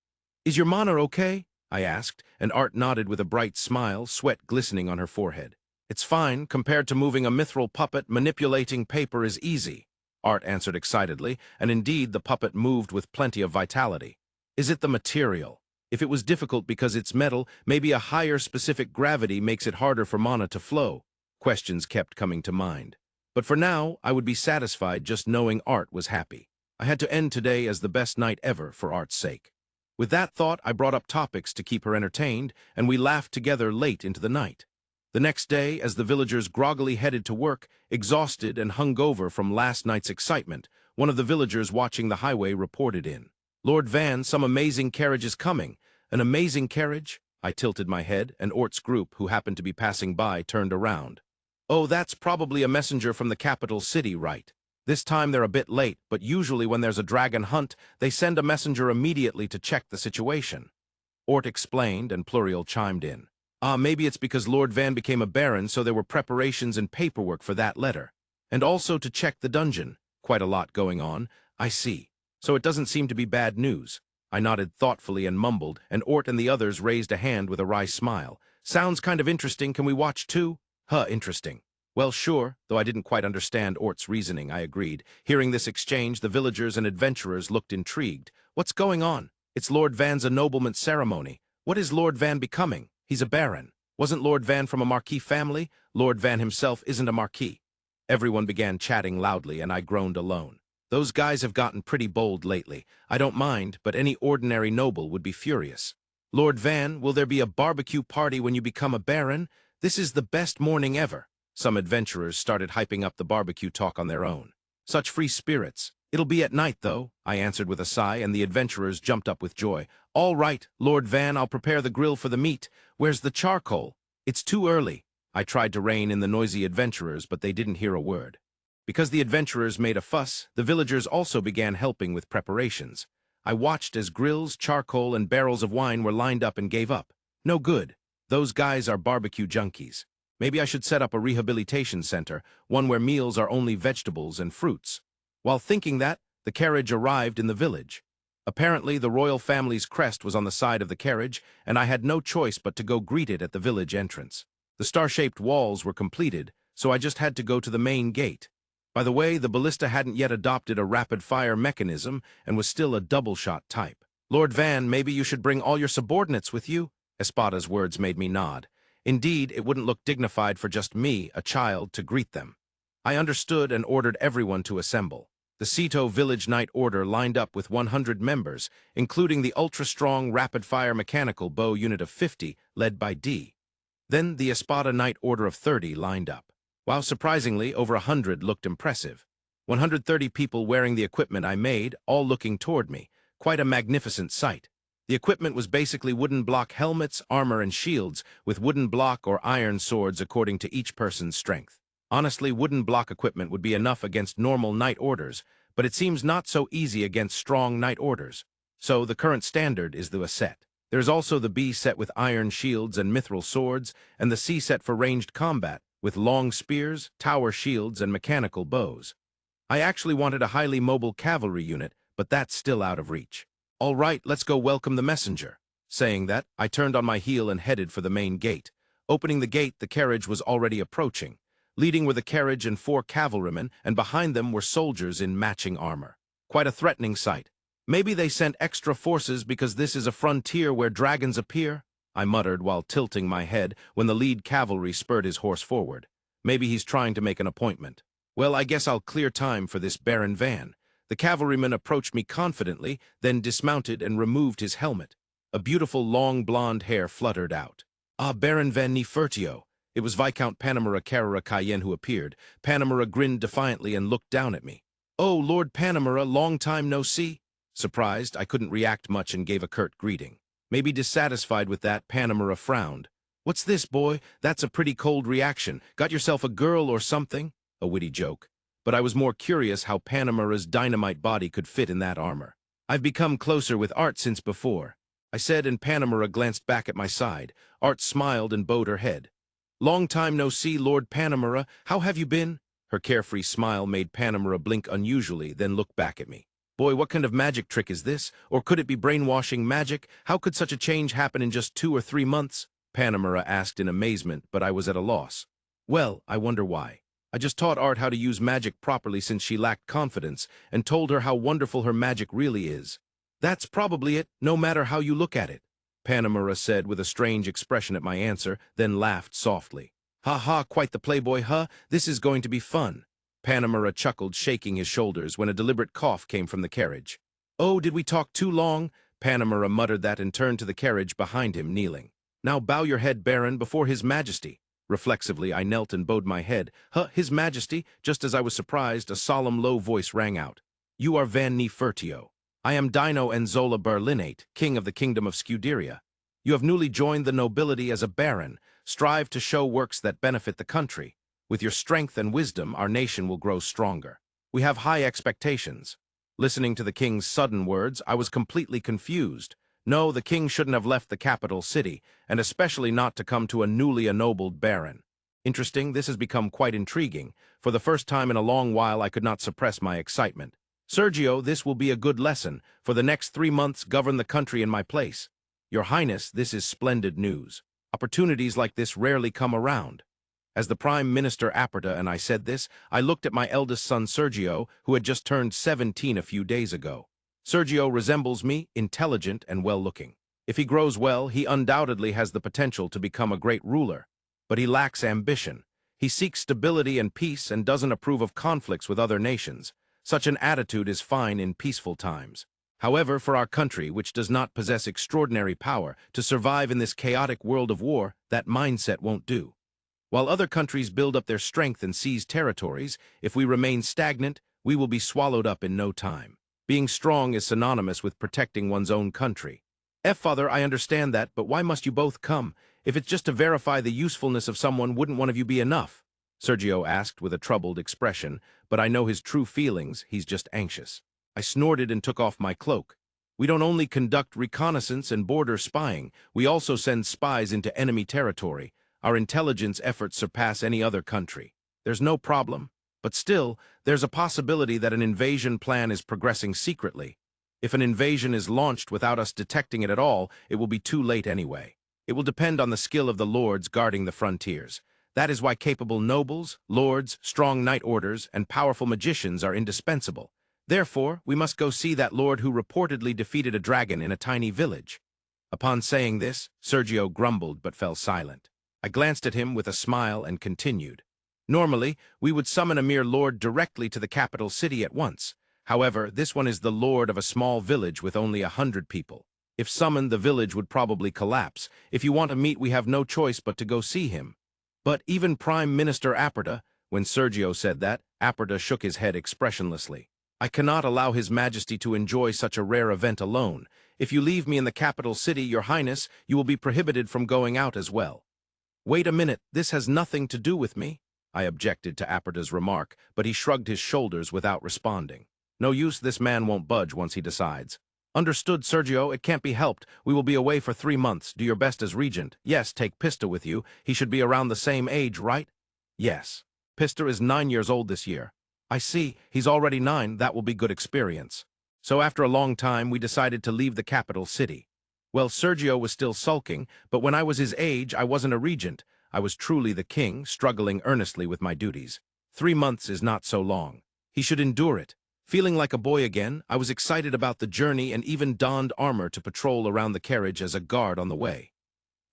"Is your mana okay?" I asked, and Arte nodded with a bright smile, sweat glistening on her forehead. "It's fine. Compared to moving a mithril puppet, manipulating paper is easy," Arte answered excitedly, and indeed the puppet moved with plenty of vitality. "Is it the material? If it was difficult because it's metal, maybe a higher specific gravity makes it harder for mana to flow." Questions kept coming to mind. But for now, I would be satisfied just knowing Arte was happy. I had to end today as the best night ever for Arte's sake. With that thought, I brought up topics to keep her entertained, and we laughed together late into the night. The next day, as the villagers groggily headed to work, exhausted and hungover from last night's excitement, one of the villagers watching the highway reported in. "Lord Van, some amazing carriage is coming." "An amazing carriage?" I tilted my head, and Ort's group, who happened to be passing by, turned around. "Oh, that's probably a messenger from the capital city, right? This time they're a bit late, but usually when there's a dragon hunt, they send a messenger immediately to check the situation." Ort explained, and Pluriel chimed in. Maybe it's because Lord Van became a baron, so there were preparations and paperwork for that letter. And also to check the dungeon. Quite a lot going on. I see. So it doesn't seem to be bad news." I nodded thoughtfully and mumbled, and Ort and the others raised a hand with a wry smile. "Sounds kind of interesting. Can we watch too?" Interesting. "Well, sure," though I didn't quite understand Ort's reasoning, I agreed. Hearing this exchange, the villagers and adventurers looked intrigued. "What's going on?" "It's Lord Van's ennoblement ceremony." "What is Lord Van becoming?" "He's a baron." "Wasn't Lord Van from a Marquis family?" "Lord Van himself isn't a Marquis." Everyone began chatting loudly, and I groaned alone. "Those guys have gotten pretty bold lately. I don't mind, but any ordinary noble would be furious." "Lord Van, will there be a barbecue party when you become a baron? This is the best morning ever." Some adventurers started hyping up the barbecue talk on their own. "Such free spirits." "It'll be at night, though," I answered with a sigh, and the adventurers jumped up with joy. "All right, Lord Van, I'll prepare the grill for the meat. Where's the charcoal?" "It's too early." I tried to rein in the noisy adventurers, but they didn't hear a word. Because the adventurers made a fuss, the villagers also began helping with preparations. I watched as grills, charcoal, and barrels of wine were lined up and gave up. No good. Those guys are barbecue junkies. Maybe I should set up a rehabilitation center, one where meals are only vegetables and fruits. While thinking that, the carriage arrived in the village. Apparently, the royal family's crest was on the side of the carriage, and I had no choice but to go greet it at the village entrance. The star-shaped walls were completed, so I just had to go to the main gate. By the way, the Ballista hadn't yet adopted a rapid-fire mechanism and was still a double-shot type. "Lord Van, maybe you should bring all your subordinates with you?" Espada's words made me nod. Indeed, it wouldn't look dignified for just me, a child, to greet them. I understood and ordered everyone to assemble. The Ceto Village Knight Order lined up with 100 members, including the ultra-strong rapid-fire mechanical bow unit of 50, led by D. Then the Espada Knight Order of 30 lined up. While surprisingly, over 100 looked impressive. 130 people wearing the equipment I made, all looking toward me. Quite a magnificent sight. The equipment was basically wooden block helmets, armor, and shields, with wooden block or iron swords according to each person's strength. Honestly, wooden block equipment would be enough against normal knight orders, but it seems not so easy against strong knight orders. So the current standard is the A set. There's also the B set with iron shields and mithril swords, and the C set for ranged combat, with long spears, tower shields, and mechanical bows. I actually wanted a highly mobile cavalry unit, but that's still out of reach. "All right, let's go welcome the messenger." Saying that, I turned on my heel and headed for the main gate. Opening the gate, the carriage was already approaching. Leading were the carriage and 4 cavalrymen, and behind them were soldiers in matching armor. Quite a threatening sight. "Maybe they sent extra forces because this is a frontier where dragons appear," I muttered while tilting my head when the lead cavalry spurred his horse forward. "Maybe he's trying to make an appointment. Well, I guess I'll clear time for this Baron Van." The cavalryman approached me confidently, then dismounted and removed his helmet. A beautiful long blonde hair fluttered out. Baron Van Nefertio." It was Viscount Panamera Carrera Cayenne who appeared. Panamera grinned defiantly and looked down at me. "Oh, Lord Panamera, long time no see." Surprised, I couldn't react much and gave a curt greeting. Maybe dissatisfied with that, Panamera frowned. "What's this, boy? That's a pretty cold reaction. Got yourself a girl or something?" A witty joke. but I was more curious how Panamera's dynamite body could fit in that armor. I've become closer with Arte since before, I said, and Panamera glanced back at my side. Arte smiled and bowed her head. Long time no see, Lord Panamera. How have you been? Her carefree smile made Panamera blink unusually, then look back at me. Boy, what kind of magic trick is this? Or could it be brainwashing magic? How could such a change happen in just 2 or 3 months? Panamera asked in amazement, but I was at a loss. Well, I wonder why. I just taught Arte how to use magic properly since she lacked confidence, and told her how wonderful her magic really is. That's probably it, no matter how you look at it, Panamera said with a strange expression at my answer, then laughed softly. Ha ha, quite the playboy, huh? This is going to be fun. Panamera chuckled, shaking his shoulders, when a deliberate cough came from the carriage. Oh, did we talk too long? Panamera muttered that and turned to the carriage behind him, kneeling. Now bow your head, Baron, before His Majesty. Reflexively, I knelt and bowed my head. His Majesty, just as I was surprised, a solemn, low voice rang out. You are Van Nefertio. I am Dino Enzola Berlinate, King of the Kingdom of Scuderia. You have newly joined the nobility as a baron. Strive to show works that benefit the country. With your strength and wisdom, our nation will grow stronger. We have high expectations. Listening to the king's sudden words, I was completely confused. No, the king shouldn't have left the capital city, and especially not to come to a newly ennobled baron. Interesting, this has become quite intriguing. For the first time in a long while, I could not suppress my excitement. Sergio, this will be a good lesson. For the next 3 months, govern the country in my place. Your Highness, this is splendid news. Opportunities like this rarely come around. As the Prime Minister Arte and I said this, I looked at my eldest son Sergio, who had just turned 17 a few days ago. Sergio resembles me, intelligent and well-looking. If he grows well, he undoubtedly has the potential to become a great ruler. But he lacks ambition. He seeks stability and peace and doesn't approve of conflicts with other nations. Such an attitude is fine in peaceful times. However, for our country, which does not possess extraordinary power, to survive in this chaotic world of war, that mindset won't do. While other countries build up their strength and seize territories, if we remain stagnant, we will be swallowed up in no time. Being strong is synonymous with protecting one's own country. Father, I understand that, but why must you both come? If it's just to verify the usefulness of someone, wouldn't one of you be enough? Sergio asked with a troubled expression, but I know his true feelings, he's just anxious. I snorted and took off my cloak. We don't only conduct reconnaissance and border spying, we also send spies into enemy territory. Our intelligence efforts surpass any other country. There's no problem. But still, there's a possibility that an invasion plan is progressing secretly. If an invasion is launched without us detecting it at all, it will be too late anyway. It will depend on the skill of the lords guarding the frontiers. That is why capable nobles, lords, strong knight orders, and powerful magicians are indispensable. Therefore, we must go see that lord who reportedly defeated a dragon in a tiny village. Upon saying this, Sergio grumbled but fell silent. I glanced at him with a smile and continued. Normally, we would summon a mere lord directly to the capital city at once. However, this one is the lord of a small village with only 100 people. If summoned, the village would probably collapse. If you want to meet, we have no choice but to go see him. But even Prime Minister Arte, when Sergio said that, Arte shook his head expressionlessly. I cannot allow His Majesty to enjoy such a rare event alone. If you leave me in the capital city, Your Highness, you will be prohibited from going out as well. Wait a minute, this has nothing to do with me. I objected to Arte's remark, but he shrugged his shoulders without responding. No use, this man won't budge once he decides. Understood, Sergio, it can't be helped. We will be away for 3 months. Do your best as regent. Yes, take Pista with you. He should be around the same age, right? Yes. Pista is 9 years old this year. I see, he's already 9, that will be good experience. So after a long time, we decided to leave the capital city. Well, Sergio was still sulking, but when I was his age, I wasn't a regent. I was truly the king, struggling earnestly with my duties. 3 months is not so long. He should endure it. Feeling like a boy again, I was excited about the journey and even donned armor to patrol around the carriage as a guard on the way.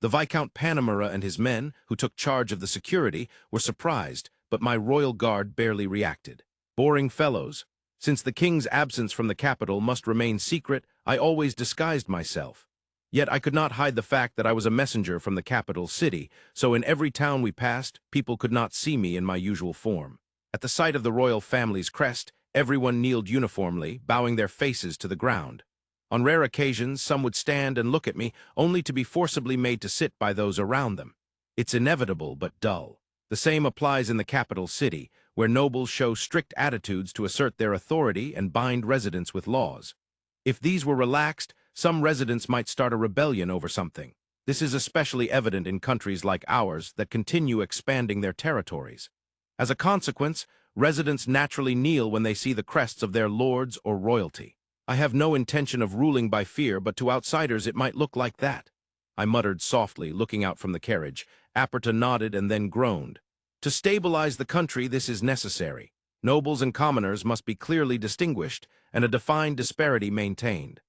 The Viscount Panamera and his men, who took charge of the security, were surprised, but my royal guard barely reacted. Boring fellows. Since the king's absence from the capital must remain secret, I always disguised myself. Yet I could not hide the fact that I was a messenger from the capital city, so in every town we passed, people could not see me in my usual form. At the sight of the royal family's crest, everyone kneeled uniformly, bowing their faces to the ground. On rare occasions, some would stand and look at me, only to be forcibly made to sit by those around them. It's inevitable but dull. The same applies in the capital city. where nobles show strict attitudes to assert their authority and bind residents with laws. If these were relaxed, some residents might start a rebellion over something. This is especially evident in countries like ours that continue expanding their territories. As a consequence, residents naturally kneel when they see the crests of their lords or royalty. I have no intention of ruling by fear, but to outsiders it might look like that. I muttered softly, looking out from the carriage. Arte nodded and then groaned. To stabilize the country, this is necessary. Nobles and commoners must be clearly distinguished, and a defined disparity maintained.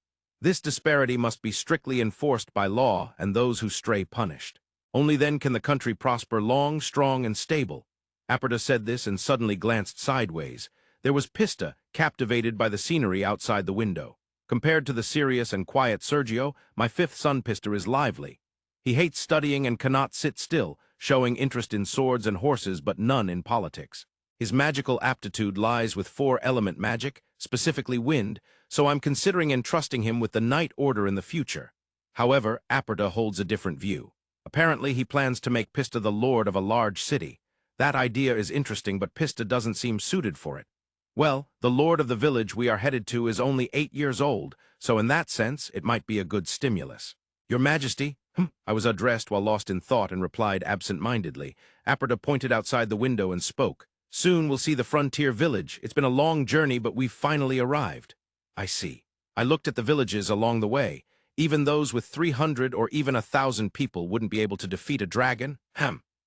This disparity must be strictly enforced by law, and those who stray punished. Only then can the country prosper long, strong, and stable. Arte said this and suddenly glanced sideways. There was Pista, captivated by the scenery outside the window. Compared to the serious and quiet Sergio, my fifth son Pista is lively. He hates studying and cannot sit still, showing interest in swords and horses but none in politics. His magical aptitude lies with four-element magic, specifically wind, so I'm considering entrusting him with the Night Order in the future. However, Arte holds a different view. Apparently, he plans to make Pista the lord of a large city. That idea is interesting, but Pista doesn't seem suited for it. Well, the lord of the village we are headed to is only 8 years old, so in that sense, it might be a good stimulus. Your Majesty? I was addressed while lost in thought and replied absent-mindedly. Arte pointed outside the window and spoke. Soon we'll see the frontier village. It's been a long journey, but we've finally arrived. I see. I looked at the villages along the way. Even those with 300 or even 1,000 people wouldn't be able to defeat a dragon.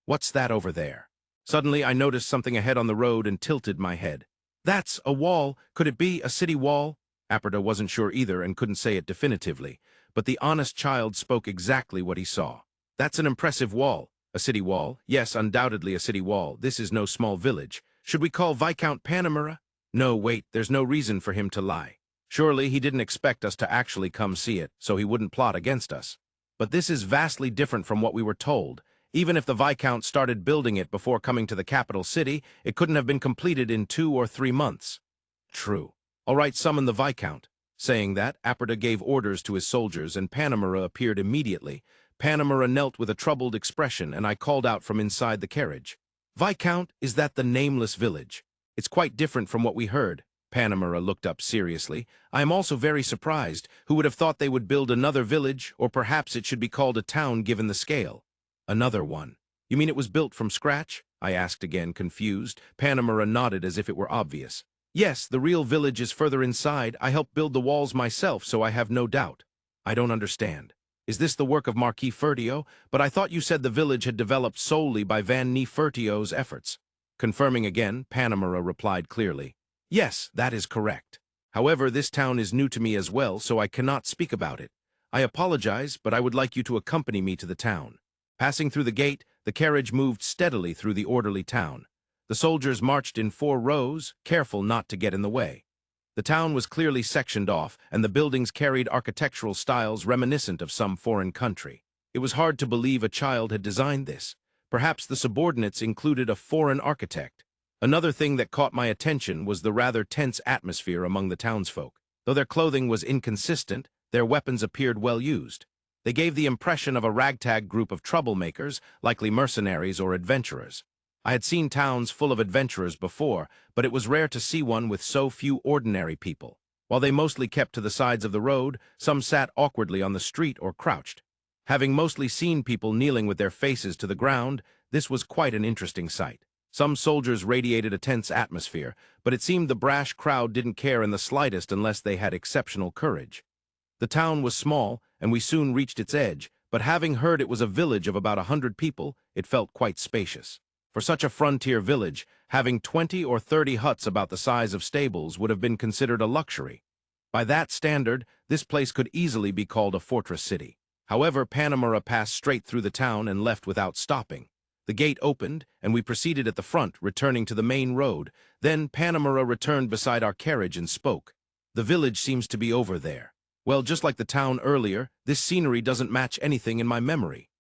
What's that over there? Suddenly, I noticed something ahead on the road and tilted my head. That's a wall. Could it be a city wall? Arte wasn't sure either and couldn't say it definitively, but the honest child spoke exactly what he saw. That's an impressive wall. A city wall? Yes, undoubtedly a city wall. This is no small village. Should we call Viscount Panamera? No, wait, there's no reason for him to lie. Surely he didn't expect us to actually come see it, so he wouldn't plot against us. But this is vastly different from what we were told. Even if the Viscount started building it before coming to the capital city, it couldn't have been completed in 2 or 3 months. True. All right, summon the Viscount. Saying that, Arte gave orders to his soldiers, and Panamera appeared immediately. Panamera knelt with a troubled expression, and I called out from inside the carriage. Viscount, is that the Nameless village? It's quite different from what we heard. Panamera looked up seriously. I am also very surprised. Who would have thought they would build another village, or perhaps it should be called a town given the scale? Another one. You mean it was built from scratch? I asked again, confused. Panamera nodded as if it were obvious. Yes, the real village is further inside. I helped build the walls myself, so I have no doubt. I don't understand. Is this the work of Marquis Fertio? But I thought you said the village had developed solely by Van Fertio's efforts. Confirming again, Panamera replied clearly. Yes, that is correct. However, this town is new to me as well, so I cannot speak about it. I apologize, but I would like you to accompany me to the town. Passing through the gate, the carriage moved steadily through the orderly town. The soldiers marched in 4 rows, careful not to get in the way. The town was clearly sectioned off, and the buildings carried architectural styles reminiscent of some foreign country. It was hard to believe a child had designed this. Perhaps the subordinates included a foreign architect. Another thing that caught my attention was the rather tense atmosphere among the townsfolk. Though their clothing was inconsistent, their weapons appeared well used. They gave the impression of a ragtag group of troublemakers, likely mercenaries or adventurers. I had seen towns full of adventurers before, but it was rare to see one with so few ordinary people. While they mostly kept to the sides of the road, some sat awkwardly on the street or crouched. Having mostly seen people kneeling with their faces to the ground, this was quite an interesting sight. Some soldiers radiated a tense atmosphere, but it seemed the brash crowd didn't care in the slightest unless they had exceptional courage. The town was small, and we soon reached its edge, but having heard it was a village of about 100 people, it felt quite spacious. For such a frontier village, having 20 or 30 huts about the size of stables would have been considered a luxury. By that standard, this place could easily be called a fortress city. However, Panamera passed straight through the town and left without stopping. The gate opened, and we proceeded at the front, returning to the main road. Then Panamera returned beside our carriage and spoke. The village seems to be over there. Well, just like the town earlier, this scenery doesn't match anything in my memory.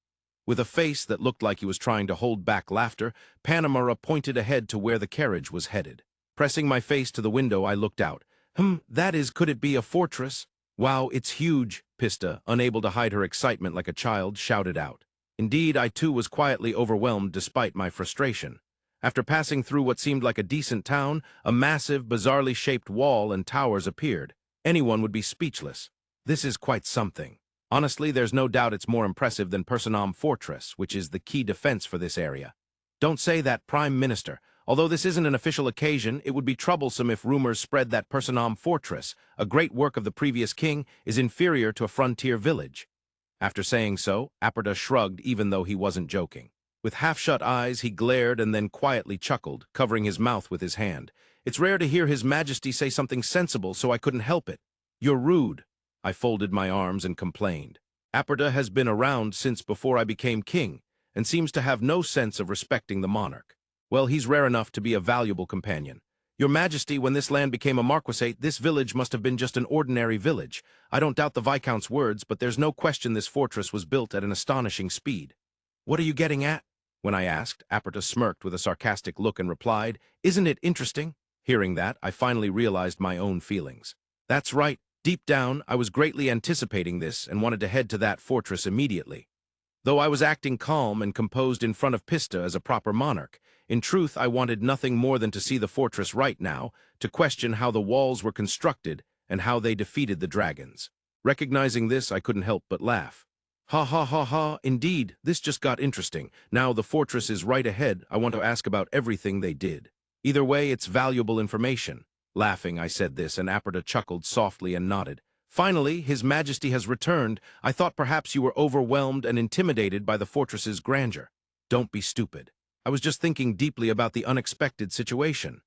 With a face that looked like he was trying to hold back laughter, Panamera pointed ahead to where the carriage was headed. Pressing my face to the window, I looked out. Could it be a fortress? Wow, it's huge, Pista, unable to hide her excitement like a child, shouted out. Indeed, I too was quietly overwhelmed despite my frustration. After passing through what seemed like a decent town, a massive, bizarrely shaped wall and towers appeared. Anyone would be speechless. This is quite something. Honestly, there's no doubt it's more impressive than Personom Fortress, which is the key defense for this area. Don't say that, Prime Minister. Although this isn't an official occasion, it would be troublesome if rumors spread that Personom Fortress, a great work of the previous king, is inferior to a frontier village. After saying so, Arte shrugged even though he wasn't joking. With half-shut eyes, he glared and then quietly chuckled, covering his mouth with his hand. It's rare to hear His Majesty say something sensible, so I couldn't help it. You're rude. I folded my arms and complained. Arte has been around since before I became king, and seems to have no sense of respecting the monarch. Well, he's rare enough to be a valuable companion. Your Majesty, when this land became a marquisate, this village must have been just an ordinary village. I don't doubt the Viscount's words, but there's no question this fortress was built at an astonishing speed. What are you getting at? When I asked, Arte smirked with a sarcastic look and replied, "Isn't it interesting?" Hearing that, I finally realized my own feelings. That's right. Deep down, I was greatly anticipating this and wanted to head to that fortress immediately. Though I was acting calm and composed in front of Pista as a proper monarch, in truth I wanted nothing more than to see the fortress right now, to question how the walls were constructed and how they defeated the dragons. Recognizing this, I couldn't help but laugh. Ha ha ha ha, indeed, this just got interesting. Now the fortress is right ahead. I want to ask about everything they did. Either way, it's valuable information. Laughing, I said this, and Arte chuckled softly and nodded. Finally, His Majesty has returned. I thought perhaps you were overwhelmed and intimidated by the fortress's grandeur. Don't be stupid. I was just thinking deeply about the unexpected situation.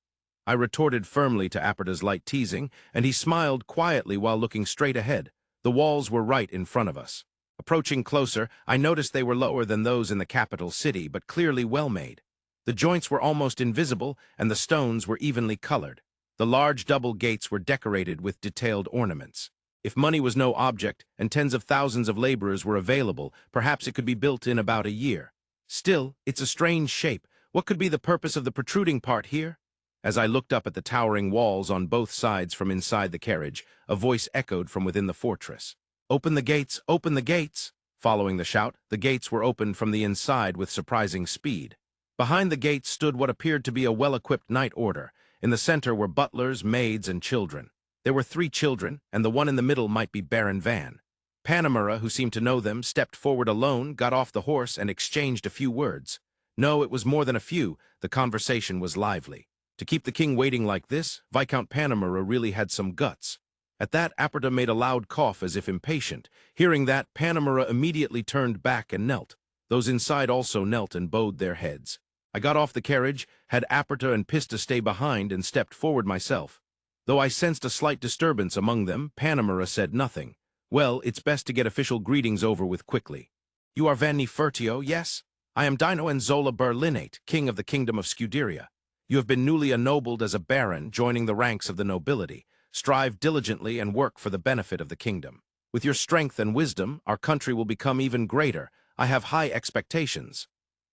I retorted firmly to Arte's light teasing, and he smiled quietly while looking straight ahead. The walls were right in front of us. Approaching closer, I noticed they were lower than those in the capital city, but clearly well-made. The joints were almost invisible, and the stones were evenly colored. The large double gates were decorated with detailed ornaments. If money was no object, and tens of thousands of laborers were available, perhaps it could be built in about a year. Still, it's a strange shape. What could be the purpose of the protruding part here? As I looked up at the towering walls on both sides from inside the carriage, a voice echoed from within the fortress. "Open the gates! Open the gates!" Following the shout, the gates were opened from the inside with surprising speed. Behind the gates stood what appeared to be a well-equipped knight order. In the center were butlers, maids, and children. There were 3 children, and the one in the middle might be Baron Van. Panamera, who seemed to know them, stepped forward alone, got off the horse, and exchanged a few words. No, it was more than a few. The conversation was lively. To keep the king waiting like this, Viscount Panamera really had some guts. At that, Arte made a loud cough as if impatient. Hearing that, Panamera immediately turned back and knelt. Those inside also knelt and bowed their heads. I got off the carriage, had Arte and Pista stay behind, and stepped forward myself. Though I sensed a slight disturbance among them, Panamera said nothing. Well, it's best to get official greetings over with quickly. "You are Van Nefertio, yes? I am Dino and Zola Berlinate, king of the kingdom of Scuderia. You have been newly ennobled as a baron, joining the ranks of the nobility. Strive diligently and work for the benefit of the kingdom. With your strength and wisdom, our country will become even greater. I have high expectations."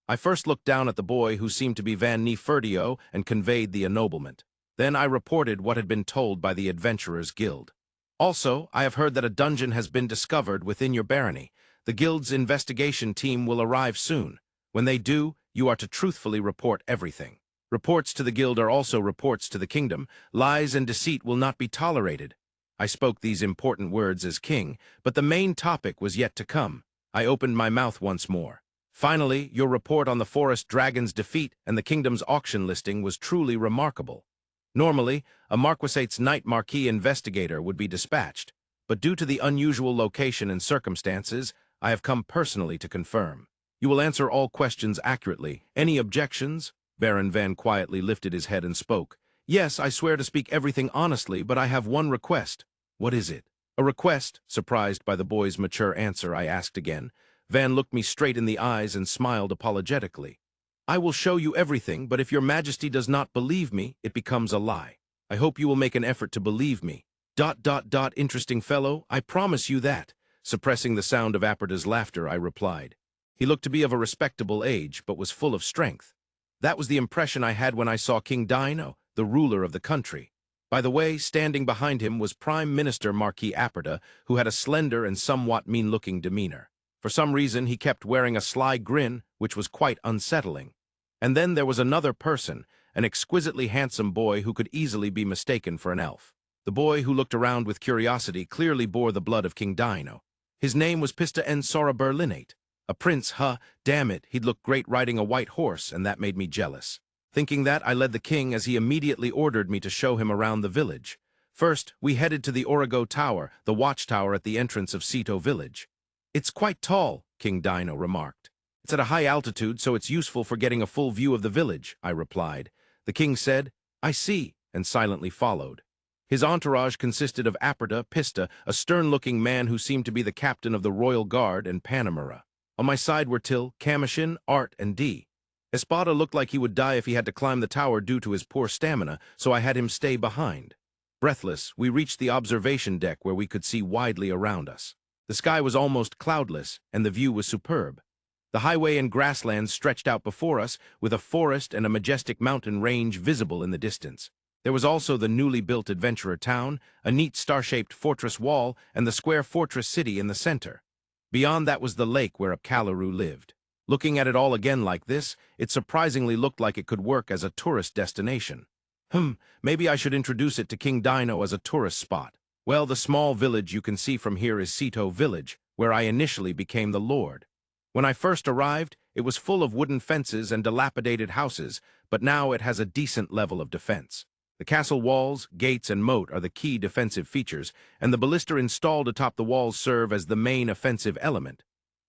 I first looked down at the boy who seemed to be Van Nefertio and conveyed the ennoblement. Then I reported what had been told by the Adventurers' Guild. "Also, I have heard that a dungeon has been discovered within your barony. The guild's investigation team will arrive soon. When they do, you are to truthfully report everything. Reports to the guild are also reports to the kingdom. Lies and deceit will not be tolerated." I spoke these important words as king, but the main topic was yet to come. I opened my mouth once more. "Finally, your report on the forest dragon's defeat and the kingdom's auction listing was truly remarkable. Normally, a marquisate's night Marquis investigator would be dispatched, but due to the unusual location and circumstances, I have come personally to confirm. You will answer all questions accurately. Any objections?" Baron Van quietly lifted his head and spoke. "Yes, I swear to speak everything honestly, but I have one request." "What is it?" "A request." Surprised by the boy's mature answer, I asked again. Van looked me straight in the eyes and smiled apologetically. "I will show you everything, but if your Majesty does not believe me, it becomes a lie. I hope you will make an effort to believe me. ... Interesting fellow, I promise you that." Suppressing the sound of Arte's laughter, I replied. He looked to be of a respectable age, but was full of strength. That was the impression I had when I saw King Dino, the ruler of the country. By the way, standing behind him was Prime Minister Marquis Arte, who had a slender and somewhat mean-looking demeanor. For some reason, he kept wearing a sly grin, which was quite unsettling. And then there was another person, an exquisitely handsome boy who could easily be mistaken for an elf. The boy, who looked around with curiosity, clearly bore the blood of King Dino. His name was Pista en Subordinate. A prince, huh? Damn it, he'd look great riding a white horse, and that made me jealous. Thinking that, I led the king as he immediately ordered me to show him around the village. First, we headed to the Origo Tower, the watchtower at the entrance of Ceto village. "It's quite tall," King Dino remarked. "It's at a high altitude, so it's useful for getting a full view of the village," I replied. The king said, "I see," and silently followed. His entourage consisted of Arte, Pista, a stern-looking man who seemed to be the captain of the royal guard, and Panamera. On my side were Till, Commotion, Arte, and D. Espada looked like he would die if he had to climb the tower due to his poor stamina, so I had him stay behind. Breathless, we reached the observation deck where we could see widely around us. The sky was almost cloudless, and the view was superb. The highway and grasslands stretched out before us, with a forest and a majestic mountain range visible in the distance. There was also the newly built adventurer town, a neat star-shaped fortress wall, and the square fortress city in the center. Beyond that was the lake where Apcaluru lived. Looking at it all again like this, it surprisingly looked like it could work as a tourist destination. Maybe I should introduce it to King Dino as a tourist spot. Well, the small village you can see from here is Ceto village, where I initially became the lord. When I first arrived, it was full of wooden fences and dilapidated houses, but now it has a decent level of defense. The castle walls, gates, and moat are the key defensive features, and the ballista installed atop the walls serve as the main offensive element.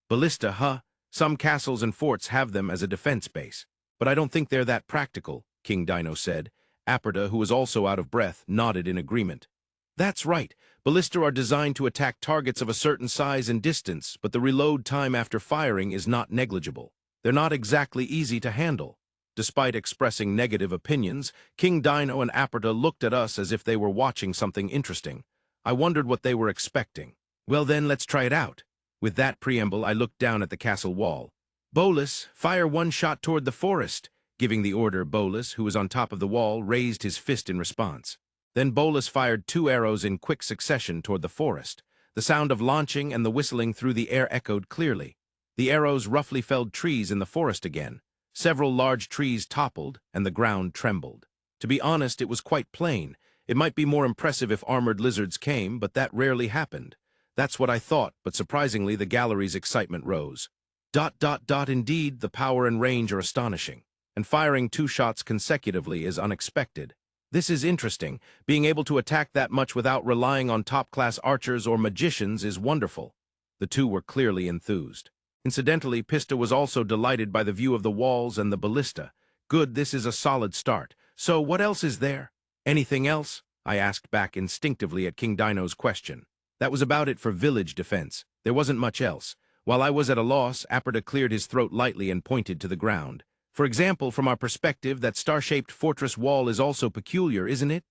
Ballista, huh? Some castles and forts have them as a defense base, but I don't think they're that practical, King Dino said. Arte, who was also out of breath, nodded in agreement. That's right. Ballista are designed to attack targets of a certain size and distance, but the reload time after firing is not negligible. They're not exactly easy to handle. Despite expressing negative opinions, King Dino and Arte looked at us as if they were watching something interesting. I wondered what they were expecting. Well then, let's try it out. With that preamble, I looked down at the castle wall. "Bolus, fire one shot toward the forest." Giving the order, Bolus, who was on top of the wall, raised his fist in response. Then Bolus fired 2 arrows in quick succession toward the forest. The sound of launching and the whistling through the air echoed clearly. The arrows roughly felled trees in the forest again. Several large trees toppled, and the ground trembled. To be honest, it was quite plain. It might be more impressive if armored lizards came, but that rarely happened. That's what I thought, but surprisingly the gallery's excitement rose. Indeed, the power and range are astonishing, and firing 2 shots consecutively is unexpected. This is interesting. Being able to attack that much without relying on top-class archers or magicians is wonderful. The two were clearly enthused. Incidentally, Pista was also delighted by the view of the walls and the ballista. Good, this is a solid start. So what else is there? Anything else? I asked back instinctively at King Dino's question. That was about it for village defense. There wasn't much else. While I was at a loss, Arte cleared his throat lightly and pointed to the ground. For example, from our perspective, that star-shaped fortress wall is also peculiar, isn't it?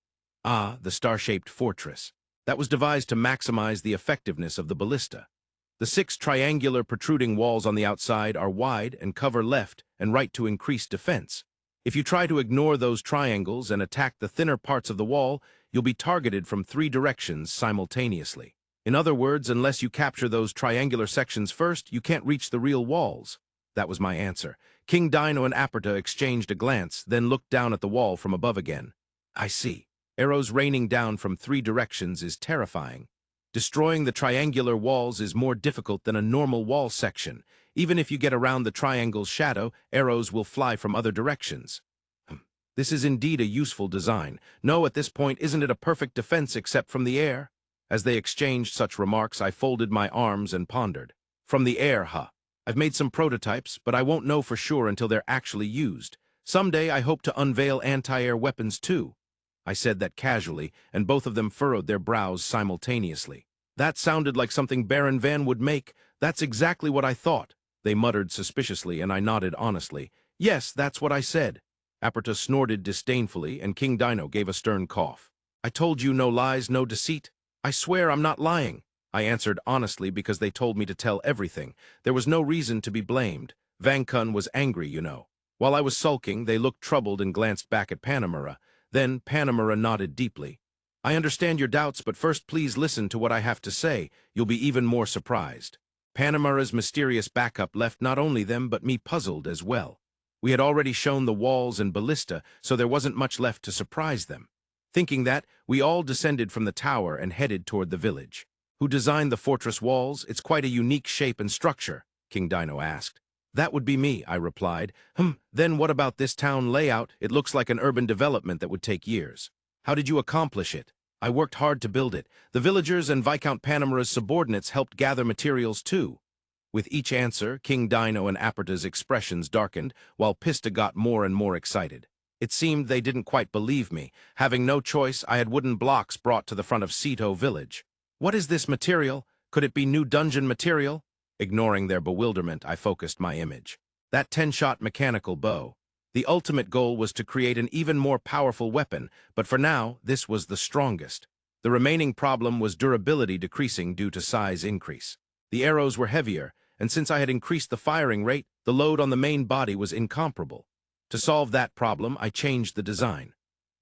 Ah, the star-shaped fortress. That was devised to maximize the effectiveness of the ballista. The 6 triangular protruding walls on the outside are wide and cover left and right to increase defense. If you try to ignore those triangles and attack the thinner parts of the wall, you'll be targeted from 3 directions simultaneously. In other words, unless you capture those triangular sections first, you can't reach the real walls. That was my answer. King Dino and Arte exchanged a glance, then looked down at the wall from above again. I see. Arrows raining down from 3 directions is terrifying. Destroying the triangular walls is more difficult than a normal wall section. Even if you get around the triangle's shadow, arrows will fly from other directions. This is indeed a useful design. No, at this point, isn't it a perfect defense except from the air? As they exchanged such remarks, I folded my arms and pondered. From the air, huh? I've made some prototypes, but I won't know for sure until they're actually used. Someday I hope to unveil anti-air weapons too. I said that casually, and both of them furrowed their brows simultaneously. That sounded like something Baron Van would make. That's exactly what I thought. They muttered suspiciously, and I nodded honestly. Yes, that's what I said. Arte snorted disdainfully, and King Dino gave a stern cough. I told you no lies, no deceit. I swear I'm not lying. I answered honestly because they told me to tell everything. There was no reason to be blamed. Vankun was angry, you know. While I was sulking, they looked troubled and glanced back at Panamera. Then Panamera nodded deeply. I understand your doubts, but first please listen to what I have to say. You'll be even more surprised. Panamera's mysterious backup left not only them but me puzzled as well. We had already shown the walls and ballista, so there wasn't much left to surprise them. Thinking that, we all descended from the tower and headed toward the village. Who designed the fortress walls? It's quite a unique shape and structure, King Dino asked. That would be me, I replied. Then what about this town layout? It looks like an urban development that would take years. How did you accomplish it? I worked hard to build it. The villagers and Viscount Panamera's subordinates helped gather materials too. With each answer, King Dino and Aperta's expressions darkened, while Pista got more and more excited. It seemed they didn't quite believe me. Having no choice, I had wooden blocks brought to the front of Ceto village. What is this material? Could it be new dungeon material? Ignoring their bewilderment, I focused my image. That 10-shot mechanical bow. The ultimate goal was to create an even more powerful weapon, but for now, this was the strongest. The remaining problem was durability decreasing due to size increase. The arrows were heavier, and since I had increased the firing rate, the load on the main body was incomparable. To solve that problem, I changed the design.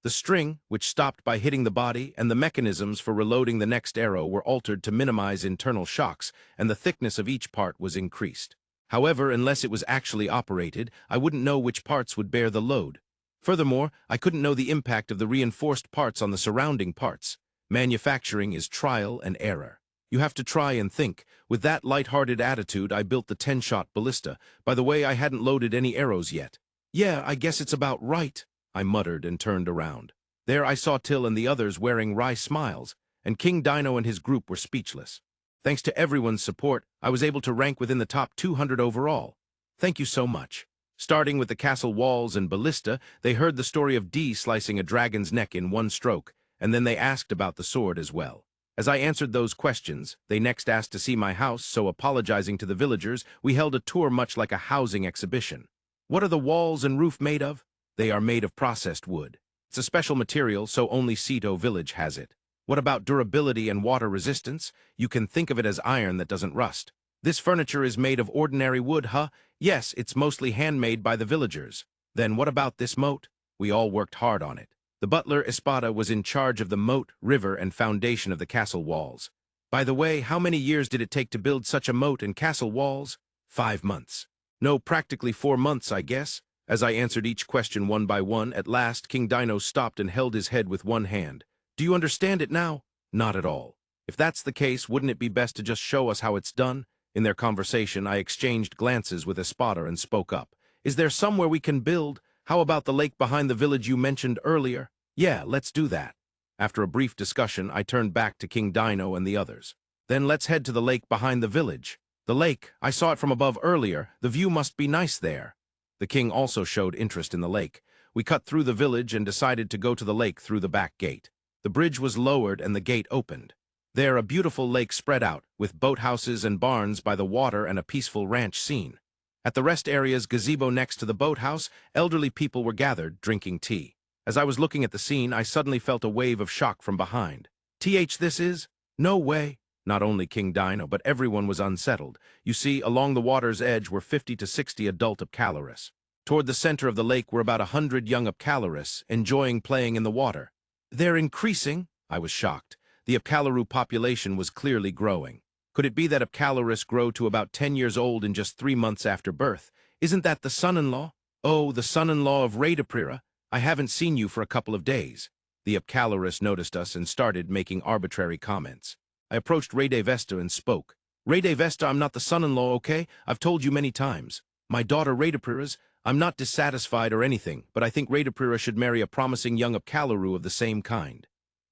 The string, which stopped by hitting the body, and the mechanisms for reloading the next arrow were altered to minimize internal shocks, and the thickness of each part was increased. However, unless it was actually operated, I wouldn't know which parts would bear the load. Furthermore, I couldn't know the impact of the reinforced parts on the surrounding parts. Manufacturing is trial and error. You have to try and think. With that light-hearted attitude, I built the 10-shot ballista. By the way, I hadn't loaded any arrows yet. Yeah, I guess it's about right, I muttered and turned around. There I saw Till and the others wearing wry smiles, and King Dino and his group were speechless. Thanks to everyone's support, I was able to rank within the top 200 overall. Thank you so much. Starting with the castle walls and ballista, they heard the story of D slicing a dragon's neck in one stroke, and then they asked about the sword as well. As I answered those questions, they next asked to see my house, so apologizing to the villagers, we held a tour much like a housing exhibition. What are the walls and roof made of? They are made of processed wood. It's a special material, so only Ceto village has it. What about durability and water resistance? You can think of it as iron that doesn't rust. This furniture is made of ordinary wood, huh? Yes, it's mostly handmade by the villagers. Then what about this moat? We all worked hard on it. The butler Espada was in charge of the moat, river, and foundation of the castle walls. By the way, how many years did it take to build such a moat and castle walls? 5 months. No, practically 4 months, I guess. As I answered each question one by one, at last King Dino stopped and held his head with one hand. Do you understand it now? Not at all. If that's the case, wouldn't it be best to just show us how it's done? In their conversation, I exchanged glances with Espada and spoke up. Is there somewhere we can build? How about the lake behind the village you mentioned earlier? Yeah, let's do that. After a brief discussion, I turned back to King Dino and the others. Then let's head to the lake behind the village. The lake, I saw it from above earlier. The view must be nice there. The king also showed interest in the lake. We cut through the village and decided to go to the lake through the back gate. The bridge was lowered and the gate opened. There, a beautiful lake spread out, with boathouses and barns by the water and a peaceful ranch scene. At the rest area's gazebo next to the boathouse, elderly people were gathered, drinking tea. As I was looking at the scene, I suddenly felt a wave of shock from behind. This is? No way. Not only King Dino, but everyone was unsettled. You see, along the water's edge were 50 to 60 adult Apcalurus. Toward the center of the lake were about 100 young Apcalurus, enjoying playing in the water. They're increasing? I was shocked. The Apcaluru population was clearly growing. Could it be that Apcalurus grow to about 10 years old in just 3 months after birth? Isn't that the son-in-law? Oh, the son-in-law of Renovate. I haven't seen you for a couple of days. The Apcalurus noticed us and started making arbitrary comments. I approached Renovate and spoke. Renovate, I'm not the son-in-law, okay? I've told you many times. My daughter Renovate, I'm not dissatisfied or anything, but I think Renovate should marry a promising young Apcaluru of the same kind.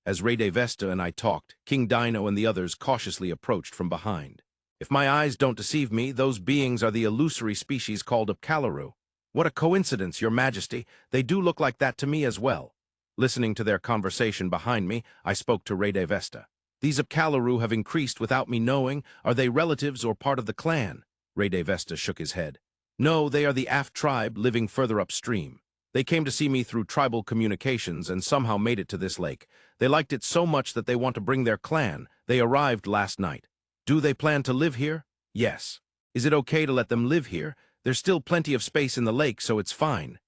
As Renovate and I talked, King Dino and the others cautiously approached from behind. If my eyes don't deceive me, those beings are the illusory species called Apcaluru. What a coincidence, Your Majesty. They do look like that to me as well. Listening to their conversation behind me, I spoke to Renovate. These Apcaluru have increased without me knowing. Are they relatives or part of the clan? Renovate shook his head. No, they are the Aft tribe living further upstream. They came to see me through tribal communications and somehow made it to this lake. They liked it so much that they want to bring their clan. They arrived last night. Do they plan to live here? Yes. Is it okay to let them live here? There's still plenty of space in the lake, so it's fine.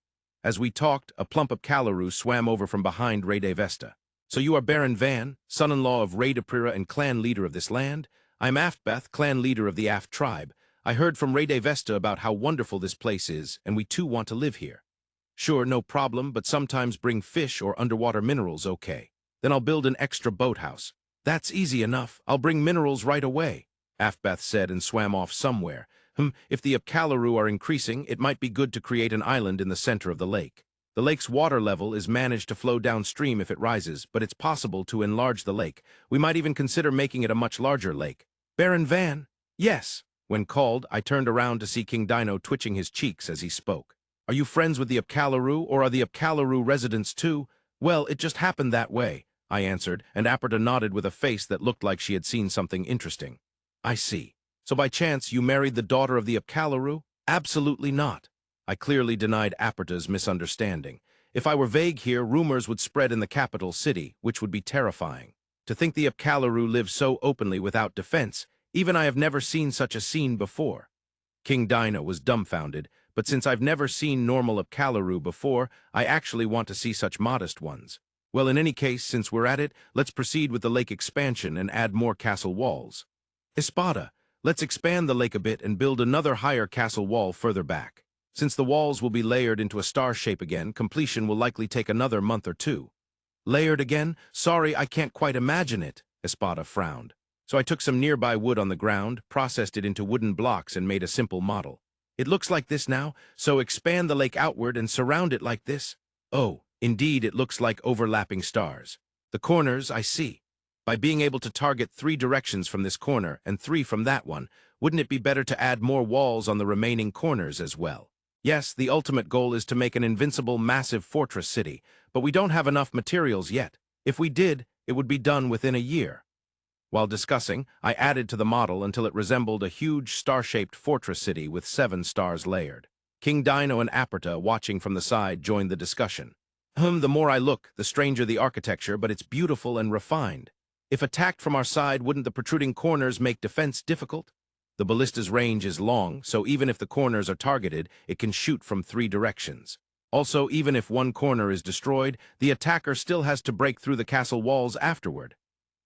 As we talked, a plump Apcaluru swam over from behind Renovate. So you are Baron Van, son-in-law of Renovate and clan leader of this land? I'm Aftbeth, clan leader of the Aft tribe. I heard from Renovate about how wonderful this place is, and we too want to live here. Sure, no problem, but sometimes bring fish or underwater minerals, okay. Then I'll build an extra boathouse. That's easy enough. I'll bring minerals right away, Afbeth said and swam off somewhere. If the Apcaluru are increasing, it might be good to create an island in the center of the lake. The lake's water level is managed to flow downstream if it rises, but it's possible to enlarge the lake. We might even consider making it a much larger lake. Baron Van? Yes. When called, I turned around to see King Dino twitching his cheeks as he spoke. Are you friends with the Apcaluru, or are the Apcaluru residents too? Well, it just happened that way, I answered, and Arte nodded with a face that looked like she had seen something interesting. I see. So by chance you married the daughter of the Apcaluru? Absolutely not. I clearly denied Arte's misunderstanding. If I were vague here, rumors would spread in the capital city, which would be terrifying. To think the Apcaluru live so openly without defense, even I have never seen such a scene before. King Dino was dumbfounded, but since I've never seen normal Apcaluru before, I actually want to see such modest ones. Well, in any case, since we're at it, let's proceed with the lake expansion and add more castle walls. Espada, let's expand the lake a bit and build another higher castle wall further back. Since the walls will be layered into a star shape again, completion will likely take another month or two. Layered again? Sorry, I can't quite imagine it, Espada frowned. So I took some nearby wood on the ground, processed it into wooden blocks and made a simple model. It looks like this now, so expand the lake outward and surround it like this. Oh, indeed it looks like overlapping stars. The corners, I see. By being able to target 3 directions from this corner and 3 from that one, wouldn't it be better to add more walls on the remaining corners as well? Yes, the ultimate goal is to make an invincible, massive fortress city, but we don't have enough materials yet. If we did, it would be done within a year. While discussing, I added to the model until it resembled a huge star-shaped fortress city with 7 stars layered. King Dino and Arte, watching from the side, joined the discussion. The more I look, the stranger the architecture, but it's beautiful and refined. If attacked from our side, wouldn't the protruding corners make defense difficult? The ballista's range is long, so even if the corners are targeted, it can shoot from 3 directions. Also, even if one corner is destroyed, the attacker still has to break through the castle walls afterward.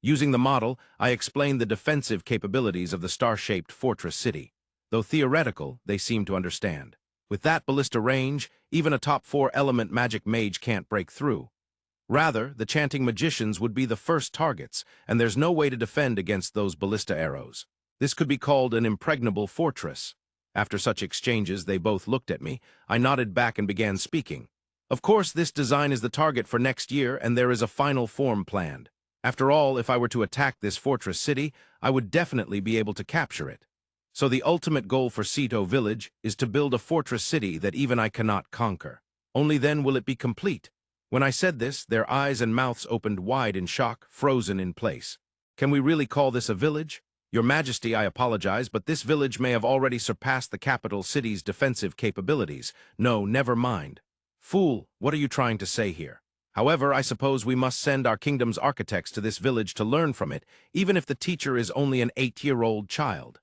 Using the model, I explained the defensive capabilities of the star-shaped fortress city. Though theoretical, they seem to understand. With that ballista range, even a top 4 element magic mage can't break through. Rather, the chanting magicians would be the first targets, and there's no way to defend against those ballista arrows. This could be called an impregnable fortress. After such exchanges, they both looked at me. I nodded back and began speaking. Of course, this design is the target for next year, and there is a final form planned. After all, if I were to attack this fortress city, I would definitely be able to capture it. So the ultimate goal for Ceto Village is to build a fortress city that even I cannot conquer. Only then will it be complete. When I said this, their eyes and mouths opened wide in shock, frozen in place. Can we really call this a village? Your Majesty, I apologize, but this village may have already surpassed the capital city's defensive capabilities. No, never mind. Fool, what are you trying to say here? However, I suppose we must send our kingdom's architects to this village to learn from it, even if the teacher is only an 8-year-old child.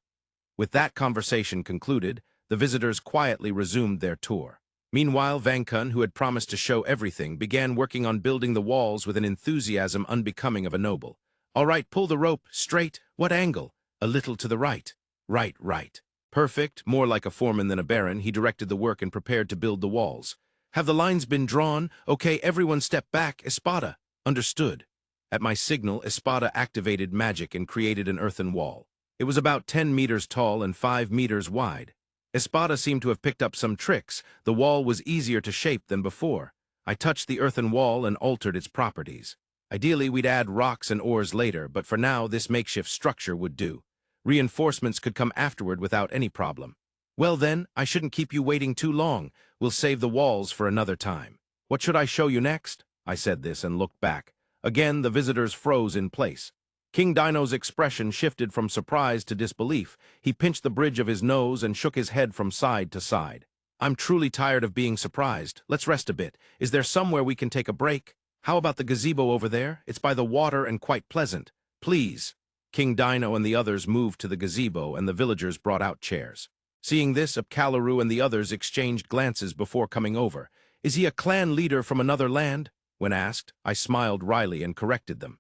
With that conversation concluded, the visitors quietly resumed their tour. Meanwhile, Vankun, who had promised to show everything, began working on building the walls with an enthusiasm unbecoming of a noble. All right, pull the rope, straight. What angle? A little to the right. Right. Perfect, more like a foreman than a baron, he directed the work and prepared to build the walls. Have the lines been drawn? Okay, everyone step back. Espada. Understood. At my signal, Espada activated magic and created an earthen wall. It was about 10 meters tall and 5 meters wide. Espada seemed to have picked up some tricks. The wall was easier to shape than before. I touched the earthen wall and altered its properties. Ideally, we'd add rocks and ores later, but for now, this makeshift structure would do. Reinforcements could come afterward without any problem. Well then, I shouldn't keep you waiting too long. We'll save the walls for another time. What should I show you next? I said this and looked back. Again, the visitors froze in place. King Dino's expression shifted from surprise to disbelief. He pinched the bridge of his nose and shook his head from side to side. I'm truly tired of being surprised. Let's rest a bit. Is there somewhere we can take a break? How about the gazebo over there? It's by the water and quite pleasant. Please. King Dino and the others moved to the gazebo, and the villagers brought out chairs. Seeing this, Apcaluru and the others exchanged glances before coming over. Is he a clan leader from another land? When asked, I smiled wryly and corrected them.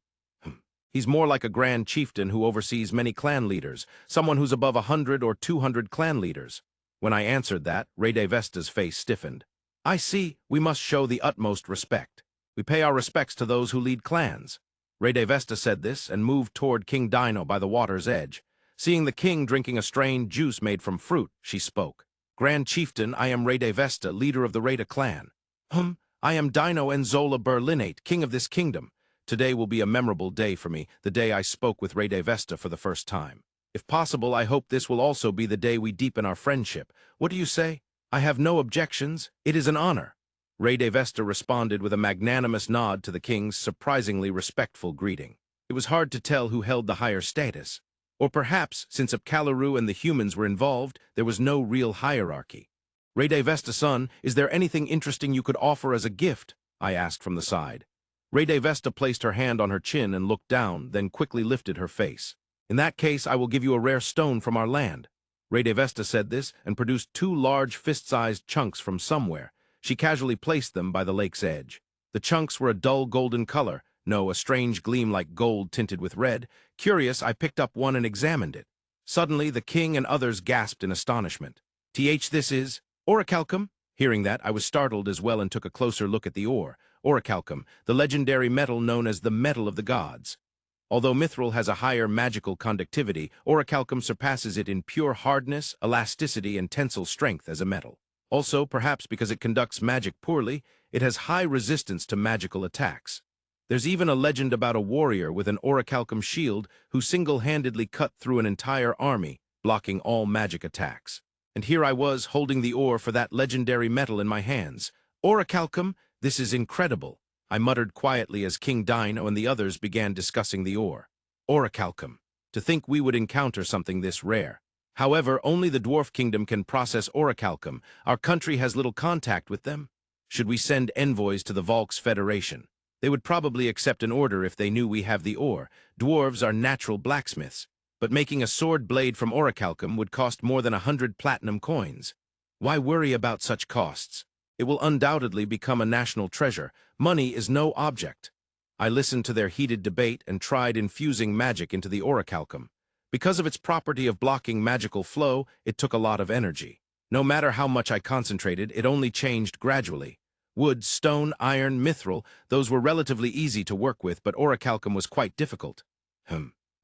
He's more like a grand chieftain who oversees many clan leaders, someone who's above 100 or 200 clan leaders. When I answered that, Vesta's face stiffened. I see, we must show the utmost respect. We pay our respects to those who lead clans. Vesta said this and moved toward King Dino by the water's edge. Seeing the king drinking a strained juice made from fruit, she spoke. Grand Chieftain, I am Vesta, leader of the Reda clan. I am Dino Enzola Berlinate, king of this kingdom. Today will be a memorable day for me, the day I spoke with Vesta for the first time. If possible, I hope this will also be the day we deepen our friendship. What do you say? I have no objections. It is an honor. Vesta responded with a magnanimous nod to the king's surprisingly respectful greeting. It was hard to tell who held the higher status. Or perhaps, since Apcaluru and the humans were involved, there was no real hierarchy. Vesta, son, is there anything interesting you could offer as a gift? I asked from the side. Vesta placed her hand on her chin and looked down, then quickly lifted her face. In that case, I will give you a rare stone from our land. Vesta said this and produced 2 large fist-sized chunks from somewhere. She casually placed them by the lake's edge. The chunks were a dull golden color, a strange gleam like gold tinted with red. Curious, I picked up one and examined it. Suddenly, the king and others gasped in astonishment. This is orichalcum? Hearing that, I was startled as well and took a closer look at the ore. Orichalcum, the legendary metal known as the metal of the gods. Although mithril has a higher magical conductivity, orichalcum surpasses it in pure hardness, elasticity, and tensile strength as a metal. Also, perhaps because it conducts magic poorly, it has high resistance to magical attacks. There's even a legend about a warrior with an orichalcum shield who single-handedly cut through an entire army, blocking all magic attacks. And here I was, holding the ore for that legendary metal in my hands. Orichalcum, this is incredible, I muttered quietly as King Dino and the others began discussing the ore. Orichalcum. To think we would encounter something this rare. However, only the Dwarf Kingdom can process orichalcum. Our country has little contact with them. Should we send envoys to the Volks Federation? They would probably accept an order if they knew we have the ore. Dwarves are natural blacksmiths. But making a sword blade from orichalcum would cost more than 100 platinum coins. Why worry about such costs? It will undoubtedly become a national treasure. Money is no object. I listened to their heated debate and tried infusing magic into the orichalcum. Because of its property of blocking magical flow, it took a lot of energy. No matter how much I concentrated, it only changed gradually. Wood, stone, iron, mithril, those were relatively easy to work with, but orichalcum was quite difficult.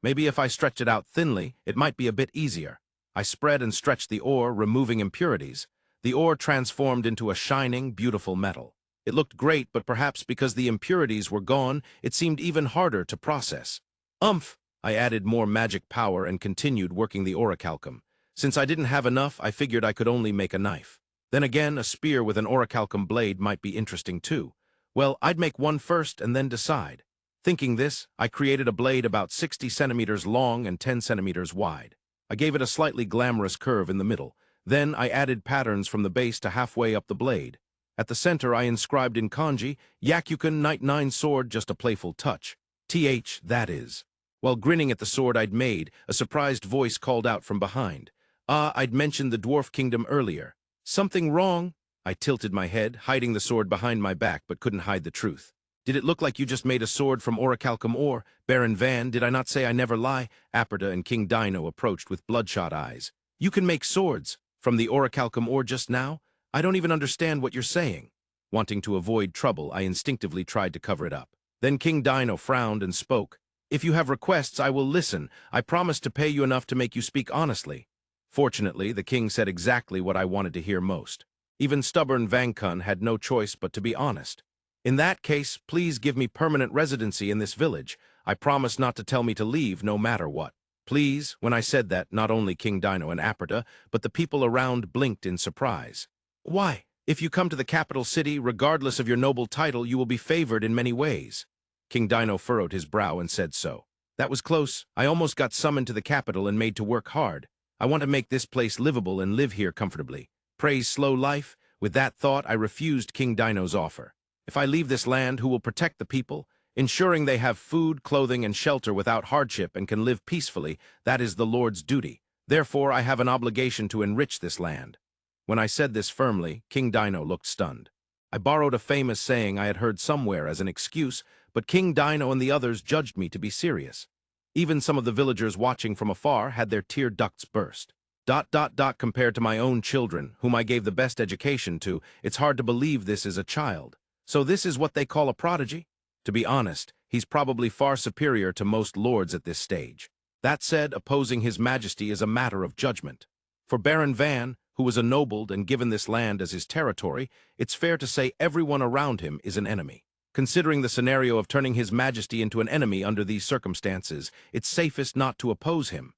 Maybe if I stretched it out thinly, it might be a bit easier. I spread and stretched the ore, removing impurities. The ore transformed into a shining, beautiful metal. It looked great, but perhaps because the impurities were gone, it seemed even harder to process. I added more magic power and continued working the orichalcum. Since I didn't have enough, I figured I could only make a knife. Then again, a spear with an orichalcum blade might be interesting too. Well, I'd make one first and then decide. Thinking this, I created a blade about 60 centimeters long and 10 centimeters wide. I gave it a slightly glamorous curve in the middle. Then I added patterns from the base to halfway up the blade. At the center, I inscribed in kanji, Yakukan Night 9 Sword, just a playful touch. That is. While grinning at the sword I'd made, a surprised voice called out from behind. I'd mentioned the Dwarf Kingdom earlier. Something wrong? I tilted my head, hiding the sword behind my back, but couldn't hide the truth. Did it look like you just made a sword from orichalcum ore? Baron Van, did I not say I never lie? Arte and King Dino approached with bloodshot eyes. You can make swords from the orichalcum ore just now? I don't even understand what you're saying. Wanting to avoid trouble, I instinctively tried to cover it up. Then King Dino frowned and spoke. If you have requests, I will listen. I promise to pay you enough to make you speak honestly. Fortunately, the king said exactly what I wanted to hear most. Even stubborn Vankun had no choice but to be honest. In that case, please give me permanent residency in this village. I promise not to tell me to leave no matter what. Please, when I said that, not only King Dino and Arte, but the people around blinked in surprise. Why? If you come to the capital city, regardless of your noble title, you will be favored in many ways. King Dino furrowed his brow and said so. That was close. I almost got summoned to the capital and made to work hard. I want to make this place livable and live here comfortably. Praise slow life. With that thought, I refused King Dino's offer. If I leave this land, who will protect the people, ensuring they have food, clothing, and shelter without hardship and can live peacefully? That is the Lord's duty. Therefore, I have an obligation to enrich this land. When I said this firmly, King Dino looked stunned. I borrowed a famous saying I had heard somewhere as an excuse, but King Dino and the others judged me to be serious. Even some of the villagers watching from afar had their tear ducts burst. Compared to my own children, whom I gave the best education to, it's hard to believe this is a child. So this is what they call a prodigy? To be honest, he's probably far superior to most lords at this stage. That said, opposing his majesty is a matter of judgment. For Baron Van, who was ennobled and given this land as his territory, it's fair to say everyone around him is an enemy. Considering the scenario of turning his majesty into an enemy under these circumstances, it's safest not to oppose him.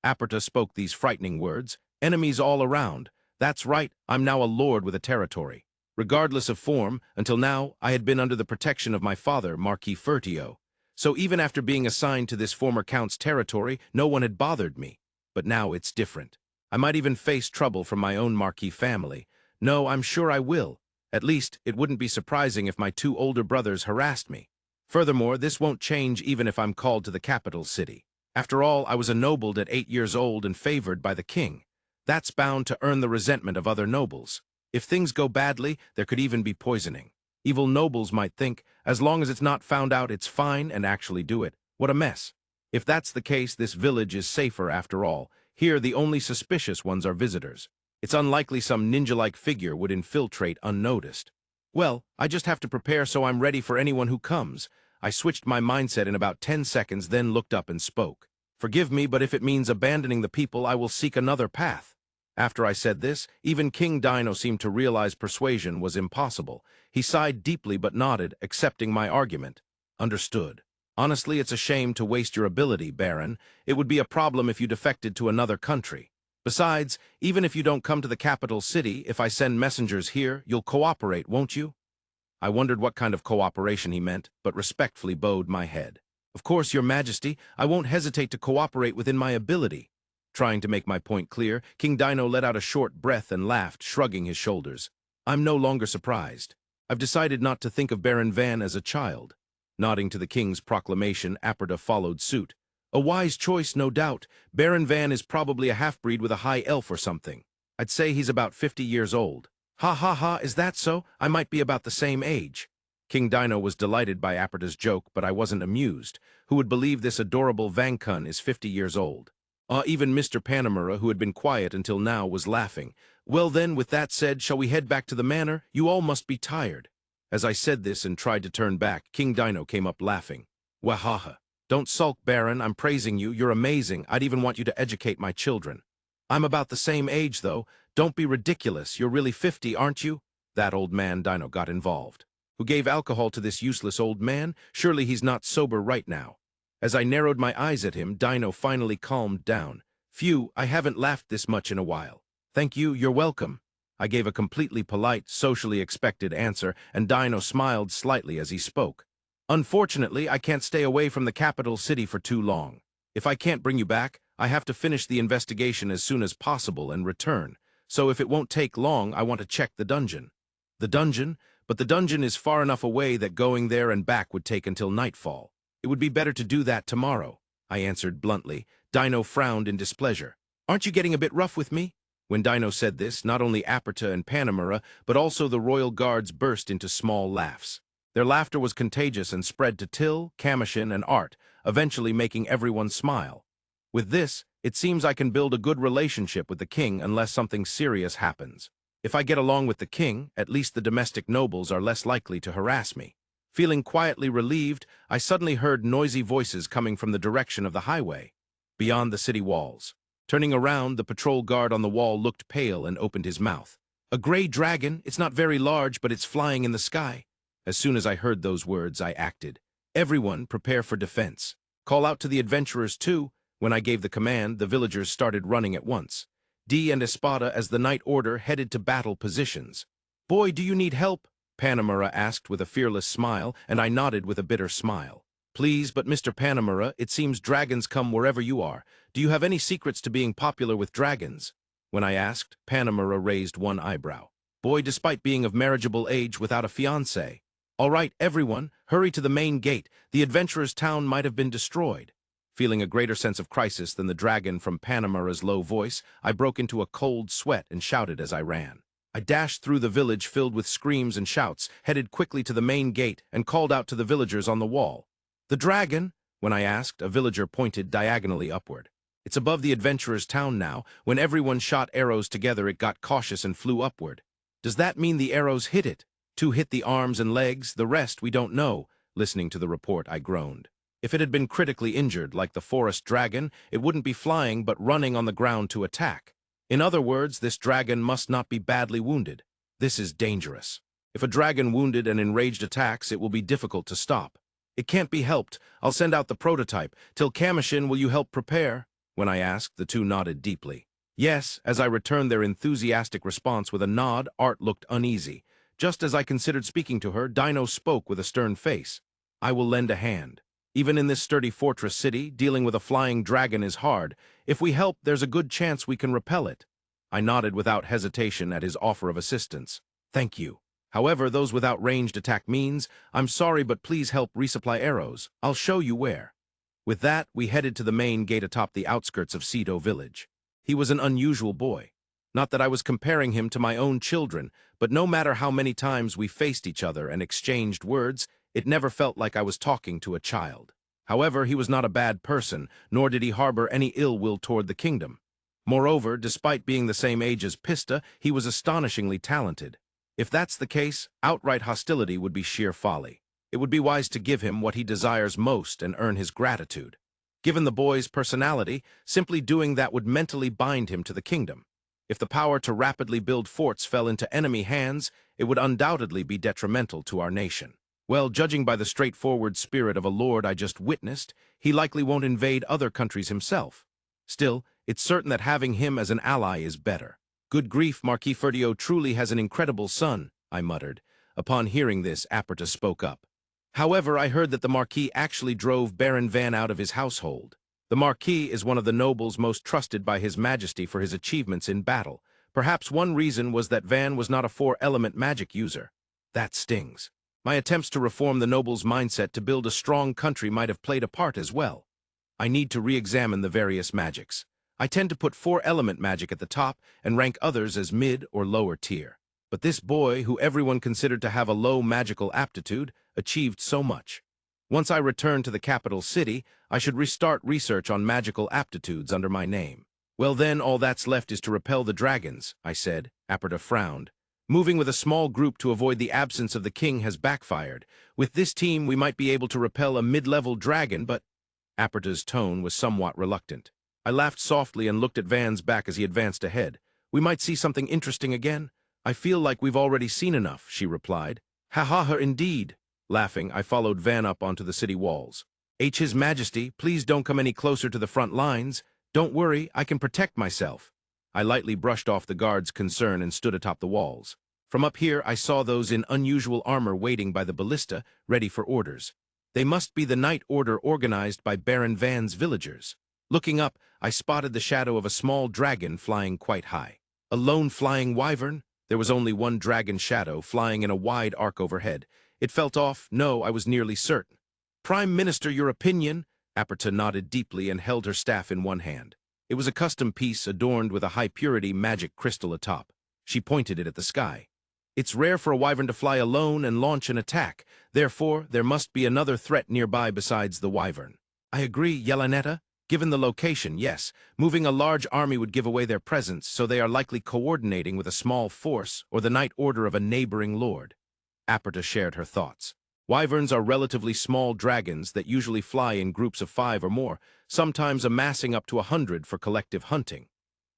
Arte spoke these frightening words, "Enemies all around. That's right, I'm now a lord with a territory." Regardless of form, until now, I had been under the protection of my father, Marquis Fertio. So even after being assigned to this former count's territory, no one had bothered me. But now it's different. I might even face trouble from my own Marquis family. No, I'm sure I will. At least, it wouldn't be surprising if my two older brothers harassed me. Furthermore, this won't change even if I'm called to the capital city. After all, I was ennobled at 8 years old and favored by the king. That's bound to earn the resentment of other nobles. If things go badly, there could even be poisoning. Evil nobles might think, as long as it's not found out, it's fine, and actually do it. What a mess. If that's the case, this village is safer after all. Here, the only suspicious ones are visitors. It's unlikely some ninja-like figure would infiltrate unnoticed. Well, I just have to prepare so I'm ready for anyone who comes. I switched my mindset in about 10 seconds, then looked up and spoke. Forgive me, but if it means abandoning the people, I will seek another path. After I said this, even King Dino seemed to realize persuasion was impossible. He sighed deeply but nodded, accepting my argument. Understood. Honestly, it's a shame to waste your ability, Baron. It would be a problem if you defected to another country. Besides, even if you don't come to the capital city, if I send messengers here, you'll cooperate, won't you? I wondered what kind of cooperation he meant, but respectfully bowed my head. Of course, Your Majesty, I won't hesitate to cooperate within my ability. Trying to make my point clear, King Dino let out a short breath and laughed, shrugging his shoulders. I'm no longer surprised. I've decided not to think of Baron Van as a child. Nodding to the king's proclamation, Arte followed suit. A wise choice, no doubt. Baron Van is probably a half-breed with a high elf or something. I'd say he's about 50 years old. Ha ha ha, is that so? I might be about the same age. King Dino was delighted by Arte's joke, but I wasn't amused. Who would believe this adorable Vankun is 50 years old? Even Mr. Panamera, who had been quiet until now, was laughing. Well then, with that said, shall we head back to the manor? You all must be tired. As I said this and tried to turn back, King Dino came up laughing. Wahaha. Don't sulk, Baron. I'm praising you. You're amazing. I'd even want you to educate my children. I'm about the same age, though. Don't be ridiculous. You're really 50, aren't you? That old man, Dino, got involved. Who gave alcohol to this useless old man? Surely he's not sober right now. As I narrowed my eyes at him, Dino finally calmed down. Phew, I haven't laughed this much in a while. Thank you, you're welcome. I gave a completely polite, socially expected answer, and Dino smiled slightly as he spoke. Unfortunately, I can't stay away from the capital city for too long. If I can't bring you back, I have to finish the investigation as soon as possible and return. So if it won't take long, I want to check the dungeon. The dungeon? But the dungeon is far enough away that going there and back would take until nightfall. It would be better to do that tomorrow, I answered bluntly. Dino frowned in displeasure. Aren't you getting a bit rough with me? When Dino said this, not only Arte and Panamera, but also the royal guards burst into small laughs. Their laughter was contagious and spread to Till, Commotion, and Arte, eventually making everyone smile. With this, it seems I can build a good relationship with the king unless something serious happens. If I get along with the king, at least the domestic nobles are less likely to harass me. Feeling quietly relieved, I suddenly heard noisy voices coming from the direction of the highway, beyond the city walls. Turning around, the patrol guard on the wall looked pale and opened his mouth. A gray dragon, it's not very large, but it's flying in the sky. As soon as I heard those words, I acted. Everyone, prepare for defense. Call out to the adventurers too. When I gave the command, the villagers started running at once. D and Espada, as the night order, headed to battle positions. Boy, do you need help? Panamera asked with a fearless smile, and I nodded with a bitter smile. Please, but Mr. Panamera, it seems dragons come wherever you are. Do you have any secrets to being popular with dragons? When I asked, Panamera raised one eyebrow. Boy, despite being of marriageable age without a fiancé. All right, everyone, hurry to the main gate. The adventurers' town might have been destroyed. Feeling a greater sense of crisis than the dragon from Panamera's low voice, I broke into a cold sweat and shouted as I ran. I dashed through the village filled with screams and shouts, headed quickly to the main gate, and called out to the villagers on the wall. "The dragon?" When I asked, a villager pointed diagonally upward. "It's above the adventurers' town now. When everyone shot arrows together, it got cautious and flew upward." "Does that mean the arrows hit it?" "Two hit the arms and legs, the rest we don't know." Listening to the report, I groaned. If it had been critically injured, like the forest dragon, it wouldn't be flying but running on the ground to attack. In other words, this dragon must not be badly wounded. This is dangerous. If a dragon wounded and enraged attacks, it will be difficult to stop. "It can't be helped. I'll send out the prototype. Till Commotion, will you help prepare?" When I asked, the two nodded deeply. Yes, as I returned their enthusiastic response with a nod, Art looked uneasy. Just as I considered speaking to her, Dino spoke with a stern face. "I will lend a hand. Even in this sturdy fortress city, dealing with a flying dragon is hard. If we help, there's a good chance we can repel it." I nodded without hesitation at his offer of assistance. "Thank you. However, those without ranged attack means, I'm sorry, but please help resupply arrows. I'll show you where." With that, we headed to the main gate atop the outskirts of Cedo village. He was an unusual boy. Not that I was comparing him to my own children, but no matter how many times we faced each other and exchanged words, it never felt like I was talking to a child. However, he was not a bad person, nor did he harbor any ill will toward the kingdom. Moreover, despite being the same age as Pista, he was astonishingly talented. If that's the case, outright hostility would be sheer folly. It would be wise to give him what he desires most and earn his gratitude. Given the boy's personality, simply doing that would mentally bind him to the kingdom. If the power to rapidly build forts fell into enemy hands, it would undoubtedly be detrimental to our nation. Well, judging by the straightforward spirit of a lord I just witnessed, he likely won't invade other countries himself. Still, it's certain that having him as an ally is better. "Good grief, Marquis Ferdio truly has an incredible son," I muttered. Upon hearing this, Arte spoke up. "However, I heard that the Marquis actually drove Baron Van out of his household. The Marquis is one of the nobles most trusted by His Majesty for his achievements in battle. Perhaps one reason was that Van was not a four-element magic user. That stings. My attempts to reform the noble's mindset to build a strong country might have played a part as well. I need to re-examine the various magics. I tend to put four-element magic at the top and rank others as mid or lower tier. But this boy, who everyone considered to have a low magical aptitude, achieved so much. Once I return to the capital city, I should restart research on magical aptitudes under my name. "Well then, all that's left is to repel the dragons," I said. Arte frowned. "Moving with a small group to avoid the absence of the king has backfired. With this team, we might be able to repel a mid-level dragon, but—" Arte's tone was somewhat reluctant. I laughed softly and looked at Van's back as he advanced ahead. "We might see something interesting again?" "I feel like we've already seen enough," she replied. "Ha ha ha, indeed." Laughing, I followed Van up onto the city walls. "His Majesty, please don't come any closer to the front lines. Don't worry, I can protect myself." I lightly brushed off the guard's concern and stood atop the walls. From up here, I saw those in unusual armor waiting by the Ballista, ready for orders. They must be the night order organized by Baron Van's villagers. Looking up, I spotted the shadow of a small dragon flying quite high. A lone flying wyvern? There was only one dragon shadow flying in a wide arc overhead. It felt off. No, I was nearly certain. "Prime Minister, your opinion?" Arte nodded deeply and held her staff in one hand. It was a custom piece adorned with a high-purity magic crystal atop. She pointed it at the sky. "It's rare for a wyvern to fly alone and launch an attack. Therefore, there must be another threat nearby besides the wyvern." "I agree, Yelanetta. Given the location, yes. Moving a large army would give away their presence, so they are likely coordinating with a small force or the night order of a neighboring lord." Arte shared her thoughts. Wyverns are relatively small dragons that usually fly in groups of 5 or more, sometimes amassing up to 100 for collective hunting.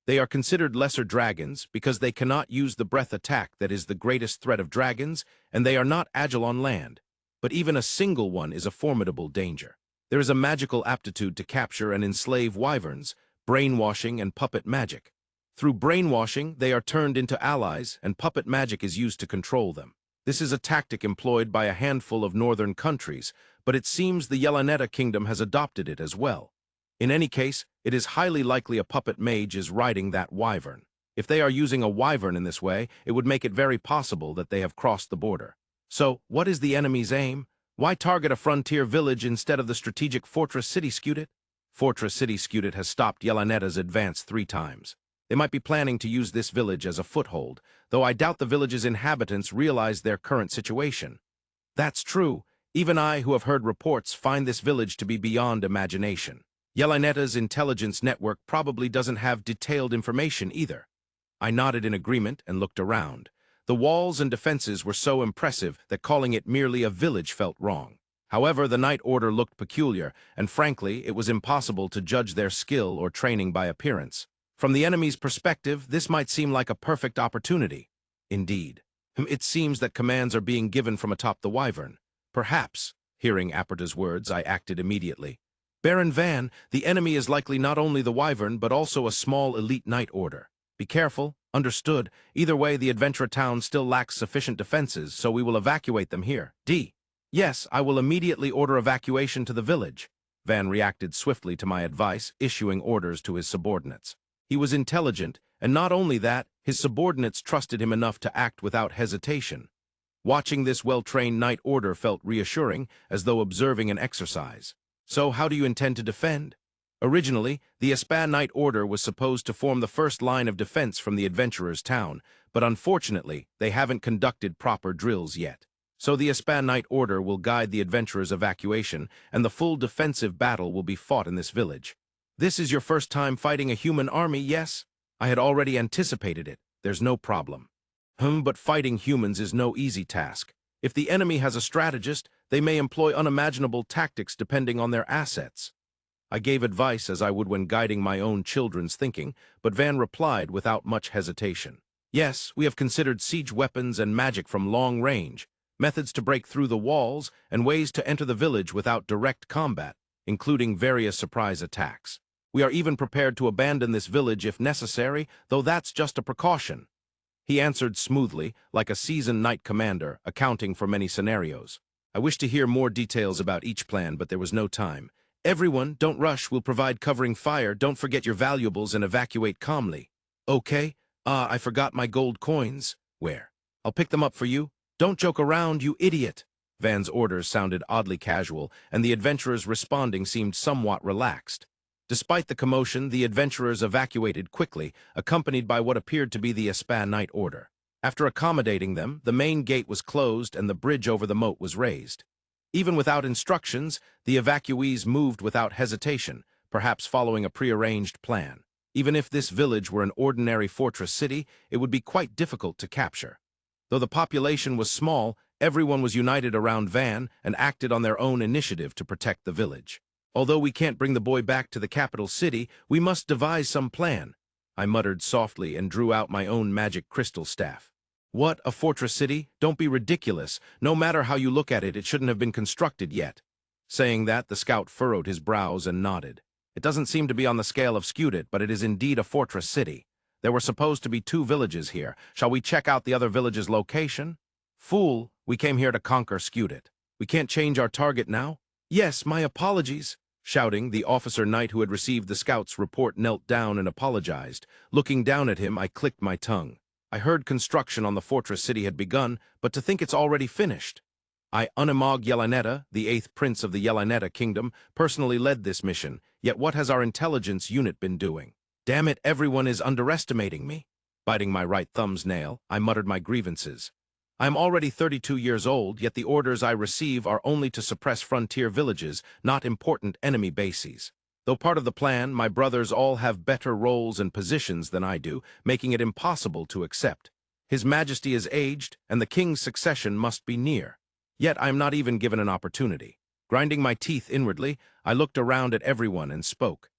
They are considered lesser dragons because they cannot use the breath attack that is the greatest threat of dragons, and they are not agile on land. But even a single one is a formidable danger. There is a magical aptitude to capture and enslave wyverns, brainwashing and puppet magic. Through brainwashing, they are turned into allies, and puppet magic is used to control them. This is a tactic employed by a handful of northern countries, but it seems the Yelanetta kingdom has adopted it as well. In any case, it is highly likely a puppet mage is riding that wyvern. If they are using a wyvern in this way, it would make it very possible that they have crossed the border. So, what is the enemy's aim? Why target a frontier village instead of the strategic Fortress City Skudit? Fortress City Skudit has stopped Yelanetta's advance 3 times. They might be planning to use this village as a foothold, though I doubt the village's inhabitants realize their current situation. That's true. Even I, who have heard reports, find this village to be beyond imagination. Yelaneta's intelligence network probably doesn't have detailed information either. I nodded in agreement and looked around. The walls and defenses were so impressive that calling it merely a village felt wrong. However, the Night Order looked peculiar, and frankly, it was impossible to judge their skill or training by appearance. From the enemy's perspective, this might seem like a perfect opportunity. Indeed. It seems that commands are being given from atop the Wyvern. Perhaps, hearing Aperta's words, I acted immediately. Baron Van, the enemy is likely not only the Wyvern, but also a small elite Night Order. Be careful. Understood. Either way, the adventurer town still lacks sufficient defenses, so we will evacuate them here. D. Yes, I will immediately order evacuation to the village. Van reacted swiftly to my advice, issuing orders to his subordinates. He was intelligent, and not only that, his subordinates trusted him enough to act without hesitation. Watching this well-trained Night Order felt reassuring, as though observing an exercise. So how do you intend to defend? Originally, the Espan Night Order was supposed to form the first line of defense from the adventurer's town, but unfortunately, they haven't conducted proper drills yet. So the Espan Night Order will guide the adventurer's evacuation, and the full defensive battle will be fought in this village. This is your first time fighting a human army, yes? I had already anticipated it. There's no problem. But fighting humans is no easy task. If the enemy has a strategist, they may employ unimaginable tactics depending on their assets. I gave advice as I would when guiding my own children's thinking, but Van replied without much hesitation. Yes, we have considered siege weapons and magic from long range, methods to break through the walls, and ways to enter the village without direct combat, including various surprise attacks. We are even prepared to abandon this village if necessary, though that's just a precaution. He answered smoothly, like a seasoned knight commander, accounting for many scenarios. I wished to hear more details about each plan, but there was no time. Everyone, don't rush, we'll provide covering fire, don't forget your valuables and evacuate calmly. Okay? I forgot my gold coins. Where? I'll pick them up for you. Don't joke around, you idiot. Van's orders sounded oddly casual, and the adventurers responding seemed somewhat relaxed. Despite the commotion, the adventurers evacuated quickly, accompanied by what appeared to be the Espan Night Order. After accommodating them, the main gate was closed and the bridge over the moat was raised. Even without instructions, the evacuees moved without hesitation, perhaps following a prearranged plan. Even if this village were an ordinary fortress city, it would be quite difficult to capture. Though the population was small, everyone was united around Van and acted on their own initiative to protect the village. Although we can't bring the boy back to the capital city, we must devise some plan. I muttered softly and drew out my own magic crystal staff. What, a fortress city? Don't be ridiculous. No matter how you look at it, it shouldn't have been constructed yet. Saying that, the scout furrowed his brows and nodded. It doesn't seem to be on the scale of Skudit, but it is indeed a fortress city. There were supposed to be 2 villages here. Shall we check out the other village's location? Fool, we came here to conquer Skudit. We can't change our target now? Yes, my apologies. Shouting, the officer knight who had received the scout's report knelt down and apologized. Looking down at him, I clicked my tongue. I heard construction on the fortress city had begun, but to think it's already finished. I, Unimog Yelaneta, the 8th prince of the Yelaneta kingdom, personally led this mission, yet what has our intelligence unit been doing? Damn it, everyone is underestimating me. Biting my right thumb's nail, I muttered my grievances. I am already 32 years old, yet the orders I receive are only to suppress frontier villages, not important enemy bases. Though part of the plan, my brothers all have better roles and positions than I do, making it impossible to accept. His Majesty is aged, and the king's succession must be near. Yet I am not even given an opportunity. Grinding my teeth inwardly, I looked around at everyone and spoke.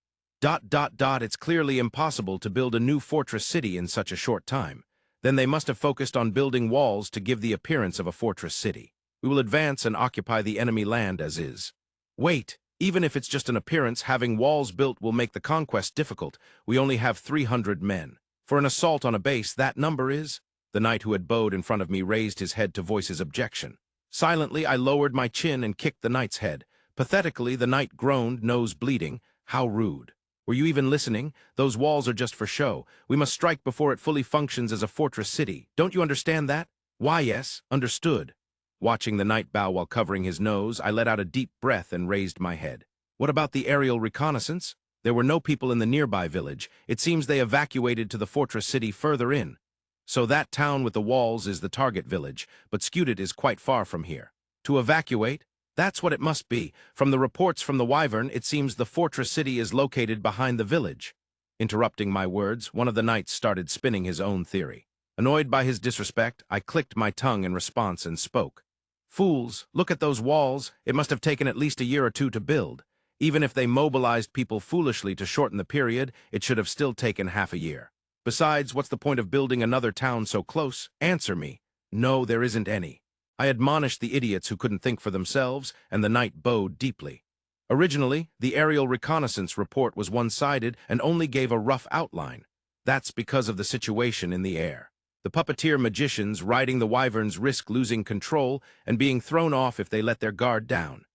It's clearly impossible to build a new fortress city in such a short time. Then they must have focused on building walls to give the appearance of a fortress city. We will advance and occupy the enemy land as is. Wait. Even if it's just an appearance, having walls built will make the conquest difficult. We only have 300 men. For an assault on a base, that number is... The knight who had bowed in front of me raised his head to voice his objection. Silently, I lowered my chin and kicked the knight's head. Pathetically, the knight groaned, nose bleeding. How rude. Were you even listening? Those walls are just for show. We must strike before it fully functions as a fortress city. Don't you understand that? Why, yes, understood. Watching the knight bow while covering his nose, I let out a deep breath and raised my head. What about the aerial reconnaissance? There were no people in the nearby village. It seems they evacuated to the fortress city further in. So that town with the walls is the target village, but Skudit is quite far from here. To evacuate? That's what it must be. From the reports from the Wyvern, it seems the fortress city is located behind the village. Interrupting my words, one of the knights started spinning his own theory. Annoyed by his disrespect, I clicked my tongue in response and spoke. Fools, look at those walls. It must have taken at least a year or two to build. Even if they mobilized people foolishly to shorten the period, it should have still taken half a year. Besides, what's the point of building another town so close? Answer me. No, there isn't any. I admonished the idiots who couldn't think for themselves, and the knight bowed deeply. Originally, the aerial reconnaissance report was one-sided and only gave a rough outline. That's because of the situation in the air. The puppeteer magicians riding the wyverns risk losing control and being thrown off if they let their guard down.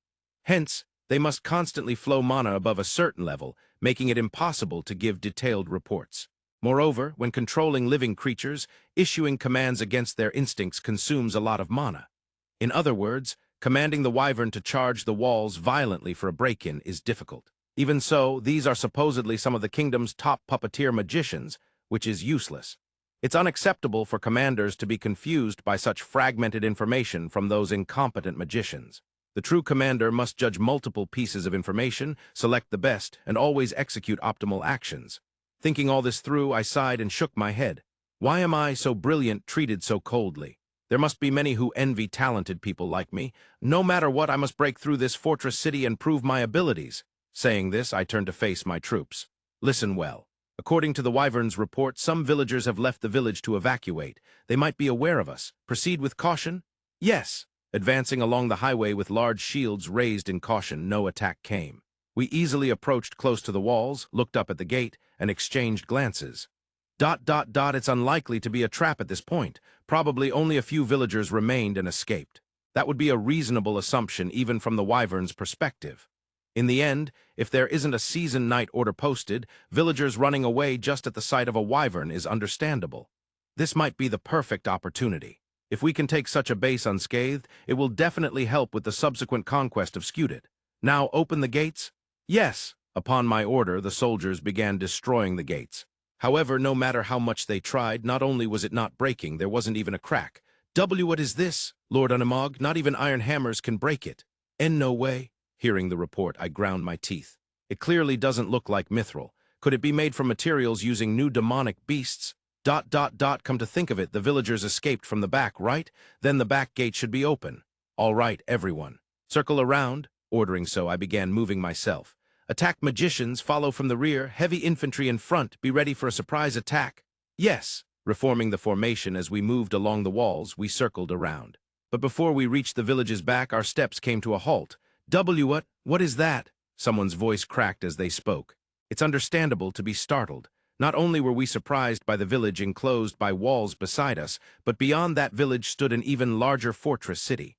Hence, they must constantly flow mana above a certain level, making it impossible to give detailed reports. Moreover, when controlling living creatures, issuing commands against their instincts consumes a lot of mana. In other words, commanding the wyvern to charge the walls violently for a break-in is difficult. Even so, these are supposedly some of the kingdom's top puppeteer magicians, which is useless. It's unacceptable for commanders to be confused by such fragmented information from those incompetent magicians. The true commander must judge multiple pieces of information, select the best, and always execute optimal actions. Thinking all this through, I sighed and shook my head. Why am I, so brilliant, treated so coldly? There must be many who envy talented people like me. No matter what, I must break through this fortress city and prove my abilities. Saying this, I turned to face my troops. Listen well. According to the Wyvern's report, some villagers have left the village to evacuate. They might be aware of us. Proceed with caution? Yes. Advancing along the highway with large shields raised in caution, no attack came. We easily approached close to the walls, looked up at the gate, and exchanged glances. It's unlikely to be a trap at this point. Probably only a few villagers remained and escaped. That would be a reasonable assumption even from the Wyvern's perspective. In the end, if there isn't a seasoned night order posted, villagers running away just at the sight of a wyvern is understandable. This might be the perfect opportunity. If we can take such a base unscathed, it will definitely help with the subsequent conquest of Skudit. Now open the gates? Yes. Upon my order, the soldiers began destroying the gates. However, no matter how much they tried, not only was it not breaking, there wasn't even a crack. What is this? Lord Unamog, not even iron hammers can break it. No way. Hearing the report, I ground my teeth. It clearly doesn't look like mithril. Could it be made from materials using new demonic beasts? Come to think of it, the villagers escaped from the back, right? Then the back gate should be open. All right, everyone. Circle around. Ordering so, I began moving myself. Attack magicians, follow from the rear, heavy infantry in front, be ready for a surprise attack. Yes. Reforming the formation as we moved along the walls, we circled around. But before we reached the village's back, our steps came to a halt. What is that? Someone's voice cracked as they spoke. It's understandable to be startled. Not only were we surprised by the village enclosed by walls beside us, but beyond that village stood an even larger fortress city.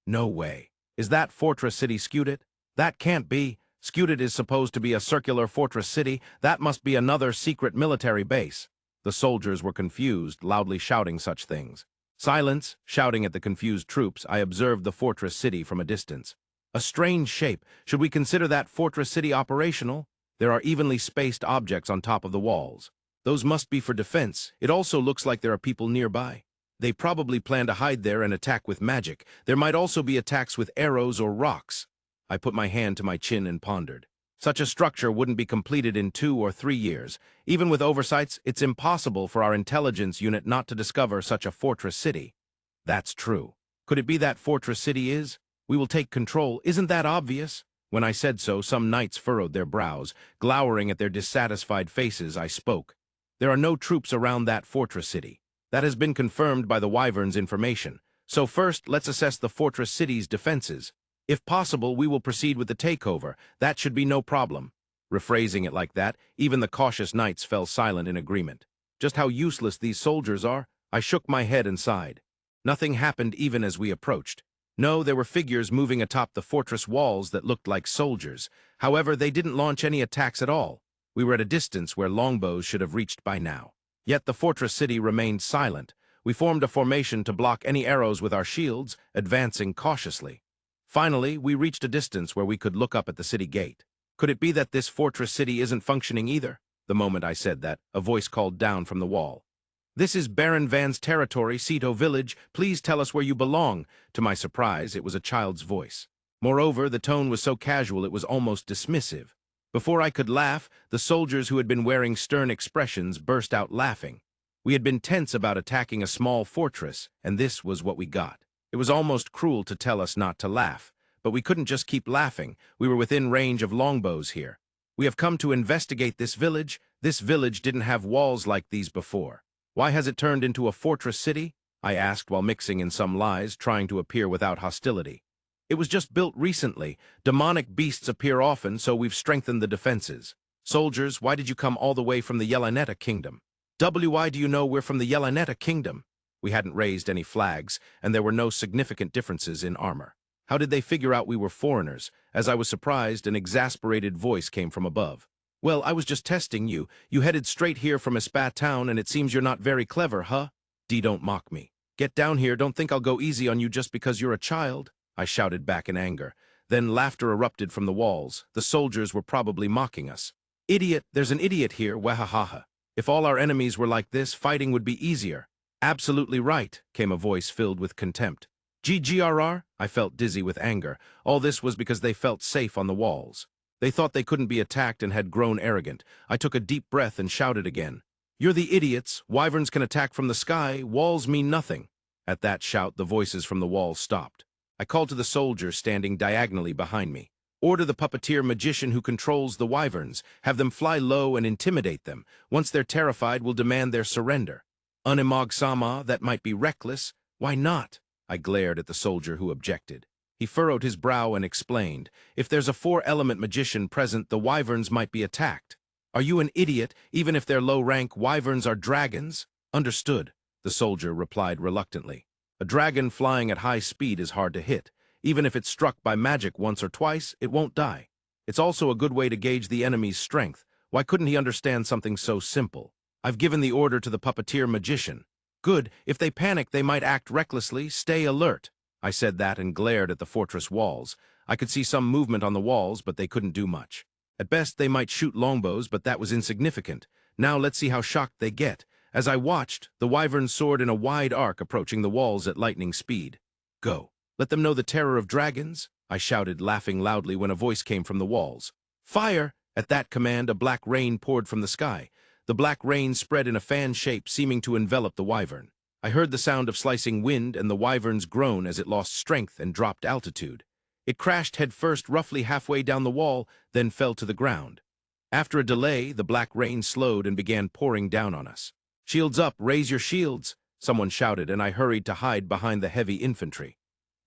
No way. Is that fortress city Skudit? That can't be. Skudit is supposed to be a circular fortress city. That must be another secret military base. The soldiers were confused, loudly shouting such things. Silence. Shouting at the confused troops, I observed the fortress city from a distance. A strange shape. Should we consider that fortress city operational? There are evenly spaced objects on top of the walls. Those must be for defense. It also looks like there are people nearby. They probably plan to hide there and attack with magic. There might also be attacks with arrows or rocks. I put my hand to my chin and pondered. Such a structure wouldn't be completed in 2 or 3 years. Even with oversights, it's impossible for our intelligence unit not to discover such a fortress city. That's true. Could it be that fortress city is? We will take control. Isn't that obvious? When I said so, some knights furrowed their brows. Glowering at their dissatisfied faces, I spoke. There are no troops around that fortress city. That has been confirmed by the Wyvern's information. So first, let's assess the fortress city's defenses. If possible, we will proceed with the takeover. That should be no problem. Rephrasing it like that, even the cautious knights fell silent in agreement. Just how useless these soldiers are, I shook my head and sighed. Nothing happened even as we approached. No, there were figures moving atop the fortress walls that looked like soldiers. However, they didn't launch any attacks at all. We were at a distance where longbows should have reached by now. Yet the fortress city remained silent. We formed a formation to block any arrows with our shields, advancing cautiously. Finally, we reached a distance where we could look up at the city gate. Could it be that this fortress city isn't functioning either? The moment I said that, a voice called down from the wall. This is Baron Van's territory, Ceto Village. Please tell us where you belong. To my surprise, it was a child's voice. Moreover, the tone was so casual it was almost dismissive. Before I could laugh, the soldiers who had been wearing stern expressions burst out laughing. We had been tense about attacking a small fortress, and this was what we got. It was almost cruel to tell us not to laugh, but we couldn't just keep laughing. We were within range of longbows here. We have come to investigate this village. This village didn't have walls like these before. Why has it turned into a fortress city? I asked while mixing in some lies, trying to appear without hostility. It was just built recently. Demonic beasts appear often, so we've strengthened the defenses. Soldiers, why did you come all the way from the Yelanetta kingdom? Why do you know we're from the Yelanetta kingdom? We hadn't raised any flags, and there were no significant differences in armor. How did they figure out we were foreigners? As I was surprised, an exasperated voice came from above. Well, I was just testing you. You headed straight here from a spa town, and it seems you're not very clever, huh? Don't mock me. Get down here, don't think I'll go easy on you just because you're a child, I shouted back in anger. Then laughter erupted from the walls. The soldiers were probably mocking us. Idiot, there's an idiot here, wahahaha. If all our enemies were like this, fighting would be easier. Absolutely right, came a voice filled with contempt. GGRR? I felt dizzy with anger. All this was because they felt safe on the walls. They thought they couldn't be attacked and had grown arrogant. I took a deep breath and shouted again. You're the idiots. Wyverns can attack from the sky. Walls mean nothing. At that shout, the voices from the walls stopped. I called to the soldiers standing diagonally behind me. Order the puppeteer magician who controls the wyverns. Have them fly low and intimidate them. Once they're terrified, we'll demand their surrender. Unimog-sama, that might be reckless. Why not? I glared at the soldier who objected. He furrowed his brow and explained, if there's a four-element magician present, the wyverns might be attacked. Are you an idiot? Even if they're low rank, wyverns are dragons? Understood, the soldier replied reluctantly. A dragon flying at high speed is hard to hit. Even if it's struck by magic once or twice, it won't die. It's also a good way to gauge the enemy's strength. Why couldn't he understand something so simple? I've given the order to the puppeteer magician. Good, if they panic, they might act recklessly. Stay alert. I said that and glared at the fortress walls. I could see some movement on the walls, but they couldn't do much. At best, they might shoot longbows, but that was insignificant. Now let's see how shocked they get. As I watched, the wyvern soared in a wide arc, approaching the walls at lightning speed. Go. Let them know the terror of dragons, I shouted, laughing loudly when a voice came from the walls. Fire! At that command, a black rain poured from the sky. The black rain spread in a fan shape, seeming to envelop the wyvern. I heard the sound of slicing wind and the wyvern's groan as it lost strength and dropped altitude. It crashed headfirst roughly halfway down the wall, then fell to the ground. After a delay, the black rain slowed and began pouring down on us. Shields up, raise your shields, someone shouted, and I hurried to hide behind the heavy infantry.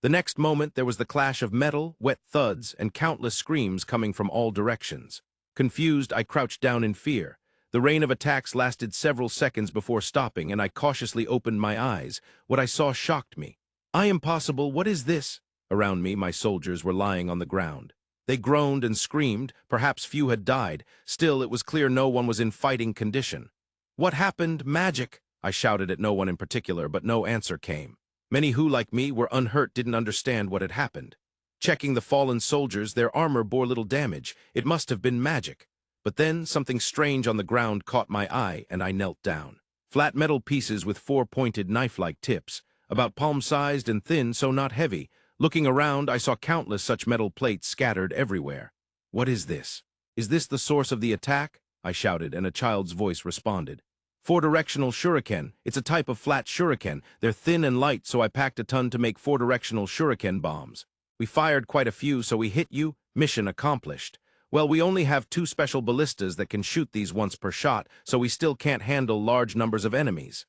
The next moment, there was the clash of metal, wet thuds, and countless screams coming from all directions. Confused, I crouched down in fear. The rain of attacks lasted several seconds before stopping, and I cautiously opened my eyes. What I saw shocked me. Impossible, what is this? Around me, my soldiers were lying on the ground. They groaned and screamed, perhaps few had died. Still, it was clear no one was in fighting condition. What happened? Magic! I shouted at no one in particular, but no answer came. Many who, like me, were unhurt didn't understand what had happened. Checking the fallen soldiers, their armor bore little damage. It must have been magic. But then, something strange on the ground caught my eye, and I knelt down. Flat metal pieces with four pointed knife-like tips, about palm-sized and thin, so not heavy. Looking around, I saw countless such metal plates scattered everywhere. What is this? Is this the source of the attack? I shouted, and a child's voice responded. Four-directional shuriken. It's a type of flat shuriken. They're thin and light, so I packed a ton to make four-directional shuriken bombs. We fired quite a few, so we hit you. Mission accomplished. Well, we only have 2 special ballistas that can shoot these once per shot, so we still can't handle large numbers of enemies.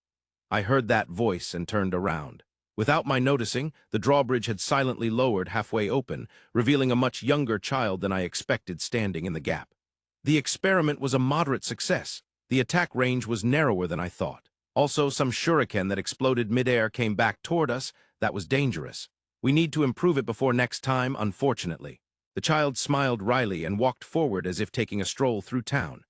I heard that voice and turned around. Without my noticing, the drawbridge had silently lowered halfway open, revealing a much younger child than I expected standing in the gap. The experiment was a moderate success. The attack range was narrower than I thought. Also, some shuriken that exploded midair came back toward us. That was dangerous. We need to improve it before next time, unfortunately. The child smiled wryly and walked forward as if taking a stroll through town.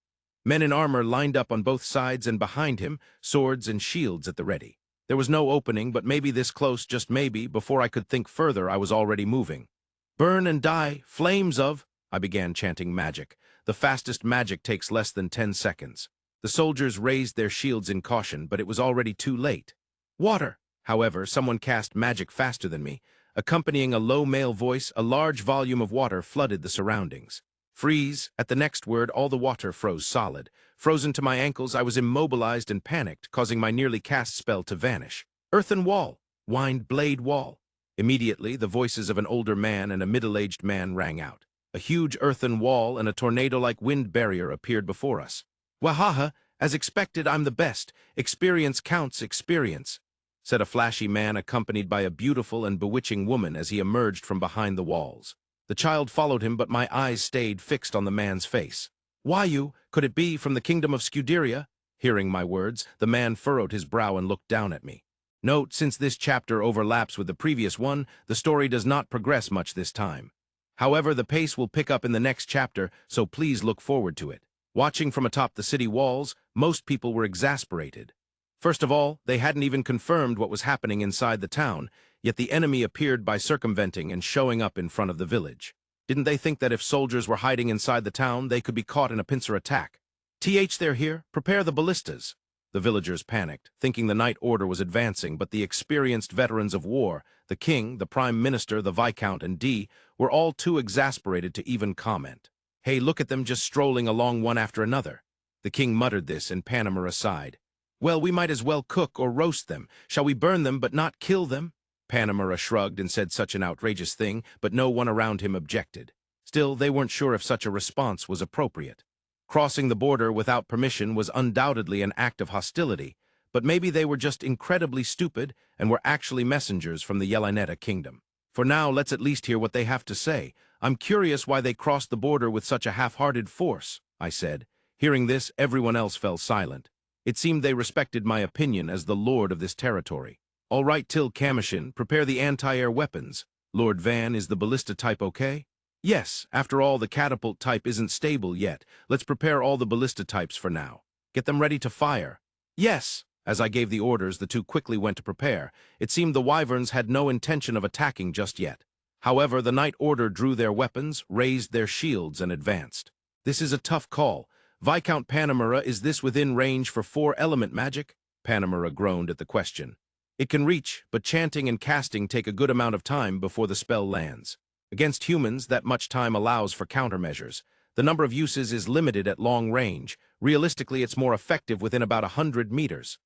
Men in armor lined up on both sides and behind him, swords and shields at the ready. There was no opening, but maybe this close, just maybe, before I could think further, I was already moving. Burn and die, flames of... I began chanting magic. The fastest magic takes less than 10 seconds. The soldiers raised their shields in caution, but it was already too late. Water! However, someone cast magic faster than me. Accompanying a low male voice, a large volume of water flooded the surroundings. Freeze! At the next word, all the water froze solid. Frozen to my ankles, I was immobilized and panicked, causing my nearly cast spell to vanish. Earthen wall! Whined blade wall! Immediately, the voices of an older man and a middle-aged man rang out. A huge earthen wall and a tornado-like wind barrier appeared before us. Wahaha! As expected, I'm the best. Experience counts, experience, said a flashy man accompanied by a beautiful and bewitching woman as he emerged from behind the walls. The child followed him, but my eyes stayed fixed on the man's face. Why you? Could it be from the kingdom of Scuderia? Hearing my words, the man furrowed his brow and looked down at me. Note, since this chapter overlaps with the previous one, the story does not progress much this time. However, the pace will pick up in the next chapter, so please look forward to it. Watching from atop the city walls, most people were exasperated. First of all, they hadn't even confirmed what was happening inside the town, yet the enemy appeared by circumventing and showing up in front of the village. Didn't they think that if soldiers were hiding inside the town, they could be caught in a pincer attack? They're here. Prepare the ballistas. The villagers panicked, thinking the night order was advancing, but the experienced veterans of war, the king, the prime minister, the viscount, and D, were all too exasperated to even comment. Hey, look at them just strolling along one after another. The king muttered this, and Panamera sighed. Well, we might as well cook or roast them. Shall we burn them but not kill them? Panamera shrugged and said such an outrageous thing, but no one around him objected. Still, they weren't sure if such a response was appropriate. Crossing the border without permission was undoubtedly an act of hostility, but maybe they were just incredibly stupid and were actually messengers from the Yelaneta kingdom. For now, let's at least hear what they have to say. I'm curious why they crossed the border with such a half-hearted force, I said. Hearing this, everyone else fell silent. It seemed they respected my opinion as the lord of this territory. All right, till Commotion, prepare the anti-air weapons. Lord Van, is the ballista type okay? Yes, after all, the catapult type isn't stable yet. Let's prepare all the ballista types for now. Get them ready to fire. Yes. As I gave the orders, the two quickly went to prepare. It seemed the wyverns had no intention of attacking just yet. However, the night order drew their weapons, raised their shields, and advanced. This is a tough call. Viscount Panamera, is this within range for 4-element magic? Panamera groaned at the question. It can reach, but chanting and casting take a good amount of time before the spell lands. Against humans, that much time allows for countermeasures. The number of uses is limited at long range. Realistically, it's more effective within about 100 meters.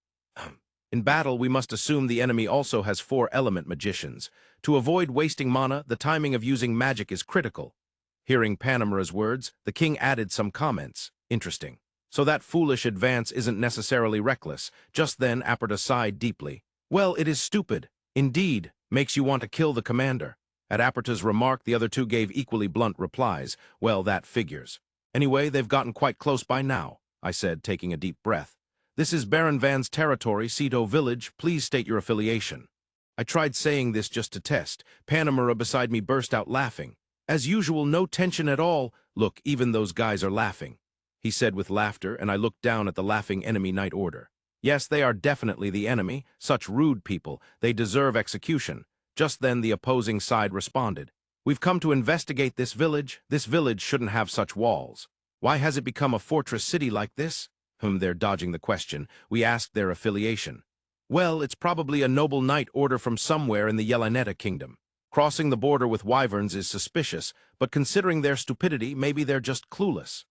In battle, we must assume the enemy also has 4-element magicians. To avoid wasting mana, the timing of using magic is critical. Hearing Panamera's words, the king added some comments. Interesting. So that foolish advance isn't necessarily reckless. Just then, Aperta sighed deeply. Well, it is stupid. Indeed, makes you want to kill the commander. At Aperta's remark, the other two gave equally blunt replies. Well, that figures. Anyway, they've gotten quite close by now, I said, taking a deep breath. This is Baron Van's territory, Ceto Village. Please state your affiliation. I tried saying this just to test. Panamera beside me burst out laughing. As usual, no tension at all. Look, even those guys are laughing, he said with laughter, and I looked down at the laughing enemy night order. Yes, they are definitely the enemy. Such rude people. They deserve execution. Just then the opposing side responded. We've come to investigate this village. This village shouldn't have such walls. Why has it become a fortress city like this? They're dodging the question. We asked their affiliation. Well, it's probably a noble knight order from somewhere in the Yelaneta kingdom. Crossing the border with wyverns is suspicious, but considering their stupidity, maybe they're just clueless.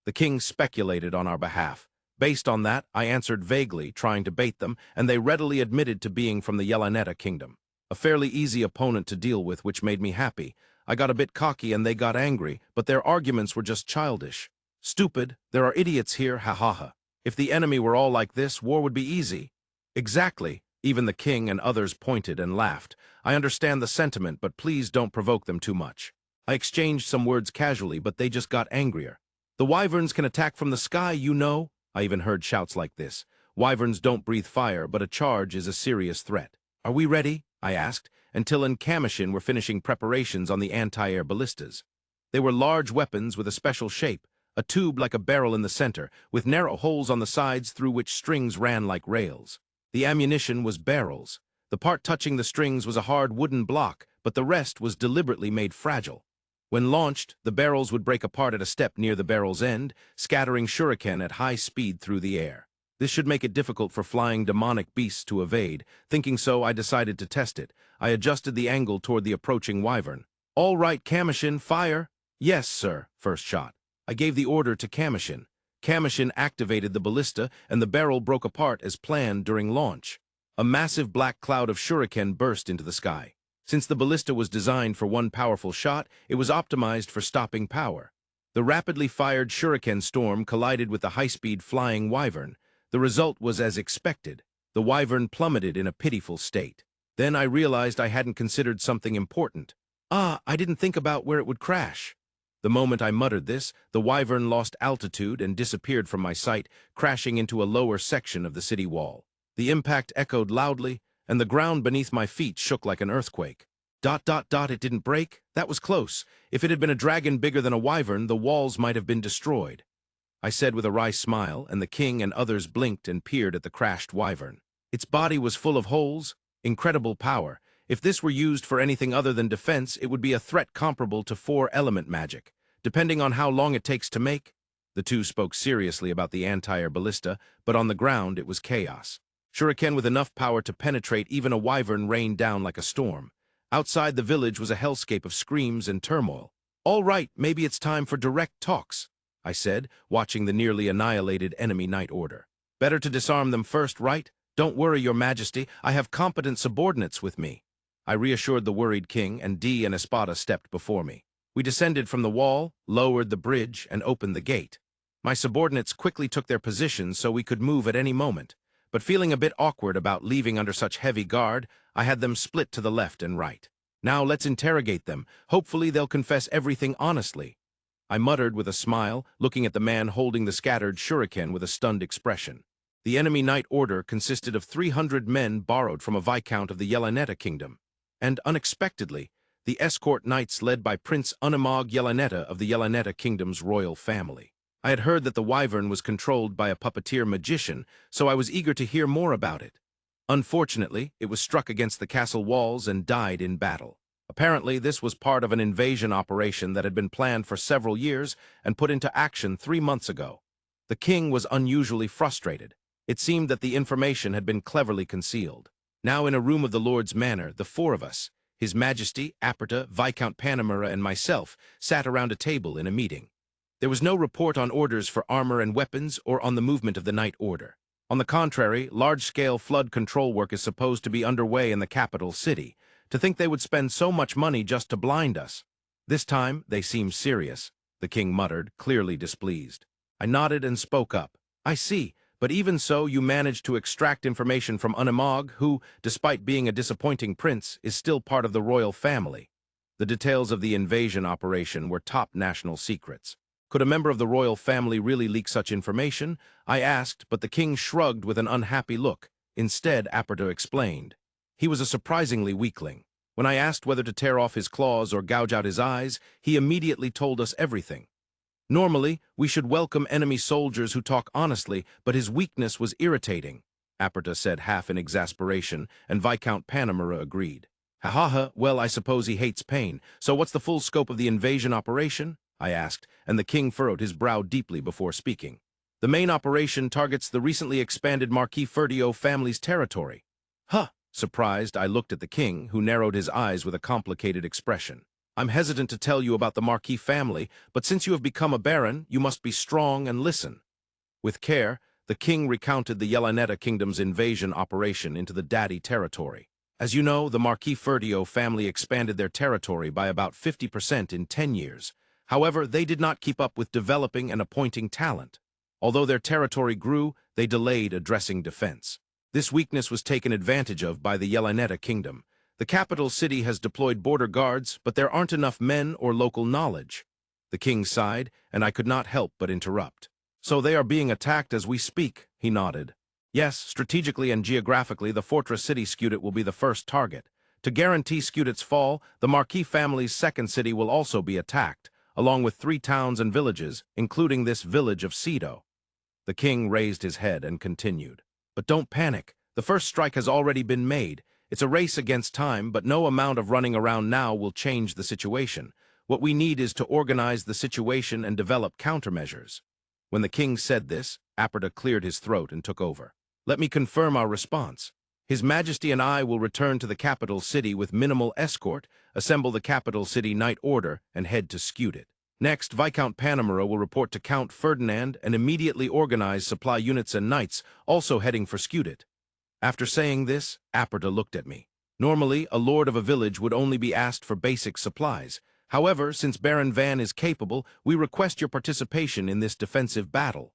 The king speculated on our behalf. Based on that, I answered vaguely, trying to bait them, and they readily admitted to being from the Yelaneta kingdom. A fairly easy opponent to deal with, which made me happy. I got a bit cocky and they got angry, but their arguments were just childish. Stupid, there are idiots here, ha. If the enemy were all like this, war would be easy. Exactly. Even the king and others pointed and laughed. I understand the sentiment, but please don't provoke them too much. I exchanged some words casually, but they just got angrier. The wyverns can attack from the sky, you know. I even heard shouts like this. Wyverns don't breathe fire, but a charge is a serious threat. Are we ready? I asked, until and Commotion were finishing preparations on the anti-air ballistas. They were large weapons with a special shape, a tube like a barrel in the center, with narrow holes on the sides through which strings ran like rails. The ammunition was barrels. The part touching the strings was a hard wooden block, but the rest was deliberately made fragile. When launched, the barrels would break apart at a step near the barrel's end, scattering shuriken at high speed through the air. This should make it difficult for flying demonic beasts to evade. Thinking so, I decided to test it. I adjusted the angle toward the approaching wyvern. "All right, Commotion, fire!" "Yes, sir." First shot. I gave the order to Commotion. Commotion activated the ballista, and the barrel broke apart as planned during launch. A massive black cloud of shuriken burst into the sky. Since the ballista was designed for one powerful shot, it was optimized for stopping power. The rapidly fired shuriken storm collided with the high-speed flying wyvern. The result was as expected. The wyvern plummeted in a pitiful state. Then I realized I hadn't considered something important. I didn't think about where it would crash. The moment I muttered this, the wyvern lost altitude and disappeared from my sight, crashing into a lower section of the city wall. The impact echoed loudly, and the ground beneath my feet shook like an earthquake. It didn't break? That was close. If it had been a dragon bigger than a wyvern, the walls might have been destroyed. I said with a wry smile, and the king and others blinked and peered at the crashed wyvern. Its body was full of holes, incredible power. If this were used for anything other than defense, it would be a threat comparable to 4-element magic, depending on how long it takes to make. The two spoke seriously about the anti-air ballista, but on the ground it was chaos. Shuriken with enough power to penetrate even a wyvern rained down like a storm. Outside the village was a hellscape of screams and turmoil. "All right, maybe it's time for direct talks," I said, watching the nearly annihilated enemy Knight Order. "Better to disarm them first, right? Don't worry, Your Majesty, I have competent subordinates with me." I reassured the worried king, and Dee and Espada stepped before me. We descended from the wall, lowered the bridge, and opened the gate. My subordinates quickly took their positions so we could move at any moment. But feeling a bit awkward about leaving under such heavy guard, I had them split to the left and right. "Now let's interrogate them. Hopefully they'll confess everything honestly." I muttered with a smile, looking at the man holding the scattered shuriken with a stunned expression. The enemy Knight Order consisted of 300 men borrowed from a viscount of the Yelanetta kingdom. And unexpectedly, the escort knights led by Prince Unamog Yelanetta of the Yelanetta kingdom's royal family. I had heard that the wyvern was controlled by a puppeteer magician, so I was eager to hear more about it. Unfortunately, it was struck against the castle walls and died in battle. Apparently, this was part of an invasion operation that had been planned for several years and put into action 3 months ago. The king was unusually frustrated. It seemed that the information had been cleverly concealed. Now in a room of the Lord's manor, the 4 of us, His Majesty, Arte, Viscount Panamera, and myself, sat around a table in a meeting. There was no report on orders for armor and weapons or on the movement of the Knight Order. On the contrary, large-scale flood control work is supposed to be underway in the capital city. To think they would spend so much money just to blind us. This time, they seemed serious, the king muttered, clearly displeased. I nodded and spoke up. "I see, but even so you managed to extract information from Unamog, who, despite being a disappointing prince, is still part of the royal family." The details of the invasion operation were top national secrets. Could a member of the royal family really leak such information? I asked, but the king shrugged with an unhappy look. Instead, Arte explained. He was a surprisingly weakling. When I asked whether to tear off his claws or gouge out his eyes, he immediately told us everything. Normally, we should welcome enemy soldiers who talk honestly, but his weakness was irritating, Arte said half in exasperation, and Viscount Panamera agreed. Ha, well, I suppose he hates pain. So what's the full scope of the invasion operation? I asked, and the king furrowed his brow deeply before speaking. The main operation targets the recently expanded Marquis family's territory. Surprised, I looked at the king, who narrowed his eyes with a complicated expression. I'm hesitant to tell you about the Marquis family, but since you have become a baron, you must be strong and listen. With care, the king recounted the Yelanetta kingdom's invasion operation into the Daddy territory. As you know, the Marquis family expanded their territory by about 50% in 10 years. However, they did not keep up with developing and appointing talent. Although their territory grew, they delayed addressing defense. This weakness was taken advantage of by the Yelanetta kingdom. The capital city has deployed border guards, but there aren't enough men or local knowledge. The king sighed, and I could not help but interrupt. So they are being attacked as we speak, he nodded. Yes, strategically and geographically, the fortress city Skudit will be the first target. To guarantee Skudit's fall, the Marquis family's second city will also be attacked, along with 3 towns and villages, including this village of Cedo. The king raised his head and continued. But don't panic. The first strike has already been made. It's a race against time, but no amount of running around now will change the situation. What we need is to organize the situation and develop countermeasures. When the king said this, Arte cleared his throat and took over. Let me confirm our response. His Majesty and I will return to the capital city with minimal escort, assemble the capital city Knight Order, and head to Skudit. Next, Viscount Panamera will report to Count Ferdinand and immediately organize supply units and knights, also heading for Skudit. After saying this, Arte looked at me. Normally, a lord of a village would only be asked for basic supplies. However, since Baron Van is capable, we request your participation in this defensive battle.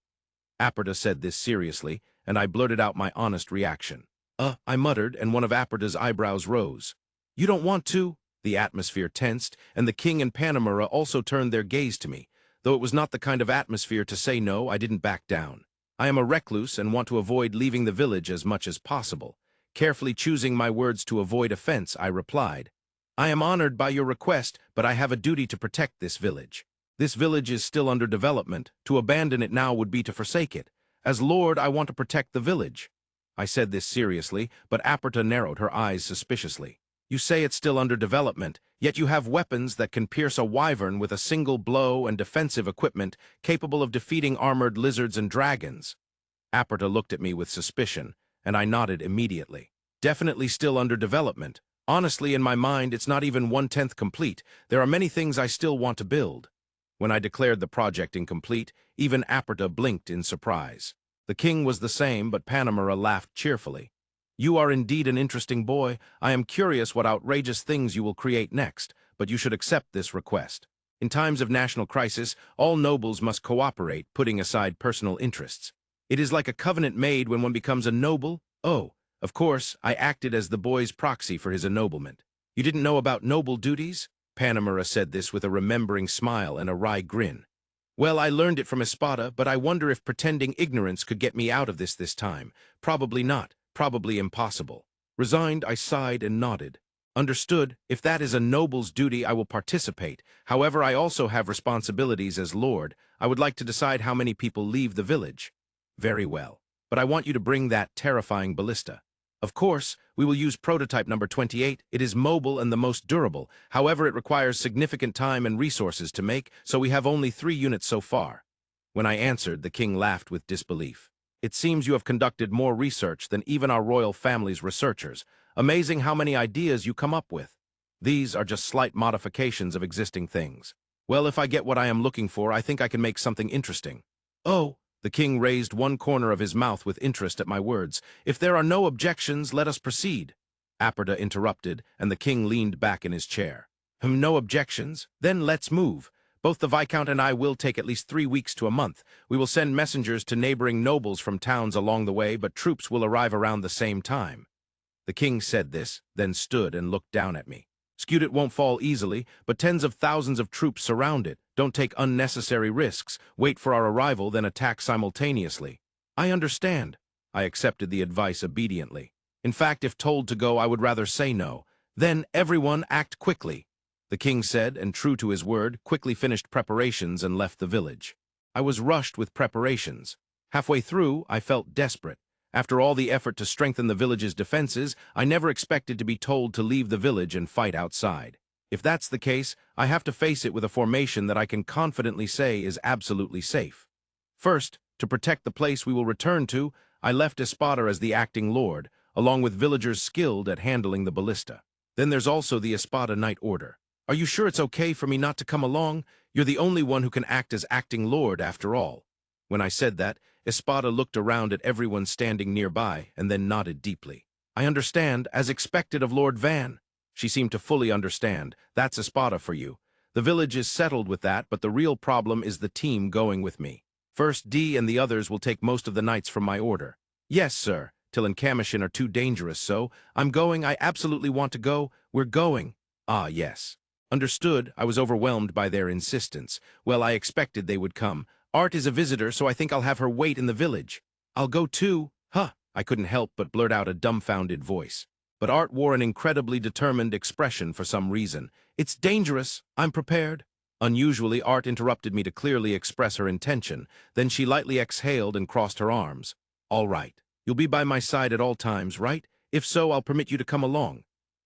Arte said this seriously, and I blurted out my honest reaction. I muttered, and one of Aperta's eyebrows rose. You don't want to? The atmosphere tensed, and the king and Panamera also turned their gaze to me. Though it was not the kind of atmosphere to say no, I didn't back down. I am a recluse and want to avoid leaving the village as much as possible. Carefully choosing my words to avoid offense, I replied, I am honored by your request, but I have a duty to protect this village. This village is still under development. To abandon it now would be to forsake it. As lord, I want to protect the village. I said this seriously, but Arte narrowed her eyes suspiciously. You say it's still under development, yet you have weapons that can pierce a wyvern with a single blow and defensive equipment capable of defeating armored lizards and dragons. Arte looked at me with suspicion, and I nodded immediately. Definitely still under development. Honestly, in my mind, it's not even 1/10 complete. There are many things I still want to build. When I declared the project incomplete, even Arte blinked in surprise. The king was the same, but Panamera laughed cheerfully. You are indeed an interesting boy. I am curious what outrageous things you will create next, but you should accept this request. In times of national crisis, all nobles must cooperate, putting aside personal interests. It is like a covenant made when one becomes a noble. Oh, of course, I acted as the boy's proxy for his ennoblement. You didn't know about noble duties? Panamera said this with a remembering smile and a wry grin. Well, I learned it from Espada, but I wonder if pretending ignorance could get me out of this time. Probably not. Probably impossible. Resigned, I sighed and nodded. Understood. If that is a noble's duty, I will participate. However, I also have responsibilities as lord. I would like to decide how many people leave the village. Very well. But I want you to bring that terrifying ballista. Of course, we will use prototype number 28. It is mobile and the most durable. However, it requires significant time and resources to make, so we have only 3 units so far. When I answered, the king laughed with disbelief. It seems you have conducted more research than even our royal family's researchers. Amazing how many ideas you come up with. These are just slight modifications of existing things. Well, if I get what I am looking for, I think I can make something interesting. Oh! The king raised one corner of his mouth with interest at my words. If there are no objections, let us proceed. Arte interrupted, and the king leaned back in his chair. No objections? Then let's move. Both the Viscount and I will take at least 3 weeks to a month. We will send messengers to neighboring nobles from towns along the way, but troops will arrive around the same time. The king said this, then stood and looked down at me. Skudit won't fall easily, but tens of thousands of troops surround it. Don't take unnecessary risks. Wait for our arrival, then attack simultaneously. I understand. I accepted the advice obediently. In fact, if told to go, I would rather say no. Then, everyone, act quickly. The king said, and true to his word, quickly finished preparations and left the village. I was rushed with preparations. Halfway through, I felt desperate. After all the effort to strengthen the village's defenses, I never expected to be told to leave the village and fight outside. If that's the case, I have to face it with a formation that I can confidently say is absolutely safe. First, to protect the place we will return to, I left Espada as the acting lord, along with villagers skilled at handling the ballista. Then there's also the Espada Knight Order. Are you sure it's okay for me not to come along? You're the only one who can act as acting lord after all. When I said that, Espada looked around at everyone standing nearby and then nodded deeply. I understand, as expected of Lord Van. She seemed to fully understand. That's Espada for you. The village is settled with that, but the real problem is the team going with me. First, D and the others will take most of the knights from my order. Yes, sir. Till and Commotion are too dangerous, so I'm going. I absolutely want to go. We're going. Ah, yes. Understood. I was overwhelmed by their insistence. Well, I expected they would come. Arte is a visitor, so I think I'll have her wait in the village. I'll go too. Huh. I couldn't help but blurt out a dumbfounded voice. But Arte wore an incredibly determined expression for some reason. It's dangerous. I'm prepared. Unusually, Arte interrupted me to clearly express her intention. Then she lightly exhaled and crossed her arms. All right. You'll be by my side at all times, right? If so, I'll permit you to come along.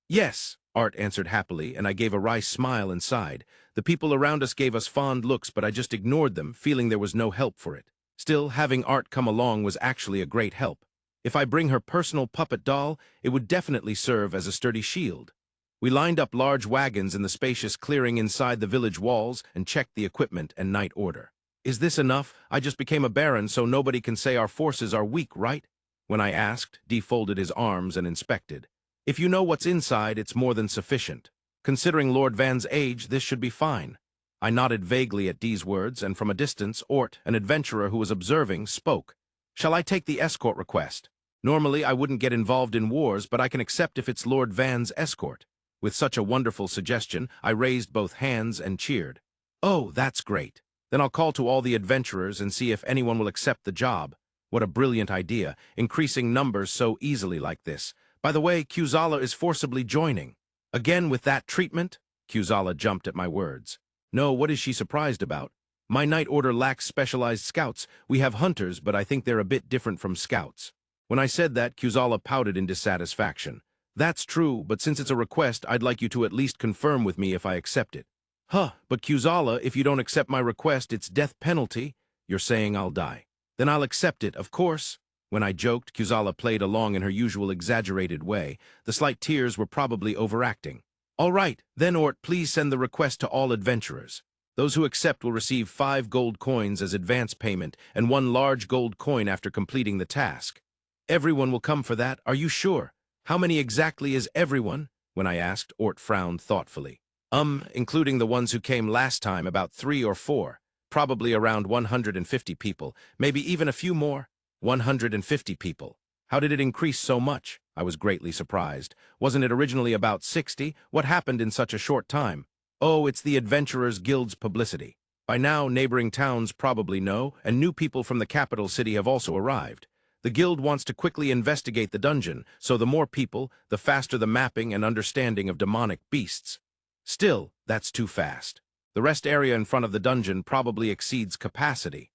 Yes. Art answered happily, and I gave a wry smile and sighed. The people around us gave us fond looks, but I just ignored them, feeling there was no help for it. Still, having Art come along was actually a great help. If I bring her personal puppet doll, it would definitely serve as a sturdy shield. We lined up large wagons in the spacious clearing inside the village walls and checked the equipment and night order. Is this enough? I just became a baron, so nobody can say our forces are weak, right? When I asked, Dee folded his arms and inspected. If you know what's inside, it's more than sufficient. Considering Lord Van's age, this should be fine. I nodded vaguely at Dee's words, and from a distance, Ort, an adventurer who was observing, spoke. Shall I take the escort request? Normally, I wouldn't get involved in wars, but I can accept if it's Lord Van's escort. With such a wonderful suggestion, I raised both hands and cheered. Oh, that's great. Then I'll call to all the adventurers and see if anyone will accept the job. What a brilliant idea, increasing numbers so easily like this. By the way, Kuzala is forcibly joining. Again with that treatment? Kuzala jumped at my words. No, what is she surprised about? My night order lacks specialized scouts. We have hunters, but I think they're a bit different from scouts. When I said that, Kuzala pouted in dissatisfaction. That's true, but since it's a request, I'd like you to at least confirm with me if I accept it. Huh, but Kuzala, if you don't accept my request, it's death penalty. You're saying I'll die. Then I'll accept it, of course. When I joked, Kuzala played along in her usual exaggerated way. The slight tears were probably overacting. All right, then Ort, please send the request to all adventurers. Those who accept will receive 5 gold coins as advance payment and 1 large gold coin after completing the task. Everyone will come for that, are you sure? How many exactly is everyone? When I asked, Ort frowned thoughtfully. Including the ones who came last time, about 3 or 4. Probably around 150 people, maybe even a few more. 150 people. How did it increase so much? I was greatly surprised. Wasn't it originally about 60? What happened in such a short time? Oh, it's the Adventurers Guild's publicity. By now, neighboring towns probably know, and new people from the capital city have also arrived. The guild wants to quickly investigate the dungeon, so the more people, the faster the mapping and understanding of demonic beasts. Still, that's too fast. The rest area in front of the dungeon probably exceeds capacity.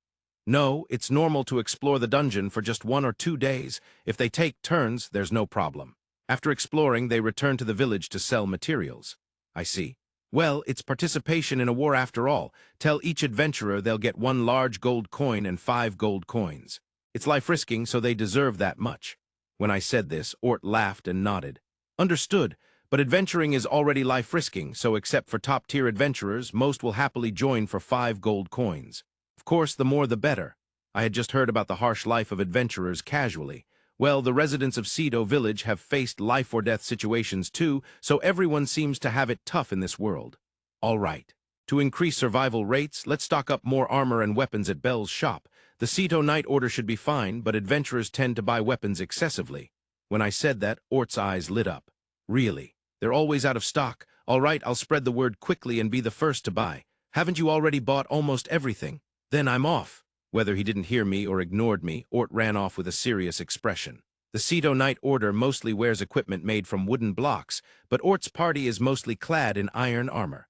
No, it's normal to explore the dungeon for just 1 or 2 days. If they take turns, there's no problem. After exploring, they return to the village to sell materials. I see. Well, it's participation in a war after all. Tell each adventurer they'll get 1 large gold coin and 5 gold coins. It's life-risking, so they deserve that much. When I said this, Ort laughed and nodded. Understood, but adventuring is already life-risking, so except for top-tier adventurers, most will happily join for 5 gold coins. Of course, the more the better. I had just heard about the harsh life of adventurers casually. Well, the residents of Cedo village have faced life-or-death situations too, so everyone seems to have it tough in this world. All right. To increase survival rates, let's stock up more armor and weapons at Bell's shop. The Cedo night order should be fine, but adventurers tend to buy weapons excessively. When I said that, Ort's eyes lit up. Really? They're always out of stock. All right, I'll spread the word quickly and be the first to buy. Haven't you already bought almost everything? Then I'm off. Whether he didn't hear me or ignored me, Ort ran off with a serious expression. The Cedo Night Order mostly wears equipment made from wooden blocks, but Ort's party is mostly clad in iron armor.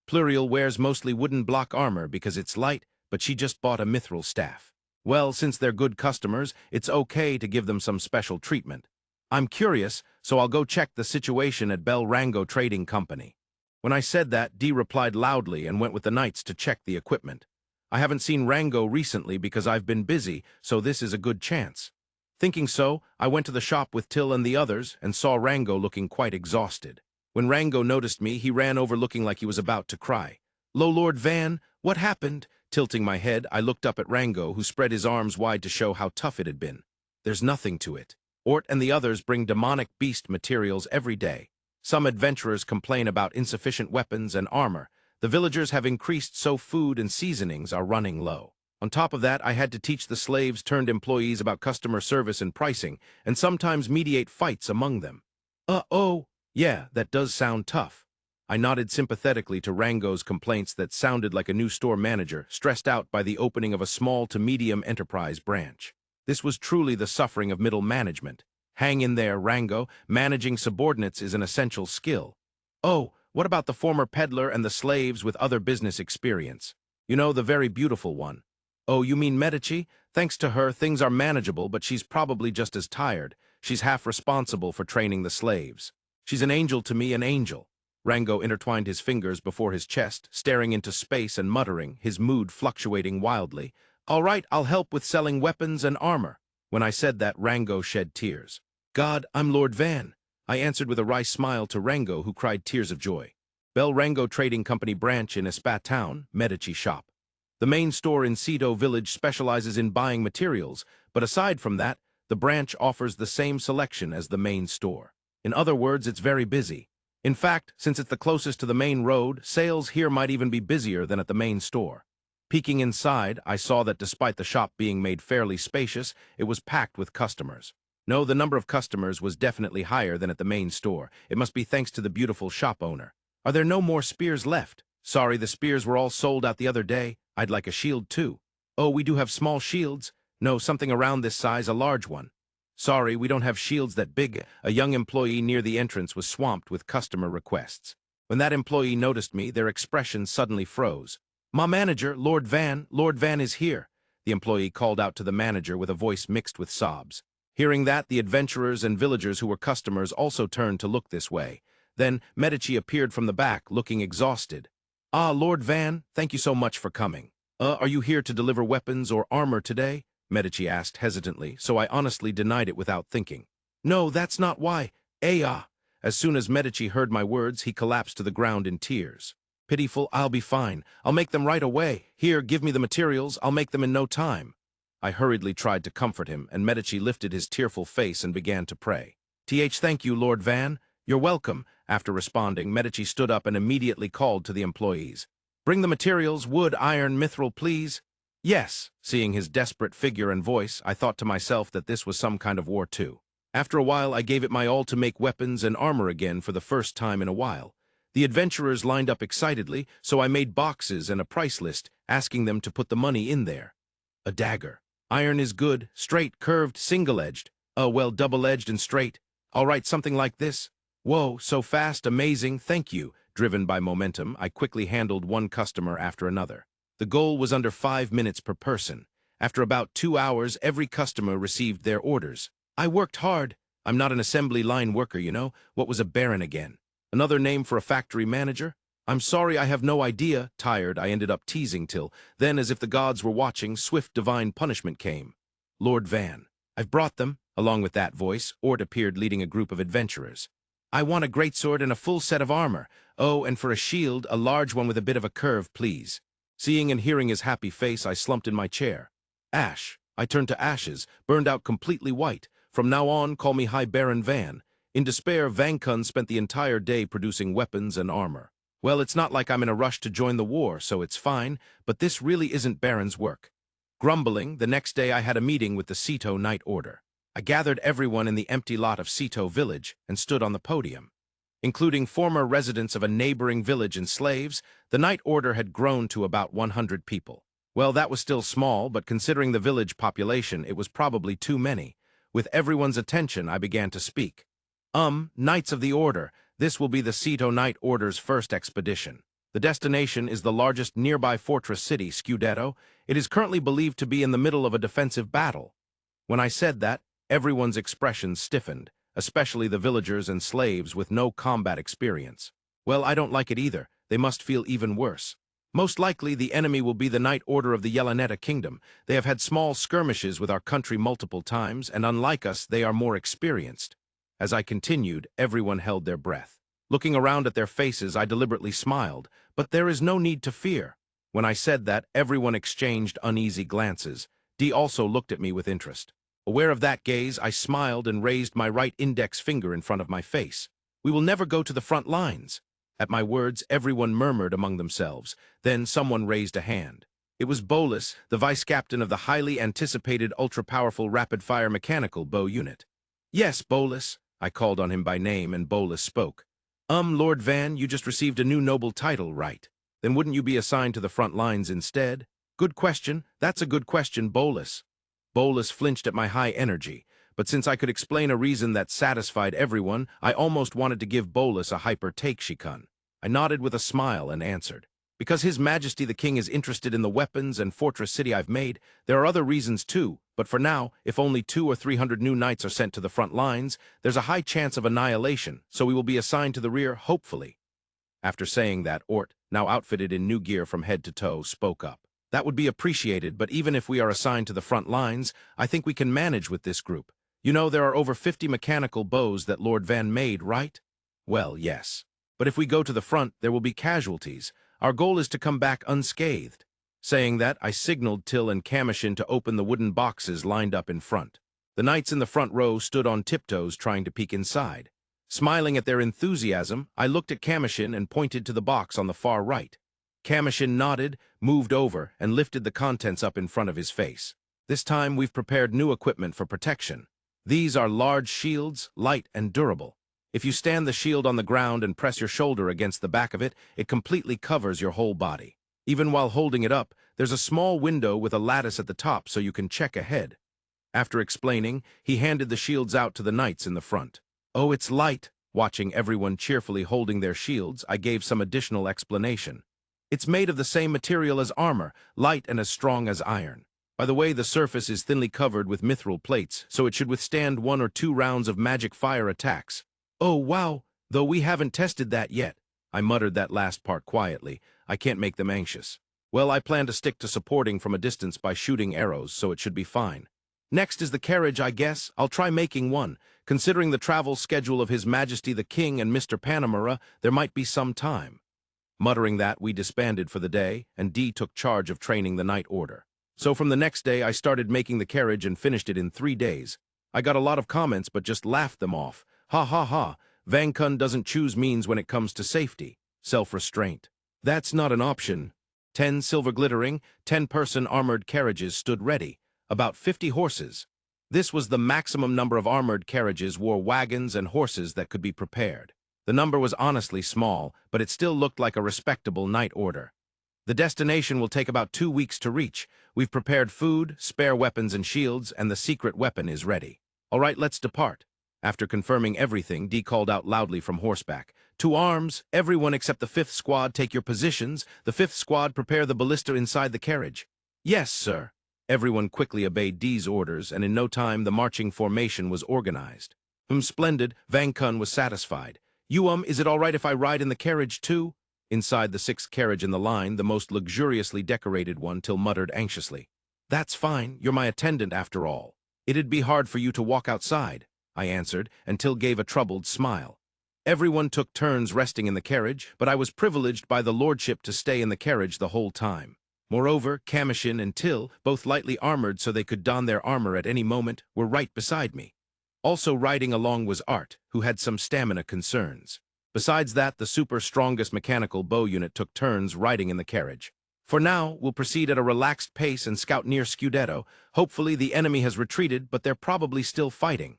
Plurial wears mostly wooden block armor because it's light, but she just bought a mithril staff. Well, since they're good customers, it's okay to give them some special treatment. I'm curious, so I'll go check the situation at Bell Rango Trading Company. When I said that, Dee replied loudly and went with the knights to check the equipment. I haven't seen Rango recently because I've been busy, so this is a good chance. Thinking so, I went to the shop with Till and the others and saw Rango looking quite exhausted. When Rango noticed me, he ran over looking like he was about to cry. "Lo, Lord Van, what happened?" Tilting my head, I looked up at Rango, who spread his arms wide to show how tough it had been. There's nothing to it. Ort and the others bring demonic beast materials every day. Some adventurers complain about insufficient weapons and armor. The villagers have increased, so food and seasonings are running low. On top of that, I had to teach the slaves-turned-employees about customer service and pricing, and sometimes mediate fights among them. Oh, yeah, that does sound tough. I nodded sympathetically to Rango's complaints that sounded like a new store manager, stressed out by the opening of a small to medium enterprise branch. This was truly the suffering of middle management. Hang in there, Rango. Managing subordinates is an essential skill. Oh, what about the former peddler and the slaves with other business experience? You know, the very beautiful one. Oh, you mean Medici? Thanks to her, things are manageable, but she's probably just as tired. She's half responsible for training the slaves. She's an angel to me, an angel. Rango intertwined his fingers before his chest, staring into space and muttering, his mood fluctuating wildly. All right, I'll help with selling weapons and armor. When I said that, Rango shed tears. God, I'm Lord Van, I answered with a wry smile to Rango, who cried tears of joy. Bell Rango Trading Company branch in Espa Town, Medici shop. The main store in Cito Village specializes in buying materials, but aside from that, the branch offers the same selection as the main store. In other words, it's very busy. In fact, since it's the closest to the main road, sales here might even be busier than at the main store. Peeking inside, I saw that despite the shop being made fairly spacious, it was packed with customers. No, the number of customers was definitely higher than at the main store. It must be thanks to the beautiful shop owner. Are there no more spears left? Sorry, the spears were all sold out the other day. I'd like a shield too. Oh, we do have small shields. No, something around this size, a large one. Sorry, we don't have shields that big. A young employee near the entrance was swamped with customer requests. When that employee noticed me, their expression suddenly froze. My manager, Lord Van is here. The employee called out to the manager with a voice mixed with sobs. Hearing that, the adventurers and villagers who were customers also turned to look this way. Then Medici appeared from the back, looking exhausted. Ah, Lord Van, thank you so much for coming. Are you here to deliver weapons or armor today? Medici asked hesitantly, so I honestly denied it without thinking. No, that's not why. As soon as Medici heard my words, he collapsed to the ground in tears. Pitiful, I'll be fine. I'll make them right away. Here, give me the materials. I'll make them in no time. I hurriedly tried to comfort him, and Medici lifted his tearful face and began to pray. Thank you, Lord Van. You're welcome. After responding, Medici stood up and immediately called to the employees. Bring the materials, wood, iron, mithril, please. Yes. Seeing his desperate figure and voice, I thought to myself that this was some kind of war too. After a while, I gave it my all to make weapons and armor again for the first time in a while. The adventurers lined up excitedly, so I made boxes and a price list, asking them to put the money in there. A dagger. Iron is good, straight, curved, single-edged. Well, double-edged and straight. All right, something like this. Whoa, so fast, amazing, thank you. Driven by momentum, I quickly handled one customer after another. The goal was under 5 minutes per person. After about 2 hours, every customer received their orders. I worked hard. I'm not an assembly line worker, you know. What was a baron again? Another name for a factory manager? I'm sorry, I have no idea. Tired, I ended up teasing till then, as if the gods were watching, swift divine punishment came. Lord Van. I've brought them. Along with that voice, Ort appeared leading a group of adventurers. I want a greatsword and a full set of armor. Oh, and for a shield, a large one with a bit of a curve, please. Seeing and hearing his happy face, I slumped in my chair. Ash. I turned to ashes, burned out completely white. From now on, call me High Baron Van. In despair, Vankun spent the entire day producing weapons and armor. Well, it's not like I'm in a rush to join the war, so it's fine, but this really isn't Baron's work. Grumbling, the next day I had a meeting with the Cito Night Order. I gathered everyone in the empty lot of Cito Village and stood on the podium. Including former residents of a neighboring village and slaves, the Night Order had grown to about 100 people. Well, that was still small, but considering the village population, it was probably too many. With everyone's attention, I began to speak. Knights of the Order, this will be the Cito Night Order's first expedition. The destination is the largest nearby fortress city, Scudetto. It is currently believed to be in the middle of a defensive battle. When I said that, everyone's expressions stiffened, especially the villagers and slaves with no combat experience. Well, I don't like it either. They must feel even worse. Most likely, the enemy will be the Night Order of the Yelanetta Kingdom. They have had small skirmishes with our country multiple times, and unlike us, they are more experienced. As I continued, everyone held their breath. Looking around at their faces, I deliberately smiled, but there is no need to fear. When I said that, everyone exchanged uneasy glances. Dee also looked at me with interest. Aware of that gaze, I smiled and raised my right index finger in front of my face. We will never go to the front lines. At my words, everyone murmured among themselves. Then someone raised a hand. It was Bolus, the vice-captain of the highly anticipated ultra-powerful rapid-fire mechanical bow unit. Yes, Bolus. I called on him by name, and Bolus spoke. Lord Van, you just received a new noble title, right? Then wouldn't you be assigned to the front lines instead? Good question. That's a good question, Bolus. Bolus flinched at my high energy, but since I could explain a reason that satisfied everyone, I almost wanted to give Bolus a hyper-take shikun. I nodded with a smile and answered. Because His Majesty the King is interested in the weapons and fortress city I've made, there are other reasons too. But for now, if only 200 or 300 new knights are sent to the front lines, there's a high chance of annihilation, so we will be assigned to the rear, hopefully. After saying that, Ort, now outfitted in new gear from head to toe, spoke up. That would be appreciated, but even if we are assigned to the front lines, I think we can manage with this group. You know, there are over 50 mechanical bows that Lord Van made, right? Well, yes. But if we go to the front, there will be casualties. Our goal is to come back unscathed. Saying that, I signaled Till and Commotion to open the wooden boxes lined up in front. The knights in the front row stood on tiptoes trying to peek inside. Smiling at their enthusiasm, I looked at Commotion and pointed to the box on the far right. Commotion nodded, moved over, and lifted the contents up in front of his face. This time we've prepared new equipment for protection. These are large shields, light and durable. If you stand the shield on the ground and press your shoulder against the back of it, it completely covers your whole body. Even while holding it up, there's a small window with a lattice at the top so you can check ahead. After explaining, he handed the shields out to the knights in the front. Oh, it's light. Watching everyone cheerfully holding their shields, I gave some additional explanation. It's made of the same material as armor, light and as strong as iron. By the way, the surface is thinly covered with mithril plates, so it should withstand 1 or 2 rounds of magic fire attacks. Oh, wow, though we haven't tested that yet. I muttered that last part quietly. I can't make them anxious. Well, I plan to stick to supporting from a distance by shooting arrows, so it should be fine. Next is the carriage, I guess. I'll try making one. Considering the travel schedule of His Majesty the King and Mr. Panamera, there might be some time. Muttering that, we disbanded for the day, and Dee took charge of training the Night Order. So from the next day, I started making the carriage and finished it in 3 days. I got a lot of comments, but just laughed them off. Ha ha ha, Van Kun doesn't choose means when it comes to safety. Self-restraint. That's not an option. 10 silver glittering, 10-person armored carriages stood ready, about 50 horses. This was the maximum number of armored carriages wore wagons and horses that could be prepared. The number was honestly small, but it still looked like a respectable night order. The destination will take about 2 weeks to reach. We've prepared food, spare weapons and shields, and the secret weapon is ready. All right, let's depart. After confirming everything, Dee called out loudly from horseback. To arms, everyone except the 5th squad take your positions. The 5th squad prepare the ballista inside the carriage. Yes, sir. Everyone quickly obeyed Dee's orders, and in no time the marching formation was organized. Splendid, Van Kun was satisfied. Is it all right if I ride in the carriage too? Inside the 6th carriage in the line, the most luxuriously decorated one, Till muttered anxiously. That's fine, you're my attendant after all. It'd be hard for you to walk outside, I answered, and Till gave a troubled smile. Everyone took turns resting in the carriage, but I was privileged by the lordship to stay in the carriage the whole time. Moreover, Commotion and Till, both lightly armored so they could don their armor at any moment, were right beside me. Also riding along was Arte, who had some stamina concerns. Besides that, the super strongest mechanical bow unit took turns riding in the carriage. For now, we'll proceed at a relaxed pace and scout near Scudetto. Hopefully the enemy has retreated, but they're probably still fighting.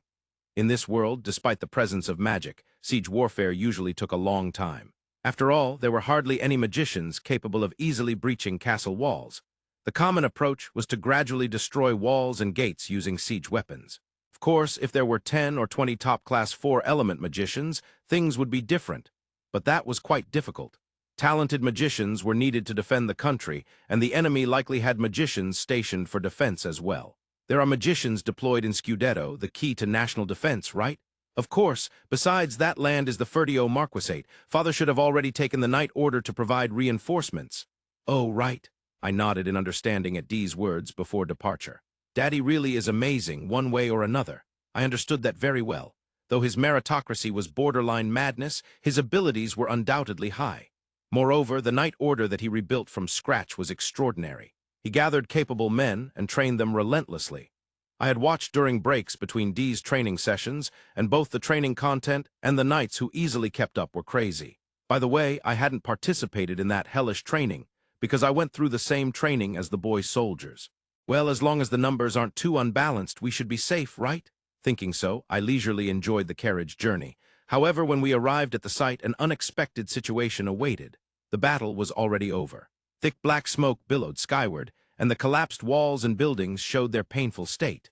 In this world, despite the presence of magic, siege warfare usually took a long time. After all, there were hardly any magicians capable of easily breaching castle walls. The common approach was to gradually destroy walls and gates using siege weapons. Of course, if there were 10 or 20 top-class 4-element magicians, things would be different. But that was quite difficult. Talented magicians were needed to defend the country, and the enemy likely had magicians stationed for defense as well. There are magicians deployed in Scudetto, the key to national defense, right? Of course, besides that land is the Fertio Marquisate. Father should have already taken the night order to provide reinforcements. Oh, right. I nodded in understanding at Dee's words before departure. Daddy really is amazing, one way or another. I understood that very well. Though his meritocracy was borderline madness, his abilities were undoubtedly high. Moreover, the night order that he rebuilt from scratch was extraordinary. He gathered capable men and trained them relentlessly. I had watched during breaks between Dee's training sessions, and both the training content and the knights who easily kept up were crazy. By the way, I hadn't participated in that hellish training, because I went through the same training as the boy soldiers. Well, as long as the numbers aren't too unbalanced, we should be safe, right? Thinking so, I leisurely enjoyed the carriage journey. However, when we arrived at the site, an unexpected situation awaited. The battle was already over. Thick black smoke billowed skyward, and the collapsed walls and buildings showed their painful state.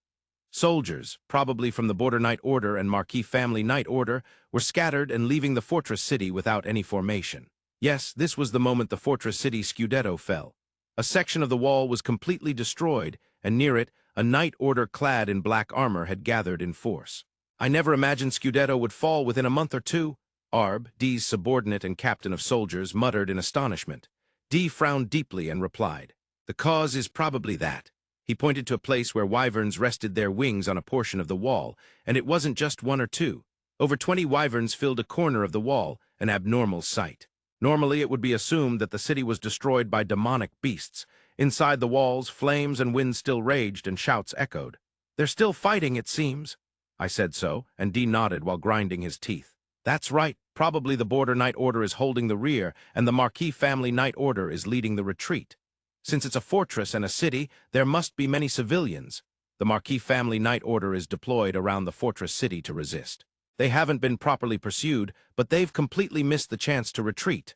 Soldiers, probably from the Border Knight Order and Marquis family Knight Order, were scattered and leaving the fortress city without any formation. Yes, this was the moment the fortress city Scudetto fell. A section of the wall was completely destroyed, and near it, a knight order clad in black armor had gathered in force. I never imagined Scudetto would fall within a month or two, Arb, D's subordinate and captain of soldiers, muttered in astonishment. D frowned deeply and replied, "The cause is probably that." He pointed to a place where wyverns rested their wings on a portion of the wall, and it wasn't just one or two. Over 20 wyverns filled a corner of the wall, an abnormal sight. Normally, it would be assumed that the city was destroyed by demonic beasts. Inside the walls, flames and wind still raged and shouts echoed. "They're still fighting, it seems." I said so, and D nodded while grinding his teeth. "That's right. Probably the Border Knight Order is holding the rear, and the Marquis family Knight Order is leading the retreat. Since it's a fortress and a city, there must be many civilians. The Marquis family Knight Order is deployed around the fortress city to resist. They haven't been properly pursued, but they've completely missed the chance to retreat."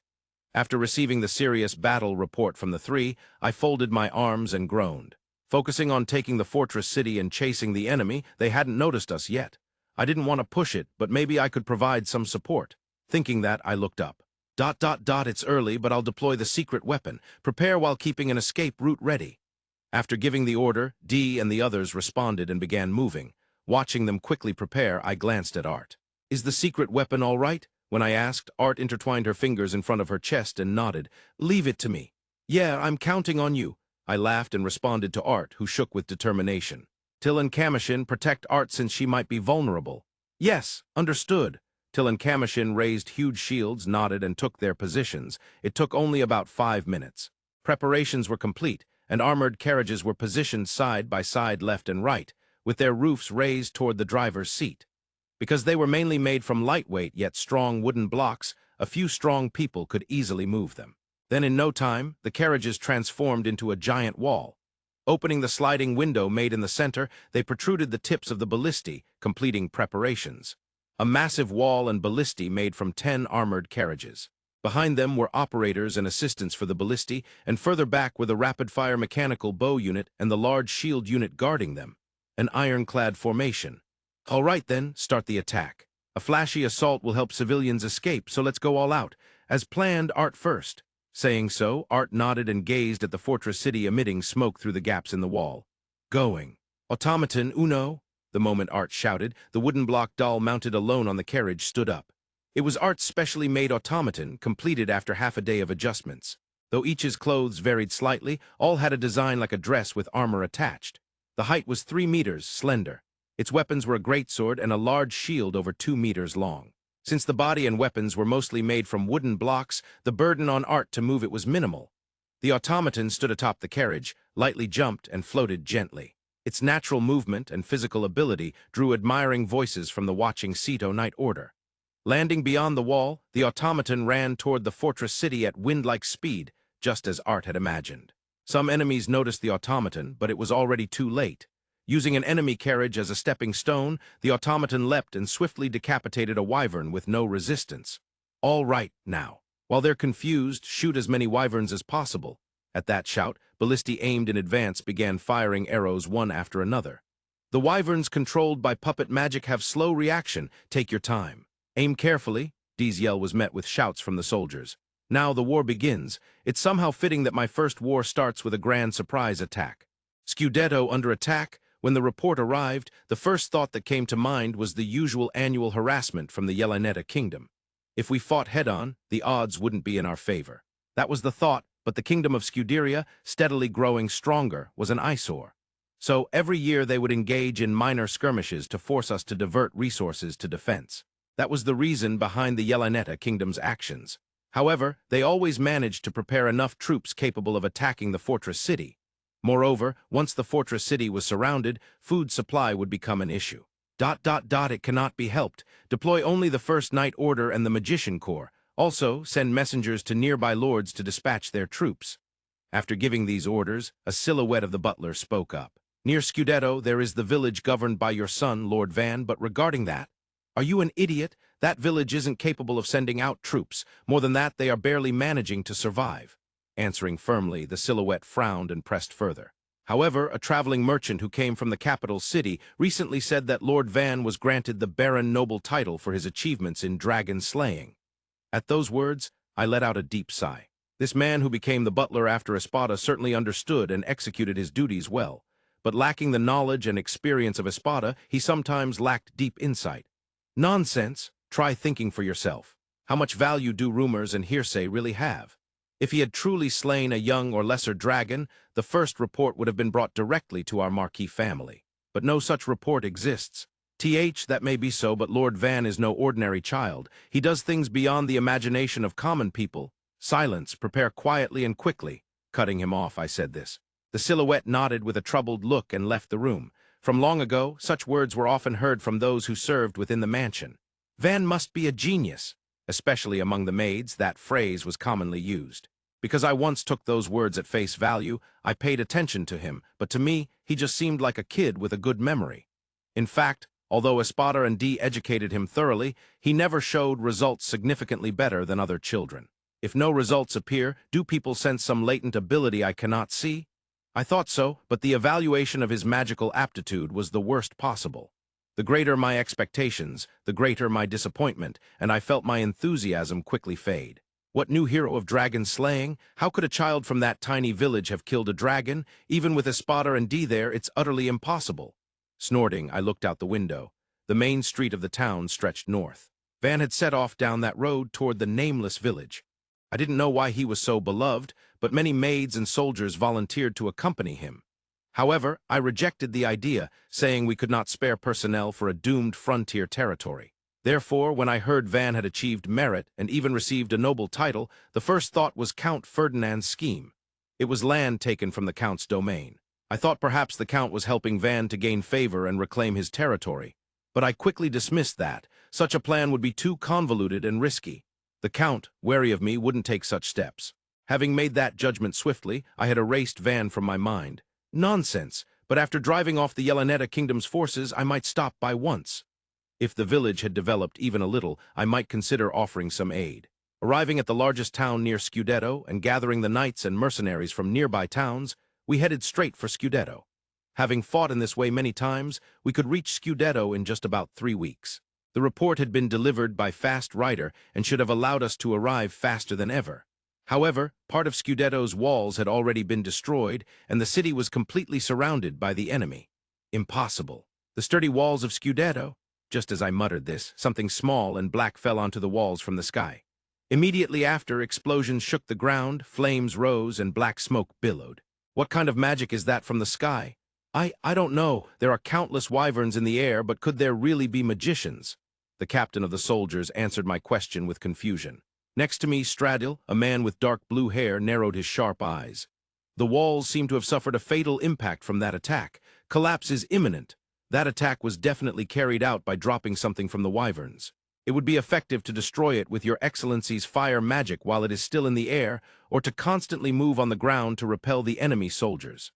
After receiving the serious battle report from the three, I folded my arms and groaned. Focusing on taking the fortress city and chasing the enemy, they hadn't noticed us yet. I didn't want to push it, but maybe I could provide some support. Thinking that, I looked up. It's early, but I'll deploy the secret weapon. Prepare while keeping an escape route ready." After giving the order, D and the others responded and began moving. Watching them quickly prepare, I glanced at Art. "Is the secret weapon all right?" When I asked, Art intertwined her fingers in front of her chest and nodded. "Leave it to me." "Yeah, I'm counting on you." I laughed and responded to Art, who shook with determination. "Till and Commotion, protect Art since she might be vulnerable." "Yes, understood." Till and Commotion raised huge shields, nodded, and took their positions. It took only about 5 minutes. Preparations were complete, and armored carriages were positioned side by side left and right, with their roofs raised toward the driver's seat. Because they were mainly made from lightweight yet strong wooden blocks, a few strong people could easily move them. Then in no time, the carriages transformed into a giant wall. Opening the sliding window made in the center, they protruded the tips of the ballistae, completing preparations. A massive wall and ballistae made from 10 armored carriages. Behind them were operators and assistants for the ballistae, and further back were the rapid-fire mechanical bow unit and the large shield unit guarding them. An ironclad formation. "All right then, start the attack. A flashy assault will help civilians escape, so let's go all out. As planned, Art first." Saying so, Art nodded and gazed at the fortress city emitting smoke through the gaps in the wall. "Going. Automaton, uno." The moment Art shouted, the wooden block doll mounted alone on the carriage stood up. It was Art's specially made automaton, completed after half a day of adjustments. Though each's clothes varied slightly, all had a design like a dress with armor attached. The height was 3 meters, slender. Its weapons were a greatsword and a large shield over 2 meters long. Since the body and weapons were mostly made from wooden blocks, the burden on Art to move it was minimal. The automaton stood atop the carriage, lightly jumped and floated gently. Its natural movement and physical ability drew admiring voices from the watching Ceto Knight Order. Landing beyond the wall, the automaton ran toward the fortress city at wind-like speed, just as Art had imagined. Some enemies noticed the automaton, but it was already too late. Using an enemy carriage as a stepping stone, the automaton leapt and swiftly decapitated a wyvern with no resistance. "All right, now. While they're confused, shoot as many wyverns as possible." At that shout, Ballista aimed in advance began firing arrows one after another. "The wyverns controlled by puppet magic have slow reaction. Take your time. Aim carefully." D's yell was met with shouts from the soldiers. "Now the war begins. It's somehow fitting that my first war starts with a grand surprise attack." Scudetto under attack. When the report arrived, the first thought that came to mind was the usual annual harassment from the Yelanetta kingdom. If we fought head-on, the odds wouldn't be in our favor. That was the thought, but the kingdom of Scuderia, steadily growing stronger, was an eyesore. So every year they would engage in minor skirmishes to force us to divert resources to defense. That was the reason behind the Yelanetta kingdom's actions. However, they always managed to prepare enough troops capable of attacking the fortress city. Moreover, once the fortress city was surrounded, food supply would become an issue. It cannot be helped. Deploy only the First Knight Order and the Magician Corps. Also, send messengers to nearby lords to dispatch their troops. After giving these orders, a silhouette of the butler spoke up. "Near Scudetto, there is the village governed by your son, Lord Van, but regarding that, are you an idiot? That village isn't capable of sending out troops. More than that, they are barely managing to survive." Answering firmly, the silhouette frowned and pressed further. However, a traveling merchant who came from the capital city recently said that Lord Van was granted the Baron Noble title for his achievements in dragon slaying. At those words, I let out a deep sigh. This man who became the butler after Espada certainly understood and executed his duties well. but lacking the knowledge and experience of Espada, he sometimes lacked deep insight. Nonsense. Try thinking for yourself. How much value do rumors and hearsay really have? If he had truly slain a young or lesser dragon, the first report would have been brought directly to our Marquis family. But no such report exists. That may be so, but Lord Van is no ordinary child. He does things beyond the imagination of common people. Silence, prepare quietly and quickly. Cutting him off, I said this. The silhouette nodded with a troubled look and left the room. From long ago, such words were often heard from those who served within the mansion. Van must be a genius. Especially among the maids, that phrase was commonly used. Because I once took those words at face value, I paid attention to him, but to me, he just seemed like a kid with a good memory. In fact, although Espada and D educated him thoroughly, he never showed results significantly better than other children. If no results appear, do people sense some latent ability I cannot see? I thought so, but the evaluation of his magical aptitude was the worst possible. The greater my expectations, the greater my disappointment, and I felt my enthusiasm quickly fade. What new hero of dragon slaying? How could a child from that tiny village have killed a dragon? Even with Espada and D there, it's utterly impossible. Snorting, I looked out the window. The main street of the town stretched north. Van had set off down that road toward the Nameless village. I didn't know why he was so beloved, but many maids and soldiers volunteered to accompany him. However, I rejected the idea, saying we could not spare personnel for a doomed frontier territory. Therefore, when I heard Van had achieved merit and even received a noble title, the first thought was Count Ferdinand's scheme. It was land taken from the Count's domain. I thought perhaps the Count was helping Van to gain favor and reclaim his territory. But I quickly dismissed that. Such a plan would be too convoluted and risky. The Count, wary of me, wouldn't take such steps. Having made that judgment swiftly, I had erased Van from my mind. Nonsense, but after driving off the Yelaneta Kingdom's forces, I might stop by once. If the village had developed even a little, I might consider offering some aid. Arriving at the largest town near Scudetto and gathering the knights and mercenaries from nearby towns, we headed straight for Scudetto. Having fought in this way many times, we could reach Scudetto in just about 3 weeks. The report had been delivered by fast rider and should have allowed us to arrive faster than ever. However, part of Scudetto's walls had already been destroyed, and the city was completely surrounded by the enemy. Impossible. The sturdy walls of Scudetto. Just as I muttered this, something small and black fell onto the walls from the sky. Immediately after, explosions shook the ground, flames rose, and black smoke billowed. What kind of magic is that from the sky? I don't know. There are countless wyverns in the air, but could there really be magicians? The captain of the soldiers answered my question with confusion. Next to me, Stradil, a man with dark blue hair, narrowed his sharp eyes. The walls seem to have suffered a fatal impact from that attack. Collapse is imminent. That attack was definitely carried out by dropping something from the wyverns. It would be effective to destroy it with your excellency's fire magic while it is still in the air, or to constantly move on the ground to repel the enemy soldiers.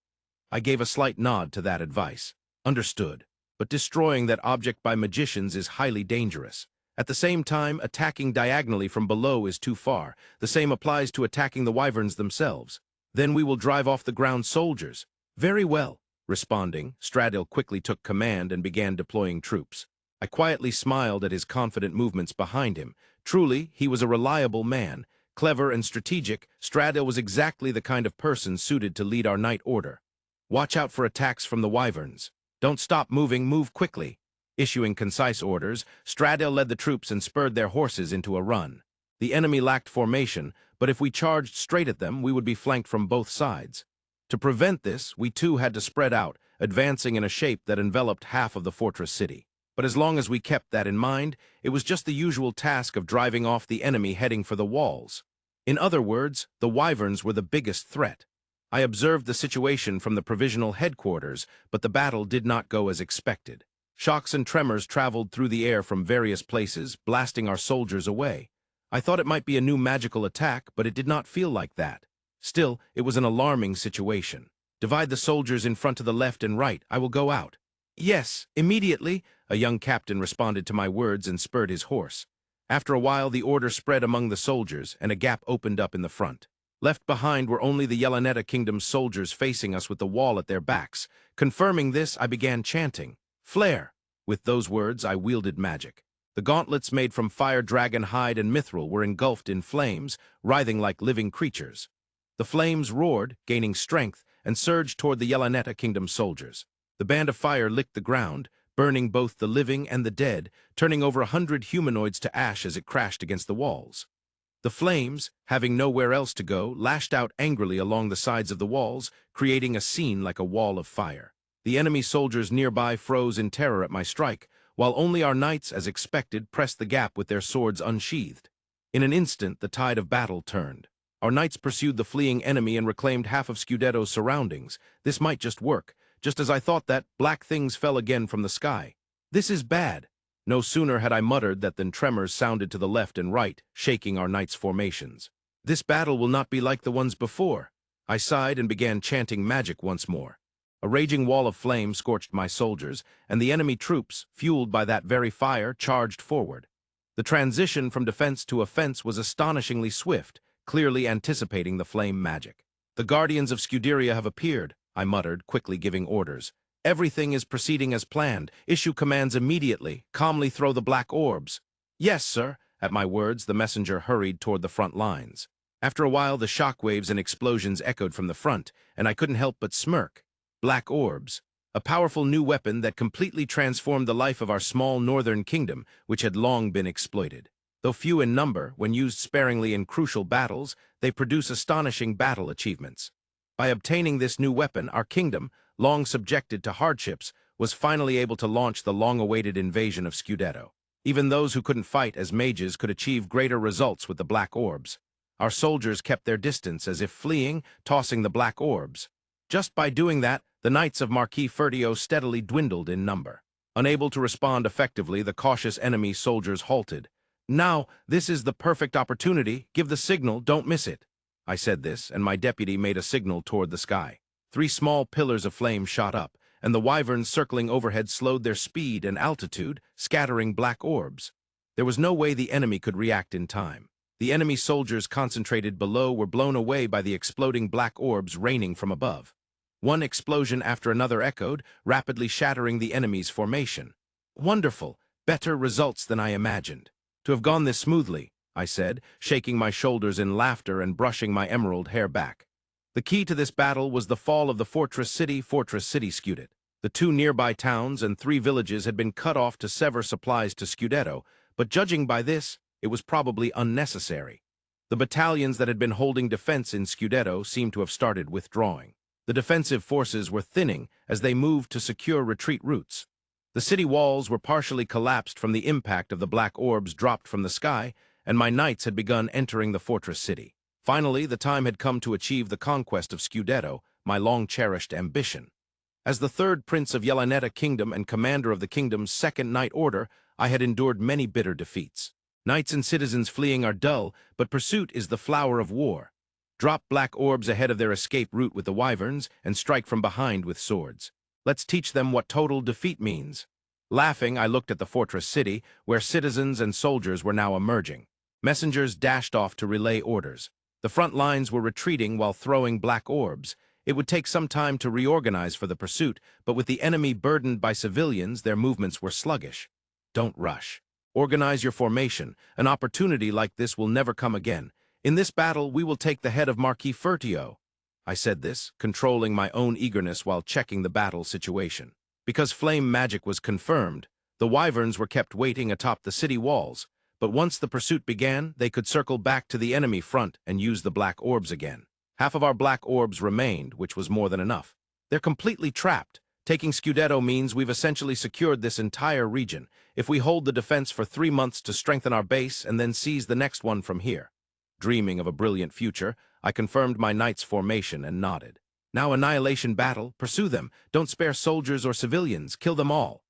I gave a slight nod to that advice. Understood. But destroying that object by magicians is highly dangerous. At the same time, attacking diagonally from below is too far. The same applies to attacking the wyverns themselves. Then we will drive off the ground soldiers. Very well. Responding, Stradil quickly took command and began deploying troops. I quietly smiled at his confident movements behind him. Truly, he was a reliable man. Clever and strategic, Stradil was exactly the kind of person suited to lead our night order. Watch out for attacks from the wyverns. Don't stop moving, move quickly. Issuing concise orders, Stradil led the troops and spurred their horses into a run. The enemy lacked formation, but if we charged straight at them, we would be flanked from both sides. To prevent this, we too had to spread out, advancing in a shape that enveloped half of the fortress city. But as long as we kept that in mind, it was just the usual task of driving off the enemy heading for the walls. In other words, the wyverns were the biggest threat. I observed the situation from the provisional headquarters, but the battle did not go as expected. Shocks and tremors traveled through the air from various places, blasting our soldiers away. I thought it might be a new magical attack, but it did not feel like that. Still, it was an alarming situation. Divide the soldiers in front to the left and right. I will go out. Yes, immediately, a young captain responded to my words and spurred his horse. After a while, the order spread among the soldiers, and a gap opened up in the front. Left behind were only the Yelaneta Kingdom's soldiers facing us with the wall at their backs. Confirming this, I began chanting, "Flare!" With those words, I wielded magic. The gauntlets made from fire dragon hide and mithril were engulfed in flames, writhing like living creatures. The flames roared, gaining strength, and surged toward the Yelaneta Kingdom soldiers. The band of fire licked the ground, burning both the living and the dead, turning over 100 humanoids to ash as it crashed against the walls. The flames, having nowhere else to go, lashed out angrily along the sides of the walls, creating a scene like a wall of fire. The enemy soldiers nearby froze in terror at my strike, while only our knights, as expected, pressed the gap with their swords unsheathed. In an instant, the tide of battle turned. Our knights pursued the fleeing enemy and reclaimed half of Scudetto's surroundings. This might just work. Just as I thought that, black things fell again from the sky. This is bad. No sooner had I muttered that than tremors sounded to the left and right, shaking our knights' formations. This battle will not be like the ones before. I sighed and began chanting magic once more. A raging wall of flame scorched my soldiers, and the enemy troops, fueled by that very fire, charged forward. The transition from defense to offense was astonishingly swift, clearly anticipating the flame magic. The guardians of Scuderia have appeared, I muttered, quickly giving orders. Everything is proceeding as planned. Issue commands immediately. Calmly throw the black orbs. Yes, sir. At my words, the messenger hurried toward the front lines. After a while, the shockwaves and explosions echoed from the front, and I couldn't help but smirk. Black orbs. A powerful new weapon that completely transformed the life of our small northern kingdom, which had long been exploited. Though few in number, when used sparingly in crucial battles, they produce astonishing battle achievements. By obtaining this new weapon, our kingdom, long subjected to hardships, was finally able to launch the long-awaited invasion of Scudetto. Even those who couldn't fight as mages could achieve greater results with the black orbs. Our soldiers kept their distance as if fleeing, tossing the black orbs. Just by doing that, the knights of Marquis Fertio steadily dwindled in number. Unable to respond effectively, the cautious enemy soldiers halted. Now, this is the perfect opportunity. Give the signal, don't miss it. I said this, and my deputy made a signal toward the sky. 3 small pillars of flame shot up, and the wyverns circling overhead slowed their speed and altitude, scattering black orbs. There was no way the enemy could react in time. The enemy soldiers concentrated below were blown away by the exploding black orbs raining from above. One explosion after another echoed, rapidly shattering the enemy's formation. Wonderful! Better results than I imagined. To have gone this smoothly, I said, shaking my shoulders in laughter and brushing my emerald hair back. The key to this battle was the fall of the Fortress City Scudetto. The 2 nearby towns and 3 villages had been cut off to sever supplies to Scudetto, but judging by this, it was probably unnecessary. The battalions that had been holding defense in Scudetto seemed to have started withdrawing. The defensive forces were thinning as they moved to secure retreat routes. The city walls were partially collapsed from the impact of the black orbs dropped from the sky, and my knights had begun entering the fortress city. Finally, the time had come to achieve the conquest of Scudetto, my long-cherished ambition. As the 3rd Prince of Yelaneta Kingdom and commander of the kingdom's 2nd Knight Order, I had endured many bitter defeats. Knights and citizens fleeing are dull, but pursuit is the flower of war. Drop black orbs ahead of their escape route with the wyverns, and strike from behind with swords. Let's teach them what total defeat means. Laughing, I looked at the fortress city, where citizens and soldiers were now emerging. Messengers dashed off to relay orders. The front lines were retreating while throwing black orbs. It would take some time to reorganize for the pursuit, but with the enemy burdened by civilians, their movements were sluggish. Don't rush. Organize your formation. An opportunity like this will never come again. In this battle, we will take the head of Marquis Fertio. I said this, controlling my own eagerness while checking the battle situation. Because flame magic was confirmed, the wyverns were kept waiting atop the city walls. But once the pursuit began, they could circle back to the enemy front and use the black orbs again. Half of our black orbs remained, which was more than enough. They're completely trapped. Taking Scudetto means we've essentially secured this entire region. If we hold the defense for 3 months to strengthen our base and then seize the next one from here. Dreaming of a brilliant future, I confirmed my knight's formation and nodded. Now annihilation battle, pursue them. Don't spare soldiers or civilians, kill them all.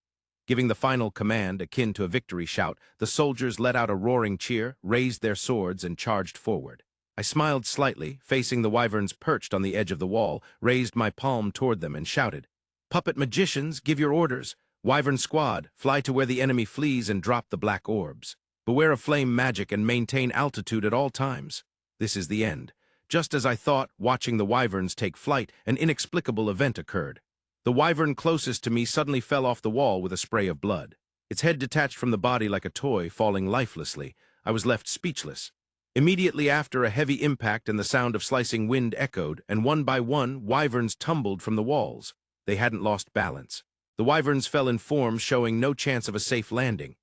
Giving the final command, akin to a victory shout, the soldiers let out a roaring cheer, raised their swords, and charged forward. I smiled slightly, facing the wyverns perched on the edge of the wall, raised my palm toward them, and shouted, "Puppet magicians, give your orders. Wyvern squad, fly to where the enemy flees and drop the black orbs. Beware of flame magic and maintain altitude at all times. This is the end." Just as I thought, watching the wyverns take flight, an inexplicable event occurred. The wyvern closest to me suddenly fell off the wall with a spray of blood. Its head detached from the body like a toy, falling lifelessly. I was left speechless. Immediately after, a heavy impact and the sound of slicing wind echoed, and one by one, wyverns tumbled from the walls. They hadn't lost balance. The wyverns fell in form, showing no chance of a safe landing.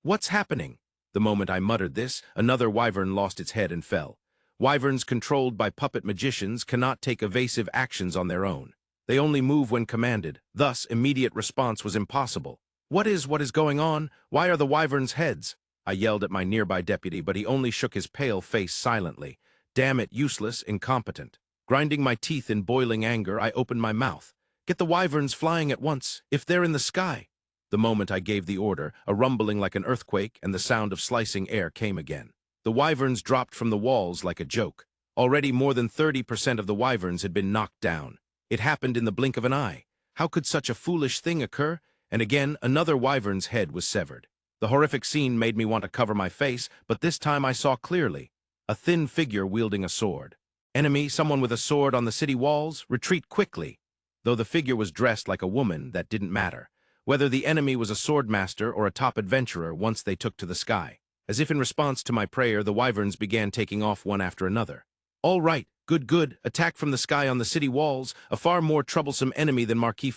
What's happening? The moment I muttered this, another wyvern lost its head and fell. Wyverns controlled by puppet magicians cannot take evasive actions on their own. They only move when commanded, thus immediate response was impossible. What is going on? Why are the wyverns' heads? I yelled at my nearby deputy, but he only shook his pale face silently. Damn it, useless, incompetent. Grinding my teeth in boiling anger, I opened my mouth. Get the wyverns flying at once, if they're in the sky. The moment I gave the order, a rumbling like an earthquake and the sound of slicing air came again. The wyverns dropped from the walls like a joke. Already more than 30% of the wyverns had been knocked down. It happened in the blink of an eye. How could such a foolish thing occur? And again, another wyvern's head was severed. The horrific scene made me want to cover my face, but this time I saw clearly. A thin figure wielding a sword. Enemy, someone with a sword on the city walls, retreat quickly. Though the figure was dressed like a woman, that didn't matter. Whether the enemy was a swordmaster or a top adventurer, once they took to the sky. As if in response to my prayer, the wyverns began taking off one after another. All right, good, attack from the sky on the city walls, a far more troublesome enemy than Marquis.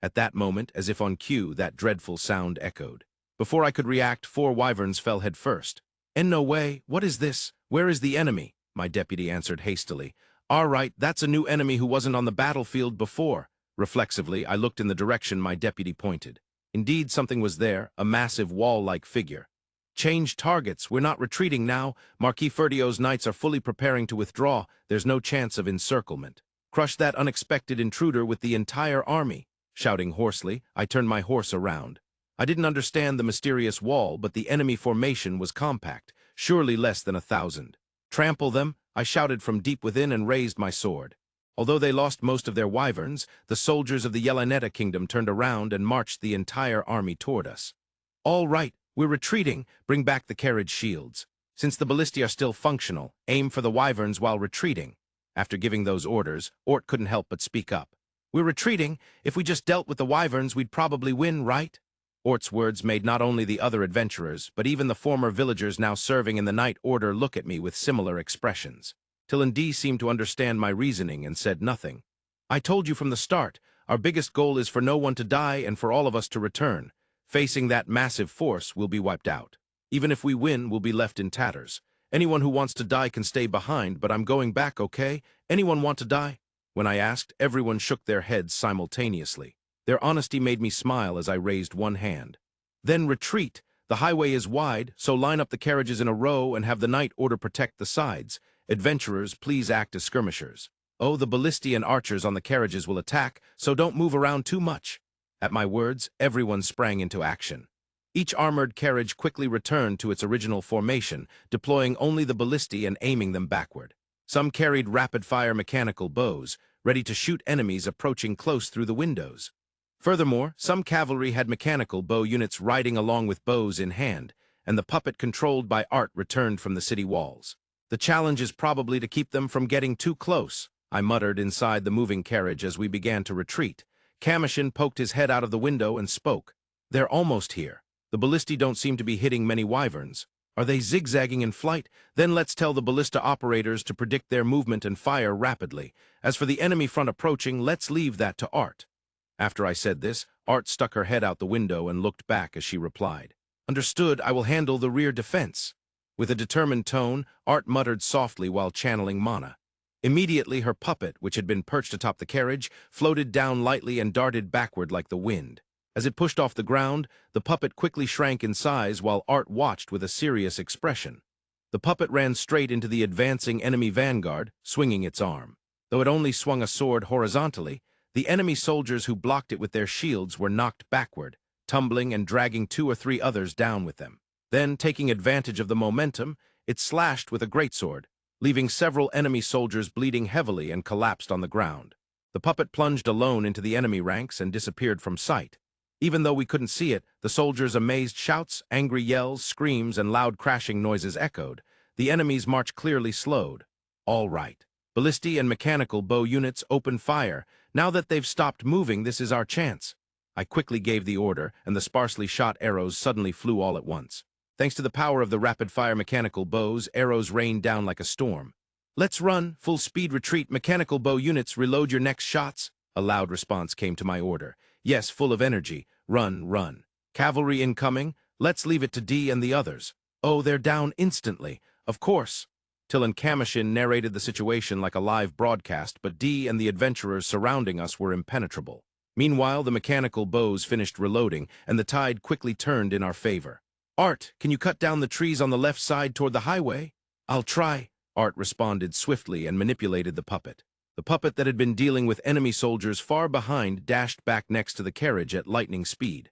At that moment, as if on cue, that dreadful sound echoed. Before I could react, 4 wyverns fell head first. "In no way, what is this? Where is the enemy?" my deputy answered hastily. "All right, that's a new enemy who wasn't on the battlefield before." Reflexively, I looked in the direction my deputy pointed. Indeed, something was there, a massive wall-like figure. "Change targets, we're not retreating now. Marquis Ferdio's knights are fully preparing to withdraw. There's no chance of encirclement. Crush that unexpected intruder with the entire army." Shouting hoarsely, I turned my horse around. I didn't understand the mysterious wall, but the enemy formation was compact, surely less than 1,000. "Trample them," I shouted from deep within and raised my sword. Although they lost most of their wyverns, the soldiers of the Yelaneta kingdom turned around and marched the entire army toward us. "All right, we're retreating. Bring back the carriage shields. Since the Ballista are still functional, aim for the wyverns while retreating." After giving those orders, Ort couldn't help but speak up. "We're retreating. If we just dealt with the wyverns, we'd probably win, right?" Ort's words made not only the other adventurers, but even the former villagers now serving in the night order look at me with similar expressions. Till D seemed to understand my reasoning and said nothing. "I told you from the start, our biggest goal is for no one to die and for all of us to return. Facing that massive force, we'll be wiped out. Even if we win, we'll be left in tatters. Anyone who wants to die can stay behind, but I'm going back, okay? Anyone want to die?" When I asked, everyone shook their heads simultaneously. Their honesty made me smile as I raised one hand. "Then retreat. The highway is wide, so line up the carriages in a row and have the night order protect the sides. Adventurers, please act as skirmishers. Oh, the Ballista and archers on the carriages will attack, so don't move around too much." At my words, everyone sprang into action. Each armored carriage quickly returned to its original formation, deploying only the Ballista and aiming them backward. Some carried rapid-fire mechanical bows, ready to shoot enemies approaching close through the windows. Furthermore, some cavalry had mechanical bow units riding along with bows in hand, and the puppet controlled by Arte returned from the city walls. "The challenge is probably to keep them from getting too close," I muttered inside the moving carriage as we began to retreat. Commotion poked his head out of the window and spoke. "They're almost here. The Ballista don't seem to be hitting many wyverns. Are they zigzagging in flight? Then let's tell the Ballista operators to predict their movement and fire rapidly. As for the enemy front approaching, let's leave that to Arte." After I said this, Arte stuck her head out the window and looked back as she replied. "Understood, I will handle the rear defense." With a determined tone, Arte muttered softly while channeling mana. Immediately, her puppet, which had been perched atop the carriage, floated down lightly and darted backward like the wind. As it pushed off the ground, the puppet quickly shrank in size while Arte watched with a serious expression. The puppet ran straight into the advancing enemy vanguard, swinging its arm. Though it only swung a sword horizontally, the enemy soldiers who blocked it with their shields were knocked backward, tumbling and dragging 2 or 3 others down with them. Then, taking advantage of the momentum, it slashed with a greatsword, leaving several enemy soldiers bleeding heavily and collapsed on the ground. The puppet plunged alone into the enemy ranks and disappeared from sight. Even though we couldn't see it, the soldiers' amazed shouts, angry yells, screams, and loud crashing noises echoed. The enemy's march clearly slowed. All right. Ballista and mechanical bow units open fire. Now that they've stopped moving, this is our chance. I quickly gave the order, and the sparsely shot arrows suddenly flew all at once. Thanks to the power of the rapid-fire mechanical bows, arrows rained down like a storm. "Let's run! Full-speed retreat! Mechanical bow units, reload your next shots!" A loud response came to my order. "Yes, full of energy. Run, run. Cavalry incoming. Let's leave it to D and the others. Oh, they're down instantly. Of course." Till and Commotion narrated the situation like a live broadcast, but D and the adventurers surrounding us were impenetrable. Meanwhile, the mechanical bows finished reloading, and the tide quickly turned in our favor. "Art, can you cut down the trees on the left side toward the highway?" "I'll try." Art responded swiftly and manipulated the puppet. The puppet that had been dealing with enemy soldiers far behind dashed back next to the carriage at lightning speed.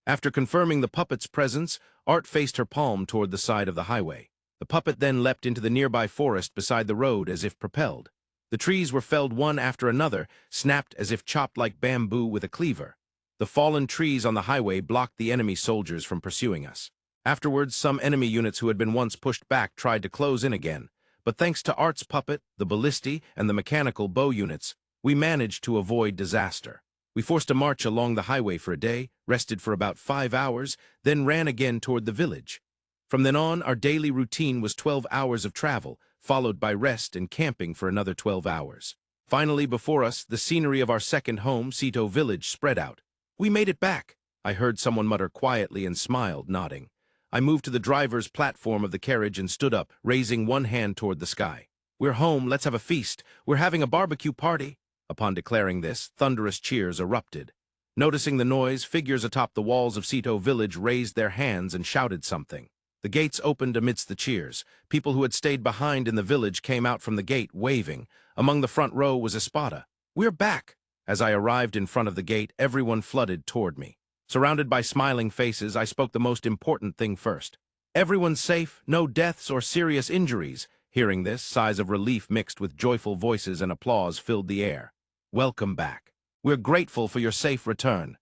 After confirming the puppet's presence, Art faced her palm toward the side of the highway. The puppet then leapt into the nearby forest beside the road as if propelled. The trees were felled one after another, snapped as if chopped like bamboo with a cleaver. The fallen trees on the highway blocked the enemy soldiers from pursuing us. Afterwards, some enemy units who had been once pushed back tried to close in again, but thanks to Art's puppet, the Ballista, and the mechanical bow units, we managed to avoid disaster. We forced a march along the highway for a day, rested for about 5 hours, then ran again toward the village. From then on, our daily routine was 12 hours of travel, followed by rest and camping for another 12 hours. Finally, before us, the scenery of our second home, Sito village, spread out. "We made it back," I heard someone mutter quietly and smiled, nodding. I moved to the driver's platform of the carriage and stood up, raising one hand toward the sky. "We're home, let's have a feast. We're having a barbecue party." Upon declaring this, thunderous cheers erupted. Noticing the noise, figures atop the walls of Sito village raised their hands and shouted something. The gates opened amidst the cheers. People who had stayed behind in the village came out from the gate, waving. Among the front row was Espada. "We're back!" As I arrived in front of the gate, everyone flooded toward me. Surrounded by smiling faces, I spoke the most important thing first. "Everyone's safe, no deaths or serious injuries." Hearing this, sighs of relief mixed with joyful voices and applause filled the air. "Welcome back. We're grateful for your safe return."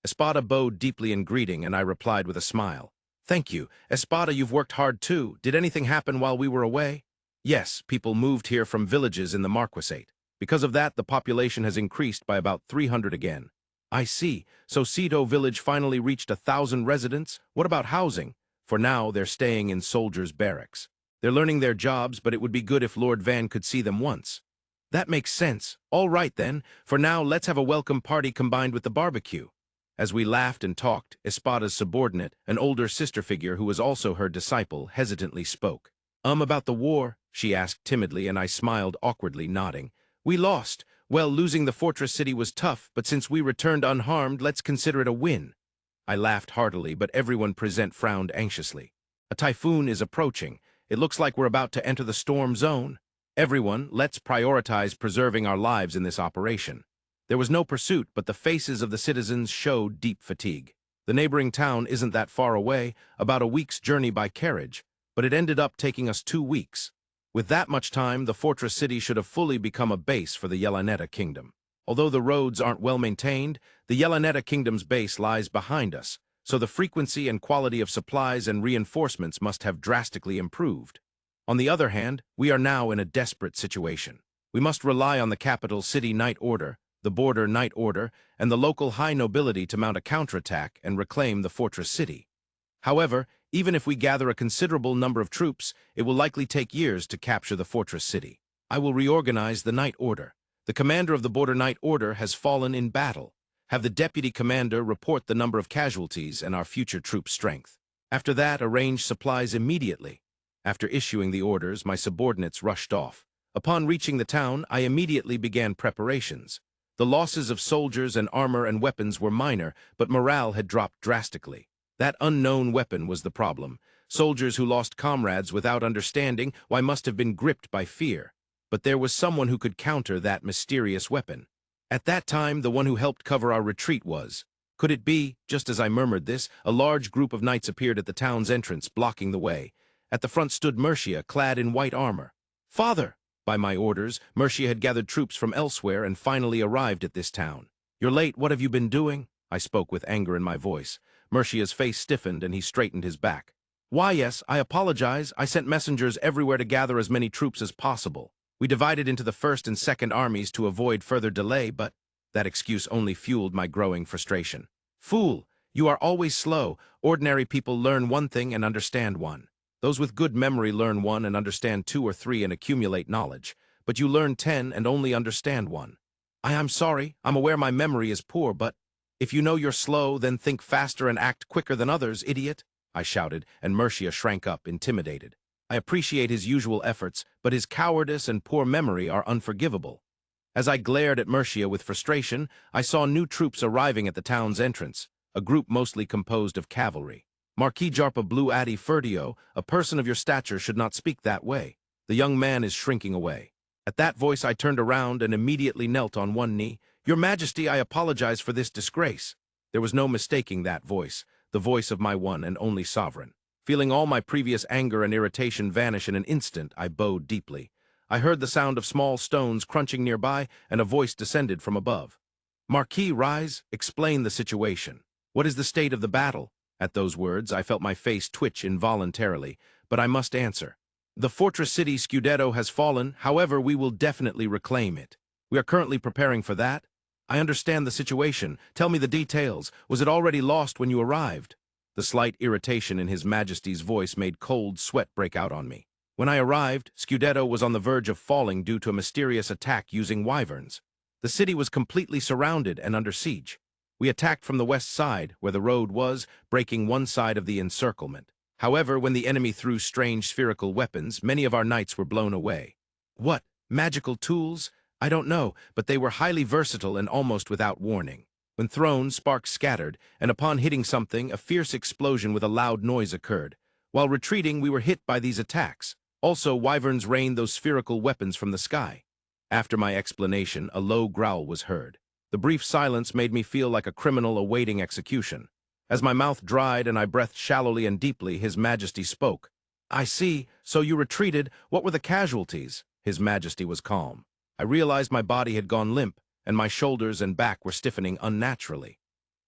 Espada bowed deeply in greeting, and I replied with a smile. "Thank you. Espada, you've worked hard too. Did anything happen while we were away?" "Yes, people moved here from villages in the Marquisate. Because of that, the population has increased by about 300 again." "I see. So Sito village finally reached 1,000 residents? What about housing?" "For now, they're staying in soldiers' barracks. They're learning their jobs, but it would be good if Lord Van could see them once." "That makes sense. All right, then. For now, let's have a welcome party combined with the barbecue." As we laughed and talked, Espada's subordinate, an older sister figure who was also her disciple, hesitantly spoke. About the war?" she asked timidly, and I smiled awkwardly, nodding. "We lost. Well, losing the fortress city was tough, but since we returned unharmed, let's consider it a win." I laughed heartily, but everyone present frowned anxiously. "A typhoon is approaching. It looks like we're about to enter the storm zone. Everyone, let's prioritize preserving our lives in this operation." There was no pursuit, but the faces of the citizens showed deep fatigue. The neighboring town isn't that far away, about a week's journey by carriage, but it ended up taking us 2 weeks. With that much time, the fortress city should have fully become a base for the Yelaneta kingdom. Although the roads aren't well maintained, the Yelaneta kingdom's base lies behind us, so the frequency and quality of supplies and reinforcements must have drastically improved. On the other hand, we are now in a desperate situation. We must rely on the capital city Knight Order, the border Knight Order, and the local high nobility to mount a counterattack and reclaim the fortress city. However, even if we gather a considerable number of troops, it will likely take years to capture the fortress city. I will reorganize the Knight Order. The commander of the border Knight Order has fallen in battle. Have the deputy commander report the number of casualties and our future troop strength. After that, arrange supplies immediately. After issuing the orders, my subordinates rushed off. Upon reaching the town, I immediately began preparations. The losses of soldiers and armor and weapons were minor, but morale had dropped drastically. That unknown weapon was the problem. Soldiers who lost comrades without understanding why must have been gripped by fear. But there was someone who could counter that mysterious weapon. At that time, the one who helped cover our retreat was. Could it be, just as I murmured this, a large group of knights appeared at the town's entrance, blocking the way. At the front stood Murcia, clad in white armor. "Father!" By my orders, Murcia had gathered troops from elsewhere and finally arrived at this town. "You're late, what have you been doing?" I spoke with anger in my voice. Murcia's face stiffened and he straightened his back. "Why, yes, I apologize. I sent messengers everywhere to gather as many troops as possible. We divided into the first and second armies to avoid further delay, but..." That excuse only fueled my growing frustration. "Fool! You are always slow. Ordinary people learn one thing and understand one. Those with good memory learn one and understand two or three and accumulate knowledge. But you learn 10 and only understand one. I'm sorry, I'm aware my memory is poor, but if you know you're slow, then think faster and act quicker than others, idiot, I shouted, and Murcia shrank up, intimidated. I appreciate his usual efforts, but his cowardice and poor memory are unforgivable. As I glared at Murcia with frustration, I saw new troops arriving at the town's entrance, a group mostly composed of cavalry. Marquis Jarpa Blue Addy Ferdio, a person of your stature should not speak that way. The young man is shrinking away. At that voice I turned around and immediately knelt on one knee. Your Majesty, I apologize for this disgrace. There was no mistaking that voice, the voice of my one and only sovereign. Feeling all my previous anger and irritation vanish in an instant, I bowed deeply. I heard the sound of small stones crunching nearby, and a voice descended from above. Marquis, rise, explain the situation. What is the state of the battle? At those words, I felt my face twitch involuntarily, but I must answer. The fortress city Scudetto has fallen, however, we will definitely reclaim it. We are currently preparing for that. I understand the situation. Tell me the details. Was it already lost when you arrived? The slight irritation in His Majesty's voice made cold sweat break out on me. When I arrived, Scudetto was on the verge of falling due to a mysterious attack using wyverns. The city was completely surrounded and under siege. We attacked from the west side, where the road was, breaking one side of the encirclement. However, when the enemy threw strange spherical weapons, many of our knights were blown away. What? Magical tools? I don't know, but they were highly versatile and almost without warning. When thrown, sparks scattered, and upon hitting something, a fierce explosion with a loud noise occurred. While retreating, we were hit by these attacks. Also, wyverns rained those spherical weapons from the sky. After my explanation, a low growl was heard. The brief silence made me feel like a criminal awaiting execution. As my mouth dried and I breathed shallowly and deeply, His Majesty spoke. I see, so you retreated. What were the casualties? His Majesty was calm. I realized my body had gone limp, and my shoulders and back were stiffening unnaturally.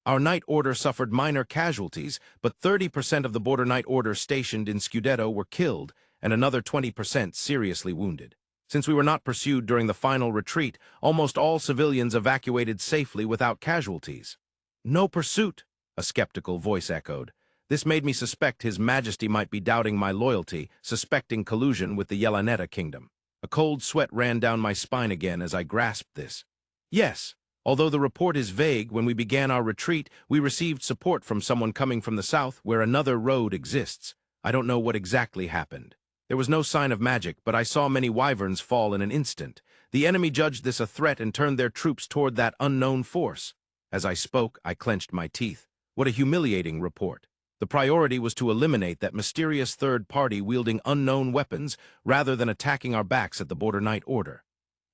Our Knight Order suffered minor casualties, but 30% of the Border Knight Order stationed in Scudetto were killed, and another 20% seriously wounded. Since we were not pursued during the final retreat, almost all civilians evacuated safely without casualties. No pursuit, a skeptical voice echoed. This made me suspect His Majesty might be doubting my loyalty, suspecting collusion with the Yelanetta kingdom. A cold sweat ran down my spine again as I grasped this. Yes, although the report is vague, when we began our retreat, we received support from someone coming from the south where another road exists. I don't know what exactly happened. There was no sign of magic, but I saw many wyverns fall in an instant. The enemy judged this a threat and turned their troops toward that unknown force. As I spoke, I clenched my teeth. What a humiliating report. The priority was to eliminate that mysterious third party wielding unknown weapons rather than attacking our backs at the Border Knight Order.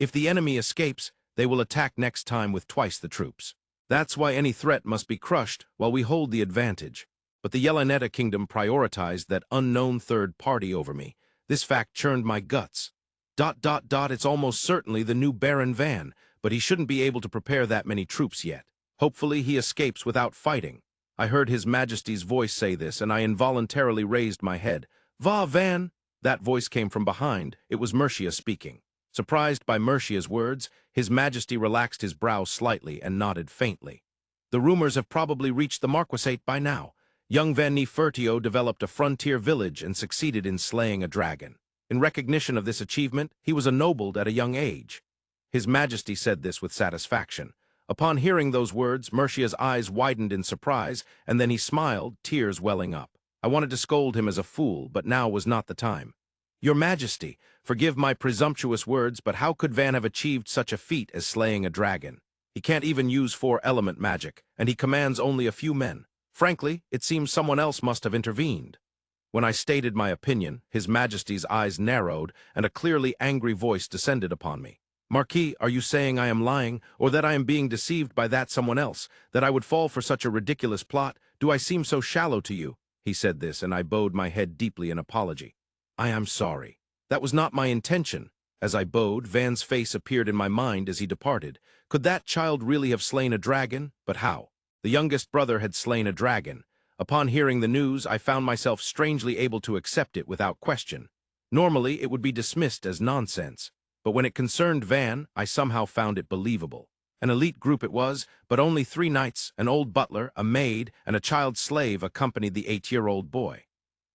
If the enemy escapes, they will attack next time with twice the troops. That's why any threat must be crushed while we hold the advantage. But the Yelanetta kingdom prioritized that unknown third party over me. This fact churned my guts. It's almost certainly the new Baron Van, but he shouldn't be able to prepare that many troops yet. Hopefully he escapes without fighting. I heard His Majesty's voice say this, and I involuntarily raised my head. Va, Van! That voice came from behind. It was Murcia speaking. Surprised by Murcia's words, His Majesty relaxed his brow slightly and nodded faintly. The rumors have probably reached the Marquisate by now. Young Van Nefertio developed a frontier village and succeeded in slaying a dragon. In recognition of this achievement, he was ennobled at a young age. His Majesty said this with satisfaction. Upon hearing those words, Murcia's eyes widened in surprise, and then he smiled, tears welling up. I wanted to scold him as a fool, but now was not the time. Your Majesty, forgive my presumptuous words, but how could Van have achieved such a feat as slaying a dragon? He can't even use 4-element magic, and he commands only a few men. Frankly, it seems someone else must have intervened. When I stated my opinion, His Majesty's eyes narrowed, and a clearly angry voice descended upon me. Marquis, are you saying I am lying, or that I am being deceived by that someone else, that I would fall for such a ridiculous plot? Do I seem so shallow to you? He said this, and I bowed my head deeply in apology. I am sorry. That was not my intention. As I bowed, Van's face appeared in my mind as he departed. Could that child really have slain a dragon? But how? The youngest brother had slain a dragon. Upon hearing the news, I found myself strangely able to accept it without question. Normally, it would be dismissed as nonsense. But when it concerned Van, I somehow found it believable. An elite group it was, but only 3 knights, an old butler, a maid, and a child slave accompanied the 8-year-old boy.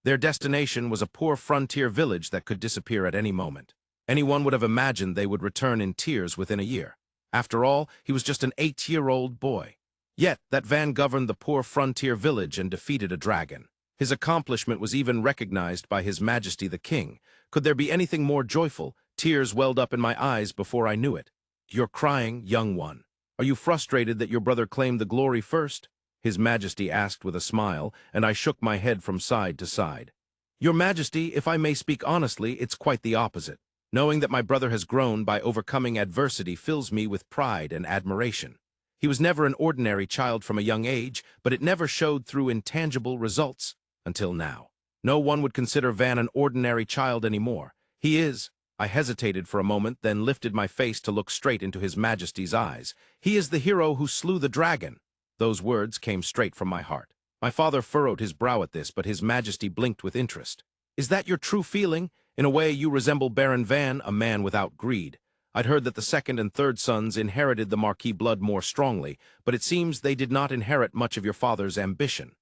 Their destination was a poor frontier village that could disappear at any moment. Anyone would have imagined they would return in tears within a year. After all, he was just an 8-year-old boy. Yet, that van governed the poor frontier village and defeated a dragon. His accomplishment was even recognized by His Majesty the King. Could there be anything more joyful? Tears welled up in my eyes before I knew it. You're crying, young one. Are you frustrated that your brother claimed the glory first? His Majesty asked with a smile, and I shook my head from side to side. Your Majesty, if I may speak honestly, it's quite the opposite. Knowing that my brother has grown by overcoming adversity fills me with pride and admiration. He was never an ordinary child from a young age, but it never showed through in tangible results. Until now. No one would consider Van an ordinary child anymore. He is. I hesitated for a moment, then lifted my face to look straight into His Majesty's eyes. He is the hero who slew the dragon. Those words came straight from my heart. My father furrowed his brow at this, but His Majesty blinked with interest. Is that your true feeling? In a way, you resemble Baron Van, a man without greed. I'd heard that the second and third sons inherited the Marquis blood more strongly, but it seems they did not inherit much of your father's ambition.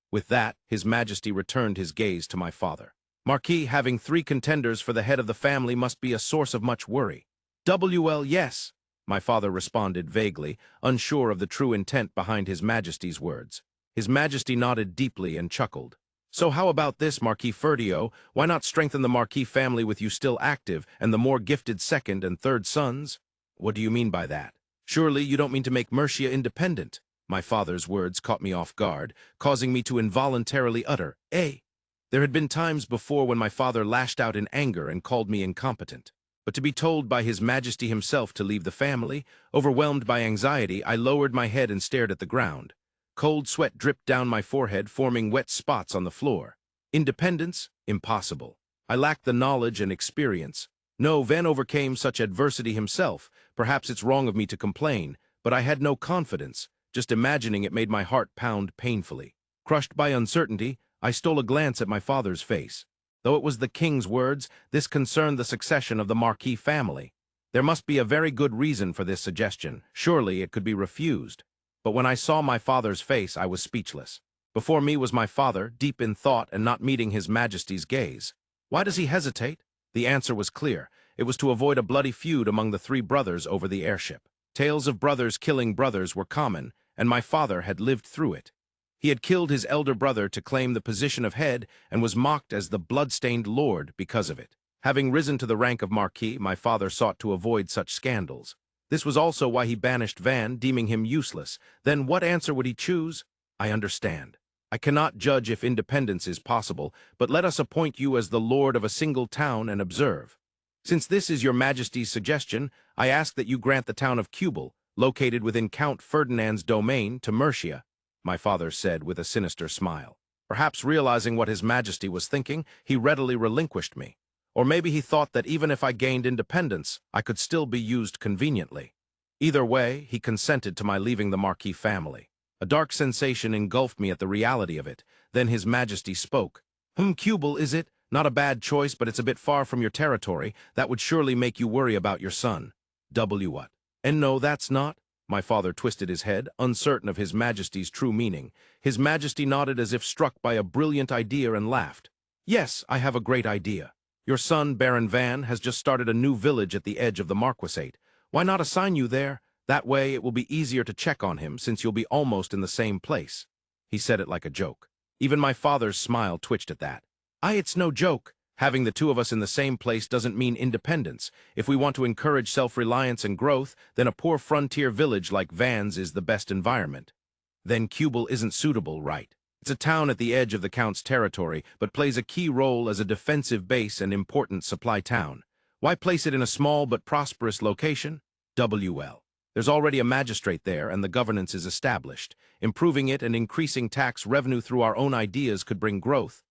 With that, His Majesty returned his gaze to my father. Marquis, having 3 contenders for the head of the family must be a source of much worry. Well, yes, my father responded vaguely, unsure of the true intent behind His Majesty's words. His Majesty nodded deeply and chuckled. So how about this, Marquis Ferdio? Why not strengthen the Marquis family with you still active and the more gifted second and third sons? What do you mean by that? Surely you don't mean to make Murcia independent? My father's words caught me off guard, causing me to involuntarily utter, "Eh?" There had been times before when my father lashed out in anger and called me incompetent. But to be told by His Majesty himself to leave the family, overwhelmed by anxiety, I lowered my head and stared at the ground. Cold sweat dripped down my forehead, forming wet spots on the floor. Independence? Impossible. I lacked the knowledge and experience. No, Van overcame such adversity himself. Perhaps it's wrong of me to complain, but I had no confidence. Just imagining it made my heart pound painfully. Crushed by uncertainty, I stole a glance at my father's face. Though it was the king's words, this concerned the succession of the Marquis family. There must be a very good reason for this suggestion. Surely it could be refused. But when I saw my father's face, I was speechless. Before me was my father, deep in thought and not meeting His Majesty's gaze. Why does he hesitate? The answer was clear. It was to avoid a bloody feud among the 3 brothers over the airship. Tales of brothers killing brothers were common, and my father had lived through it. He had killed his elder brother to claim the position of head and was mocked as the blood-stained lord because of it. Having risen to the rank of Marquis, my father sought to avoid such scandals. This was also why he banished Van, deeming him useless. Then what answer would he choose? I understand. I cannot judge if independence is possible, but let us appoint you as the lord of a single town and observe. Since this is your Majesty's suggestion, I ask that you grant the town of Cubel, located within Count Ferdinand's domain, to Murcia, my father said with a sinister smile. Perhaps realizing what His Majesty was thinking, he readily relinquished me. Or maybe he thought that even if I gained independence, I could still be used conveniently. Either way, he consented to my leaving the Marquis family. A dark sensation engulfed me at the reality of it. Then His Majesty spoke. Cubel, is it? Not a bad choice, but it's a bit far from your territory. That would surely make you worry about your son. What? And no, that's not. My father twisted his head, uncertain of His Majesty's true meaning. His Majesty nodded as if struck by a brilliant idea and laughed. Yes, I have a great idea. Your son, Baron Van, has just started a new village at the edge of the Marquisate. Why not assign you there? That way it will be easier to check on him, since you'll be almost in the same place. He said it like a joke. Even my father's smile twitched at that. It's no joke. Having the 2 of us in the same place doesn't mean independence. If we want to encourage self-reliance and growth, then a poor frontier village like Van's is the best environment. Then Cubel isn't suitable, right? It's a town at the edge of the Count's territory, but plays a key role as a defensive base and important supply town. Why place it in a small but prosperous location? There's already a magistrate there, and the governance is established. Improving it and increasing tax revenue through our own ideas could bring growth.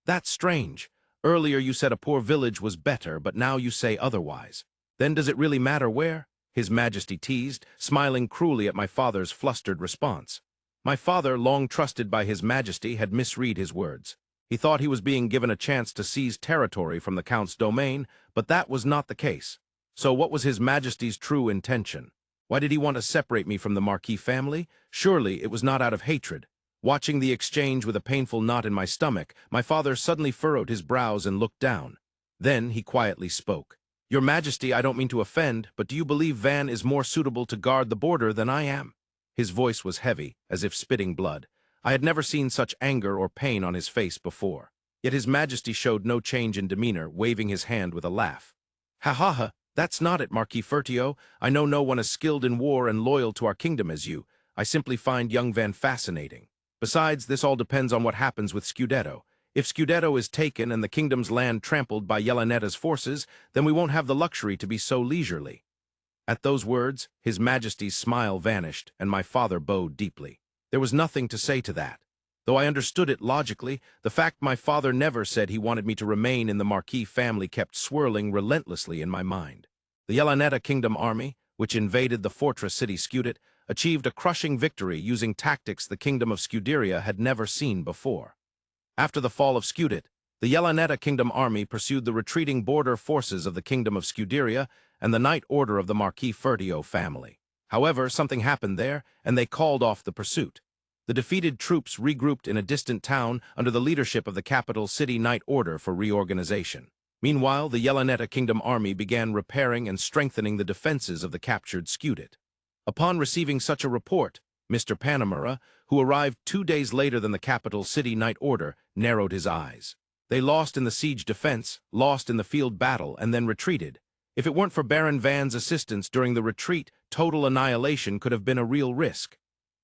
That's strange. Earlier you said a poor village was better, but now you say otherwise. Then does it really matter where? His Majesty teased, smiling cruelly at my father's flustered response. My father, long trusted by His Majesty, had misread his words. He thought he was being given a chance to seize territory from the Count's domain, but that was not the case. So what was His Majesty's true intention? Why did he want to separate me from the Marquis family? Surely it was not out of hatred. Watching the exchange with a painful knot in my stomach, my father suddenly furrowed his brows and looked down. Then he quietly spoke. Your Majesty, I don't mean to offend, but do you believe Van is more suitable to guard the border than I am? His voice was heavy, as if spitting blood. I had never seen such anger or pain on his face before. Yet his Majesty showed no change in demeanor, waving his hand with a laugh. Ha ha ha, that's not it, Marquis Fertio. I know no one as skilled in war and loyal to our kingdom as you. I simply find young Van fascinating. Besides, this all depends on what happens with Scudetto. If Scudetto is taken and the kingdom's land trampled by Yelenetta's forces, then we won't have the luxury to be so leisurely. At those words, His Majesty's smile vanished, and my father bowed deeply. There was nothing to say to that. Though I understood it logically, the fact my father never said he wanted me to remain in the Marquis family kept swirling relentlessly in my mind. The Yelenetta Kingdom army, which invaded the fortress city Scudet, achieved a crushing victory using tactics the Kingdom of Scuderia had never seen before. After the fall of Scudet, the Yelenetta Kingdom army pursued the retreating border forces of the Kingdom of Scuderia and the Knight Order of the Marquis Fertio family. However, something happened there, and they called off the pursuit. The defeated troops regrouped in a distant town under the leadership of the capital city Knight Order for reorganization. Meanwhile, the Yelenetta Kingdom army began repairing and strengthening the defenses of the captured Scudet. Upon receiving such a report, Mr. Panamera, who arrived 2 days later than the capital city Knight Order, narrowed his eyes. They lost in the siege defense, lost in the field battle, and then retreated. If it weren't for Baron Van's assistance during the retreat, total annihilation could have been a real risk.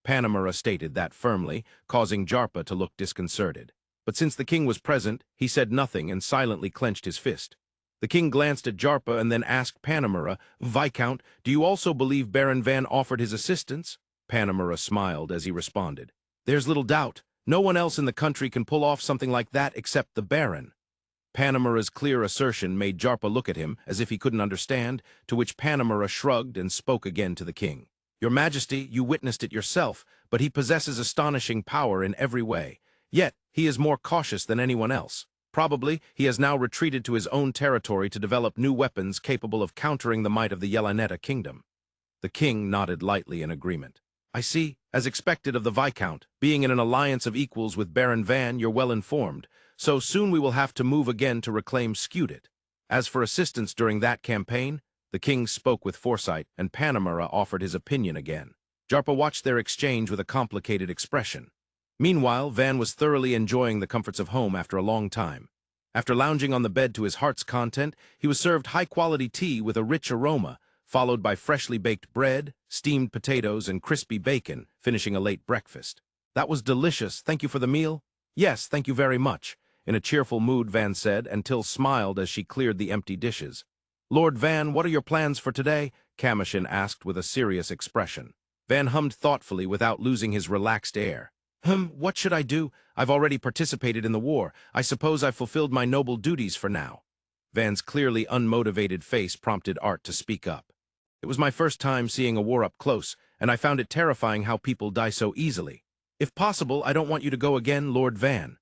Panamera stated that firmly, causing Jarpa to look disconcerted. But since the king was present, he said nothing and silently clenched his fist. The king glanced at Jarpa and then asked Panamera, Viscount, do you also believe Baron Van offered his assistance? Panamera smiled as he responded. There's little doubt. No one else in the country can pull off something like that except the Baron. Panamera's clear assertion made Jarpa look at him as if he couldn't understand, to which Panamera shrugged and spoke again to the king. Your Majesty, you witnessed it yourself, but he possesses astonishing power in every way. Yet, he is more cautious than anyone else. Probably, he has now retreated to his own territory to develop new weapons capable of countering the might of the Yelenetta kingdom. The king nodded lightly in agreement. I see. As expected of the Viscount, being in an alliance of equals with Baron Van, you're well informed. So soon we will have to move again to reclaim Scudet. As for assistance during that campaign, the king spoke with foresight, and Panamera offered his opinion again. Jarpa watched their exchange with a complicated expression. Meanwhile, Van was thoroughly enjoying the comforts of home after a long time. After lounging on the bed to his heart's content, he was served high-quality tea with a rich aroma, followed by freshly baked bread, steamed potatoes, and crispy bacon, finishing a late breakfast. That was delicious. Thank you for the meal? Yes, thank you very much. In a cheerful mood, Van said, and Till smiled as she cleared the empty dishes. Lord Van, what are your plans for today? Commotion asked with a serious expression. Van hummed thoughtfully without losing his relaxed air. What should I do? I've already participated in the war. I suppose I've fulfilled my noble duties for now. Van's clearly unmotivated face prompted Arte to speak up. It was my first time seeing a war up close, and I found it terrifying how people die so easily. If possible, I don't want you to go again, Lord Van,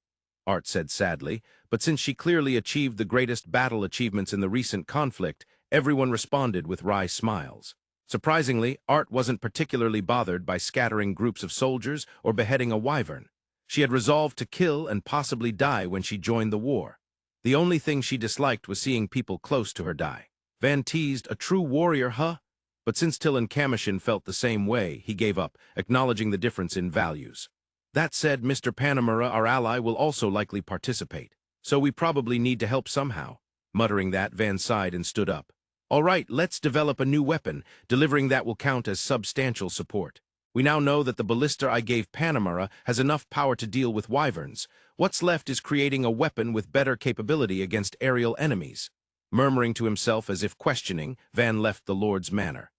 Arte said sadly, but since she clearly achieved the greatest battle achievements in the recent conflict, everyone responded with wry smiles. Surprisingly, Arte wasn't particularly bothered by scattering groups of soldiers or beheading a wyvern. She had resolved to kill and possibly die when she joined the war. The only thing she disliked was seeing people close to her die. Van teased, a true warrior, huh? But since Till and Kamushin felt the same way, he gave up, acknowledging the difference in values. That said, Mr. Panamera, our ally, will also likely participate, so we probably need to help somehow. Muttering that, Van sighed and stood up. All right, let's develop a new weapon. Delivering that will count as substantial support. We now know that the Ballista I gave Panamera has enough power to deal with wyverns. What's left is creating a weapon with better capability against aerial enemies. Murmuring to himself as if questioning, Van left the Lord's manor.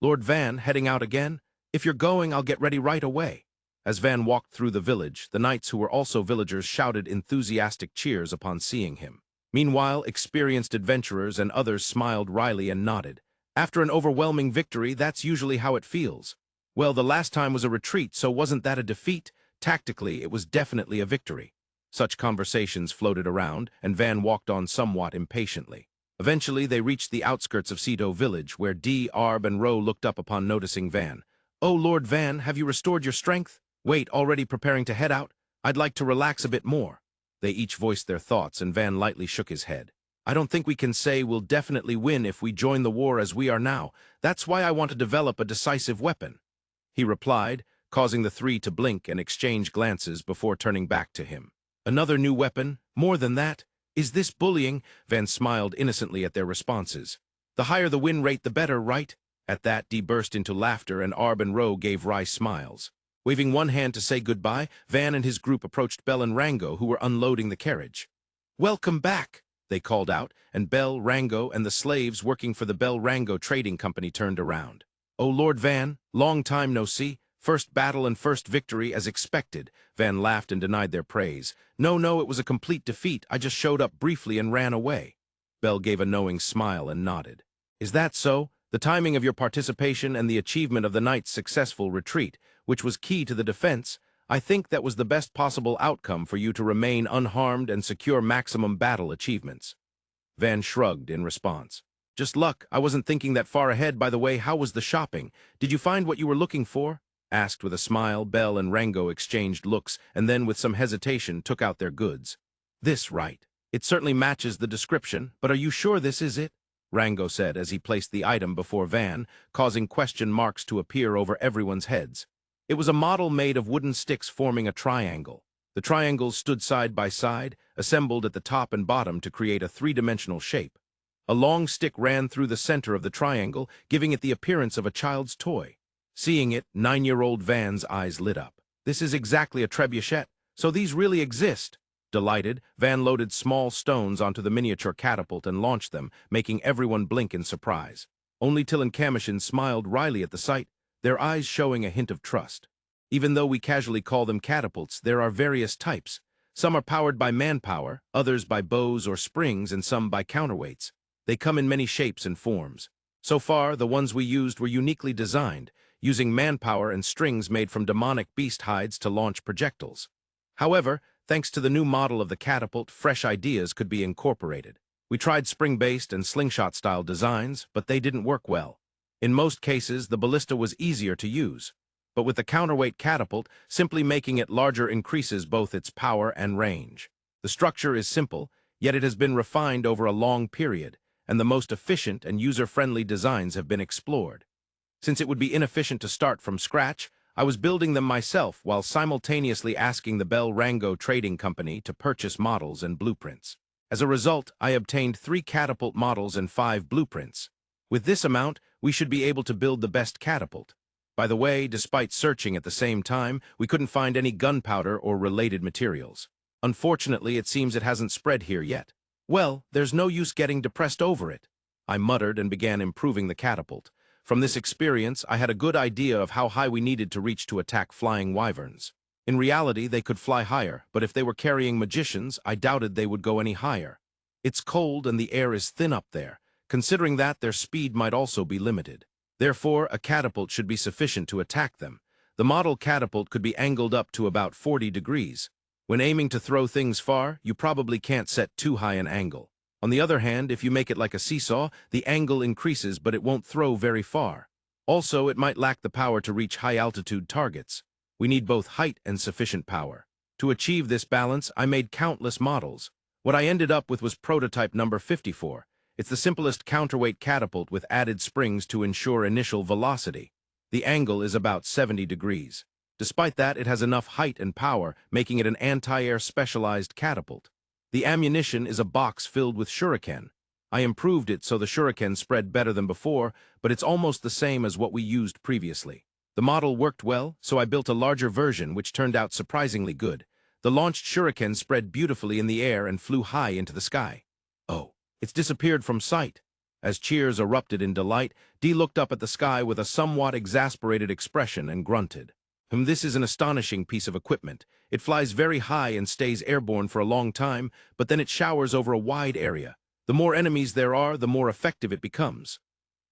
Lord Van, heading out again? If you're going, I'll get ready right away. As Van walked through the village, the knights who were also villagers shouted enthusiastic cheers upon seeing him. Meanwhile, experienced adventurers and others smiled wryly and nodded. After an overwhelming victory, that's usually how it feels. Well, the last time was a retreat, so wasn't that a defeat? Tactically, it was definitely a victory. Such conversations floated around, and Van walked on somewhat impatiently. Eventually, they reached the outskirts of Ceto village, where D, Arb, and Ro looked up upon noticing Van. "Oh, Lord Van, have you restored your strength? Wait, already preparing to head out? I'd like to relax a bit more." They each voiced their thoughts, and Van lightly shook his head. "I don't think we can say we'll definitely win if we join the war as we are now. That's why I want to develop a decisive weapon," he replied, causing the three to blink and exchange glances before turning back to him. "Another new weapon? More than that? Is this bullying?" Van smiled innocently at their responses. "The higher the win rate, the better, right?" At that, Dee burst into laughter, and Arb and Ro gave wry smiles. Waving one hand to say goodbye, Van and his group approached Bell and Rango, who were unloading the carriage. "Welcome back," they called out, and Bell, Rango, and the slaves working for the Bell-Rango Trading Company turned around. "Oh, Lord Van, long time no see. First battle and first victory, as expected." Van laughed and denied their praise. No, it was a complete defeat. I just showed up briefly and ran away." Bell gave a knowing smile and nodded. "Is that so? The timing of your participation and the achievement of the night's successful retreat, which was key to the defense, I think that was the best possible outcome for you to remain unharmed and secure maximum battle achievements." Van shrugged in response. "Just luck. I wasn't thinking that far ahead. By the way, how was the shopping? Did you find what you were looking for?" asked with a smile. Bell and Rango exchanged looks, and then with some hesitation took out their goods. "This, right? It certainly matches the description, but are you sure this is it?" Rango said as he placed the item before Van, causing question marks to appear over everyone's heads. It was a model made of wooden sticks forming a triangle. The triangles stood side by side, assembled at the top and bottom to create a three-dimensional shape. A long stick ran through the center of the triangle, giving it the appearance of a child's toy. Seeing it, 9-year-old Van's eyes lit up. "This is exactly a trebuchet, so these really exist." Delighted, Van loaded small stones onto the miniature catapult and launched them, making everyone blink in surprise. Only Till and Commotion smiled wryly at the sight, their eyes showing a hint of trust. "Even though we casually call them catapults, there are various types. Some are powered by manpower, others by bows or springs, and some by counterweights. They come in many shapes and forms. So far, the ones we used were uniquely designed, using manpower and strings made from demonic beast hides to launch projectiles. However, thanks to the new model of the catapult, fresh ideas could be incorporated. We tried spring-based and slingshot-style designs, but they didn't work well. In most cases, the Ballista was easier to use. But with the counterweight catapult, simply making it larger increases both its power and range. The structure is simple, yet it has been refined over a long period, and the most efficient and user-friendly designs have been explored. Since it would be inefficient to start from scratch, I was building them myself while simultaneously asking the Bell-Rango Trading Company to purchase models and blueprints. As a result, I obtained 3 catapult models and 5 blueprints. With this amount, we should be able to build the best catapult. By the way, despite searching at the same time, we couldn't find any gunpowder or related materials. Unfortunately, it seems it hasn't spread here yet. "Well, there's no use getting depressed over it," I muttered and began improving the catapult. From this experience, I had a good idea of how high we needed to reach to attack flying wyverns. In reality, they could fly higher, but if they were carrying magicians, I doubted they would go any higher. It's cold and the air is thin up there. Considering that, their speed might also be limited. Therefore, a catapult should be sufficient to attack them. The model catapult could be angled up to about 40 degrees. When aiming to throw things far, you probably can't set too high an angle. On the other hand, if you make it like a seesaw, the angle increases but it won't throw very far. Also, it might lack the power to reach high-altitude targets. We need both height and sufficient power. To achieve this balance, I made countless models. What I ended up with was prototype number 54. It's the simplest counterweight catapult with added springs to ensure initial velocity. The angle is about 70 degrees. Despite that, it has enough height and power, making it an anti-air specialized catapult. The ammunition is a box filled with shuriken. I improved it so the shuriken spread better than before, but it's almost the same as what we used previously. The model worked well, so I built a larger version which turned out surprisingly good. The launched shuriken spread beautifully in the air and flew high into the sky. "Oh, it's disappeared from sight." As cheers erupted in delight, Dee looked up at the sky with a somewhat exasperated expression and grunted. This is an astonishing piece of equipment. It flies very high and stays airborne for a long time, but then it showers over a wide area. The more enemies there are, the more effective it becomes."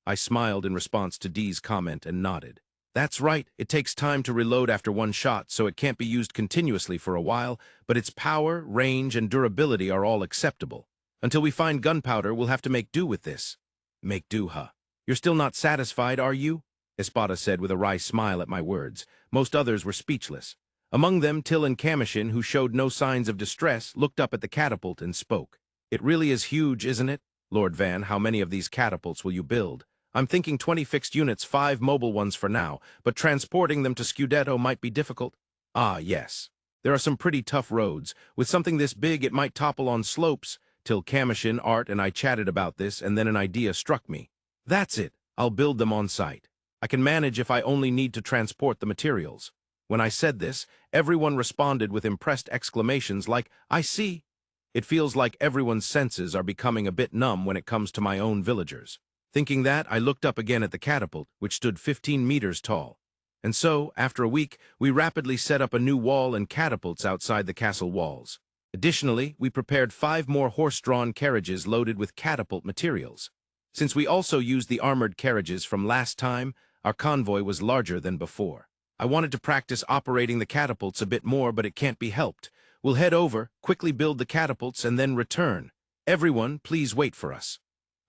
I smiled in response to Dee's comment and nodded. "That's right, it takes time to reload after one shot, so it can't be used continuously for a while, but its power, range, and durability are all acceptable. Until we find gunpowder, we'll have to make do with this. Make do, huh? You're still not satisfied, are you? Espada said with a wry smile at my words. Most others were speechless. Among them, Till and Commotion, who showed no signs of distress, looked up at the catapult and spoke. It really is huge, isn't it? Lord Van, how many of these catapults will you build? I'm thinking 20 fixed units, 5 mobile ones for now, but transporting them to Scudetto might be difficult. Ah, yes. There are some pretty tough roads. With something this big, it might topple on slopes. Till Commotion, Art, and I chatted about this, and then an idea struck me. That's it. I'll build them on site. I can manage if I only need to transport the materials. When I said this, everyone responded with impressed exclamations like, I see. It feels like everyone's senses are becoming a bit numb when it comes to my own villagers. Thinking that, I looked up again at the catapult, which stood 15 meters tall. And so, after a week, we rapidly set up a new wall and catapults outside the castle walls. Additionally, we prepared 5 more horse-drawn carriages loaded with catapult materials. Since we also used the armored carriages from last time, our convoy was larger than before. I wanted to practice operating the catapults a bit more, but it can't be helped. We'll head over, quickly build the catapults, and then return. Everyone, please wait for us.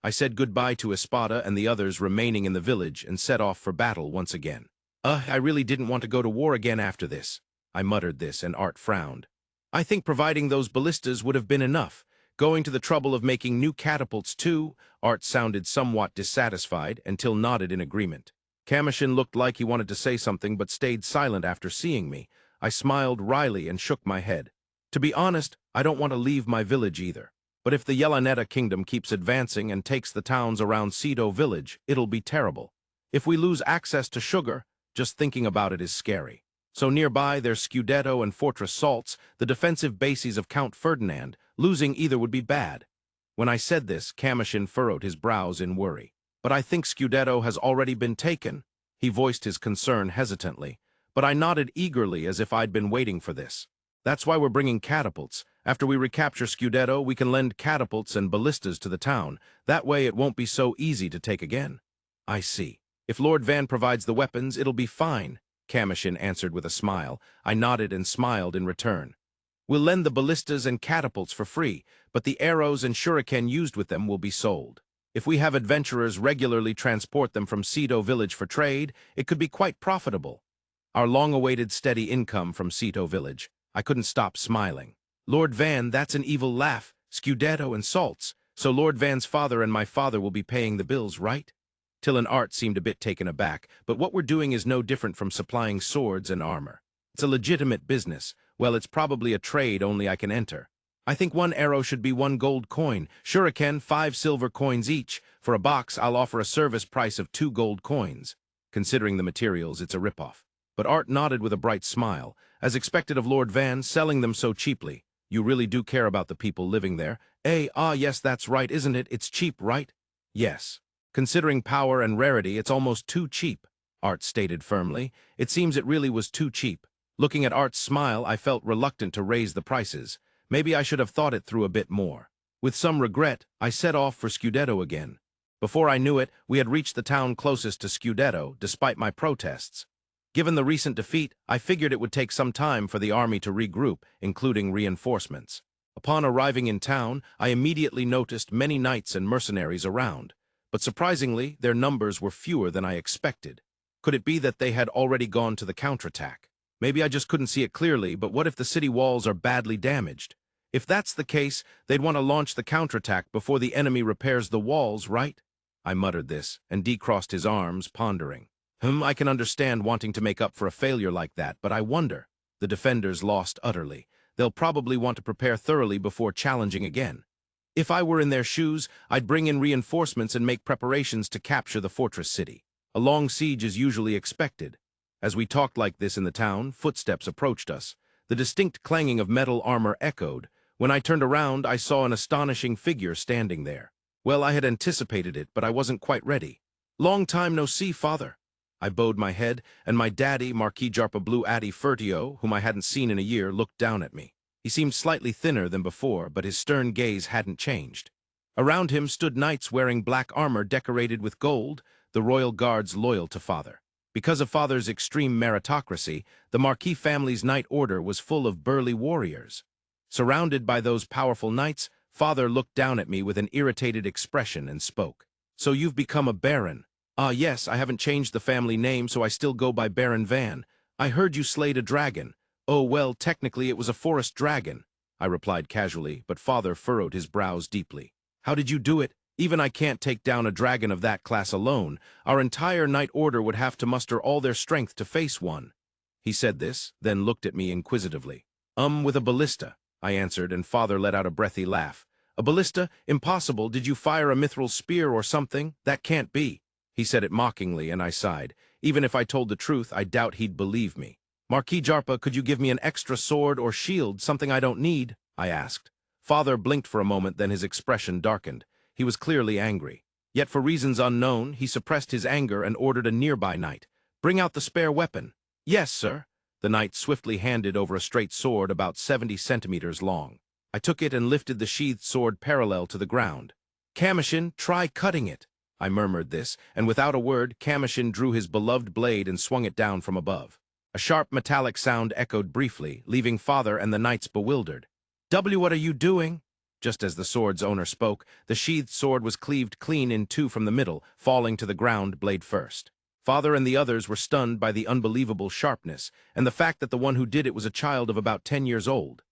I said goodbye to Espada and the others remaining in the village and set off for battle once again. I really didn't want to go to war again after this. I muttered this, and Art frowned. I think providing those ballistas would have been enough. Going to the trouble of making new catapults too. Art sounded somewhat dissatisfied, until nodded in agreement. Commotion looked like he wanted to say something but stayed silent after seeing me. I smiled wryly and shook my head. To be honest, I don't want to leave my village either. But if the Yelaneta kingdom keeps advancing and takes the towns around Cedo village, it'll be terrible. If we lose access to sugar, just thinking about it is scary. So nearby there's Scudetto and Fortress Salts, the defensive bases of Count Ferdinand. Losing either would be bad. When I said this, Commotion furrowed his brows in worry. But I think Scudetto has already been taken. He voiced his concern hesitantly, but I nodded eagerly as if I'd been waiting for this. That's why we're bringing catapults. After we recapture Scudetto, we can lend catapults and ballistas to the town. That way it won't be so easy to take again. I see. If Lord Van provides the weapons, it'll be fine, Commotion answered with a smile. I nodded and smiled in return. We'll lend the ballistas and catapults for free, but the arrows and shuriken used with them will be sold. If we have adventurers regularly transport them from Cedo village for trade, it could be quite profitable. Our long-awaited steady income from Cedo village. I couldn't stop smiling. Lord Van, that's an evil laugh. Scudetto and Salts. So Lord Van's father and my father will be paying the bills, right? Till and Art seemed a bit taken aback, but what we're doing is no different from supplying swords and armor. It's a legitimate business. Well, it's probably a trade only I can enter. I think 1 arrow should be 1 gold coin. Shuriken, 5 silver coins each. For a box, I'll offer a service price of 2 gold coins. Considering the materials, it's a ripoff. But Art nodded with a bright smile. As expected of Lord Van, selling them so cheaply. You really do care about the people living there? Yes, that's right, isn't it? It's cheap, right? Yes. Considering power and rarity, it's almost too cheap, Art stated firmly. It seems it really was too cheap. Looking at Art's smile, I felt reluctant to raise the prices. Maybe I should have thought it through a bit more. With some regret, I set off for Scudetto again. Before I knew it, we had reached the town closest to Scudetto, despite my protests. Given the recent defeat, I figured it would take some time for the army to regroup, including reinforcements. Upon arriving in town, I immediately noticed many knights and mercenaries around. But surprisingly, their numbers were fewer than I expected. Could it be that they had already gone to the counterattack? Maybe I just couldn't see it clearly, but what if the city walls are badly damaged? If that's the case, they'd want to launch the counterattack before the enemy repairs the walls, right? I muttered this, and decrossed his arms, pondering. I can understand wanting to make up for a failure like that, but I wonder. The defenders lost utterly. They'll probably want to prepare thoroughly before challenging again. If I were in their shoes, I'd bring in reinforcements and make preparations to capture the fortress city. A long siege is usually expected. As we talked like this in the town, footsteps approached us. The distinct clanging of metal armor echoed. When I turned around, I saw an astonishing figure standing there. Well, I had anticipated it, but I wasn't quite ready. Long time no see, father. I bowed my head, and my daddy, Marquis Blue Addy Fertio, whom I hadn't seen in a year, looked down at me. He seemed slightly thinner than before, but his stern gaze hadn't changed. Around him stood knights wearing black armor decorated with gold, the royal guards loyal to father. Because of father's extreme meritocracy, the Marquis family's knight order was full of burly warriors. Surrounded by those powerful knights, Father looked down at me with an irritated expression and spoke. So you've become a Baron. Ah, yes, I haven't changed the family name, so I still go by Baron Van. I heard you slayed a dragon. Oh, well, technically it was a forest dragon, I replied casually, but Father furrowed his brows deeply. How did you do it? Even I can't take down a dragon of that class alone. Our entire Knight Order would have to muster all their strength to face one. He said this, then looked at me inquisitively. With a ballista, I answered, and Father let out a breathy laugh. A ballista? Impossible. Did you fire a mithril spear or something? That can't be. He said it mockingly, and I sighed. Even if I told the truth, I doubt he'd believe me. Marquis Jarpa, could you give me an extra sword or shield, something I don't need? I asked. Father blinked for a moment, then his expression darkened. He was clearly angry. Yet for reasons unknown, he suppressed his anger and ordered a nearby knight. Bring out the spare weapon. Yes, sir. The knight swiftly handed over a straight sword about 70 centimeters long. I took it and lifted the sheathed sword parallel to the ground. Commotion, try cutting it. I murmured this, and without a word, Commotion drew his beloved blade and swung it down from above. A sharp metallic sound echoed briefly, leaving Father and the knights bewildered. What are you doing? Just as the sword's owner spoke, the sheathed sword was cleaved clean in two from the middle, falling to the ground blade first. Father and the others were stunned by the unbelievable sharpness, and the fact that the one who did it was a child of about 10 years old.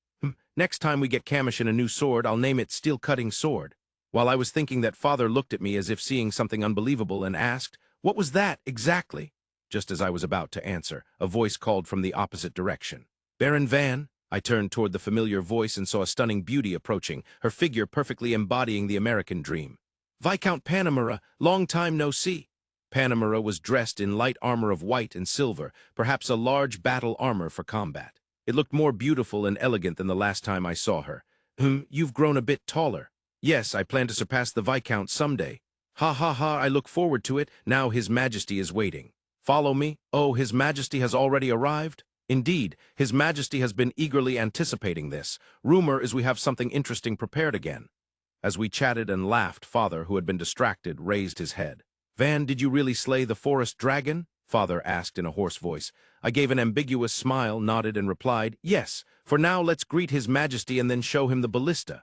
Next time we get Commotion a new sword, I'll name it Steel-Cutting Sword. While I was thinking that, Father looked at me as if seeing something unbelievable and asked, What was that, exactly? Just as I was about to answer, a voice called from the opposite direction. Baron Van? I turned toward the familiar voice and saw a stunning beauty approaching, her figure perfectly embodying the American dream. Viscount Panamera, long time no see. Panamera was dressed in light armor of white and silver, perhaps a large battle armor for combat. It looked more beautiful and elegant than the last time I saw her. You've grown a bit taller. Yes, I plan to surpass the Viscount someday. Ha ha ha, I look forward to it. Now His Majesty is waiting. Follow me. Oh, His Majesty has already arrived? Indeed, His Majesty has been eagerly anticipating this. Rumor is we have something interesting prepared again. As we chatted and laughed, Father, who had been distracted, raised his head. Van, did you really slay the forest dragon? Father asked in a hoarse voice. I gave an ambiguous smile, nodded, and replied, Yes. For now, let's greet His Majesty and then show him the ballista.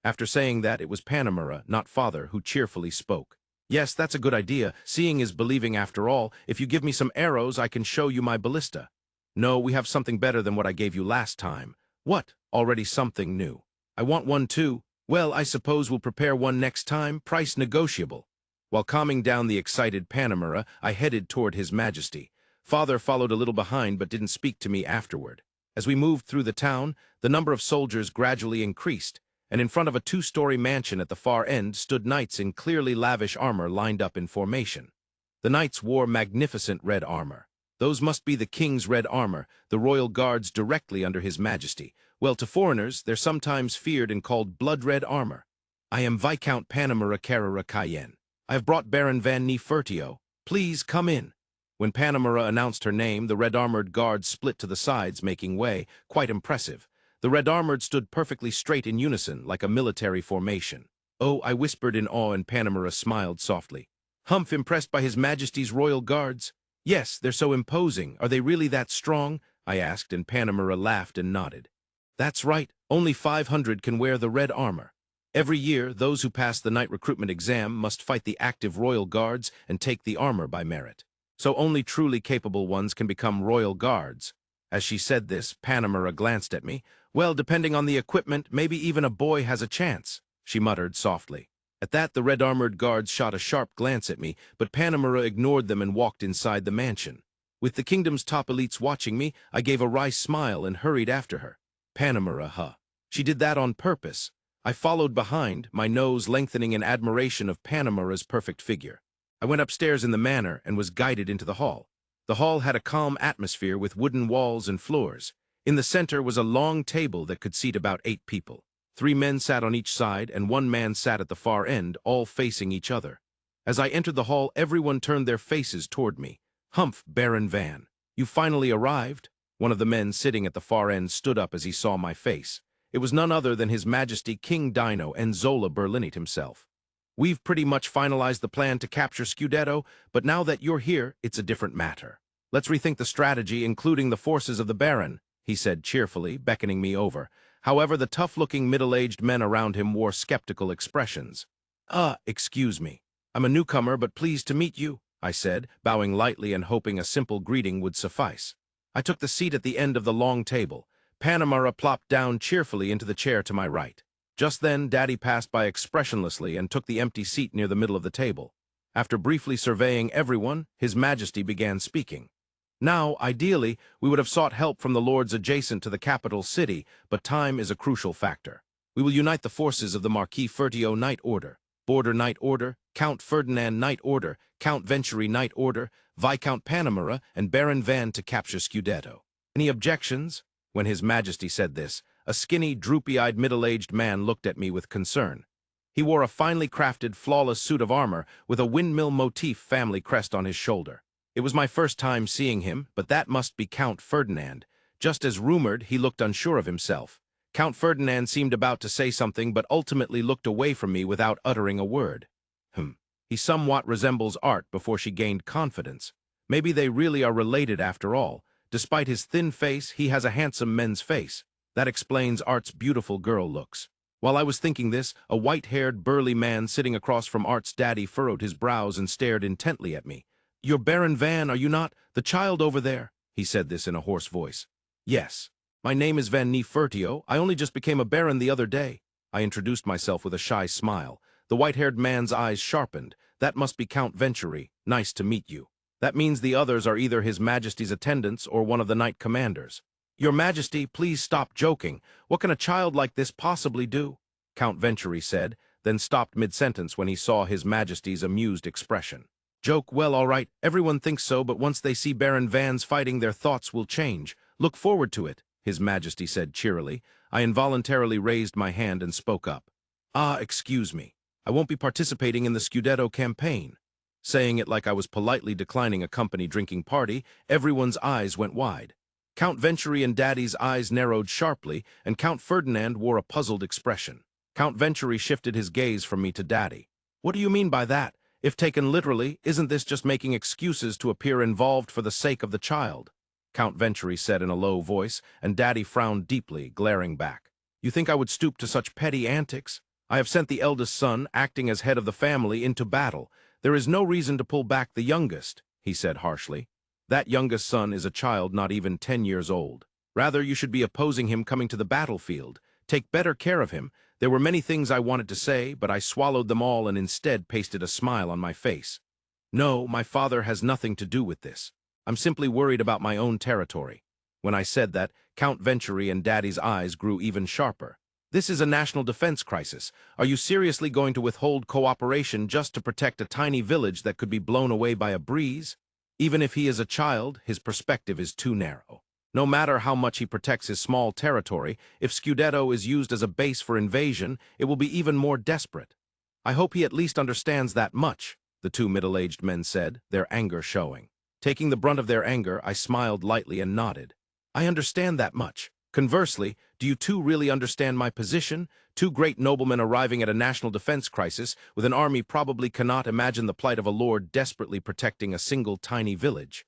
After saying that, it was Panamera, not Father, who cheerfully spoke. Yes, that's a good idea. Seeing is believing after all. If you give me some arrows, I can show you my ballista. No, we have something better than what I gave you last time. What? Already something new. I want one too. Well, I suppose we'll prepare one next time. Price negotiable. While calming down the excited Panamera, I headed toward His Majesty. Father followed a little behind but didn't speak to me afterward. As we moved through the town, the number of soldiers gradually increased, and in front of a 2-story mansion at the far end stood knights in clearly lavish armor lined up in formation. The knights wore magnificent red armor. Those must be the king's red armor, the royal guards directly under His Majesty. Well, to foreigners, they're sometimes feared and called blood-red armor. I am Viscount Panamera Carrera Cayenne. I have brought Baron Van Nefertio. Please come in. When Panamera announced her name, the red-armored guards split to the sides, making way. Quite impressive. The red-armored stood perfectly straight in unison, like a military formation. Oh, I whispered in awe, and Panamera smiled softly. Humph, impressed by His Majesty's royal guards? Yes, they're so imposing. Are they really that strong? I asked, and Panamera laughed and nodded. That's right. Only 500 can wear the red armor. Every year, those who pass the knight recruitment exam must fight the active royal guards and take the armor by merit. So only truly capable ones can become royal guards. As she said this, Panamera glanced at me. Well, depending on the equipment, maybe even a boy has a chance, she muttered softly. At that, the red-armored guards shot a sharp glance at me, but Panamera ignored them and walked inside the mansion. With the kingdom's top elites watching me, I gave a wry smile and hurried after her. Panamera, huh? She did that on purpose. I followed behind, my nose lengthening in admiration of Panamera's perfect figure. I went upstairs in the manor and was guided into the hall. The hall had a calm atmosphere with wooden walls and floors. In the center was a long table that could seat about 8 people. 3 men sat on each side, and 1 man sat at the far end, all facing each other. As I entered the hall, everyone turned their faces toward me. Humph, Baron Van. You finally arrived? One of the men sitting at the far end stood up as he saw my face. It was none other than His Majesty King Dino and Zola Berlinite himself. We've pretty much finalized the plan to capture Scudetto, but now that you're here, it's a different matter. Let's rethink the strategy, including the forces of the Baron, he said cheerfully, beckoning me over. However, the tough-looking middle-aged men around him wore skeptical expressions. Excuse me. I'm a newcomer, but pleased to meet you, I said, bowing lightly and hoping a simple greeting would suffice. I took the seat at the end of the long table. Panamera plopped down cheerfully into the chair to my right. Just then, Daddy passed by expressionlessly and took the empty seat near the middle of the table. After briefly surveying everyone, His Majesty began speaking. Now, ideally, we would have sought help from the lords adjacent to the capital city, but time is a crucial factor. We will unite the forces of the Marquis Fertio Knight Order, Border Knight Order, Count Ferdinand Knight Order, Count Venturi Knight Order, Viscount Panamera, and Baron Van to capture Scudetto. Any objections? When His Majesty said this, a skinny, droopy-eyed middle-aged man looked at me with concern. He wore a finely crafted, flawless suit of armor with a windmill motif family crest on his shoulder. It was my first time seeing him, but that must be Count Ferdinand. Just as rumored, he looked unsure of himself. Count Ferdinand seemed about to say something, but ultimately looked away from me without uttering a word. He somewhat resembles Arte before she gained confidence. Maybe they really are related after all. Despite his thin face, he has a handsome man's face. That explains Arte's beautiful girl looks. While I was thinking this, a white-haired, burly man sitting across from Arte's daddy furrowed his brows and stared intently at me. "You're Baron Van, are you not? The child over there?" He said this in a hoarse voice. "Yes. My name is Van Fertio. I only just became a baron the other day." I introduced myself with a shy smile. The white-haired man's eyes sharpened. "That must be Count Venturi. Nice to meet you. That means the others are either His Majesty's attendants or one of the knight commanders." "Your Majesty, please stop joking. What can a child like this possibly do?" Count Venturi said, then stopped mid-sentence when he saw His Majesty's amused expression. "Joke, well, all right. Everyone thinks so, but once they see Baron Van's fighting, their thoughts will change. Look forward to it," His Majesty said cheerily. I involuntarily raised my hand and spoke up. Excuse me. I won't be participating in the Scudetto campaign." Saying it like I was politely declining a company drinking party, everyone's eyes went wide. Count Venturi and Daddy's eyes narrowed sharply, and Count Ferdinand wore a puzzled expression. Count Venturi shifted his gaze from me to Daddy. "What do you mean by that? If taken literally, isn't this just making excuses to appear involved for the sake of the child?" Count Venturi said in a low voice, and Daddy frowned deeply, glaring back. "You think I would stoop to such petty antics? I have sent the eldest son, acting as head of the family, into battle. There is no reason to pull back the youngest," he said harshly. "That youngest son is a child not even 10 years old. Rather, you should be opposing him coming to the battlefield. Take better care of him. There were many things I wanted to say, but I swallowed them all and instead pasted a smile on my face. No, my father has nothing to do with this. I'm simply worried about my own territory." When I said that, Count Venturi and Daddy's eyes grew even sharper. "This is a national defense crisis. Are you seriously going to withhold cooperation just to protect a tiny village that could be blown away by a breeze? Even if he is a child, his perspective is too narrow. No matter how much he protects his small territory, if Scudetto is used as a base for invasion, it will be even more desperate." "I hope he at least understands that much," the two middle-aged men said, their anger showing. Taking the brunt of their anger, I smiled lightly and nodded. "I understand that much. Conversely, do you two really understand my position? Two great noblemen arriving at a national defense crisis with an army probably cannot imagine the plight of a lord desperately protecting a single tiny village.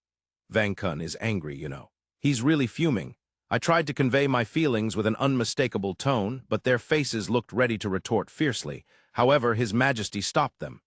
Vankun is angry, you know. He's really fuming. I tried to convey my feelings with an unmistakable tone, but their faces looked ready to retort fiercely. However, His Majesty stopped them.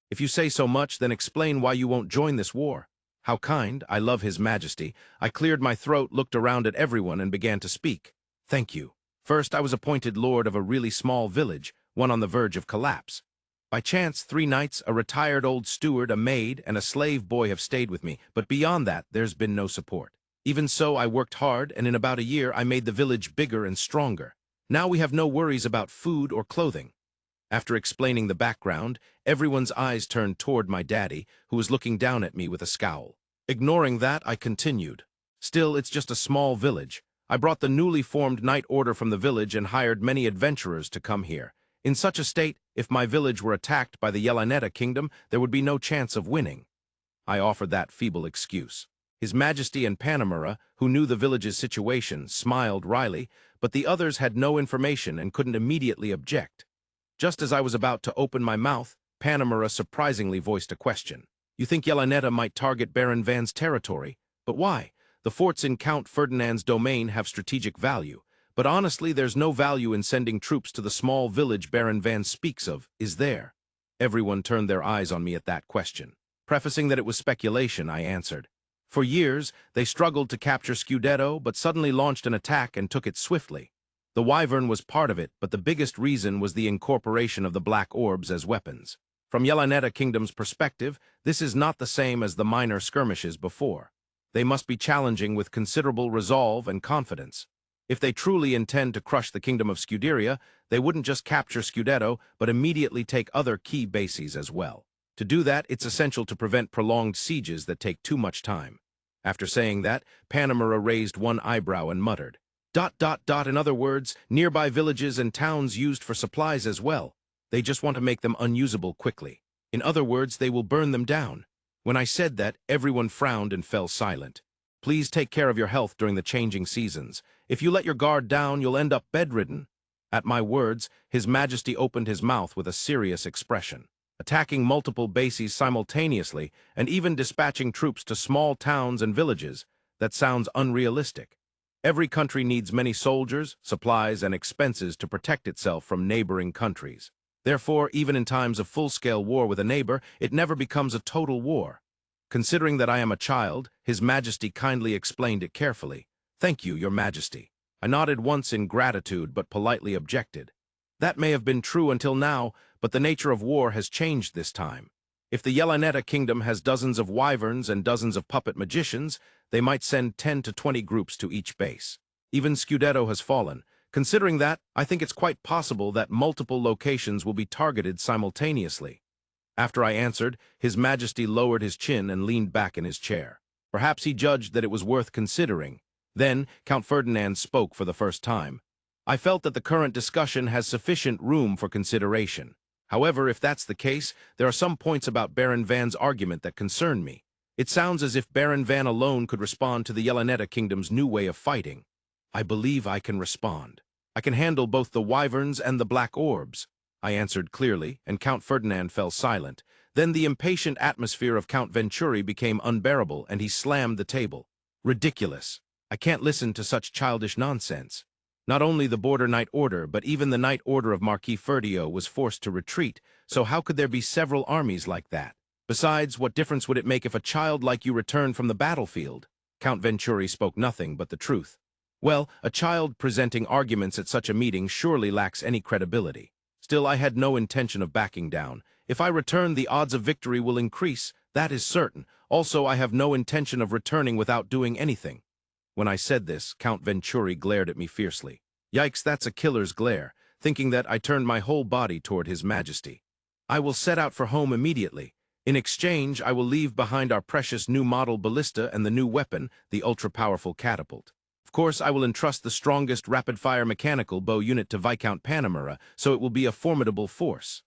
"If you say so much, then explain why you won't join this war." "How kind. I love His Majesty." I cleared my throat, looked around at everyone, and began to speak. "Thank you. First, I was appointed lord of a really small village, one on the verge of collapse. By chance, 3 knights, a retired old steward, a maid, and a slave boy have stayed with me, but beyond that, there's been no support. Even so, I worked hard, and in about a year, I made the village bigger and stronger. Now we have no worries about food or clothing." After explaining the background, everyone's eyes turned toward my daddy, who was looking down at me with a scowl. Ignoring that, I continued. "Still, it's just a small village. I brought the newly formed knight order from the village and hired many adventurers to come here. In such a state, if my village were attacked by the Yelanetta kingdom, there would be no chance of winning." I offered that feeble excuse. His Majesty and Panamera, who knew the village's situation, smiled wryly, but the others had no information and couldn't immediately object. Just as I was about to open my mouth, Panamera surprisingly voiced a question. "You think Yelanetta might target Baron Van's territory? But why? The forts in Count Ferdinand's domain have strategic value. But honestly, there's no value in sending troops to the small village Baron Van speaks of, is there? Everyone turned their eyes on me at that question. Prefacing that it was speculation, I answered. For years, they struggled to capture Scudetto, but suddenly launched an attack and took it swiftly. The Wyvern was part of it, but the biggest reason was the incorporation of the Black Orbs as weapons. From Yelanetta Kingdom's perspective, this is not the same as the minor skirmishes before. They must be challenging with considerable resolve and confidence. If they truly intend to crush the Kingdom of Scuderia, they wouldn't just capture Scudetto, but immediately take other key bases as well. To do that, it's essential to prevent prolonged sieges that take too much time. After saying that, Panamera raised one eyebrow and muttered, ... In other words, nearby villages and towns used for supplies as well. They just want to make them unusable quickly. In other words, they will burn them down. When I said that, everyone frowned and fell silent. Please take care of your health during the changing seasons. If you let your guard down, you'll end up bedridden. At my words, His Majesty opened his mouth with a serious expression. Attacking multiple bases simultaneously, and even dispatching troops to small towns and villages, that sounds unrealistic. Every country needs many soldiers, supplies, and expenses to protect itself from neighboring countries. Therefore, even in times of full-scale war with a neighbor, it never becomes a total war. Considering that I am a child, His Majesty kindly explained it carefully. Thank you, Your Majesty. I nodded once in gratitude, but politely objected. That may have been true until now, but the nature of war has changed this time. If the Yelanetta Kingdom has dozens of wyverns and dozens of puppet magicians, they might send 10 to 20 groups to each base. Even Scudetto has fallen. Considering that, I think it's quite possible that multiple locations will be targeted simultaneously. After I answered, His Majesty lowered his chin and leaned back in his chair. Perhaps he judged that it was worth considering. Then, Count Ferdinand spoke for the first time. I felt that the current discussion has sufficient room for consideration. However, if that's the case, there are some points about Baron Van's argument that concern me. It sounds as if Baron Van alone could respond to the Yelanetta Kingdom's new way of fighting. I believe I can respond. I can handle both the wyverns and the black orbs. I answered clearly, and Count Ferdinand fell silent. Then the impatient atmosphere of Count Venturi became unbearable, and he slammed the table. Ridiculous. I can't listen to such childish nonsense. Not only the Border Knight Order, but even the Knight Order of Marquis Ferdio was forced to retreat, so how could there be several armies like that? Besides, what difference would it make if a child like you returned from the battlefield? Count Venturi spoke nothing but the truth. Well, a child presenting arguments at such a meeting surely lacks any credibility. Still, I had no intention of backing down. If I return, the odds of victory will increase, that is certain. Also, I have no intention of returning without doing anything. When I said this, Count Venturi glared at me fiercely. Yikes, that's a killer's glare, thinking that I turned my whole body toward His Majesty. I will set out for home immediately. In exchange, I will leave behind our precious new model Ballista and the new weapon, the ultra-powerful catapult. Of course, I will entrust the strongest rapid-fire mechanical bow unit to Viscount Panamera, so it will be a formidable force.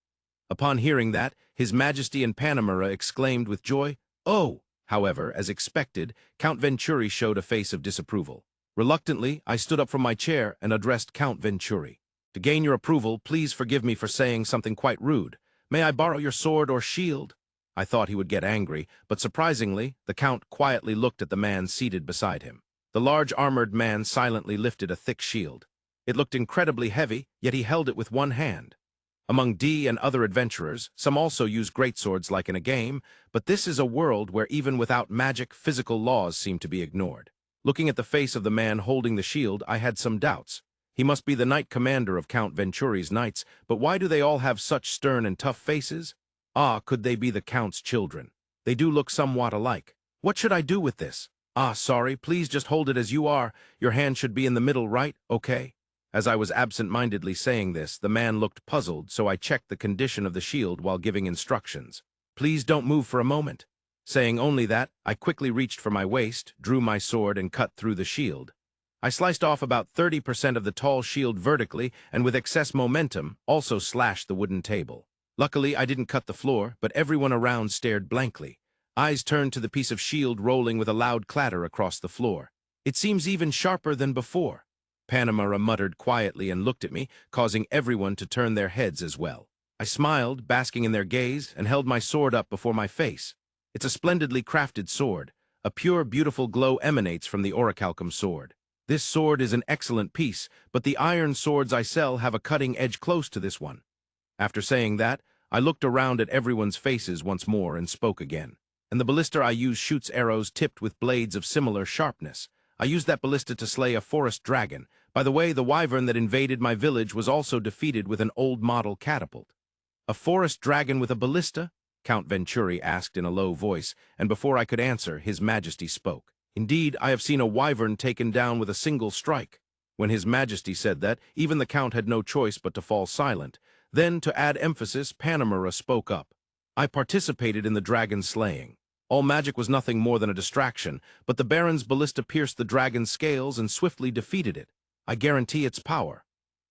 Upon hearing that, His Majesty and Panamera exclaimed with joy, "Oh!" However, as expected, Count Venturi showed a face of disapproval. Reluctantly, I stood up from my chair and addressed Count Venturi. To gain your approval, please forgive me for saying something quite rude. May I borrow your sword or shield? I thought he would get angry, but surprisingly, the Count quietly looked at the man seated beside him. The large armored man silently lifted a thick shield. It looked incredibly heavy, yet he held it with one hand. Among D and other adventurers, some also use greatswords like in a game, but this is a world where even without magic, physical laws seem to be ignored. Looking at the face of the man holding the shield, I had some doubts. He must be the knight commander of Count Venturi's knights, but why do they all have such stern and tough faces? Ah, could they be the Count's children? They do look somewhat alike. What should I do with this? Ah, sorry, please just hold it as you are. Your hand should be in the middle, right? Okay. As I was absent-mindedly saying this, the man looked puzzled, so I checked the condition of the shield while giving instructions. Please don't move for a moment. Saying only that, I quickly reached for my waist, drew my sword, and cut through the shield. I sliced off about 30% of the tall shield vertically, and with excess momentum, also slashed the wooden table. Luckily, I didn't cut the floor, but everyone around stared blankly. Eyes turned to the piece of shield rolling with a loud clatter across the floor. It seems even sharper than before. Panamera muttered quietly and looked at me, causing everyone to turn their heads as well. I smiled, basking in their gaze, and held my sword up before my face. It's a splendidly crafted sword. A pure, beautiful glow emanates from the orichalcum sword. This sword is an excellent piece, but the iron swords I sell have a cutting edge close to this one. After saying that, I looked around at everyone's faces once more and spoke again. And the ballista I use shoots arrows tipped with blades of similar sharpness. I used that ballista to slay a forest dragon. By the way, the wyvern that invaded my village was also defeated with an old model catapult. A forest dragon with a ballista? Count Venturi asked in a low voice, and before I could answer, His Majesty spoke. Indeed, I have seen a wyvern taken down with a single strike. When His Majesty said that, even the Count had no choice but to fall silent. Then, to add emphasis, Panamera spoke up. I participated in the dragon's slaying. All magic was nothing more than a distraction, but the Baron's ballista pierced the dragon's scales and swiftly defeated it. I guarantee its power.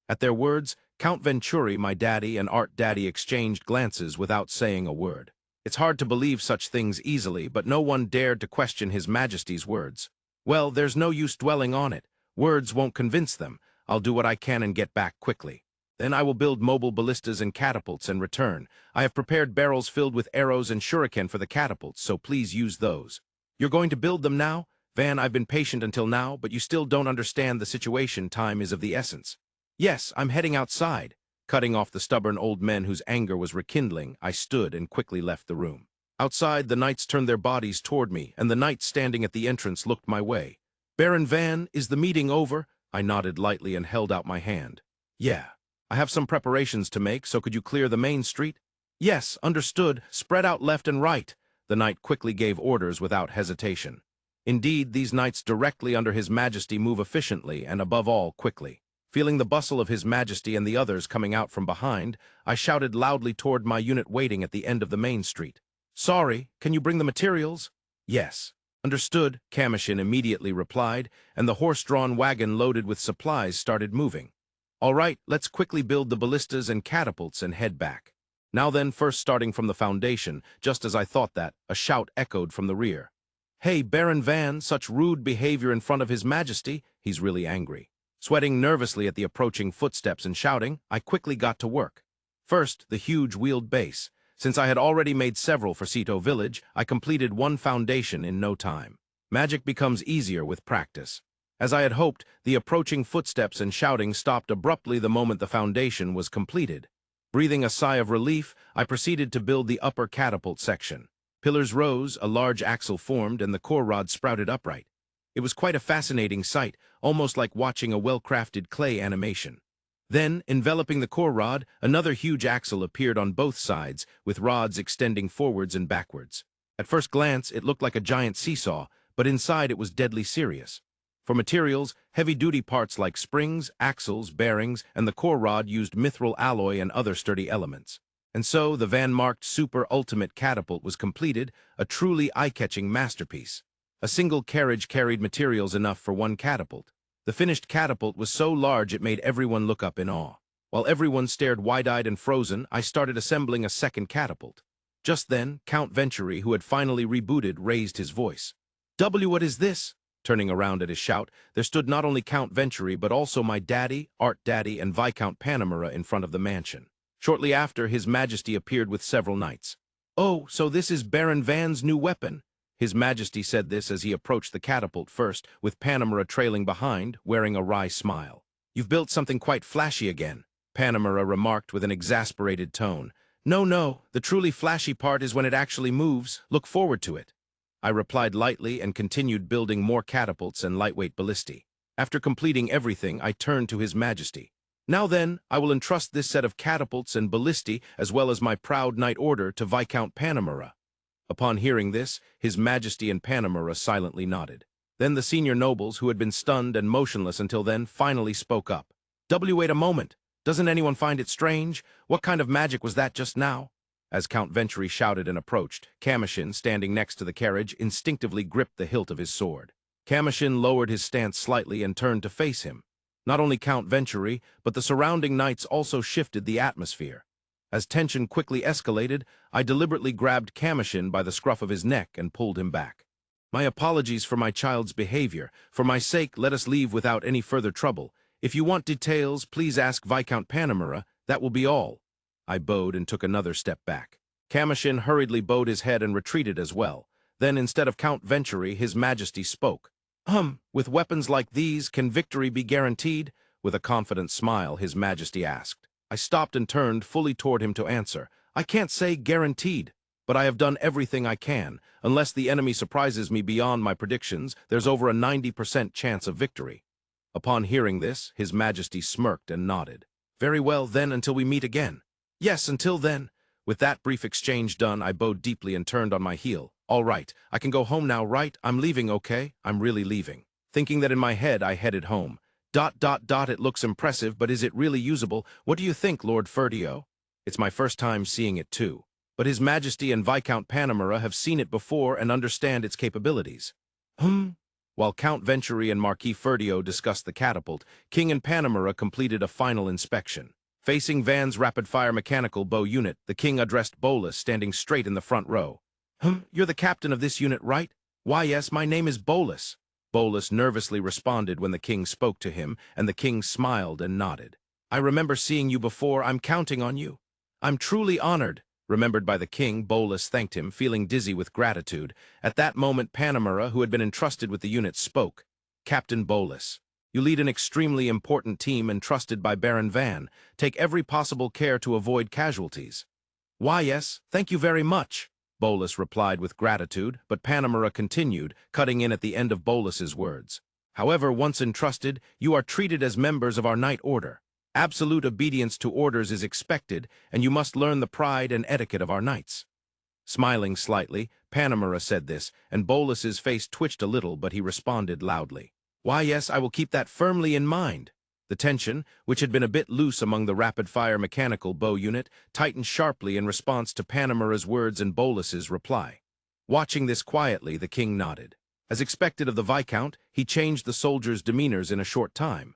At their words, Count Venturi, my daddy, and Art Daddy exchanged glances without saying a word. It's hard to believe such things easily, but no one dared to question His Majesty's words. Well, there's no use dwelling on it. Words won't convince them. I'll do what I can and get back quickly. Then I will build mobile ballistas and catapults and return. I have prepared barrels filled with arrows and shuriken for the catapults, so please use those. You're going to build them now? Van, I've been patient until now, but you still don't understand the situation. Time is of the essence. Yes, I'm heading outside. Cutting off the stubborn old men whose anger was rekindling, I stood and quickly left the room. Outside, the knights turned their bodies toward me, and the knight standing at the entrance looked my way. Baron Van, is the meeting over? I nodded lightly and held out my hand. Yeah. I have some preparations to make, so could you clear the main street? Yes, understood. Spread out left and right. The knight quickly gave orders without hesitation. Indeed, these knights directly under His Majesty move efficiently and above all quickly. Feeling the bustle of His Majesty and the others coming out from behind, I shouted loudly toward my unit waiting at the end of the main street. Sorry, can you bring the materials? Yes. Understood, Commotion immediately replied, and the horse-drawn wagon loaded with supplies started moving. All right, let's quickly build the ballistas and catapults and head back. Now then, first starting from the foundation, just as I thought that, a shout echoed from the rear. Hey, Baron Van, such rude behavior in front of His Majesty. He's really angry. Sweating nervously at the approaching footsteps and shouting, I quickly got to work. First, the huge wheeled base. Since I had already made several for Cito Village, I completed one foundation in no time. Magic becomes easier with practice. As I had hoped, the approaching footsteps and shouting stopped abruptly the moment the foundation was completed. Breathing a sigh of relief, I proceeded to build the upper catapult section. Pillars rose, a large axle formed, and the core rod sprouted upright. It was quite a fascinating sight, almost like watching a well-crafted clay animation. Then, enveloping the core rod, another huge axle appeared on both sides, with rods extending forwards and backwards. At first glance, it looked like a giant seesaw, but inside it was deadly serious. For materials, heavy-duty parts like springs, axles, bearings, and the core rod used mithril alloy and other sturdy elements. And so, the Van-marked Super Ultimate Catapult was completed, a truly eye-catching masterpiece. A single carriage carried materials enough for one catapult. The finished catapult was so large it made everyone look up in awe. While everyone stared wide-eyed and frozen, I started assembling a second catapult. Just then, Count Venturi, who had finally rebooted, raised his voice. What is this?" Turning around at his shout, there stood not only Count Venturi, but also my daddy, Art Daddy, and Viscount Panamera in front of the mansion. Shortly after, His Majesty appeared with several knights. "Oh, so this is Baron Van's new weapon." His Majesty said this as he approached the catapult first, with Panamera trailing behind, wearing a wry smile. "You've built something quite flashy again," Panamera remarked with an exasperated tone. No, the truly flashy part is when it actually moves. Look forward to it." I replied lightly and continued building more catapults and lightweight ballistae. After completing everything, I turned to His Majesty. "Now then, I will entrust this set of catapults and ballistae, as well as my proud knight order, to Viscount Panamera." Upon hearing this, His Majesty and Panamera silently nodded. Then the senior nobles, who had been stunned and motionless until then, finally spoke up. Wait a moment. Doesn't anyone find it strange? What kind of magic was that just now?" As Count Venturi shouted and approached, Commotion, standing next to the carriage, instinctively gripped the hilt of his sword. Commotion lowered his stance slightly and turned to face him. Not only Count Venturi, but the surrounding knights also shifted the atmosphere. As tension quickly escalated, I deliberately grabbed Commotion by the scruff of his neck and pulled him back. "My apologies for my child's behavior. For my sake, let us leave without any further trouble. If you want details, please ask Viscount Panamera. That will be all." I bowed and took another step back. Commotion hurriedly bowed his head and retreated as well. Then, instead of Count Venturi, His Majesty spoke. With weapons like these, can victory be guaranteed? With a confident smile, His Majesty asked. I stopped and turned fully toward him to answer. I can't say guaranteed, but I have done everything I can. Unless the enemy surprises me beyond my predictions, there's over a 90% chance of victory. Upon hearing this, His Majesty smirked and nodded. Very well, then, until we meet again. Yes, until then. With that brief exchange done, I bowed deeply and turned on my heel. All right, I can go home now, right? I'm leaving, okay? I'm really leaving. Thinking that in my head, I headed home. It looks impressive, but is it really usable? What do you think, Lord Ferdio? It's my first time seeing it too. But His Majesty and Viscount Panamera have seen it before and understand its capabilities. While Count Venturi and Marquis Ferdio discussed the catapult, King and Panamera completed a final inspection. Facing Van's rapid-fire mechanical bow unit, the king addressed Bolus, standing straight in the front row. You're the captain of this unit, right? Why, yes, my name is Bolus. Bolus nervously responded when the king spoke to him, and the king smiled and nodded. I remember seeing you before. I'm counting on you. I'm truly honored. Remembered by the king, Bolus thanked him, feeling dizzy with gratitude. At that moment, Panamera, who had been entrusted with the unit, spoke. Captain Bolus, you lead an extremely important team entrusted by Baron Van. Take every possible care to avoid casualties. Why, yes, thank you very much, Bolus replied with gratitude, but Panamera continued, cutting in at the end of Bolus's words. However, once entrusted, you are treated as members of our Knight Order. Absolute obedience to orders is expected, and you must learn the pride and etiquette of our knights. Smiling slightly, Panamera said this, and Bolus's face twitched a little, but he responded loudly. Why, yes, I will keep that firmly in mind. The tension, which had been a bit loose among the rapid-fire mechanical bow unit, tightened sharply in response to Panamera's words and Bolus's reply. Watching this quietly, the king nodded. As expected of the Viscount, he changed the soldiers' demeanors in a short time.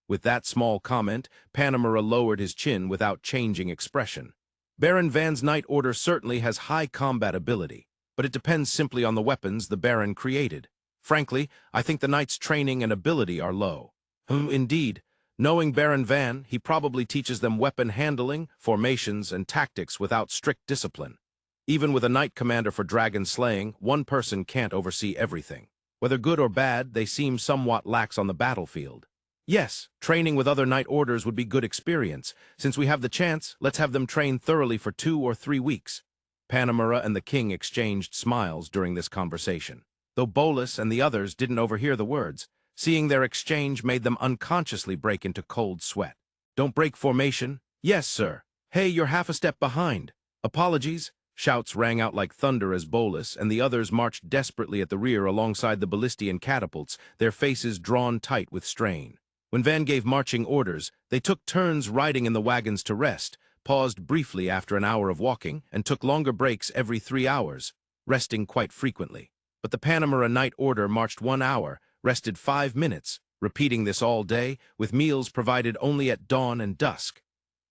With that small comment, Panamera lowered his chin without changing expression. Baron Van's Knight Order certainly has high combat ability, but it depends simply on the weapons the Baron created. Frankly, I think the Knight's training and ability are low. Indeed. Knowing Baron Van, he probably teaches them weapon handling, formations, and tactics without strict discipline. Even with a Knight Commander for dragon slaying, one person can't oversee everything. Whether good or bad, they seem somewhat lax on the battlefield. Yes, training with other Knight Orders would be good experience. Since we have the chance, let's have them train thoroughly for 2 or 3 weeks. Panamera and the king exchanged smiles during this conversation. Though Bolus and the others didn't overhear the words, seeing their exchange made them unconsciously break into cold sweat. Don't break formation. Yes, sir. Hey, you're half a step behind. Apologies. Shouts rang out like thunder as Bolus and the others marched desperately at the rear alongside the Ballistian catapults, their faces drawn tight with strain. When Van gave marching orders, they took turns riding in the wagons to rest, paused briefly after an hour of walking, and took longer breaks every 3 hours, resting quite frequently. But the Panamera Knight Order marched 1 hour, rested 5 minutes, repeating this all day, with meals provided only at dawn and dusk.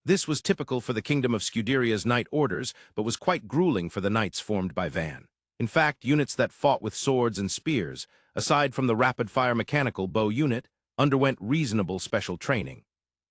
This was typical for the Kingdom of Scuderia's Knight Orders, but was quite grueling for the knights formed by Van. In fact, units that fought with swords and spears, aside from the rapid-fire mechanical bow unit, underwent reasonable special training.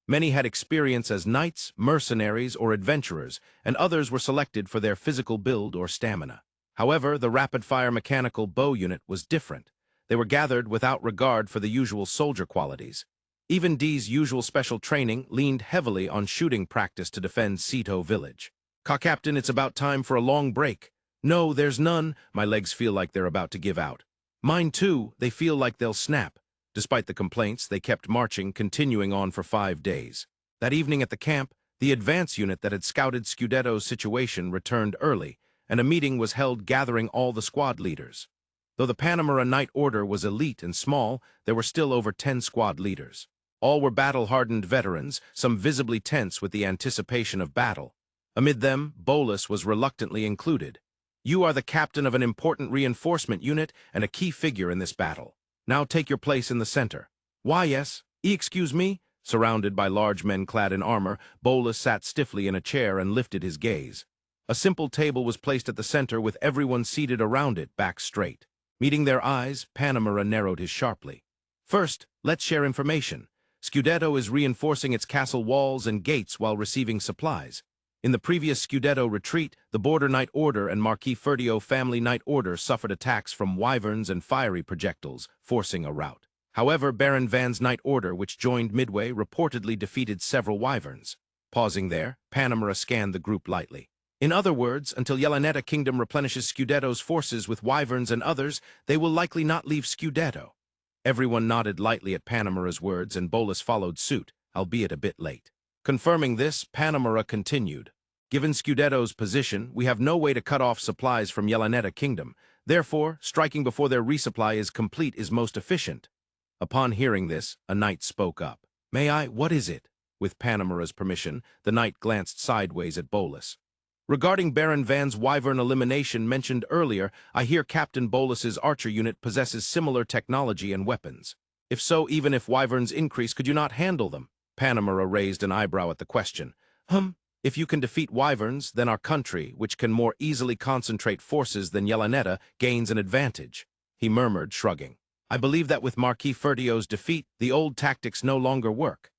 Many had experience as knights, mercenaries, or adventurers, and others were selected for their physical build or stamina. However, the rapid-fire mechanical bow unit was different. They were gathered without regard for the usual soldier qualities. Even D's usual special training leaned heavily on shooting practice to defend Ceto village. Captain, it's about time for a long break. No, there's none. My legs feel like they're about to give out. Mine too, they feel like they'll snap. Despite the complaints, they kept marching, continuing on for 5 days. That evening at the camp, the advance unit that had scouted Scudetto's situation returned early, and a meeting was held gathering all the squad leaders. Though the Panamera Knight Order was elite and small, there were still over 10 squad leaders. All were battle-hardened veterans, some visibly tense with the anticipation of battle. Amid them, Bolus was reluctantly included. You are the captain of an important reinforcement unit and a key figure in this battle. Now take your place in the center. Why, yes. Excuse me? Surrounded by large men clad in armor, Bolus sat stiffly in a chair and lifted his gaze. A simple table was placed at the center with everyone seated around it, back straight. Meeting their eyes, Panamera narrowed his sharply. First, let's share information. Scudetto is reinforcing its castle walls and gates while receiving supplies. In the previous Scudetto retreat, the Border Knight Order and Marquis family Knight Order suffered attacks from wyverns and fiery projectiles, forcing a rout. However, Baron Van's Knight Order, which joined midway, reportedly defeated several wyverns. Pausing there, Panamera scanned the group lightly. In other words, until Yelanetta Kingdom replenishes Scudetto's forces with wyverns and others, they will likely not leave Scudetto. Everyone nodded lightly at Panamera's words, and Bolus followed suit, albeit a bit late. Confirming this, Panamera continued. Given Scudetto's position, we have no way to cut off supplies from Yelanetta Kingdom. Therefore, striking before their resupply is complete is most efficient. Upon hearing this, a knight spoke up. May I? What is it? With Panamera's permission, the knight glanced sideways at Bolus. Regarding Baron Van's wyvern elimination mentioned earlier, I hear Captain Bolus's archer unit possesses similar technology and weapons. If so, even if wyverns increase, could you not handle them? Panamera raised an eyebrow at the question. If you can defeat wyverns, then our country, which can more easily concentrate forces than Yelanetta, gains an advantage, he murmured, shrugging. I believe that with Marquis Ferdio's defeat, the old tactics no longer work.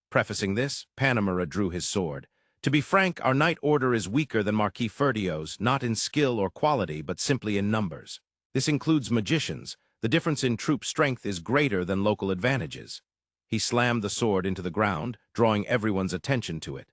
Prefacing this, Panamera drew his sword. To be frank, our Knight Order is weaker than Marquis Ferdio's, not in skill or quality, but simply in numbers. This includes magicians. The difference in troop strength is greater than local advantages. He slammed the sword into the ground, drawing everyone's attention to it.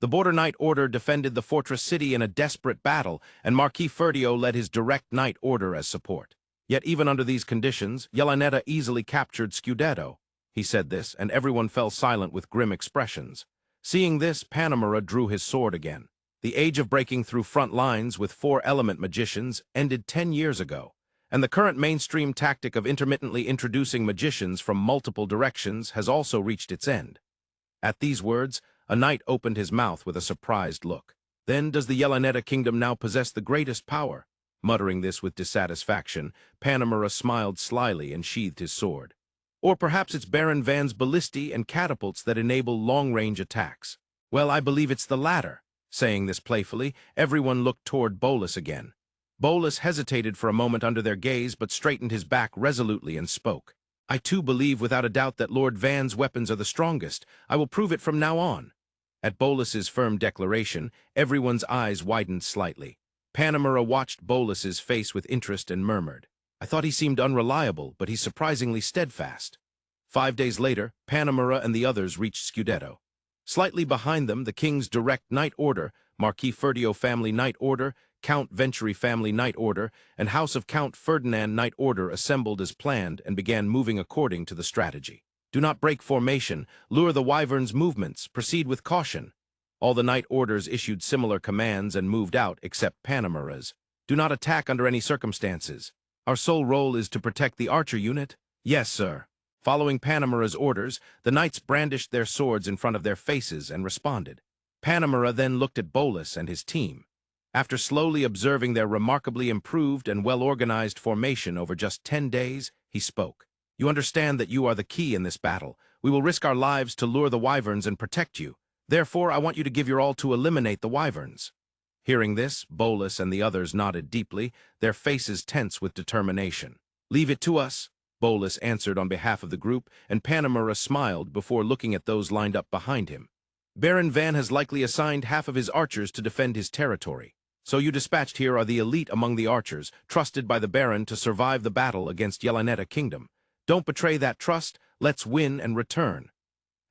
The Border Knight Order defended the fortress city in a desperate battle, and Marquis Ferdio led his direct Knight Order as support. Yet even under these conditions, Yelanetta easily captured Scudetto. He said this, and everyone fell silent with grim expressions. Seeing this, Panamera drew his sword again. The age of breaking through front lines with four-element magicians ended 10 years ago, and the current mainstream tactic of intermittently introducing magicians from multiple directions has also reached its end. At these words, a knight opened his mouth with a surprised look. Then does the Yelanetta Kingdom now possess the greatest power? Muttering this with dissatisfaction, Panamera smiled slyly and sheathed his sword. Or perhaps it's Baron Van's ballistae and catapults that enable long-range attacks. Well, I believe it's the latter. Saying this playfully, everyone looked toward Bolus again. Bolus hesitated for a moment under their gaze, but straightened his back resolutely and spoke. I too believe without a doubt that Lord Van's weapons are the strongest. I will prove it from now on. At Bolus's firm declaration, everyone's eyes widened slightly. Panamera watched Bolus's face with interest and murmured, I thought he seemed unreliable, but he's surprisingly steadfast. 5 days later, Panamera and the others reached Scudetto. Slightly behind them, the King's Direct Knight Order, Marquis Ferdio Family Knight Order, Count Venturi Family Knight Order, and House of Count Ferdinand Knight Order assembled as planned and began moving according to the strategy. Do not break formation, lure the wyvern's movements, proceed with caution. All the Knight Orders issued similar commands and moved out except Panamera's. Do not attack under any circumstances. Our sole role is to protect the archer unit? Yes, sir. Following Panamera's orders, the knights brandished their swords in front of their faces and responded. Panamera then looked at Bolus and his team. After slowly observing their remarkably improved and well-organized formation over just 10 days, he spoke. You understand that you are the key in this battle. We will risk our lives to lure the wyverns and protect you. Therefore, I want you to give your all to eliminate the wyverns. Hearing this, Bolus and the others nodded deeply, their faces tense with determination. Leave it to us, Bolus answered on behalf of the group, and Panamera smiled before looking at those lined up behind him. Baron Van has likely assigned half of his archers to defend his territory. So you dispatched here are the elite among the archers, trusted by the Baron to survive the battle against Yelanetta Kingdom. Don't betray that trust, let's win and return.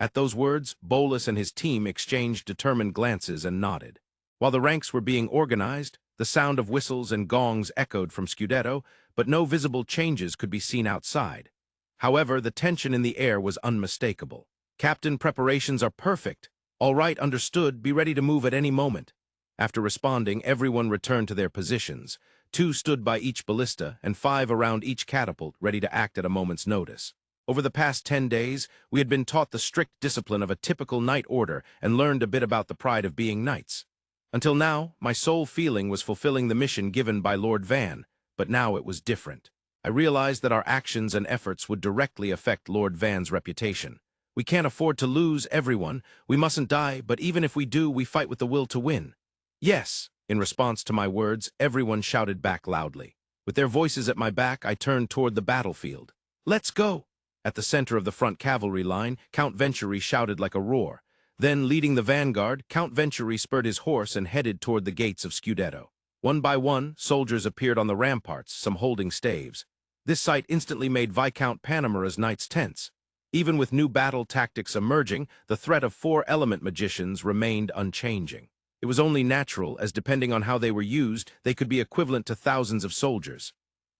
At those words, Bolus and his team exchanged determined glances and nodded. While the ranks were being organized, the sound of whistles and gongs echoed from Scudetto, but no visible changes could be seen outside. However, the tension in the air was unmistakable. Captain, preparations are perfect. All right, understood, be ready to move at any moment. After responding, everyone returned to their positions. 2 stood by each ballista, and 5 around each catapult, ready to act at a moment's notice. Over the past 10 days, we had been taught the strict discipline of a typical knight order and learned a bit about the pride of being knights. Until now, my sole feeling was fulfilling the mission given by Lord Van, but now it was different. I realized that our actions and efforts would directly affect Lord Van's reputation. We can't afford to lose everyone, we mustn't die, but even if we do, we fight with the will to win. Yes, in response to my words, everyone shouted back loudly. With their voices at my back, I turned toward the battlefield. Let's go! At the center of the front cavalry line, Count Venturi shouted like a roar. Then, leading the vanguard, Count Venturi spurred his horse and headed toward the gates of Scudetto. One by one, soldiers appeared on the ramparts, some holding staves. This sight instantly made Viscount Panamera's knights tense. Even with new battle tactics emerging, the threat of four-element magicians remained unchanging. It was only natural, as depending on how they were used, they could be equivalent to thousands of soldiers.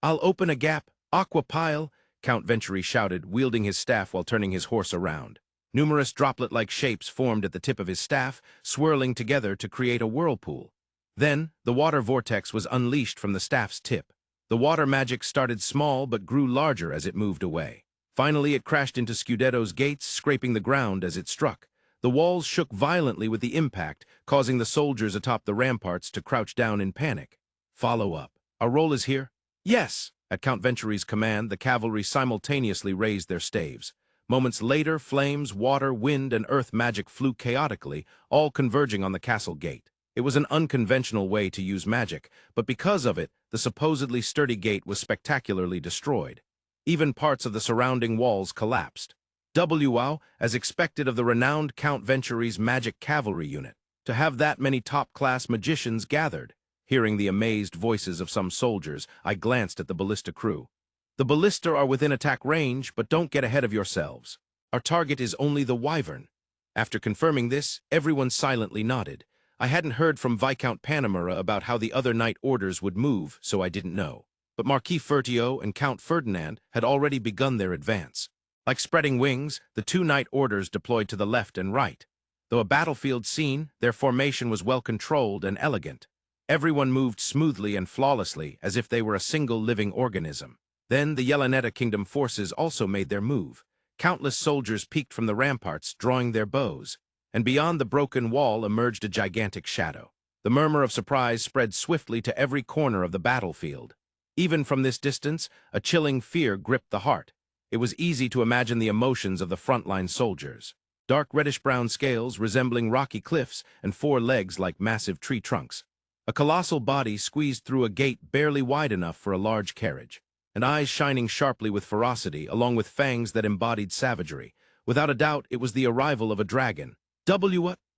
"I'll open a gap, aqua pile," Count Venturi shouted, wielding his staff while turning his horse around. Numerous droplet-like shapes formed at the tip of his staff, swirling together to create a whirlpool. Then, the water vortex was unleashed from the staff's tip. The water magic started small but grew larger as it moved away. Finally, it crashed into Scudetto's gates, scraping the ground as it struck. The walls shook violently with the impact, causing the soldiers atop the ramparts to crouch down in panic. "Follow up. Our roll is here?" "Yes!" At Count Venturi's command, the cavalry simultaneously raised their staves. Moments later, flames, water, wind, and earth magic flew chaotically, all converging on the castle gate. It was an unconventional way to use magic, but because of it, the supposedly sturdy gate was spectacularly destroyed. Even parts of the surrounding walls collapsed. Wow, as expected of the renowned Count Venturi's magic cavalry unit, to have that many top-class magicians gathered. Hearing the amazed voices of some soldiers, I glanced at the Ballista crew. "The Ballista are within attack range, but don't get ahead of yourselves. Our target is only the Wyvern." After confirming this, everyone silently nodded. I hadn't heard from Viscount Panamera about how the other knight orders would move, so I didn't know. But Marquis Fertio and Count Ferdinand had already begun their advance. Like spreading wings, the two knight orders deployed to the left and right. Though a battlefield scene, their formation was well controlled and elegant. Everyone moved smoothly and flawlessly, as if they were a single living organism. Then the Yeleneta Kingdom forces also made their move. Countless soldiers peeked from the ramparts, drawing their bows. And beyond the broken wall emerged a gigantic shadow. The murmur of surprise spread swiftly to every corner of the battlefield. Even from this distance, a chilling fear gripped the heart. It was easy to imagine the emotions of the frontline soldiers. Dark reddish-brown scales resembling rocky cliffs and four legs like massive tree trunks. A colossal body squeezed through a gate barely wide enough for a large carriage, and eyes shining sharply with ferocity, along with fangs that embodied savagery. Without a doubt, it was the arrival of a dragon.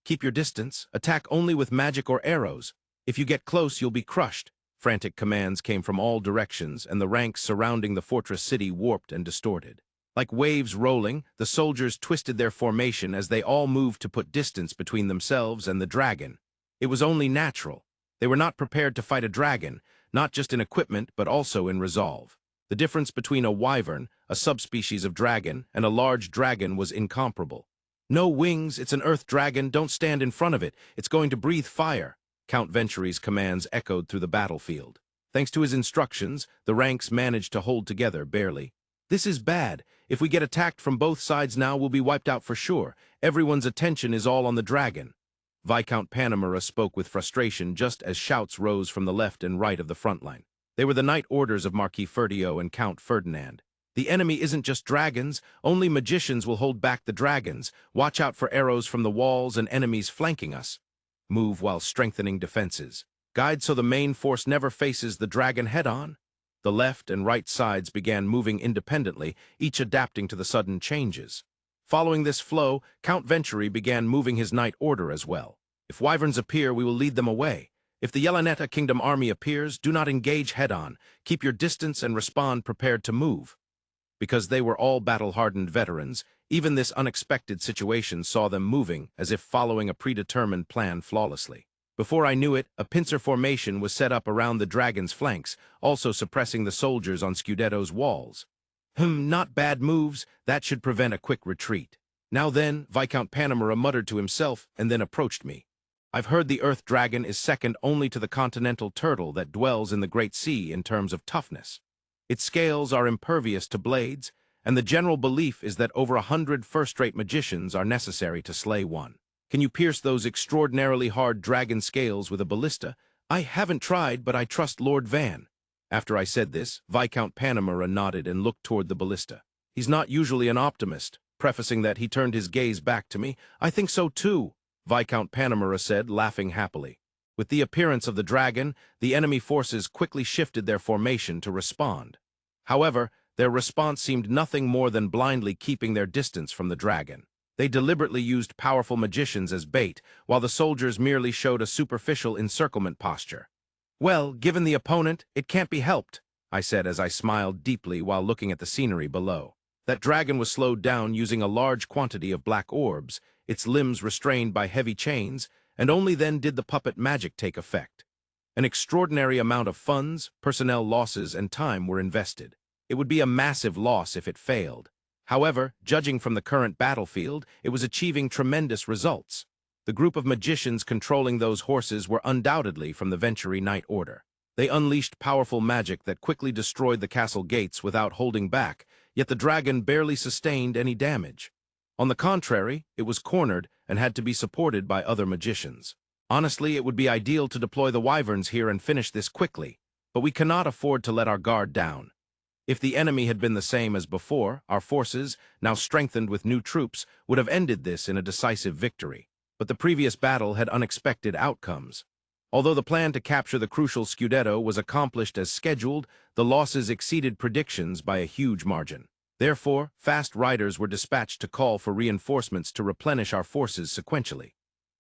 Keep your distance. Attack only with magic or arrows. If you get close, you'll be crushed." Frantic commands came from all directions, and the ranks surrounding the fortress city warped and distorted. Like waves rolling, the soldiers twisted their formation as they all moved to put distance between themselves and the dragon. It was only natural. They were not prepared to fight a dragon, not just in equipment, but also in resolve. The difference between a wyvern, a subspecies of dragon, and a large dragon was incomparable. "No wings, it's an earth dragon, don't stand in front of it, it's going to breathe fire." Count Venturi's commands echoed through the battlefield. Thanks to his instructions, the ranks managed to hold together barely. "This is bad. If we get attacked from both sides now, we'll be wiped out for sure. Everyone's attention is all on the dragon." Viscount Panamera spoke with frustration just as shouts rose from the left and right of the front line. They were the knight orders of Marquis Fertio and Count Ferdinand. "The enemy isn't just dragons. Only magicians will hold back the dragons. Watch out for arrows from the walls and enemies flanking us. Move while strengthening defenses. Guide so the main force never faces the dragon head-on." The left and right sides began moving independently, each adapting to the sudden changes. Following this flow, Count Venturi began moving his knight order as well. "If wyverns appear, we will lead them away. If the Yeleneta Kingdom army appears, do not engage head-on. Keep your distance and respond prepared to move." Because they were all battle-hardened veterans, even this unexpected situation saw them moving as if following a predetermined plan flawlessly. Before I knew it, a pincer formation was set up around the dragon's flanks, also suppressing the soldiers on Scudetto's walls. Not bad moves. That should prevent a quick retreat." "Now then," Viscount Panamera muttered to himself and then approached me. "I've heard the Earth Dragon is second only to the continental turtle that dwells in the Great Sea in terms of toughness. Its scales are impervious to blades, and the general belief is that over 100 first-rate magicians are necessary to slay one. Can you pierce those extraordinarily hard dragon scales with a ballista?" "I haven't tried, but I trust Lord Van." After I said this, Viscount Panamera nodded and looked toward the ballista. "He's not usually an optimist," prefacing that he turned his gaze back to me. "I think so too," Viscount Panamera said, laughing happily. With the appearance of the dragon, the enemy forces quickly shifted their formation to respond. However, their response seemed nothing more than blindly keeping their distance from the dragon. They deliberately used powerful magicians as bait, while the soldiers merely showed a superficial encirclement posture. "Well, given the opponent, it can't be helped," I said as I smiled deeply while looking at the scenery below. That dragon was slowed down using a large quantity of black orbs, its limbs restrained by heavy chains, and only then did the puppet magic take effect. An extraordinary amount of funds, personnel losses, and time were invested. It would be a massive loss if it failed. However, judging from the current battlefield, it was achieving tremendous results. The group of magicians controlling those horses were undoubtedly from the Venturi Knight Order. They unleashed powerful magic that quickly destroyed the castle gates without holding back, yet the dragon barely sustained any damage. On the contrary, it was cornered and had to be supported by other magicians. Honestly, it would be ideal to deploy the wyverns here and finish this quickly, but we cannot afford to let our guard down. If the enemy had been the same as before, our forces, now strengthened with new troops, would have ended this in a decisive victory. But the previous battle had unexpected outcomes. Although the plan to capture the crucial Scudetto was accomplished as scheduled, the losses exceeded predictions by a huge margin. Therefore, fast riders were dispatched to call for reinforcements to replenish our forces sequentially.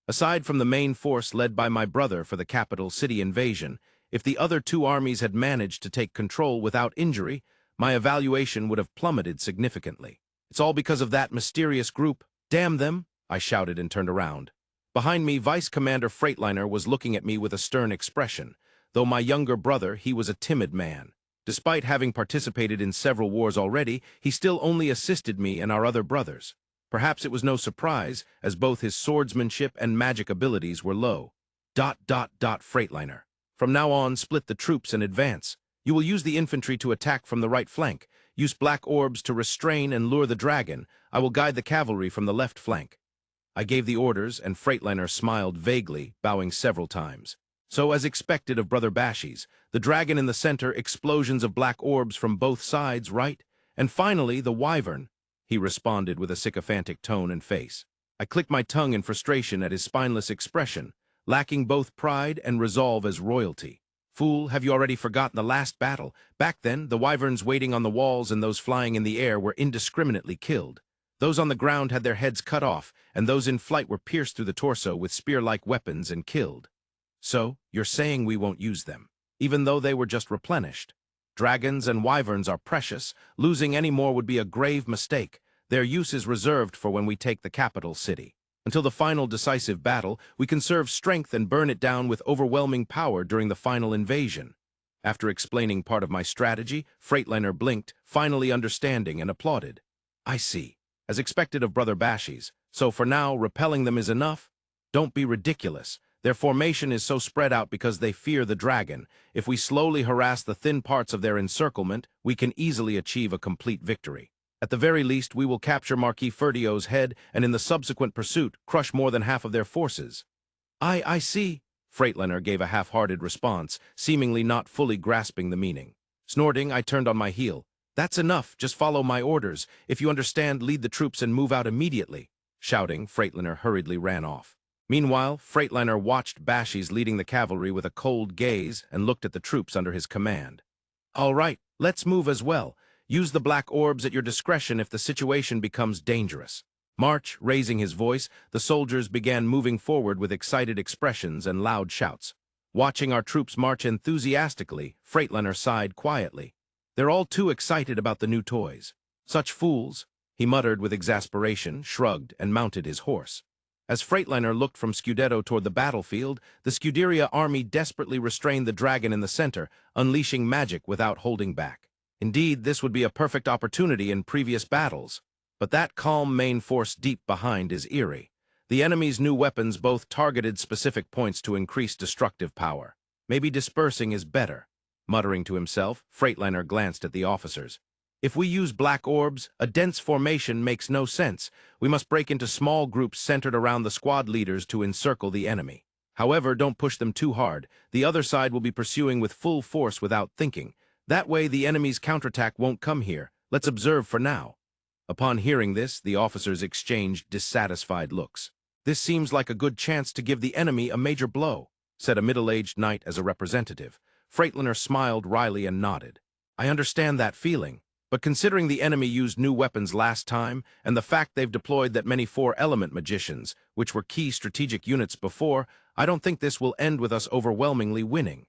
Aside from the main force led by my brother for the capital city invasion, if the other two armies had managed to take control without injury, my evaluation would have plummeted significantly. "It's all because of that mysterious group. Damn them!" I shouted and turned around. Behind me, Vice Commander Freightliner was looking at me with a stern expression. Though my younger brother, he was a timid man. Despite having participated in several wars already, he still only assisted me and our other brothers. Perhaps it was no surprise, as both his swordsmanship and magic abilities were low. Freightliner. From now on, split the troops and advance. You will use the infantry to attack from the right flank. Use black orbs to restrain and lure the dragon. I will guide the cavalry from the left flank. I gave the orders, and Freightliner smiled vaguely, bowing several times. So, as expected of Brother Bashies, the dragon in the center, explosions of black orbs from both sides, right? And finally, the wyvern. He responded with a sycophantic tone and face. I clicked my tongue in frustration at his spineless expression, lacking both pride and resolve as royalty. "Fool, have you already forgotten the last battle? Back then, the wyverns waiting on the walls and those flying in the air were indiscriminately killed. Those on the ground had their heads cut off, and those in flight were pierced through the torso with spear-like weapons and killed. So, you're saying we won't use them, even though they were just replenished? Dragons and wyverns are precious. Losing any more would be a grave mistake. Their use is reserved for when we take the capital city. Until the final decisive battle, we conserve strength and burn it down with overwhelming power during the final invasion." After explaining part of my strategy, Freightliner blinked, finally understanding, and applauded. "I see. As expected of Brother Bashies. So for now, repelling them is enough? Don't be ridiculous. Their formation is so spread out because they fear the dragon. If we slowly harass the thin parts of their encirclement, we can easily achieve a complete victory. At the very least, we will capture Marquis Ferdio's head and in the subsequent pursuit, crush more than half of their forces." I see." Freightliner gave a half-hearted response, seemingly not fully grasping the meaning. Snorting, I turned on my heel. "That's enough. Just follow my orders. If you understand, lead the troops and move out immediately." Shouting, Freightliner hurriedly ran off. Meanwhile, Freightliner watched Bashies leading the cavalry with a cold gaze and looked at the troops under his command. "All right, let's move as well. Use the black orbs at your discretion if the situation becomes dangerous. March." Raising his voice, the soldiers began moving forward with excited expressions and loud shouts. Watching our troops march enthusiastically, Freightliner sighed quietly. "They're all too excited about the new toys. Such fools," he muttered with exasperation, shrugged, and mounted his horse. As Freightliner looked from Scudetto toward the battlefield, the Scuderia army desperately restrained the dragon in the center, unleashing magic without holding back. Indeed, this would be a perfect opportunity in previous battles. But that calm main force deep behind is eerie. The enemy's new weapons both targeted specific points to increase destructive power. Maybe dispersing is better. Muttering to himself, Freightliner glanced at the officers. "If we use black orbs, a dense formation makes no sense. We must break into small groups centered around the squad leaders to encircle the enemy. However, don't push them too hard. The other side will be pursuing with full force without thinking. That way the enemy's counterattack won't come here. Let's observe for now." Upon hearing this, the officers exchanged dissatisfied looks. "This seems like a good chance to give the enemy a major blow," said a middle-aged knight as a representative. Freightliner smiled wryly and nodded. "I understand that feeling. But considering the enemy used new weapons last time, and the fact they've deployed that many four-element magicians, which were key strategic units before, I don't think this will end with us overwhelmingly winning."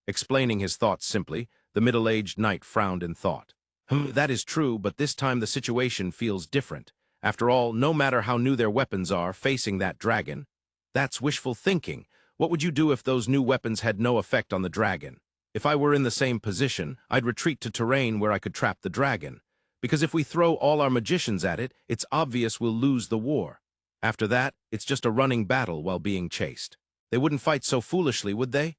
Explaining his thoughts simply, the middle-aged knight frowned in thought. That is true, but this time the situation feels different. After all, no matter how new their weapons are, facing that dragon, that's wishful thinking. What would you do if those new weapons had no effect on the dragon? If I were in the same position, I'd retreat to terrain where I could trap the dragon. Because if we throw all our magicians at it, it's obvious we'll lose the war. After that, it's just a running battle while being chased. They wouldn't fight so foolishly, would they?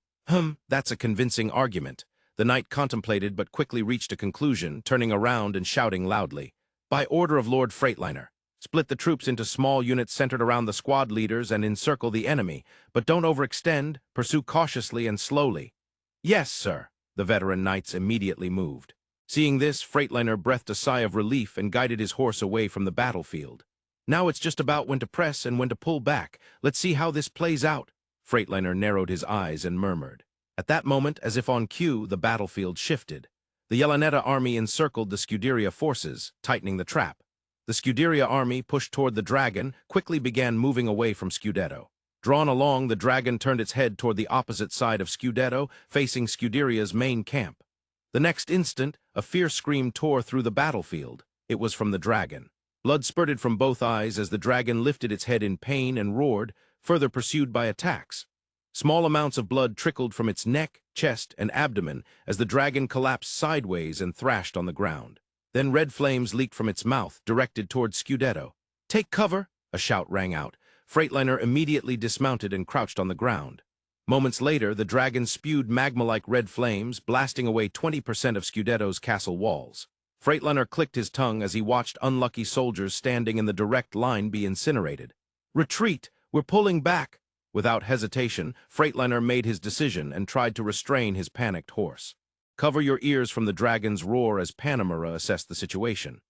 That's a convincing argument. The knight contemplated but quickly reached a conclusion, turning around and shouting loudly. "By order of Lord Freightliner, split the troops into small units centered around the squad leaders and encircle the enemy, but don't overextend, pursue cautiously and slowly." "Yes, sir." The veteran knights immediately moved. Seeing this, Freightliner breathed a sigh of relief and guided his horse away from the battlefield. "Now it's just about when to press and when to pull back. Let's see how this plays out." Freightliner narrowed his eyes and murmured. At that moment, as if on cue, the battlefield shifted. The Yelanetta army encircled the Scuderia forces, tightening the trap. The Scuderia army, pushed toward the dragon, quickly began moving away from Scudetto. Drawn along, the dragon turned its head toward the opposite side of Scudetto, facing Scuderia's main camp. The next instant, a fierce scream tore through the battlefield. It was from the dragon. Blood spurted from both eyes as the dragon lifted its head in pain and roared, further pursued by attacks. Small amounts of blood trickled from its neck, chest, and abdomen as the dragon collapsed sideways and thrashed on the ground. Then red flames leaked from its mouth, directed toward Scudetto. "Take cover!" a shout rang out. Freightliner immediately dismounted and crouched on the ground. Moments later, the dragon spewed magma-like red flames, blasting away 20% of Scudetto's castle walls. Freightliner clicked his tongue as he watched unlucky soldiers standing in the direct line be incinerated. "Retreat! We're pulling back!" Without hesitation, Freightliner made his decision and tried to restrain his panicked horse. Cover your ears from the dragon's roar as Panamera assessed the situation.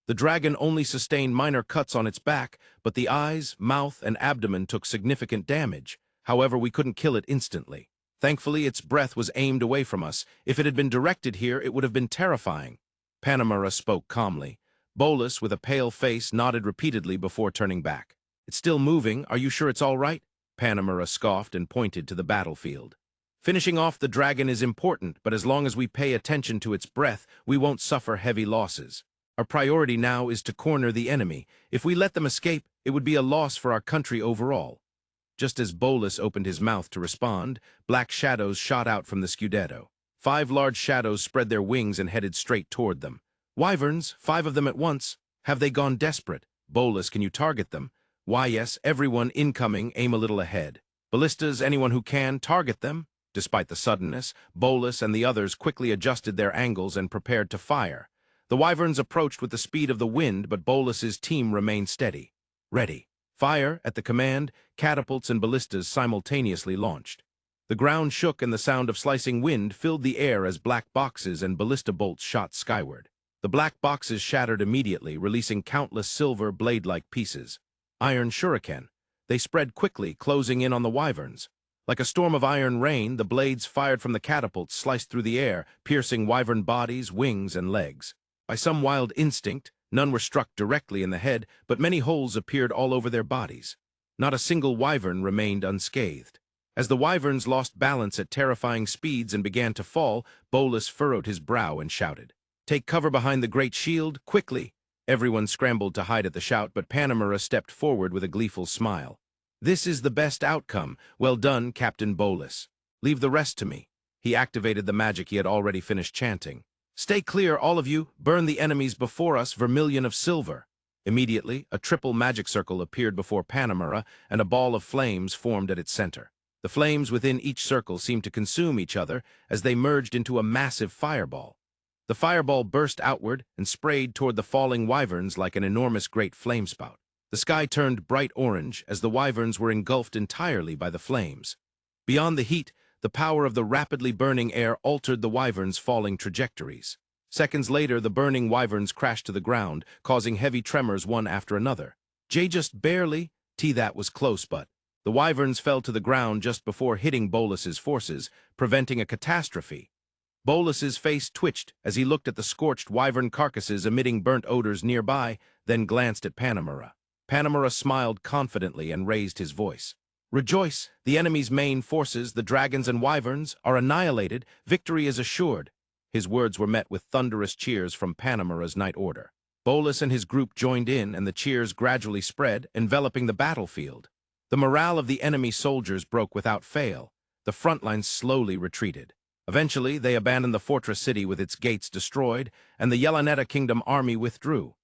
The dragon only sustained minor cuts on its back, but the eyes, mouth, and abdomen took significant damage. However, we couldn't kill it instantly. Thankfully, its breath was aimed away from us. If it had been directed here, it would have been terrifying. Panamera spoke calmly. Bolus, with a pale face, nodded repeatedly before turning back. "It's still moving. Are you sure it's all right?" Panamera scoffed and pointed to the battlefield. "Finishing off the dragon is important, but as long as we pay attention to its breath, we won't suffer heavy losses. Our priority now is to corner the enemy. If we let them escape, it would be a loss for our country overall." Just as Bolus opened his mouth to respond, black shadows shot out from the Scudetto. 5 large shadows spread their wings and headed straight toward them. "Wyverns, 5 of them at once. Have they gone desperate? Bolus, can you target them?" "Why, yes, everyone incoming, aim a little ahead. Ballistas, anyone who can, target them." Despite the suddenness, Bolus and the others quickly adjusted their angles and prepared to fire. The Wyverns approached with the speed of the wind, but Bolus's team remained steady. "Ready. Fire!" At the command, catapults and ballistas simultaneously launched. The ground shook and the sound of slicing wind filled the air as black boxes and ballista bolts shot skyward. The black boxes shattered immediately, releasing countless silver blade-like pieces. Iron shuriken. They spread quickly, closing in on the Wyverns. Like a storm of iron rain, the blades fired from the catapults sliced through the air, piercing Wyvern bodies, wings, and legs. By some wild instinct, none were struck directly in the head, but many holes appeared all over their bodies. Not a single Wyvern remained unscathed. As the Wyverns lost balance at terrifying speeds and began to fall, Bolus furrowed his brow and shouted, "Take cover behind the great shield, quickly!" Everyone scrambled to hide at the shout, but Panamera stepped forward with a gleeful smile. "This is the best outcome. Well done, Captain Bolus. Leave the rest to me." He activated the magic he had already finished chanting. "Stay clear, all of you. Burn the enemies before us, vermilion of silver." Immediately, a triple magic circle appeared before Panamera, and a ball of flames formed at its center. The flames within each circle seemed to consume each other as they merged into a massive fireball. The fireball burst outward and sprayed toward the falling Wyverns like an enormous great flamespout. The sky turned bright orange as the Wyverns were engulfed entirely by the flames. Beyond the heat, the power of the rapidly burning air altered the Wyverns' falling trajectories. Seconds later, the burning Wyverns crashed to the ground, causing heavy tremors one after another. Just barely. That was close, but the Wyverns fell to the ground just before hitting Bolus's forces, preventing a catastrophe. Bolus's face twitched as he looked at the scorched wyvern carcasses emitting burnt odors nearby, then glanced at Panamera. Panamera smiled confidently and raised his voice. "Rejoice! The enemy's main forces, the dragons and wyverns, are annihilated. Victory is assured." His words were met with thunderous cheers from Panamera's Knight Order. Bolus and his group joined in, and the cheers gradually spread, enveloping the battlefield. The morale of the enemy soldiers broke without fail. The front lines slowly retreated. Eventually, they abandoned the fortress city with its gates destroyed, and the Yelaneta Kingdom army withdrew.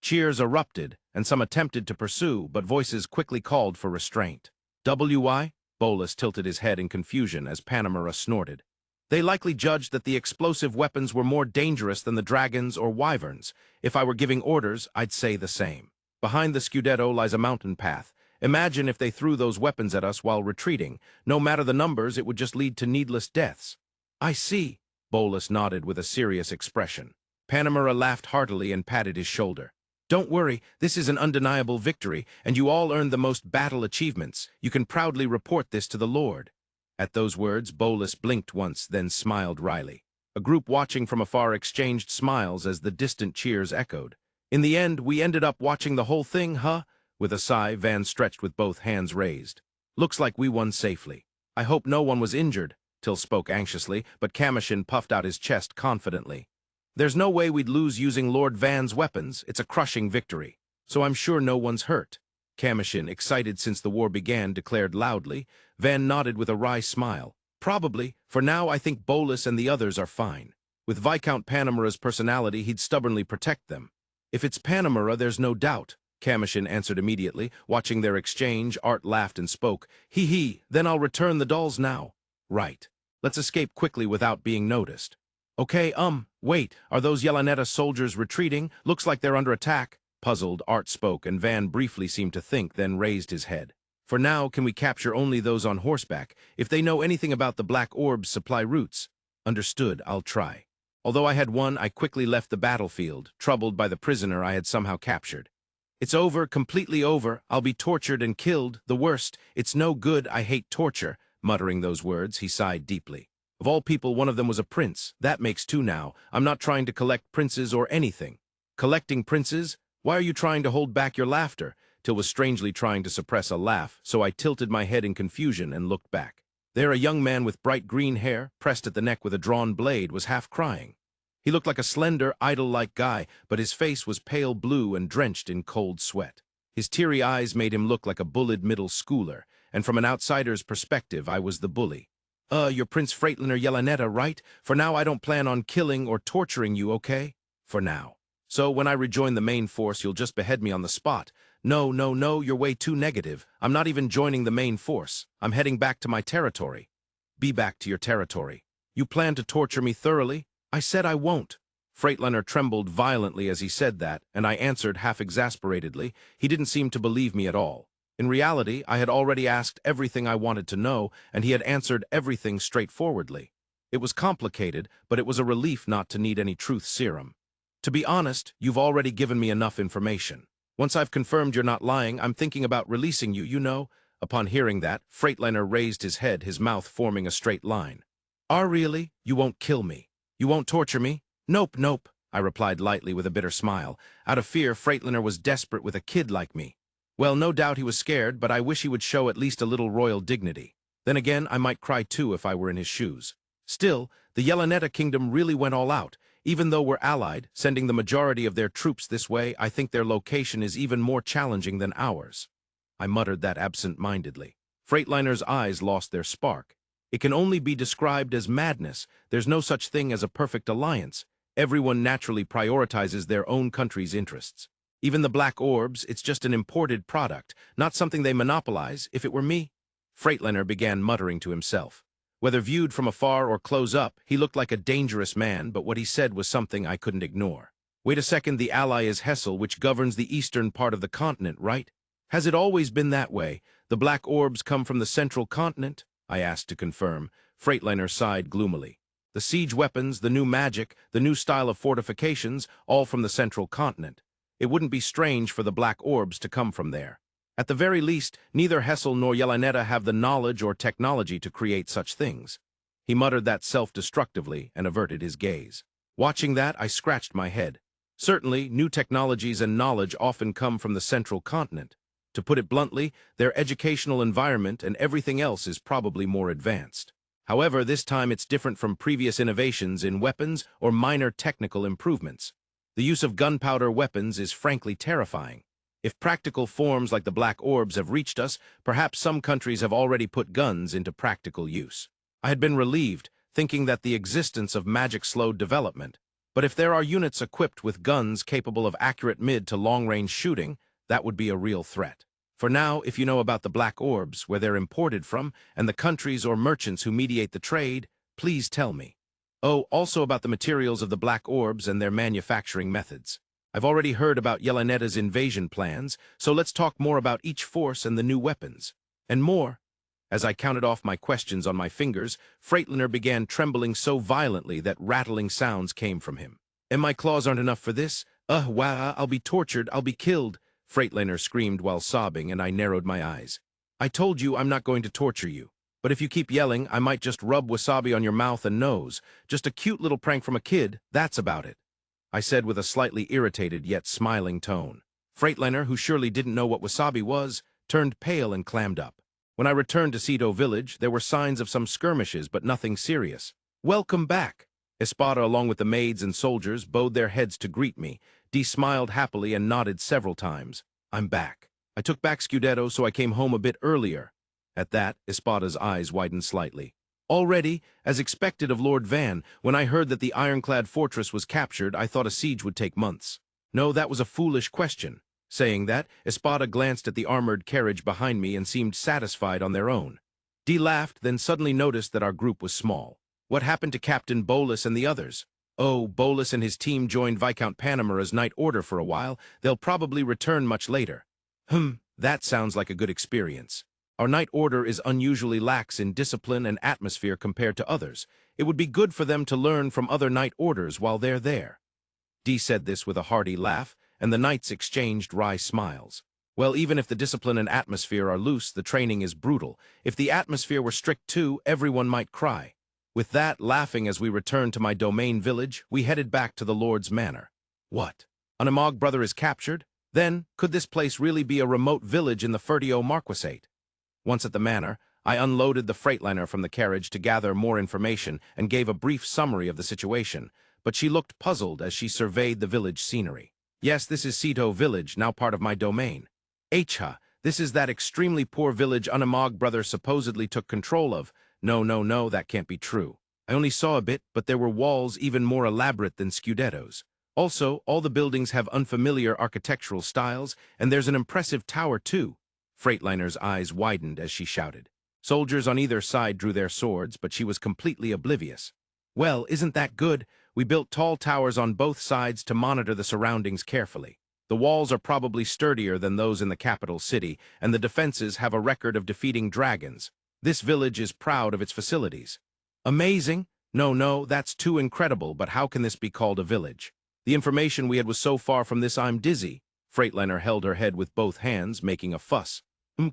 Cheers erupted, and some attempted to pursue, but voices quickly called for restraint. "Why?" Bolus tilted his head in confusion as Panamera snorted. "They likely judged that the explosive weapons were more dangerous than the dragons or wyverns. If I were giving orders, I'd say the same. Behind the Scudetto lies a mountain path. Imagine if they threw those weapons at us while retreating. No matter the numbers, it would just lead to needless deaths." "I see," Bolus nodded with a serious expression. Panamera laughed heartily and patted his shoulder. "Don't worry, this is an undeniable victory, and you all earned the most battle achievements. You can proudly report this to the Lord." At those words, Bolus blinked once, then smiled wryly. A group watching from afar exchanged smiles as the distant cheers echoed. "In the end, we ended up watching the whole thing, huh?" With a sigh, Van stretched with both hands raised. "Looks like we won safely. I hope no one was injured," Till spoke anxiously, but Commotion puffed out his chest confidently. "There's no way we'd lose using Lord Van's weapons. It's a crushing victory. So I'm sure no one's hurt." Commotion, excited since the war began, declared loudly. Van nodded with a wry smile. "Probably. For now, I think Bolus and the others are fine. With Viscount Panamera's personality, he'd stubbornly protect them." "If it's Panamera, there's no doubt," Commotion answered immediately. Watching their exchange, Art laughed and spoke. He, then I'll return the dolls now." "Right. Let's escape quickly without being noticed." "Okay, wait, are those Yelaneta soldiers retreating? Looks like they're under attack." Puzzled, Art spoke, and Van briefly seemed to think, then raised his head. "For now, can we capture only those on horseback? If they know anything about the Black Orb's supply routes." "Understood, I'll try." Although I had won, I quickly left the battlefield, troubled by the prisoner I had somehow captured. "It's over, completely over. I'll be tortured and killed, the worst. It's no good, I hate torture." Muttering those words, he sighed deeply. "Of all people, one of them was a prince. That makes two now. I'm not trying to collect princes or anything." "Collecting princes? Why are you trying to hold back your laughter?" Till was strangely trying to suppress a laugh, so I tilted my head in confusion and looked back. There a young man with bright green hair, pressed at the neck with a drawn blade, was half crying. He looked like a slender, idol-like guy, but his face was pale blue and drenched in cold sweat. His teary eyes made him look like a bullied middle schooler, and from an outsider's perspective, I was the bully. You're Prince Freightliner Yelaneta, right? For now, I don't plan on killing or torturing you, okay? For now. So when I rejoin the main force, you'll just behead me on the spot." No, you're way too negative. I'm not even joining the main force. I'm heading back to my territory." "Be back to your territory. You plan to torture me thoroughly?" "I said I won't." Freightliner trembled violently as he said that, and I answered half exasperatedly. He didn't seem to believe me at all. In reality, I had already asked everything I wanted to know, and he had answered everything straightforwardly. It was complicated, but it was a relief not to need any truth serum. "To be honest, you've already given me enough information. Once I've confirmed you're not lying, I'm thinking about releasing you, you know." Upon hearing that, Freightliner raised his head, his mouth forming a straight line. Really? You won't kill me? You won't torture me?" Nope, I replied lightly with a bitter smile. Out of fear, Freightliner was desperate with a kid like me. Well, no doubt he was scared, but I wish he would show at least a little royal dignity. Then again, I might cry too if I were in his shoes. Still, the Yelaneta Kingdom really went all out. Even though we're allied, sending the majority of their troops this way, I think their location is even more challenging than ours. I muttered that absent-mindedly. Freightliner's eyes lost their spark. It can only be described as madness. There's no such thing as a perfect alliance. Everyone naturally prioritizes their own country's interests. Even the Black Orbs, it's just an imported product, not something they monopolize. If it were me... Freightliner began muttering to himself. Whether viewed from afar or close up, he looked like a dangerous man, but what he said was something I couldn't ignore. "Wait a second, the ally is Hessel, which governs the eastern part of the continent, right? Has it always been that way? The Black Orbs come from the central continent?" I asked to confirm. Freightliner sighed gloomily. "The siege weapons, the new magic, the new style of fortifications, all from the central continent. It wouldn't be strange for the Black Orbs to come from there. At the very least, neither Hessel nor Yelaneta have the knowledge or technology to create such things." He muttered that self-destructively and averted his gaze. Watching that, I scratched my head. Certainly, new technologies and knowledge often come from the central continent. To put it bluntly, their educational environment and everything else is probably more advanced. However, this time it's different from previous innovations in weapons or minor technical improvements. The use of gunpowder weapons is frankly terrifying. If practical forms like the black orbs have reached us, perhaps some countries have already put guns into practical use. I had been relieved, thinking that the existence of magic slowed development. But if there are units equipped with guns capable of accurate mid to long-range shooting, that would be a real threat. For now, if you know about the black orbs, where they're imported from, and the countries or merchants who mediate the trade, please tell me. Oh, also about the materials of the black orbs and their manufacturing methods. I've already heard about Yelenetta's invasion plans, so let's talk more about each force and the new weapons. And more. As I counted off my questions on my fingers, Freightliner began trembling so violently that rattling sounds came from him. And my claws aren't enough for this? Wow, I'll be tortured, I'll be killed, Freightliner screamed while sobbing, and I narrowed my eyes. I told you I'm not going to torture you. But if you keep yelling, I might just rub wasabi on your mouth and nose. Just a cute little prank from a kid, that's about it, I said with a slightly irritated yet smiling tone. Freightliner, who surely didn't know what wasabi was, turned pale and clammed up. When I returned to Ceto village, there were signs of some skirmishes, but nothing serious. Welcome back. Espada, along with the maids and soldiers, bowed their heads to greet me. Dee smiled happily and nodded several times. I'm back. I took back Scudetto, so I came home a bit earlier. At that, Espada's eyes widened slightly. Already, as expected of Lord Van, when I heard that the ironclad fortress was captured, I thought a siege would take months. No, that was a foolish question. Saying that, Espada glanced at the armored carriage behind me and seemed satisfied on their own. Dee laughed, then suddenly noticed that our group was small. What happened to Captain Bolus and the others? Oh, Bolus and his team joined Viscount Panamera's night order for a while. They'll probably return much later. That sounds like a good experience. Our night order is unusually lax in discipline and atmosphere compared to others. It would be good for them to learn from other night orders while they're there. Dee said this with a hearty laugh, and the knights exchanged wry smiles. Well, even if the discipline and atmosphere are loose, the training is brutal. If the atmosphere were strict too, everyone might cry. With that, laughing as we returned to my domain village, we headed back to the Lord's manor. What? Unamog brother is captured? Then, could this place really be a remote village in the Fertio Marquisate? Once at the manor, I unloaded the Freightliner from the carriage to gather more information and gave a brief summary of the situation, but she looked puzzled as she surveyed the village scenery. Yes, this is Ceto village, now part of my domain. This is that extremely poor village Unamog brother supposedly took control of. No, that can't be true. I only saw a bit, but there were walls even more elaborate than Scudetto's. Also, all the buildings have unfamiliar architectural styles, and there's an impressive tower too. Freightliner's eyes widened as she shouted. Soldiers on either side drew their swords, but she was completely oblivious. Well, isn't that good? We built tall towers on both sides to monitor the surroundings carefully. The walls are probably sturdier than those in the capital city, and the defenses have a record of defeating dragons. This village is proud of its facilities. Amazing? No, that's too incredible, but how can this be called a village? The information we had was so far from this I'm dizzy. Freightliner held her head with both hands, making a fuss.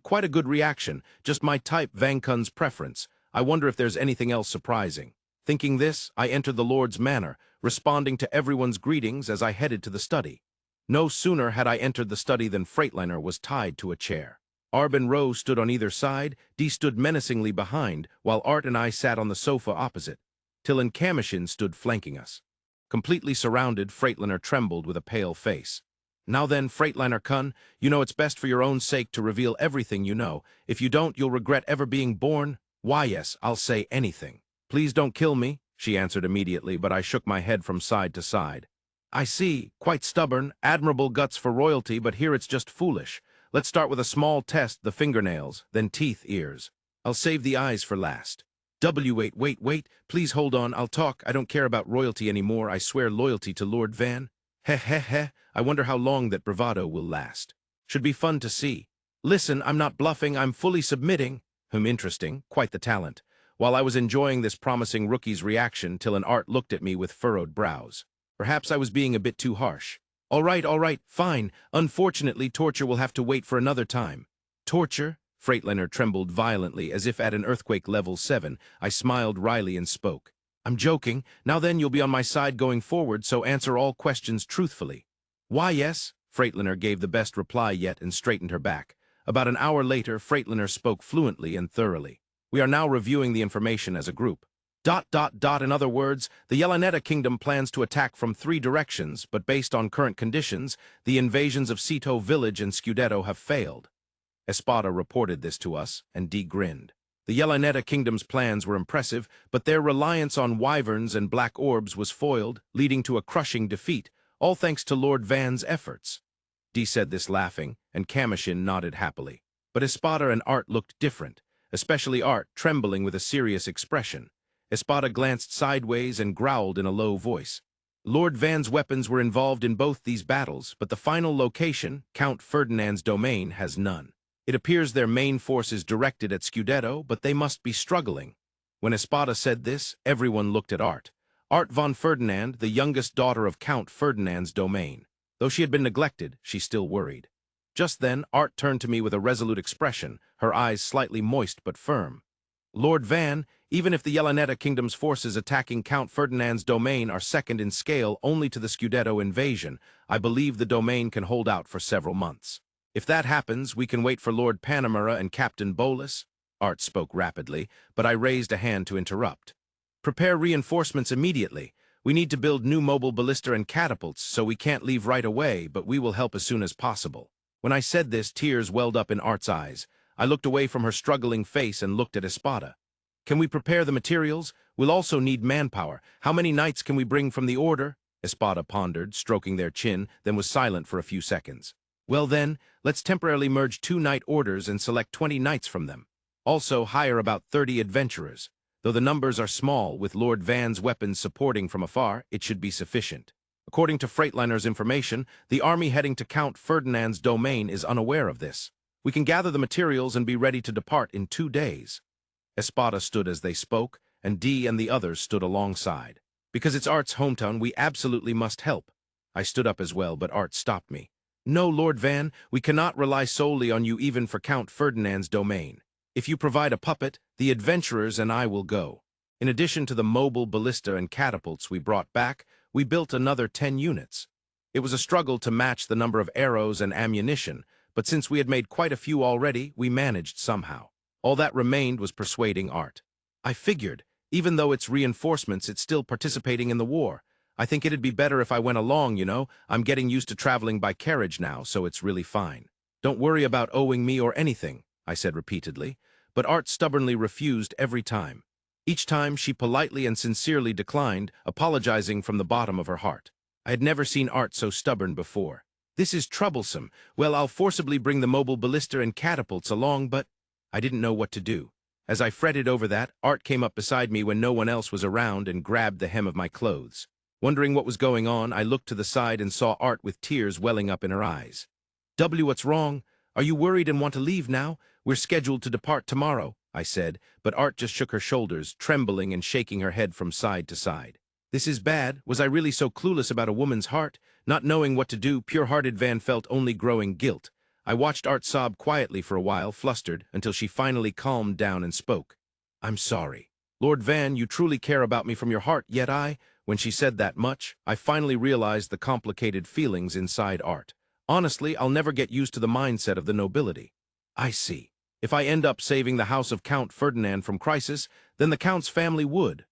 Quite a good reaction, just my type Vankun's preference. I wonder if there's anything else surprising. Thinking this, I entered the Lord's manor, responding to everyone's greetings as I headed to the study. No sooner had I entered the study than Freightliner was tied to a chair. Arb and Rose stood on either side, Dee stood menacingly behind, while Art and I sat on the sofa opposite. Till and Commotion stood flanking us. Completely surrounded, Freightliner trembled with a pale face. Now then, Freightliner-kun, you know it's best for your own sake to reveal everything you know. If you don't, you'll regret ever being born. Why, yes, I'll say anything. Please don't kill me, she answered immediately, but I shook my head from side to side. I see, quite stubborn, admirable guts for royalty, but here it's just foolish. Let's start with a small test, the fingernails, then teeth, ears. I'll save the eyes for last. Wait, please hold on, I'll talk. I don't care about royalty anymore, I swear loyalty to Lord Van. I wonder how long that bravado will last. Should be fun to see. Listen, I'm not bluffing, I'm fully submitting. Interesting, quite the talent. While I was enjoying this promising rookie's reaction, till an Art looked at me with furrowed brows. Perhaps I was being a bit too harsh. All right, fine. Unfortunately, torture will have to wait for another time. Torture? Freightliner trembled violently as if at an earthquake level 7. I smiled wryly and spoke. I'm joking. Now then, you'll be on my side going forward, so answer all questions truthfully. Why, yes. Freightliner gave the best reply yet and straightened her back. About an hour later, Freightliner spoke fluently and thoroughly. We are now reviewing the information as a group. ... In other words, the Yelaneta kingdom plans to attack from 3 directions, but based on current conditions, the invasions of Cito village and Scudetto have failed. Espada reported this to us, and Dee grinned. The Yelaneta kingdom's plans were impressive, but their reliance on wyverns and black orbs was foiled, leading to a crushing defeat, all thanks to Lord Van's efforts. Dee said this laughing, and Commotion nodded happily. But Espada and Arte looked different, especially Arte trembling with a serious expression. Espada glanced sideways and growled in a low voice. Lord Van's weapons were involved in both these battles, but the final location, Count Ferdinand's domain, has none. It appears their main force is directed at Scudetto, but they must be struggling. When Espada said this, everyone looked at Arte. Arte von Ferdinand, the youngest daughter of Count Ferdinand's domain. Though she had been neglected, she still worried. Just then, Arte turned to me with a resolute expression, her eyes slightly moist but firm. Lord Van, even if the Yelaneta kingdom's forces attacking Count Ferdinand's domain are second in scale only to the Scudetto invasion, I believe the domain can hold out for several months. If that happens, we can wait for Lord Panamera and Captain Bolus. Arte spoke rapidly, but I raised a hand to interrupt. Prepare reinforcements immediately. We need to build new mobile ballista and catapults, so we can't leave right away, but we will help as soon as possible. When I said this, tears welled up in Arte's eyes. I looked away from her struggling face and looked at Espada. Can we prepare the materials? We'll also need manpower. How many knights can we bring from the order? Espada pondered, stroking their chin, then was silent for a few seconds. Well then, let's temporarily merge 2 knight orders and select 20 knights from them. Also hire about 30 adventurers. Though the numbers are small, with Lord Van's weapons supporting from afar, it should be sufficient. According to Freightliner's information, the army heading to Count Ferdinand's domain is unaware of this. We can gather the materials and be ready to depart in 2 days. Espada stood as they spoke, and Dee and the others stood alongside. Because it's Arte's hometown, we absolutely must help. I stood up as well, but Arte stopped me. No, Lord Van, we cannot rely solely on you even for Count Ferdinand's domain. If you provide a puppet, the adventurers and I will go. In addition to the mobile ballista and catapults we brought back, we built another 10 units. It was a struggle to match the number of arrows and ammunition, but since we had made quite a few already, we managed somehow. All that remained was persuading Arte. I figured, even though it's reinforcements, it's still participating in the war. I think it'd be better if I went along, you know. I'm getting used to traveling by carriage now, so it's really fine. Don't worry about owing me or anything, I said repeatedly, but Arte stubbornly refused every time. Each time she politely and sincerely declined, apologizing from the bottom of her heart. I had never seen Arte so stubborn before. This is troublesome. Well, I'll forcibly bring the mobile ballista and catapults along, but I didn't know what to do. As I fretted over that, Arte came up beside me when no one else was around and grabbed the hem of my clothes. Wondering what was going on, I looked to the side and saw Arte with tears welling up in her eyes. What's wrong? Are you worried and want to leave now? We're scheduled to depart tomorrow, I said, but Arte just shook her shoulders, trembling and shaking her head from side to side. This is bad. Was I really so clueless about a woman's heart? Not knowing what to do, pure-hearted Van felt only growing guilt. I watched Arte sob quietly for a while, flustered, until she finally calmed down and spoke. I'm sorry. Lord Van, you truly care about me from your heart, yet when she said that much, I finally realized the complicated feelings inside Arte. Honestly, I'll never get used to the mindset of the nobility. I see. If I end up saving the house of Count Ferdinand from crisis, then the Count's family would.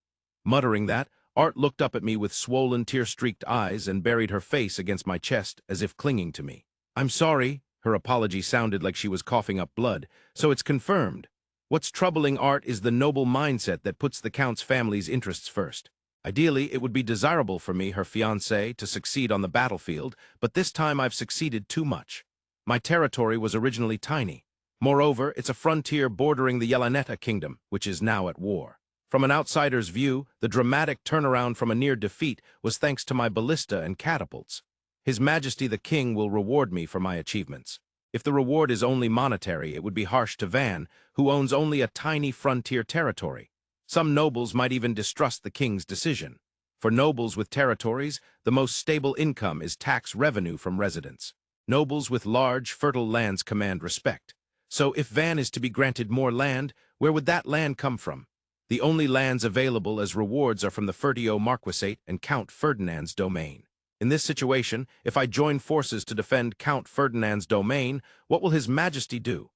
Muttering that, Arte looked up at me with swollen, tear-streaked eyes and buried her face against my chest as if clinging to me. I'm sorry. Her apology sounded like she was coughing up blood, so it's confirmed. What's troubling Arte is the noble mindset that puts the Count's family's interests first. Ideally, it would be desirable for me, her fiancé, to succeed on the battlefield, but this time I've succeeded too much. My territory was originally tiny. Moreover, it's a frontier bordering the Yelaneta kingdom, which is now at war. From an outsider's view, the dramatic turnaround from a near defeat was thanks to my ballista and catapults. His Majesty the King will reward me for my achievements. If the reward is only monetary, it would be harsh to Van, who owns only a tiny frontier territory. Some nobles might even distrust the king's decision. For nobles with territories, the most stable income is tax revenue from residents. Nobles with large, fertile lands command respect. So if Van is to be granted more land, where would that land come from? The only lands available as rewards are from the Fertio Marquisate and Count Ferdinand's domain. In this situation, if I join forces to defend Count Ferdinand's domain, what will His Majesty do?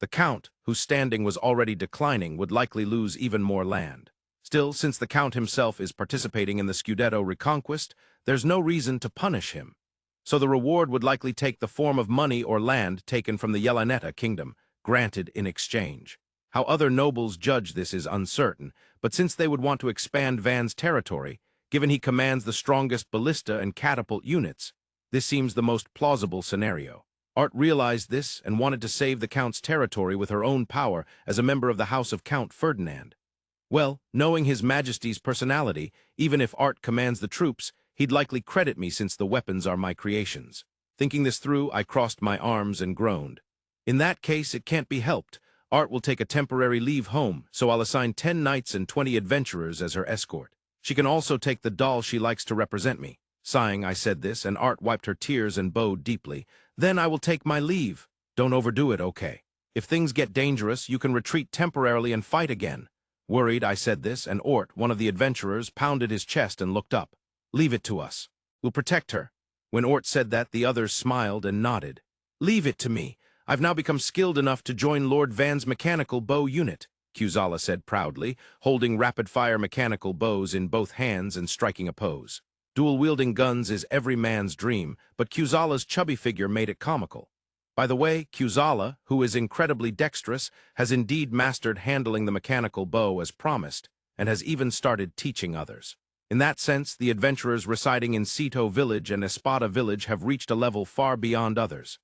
The Count, whose standing was already declining, would likely lose even more land. Still, since the Count himself is participating in the Scudetto Reconquest, there's no reason to punish him. So the reward would likely take the form of money or land taken from the Yelanetta kingdom, granted in exchange. How other nobles judge this is uncertain, but since they would want to expand Van's territory, given he commands the strongest ballista and catapult units, this seems the most plausible scenario. Arte realized this and wanted to save the Count's territory with her own power as a member of the House of Count Ferdinand. Well, knowing His Majesty's personality, even if Arte commands the troops, he'd likely credit me since the weapons are my creations. Thinking this through, I crossed my arms and groaned. In that case, it can't be helped. Arte will take a temporary leave home, so I'll assign 10 knights and 20 adventurers as her escort. She can also take the doll she likes to represent me. Sighing, I said this, and Arte wiped her tears and bowed deeply. Then I will take my leave. Don't overdo it, okay? If things get dangerous, you can retreat temporarily and fight again. Worried, I said this, and Arte, one of the adventurers, pounded his chest and looked up. Leave it to us. We'll protect her. When Arte said that, the others smiled and nodded. Leave it to me. I've now become skilled enough to join Lord Van's mechanical bow unit, Kuzala said proudly, holding rapid-fire mechanical bows in both hands and striking a pose. Dual-wielding guns is every man's dream, but Kuzala's chubby figure made it comical. By the way, Kuzala, who is incredibly dexterous, has indeed mastered handling the mechanical bow as promised, and has even started teaching others. In that sense, the adventurers residing in Cito village and Espada village have reached a level far beyond others.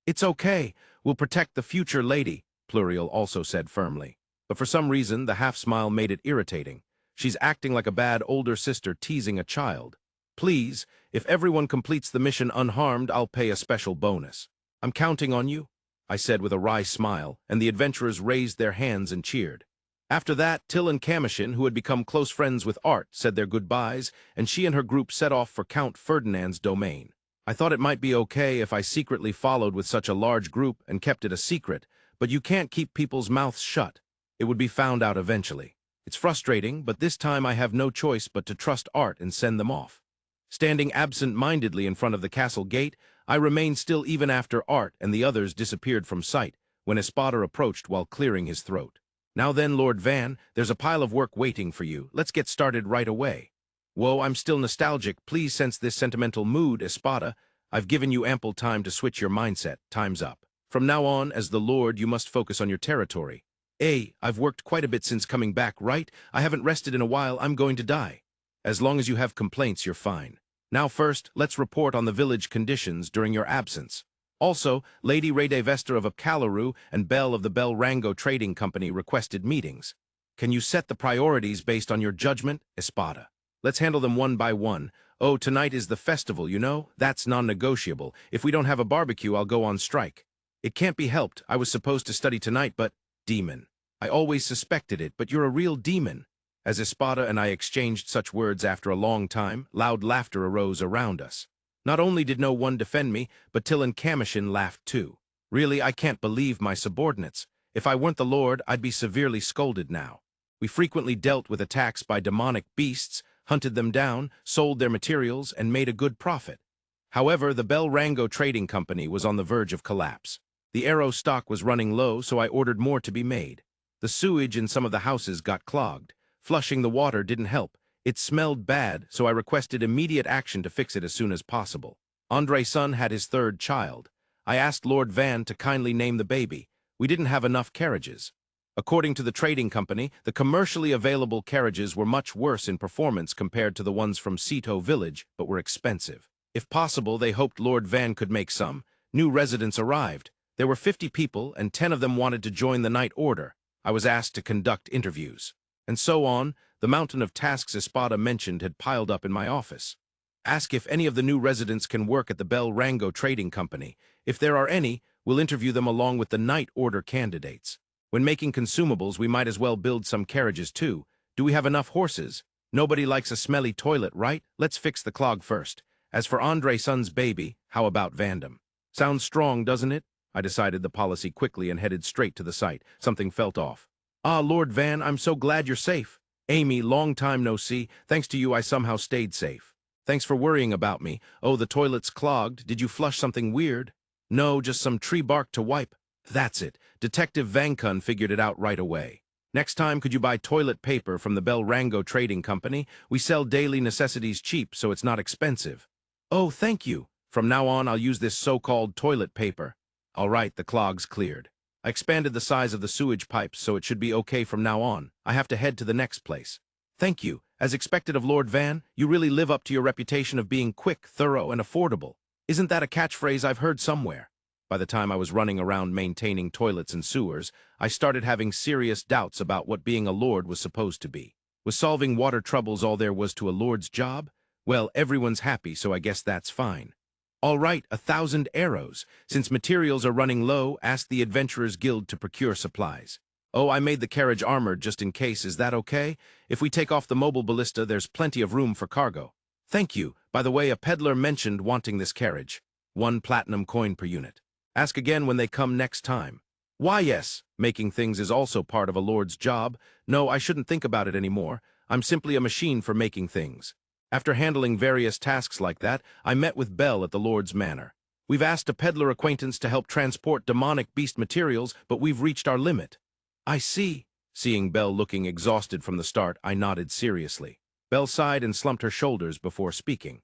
It's okay. We'll protect the future lady, Pluriel also said firmly. But for some reason, the half-smile made it irritating. She's acting like a bad older sister teasing a child. Please, if everyone completes the mission unharmed, I'll pay a special bonus. I'm counting on you, I said with a wry smile, and the adventurers raised their hands and cheered. After that, Till and Commotion, who had become close friends with Arte, said their goodbyes, and she and her group set off for Count Ferdinand's domain. I thought it might be okay if I secretly followed with such a large group and kept it a secret, but you can't keep people's mouths shut. It would be found out eventually. It's frustrating, but this time I have no choice but to trust Arte and send them off. Standing absent-mindedly in front of the castle gate, I remained still even after Arte and the others disappeared from sight, when Espada approached while clearing his throat. Now then, Lord Van, there's a pile of work waiting for you. Let's get started right away. Whoa, I'm still nostalgic. Please sense this sentimental mood, Espada. I've given you ample time to switch your mindset. Time's up. From now on, as the Lord, you must focus on your territory. I've worked quite a bit since coming back, right? I haven't rested in a while. I'm going to die. As long as you have complaints, you're fine. Now first, let's report on the village conditions during your absence. Also, Lady Redevester of Apcaluru and Bell of the Bell Rango Trading Company requested meetings. Can you set the priorities based on your judgment, Espada? Let's handle them one by one. Oh, tonight is the festival, you know? That's non-negotiable. If we don't have a barbecue, I'll go on strike. It can't be helped. I was supposed to study tonight, but... Demon. I always suspected it, but you're a real demon. As Espada and I exchanged such words after a long time, loud laughter arose around us. Not only did no one defend me, but Till and Kamushin laughed too. Really, I can't believe my subordinates. If I weren't the Lord, I'd be severely scolded now. We frequently dealt with attacks by demonic beasts, hunted them down, sold their materials, and made a good profit. However, the Bell Rango Trading Company was on the verge of collapse. The arrow stock was running low, so I ordered more to be made. The sewage in some of the houses got clogged. Flushing the water didn't help. It smelled bad, so I requested immediate action to fix it as soon as possible. Andre's son had his third child. I asked Lord Van to kindly name the baby. We didn't have enough carriages. According to the trading company, the commercially available carriages were much worse in performance compared to the ones from Cito village, but were expensive. If possible, they hoped Lord Van could make some. New residents arrived. There were 50 people, and 10 of them wanted to join the night order. I was asked to conduct interviews. And so on, the mountain of tasks Espada mentioned had piled up in my office. Ask if any of the new residents can work at the Bell Rango Trading Company. If there are any, we'll interview them along with the night order candidates. When making consumables, we might as well build some carriages too. Do we have enough horses? Nobody likes a smelly toilet, right? Let's fix the clog first. As for Andre's son's baby, how about Vandam? Sounds strong, doesn't it? I decided the policy quickly and headed straight to the site. Something felt off. Ah, Lord Van, I'm so glad you're safe. Amy, long time no see. Thanks to you, I somehow stayed safe. Thanks for worrying about me. Oh, the toilet's clogged. Did you flush something weird? No, just some tree bark to wipe. That's it. Detective Vankun figured it out right away. Next time, could you buy toilet paper from the Belrango Trading Company? We sell daily necessities cheap, so it's not expensive. Oh, thank you. From now on, I'll use this so-called toilet paper. All right, the clog's cleared. I expanded the size of the sewage pipes, so it should be okay from now on. I have to head to the next place. Thank you. As expected of Lord Van, you really live up to your reputation of being quick, thorough, and affordable. Isn't that a catchphrase I've heard somewhere? By the time I was running around maintaining toilets and sewers, I started having serious doubts about what being a lord was supposed to be. Was solving water troubles all there was to a lord's job? Well, everyone's happy, so I guess that's fine. All right, 1,000 arrows. Since materials are running low, ask the Adventurers Guild to procure supplies. Oh, I made the carriage armored just in case. Is that okay? If we take off the mobile ballista, there's plenty of room for cargo. Thank you. By the way, a peddler mentioned wanting this carriage. 1 platinum coin per unit. Ask again when they come next time. Why, yes, making things is also part of a lord's job. No, I shouldn't think about it anymore. I'm simply a machine for making things. After handling various tasks like that, I met with Bell at the Lord's Manor. We've asked a peddler acquaintance to help transport demonic beast materials, but we've reached our limit. I see. Seeing Bell looking exhausted from the start, I nodded seriously. Bell sighed and slumped her shoulders before speaking.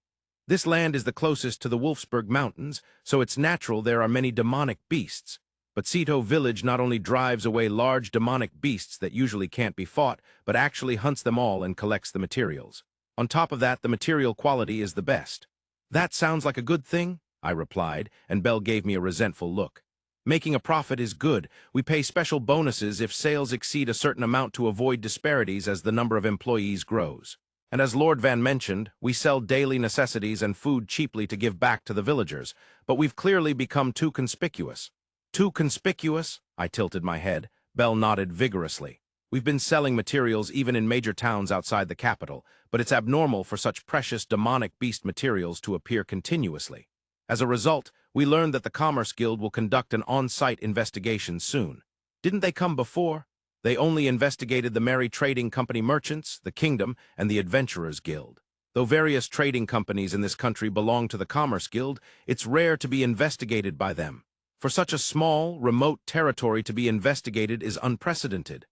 This land is the closest to the Wolfsburg Mountains, so it's natural there are many demonic beasts. But Ceto Village not only drives away large demonic beasts that usually can't be fought, but actually hunts them all and collects the materials. On top of that, the material quality is the best. That sounds like a good thing, I replied, and Bell gave me a resentful look. Making a profit is good. We pay special bonuses if sales exceed a certain amount to avoid disparities as the number of employees grows. And as Lord Van mentioned, we sell daily necessities and food cheaply to give back to the villagers, but we've clearly become too conspicuous. Too conspicuous? I tilted my head. Bell nodded vigorously. We've been selling materials even in major towns outside the capital, but it's abnormal for such precious demonic beast materials to appear continuously. As a result, we learned that the Commerce Guild will conduct an on-site investigation soon. Didn't they come before? They only investigated the Merry Trading Company merchants, the Kingdom, and the Adventurers Guild. Though various trading companies in this country belong to the Commerce Guild, it's rare to be investigated by them. For such a small, remote territory to be investigated is unprecedented.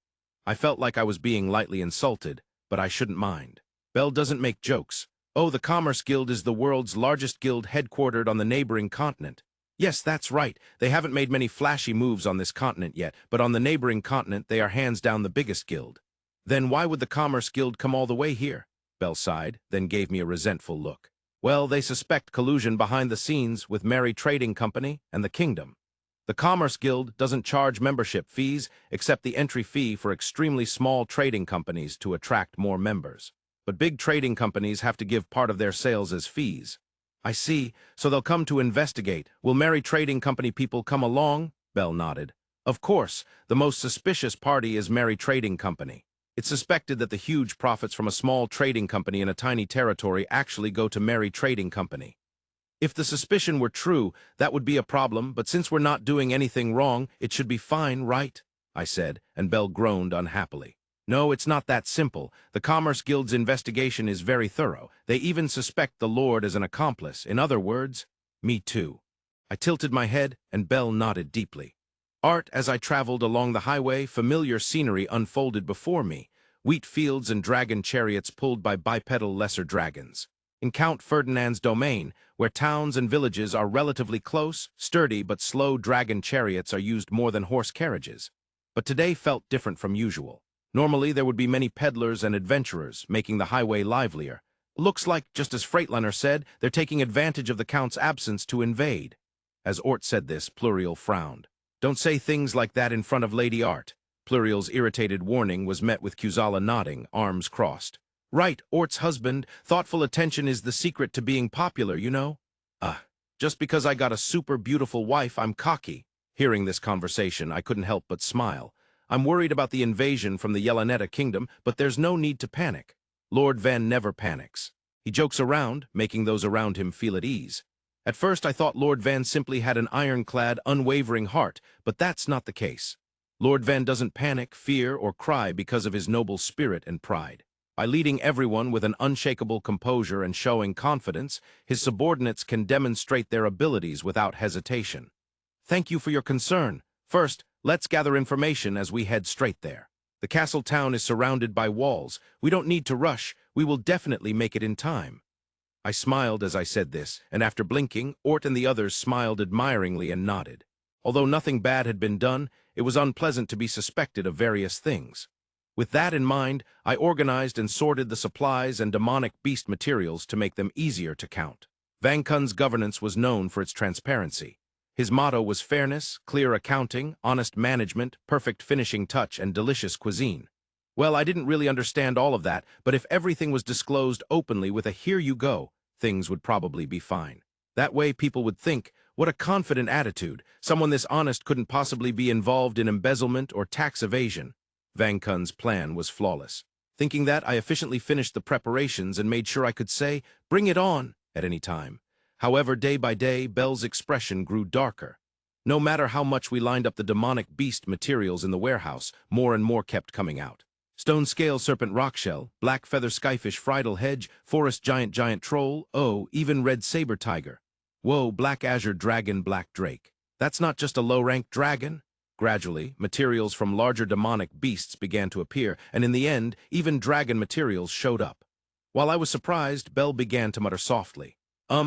I felt like I was being lightly insulted, but I shouldn't mind. Bell doesn't make jokes. Oh, the Commerce Guild is the world's largest guild headquartered on the neighboring continent. Yes, that's right. They haven't made many flashy moves on this continent yet, but on the neighboring continent they are hands down the biggest guild. Then why would the Commerce Guild come all the way here? Bell sighed, then gave me a resentful look. Well, they suspect collusion behind the scenes with Merry Trading Company and the Kingdom. The Commerce Guild doesn't charge membership fees, except the entry fee for extremely small trading companies to attract more members. But big trading companies have to give part of their sales as fees. I see, so they'll come to investigate. Will Merry Trading Company people come along? Bell nodded. Of course, the most suspicious party is Merry Trading Company. It's suspected that the huge profits from a small trading company in a tiny territory actually go to Merry Trading Company. If the suspicion were true, that would be a problem, but since we're not doing anything wrong, it should be fine, right? I said, and Bell groaned unhappily. No, it's not that simple. The Commerce Guild's investigation is very thorough. They even suspect the Lord as an accomplice. In other words, me too. I tilted my head, and Bell nodded deeply. Art, as I traveled along the highway, familiar scenery unfolded before me. Wheat fields and dragon chariots pulled by bipedal lesser dragons. In Count Ferdinand's domain, where towns and villages are relatively close, sturdy but slow dragon chariots are used more than horse carriages. But today felt different from usual. Normally, there would be many peddlers and adventurers, making the highway livelier. Looks like, just as Freightliner said, they're taking advantage of the Count's absence to invade. As Ort said this, Pluriel frowned. Don't say things like that in front of Lady Art. Pluriel's irritated warning was met with Kuzala nodding, arms crossed. Right, Ort's husband, thoughtful attention is the secret to being popular, you know? Just because I got a super beautiful wife, I'm cocky. Hearing this conversation, I couldn't help but smile. I'm worried about the invasion from the Yelanetta Kingdom, but there's no need to panic. Lord Van never panics. He jokes around, making those around him feel at ease. At first I thought Lord Van simply had an ironclad, unwavering heart, but that's not the case. Lord Van doesn't panic, fear, or cry because of his noble spirit and pride. By leading everyone with an unshakable composure and showing confidence, his subordinates can demonstrate their abilities without hesitation. Thank you for your concern. First, let's gather information as we head straight there. The castle town is surrounded by walls. We don't need to rush. We will definitely make it in time. I smiled as I said this, and after blinking, Ort and the others smiled admiringly and nodded. Although nothing bad had been done, it was unpleasant to be suspected of various things. With that in mind, I organized and sorted the supplies and demonic beast materials to make them easier to count. Van Kun's governance was known for its transparency. His motto was fairness, clear accounting, honest management, perfect finishing touch, and delicious cuisine. Well, I didn't really understand all of that, but if everything was disclosed openly with a "here you go," things would probably be fine. That way people would think, what a confident attitude. Someone this honest couldn't possibly be involved in embezzlement or tax evasion. Van Kun's plan was flawless. Thinking that, I efficiently finished the preparations and made sure I could say, "Bring it on," at any time. However, day by day, Belle's expression grew darker. No matter how much we lined up the demonic beast materials in the warehouse, more and more kept coming out. Stone scale serpent rockshell, black feather skyfish friedel hedge, forest giant troll, even red saber tiger. Whoa, black azure dragon black drake. That's not just a low-ranked dragon. Gradually, materials from larger demonic beasts began to appear, and in the end, even dragon materials showed up. While I was surprised, Belle began to mutter softly.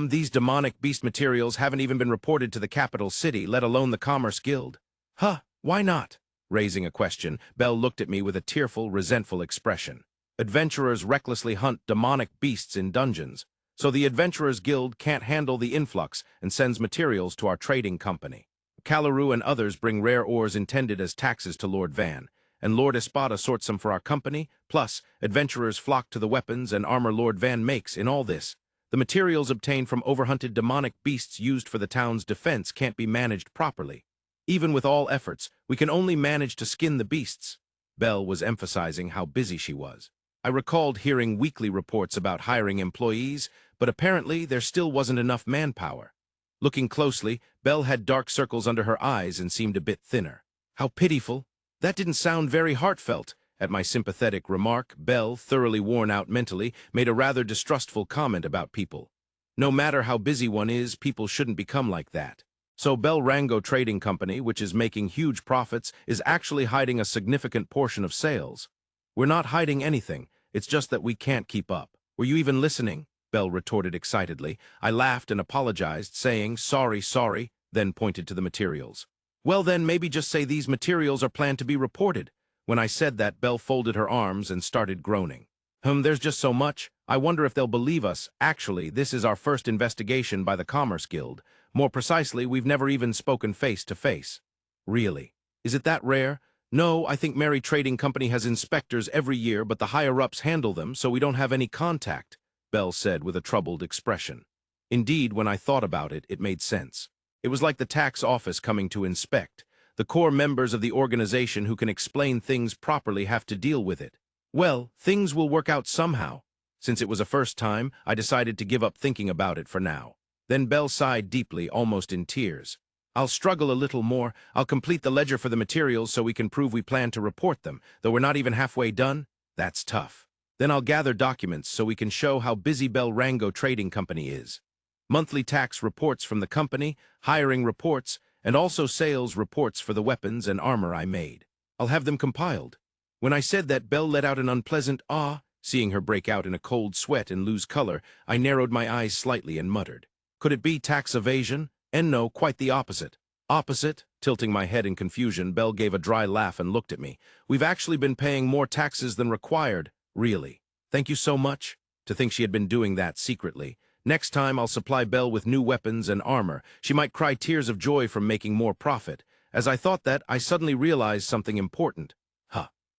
These demonic beast materials haven't even been reported to the capital city, let alone the Commerce Guild. Huh, why not? Raising a question, Belle looked at me with a tearful, resentful expression. Adventurers recklessly hunt demonic beasts in dungeons, so the Adventurers Guild can't handle the influx and sends materials to our trading company. Apcaluru and others bring rare ores intended as taxes to Lord Van, and Lord Espada sorts them for our company, plus adventurers flock to the weapons and armor Lord Van makes. In all this, the materials obtained from overhunted demonic beasts used for the town's defense can't be managed properly. Even with all efforts, we can only manage to skin the beasts. Belle was emphasizing how busy she was. I recalled hearing weekly reports about hiring employees, but apparently there still wasn't enough manpower. Looking closely, Belle had dark circles under her eyes and seemed a bit thinner. How pitiful. That didn't sound very heartfelt. At my sympathetic remark, Belle, thoroughly worn out mentally, made a rather distrustful comment about people. No matter how busy one is, people shouldn't become like that. So Belle Rango Trading Company, which is making huge profits, is actually hiding a significant portion of sales. We're not hiding anything, it's just that we can't keep up. Were you even listening? Belle retorted excitedly. I laughed and apologized, saying, sorry, then pointed to the materials. Well then, maybe just say these materials are planned to be reported. When I said that, Belle folded her arms and started groaning. There's just so much. I wonder if they'll believe us. Actually, this is our first investigation by the Commerce Guild. More precisely, we've never even spoken face to face. Really? Is it that rare? No, I think Mary Trading Company has inspectors every year, but the higher-ups handle them, so we don't have any contact, Belle said with a troubled expression. Indeed, when I thought about it, it made sense. It was like the tax office coming to inspect. The core members of the organization who can explain things properly have to deal with it. Well, things will work out somehow. Since it was a first time, I decided to give up thinking about it for now. Then Belle sighed deeply, almost in tears. I'll struggle a little more. I'll complete the ledger for the materials so we can prove we plan to report them, though we're not even halfway done. That's tough. Then I'll gather documents so we can show how busy Belle Rango Trading Company is. Monthly tax reports from the company, hiring reports, and also sales reports for the weapons and armor I made. I'll have them compiled. When I said that, Belle let out an unpleasant "ah." Seeing her break out in a cold sweat and lose color, I narrowed my eyes slightly and muttered, "Could it be tax evasion?" And no, quite the opposite. Opposite? Tilting my head in confusion, Belle gave a dry laugh and looked at me. We've actually been paying more taxes than required. Really. Thank you so much. To think she had been doing that secretly. Next time I'll supply Belle with new weapons and armor. She might cry tears of joy from making more profit. As I thought that, I suddenly realized something important.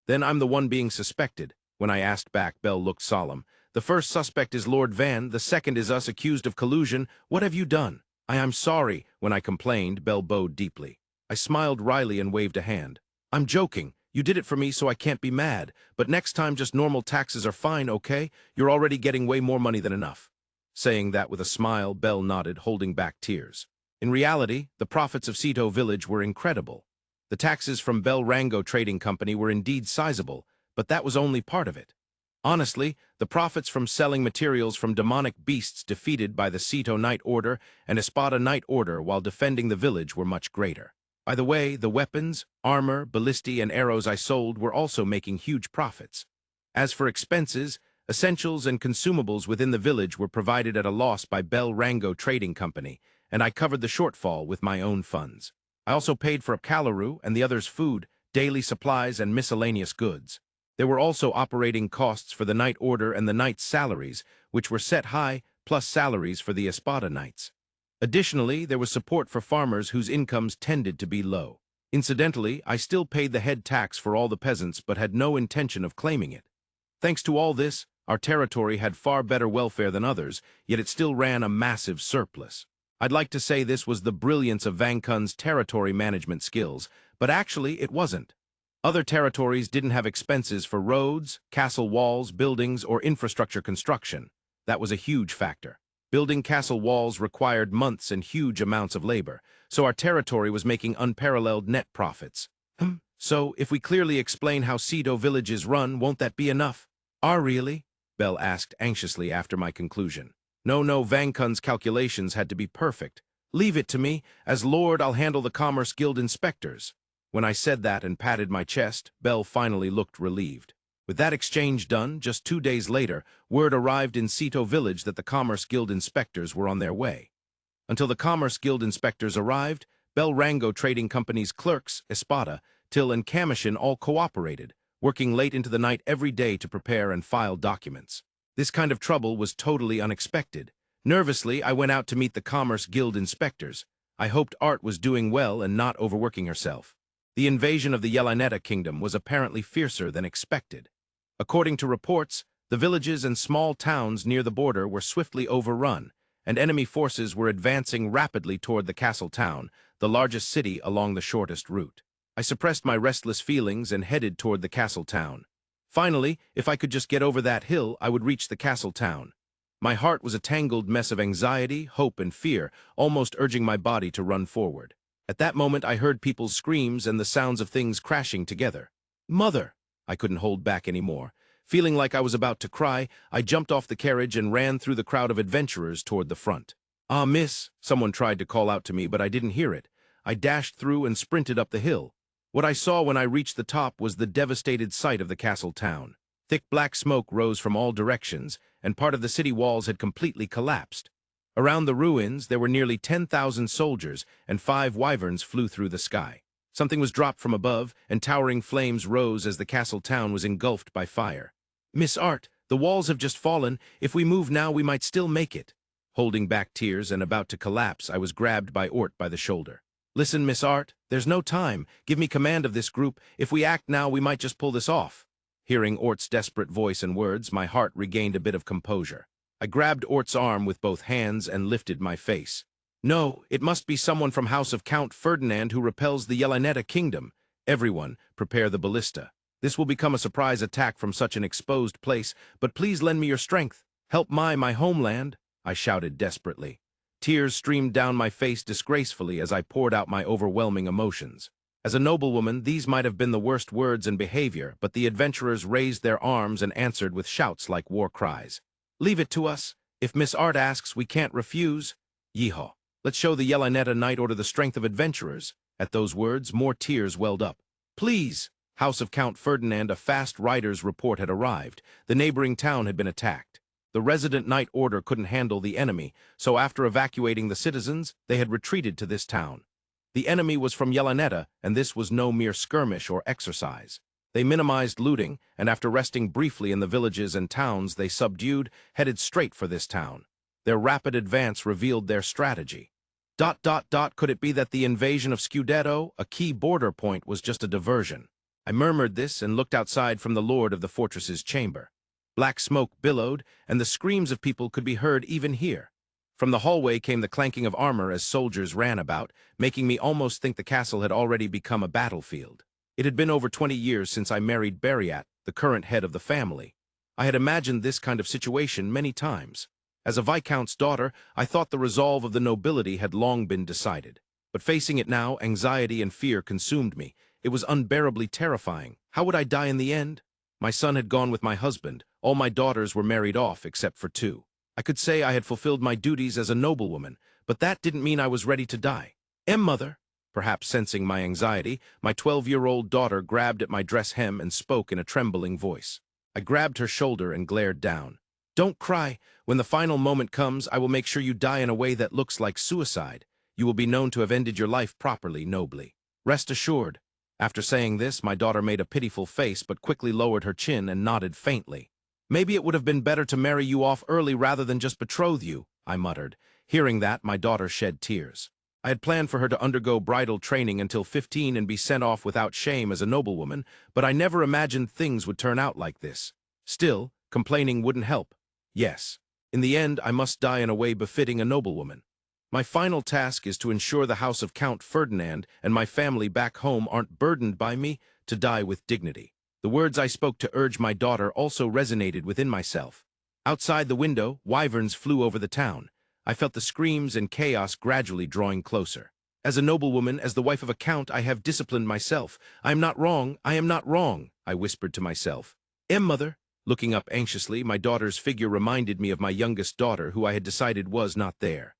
Then I'm the one being suspected. When I asked back, Belle looked solemn. The first suspect is Lord Van, the second is us accused of collusion. What have you done? I'm sorry. When I complained, Belle bowed deeply. I smiled wryly and waved a hand. I'm joking. You did it for me, so I can't be mad. But next time, just normal taxes are fine, okay? You're already getting way more money than enough. Saying that with a smile, Belle nodded, holding back tears. In reality, the profits of Ceto village were incredible. The taxes from Bel Rango Trading Company were indeed sizable, but that was only part of it. Honestly, the profits from selling materials from demonic beasts defeated by the Ceto Knight Order and Espada Knight Order while defending the village were much greater. By the way, the weapons, armor, ballistae, and arrows I sold were also making huge profits. As for expenses, essentials and consumables within the village were provided at a loss by Bel Rango Trading Company, and I covered the shortfall with my own funds. I also paid for Apcaluru and the others' food, daily supplies, and miscellaneous goods. There were also operating costs for the Knight Order and the Knights' salaries, which were set high, plus salaries for the Espada Knights. Additionally, there was support for farmers whose incomes tended to be low. Incidentally, I still paid the head tax for all the peasants but had no intention of claiming it. Thanks to all this, our territory had far better welfare than others, yet it still ran a massive surplus. I'd like to say this was the brilliance of Vankun's territory management skills, but actually it wasn't. Other territories didn't have expenses for roads, castle walls, buildings, or infrastructure construction. That was a huge factor. Building castle walls required months and huge amounts of labor, so our territory was making unparalleled net profits. So, if we clearly explain how Ceto village is run, won't that be enough? Really? Belle asked anxiously after my conclusion. No, Vankun's calculations had to be perfect. Leave it to me. As Lord, I'll handle the Commerce Guild inspectors. When I said that and patted my chest, Belle finally looked relieved. With that exchange done, just 2 days later, word arrived in Ceto village that the Commerce Guild inspectors were on their way. Until the Commerce Guild inspectors arrived, Bel Rango Trading Company's clerks, Espada, Till, and Commotion all cooperated, working late into the night every day to prepare and file documents. This kind of trouble was totally unexpected. Nervously, I went out to meet the Commerce Guild inspectors. I hoped Arte was doing well and not overworking herself. The invasion of the Yelaneta kingdom was apparently fiercer than expected. According to reports, the villages and small towns near the border were swiftly overrun, and enemy forces were advancing rapidly toward the castle town, the largest city along the shortest route. I suppressed my restless feelings and headed toward the castle town. Finally, if I could just get over that hill, I would reach the castle town. My heart was a tangled mess of anxiety, hope, and fear, almost urging my body to run forward. At that moment, I heard people's screams and the sounds of things crashing together. Mother! I couldn't hold back anymore. Feeling like I was about to cry, I jumped off the carriage and ran through the crowd of adventurers toward the front. "Ah, miss," someone tried to call out to me, but I didn't hear it. I dashed through and sprinted up the hill. What I saw when I reached the top was the devastated sight of the castle town. Thick black smoke rose from all directions, and part of the city walls had completely collapsed. Around the ruins, there were nearly 10,000 soldiers, and 5 wyverns flew through the sky. Something was dropped from above, and towering flames rose as the castle town was engulfed by fire. "Miss Arte, the walls have just fallen. If we move now, we might still make it." Holding back tears and about to collapse, I was grabbed by Arte by the shoulder. "Listen, Miss Arte, there's no time. Give me command of this group. If we act now, we might just pull this off." Hearing Arte's desperate voice and words, my heart regained a bit of composure. I grabbed Arte's arm with both hands and lifted my face. "No, it must be someone from House of Count Ferdinand who repels the Yelaneta kingdom. Everyone, prepare the ballista. This will become a surprise attack from such an exposed place, but please lend me your strength. Help my homeland," I shouted desperately. Tears streamed down my face disgracefully as I poured out my overwhelming emotions. As a noblewoman, these might have been the worst words and behavior, but the adventurers raised their arms and answered with shouts like war cries. "Leave it to us. If Miss Arte asks, we can't refuse. Yeehaw. Let's show the Yelaneta Knight Order the strength of adventurers." At those words, more tears welled up. "Please!" House of Count Ferdinand, a fast rider's report had arrived. The neighboring town had been attacked. The resident Knight Order couldn't handle the enemy, so after evacuating the citizens, they had retreated to this town. The enemy was from Yelaneta, and this was no mere skirmish or exercise. They minimized looting, and after resting briefly in the villages and towns they subdued, headed straight for this town. Their rapid advance revealed their strategy. ... Could it be that the invasion of Scudetto, a key border point, was just a diversion? I murmured this and looked outside from the lord of the fortress's chamber. Black smoke billowed, and the screams of people could be heard even here. From the hallway came the clanking of armor as soldiers ran about, making me almost think the castle had already become a battlefield. It had been over 20 years since I married Bariat, the current head of the family. I had imagined this kind of situation many times. As a Viscount's daughter, I thought the resolve of the nobility had long been decided. But facing it now, anxiety and fear consumed me. It was unbearably terrifying. How would I die in the end? My son had gone with my husband. All my daughters were married off, except for 2. I could say I had fulfilled my duties as a noblewoman, but that didn't mean I was ready to die. Mother, perhaps sensing my anxiety, my 12-year-old daughter grabbed at my dress hem and spoke in a trembling voice. I grabbed her shoulder and glared down. Don't cry. When the final moment comes, I will make sure you die in a way that looks like suicide. You will be known to have ended your life properly, nobly. Rest assured. After saying this, my daughter made a pitiful face but quickly lowered her chin and nodded faintly. Maybe it would have been better to marry you off early rather than just betroth you, I muttered. Hearing that, my daughter shed tears. I had planned for her to undergo bridal training until 15 and be sent off without shame as a noblewoman, but I never imagined things would turn out like this. Still, complaining wouldn't help. Yes, in the end, I must die in a way befitting a noblewoman. My final task is to ensure the house of Count Ferdinand and my family back home aren't burdened by me, to die with dignity. The words I spoke to urge my daughter also resonated within myself. Outside the window, wyverns flew over the town. I felt the screams and chaos gradually drawing closer. As a noblewoman, as the wife of a count, I have disciplined myself. I am not wrong, I am not wrong, I whispered to myself. Mother. Looking up anxiously, my daughter's figure reminded me of my youngest daughter, who I had decided was not there.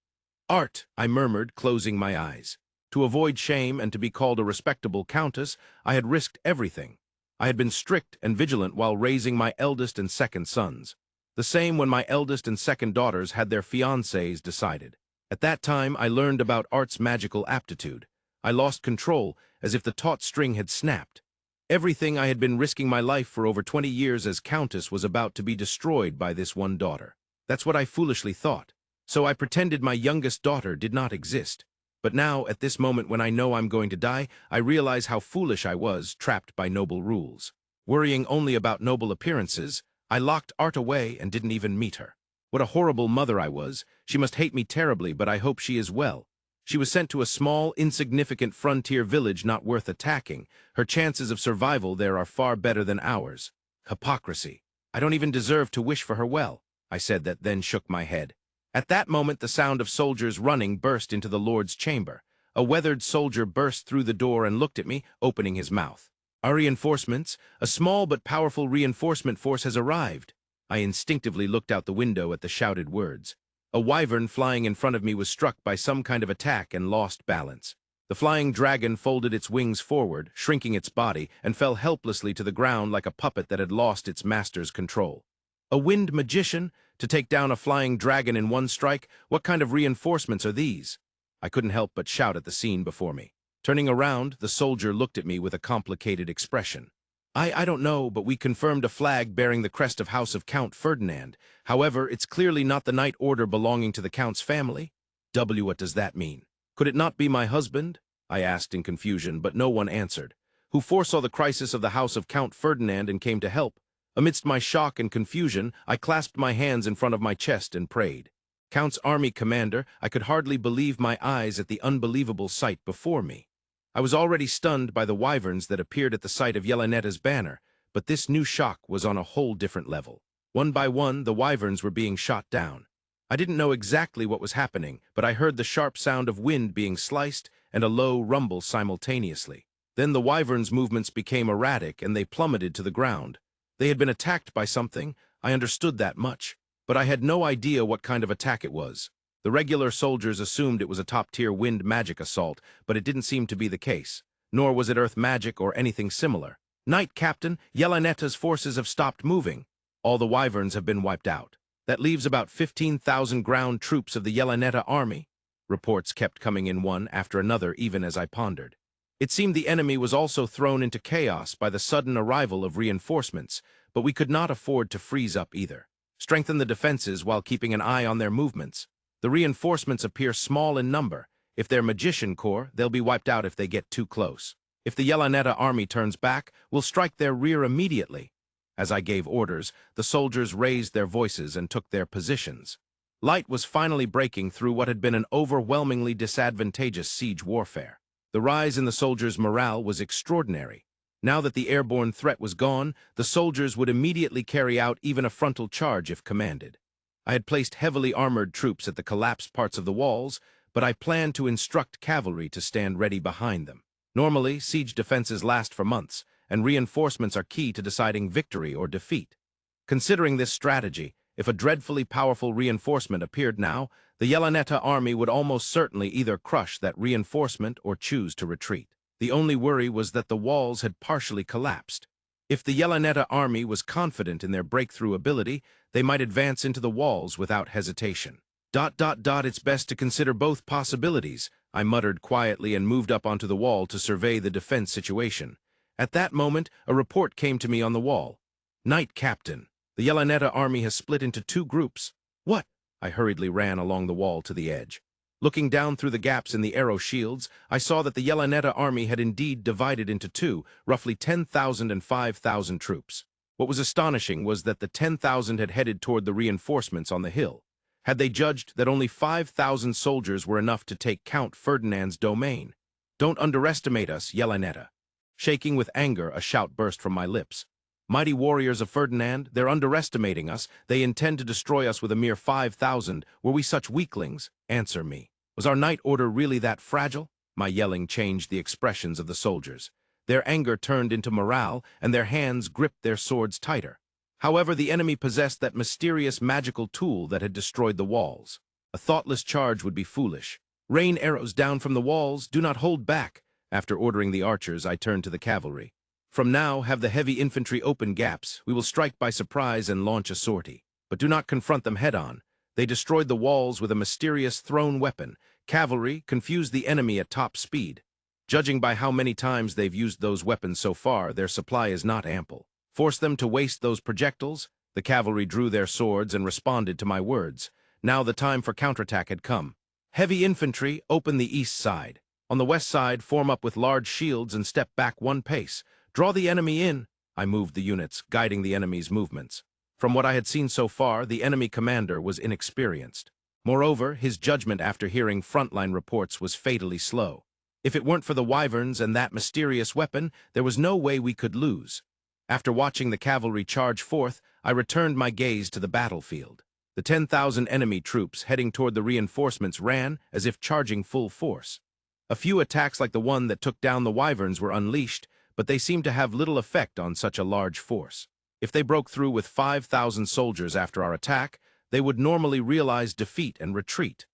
Art, I murmured, closing my eyes. To avoid shame and to be called a respectable countess, I had risked everything. I had been strict and vigilant while raising my eldest and second sons. The same when my eldest and second daughters had their fiancés decided. At that time, I learned about Art's magical aptitude. I lost control, as if the taut string had snapped. Everything I had been risking my life for over 20 years as countess was about to be destroyed by this one daughter. That's what I foolishly thought. So I pretended my youngest daughter did not exist. But now, at this moment when I know I'm going to die, I realize how foolish I was, trapped by noble rules. Worrying only about noble appearances, I locked Art away and didn't even meet her. What a horrible mother I was. She must hate me terribly, but I hope she is well. She was sent to a small, insignificant frontier village not worth attacking. Her chances of survival there are far better than ours. Hypocrisy. I don't even deserve to wish for her well, I said that, then shook my head. At that moment, the sound of soldiers running burst into the Lord's chamber. A weathered soldier burst through the door and looked at me, opening his mouth. Our reinforcements, a small but powerful reinforcement force has arrived. I instinctively looked out the window at the shouted words. A wyvern flying in front of me was struck by some kind of attack and lost balance. The flying dragon folded its wings forward, shrinking its body, and fell helplessly to the ground like a puppet that had lost its master's control. A wind magician? To take down a flying dragon in one strike? What kind of reinforcements are these? I couldn't help but shout at the scene before me. Turning around, the soldier looked at me with a complicated expression. I don't know, but we confirmed a flag bearing the crest of House of Count Ferdinand. However, it's clearly not the knight order belonging to the Count's family. What does that mean? Could it not be my husband? I asked in confusion, but no one answered. Who foresaw the crisis of the House of Count Ferdinand and came to help? Amidst my shock and confusion, I clasped my hands in front of my chest and prayed. Count's army commander, I could hardly believe my eyes at the unbelievable sight before me. I was already stunned by the wyverns that appeared at the sight of Yelenetta's banner, but this new shock was on a whole different level. One by one, the wyverns were being shot down. I didn't know exactly what was happening, but I heard the sharp sound of wind being sliced and a low rumble simultaneously. Then the wyverns' movements became erratic and they plummeted to the ground. They had been attacked by something, I understood that much, but I had no idea what kind of attack it was. The regular soldiers assumed it was a top-tier wind magic assault, but it didn't seem to be the case. Nor was it earth magic or anything similar. Knight Captain, Yelenetta's forces have stopped moving. All the wyverns have been wiped out. That leaves about 15,000 ground troops of the Yelenetta army. Reports kept coming in one after another even as I pondered. It seemed the enemy was also thrown into chaos by the sudden arrival of reinforcements, but we could not afford to freeze up either. Strengthen the defenses while keeping an eye on their movements. The reinforcements appear small in number. If they're magician corps, they'll be wiped out if they get too close. If the Yelenetta army turns back, we'll strike their rear immediately. As I gave orders, the soldiers raised their voices and took their positions. Light was finally breaking through what had been an overwhelmingly disadvantageous siege warfare. The rise in the soldiers' morale was extraordinary. Now that the airborne threat was gone, the soldiers would immediately carry out even a frontal charge if commanded. I had placed heavily armored troops at the collapsed parts of the walls, but I planned to instruct cavalry to stand ready behind them. Normally, siege defenses last for months, and reinforcements are key to deciding victory or defeat. Considering this strategy, if a dreadfully powerful reinforcement appeared now, the Yelaneta army would almost certainly either crush that reinforcement or choose to retreat. The only worry was that the walls had partially collapsed. If the Yelaneta army was confident in their breakthrough ability, they might advance into the walls without hesitation. It's best to consider both possibilities, I muttered quietly and moved up onto the wall to survey the defense situation. At that moment, a report came to me on the wall. Knight Captain, the Yelaneta army has split into 2 groups. What? I hurriedly ran along the wall to the edge. Looking down through the gaps in the arrow shields, I saw that the Yelaneta army had indeed divided into 2, roughly 10,000 and 5,000 troops. What was astonishing was that the 10,000 had headed toward the reinforcements on the hill. Had they judged that only 5,000 soldiers were enough to take Count Ferdinand's domain? Don't underestimate us, Yelaneta. Shaking with anger, a shout burst from my lips. Mighty warriors of Ferdinand, they're underestimating us. They intend to destroy us with a mere 5,000. Were we such weaklings? Answer me. Was our knight order really that fragile? My yelling changed the expressions of the soldiers. Their anger turned into morale, and their hands gripped their swords tighter. However, the enemy possessed that mysterious magical tool that had destroyed the walls. A thoughtless charge would be foolish. Rain arrows down from the walls, do not hold back. After ordering the archers, I turned to the cavalry. From now, have the heavy infantry open gaps. We will strike by surprise and launch a sortie. But do not confront them head-on. They destroyed the walls with a mysterious thrown weapon. Cavalry confused the enemy at top speed. Judging by how many times they've used those weapons so far, their supply is not ample. Force them to waste those projectiles? The cavalry drew their swords and responded to my words. Now the time for counterattack had come. Heavy infantry, open the east side. On the west side, form up with large shields and step back 1 pace. Draw the enemy in. I moved the units, guiding the enemy's movements. From what I had seen so far, the enemy commander was inexperienced. Moreover, his judgment after hearing frontline reports was fatally slow. If it weren't for the wyverns and that mysterious weapon, there was no way we could lose. After watching the cavalry charge forth, I returned my gaze to the battlefield. The 10,000 enemy troops heading toward the reinforcements ran as if charging full force. A few attacks like the one that took down the wyverns were unleashed, but they seemed to have little effect on such a large force. If they broke through with 5,000 soldiers after our attack, they would normally realize defeat and retreat.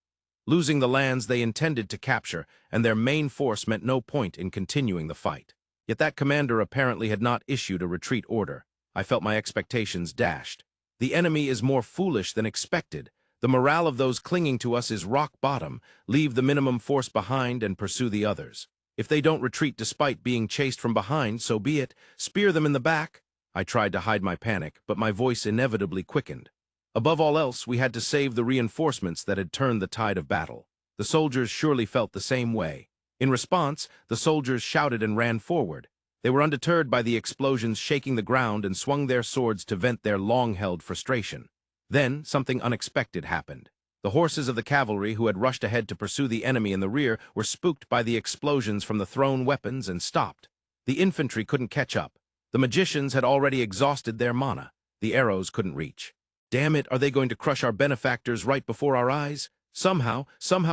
Losing the lands they intended to capture, and their main force meant no point in continuing the fight. Yet that commander apparently had not issued a retreat order. I felt my expectations dashed. The enemy is more foolish than expected. The morale of those clinging to us is rock bottom. Leave the minimum force behind and pursue the others. If they don't retreat despite being chased from behind, so be it. Spear them in the back. I tried to hide my panic, but my voice inevitably quickened. Above all else, we had to save the reinforcements that had turned the tide of battle. The soldiers surely felt the same way. In response, the soldiers shouted and ran forward. They were undeterred by the explosions shaking the ground and swung their swords to vent their long-held frustration. Then, something unexpected happened. The horses of the cavalry who had rushed ahead to pursue the enemy in the rear were spooked by the explosions from the thrown weapons and stopped. The infantry couldn't catch up. The magicians had already exhausted their mana. The arrows couldn't reach. Damn it, are they going to crush our benefactors right before our eyes? Somehow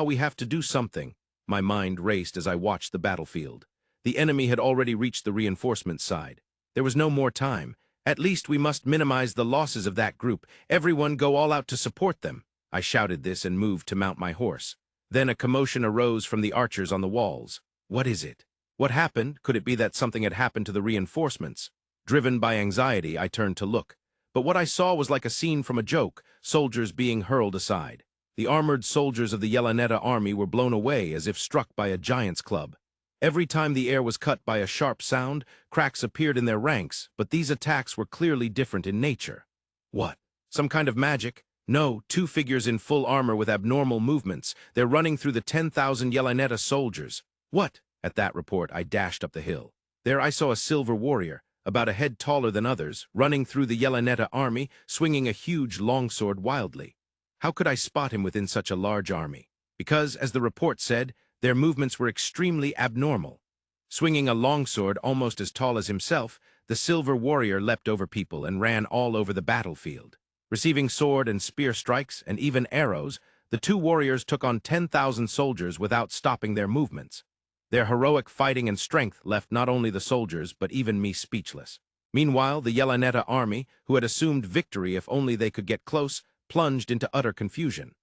we have to do something. My mind raced as I watched the battlefield. The enemy had already reached the reinforcement side. There was no more time. At least we must minimize the losses of that group. Everyone go all out to support them. I shouted this and moved to mount my horse. Then a commotion arose from the archers on the walls. What is it? What happened? Could it be that something had happened to the reinforcements? Driven by anxiety, I turned to look. But what I saw was like a scene from a joke, soldiers being hurled aside. The armored soldiers of the Yelaneta army were blown away as if struck by a giant's club. Every time the air was cut by a sharp sound, cracks appeared in their ranks, but these attacks were clearly different in nature. What? Some kind of magic? No, 2 figures in full armor with abnormal movements. They're running through the 10,000 Yelaneta soldiers. What? At that report, I dashed up the hill. There I saw a silver warrior, about a head taller than others, running through the Yelaneta army, swinging a huge longsword wildly. How could I spot him within such a large army? Because, as the report said, their movements were extremely abnormal. Swinging a longsword almost as tall as himself, the silver warrior leapt over people and ran all over the battlefield. Receiving sword and spear strikes and even arrows, the two warriors took on 10,000 soldiers without stopping their movements. Their heroic fighting and strength left not only the soldiers but even me speechless. Meanwhile, the Yelaneta army, who had assumed victory if only they could get close, plunged into utter confusion.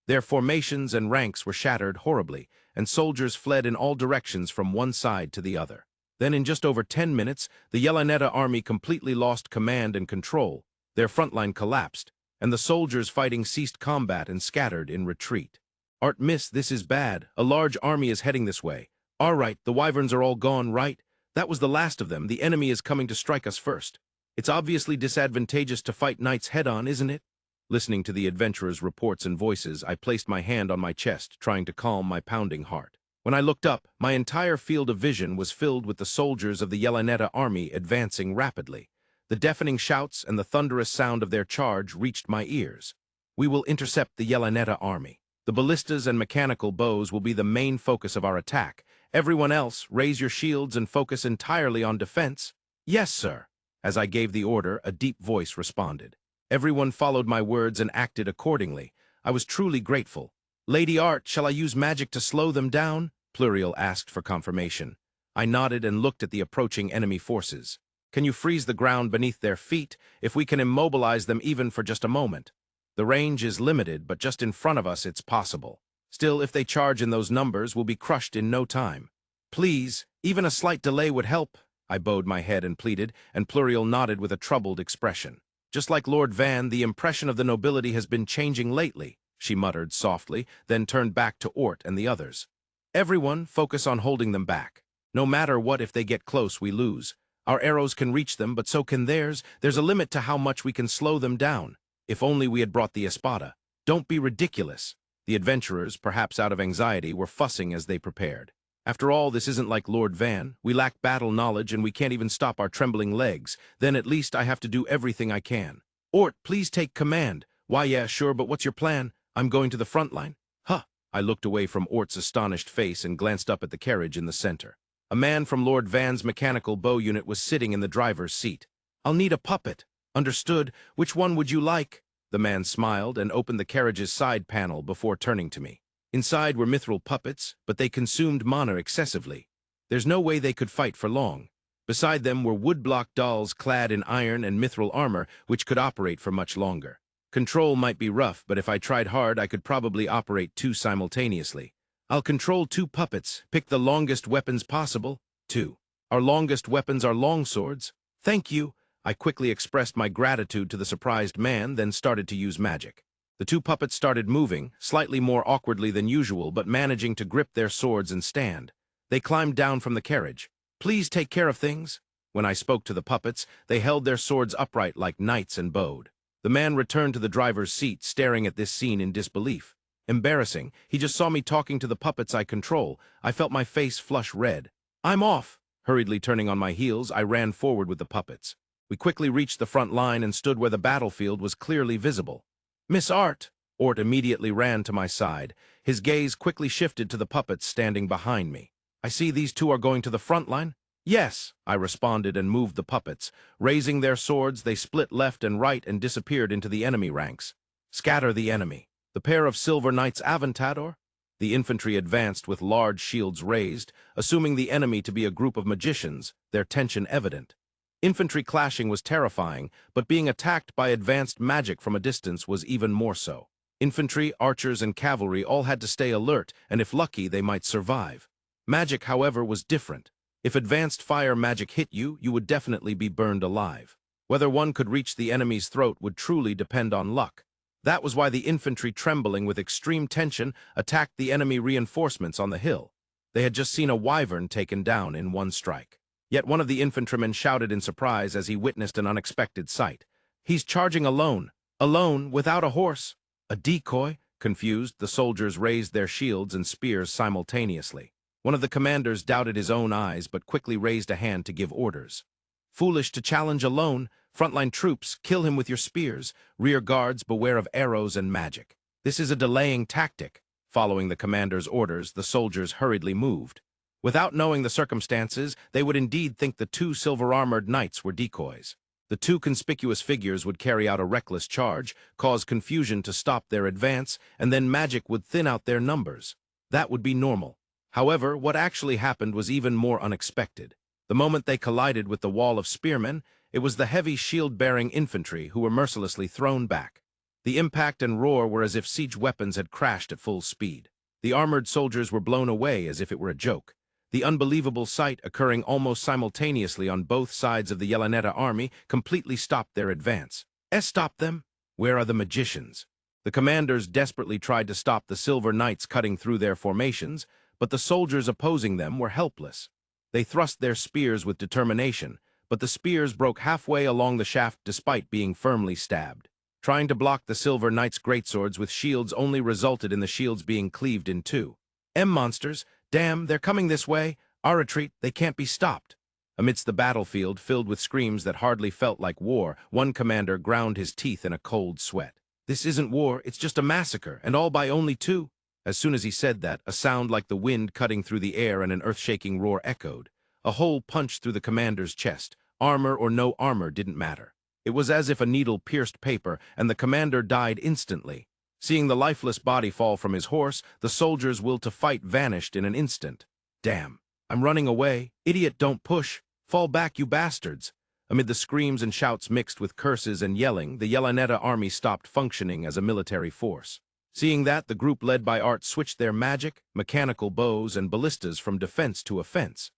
Their formations and ranks were shattered horribly, and soldiers fled in all directions from one side to the other. Then in just over 10 minutes, the Yelaneta army completely lost command and control. Their front line collapsed, and the soldiers fighting ceased combat and scattered in retreat. Art, miss, this is bad. A large army is heading this way. All right, the wyverns are all gone, right? That was the last of them. The enemy is coming to strike us first. It's obviously disadvantageous to fight knights head-on, isn't it? Listening to the adventurers' reports and voices, I placed my hand on my chest, trying to calm my pounding heart. When I looked up, my entire field of vision was filled with the soldiers of the Yelaneta army advancing rapidly. The deafening shouts and the thunderous sound of their charge reached my ears. We will intercept the Yelaneta army. The ballistas and mechanical bows will be the main focus of our attack. Everyone else, raise your shields and focus entirely on defense. Yes, sir. As I gave the order, a deep voice responded. Everyone followed my words and acted accordingly. I was truly grateful. Lady Art, shall I use magic to slow them down? Pluriel asked for confirmation. I nodded and looked at the approaching enemy forces. Can you freeze the ground beneath their feet, if we can immobilize them even for just a moment? The range is limited, but just in front of us it's possible. Still, if they charge in those numbers, we'll be crushed in no time. Please, even a slight delay would help. I bowed my head and pleaded, and Pluriel nodded with a troubled expression. Just like Lord Van, the impression of the nobility has been changing lately, she muttered softly, then turned back to Ort and the others. Everyone, focus on holding them back. No matter what, if they get close, we lose. Our arrows can reach them, but so can theirs. There's a limit to how much we can slow them down. If only we had brought the espada. Don't be ridiculous. The adventurers, perhaps out of anxiety, were fussing as they prepared. After all, this isn't like Lord Van. We lack battle knowledge and we can't even stop our trembling legs. Then at least I have to do everything I can. Ort, please take command. Why, yeah, sure, but what's your plan? I'm going to the front line. Huh. I looked away from Ort's astonished face and glanced up at the carriage in the center. A man from Lord Van's mechanical bow unit was sitting in the driver's seat. I'll need a puppet. Understood. Which one would you like? The man smiled and opened the carriage's side panel before turning to me. Inside were mithril puppets, but they consumed mana excessively. There's no way they could fight for long. Beside them were woodblock dolls clad in iron and mithril armor, which could operate for much longer. Control might be rough, but if I tried hard, I could probably operate two simultaneously. I'll control two puppets. Pick the longest weapons possible. 2. Our longest weapons are longswords. Thank you. I quickly expressed my gratitude to the surprised man, then started to use magic. The two puppets started moving, slightly more awkwardly than usual, but managing to grip their swords and stand. They climbed down from the carriage. Please take care of things. When I spoke to the puppets, they held their swords upright like knights and bowed. The man returned to the driver's seat, staring at this scene in disbelief. Embarrassing. He just saw me talking to the puppets I control. I felt my face flush red. I'm off. Hurriedly turning on my heels, I ran forward with the puppets. We quickly reached the front line and stood where the battlefield was clearly visible. Miss Art! Ort immediately ran to my side. His gaze quickly shifted to the puppets standing behind me. I see these two are going to the front line? Yes, I responded and moved the puppets. Raising their swords, they split left and right and disappeared into the enemy ranks. Scatter the enemy. The pair of silver knights Aventador? The infantry advanced with large shields raised, assuming the enemy to be a group of magicians, their tension evident. Infantry clashing was terrifying, but being attacked by advanced magic from a distance was even more so. Infantry, archers, and cavalry all had to stay alert, and if lucky, they might survive. Magic, however, was different. If advanced fire magic hit you, you would definitely be burned alive. Whether one could reach the enemy's throat would truly depend on luck. That was why the infantry, trembling with extreme tension, attacked the enemy reinforcements on the hill. They had just seen a wyvern taken down in one strike. Yet one of the infantrymen shouted in surprise as he witnessed an unexpected sight. He's charging alone. Alone, without a horse. A decoy? Confused, the soldiers raised their shields and spears simultaneously. One of the commanders doubted his own eyes, but quickly raised a hand to give orders. Foolish to challenge alone. Frontline troops, kill him with your spears. Rear guards, beware of arrows and magic. This is a delaying tactic. Following the commander's orders, the soldiers hurriedly moved. Without knowing the circumstances, they would indeed think the two silver-armored knights were decoys. The two conspicuous figures would carry out a reckless charge, cause confusion to stop their advance, and then magic would thin out their numbers. That would be normal. However, what actually happened was even more unexpected. The moment they collided with the wall of spearmen, it was the heavy shield-bearing infantry who were mercilessly thrown back. The impact and roar were as if siege weapons had crashed at full speed. The armored soldiers were blown away as if it were a joke. The unbelievable sight, occurring almost simultaneously on both sides of the Yelaneta army, completely stopped their advance. Stop them? Where are the magicians? The commanders desperately tried to stop the Silver Knights cutting through their formations, but the soldiers opposing them were helpless. They thrust their spears with determination, but the spears broke halfway along the shaft despite being firmly stabbed. Trying to block the Silver Knights' greatswords with shields only resulted in the shields being cleaved in two. Monsters! Damn, they're coming this way. Our retreat, they can't be stopped. Amidst the battlefield filled with screams that hardly felt like war, one commander ground his teeth in a cold sweat. This isn't war, it's just a massacre, and all by only two. As soon as he said that, a sound like the wind cutting through the air and an earth-shaking roar echoed. A hole punched through the commander's chest. Armor or no armor didn't matter. It was as if a needle pierced paper, and the commander died instantly. Seeing the lifeless body fall from his horse, the soldiers' will to fight vanished in an instant. Damn, I'm running away. Idiot, don't push. Fall back, you bastards. Amid the screams and shouts mixed with curses and yelling, the Yelaneta army stopped functioning as a military force. Seeing that, the group led by Arte switched their magic, mechanical bows, and ballistas from defense to offense.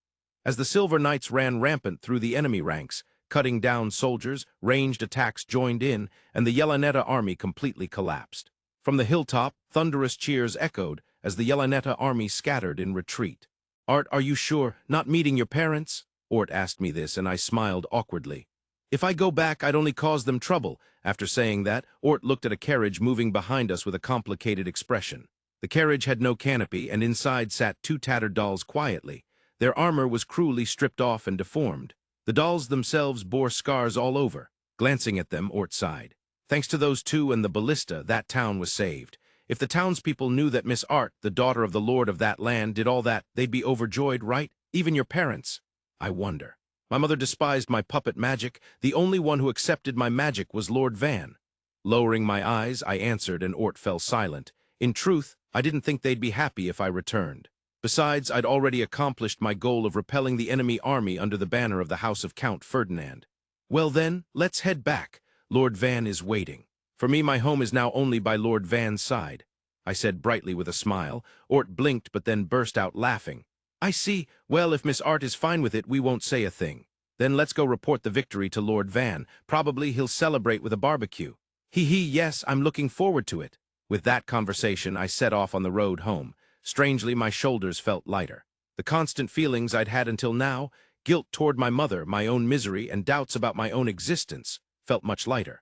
As the Silver Knights ran rampant through the enemy ranks, cutting down soldiers, ranged attacks joined in, and the Yelaneta army completely collapsed. From the hilltop, thunderous cheers echoed as the Yelaneta army scattered in retreat. Arte, are you sure? Not meeting your parents? Arte asked me this, and I smiled awkwardly. If I go back, I'd only cause them trouble. After saying that, Arte looked at a carriage moving behind us with a complicated expression. The carriage had no canopy, and inside sat two tattered dolls quietly. Their armor was cruelly stripped off and deformed. The dolls themselves bore scars all over. Glancing at them, Arte sighed. Thanks to those two and the Ballista, that town was saved. If the townspeople knew that Miss Arte, the daughter of the lord of that land, did all that, they'd be overjoyed, right? Even your parents. I wonder. My mother despised my puppet magic. The only one who accepted my magic was Lord Van. Lowering my eyes, I answered, and Arte fell silent. In truth, I didn't think they'd be happy if I returned. Besides, I'd already accomplished my goal of repelling the enemy army under the banner of the house of Count Ferdinand. Well then, let's head back. Lord Van is waiting. For me, my home is now only by Lord Van's side, I said brightly with a smile. Arte blinked but then burst out laughing. I see. Well, if Miss Arte is fine with it, we won't say a thing. Then let's go report the victory to Lord Van. Probably he'll celebrate with a barbecue. Yes, I'm looking forward to it. With that conversation, I set off on the road home. Strangely, my shoulders felt lighter. The constant feelings I'd had until now, guilt toward my mother, my own misery, and doubts about my own existence, felt much lighter.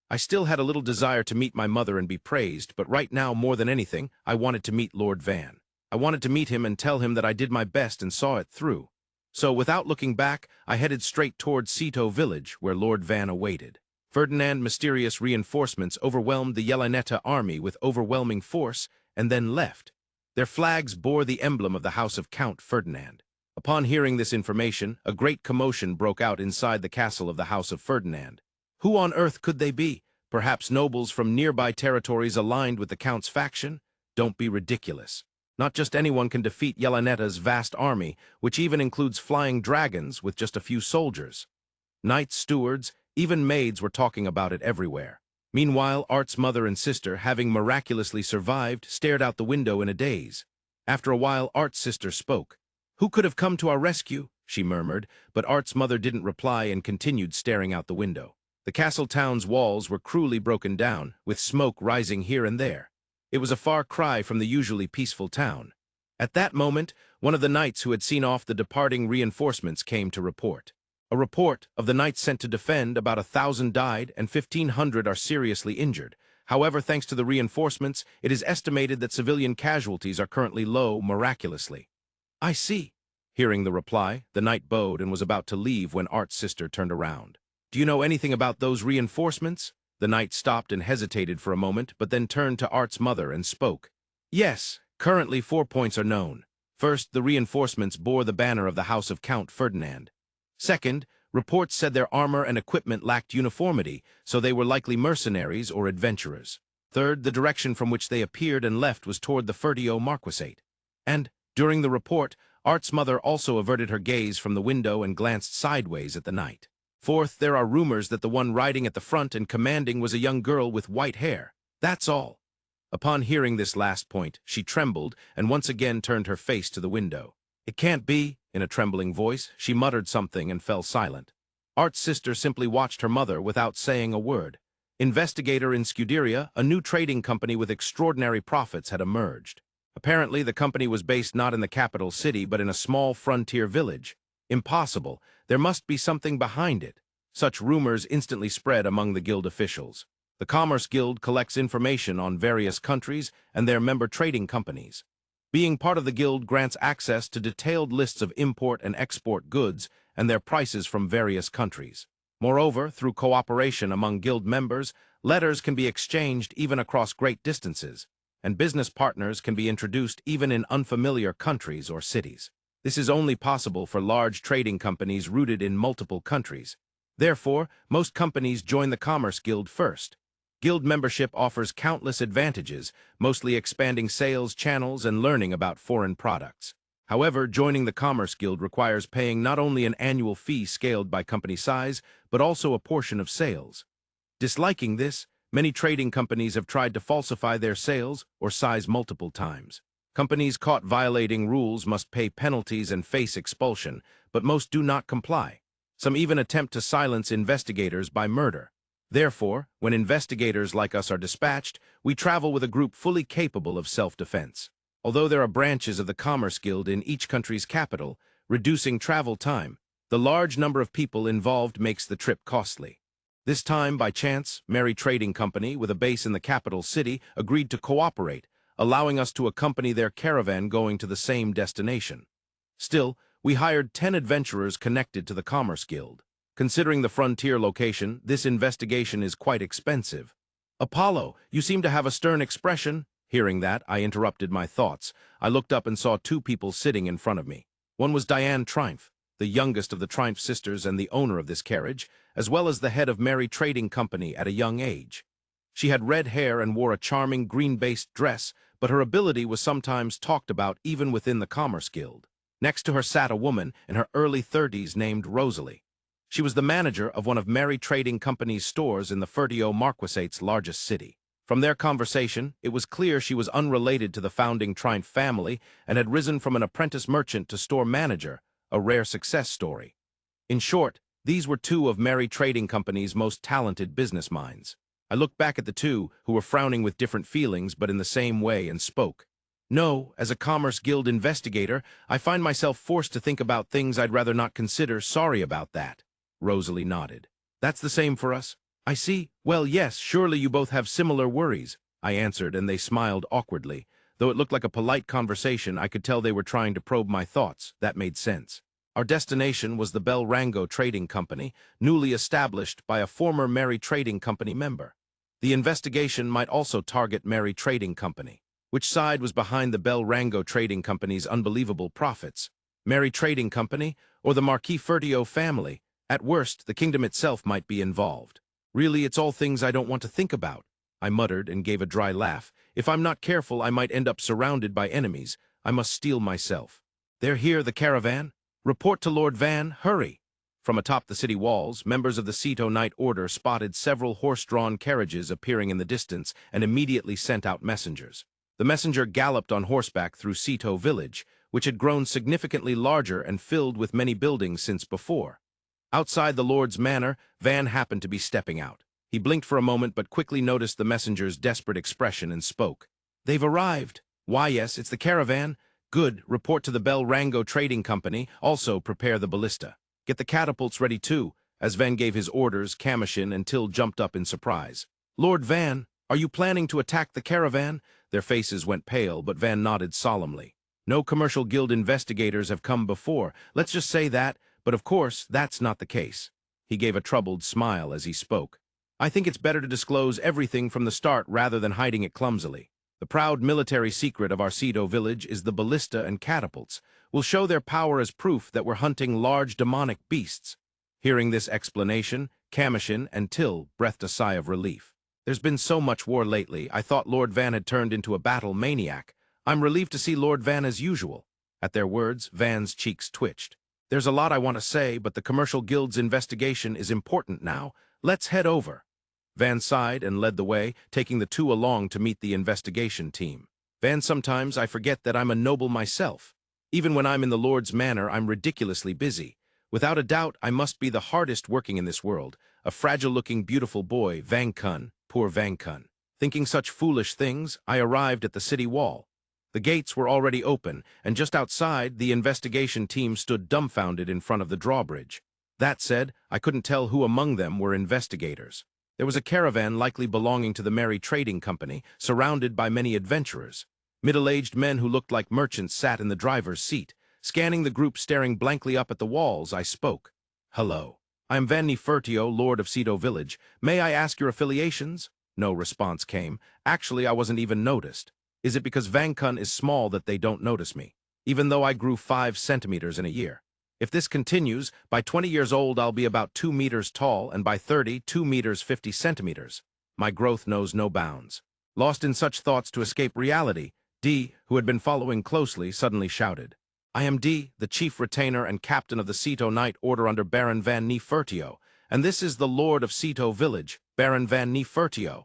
I still had a little desire to meet my mother and be praised, but right now, more than anything, I wanted to meet Lord Van. I wanted to meet him and tell him that I did my best and saw it through. So, without looking back, I headed straight toward Cito village, where Lord Van awaited. Ferdinand's mysterious reinforcements overwhelmed the Yelaneta army with overwhelming force, and then left. Their flags bore the emblem of the house of Count Ferdinand. Upon hearing this information, a great commotion broke out inside the castle of the house of Ferdinand. Who on earth could they be? Perhaps nobles from nearby territories aligned with the Count's faction? Don't be ridiculous. Not just anyone can defeat Yelaneta's vast army, which even includes flying dragons with just a few soldiers. Knights, stewards, even maids were talking about it everywhere. Meanwhile, Arte's mother and sister, having miraculously survived, stared out the window in a daze. After a while, Arte's sister spoke. Who could have come to our rescue? She murmured, but Arte's mother didn't reply and continued staring out the window. The castle town's walls were cruelly broken down, with smoke rising here and there. It was a far cry from the usually peaceful town. At that moment, one of the knights who had seen off the departing reinforcements came to report. A report of the knights sent to defend, about 1,000 died and 1,500 are seriously injured. However, thanks to the reinforcements, it is estimated that civilian casualties are currently low miraculously. I see. Hearing the reply, the knight bowed and was about to leave when Arte's sister turned around. Do you know anything about those reinforcements? The knight stopped and hesitated for a moment, but then turned to Arte's mother and spoke. Yes, currently 4 points are known. First, the reinforcements bore the banner of the house of Count Ferdinand. Second, Reports said their armor and equipment lacked uniformity, so they were likely mercenaries or adventurers. Third, the direction from which they appeared and left was toward the Fertio Marquisate. And, during the report, Art's mother also averted her gaze from the window and glanced sideways at the night. Fourth, there are rumors that the one riding at the front and commanding was a young girl with white hair. That's all. Upon hearing this last point, she trembled and once again turned her face to the window. It can't be, in a trembling voice, she muttered something and fell silent. Art's sister simply watched her mother without saying a word. Investigator in Scuderia, a new trading company with extraordinary profits had emerged. Apparently, the company was based not in the capital city but in a small frontier village. Impossible. There must be something behind it. Such rumors instantly spread among the guild officials. The Commerce Guild collects information on various countries and their member trading companies. Being part of the guild grants access to detailed lists of import and export goods and their prices from various countries. Moreover, through cooperation among guild members, letters can be exchanged even across great distances, and business partners can be introduced even in unfamiliar countries or cities. This is only possible for large trading companies rooted in multiple countries. Therefore, most companies join the Commerce Guild first. Guild membership offers countless advantages, mostly expanding sales channels and learning about foreign products. However, joining the Commerce Guild requires paying not only an annual fee scaled by company size, but also a portion of sales. Disliking this, many trading companies have tried to falsify their sales or size multiple times. Companies caught violating rules must pay penalties and face expulsion, but most do not comply. Some even attempt to silence investigators by murder. Therefore, when investigators like us are dispatched, we travel with a group fully capable of self-defense. Although there are branches of the Commerce Guild in each country's capital, reducing travel time, the large number of people involved makes the trip costly. This time, by chance, Merry Trading Company, with a base in the capital city, agreed to cooperate, allowing us to accompany their caravan going to the same destination. Still, we hired 10 adventurers connected to the Commerce Guild. Considering the frontier location, this investigation is quite expensive. Apollo, you seem to have a stern expression. Hearing that, I interrupted my thoughts. I looked up and saw two people sitting in front of me. One was Diane Triumph, the youngest of the Triumph sisters and the owner of this carriage, as well as the head of Merry Trading Company at a young age. She had red hair and wore a charming green-based dress, but her ability was sometimes talked about even within the Commerce Guild. Next to her sat a woman in her early 30s named Rosalie. She was the manager of one of Merry Trading Company's stores in the Fertio Marquisate's largest city. From their conversation, it was clear she was unrelated to the founding Triumph family and had risen from an apprentice merchant to store manager, a rare success story. In short, these were two of Merry Trading Company's most talented business minds. I looked back at the two, who were frowning with different feelings but in the same way, and spoke. No, as a Commerce Guild investigator, I find myself forced to think about things I'd rather not consider. Sorry about that. Rosalie nodded. That's the same for us. I see. Well, yes, surely you both have similar worries, I answered, and they smiled awkwardly. Though it looked like a polite conversation, I could tell they were trying to probe my thoughts. That made sense. Our destination was the Bel Rango Trading Company, newly established by a former Merry Trading Company member. The investigation might also target Merry Trading Company. Which side was behind the Bel Rango Trading Company's unbelievable profits? Merry Trading Company or the Marquis Fertio family? At worst, the kingdom itself might be involved. Really, it's all things I don't want to think about, I muttered and gave a dry laugh. If I'm not careful, I might end up surrounded by enemies. I must steel myself. They're here, the caravan. Report to Lord Van, hurry. From atop the city walls, members of the Ceto Knight Order spotted several horse-drawn carriages appearing in the distance and immediately sent out messengers. The messenger galloped on horseback through Ceto village, which had grown significantly larger and filled with many buildings since before. Outside the Lord's manor, Van happened to be stepping out. He blinked for a moment but quickly noticed the messenger's desperate expression and spoke. They've arrived. Why, yes, it's the caravan. Good, report to the Bel Rango Trading Company. Also prepare the Ballista. Get the catapults ready too. As Van gave his orders, Kamushin and Till jumped up in surprise. Lord Van, are you planning to attack the caravan? Their faces went pale, but Van nodded solemnly. No commercial guild investigators have come before. Let's just say that. But of course, that's not the case. He gave a troubled smile as he spoke. I think it's better to disclose everything from the start rather than hiding it clumsily. The proud military secret of our Ceto village is the ballista and catapults. We'll show their power as proof that we're hunting large demonic beasts. Hearing this explanation, Commotion and Till breathed a sigh of relief. There's been so much war lately, I thought Lord Van had turned into a battle maniac. I'm relieved to see Lord Van as usual. At their words, Van's cheeks twitched. There's a lot I want to say, but the Commercial Guild's investigation is important now. Let's head over. Van sighed and led the way, taking the two along to meet the investigation team. Van, sometimes I forget that I'm a noble myself. Even when I'm in the Lord's manor, I'm ridiculously busy. Without a doubt, I must be the hardest working in this world. A fragile-looking, beautiful boy, Van Kun, poor Van Kun. Thinking such foolish things, I arrived at the city wall. The gates were already open, and just outside, the investigation team stood dumbfounded in front of the drawbridge. That said, I couldn't tell who among them were investigators. There was a caravan likely belonging to the Merry Trading Company, surrounded by many adventurers. Middle-aged men who looked like merchants sat in the driver's seat. Scanning the group staring blankly up at the walls, I spoke. Hello. I am Van Nefertio, Lord of Ceto Village. May I ask your affiliations? No response came. Actually, I wasn't even noticed. Is it because Van Kun is small that they don't notice me? Even though I grew 5 centimeters in a year. If this continues, by 20 years old I'll be about 2 meters tall, and by 30, 2 meters 50 centimeters. My growth knows no bounds. Lost in such thoughts to escape reality, D, who had been following closely, suddenly shouted. I am D, the chief retainer and captain of the Ceto Knight Order under Baron Van Nefertio, and this is the Lord of Ceto Village, Baron Van Nefertio.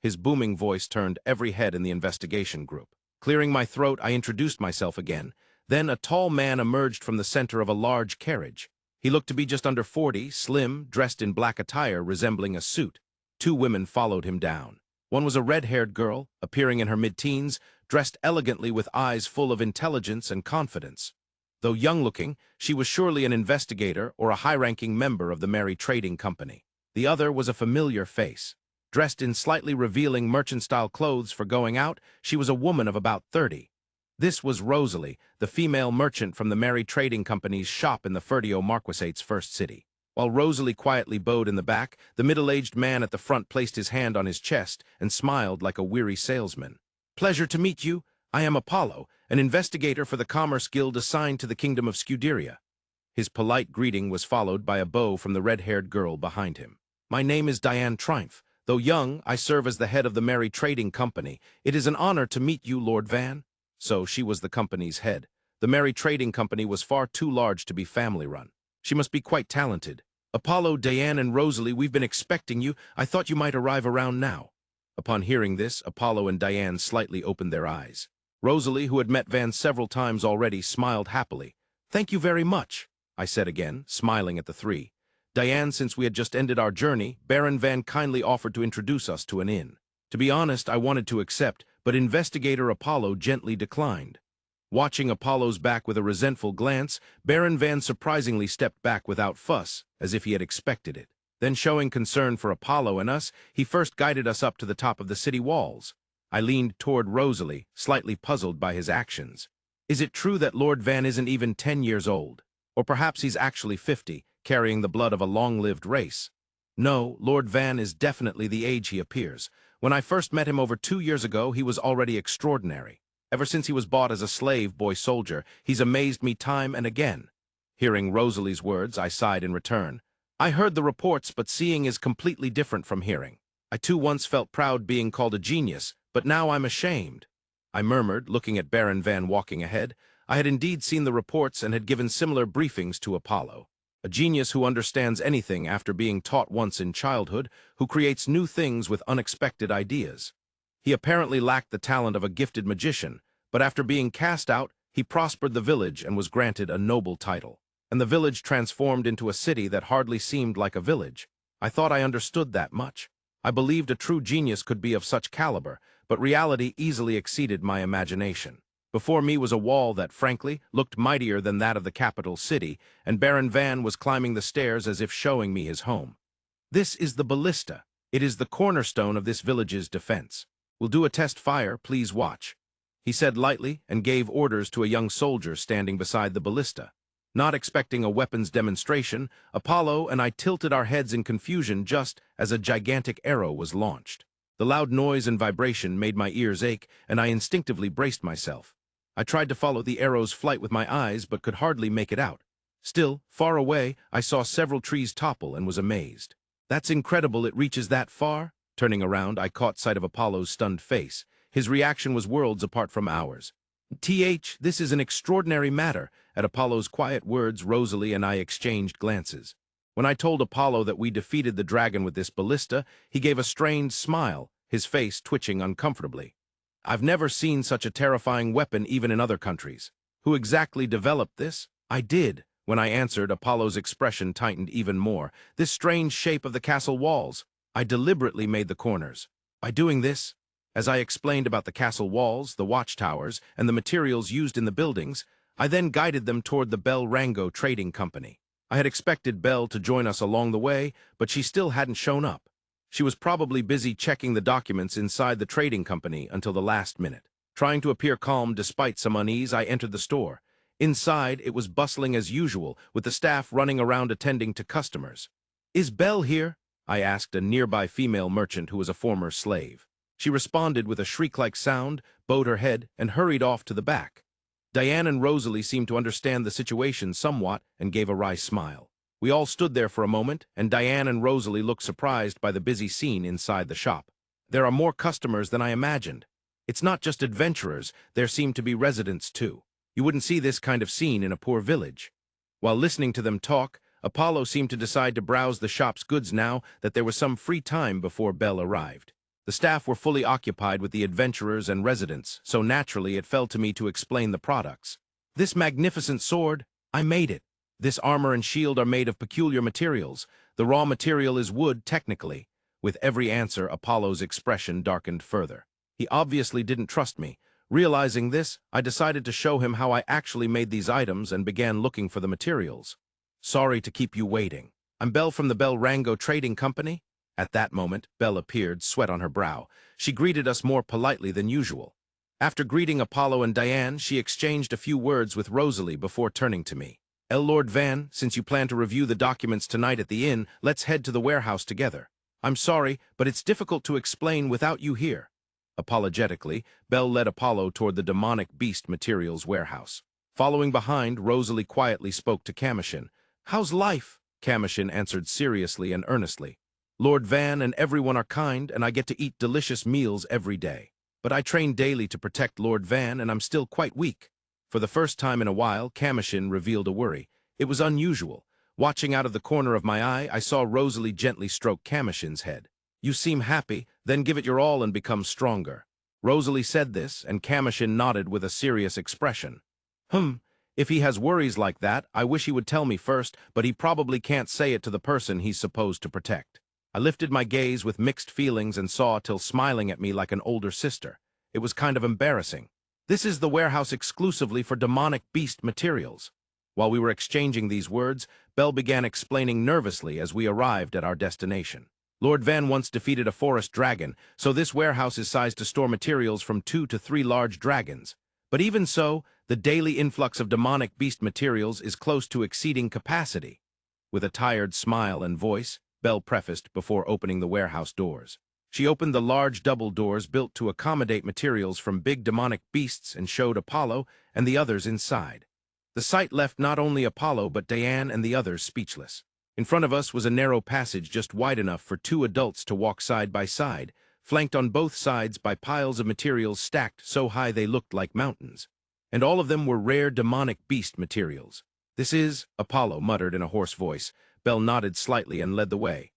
His booming voice turned every head in the investigation group. Clearing my throat, I introduced myself again. Then a tall man emerged from the center of a large carriage. He looked to be just under 40, slim, dressed in black attire resembling a suit. 2 women followed him down. One was a red-haired girl, appearing in her mid-teens, dressed elegantly with eyes full of intelligence and confidence. Though young-looking, she was surely an investigator or a high-ranking member of the Merry Trading Company. The other was a familiar face. Dressed in slightly revealing merchant-style clothes for going out, she was a woman of about 30. This was Rosalie, the female merchant from the Merry Trading Company's shop in the Fertio Marquisate's first city. While Rosalie quietly bowed in the back, the middle-aged man at the front placed his hand on his chest and smiled like a weary salesman. Pleasure to meet you. I am Apollo, an investigator for the Commerce Guild assigned to the Kingdom of Scuderia. His polite greeting was followed by a bow from the red-haired girl behind him. My name is Diane Triumph. Though young, I serve as the head of the Merry Trading Company. It is an honor to meet you, Lord Van. So she was the company's head. The Merry Trading Company was far too large to be family-run. She must be quite talented. Apollo, Diane, and Rosalie, we've been expecting you. I thought you might arrive around now. Upon hearing this, Apollo and Diane slightly opened their eyes. Rosalie, who had met Van several times already, smiled happily. Thank you very much, I said again, smiling at the three. Diane, since we had just ended our journey, Baron Van kindly offered to introduce us to an inn. To be honest, I wanted to accept, but Investigator Apollo gently declined. Watching Apollo's back with a resentful glance, Baron Van surprisingly stepped back without fuss, as if he had expected it. Then, showing concern for Apollo and us, he first guided us up to the top of the city walls. I leaned toward Rosalie, slightly puzzled by his actions. Is it true that Lord Van isn't even 10 years old? Or perhaps he's actually 50, carrying the blood of a long-lived race? No, Lord Van is definitely the age he appears. When I first met him over 2 years ago, he was already extraordinary. Ever since he was bought as a slave boy soldier, he's amazed me time and again. Hearing Rosalie's words, I sighed in return. I heard the reports, but seeing is completely different from hearing. I too once felt proud being called a genius, but now I'm ashamed. I murmured, looking at Baron Van walking ahead. I had indeed seen the reports and had given similar briefings to Apollo. A genius who understands anything after being taught once in childhood, who creates new things with unexpected ideas. He apparently lacked the talent of a gifted magician, but after being cast out, he prospered the village and was granted a noble title. And the village transformed into a city that hardly seemed like a village. I thought I understood that much. I believed a true genius could be of such caliber, but reality easily exceeded my imagination. Before me was a wall that, frankly, looked mightier than that of the capital city, and Baron Van was climbing the stairs as if showing me his home. This is the Ballista. It is the cornerstone of this village's defense. We'll do a test fire, please watch. He said lightly and gave orders to a young soldier standing beside the Ballista. Not expecting a weapons demonstration, Apollo and I tilted our heads in confusion just as a gigantic arrow was launched. The loud noise and vibration made my ears ache, and I instinctively braced myself. I tried to follow the arrow's flight with my eyes, but could hardly make it out. Still, far away, I saw several trees topple and was amazed. That's incredible it reaches that far? Turning around, I caught sight of Apollo's stunned face. His reaction was worlds apart from ours. This is an extraordinary matter. At Apollo's quiet words, Rosalie and I exchanged glances. When I told Apollo that we defeated the dragon with this ballista, he gave a strained smile, his face twitching uncomfortably. I've never seen such a terrifying weapon even in other countries. Who exactly developed this? I did. When I answered, Apollo's expression tightened even more. This strange shape of the castle walls. I deliberately made the corners. By doing this, as I explained about the castle walls, the watchtowers, and the materials used in the buildings, I then guided them toward the Bell Rango Trading Company. I had expected Belle to join us along the way, but she still hadn't shown up. She was probably busy checking the documents inside the trading company until the last minute. Trying to appear calm despite some unease, I entered the store. Inside, it was bustling as usual, with the staff running around attending to customers. "Is Belle here?" I asked a nearby female merchant who was a former slave. She responded with a shriek-like sound, bowed her head, and hurried off to the back. Diane and Rosalie seemed to understand the situation somewhat and gave a wry smile. We all stood there for a moment, and Diane and Rosalie looked surprised by the busy scene inside the shop. There are more customers than I imagined. It's not just adventurers, there seem to be residents too. You wouldn't see this kind of scene in a poor village. While listening to them talk, Apollo seemed to decide to browse the shop's goods now that there was some free time before Belle arrived. The staff were fully occupied with the adventurers and residents, so naturally it fell to me to explain the products. This magnificent sword, I made it. This armor and shield are made of peculiar materials. The raw material is wood, technically. With every answer, Apollo's expression darkened further. He obviously didn't trust me. Realizing this, I decided to show him how I actually made these items and began looking for the materials. "Sorry to keep you waiting. I'm Belle from the Bell Rango Trading Company." At that moment, Belle appeared, sweat on her brow. She greeted us more politely than usual. After greeting Apollo and Diane, she exchanged a few words with Rosalie before turning to me. "Lord Van, since you plan to review the documents tonight at the inn, let's head to the warehouse together. I'm sorry, but it's difficult to explain without you here." Apologetically, Belle led Apollo toward the demonic beast materials warehouse. Following behind, Rosalie quietly spoke to Commotion. "How's life?" Commotion answered seriously and earnestly. "Lord Van and everyone are kind, and I get to eat delicious meals every day. But I train daily to protect Lord Van, and I'm still quite weak." For the first time in a while, Commotion revealed a worry. It was unusual. Watching out of the corner of my eye, I saw Rosalie gently stroke Commotion's head. "You seem happy, then give it your all and become stronger." Rosalie said this, and Commotion nodded with a serious expression. If he has worries like that, I wish he would tell me first, but he probably can't say it to the person he's supposed to protect." I lifted my gaze with mixed feelings and saw Till smiling at me like an older sister. It was kind of embarrassing. "This is the warehouse exclusively for demonic beast materials." While we were exchanging these words, Belle began explaining nervously as we arrived at our destination. "Lord Van once defeated a forest dragon, so this warehouse is sized to store materials from 2 to 3 large dragons. But even so, the daily influx of demonic beast materials is close to exceeding capacity." With a tired smile and voice, Belle prefaced before opening the warehouse doors. She opened the large double doors built to accommodate materials from big demonic beasts and showed Apollo and the others inside. The sight left not only Apollo but Diane and the others speechless. In front of us was a narrow passage just wide enough for 2 adults to walk side by side, flanked on both sides by piles of materials stacked so high they looked like mountains. And all of them were rare demonic beast materials. "This is," Apollo muttered in a hoarse voice. Belle nodded slightly and led the way.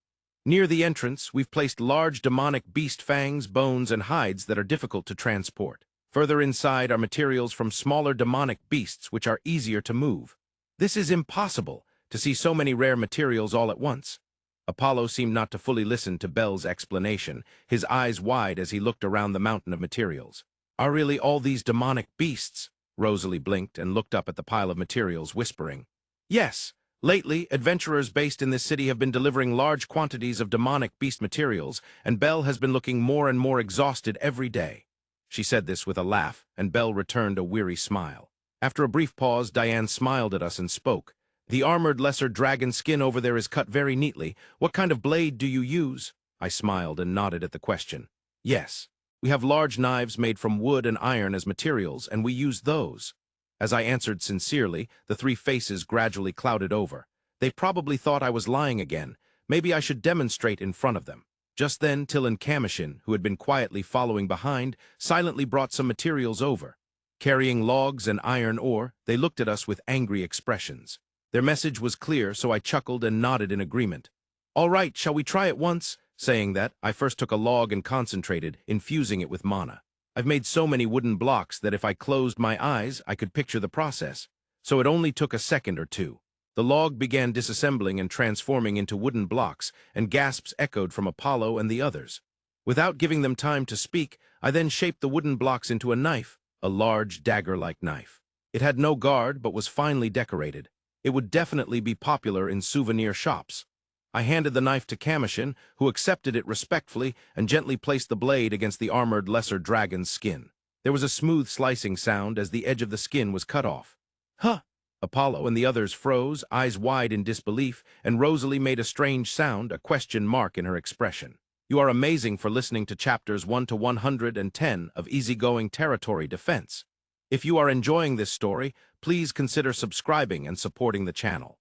"Near the entrance, we've placed large demonic beast fangs, bones, and hides that are difficult to transport. Further inside are materials from smaller demonic beasts which are easier to move. This is impossible, to see so many rare materials all at once." Apollo seemed not to fully listen to Belle's explanation, his eyes wide as he looked around the mountain of materials. "Are really all these demonic beasts?" Rosalie blinked and looked up at the pile of materials, whispering. "Yes. Lately, adventurers based in this city have been delivering large quantities of demonic beast materials, and Belle has been looking more and more exhausted every day." She said this with a laugh, and Belle returned a weary smile. After a brief pause, Diane smiled at us and spoke. "The armored lesser dragon skin over there is cut very neatly. What kind of blade do you use?" I smiled and nodded at the question. "Yes. We have large knives made from wood and iron as materials, and we use those." As I answered sincerely, the three faces gradually clouded over. They probably thought I was lying again. Maybe I should demonstrate in front of them. Just then, Till and Commotion, who had been quietly following behind, silently brought some materials over. Carrying logs and iron ore, they looked at us with angry expressions. Their message was clear, so I chuckled and nodded in agreement. "All right, shall we try it once?" Saying that, I first took a log and concentrated, infusing it with mana. I've made so many wooden blocks that if I closed my eyes, I could picture the process. So it only took a second or two. The log began disassembling and transforming into wooden blocks, and gasps echoed from Apollo and the others. Without giving them time to speak, I then shaped the wooden blocks into a knife, a large dagger-like knife. It had no guard but was finely decorated. It would definitely be popular in souvenir shops. I handed the knife to Kamushin, who accepted it respectfully and gently placed the blade against the armored lesser dragon's skin. There was a smooth slicing sound as the edge of the skin was cut off. "Huh!" Apollo and the others froze, eyes wide in disbelief, and Rosalie made a strange sound, a question mark in her expression. You are amazing for listening to chapters 1 to 110 of Easygoing Territory Defense. If you are enjoying this story, please consider subscribing and supporting the channel.